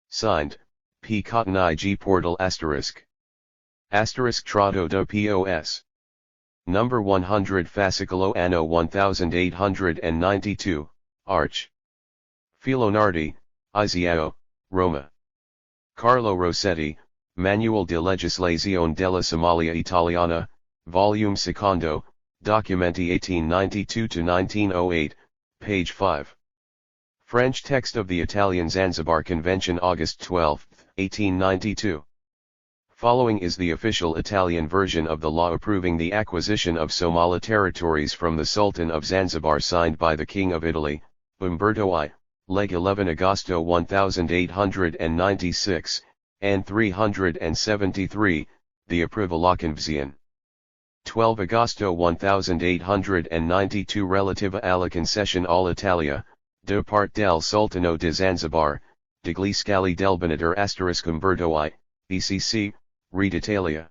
Signed, P. Cottenay G. Portal ***** Trado do Pos. Number 100 Fascicolo Anno 1892, Arch. Filonardi, Isiao, Roma. Carlo Rossetti, Manual de Legislazione della Somalia Italiana, Volume Secondo, Documenti 1892-1908, page 5. French text of the Italian Zanzibar Convention, August 12, 1892. Following is the official Italian version of the law approving the acquisition of Somali territories from the Sultan of Zanzibar, signed by the King of Italy, Umberto I, Leg 11 Agosto 1896, and 373, the Approvaconvenzione. 12 Agosto 1892 Relativa alla concessione all'Italia, da parte del Sultano di Zanzibar, degli Scali del Benadir * Umberto I, ECC, Re d'Italia.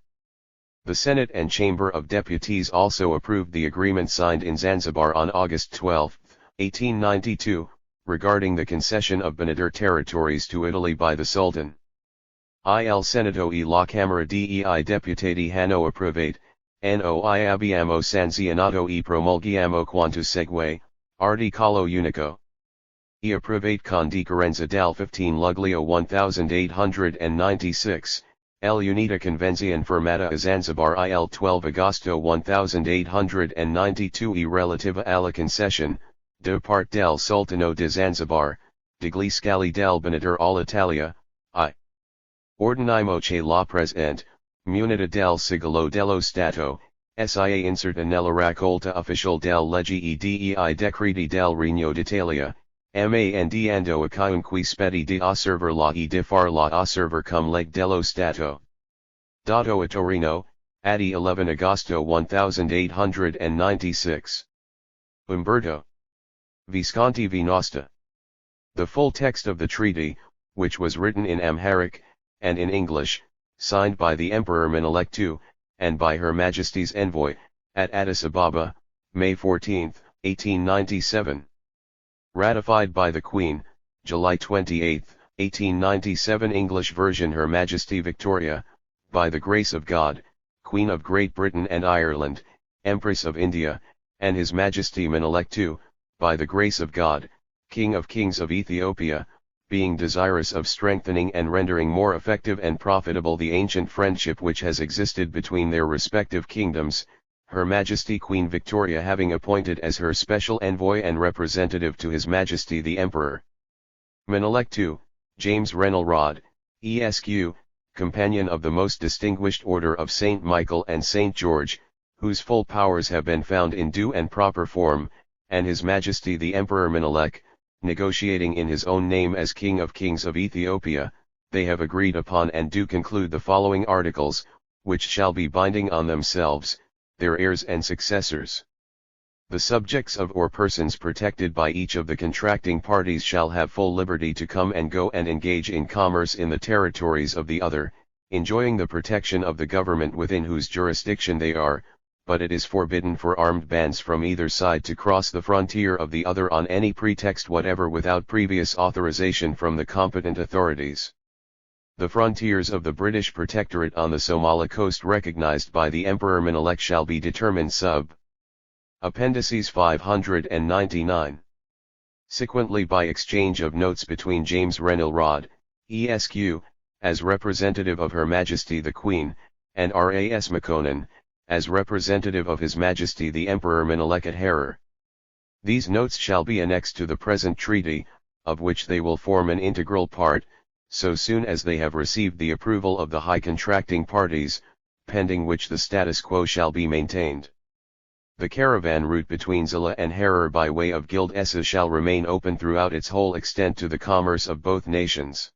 The Senate and Chamber of Deputies also approved the agreement signed in Zanzibar on August 12, 1892, regarding the concession of Benadir territories to Italy by the Sultan. Il Senato e la Camera dei Deputati hanno approvato, noi abbiamo sanzionato e promulghiamo quanto segue, articolo unico. E approvato con decorrenza del 15 luglio 1896, l'Unita Convenzione firmata a Zanzibar il 12 agosto 1892 e relativa alla concession, da parte del Sultano di Zanzibar, degli Scali del Benadir all'Italia, I. Ordinimo che la presente, munita del sigillo dello Stato, sia inserta nella raccolta ufficiale del leggi e dei decreti del Regno d'Italia, mandando a chiunque spetta di osservarla e di farla osservar cum legge dello Stato. Dato a Torino, Adi 11 agosto 1896. Umberto Visconti V. Nosta. The full text of the treaty, which was written in Amharic, and in English, signed by the Emperor Menelik II, and by Her Majesty's envoy, at Addis Ababa, May 14, 1897. Ratified by the Queen, July 28, 1897. English version. Her Majesty Victoria, by the grace of God, Queen of Great Britain and Ireland, Empress of India, and His Majesty Menelik II, by the grace of God, King of Kings of Ethiopia, being desirous of strengthening and rendering more effective and profitable the ancient friendship which has existed between their respective kingdoms, Her Majesty Queen Victoria having appointed as her special envoy and representative to His Majesty the Emperor Menelik II, James Renelrod, Esq., Companion of the Most Distinguished Order of St. Michael and St. George, whose full powers have been found in due and proper form, and His Majesty the Emperor Menelik, negotiating in his own name as King of Kings of Ethiopia, they have agreed upon and do conclude the following articles, which shall be binding on themselves, their heirs and successors. The subjects of or persons protected by each of the contracting parties shall have full liberty to come and go and engage in commerce in the territories of the other, enjoying the protection of the government within whose jurisdiction they are, but it is forbidden for armed bands from either side to cross the frontier of the other on any pretext whatever without previous authorization from the competent authorities. The frontiers of the British Protectorate on the Somali coast recognized by the Emperor Menelik shall be determined sub. Appendices 599. Sequently by exchange of notes between James Renil Rod, Esq., as representative of Her Majesty the Queen, and Ras Makonnen, as representative of His Majesty the Emperor Menelik at Harar. These notes shall be annexed to the present treaty, of which they will form an integral part, so soon as they have received the approval of the high contracting parties, pending which the status quo shall be maintained. The caravan route between Zilla and Harar by way of Gild Essa shall remain open throughout its whole extent to the commerce of both nations.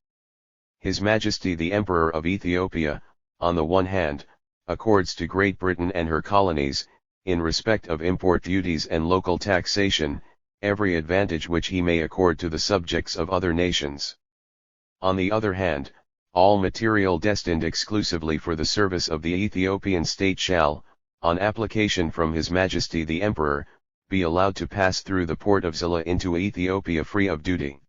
His Majesty the Emperor of Ethiopia, on the one hand, accords to Great Britain and her colonies, in respect of import duties and local taxation, every advantage which he may accord to the subjects of other nations. On the other hand, all material destined exclusively for the service of the Ethiopian state shall, on application from His Majesty the Emperor, be allowed to pass through the port of Zilla into Ethiopia free of duty.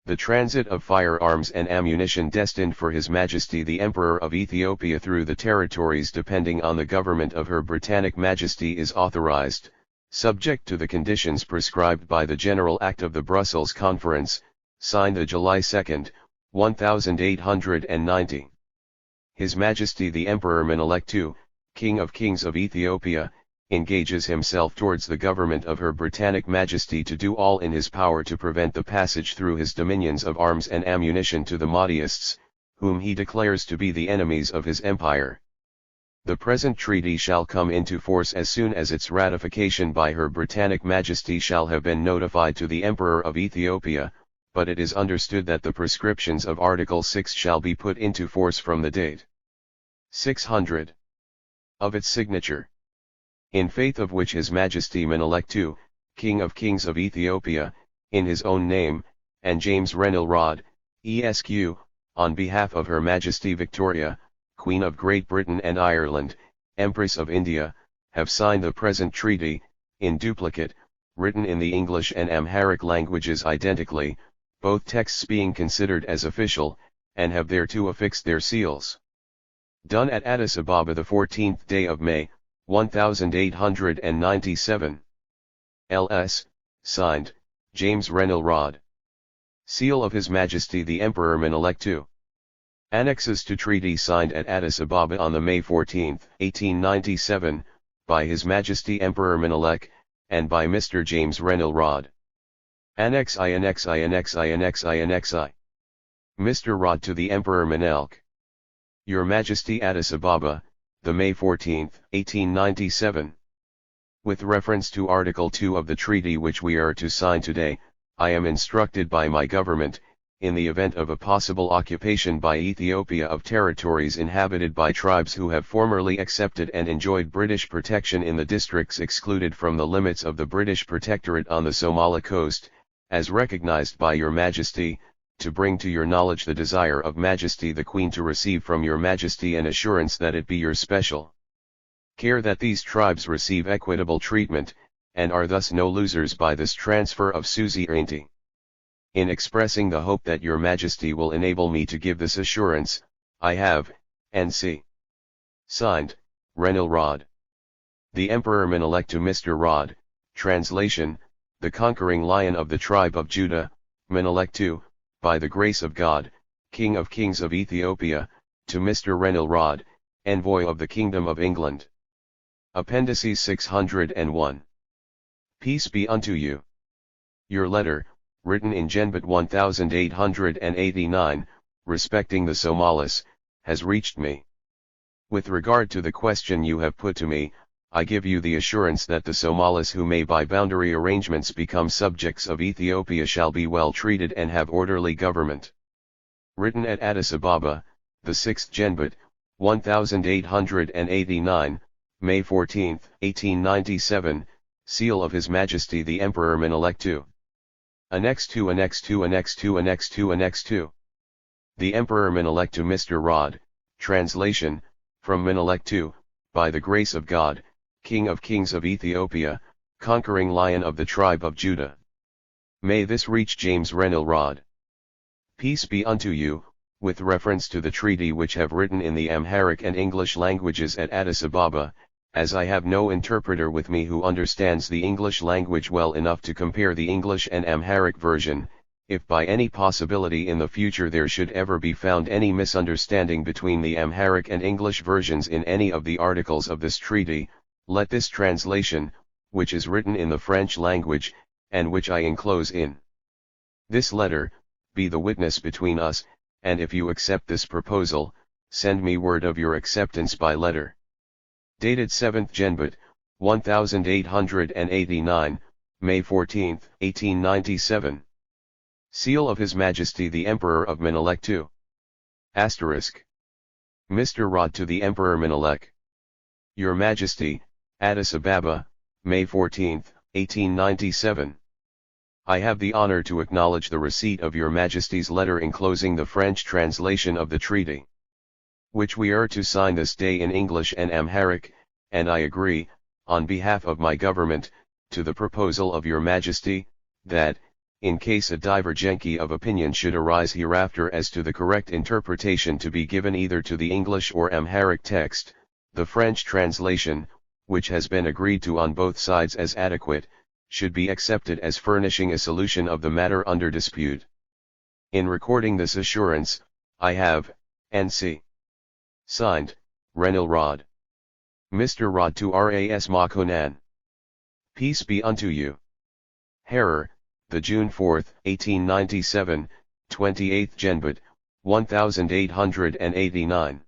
The transit of firearms and ammunition destined for His Majesty the Emperor of Ethiopia through the territories depending on the government of Her Britannic Majesty is authorized, subject to the conditions prescribed by the General Act of the Brussels Conference, signed the July 2, 1890. His Majesty the Emperor Menelik II, King of Kings of Ethiopia, engages himself towards the government of Her Britannic Majesty to do all in his power to prevent the passage through his dominions of arms and ammunition to the Mahdaists, whom he declares to be the enemies of his empire. The present treaty shall come into force as soon as its ratification by Her Britannic Majesty shall have been notified to the Emperor of Ethiopia, but it is understood that the prescriptions of Article 6 shall be put into force from the date 600 of its signature. In faith of which His Majesty Menelik II, King of Kings of Ethiopia, in his own name, and James Renil Rod, Esq., on behalf of Her Majesty Victoria, Queen of Great Britain and Ireland, Empress of India, have signed the present treaty, in duplicate, written in the English and Amharic languages identically, both texts being considered as official, and have thereto affixed their seals. Done at Addis Ababa the 14th day of May, 1897. L.S. Signed, James Renil Rod. Seal of His Majesty the Emperor Menelik II. Annexes to treaty signed at Addis Ababa on the May 14, 1897, by His Majesty Emperor Menelik, and by Mr. James Renil Rod. Annex I Annex I Annex I Annex I Annex I. Mr. Rod to the Emperor Menelik. Your Majesty Addis Ababa, the May 14, 1897. With reference to Article 2 of the treaty which we are to sign today, I am instructed by my government, in the event of a possible occupation by Ethiopia of territories inhabited by tribes who have formerly accepted and enjoyed British protection in the districts excluded from the limits of the British Protectorate on the Somali coast, as recognized by Your Majesty, to bring to your knowledge the desire of Majesty the Queen to receive from Your Majesty an assurance that it be your special care that these tribes receive equitable treatment, and are thus no losers by this transfer of suzerainty. In expressing the hope that Your Majesty will enable me to give this assurance, I have, N.C. Signed, Renil Rod. The Emperor Menelik to Mr. Rod, translation, the conquering lion of the tribe of Judah, Menelik II, by the grace of God, King of Kings of Ethiopia, to Mr. Renil Rod, Envoy of the Kingdom of England. Appendices 601. Peace be unto you. Your letter, written in Genbat 1889, respecting the Somalis, has reached me. With regard to the question you have put to me, I give you the assurance that the Somalis who may by boundary arrangements become subjects of Ethiopia shall be well treated and have orderly government. Written at Addis Ababa, the 6th Genbut, 1889, May 14, 1897, Seal of His Majesty the Emperor Menelik II. Annex 2 Annex 2 Annex 2 Annex 2 Annex 2. The Emperor Menelik to Mr. Rod, translation, from Menelik II, by the grace of God, King of Kings of Ethiopia, conquering Lion of the tribe of Judah. May this reach James Renil Rod. Peace be unto you, with reference to the treaty which have written in the Amharic and English languages at Addis Ababa, as I have no interpreter with me who understands the English language well enough to compare the English and Amharic version, if by any possibility in the future there should ever be found any misunderstanding between the Amharic and English versions in any of the articles of this treaty, let this translation, which is written in the French language, and which I enclose in this letter, be the witness between us, and if you accept this proposal, send me word of your acceptance by letter. Dated 7th Genbut, 1889, May 14, 1897. Seal of His Majesty the Emperor of Menelik II. Asterisk. Mr. Rod to the Emperor Menelik. Your Majesty, Addis Ababa, May 14, 1897. I have the honor to acknowledge the receipt of Your Majesty's letter enclosing the French translation of the treaty, which we are to sign this day in English and Amharic, and I agree, on behalf of my government, to the proposal of Your Majesty, that, in case a divergency of opinion should arise hereafter as to the correct interpretation to be given either to the English or Amharic text, the French translation, which has been agreed to on both sides as adequate, should be accepted as furnishing a solution of the matter under dispute. In recording this assurance, I have, N.C. Signed, Renil Rod. Mr. Rod to Ras Makonan. Peace be unto you. Harer, the June 4, 1897, 28th Genbut, 1889.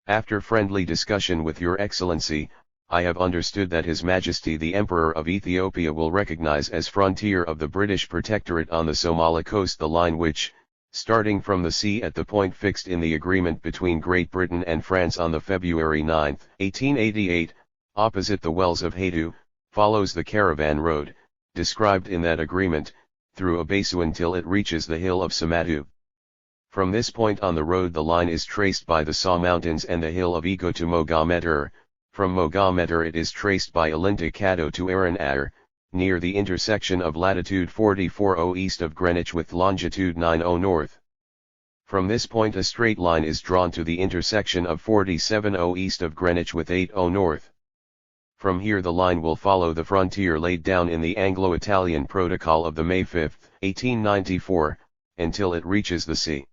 After friendly discussion with Your Excellency, I have understood that His Majesty the Emperor of Ethiopia will recognize as frontier of the British Protectorate on the Somali coast the line which, starting from the sea at the point fixed in the agreement between Great Britain and France on the February 9, 1888, opposite the Wells of Hadu, follows the caravan road, described in that agreement, through Abasu until it reaches the hill of Samadu. From this point on the road the line is traced by the Saw Mountains and the hill of Ego to Mogameter. From Mogameter it is traced by Alinta Kado to Aran near the intersection of latitude 44° east of Greenwich with longitude 90° north. From this point a straight line is drawn to the intersection of 47° east of Greenwich with 80° north. From here the line will follow the frontier laid down in the Anglo-Italian Protocol of the May 5, 1894, until it reaches the sea.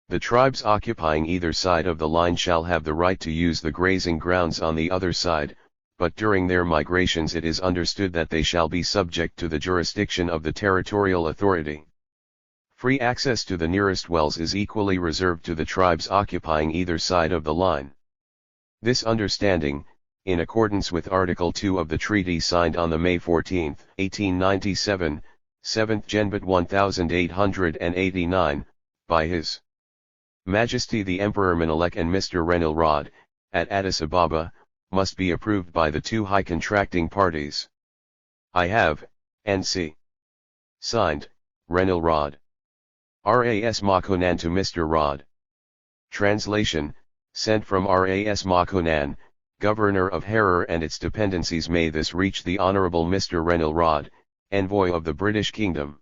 The tribes occupying either side of the line shall have the right to use the grazing grounds on the other side, but during their migrations it is understood that they shall be subject to the jurisdiction of the territorial authority. Free access to the nearest wells is equally reserved to the tribes occupying either side of the line. This understanding, in accordance with Article 2 of the treaty signed on the May 14, 1897, 7th Genbut 1889, by His Majesty the Emperor Menelik and Mr. Renil Rod, at Addis Ababa, must be approved by the two high contracting parties. I have, N.C. Signed, Renil Rod. Ras Makonan to Mr. Rod. Translation, sent from Ras Makonan, Governor of Harar and its dependencies. May this reach the Honorable Mr. Renil Rod, Envoy of the British Kingdom.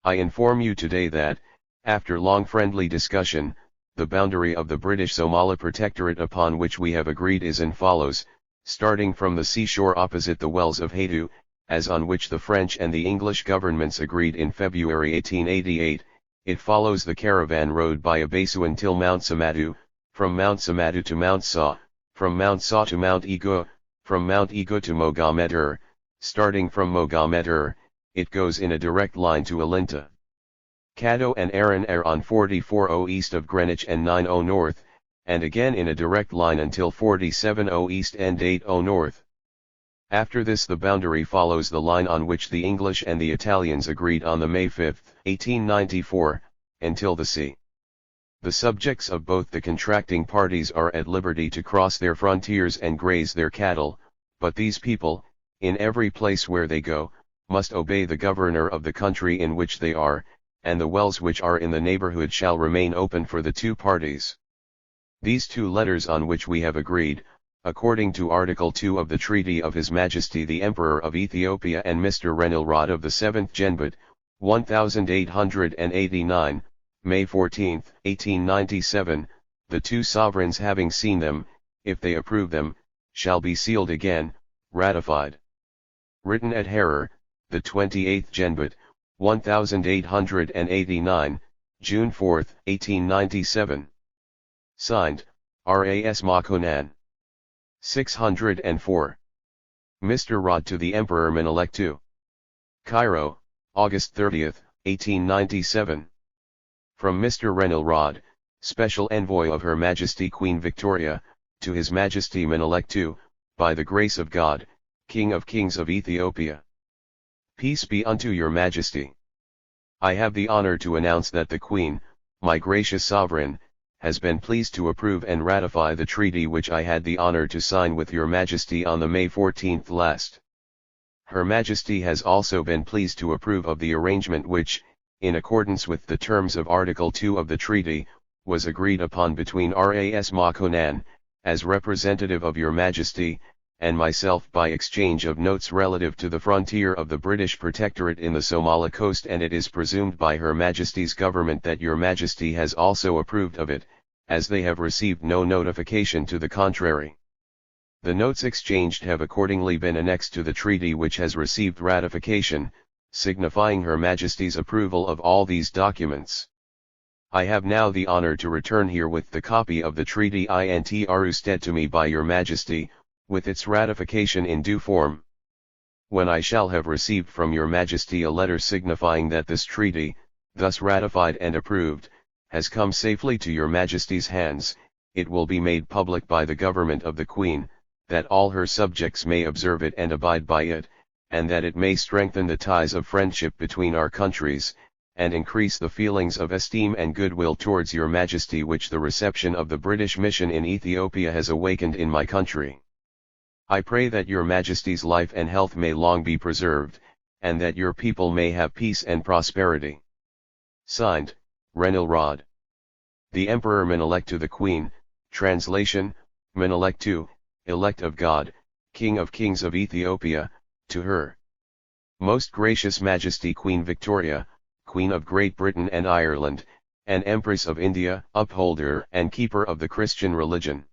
I inform you today that, after long friendly discussion, the boundary of the British Somali Protectorate upon which we have agreed is as follows, starting from the seashore opposite the Wells of Hadu, as on which the French and the English governments agreed in February 1888, it follows the caravan road by Abasu until Mount Samadu, from Mount Samadu to Mount Saw, from Mount Saw to Mount Ego, from Mount Ego to Mogameter. Starting from Mogameter, it goes in a direct line to Alinta Kado and Aran on 44° east of Greenwich and 90° north, and again in a direct line until 47:0 east and 8:0 north. After this the boundary follows the line on which the English and the Italians agreed on the May 5, 1894, until the sea. The subjects of both the contracting parties are at liberty to cross their frontiers and graze their cattle, but these people, in every place where they go, must obey the governor of the country in which they are, and the wells which are in the neighborhood shall remain open for the two parties. These two letters on which we have agreed, according to Article 2 of the Treaty of His Majesty the Emperor of Ethiopia and Mr. Renilrod of the 7th Genbut, 1889, May 14, 1897, the two sovereigns having seen them, if they approve them, shall be sealed again, ratified. Written at Harar, the 28th Genbut, 1889, June 4, 1897. Signed, Ras Makonnen. 604. Mr. Rod to the Emperor Menelik II. Cairo, August 30, 1897. From Mr. Renilrod, Special Envoy of Her Majesty Queen Victoria, to His Majesty Menelik II, by the grace of God, King of Kings of Ethiopia. Peace be unto your Majesty. I have the honor to announce that the Queen, my gracious sovereign, has been pleased to approve and ratify the treaty which I had the honor to sign with your Majesty on the May 14th last. Her Majesty has also been pleased to approve of the arrangement which, in accordance with the terms of Article 2 of the treaty, was agreed upon between Ras Makonnen, as representative of your Majesty, and myself by exchange of notes relative to the frontier of the British Protectorate in the Somali coast, and it is presumed by Her Majesty's government that your Majesty has also approved of it, as they have received no notification to the contrary. The notes exchanged have accordingly been annexed to the treaty which has received ratification, signifying Her Majesty's approval of all these documents. I have now the honor to return here with the copy of the treaty intrusted to me by your Majesty, with its ratification in due form. When I shall have received from your Majesty a letter signifying that this treaty, thus ratified and approved, has come safely to your Majesty's hands, it will be made public by the government of the Queen, that all her subjects may observe it and abide by it, and that it may strengthen the ties of friendship between our countries, and increase the feelings of esteem and goodwill towards your Majesty which the reception of the British mission in Ethiopia has awakened in my country. I pray that your Majesty's life and health may long be preserved, and that your people may have peace and prosperity. Signed, Renilrod. The Emperor Menelik to the Queen, translation, Menelik II, elect of God, King of Kings of Ethiopia, to her Most Gracious Majesty Queen Victoria, Queen of Great Britain and Ireland, and Empress of India, upholder and keeper of the Christian religion.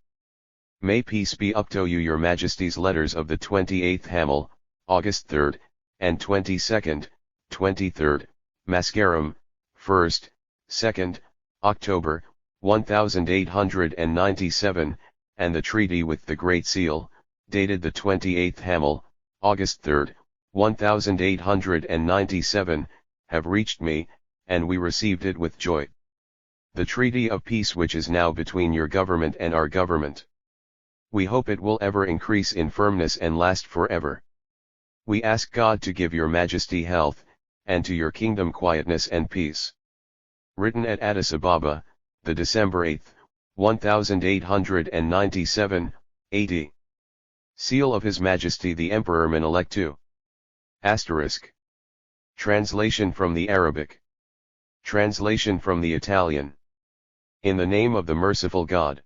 May peace be up to you. Your Majesty's letters of the 28th Hamil, August 3rd, and 22nd, 23rd, Mascarum, 1st, 2nd, October, 1897, and the treaty with the Great Seal, dated the 28th Hamil, August 3rd, 1897, have reached me, and we received it with joy. The treaty of peace which is now between your government and our government. We hope it will ever increase in firmness and last forever. We ask God to give your Majesty health, and to your kingdom quietness and peace. Written at Addis Ababa, the December 8, 1897, AD. Seal of His Majesty the Emperor Menelik II. Asterisk. Translation from the Arabic. Translation from the Italian. In the name of the merciful God.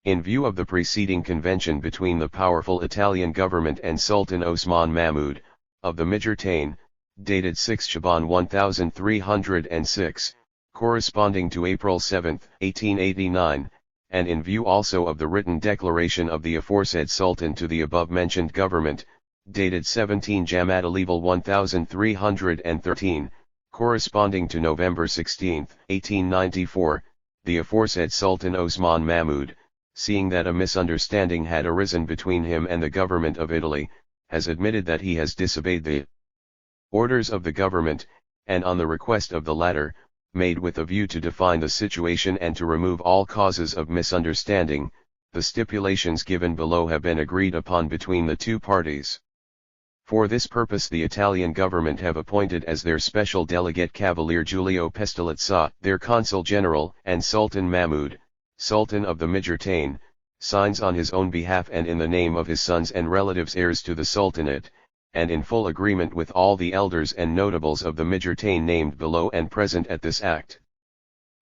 In view of the preceding convention between the powerful Italian government and Sultan Osman Mahmud, of the Midgertain, dated 6 Shaban 1306, corresponding to April 7, 1889, and in view also of the written declaration of the aforesaid Sultan to the above-mentioned government, dated 17 Jamad-al-Awwal 1313, corresponding to November 16, 1894, the aforesaid Sultan Osman Mahmud, seeing that a misunderstanding had arisen between him and the government of Italy, has admitted that he has disobeyed the orders of the government, and on the request of the latter, made with a view to define the situation and to remove all causes of misunderstanding. The stipulations given below have been agreed upon between the two parties. For this purpose the Italian government have appointed as their special delegate Cavalier Giulio Pestalozza, their consul general, and Sultan Mahmud, Sultan of the Midgertane, signs on his own behalf and in the name of his sons and relatives heirs to the Sultanate, and in full agreement with all the elders and notables of the Midgertane named below and present at this act.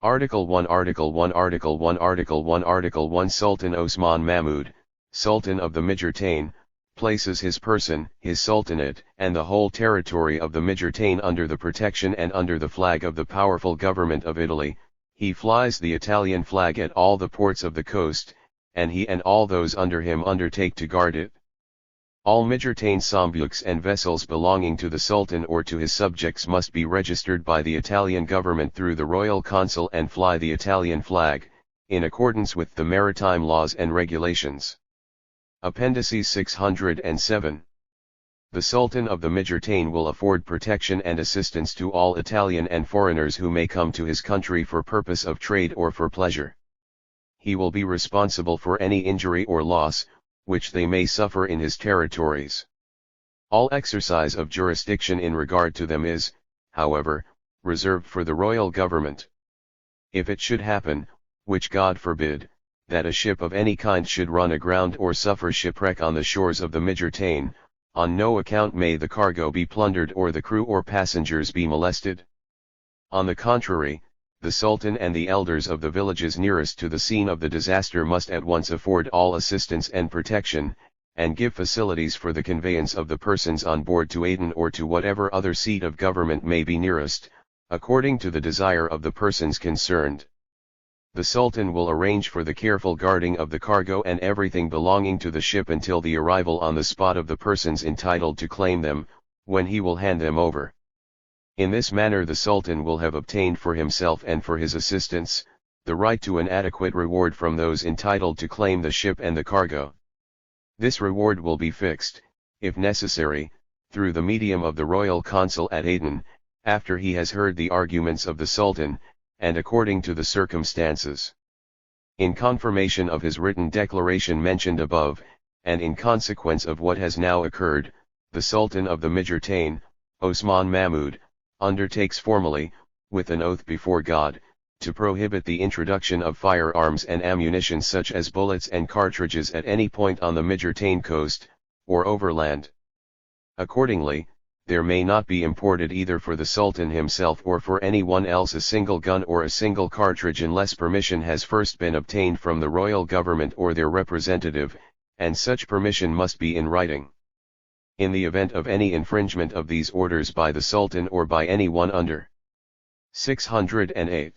Article 1 Article 1 Article 1 Article 1 Article 1 Sultan Osman Mahmud, Sultan of the Midgertane, places his person, his sultanate, and the whole territory of the Midgertane under the protection and under the flag of the powerful government of Italy. He flies the Italian flag at all the ports of the coast, and he and all those under him undertake to guard it. All Midgertane sambuks and vessels belonging to the Sultan or to his subjects must be registered by the Italian government through the royal consul and fly the Italian flag, in accordance with the maritime laws and regulations. Appendices 607. The Sultan of the Midgertane will afford protection and assistance to all Italian and foreigners who may come to his country for purpose of trade or for pleasure. He will be responsible for any injury or loss, which they may suffer in his territories. All exercise of jurisdiction in regard to them is, however, reserved for the royal government. If it should happen, which God forbid, that a ship of any kind should run aground or suffer shipwreck on the shores of the Midgertane, on no account may the cargo be plundered or the crew or passengers be molested. On the contrary, the Sultan and the elders of the villages nearest to the scene of the disaster must at once afford all assistance and protection, and give facilities for the conveyance of the persons on board to Aden or to whatever other seat of government may be nearest, according to the desire of the persons concerned. The Sultan will arrange for the careful guarding of the cargo and everything belonging to the ship until the arrival on the spot of the persons entitled to claim them, when he will hand them over. In this manner the Sultan will have obtained for himself and for his assistants, the right to an adequate reward from those entitled to claim the ship and the cargo. This reward will be fixed, if necessary, through the medium of the royal consul at Aden, after he has heard the arguments of the Sultan, and according to the circumstances. In confirmation of his written declaration mentioned above, and in consequence of what has now occurred, the Sultan of the Midgertane, Osman Mahmud, undertakes formally, with an oath before God, to prohibit the introduction of firearms and ammunition such as bullets and cartridges at any point on the Midgertane coast, or overland. Accordingly, there may not be imported either for the Sultan himself or for anyone else a single gun or a single cartridge unless permission has first been obtained from the royal government or their representative, and such permission must be in writing. In the event of any infringement of these orders by the Sultan or by anyone under 608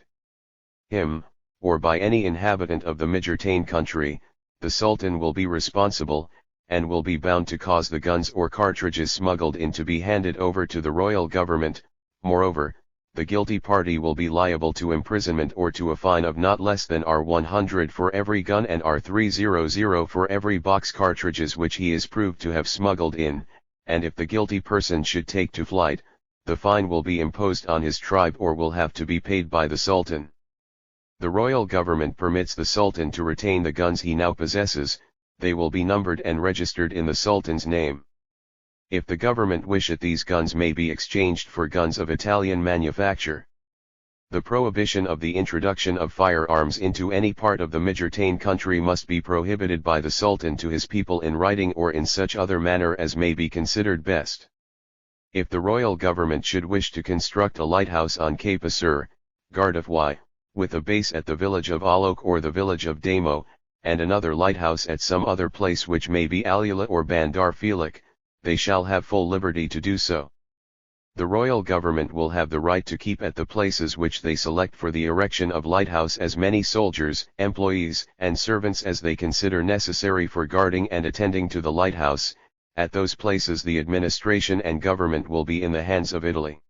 him, or by any inhabitant of the Midgertane country, the Sultan will be responsible, and will be bound to cause the guns or cartridges smuggled in to be handed over to the royal government. Moreover, the guilty party will be liable to imprisonment or to a fine of not less than R100 for every gun and R300 for every box cartridges which he is proved to have smuggled in, and if the guilty person should take to flight, the fine will be imposed on his tribe or will have to be paid by the Sultan. The royal government permits the Sultan to retain the guns he now possesses. They will be numbered and registered in the Sultan's name. If the government wish it, these guns may be exchanged for guns of Italian manufacture. The prohibition of the introduction of firearms into any part of the Midgertane country must be prohibited by the Sultan to his people in writing or in such other manner as may be considered best. If the royal government should wish to construct a lighthouse on Cape Assur, Gardefwy, with a base at the village of Alok or the village of Damo, and another lighthouse at some other place which may be Alula or Bandar Felix, they shall have full liberty to do so. The royal government will have the right to keep at the places which they select for the erection of lighthouse as many soldiers, employees, and servants as they consider necessary for guarding and attending to the lighthouse. At those places the administration and government will be in the hands of Italy.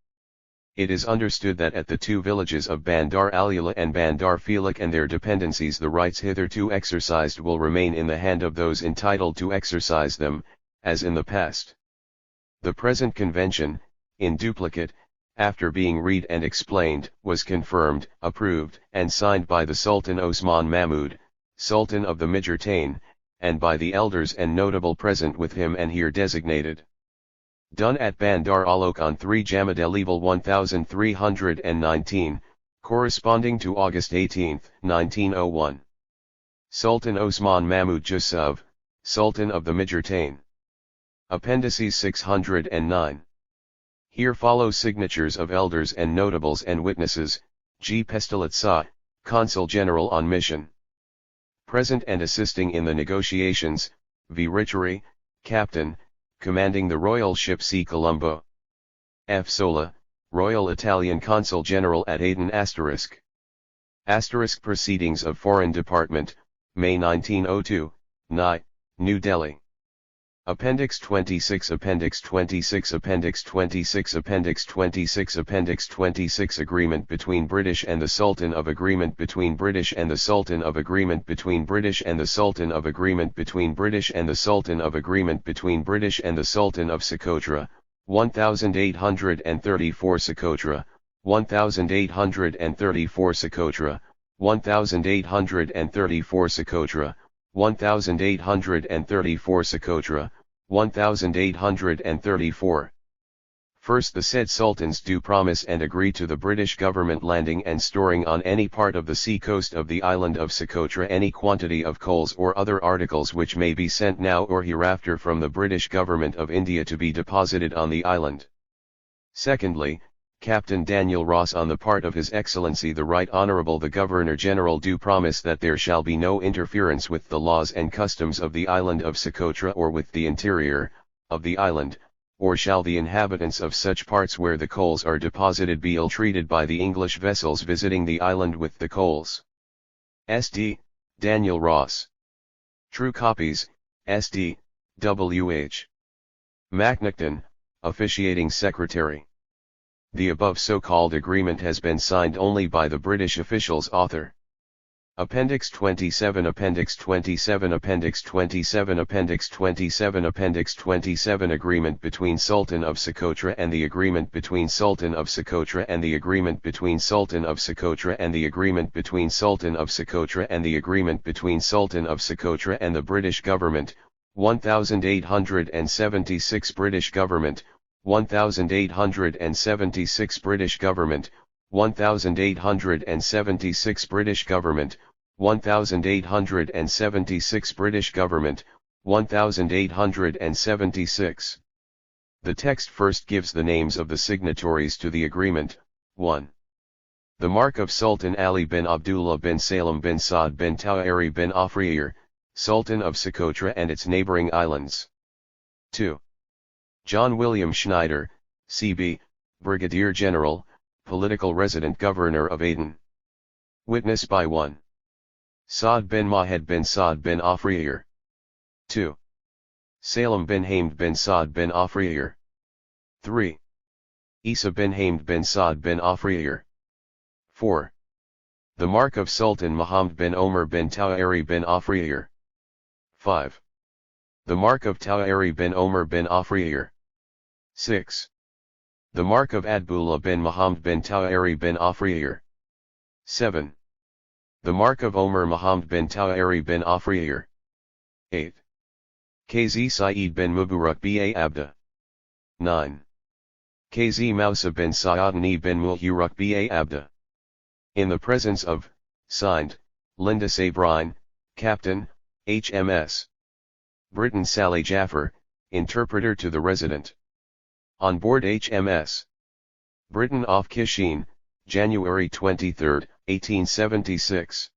It is understood that at the two villages of Bandar Alula and Bandar Felix and their dependencies the rights hitherto exercised will remain in the hand of those entitled to exercise them, as in the past. The present convention, in duplicate, after being read and explained, was confirmed, approved, and signed by the Sultan Osman Mahmud, Sultan of the Mijurtain, and by the elders and notable present with him and here designated. Done at Bandar Alok on 3 Jamadal-Evil 1319, corresponding to August 18, 1901. Sultan Osman Mahmud Yusuf, Sultan of the Mijurtain. Appendices 609. Here follow signatures of elders and notables and witnesses, G. Pestilitsa, Consul General on mission. Present and assisting in the negotiations, V. Richery, Captain, commanding the Royal Ship C. Colombo. F. Sola, Royal Italian Consul General at Aden **** Proceedings of Foreign Department, May 1902, New Delhi. Appendix 26 Appendix 26 Appendix 26 Appendix 26 Appendix 26 Agreement between British and the Sultan of Agreement between British and the Sultan of Agreement between British and the Sultan of Agreement between British and the Sultan of Agreement between British and the Sultan of Socotra, 1834 Socotra, 1834 Socotra, 1834 Socotra, 1834 Socotra, 1834. First, the said sultans do promise and agree to the British government landing and storing on any part of the sea coast of the island of Socotra any quantity of coals or other articles which may be sent now or hereafter from the British government of India to be deposited on the island. Secondly, Captain Daniel Ross on the part of His Excellency the Right Honourable the Governor-General do promise that there shall be no interference with the laws and customs of the island of Socotra or with the interior of the island, or shall the inhabitants of such parts where the coals are deposited be ill-treated by the English vessels visiting the island with the coals. S.D. Daniel Ross. True copies, S.D. W.H. Macnaghten, Officiating Secretary. The above so-called agreement has been signed only by the British officials author. Appendix 27 Appendix 27 Appendix 27 Appendix 27 Appendix 27 Agreement between Sultan of Socotra and the Agreement between Sultan of Socotra and the Agreement between Sultan of Socotra and the Agreement between Sultan of Socotra and the Agreement between Sultan of Socotra and the British Government, 1876 British Government, 1876 British Government, 1876 British Government, 1876 British Government, 1876. The text first gives the names of the signatories to the agreement. 1. The mark of Sultan Ali bin Abdullah bin Salim bin Saad bin Tawari bin Afriyir, Sultan of Socotra and its neighboring islands. 2. John William Schneider, C.B., Brigadier General, Political Resident Governor of Aden. Witness by 1. Saad bin Mahed bin Saad bin Afriyir. 2. Salim bin Hamd bin Saad bin Afriyir. 3. Isa bin Hamd bin Saad bin Afriyir. 4. The mark of Sultan Mohamed bin Omar bin Tawari bin Afriyir. 5. The mark of Tawari bin Omar bin Afriyir. 6. The mark of Abdullah bin Mohamed bin Tawari bin Afriyir. 7. The mark of Omar Mohamed bin Tawari bin Afriyir. 8. KZ Saeed bin Mubarak ba Abda. 9. KZ Mousa bin Saadani bin Muhuruk ba Abda. In the presence of, signed, Linda Sabrine, Captain, HMS. Britain Sally Jaffer, interpreter to the resident. On board HMS. Britain off Kishin, January 23, 1876.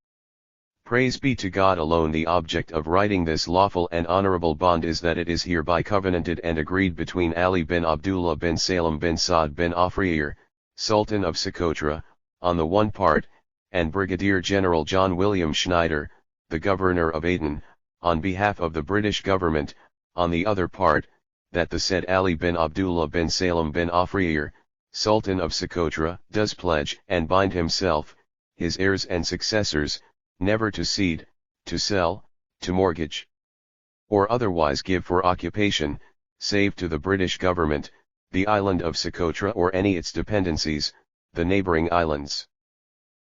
Praise be to God alone. The object of writing this lawful and honorable bond is that it is hereby covenanted and agreed between Ali bin Abdullah bin Salim bin Saad bin Afriyir, Sultan of Socotra, on the one part, and Brigadier General John William Schneider, the Governor of Aden, on behalf of the British Government, on the other part, that the said Ali bin Abdullah bin Salim bin Afriyir, Sultan of Socotra, does pledge and bind himself, his heirs and successors, never to cede, to sell, to mortgage, or otherwise give for occupation, save to the British Government, the island of Socotra or any its dependencies, the neighboring islands.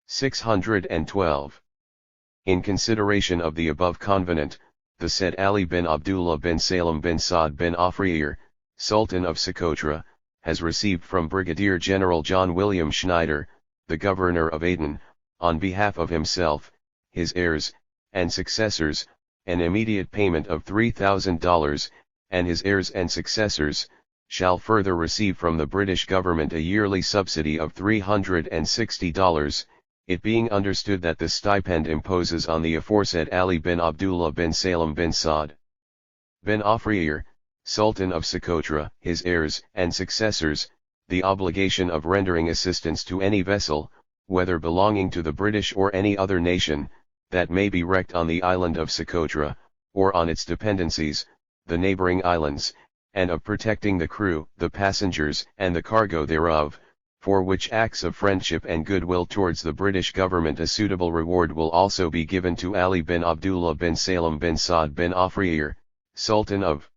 612. In consideration of the above covenant, the said Ali bin Abdullah bin Salim bin Saad bin Afriyir, Sultan of Socotra, has received from Brigadier General John William Schneider, the Governor of Aden, on behalf of himself, his heirs, and successors, an immediate payment of $3,000, and his heirs and successors shall further receive from the British government a yearly subsidy of $360, it being understood that the stipend imposes on the aforesaid Ali bin Abdullah bin Salim bin Saad bin Afriyir, Sultan of Socotra, his heirs and successors, the obligation of rendering assistance to any vessel, whether belonging to the British or any other nation, that may be wrecked on the island of Socotra, or on its dependencies, the neighboring islands, and of protecting the crew, the passengers, and the cargo thereof, for which acts of friendship and goodwill towards the British government a suitable reward will also be given to Ali bin Abdullah bin Salim bin Saad bin Afriyir, Sultan of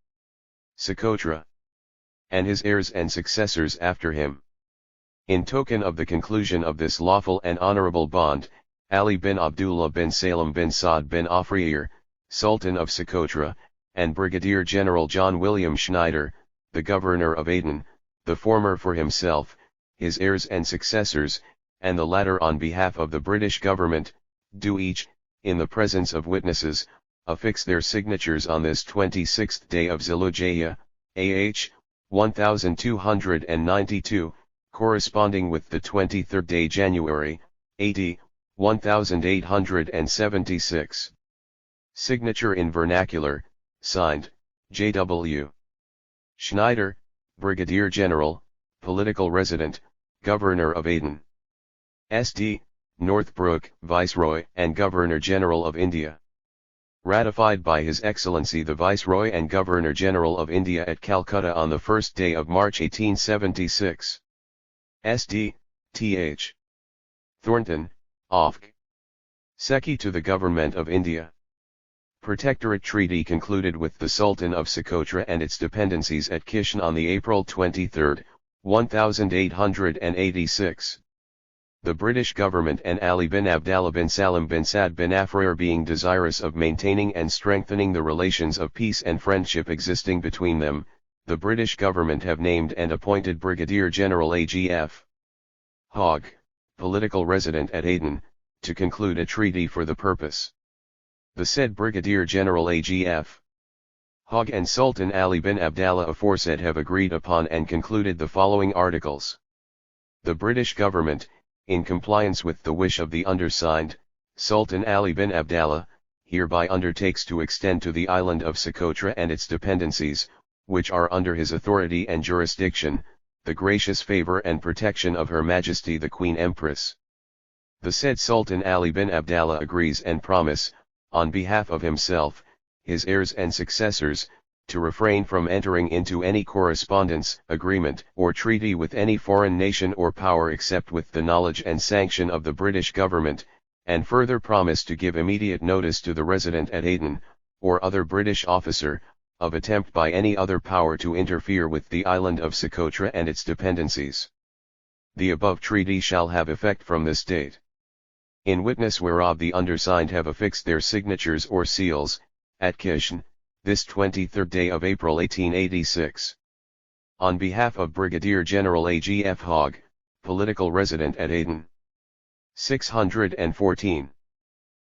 Socotra, and his heirs and successors after him. In token of the conclusion of this lawful and honorable bond, Ali bin Abdullah bin Salim bin Saad bin Afriyir, Sultan of Socotra, and Brigadier General John William Schneider, the Governor of Aden, the former for himself, his heirs and successors, and the latter on behalf of the British government, do each, in the presence of witnesses, affix their signatures on this 26th day of Zulhijjah, AH, 1292, corresponding with the 23rd day January, AD, 1876. Signature in vernacular, signed, J.W. Schneider, Brigadier General, Political Resident, Governor of Aden. S.D. Northbrook, Viceroy and Governor General of India. Ratified by His Excellency the Viceroy and Governor General of India at Calcutta on the 1st day of March 1876. S.D. Th. Thornton, Ofc. Secchi to the Government of India. Protectorate Treaty concluded with the Sultan of Socotra and its dependencies at Kishan on the April 23, 1886. The British government and Ali bin Abdallah bin Salim bin Saad bin Afriyir being desirous of maintaining and strengthening the relations of peace and friendship existing between them, the British government have named and appointed Brigadier General A.G.F. Hogg, political resident at Aden, to conclude a treaty for the purpose. The said Brigadier General A.G.F. Hogg and Sultan Ali bin Abdallah aforesaid have agreed upon and concluded the following articles. The British government, in compliance with the wish of the undersigned, Sultan Ali bin Abdallah, hereby undertakes to extend to the island of Socotra and its dependencies, which are under his authority and jurisdiction, the gracious favor and protection of Her Majesty the Queen Empress. The said Sultan Ali bin Abdallah agrees and promise, on behalf of himself, his heirs and successors, to refrain from entering into any correspondence, agreement, or treaty with any foreign nation or power except with the knowledge and sanction of the British government, and further promise to give immediate notice to the resident at Aden, or other British officer, of attempt by any other power to interfere with the island of Socotra and its dependencies. The above treaty shall have effect from this date. In witness whereof the undersigned have affixed their signatures or seals, at Kishan, this 23rd day of April 1886. On behalf of Brigadier General A.G.F. Hogg, political resident at Aden. 614.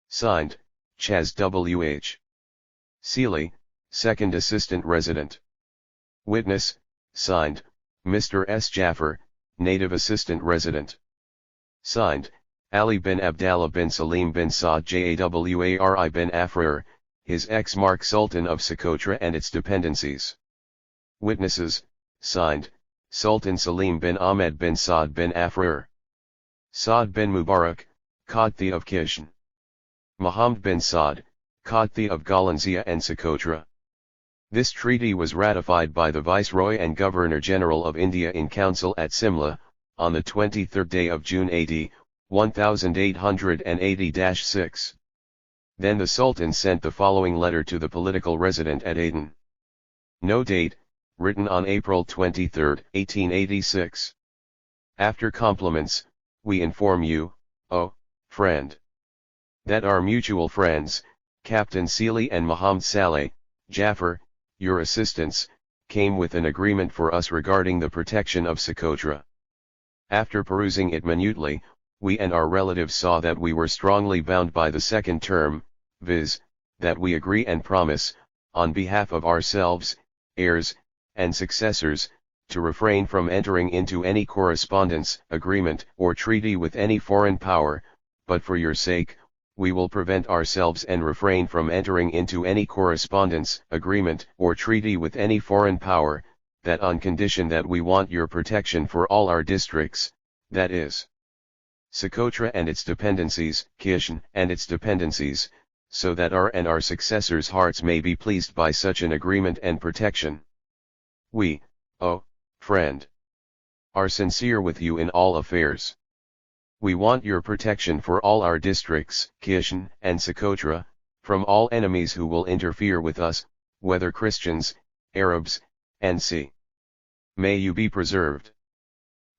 Signed, Chas W.H. Seeley, Second Assistant Resident. Witness, signed, Mr. S. Jaffer, Native Assistant Resident. Signed, Ali bin Abdallah bin Salim bin Saad Jawari bin Afriyir, His Ex-Mark Sultan of Socotra and its dependencies. Witnesses, signed, Sultan Salim bin Ahmed bin Saad bin Afriyir. Saad bin Mubarak, Qadhi of Kishan. Muhammad bin Saad, Qadhi of Galanzia and Socotra. This treaty was ratified by the Viceroy and Governor General of India in Council at Simla, on the 23rd day of June AD, 1880-6. Then the Sultan sent the following letter to the political resident at Aden. No date, written on April 23, 1886. After compliments, we inform you, O friend, that our mutual friends, Captain Sealy and Mohammed Saleh, Jaffer, your assistants, came with an agreement for us regarding the protection of Socotra. After perusing it minutely, we and our relatives saw that we were strongly bound by the second term, viz., that we agree and promise, on behalf of ourselves, heirs, and successors, to refrain from entering into any correspondence, agreement, or treaty with any foreign power, but for your sake, we will prevent ourselves and refrain from entering into any correspondence, agreement, or treaty with any foreign power, that on condition that we want your protection for all our districts, that is, Socotra and its dependencies, Kishan and its dependencies, so that our and our successors' hearts may be pleased by such an agreement and protection. We, O friend, are sincere with you in all affairs. We want your protection for all our districts, Kishan and Socotra, from all enemies who will interfere with us, whether Christians, Arabs, and c. May you be preserved.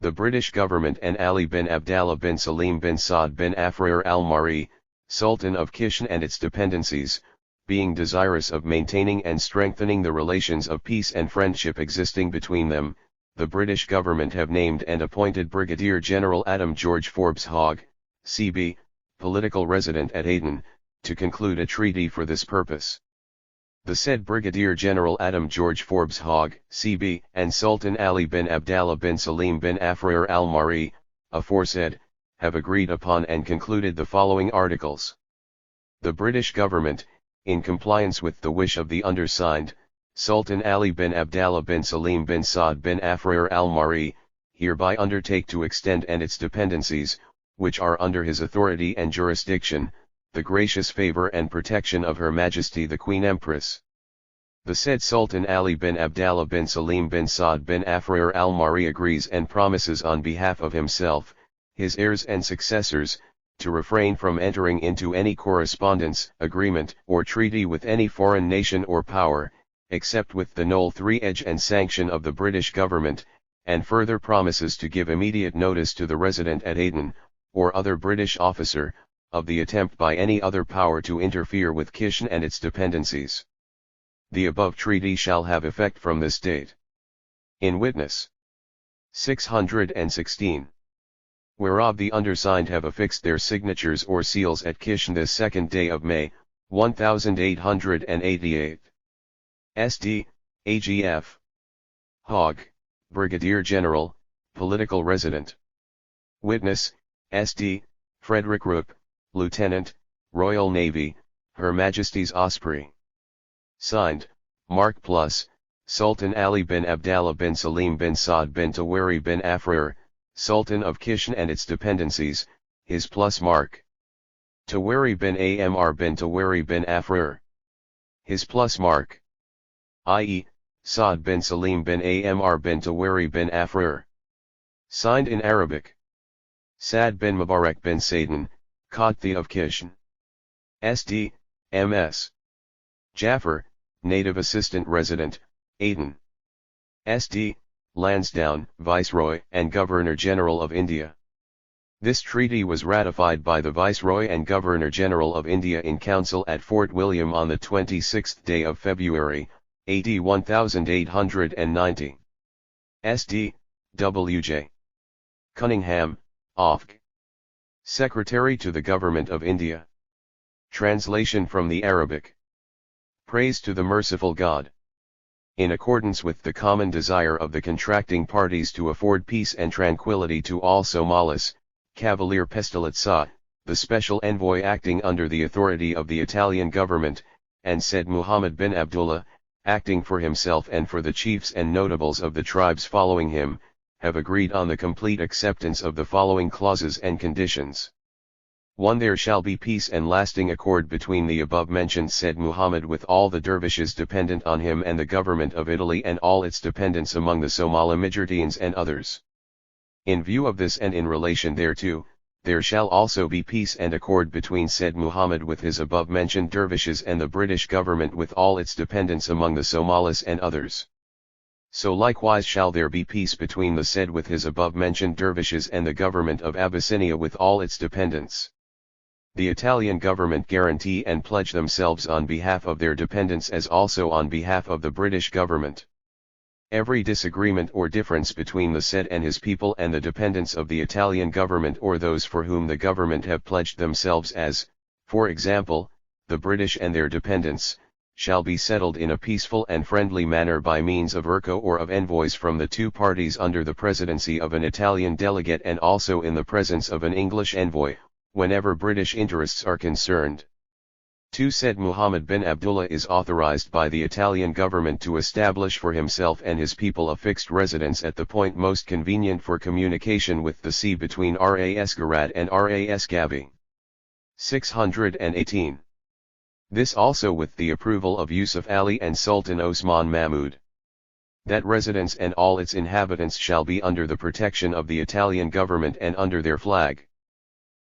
The British government and Ali bin Abdallah bin Salim bin Saad bin Afrair al-Mari, Sultan of Kishan and its dependencies, being desirous of maintaining and strengthening the relations of peace and friendship existing between them, the British government have named and appointed Brigadier General Adam George Forbes Hogg, C.B., political resident at Aden, to conclude a treaty for this purpose. The said Brigadier General Adam George Forbes Hogg, C.B., and Sultan Ali bin Abdallah bin Salim bin Afrair al-Mari, aforesaid, have agreed upon and concluded the following articles. The British government, in compliance with the wish of the undersigned, Sultan Ali bin Abdallah bin Salim bin Saad bin Afrair al-Mari, hereby undertake to extend and its dependencies, which are under his authority and jurisdiction, the gracious favor and protection of Her Majesty the Queen Empress. The said Sultan Ali bin Abdallah bin Salim bin Saad bin Afrair al-Mari agrees and promises on behalf of himself, his heirs and successors, to refrain from entering into any correspondence, agreement, or treaty with any foreign nation or power, except with the Knoll 3 edge and sanction of the British government, and further promises to give immediate notice to the resident at Aden, or other British officer, of the attempt by any other power to interfere with Kishan and its dependencies. The above treaty shall have effect from this date. In witness 616. Whereof the undersigned have affixed their signatures or seals at Kishan this 2nd day of May, 1888. SD, AGF. Hogg, Brigadier General, Political Resident. Witness, SD, Frederick Roop, Lieutenant, Royal Navy, Her Majesty's Osprey. Signed, Mark Plus, Sultan Ali bin Abdallah bin Salim bin Saad bin Tawari bin Afrair, Sultan of Kishan and its dependencies, his plus mark. Tawari bin Amr bin Tawari bin Afrair. His plus mark. I.e., Saad bin Salim bin Amr bin Tawari bin Afrair. Signed in Arabic. Saad bin Mubarak bin Saidan, Qadhi of Kishan. SD, MS. Jaffer, Native Assistant Resident, Aden. SD, Lansdowne, Viceroy and Governor-General of India. This treaty was ratified by the Viceroy and Governor-General of India in Council at Fort William on the 26th day of February, AD 1890. SD, W.J. Cunningham, OFG. Secretary to the Government of India. Translation from the Arabic. Praise to the merciful God. In accordance with the common desire of the contracting parties to afford peace and tranquility to all Somalis, Cavalier Pestalozzi, the special envoy acting under the authority of the Italian government, and said Muhammad bin Abdullah, acting for himself and for the chiefs and notables of the tribes following him, have agreed on the complete acceptance of the following clauses and conditions. 1. There shall be peace and lasting accord between the above-mentioned said Muhammad with all the dervishes dependent on him and the government of Italy and all its dependents among the Somali Mujahideen and others. In view of this and in relation thereto, there shall also be peace and accord between said Muhammad with his above-mentioned dervishes and the British government with all its dependents among the Somalis and others. So likewise shall there be peace between the said with his above-mentioned dervishes and the government of Abyssinia with all its dependents. The Italian government guarantee and pledge themselves on behalf of their dependents as also on behalf of the British government. Every disagreement or difference between the said and his people and the dependents of the Italian government or those for whom the government have pledged themselves as, for example, the British and their dependents, shall be settled in a peaceful and friendly manner by means of ERCO or of envoys from the two parties under the presidency of an Italian delegate and also in the presence of an English envoy, whenever British interests are concerned. 2. Said Mohammed bin Abdullah is authorized by the Italian government to establish for himself and his people a fixed residence at the point most convenient for communication with the sea between Ras Garad and Ras Gabi. 618. This also with the approval of Yusuf Ali and Sultan Osman Mahmud. That residence and all its inhabitants shall be under the protection of the Italian government and under their flag.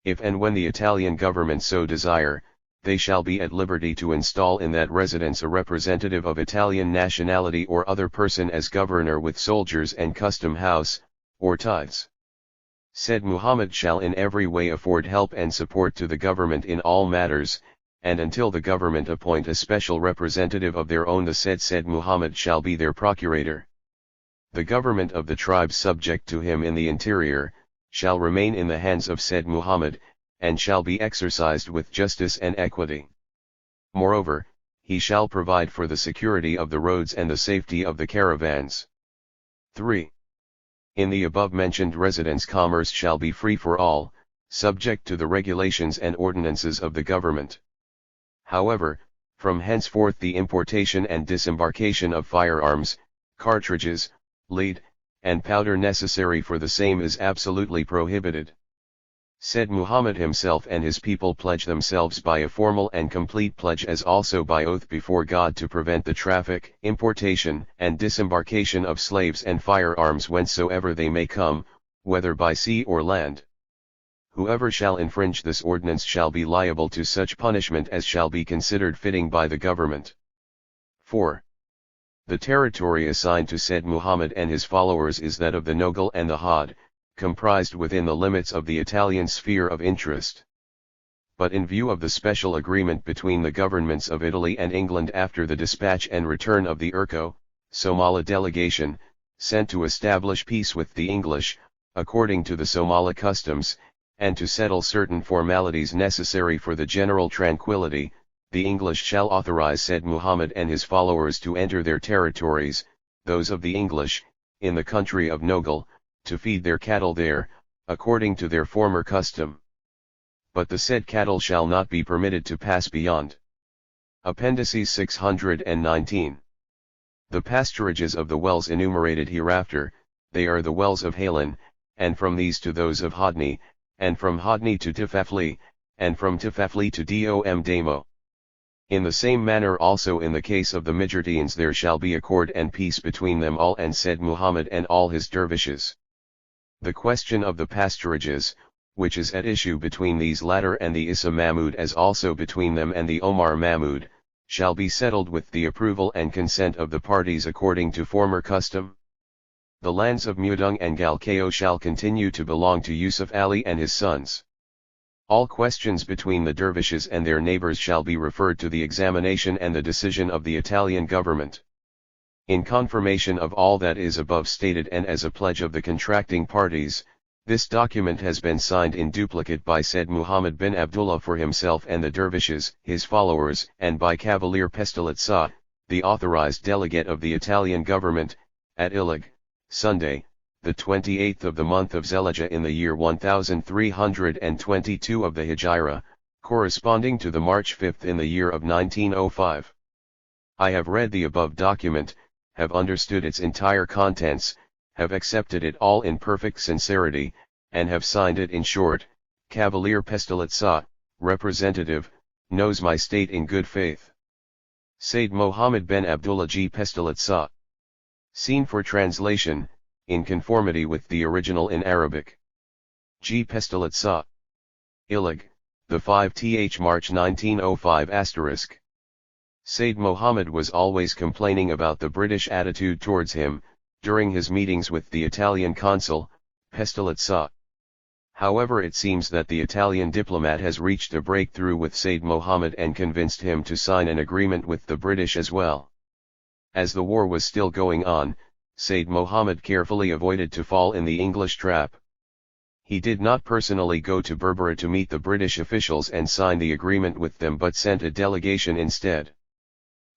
If and when the Italian government so desire, they shall be at liberty to install in that residence a representative of Italian nationality or other person as governor with soldiers and custom house, or tithes. Said Muhammad shall in every way afford help and support to the government in all matters, and until the government appoint a special representative of their own the said Muhammad shall be their procurator. The government of the tribes subject to him in the interior, shall remain in the hands of said Muhammad, and shall be exercised with justice and equity. Moreover, he shall provide for the security of the roads and the safety of the caravans. 3. In the above-mentioned residence commerce shall be free for all, subject to the regulations and ordinances of the government. However, from henceforth the importation and disembarkation of firearms, cartridges, lead, and powder necessary for the same is absolutely prohibited. Said Muhammad himself and his people pledge themselves by a formal and complete pledge as also by oath before God to prevent the traffic, importation, and disembarkation of slaves and firearms whencesoever they may come, whether by sea or land. Whoever shall infringe this ordinance shall be liable to such punishment as shall be considered fitting by the government. 4. The territory assigned to said Muhammad and his followers is that of the Nogal and the Had, comprised within the limits of the Italian sphere of interest. But in view of the special agreement between the governments of Italy and England after the dispatch and return of the ERCO, Somala delegation, sent to establish peace with the English, according to the Somala customs, and to settle certain formalities necessary for the general tranquility, the English shall authorize said Muhammad and his followers to enter their territories, those of the English, in the country of Nogal, to feed their cattle there, according to their former custom. But the said cattle shall not be permitted to pass beyond. Appendices 619. The pasturages of the wells enumerated hereafter, they are the wells of Halan, and from these to those of Hodni, and from Hodni to Tifafli, and from Tifafli to Dom Damo. In the same manner also in the case of the Midjartians there shall be accord and peace between them all and said Muhammad and all his dervishes. The question of the pasturages, which is at issue between these latter and the Issa Mahmud as also between them and the Omar Mahmud, shall be settled with the approval and consent of the parties according to former custom. The lands of Mudung and Galkao shall continue to belong to Yusuf Ali and his sons. All questions between the dervishes and their neighbors shall be referred to the examination and the decision of the Italian government. In confirmation of all that is above stated and as a pledge of the contracting parties, this document has been signed in duplicate by said Muhammad bin Abdullah for himself and the dervishes, his followers, and by Cavalier Pestalozzi, the authorized delegate of the Italian government, at Ilig, Sunday, the 28th of the month of Zelija in the year 1322 of the Hijra, corresponding to the March 5th in the year of 1905. I have read the above document, have understood its entire contents, have accepted it all in perfect sincerity, and have signed it in short. Cavalier Pestalozzi, representative, knows my state in good faith. Said Mohammed ben Abdullah G. Pestalozzi. Seen for translation, in conformity with the original in Arabic. G. Pestalozzi. Ilig, the 5th March 1905 *. Said Mohammed was always complaining about the British attitude towards him, during his meetings with the Italian consul, Pestalozzi. However, it seems that the Italian diplomat has reached a breakthrough with Said Mohammed and convinced him to sign an agreement with the British as well. As the war was still going on, Said Mohammed carefully avoided to fall in the English trap. He did not personally go to Berbera to meet the British officials and sign the agreement with them, but sent a delegation instead.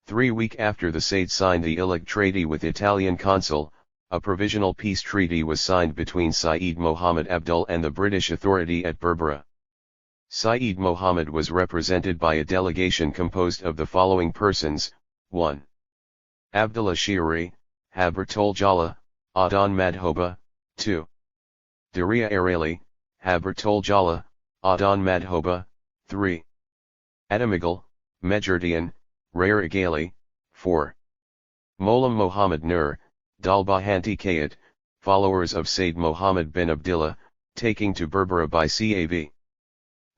3 weeks after the Said signed the Illig Treaty with Italian consul, a provisional peace treaty was signed between Said Mohammed Abdul and the British authority at Berbera. Said Mohammed was represented by a delegation composed of the following persons: 1. Abdullah Shiri, Habertul Jala, Adan Madhoba. 2. Daria Arali, Habertul Jala, Adan Madhoba. 3. Adamigal, Mejurdian, Rare Igali. 4. Molam Mohammed Nur, Dalbahanti Kayat, followers of Said Mohammed bin Abdullah, taking to Berbera by Cav.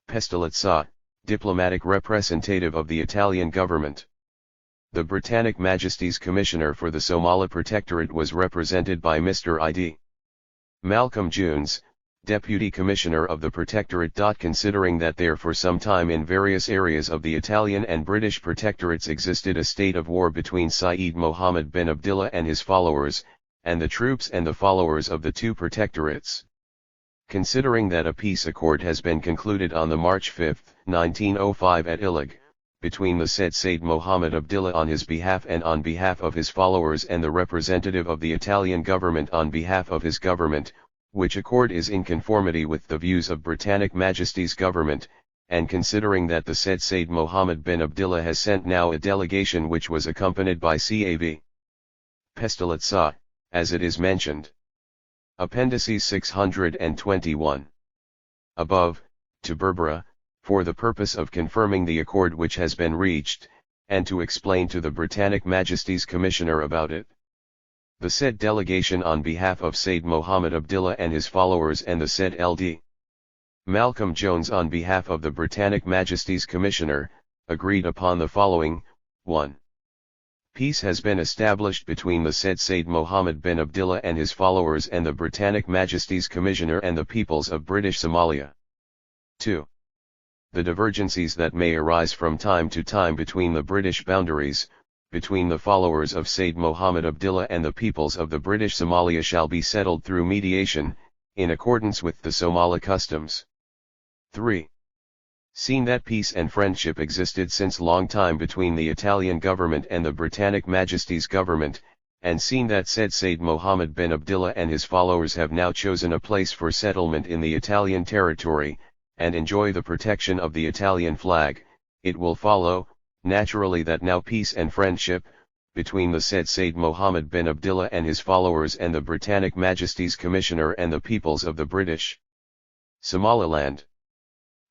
Pestalozzi, diplomatic representative of the Italian government. The Britannic Majesty's Commissioner for the Somali Protectorate was represented by Mr. I.D. Malcolm Jones, Deputy Commissioner of the Protectorate. Considering that there for some time in various areas of the Italian and British protectorates existed a state of war between Said Mohammed bin Abdullah and his followers, and the troops and the followers of the two protectorates. Considering that a peace accord has been concluded on the March 5, 1905 at Illig, between the said Said Mohammed Abdullah on his behalf and on behalf of his followers and the representative of the Italian government on behalf of his government, which accord is in conformity with the views of Britannic Majesty's government, and considering that the said Said Mohammed bin Abdullah has sent now a delegation which was accompanied by Cav. Pestalozzi, as it is mentioned. Appendices 621. Above, to Berbera, for the purpose of confirming the accord which has been reached, and to explain to the Britannic Majesty's Commissioner about it. The said delegation on behalf of Said Mohammed Abdullah and his followers and the said L.D. Malcolm Jones on behalf of the Britannic Majesty's Commissioner, agreed upon the following: 1. Peace has been established between the said Said Mohammed bin Abdullah and his followers and the Britannic Majesty's Commissioner and the peoples of British Somalia. 2. The divergencies that may arise from time to time between the British boundaries, between the followers of Said Mohammed Abdullah and the peoples of the British Somalia shall be settled through mediation, in accordance with the Somali customs. 3. Seen that peace and friendship existed since long time between the Italian government and the Britannic Majesty's government, and seen that said Said Mohammed bin Abdullah and his followers have now chosen a place for settlement in the Italian territory, and enjoy the protection of the Italian flag, it will follow, naturally, that now peace and friendship, between the said Said Mohammed bin Abdullah and his followers and the Britannic Majesty's Commissioner and the peoples of the British Somaliland.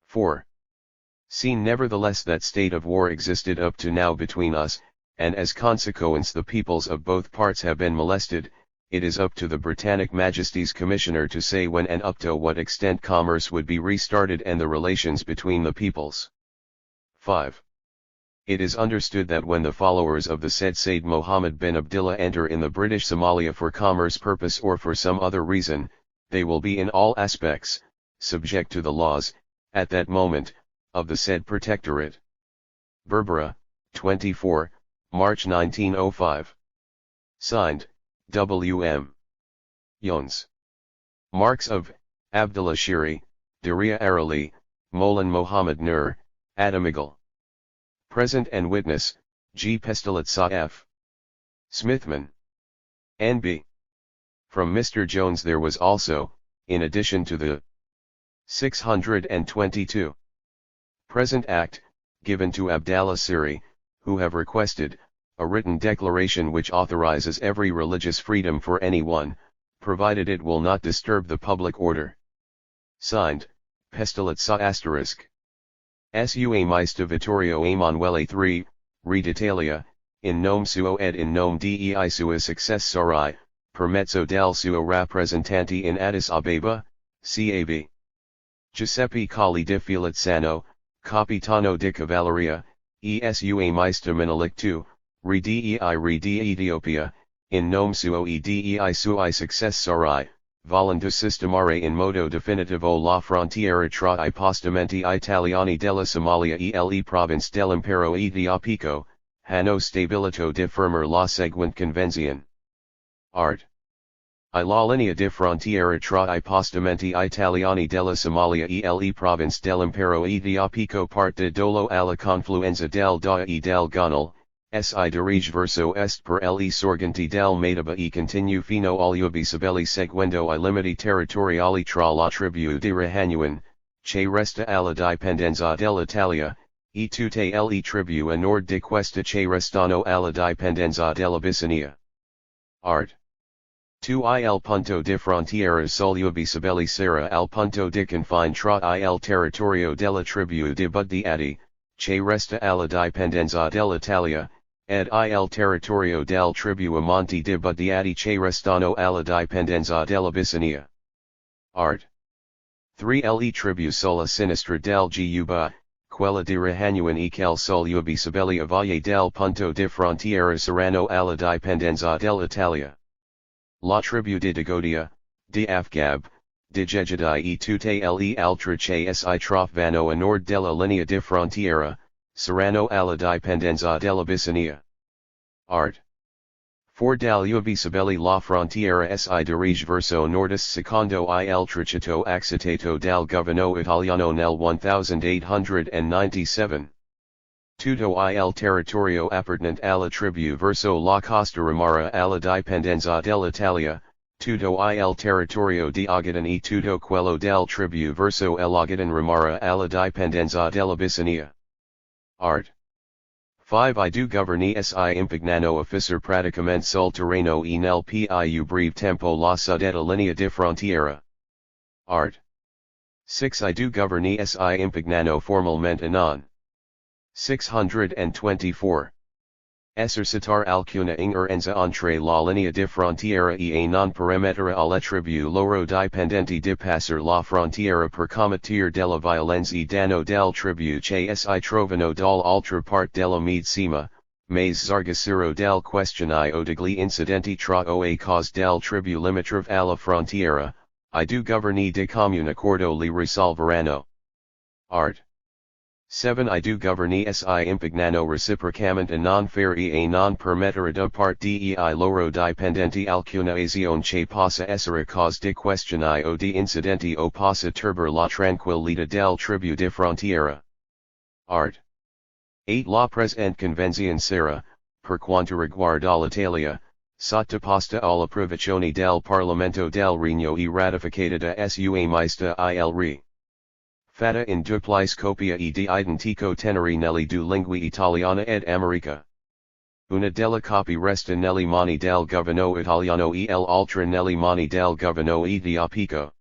4. Seen nevertheless that state of war existed up to now between us, and as consequence the peoples of both parts have been molested, it is up to the Britannic Majesty's Commissioner to say when and up to what extent commerce would be restarted and the relations between the peoples. 5. It is understood that when the followers of the said Said Mohammed bin Abdullah enter in the British Somalia for commerce purpose or for some other reason, they will be in all aspects, subject to the laws, at that moment, of the said protectorate. Berbera, 24, March 1905. Signed, W.M. Jones. Marks of, Abdullah Shiri, Daria Arali, Molan Mohammed Nur, Adamigal. Present and witness, G. Pestalozzi F. Smithman. N.B. From Mr. Jones there was also, in addition to the 622 present act, given to Abdallah Siri, who have requested, a written declaration which authorizes every religious freedom for anyone, provided it will not disturb the public order. Signed, Pestalozzi *. Sua Maista Vittorio Emanuele III, Re d'Italia, in nome suo ed in nome dei sua successori, per mezzo del suo rappresentanti in Addis Abeba, Cav. Giuseppe Colli di Filazzano, Capitano di Cavalleria, Esua Maista Menelik II, Re di Ethiopia, in nome suo e dei suoi successori, volendo sistemare in modo definitivo la frontiera tra I postamenti italiani della Somalia e le province dell'impero etiopico, hanno stabilito di firmare la seguente convenzione. Art. I la linea di frontiera tra I postamenti italiani della Somalia e le province dell'impero etiopico parte dolo alla confluenza del Daia e del Gonal, si dirige verso est per le sorgenti del Madaba e continue fino agli Ubisabelli seguendo I limiti territoriali tra la tribù di Rahanuen, che resta alla dipendenza dell'Italia, e tutte le tribù a nord di questa che restano alla dipendenza dell'Abyssinia. Art. 2 il punto di frontiera sugli Ubisabelli sarà al punto di confine tra il territorio della tribù di Buddiati, che resta alla dipendenza dell'Italia, ed il territorio del tribù Amonti di Buddiati che restano alla dipendenza dell'Abyssinia. Art. 3 le tribù sulla sinistra del Giuba, quella di Rahanuen e quel sugli Ubisabelli a valle del punto di frontiera saranno alla dipendenza dell'Italia. La tribù di Dagodia, di Afgab, di Jejadai e tutte le altre che si trovano a nord della linea di frontiera, saranno alla dipendenza dell'Abyssinia. Art. 4 dagli Ubisabelli la frontiera si dirige verso nord-est secondo il tracciato accettato dal governo italiano nel 1897. Tutto il territorio appartenente alla tribù verso la costa rimara alla dipendenza dell'Italia, tutto il territorio di Ogaden e tutto quello del tribù verso l'Ogaden rimara alla dipendenza dell'Abyssinia. Art. 5 I do governi si impignano officer praticamente sul terreno e nel più breve tempo la suddetta linea di frontiera. Art. 6 I do governi si impignano formalmente non. 624. Esercitar alcuna ingerenza entre la linea di frontiera e non permettere alle tribù loro dipendenti di passare la frontiera per commettere della violenza e danno del tribù che si trovano dall'altra parte della medesima, mais zargaciro del questionio degli incidenti tra oa cause del tribù limitrofe alla frontiera, I do governi di comune accordo li risolveranno. Art. 7 I do governi si impignano reciprocamente non fare e non permettere da parte dei loro dipendenti alcuna azione che possa essere cause di questionio di incidenti o possa turbar la tranquillità del tribù di frontiera. Art. 8 La presente convenzione sarà, per quanto riguarda l'Italia, sottoposta all'approvazione del Parlamento del Regno e ratificata da sua maestà il Re. Fatta in duplice copia e di identico tenere nelle due lingue italiana ed america. Una delle copie resta nelle mani del governo italiano e l'altra nelle mani del governo etiopico.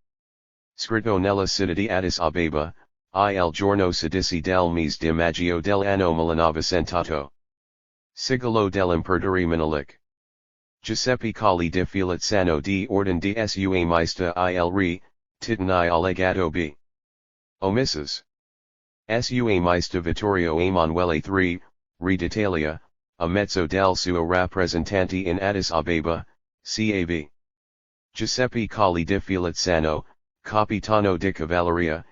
Scritto nella città di Addis Abeba, il giorno 16 del mese di maggio dell'anno 1900. Sigillo dell'imperatore Menelik. Giuseppe Colli di Filazzano di Ordine di sua maestà il Re, titani allegato b. Omisses. Sua maestà Vittorio Emanuele III, Re d'Italia, a mezzo del suo rappresentante in Addis Abeba, CAB. Giuseppe Colli di Filazzano, Capitano di Cavalleria,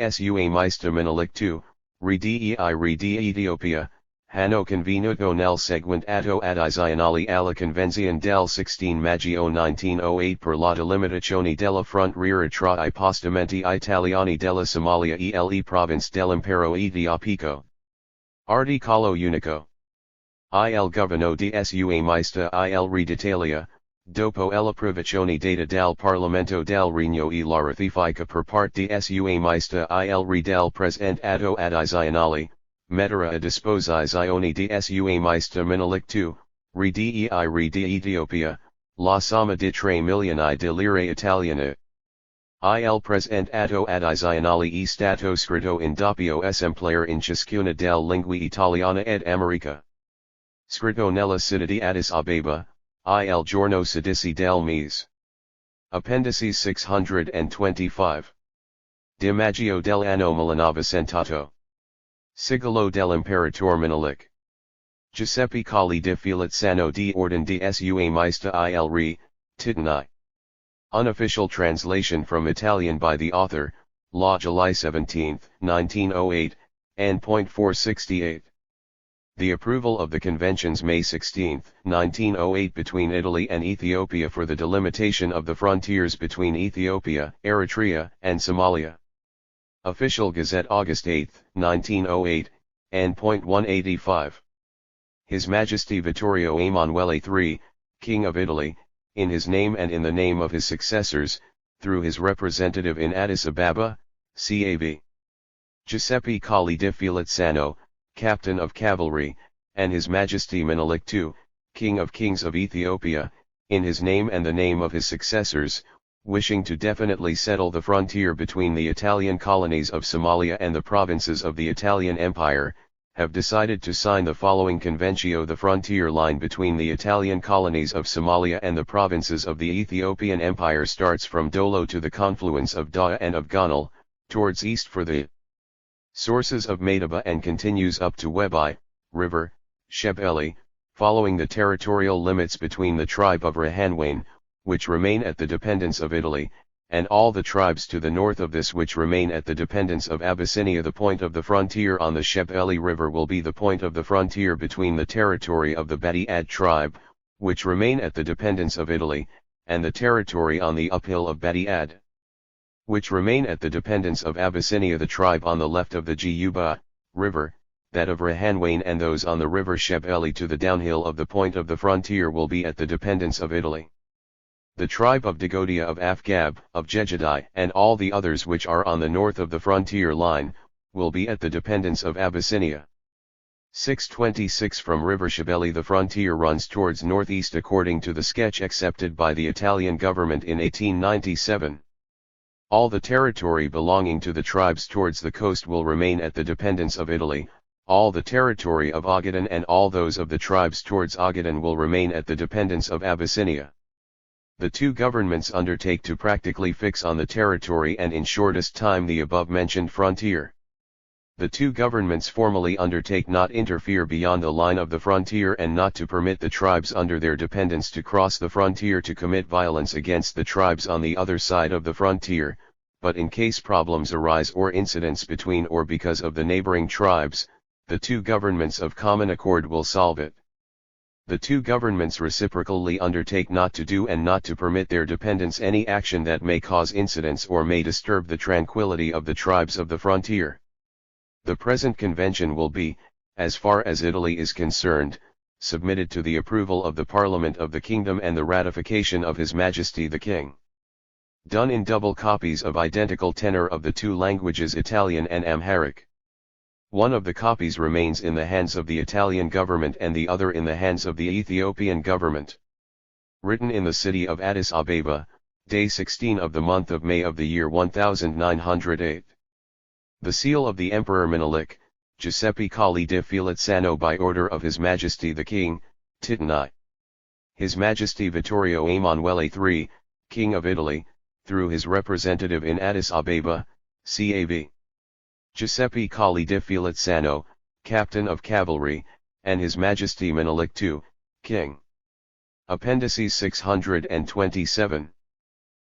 sua maestà Menelik II, Re di Ethiopia, hanno convenuto nel seguente atto addizionale alla Convenzione del 16 maggio 1908 per la delimitazione della frontiera tra I postamenti italiani della Somalia e le province dell'impero etiopico. Articolo unico. Il governo di sua maestà il Re d'Italia, dopo l'approvazione data dal Parlamento del Regno e la ratifica per parte di sua maestà il Re del presente atto addizionale, metterà a disposizione di sua maestà Menelik II, Re di Ethiopia, la somma di 3 milioni di lire italiane. Il presente atto addizionale è stato scritto in doppio esemplare in ciascuna delle lingue italiana ed america. Scritto nella città di Addis Abeba, il giorno 16 del mese. Appendice 625. Di maggio dell'anno 1900. Sigillo dell'imperatore Menelik. Giuseppe Colli di Filazzano di Ordine di Sua Maestà il Re, Titani. Unofficial translation from Italian by the author, Law July 17, 1908, and point 468. The approval of the conventions May 16, 1908 between Italy and Ethiopia for the delimitation of the frontiers between Ethiopia, Eritrea, and Somalia. Official Gazette August 8, 1908, and point 185. His Majesty Vittorio Emanuele III, King of Italy, in his name and in the name of his successors, through his representative in Addis Ababa, CAV. Giuseppe Colli di Filazzano, Captain of Cavalry, and His Majesty Menelik II, King of Kings of Ethiopia, in his name and the name of his successors, wishing to definitely settle the frontier between the Italian colonies of Somalia and the provinces of the Italian Empire, have decided to sign the following Conventio. The frontier line between the Italian colonies of Somalia and the provinces of the Ethiopian Empire starts from Dolo to the confluence of Daa and of Gonal, towards east for the sources of Madaba and continues up to Webai, River, Shebeli, following the territorial limits between the tribe of Rahanwain, which remain at the dependence of Italy, and all the tribes to the north of this which remain at the dependence of Abyssinia. The point of the frontier on the Shebeli River will be the point of the frontier between the territory of the Badi Ad tribe, which remain at the dependence of Italy, and the territory on the uphill of Badi Ad, which remain at the dependence of Abyssinia. The tribe on the left of the Juba River, that of Rahanwain, and those on the river Shebeli to the downhill of the point of the frontier will be at the dependence of Italy. The tribe of Dagodia, of Afgab, of Jejadai, and all the others which are on the north of the frontier line, will be at the dependence of Abyssinia. 626. From River Shebeli the frontier runs towards northeast according to the sketch accepted by the Italian government in 1897. All the territory belonging to the tribes towards the coast will remain at the dependence of Italy, all the territory of Ogaden and all those of the tribes towards Ogaden will remain at the dependence of Abyssinia. The two governments undertake to practically fix on the territory and in shortest time the above-mentioned frontier. The two governments formally undertake not interfere beyond the line of the frontier and not to permit the tribes under their dependence to cross the frontier to commit violence against the tribes on the other side of the frontier, but in case problems arise or incidents between or because of the neighboring tribes, the two governments of common accord will solve it. The two governments reciprocally undertake not to do and not to permit their dependents any action that may cause incidents or may disturb the tranquility of the tribes of the frontier. The present convention will be, as far as Italy is concerned, submitted to the approval of the Parliament of the Kingdom and the ratification of His Majesty the King. Done in double copies of identical tenor of the two languages Italian and Amharic. One of the copies remains in the hands of the Italian government and the other in the hands of the Ethiopian government. Written in the city of Addis Ababa, day 16 of the month of May of the year 1908. The seal of the Emperor Menelik, Giuseppe Colli di Filazzano by order of His Majesty the King, Titani. His Majesty Vittorio Emanuele III, King of Italy, through his representative in Addis Ababa, CAV. Giuseppe Colli di Filazzano, Captain of Cavalry, and His Majesty Menelik II, King. Appendices 627.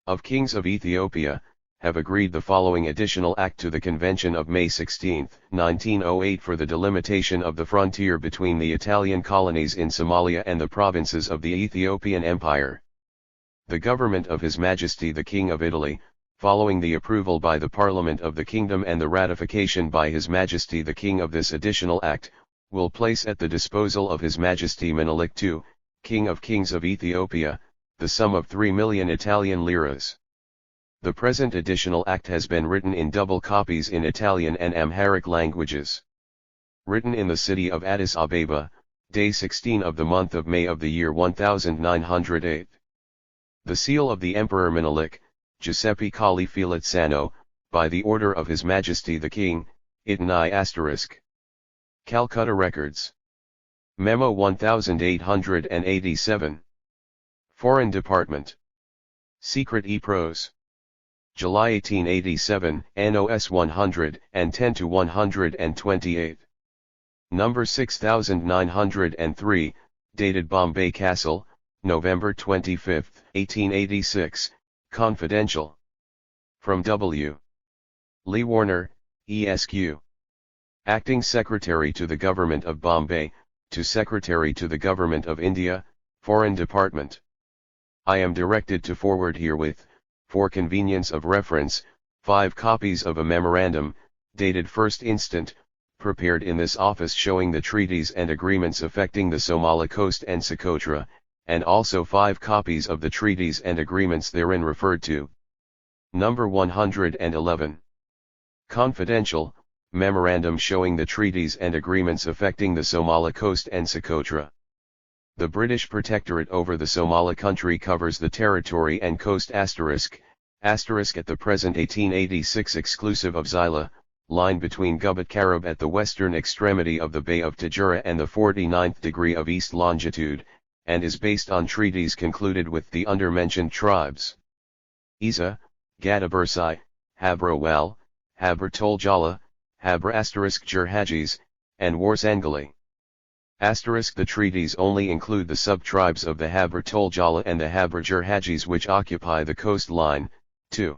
Of Kings of Ethiopia, have agreed the following additional act to the Convention of May 16, 1908 for the delimitation of the frontier between the Italian colonies in Somalia and the provinces of the Ethiopian Empire. The government of His Majesty the King of Italy, following the approval by the Parliament of the Kingdom and the ratification by His Majesty the King of this additional act, will place at the disposal of His Majesty Menelik II, King of Kings of Ethiopia, the sum of 3 million Italian liras. The present additional act has been written in double copies in Italian and Amharic languages. Written in the city of Addis Ababa, day 16 of the month of May of the year 1908. The seal of the Emperor Menelik, Giuseppe Colli Filazzano, by the order of His Majesty the King, Itani**. Calcutta Records. Memo 1887. Foreign Department. Secret e-prose. July 1887, NOS 110-128. Number 6903, dated Bombay Castle, November 25, 1886, confidential. From W. Lee Warner, ESQ. Acting Secretary to the Government of Bombay, to Secretary to the Government of India, Foreign Department. I am directed to forward herewith, for convenience of reference, 5 copies of a memorandum, dated 1st instant, prepared in this office showing the treaties and agreements affecting the Somali coast and Socotra, and also 5 copies of the treaties and agreements therein referred to. Number 111. Confidential, memorandum showing the treaties and agreements affecting the Somali coast and Socotra. The British Protectorate over the Somali country covers the territory and coast *** at the present 1886 exclusive of Zila, line between Gubat Karib at the western extremity of the Bay of Tajura and the 49th degree of east longitude, and is based on treaties concluded with the undermentioned tribes. Isa, Gadabursai, Habra Wal, Habra Toljala, Habra Jerhajis, and Warsangali. The treaties only include the sub-tribes of the Habra Toljala and the Habra Jerhajis which occupy the coastline. 2.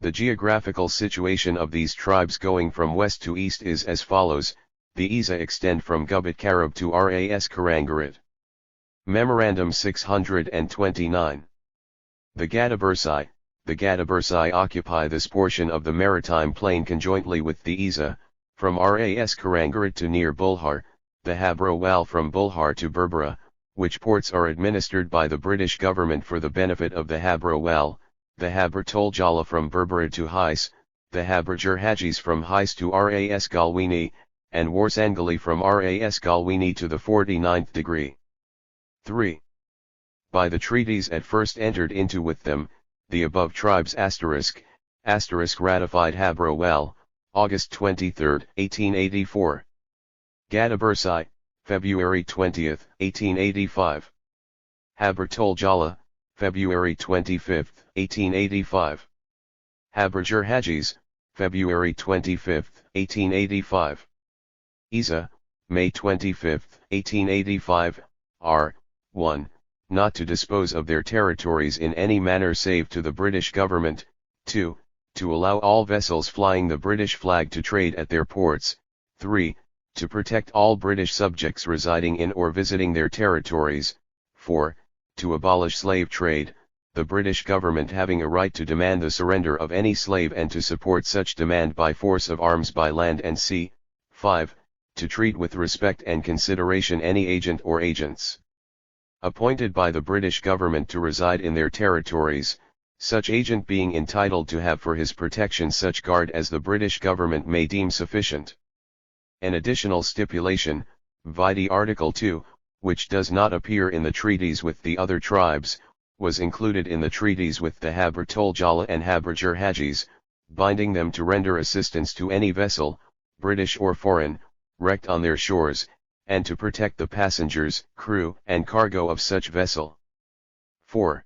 The geographical situation of these tribes going from west to east is as follows: the Isa extend from Gubat Karib to Ras Karangarit. Memorandum 629. The Gadabursai occupy this portion of the maritime plain conjointly with the Isa, from Ras Karangarit to near Bulhar, the Habra Wal from Bulhar to Berbera, which ports are administered by the British government for the benefit of the Habra Wal, the Habra Toljala from Berbera to Hais, the Habra Jerhajis from Hais to Ras Galwini, and Warsangali from Ras Galwini to the 49th degree. 3. By the treaties at first entered into with them, the above tribes *** ratified Habra Wal, August 23, 1884. Gadabursai, February 20, 1885. Habra Toljala, February 25, 1885. Habra Jerhajis, February 25, 1885. Isa, May 25, 1885, R. 1. Not to dispose of their territories in any manner save to the British government. 2. To allow all vessels flying the British flag to trade at their ports. 3. To protect all British subjects residing in or visiting their territories. 4. To abolish slave trade, the British government having a right to demand the surrender of any slave and to support such demand by force of arms by land and sea. 5. To treat with respect and consideration any agent or agents appointed by the British government to reside in their territories, such agent being entitled to have for his protection such guard as the British government may deem sufficient. An additional stipulation, vide Article 2, which does not appear in the treaties with the other tribes, was included in the treaties with the Habra Toljala and Habra Jerhajis, binding them to render assistance to any vessel, British or foreign, wrecked on their shores, and to protect the passengers, crew, and cargo of such vessel. 4.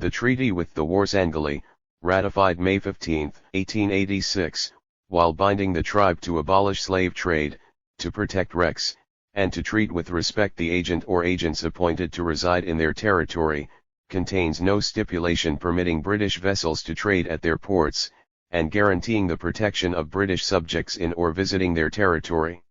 The treaty with the Warsangali, ratified May 15, 1886, while binding the tribe to abolish slave trade, to protect wrecks, and to treat with respect the agent or agents appointed to reside in their territory, contains no stipulation permitting British vessels to trade at their ports, and guaranteeing the protection of British subjects in or visiting their territory.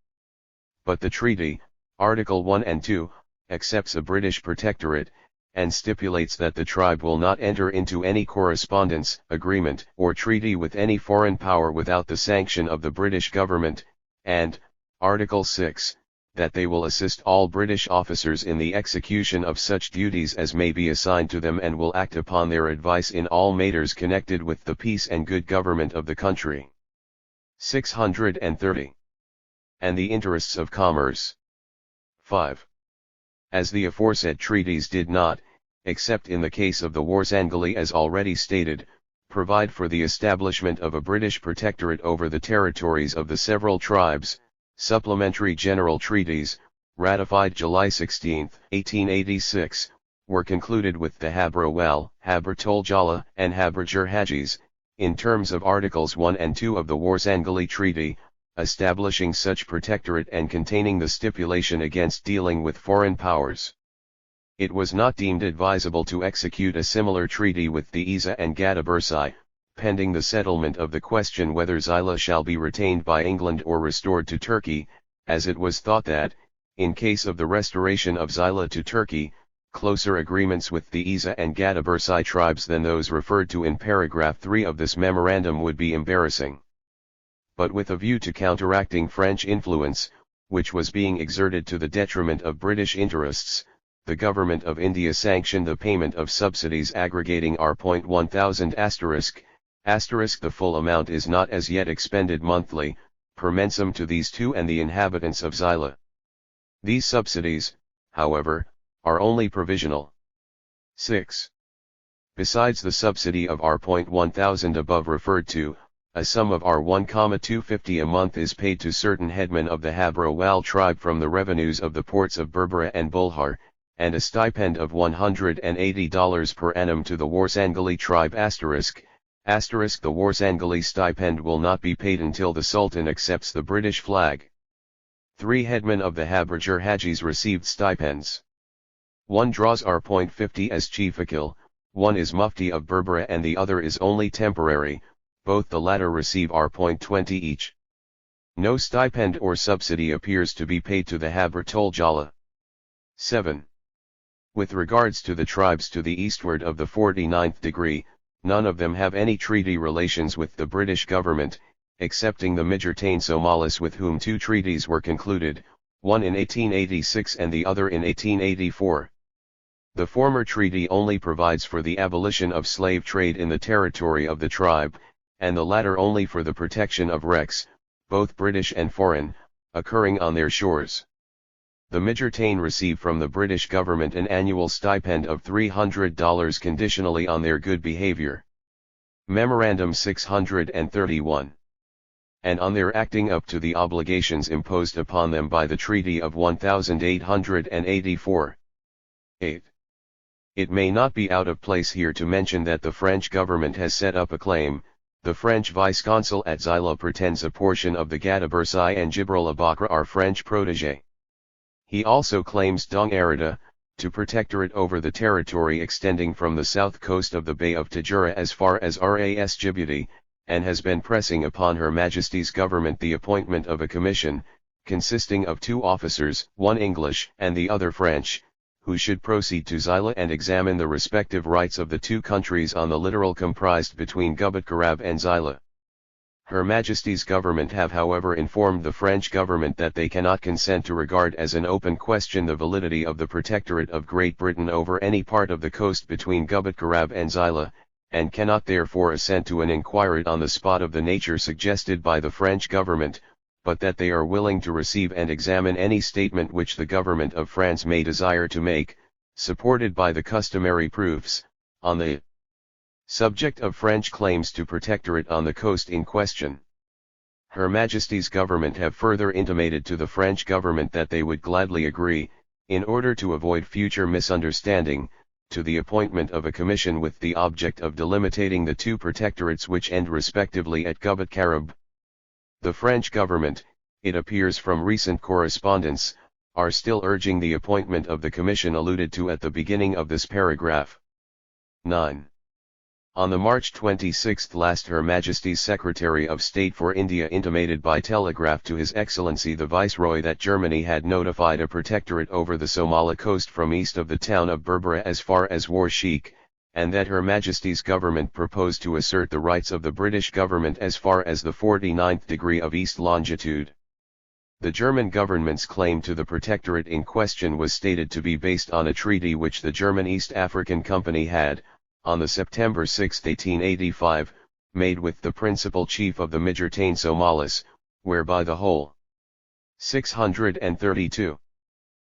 But the treaty, Article 1 and 2, accepts a British protectorate, and stipulates that the tribe will not enter into any correspondence, agreement, or treaty with any foreign power without the sanction of the British government, and, Article 6, that they will assist all British officers in the execution of such duties as may be assigned to them and will act upon their advice in all matters connected with the peace and good government of the country. 630. And the interests of commerce. 5. As the aforesaid treaties did not, except in the case of the Warsangali as already stated, provide for the establishment of a British protectorate over the territories of the several tribes, supplementary general treaties, ratified July 16, 1886, were concluded with the Habra Wal, Habra Toljala, and Habra Jerhajis, in terms of Articles 1 and 2 of the Warsangali Treaty, establishing such protectorate and containing the stipulation against dealing with foreign powers. It was not deemed advisable to execute a similar treaty with the Isa and Gadabursai, pending the settlement of the question whether Xyla shall be retained by England or restored to Turkey, as it was thought that, in case of the restoration of Xyla to Turkey, closer agreements with the Isa and Gadabursai tribes than those referred to in paragraph 3 of this memorandum would be embarrassing. But with a view to counteracting French influence, which was being exerted to the detriment of British interests, the Government of India sanctioned the payment of subsidies aggregating R.1000 ***. The full amount is not as yet expended monthly, per mensem to these two and the inhabitants of Xyla. These subsidies, however, are only provisional. 6. Besides the subsidy of R.1000 above referred to, a sum of R1,250 a month is paid to certain headmen of the Habro-Wal tribe from the revenues of the ports of Berbera and Bulhar, and a stipend of $180 per annum to the Warsangali tribe ***. The Warsangali stipend will not be paid until the Sultan accepts the British flag. 3 headmen of the Habrajar Hajis received stipends. One draws R.50 as chief akil, one is mufti of Berbera and the other is only temporary, both the latter receive R.20 each. No stipend or subsidy appears to be paid to the Habra-Tol Jala. 7. With regards to the tribes to the eastward of the 49th degree, none of them have any treaty relations with the British government, excepting the Mijurtane Somalis with whom 2 treaties were concluded, one in 1886 and the other in 1884. The former treaty only provides for the abolition of slave trade in the territory of the tribe, and the latter only for the protection of wrecks, both British and foreign, occurring on their shores. The Mijurtane receive from the British government an annual stipend of $300 conditionally on their good behavior. Memorandum 631. And on their acting up to the obligations imposed upon them by the Treaty of 1884. 8. It may not be out of place here to mention that the French government has set up a claim. The French vice-consul at Xyla pretends a portion of the Gadabursai and Jibril Abakra are French protégé. He also claims Dong Arida, to protectorate over the territory extending from the south coast of the Bay of Tajura as far as Ras Djibouti, and has been pressing upon Her Majesty's government the appointment of a commission, consisting of 2 officers, one English and the other French, who should proceed to Xyla and examine the respective rights of the 2 countries on the littoral comprised between Gubat Karab and Xyla. Her Majesty's government have however informed the French government that they cannot consent to regard as an open question the validity of the protectorate of Great Britain over any part of the coast between Gubat Karab and Xyla, and cannot therefore assent to an inquiry on the spot of the nature suggested by the French government, but that they are willing to receive and examine any statement which the government of France may desire to make, supported by the customary proofs, on the subject of French claims to protectorate on the coast in question. Her Majesty's government have further intimated to the French government that they would gladly agree, in order to avoid future misunderstanding, to the appointment of a commission with the object of delimiting the 2 protectorates which end respectively at Gubat Karab. The French government, it appears from recent correspondence, are still urging the appointment of the commission alluded to at the beginning of this paragraph. 9. On the March 26 last Her Majesty's Secretary of State for India intimated by telegraph to His Excellency the Viceroy that Germany had notified a protectorate over the Somali coast from east of the town of Berbera as far as Warsheik, and that Her Majesty's government proposed to assert the rights of the British government as far as the 49th degree of east longitude. The German government's claim to the protectorate in question was stated to be based on a treaty which the German East African Company had, on the September 6, 1885, made with the principal chief of the Mijurtane Somalis, whereby the whole 632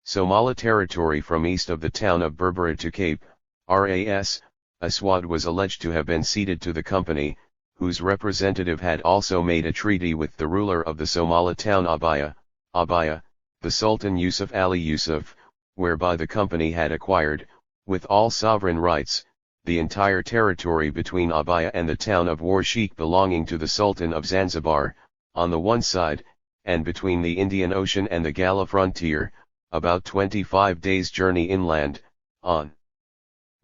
Somali territory from east of the town of Berbera to Cape Ras Aswad was alleged to have been ceded to the company, whose representative had also made a treaty with the ruler of the Somali town Abaya, the Sultan Yusuf Ali Yusuf, whereby the company had acquired, with all sovereign rights, the entire territory between Abaya and the town of Warsheik belonging to the Sultan of Zanzibar, on the one side, and between the Indian Ocean and the Gala frontier, about 25 days' journey inland, on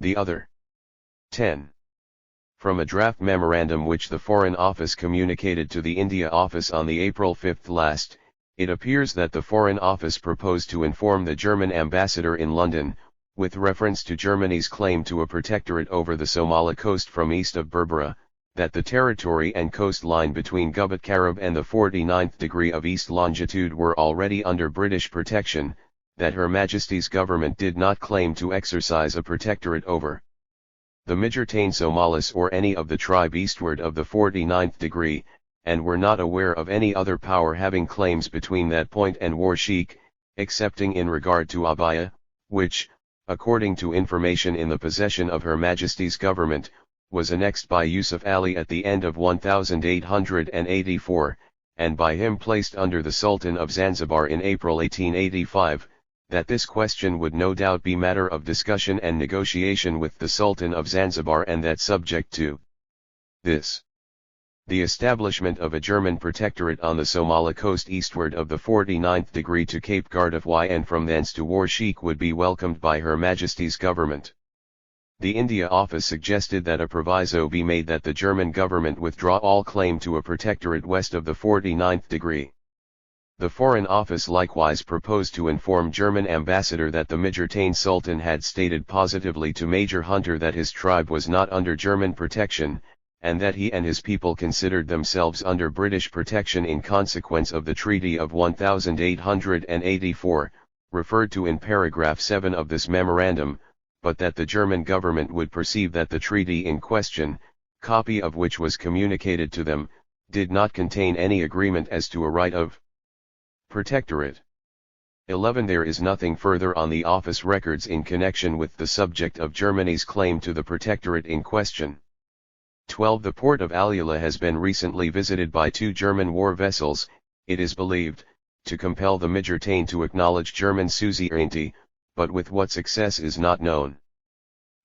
the other. 10. From a draft memorandum which the Foreign Office communicated to the India Office on the April 5 last, it appears that the Foreign Office proposed to inform the German ambassador in London, with reference to Germany's claim to a protectorate over the Somali coast from east of Berbera, that the territory and coastline between Gubat Karib and the 49th degree of east longitude were already under British protection, that Her Majesty's government did not claim to exercise a protectorate over the Mijirtain Somalis or any of the tribe eastward of the 49th degree, and were not aware of any other power having claims between that point and Warsheik, excepting in regard to Abaya, which, according to information in the possession of Her Majesty's government, was annexed by Yusuf Ali at the end of 1884, and by him placed under the Sultan of Zanzibar in April 1885, that this question would no doubt be matter of discussion and negotiation with the Sultan of Zanzibar, and that subject to this, the establishment of a German protectorate on the Somali coast eastward of the 49th degree to Cape Gardafwy and from thence to Warsheik would be welcomed by Her Majesty's government. The India Office suggested that a proviso be made that the German government withdraw all claim to a protectorate west of the 49th degree. The Foreign Office likewise proposed to inform German ambassador that the Mijirtain Sultan had stated positively to Major Hunter that his tribe was not under German protection, and that he and his people considered themselves under British protection in consequence of the Treaty of 1884, referred to in paragraph 7 of this memorandum, but that the German government would perceive that the treaty in question, copy of which was communicated to them, did not contain any agreement as to a right of protectorate. 11. There is nothing further on the office records in connection with the subject of Germany's claim to the protectorate in question. 12. The port of Alula has been recently visited by 2 German war vessels, it is believed, to compel the Mijirtain to acknowledge German suzerainty, but with what success is not known.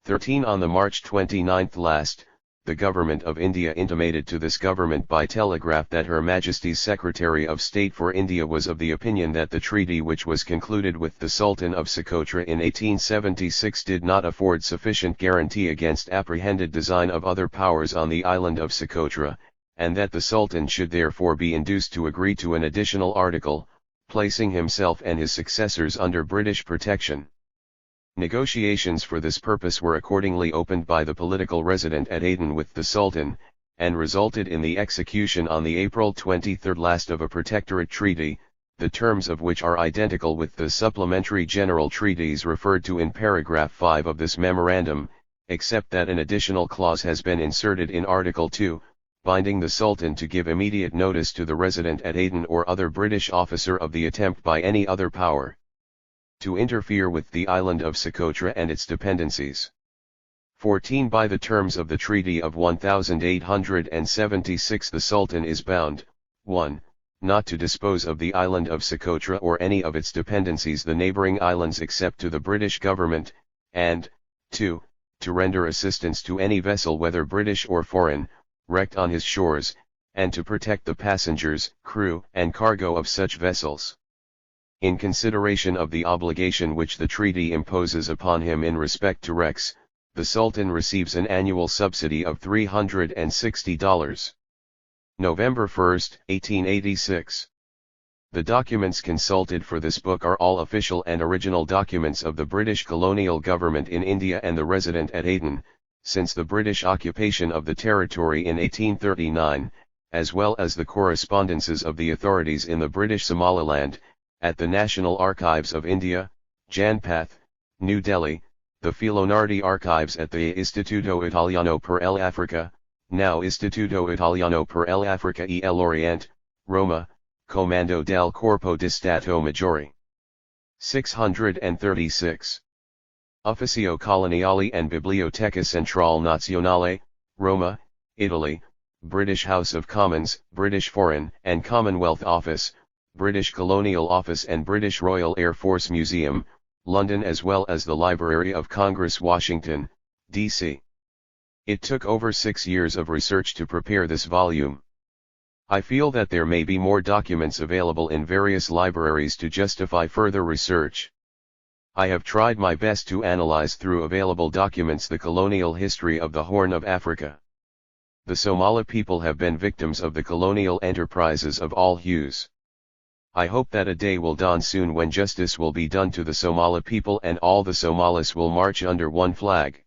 13. On the March 29 last, the Government of India intimated to this government by telegraph that Her Majesty's Secretary of State for India was of the opinion that the treaty which was concluded with the Sultan of Socotra in 1876 did not afford sufficient guarantee against apprehended design of other powers on the island of Socotra, and that the Sultan should therefore be induced to agree to an additional article, placing himself and his successors under British protection. Negotiations for this purpose were accordingly opened by the political resident at Aden with the Sultan, and resulted in the execution on the April 23 last of a protectorate treaty, the terms of which are identical with the supplementary general treaties referred to in paragraph 5 of this memorandum, except that an additional clause has been inserted in Article 2, binding the Sultan to give immediate notice to the resident at Aden or other British officer of the attempt by any other power to interfere with the island of Socotra and its dependencies. 14. By the terms of the Treaty of 1876 the Sultan is bound, 1. Not to dispose of the island of Socotra or any of its dependencies the neighbouring islands except to the British government, and, 2. To render assistance to any vessel whether British or foreign, wrecked on his shores, and to protect the passengers, crew, and cargo of such vessels. In consideration of the obligation which the treaty imposes upon him in respect to wrecks, the Sultan receives an annual subsidy of $360. November 1, 1886. The documents consulted for this book are all official and original documents of the British colonial government in India and the resident at Aden, since the British occupation of the territory in 1839, as well as the correspondences of the authorities in the British Somaliland, at the National Archives of India, Janpath, New Delhi, the Filonardi Archives at the Istituto Italiano per l'Africa, now Istituto Italiano per l'Africa e l'Orient, Roma, Comando del Corpo di Stato Maggiore. 636. Ufficio Coloniale and Biblioteca Centrale Nazionale, Roma, Italy, British House of Commons, British Foreign and Commonwealth Office, British Colonial Office and British Royal Air Force Museum, London, as well as the Library of Congress, Washington, D.C. It took over 6 years of research to prepare this volume. I feel that there may be more documents available in various libraries to justify further research. I have tried my best to analyze through available documents the colonial history of the Horn of Africa. The Somali people have been victims of the colonial enterprises of all hues. I hope that a day will dawn soon when justice will be done to the Somali people and all the Somalis will march under one flag.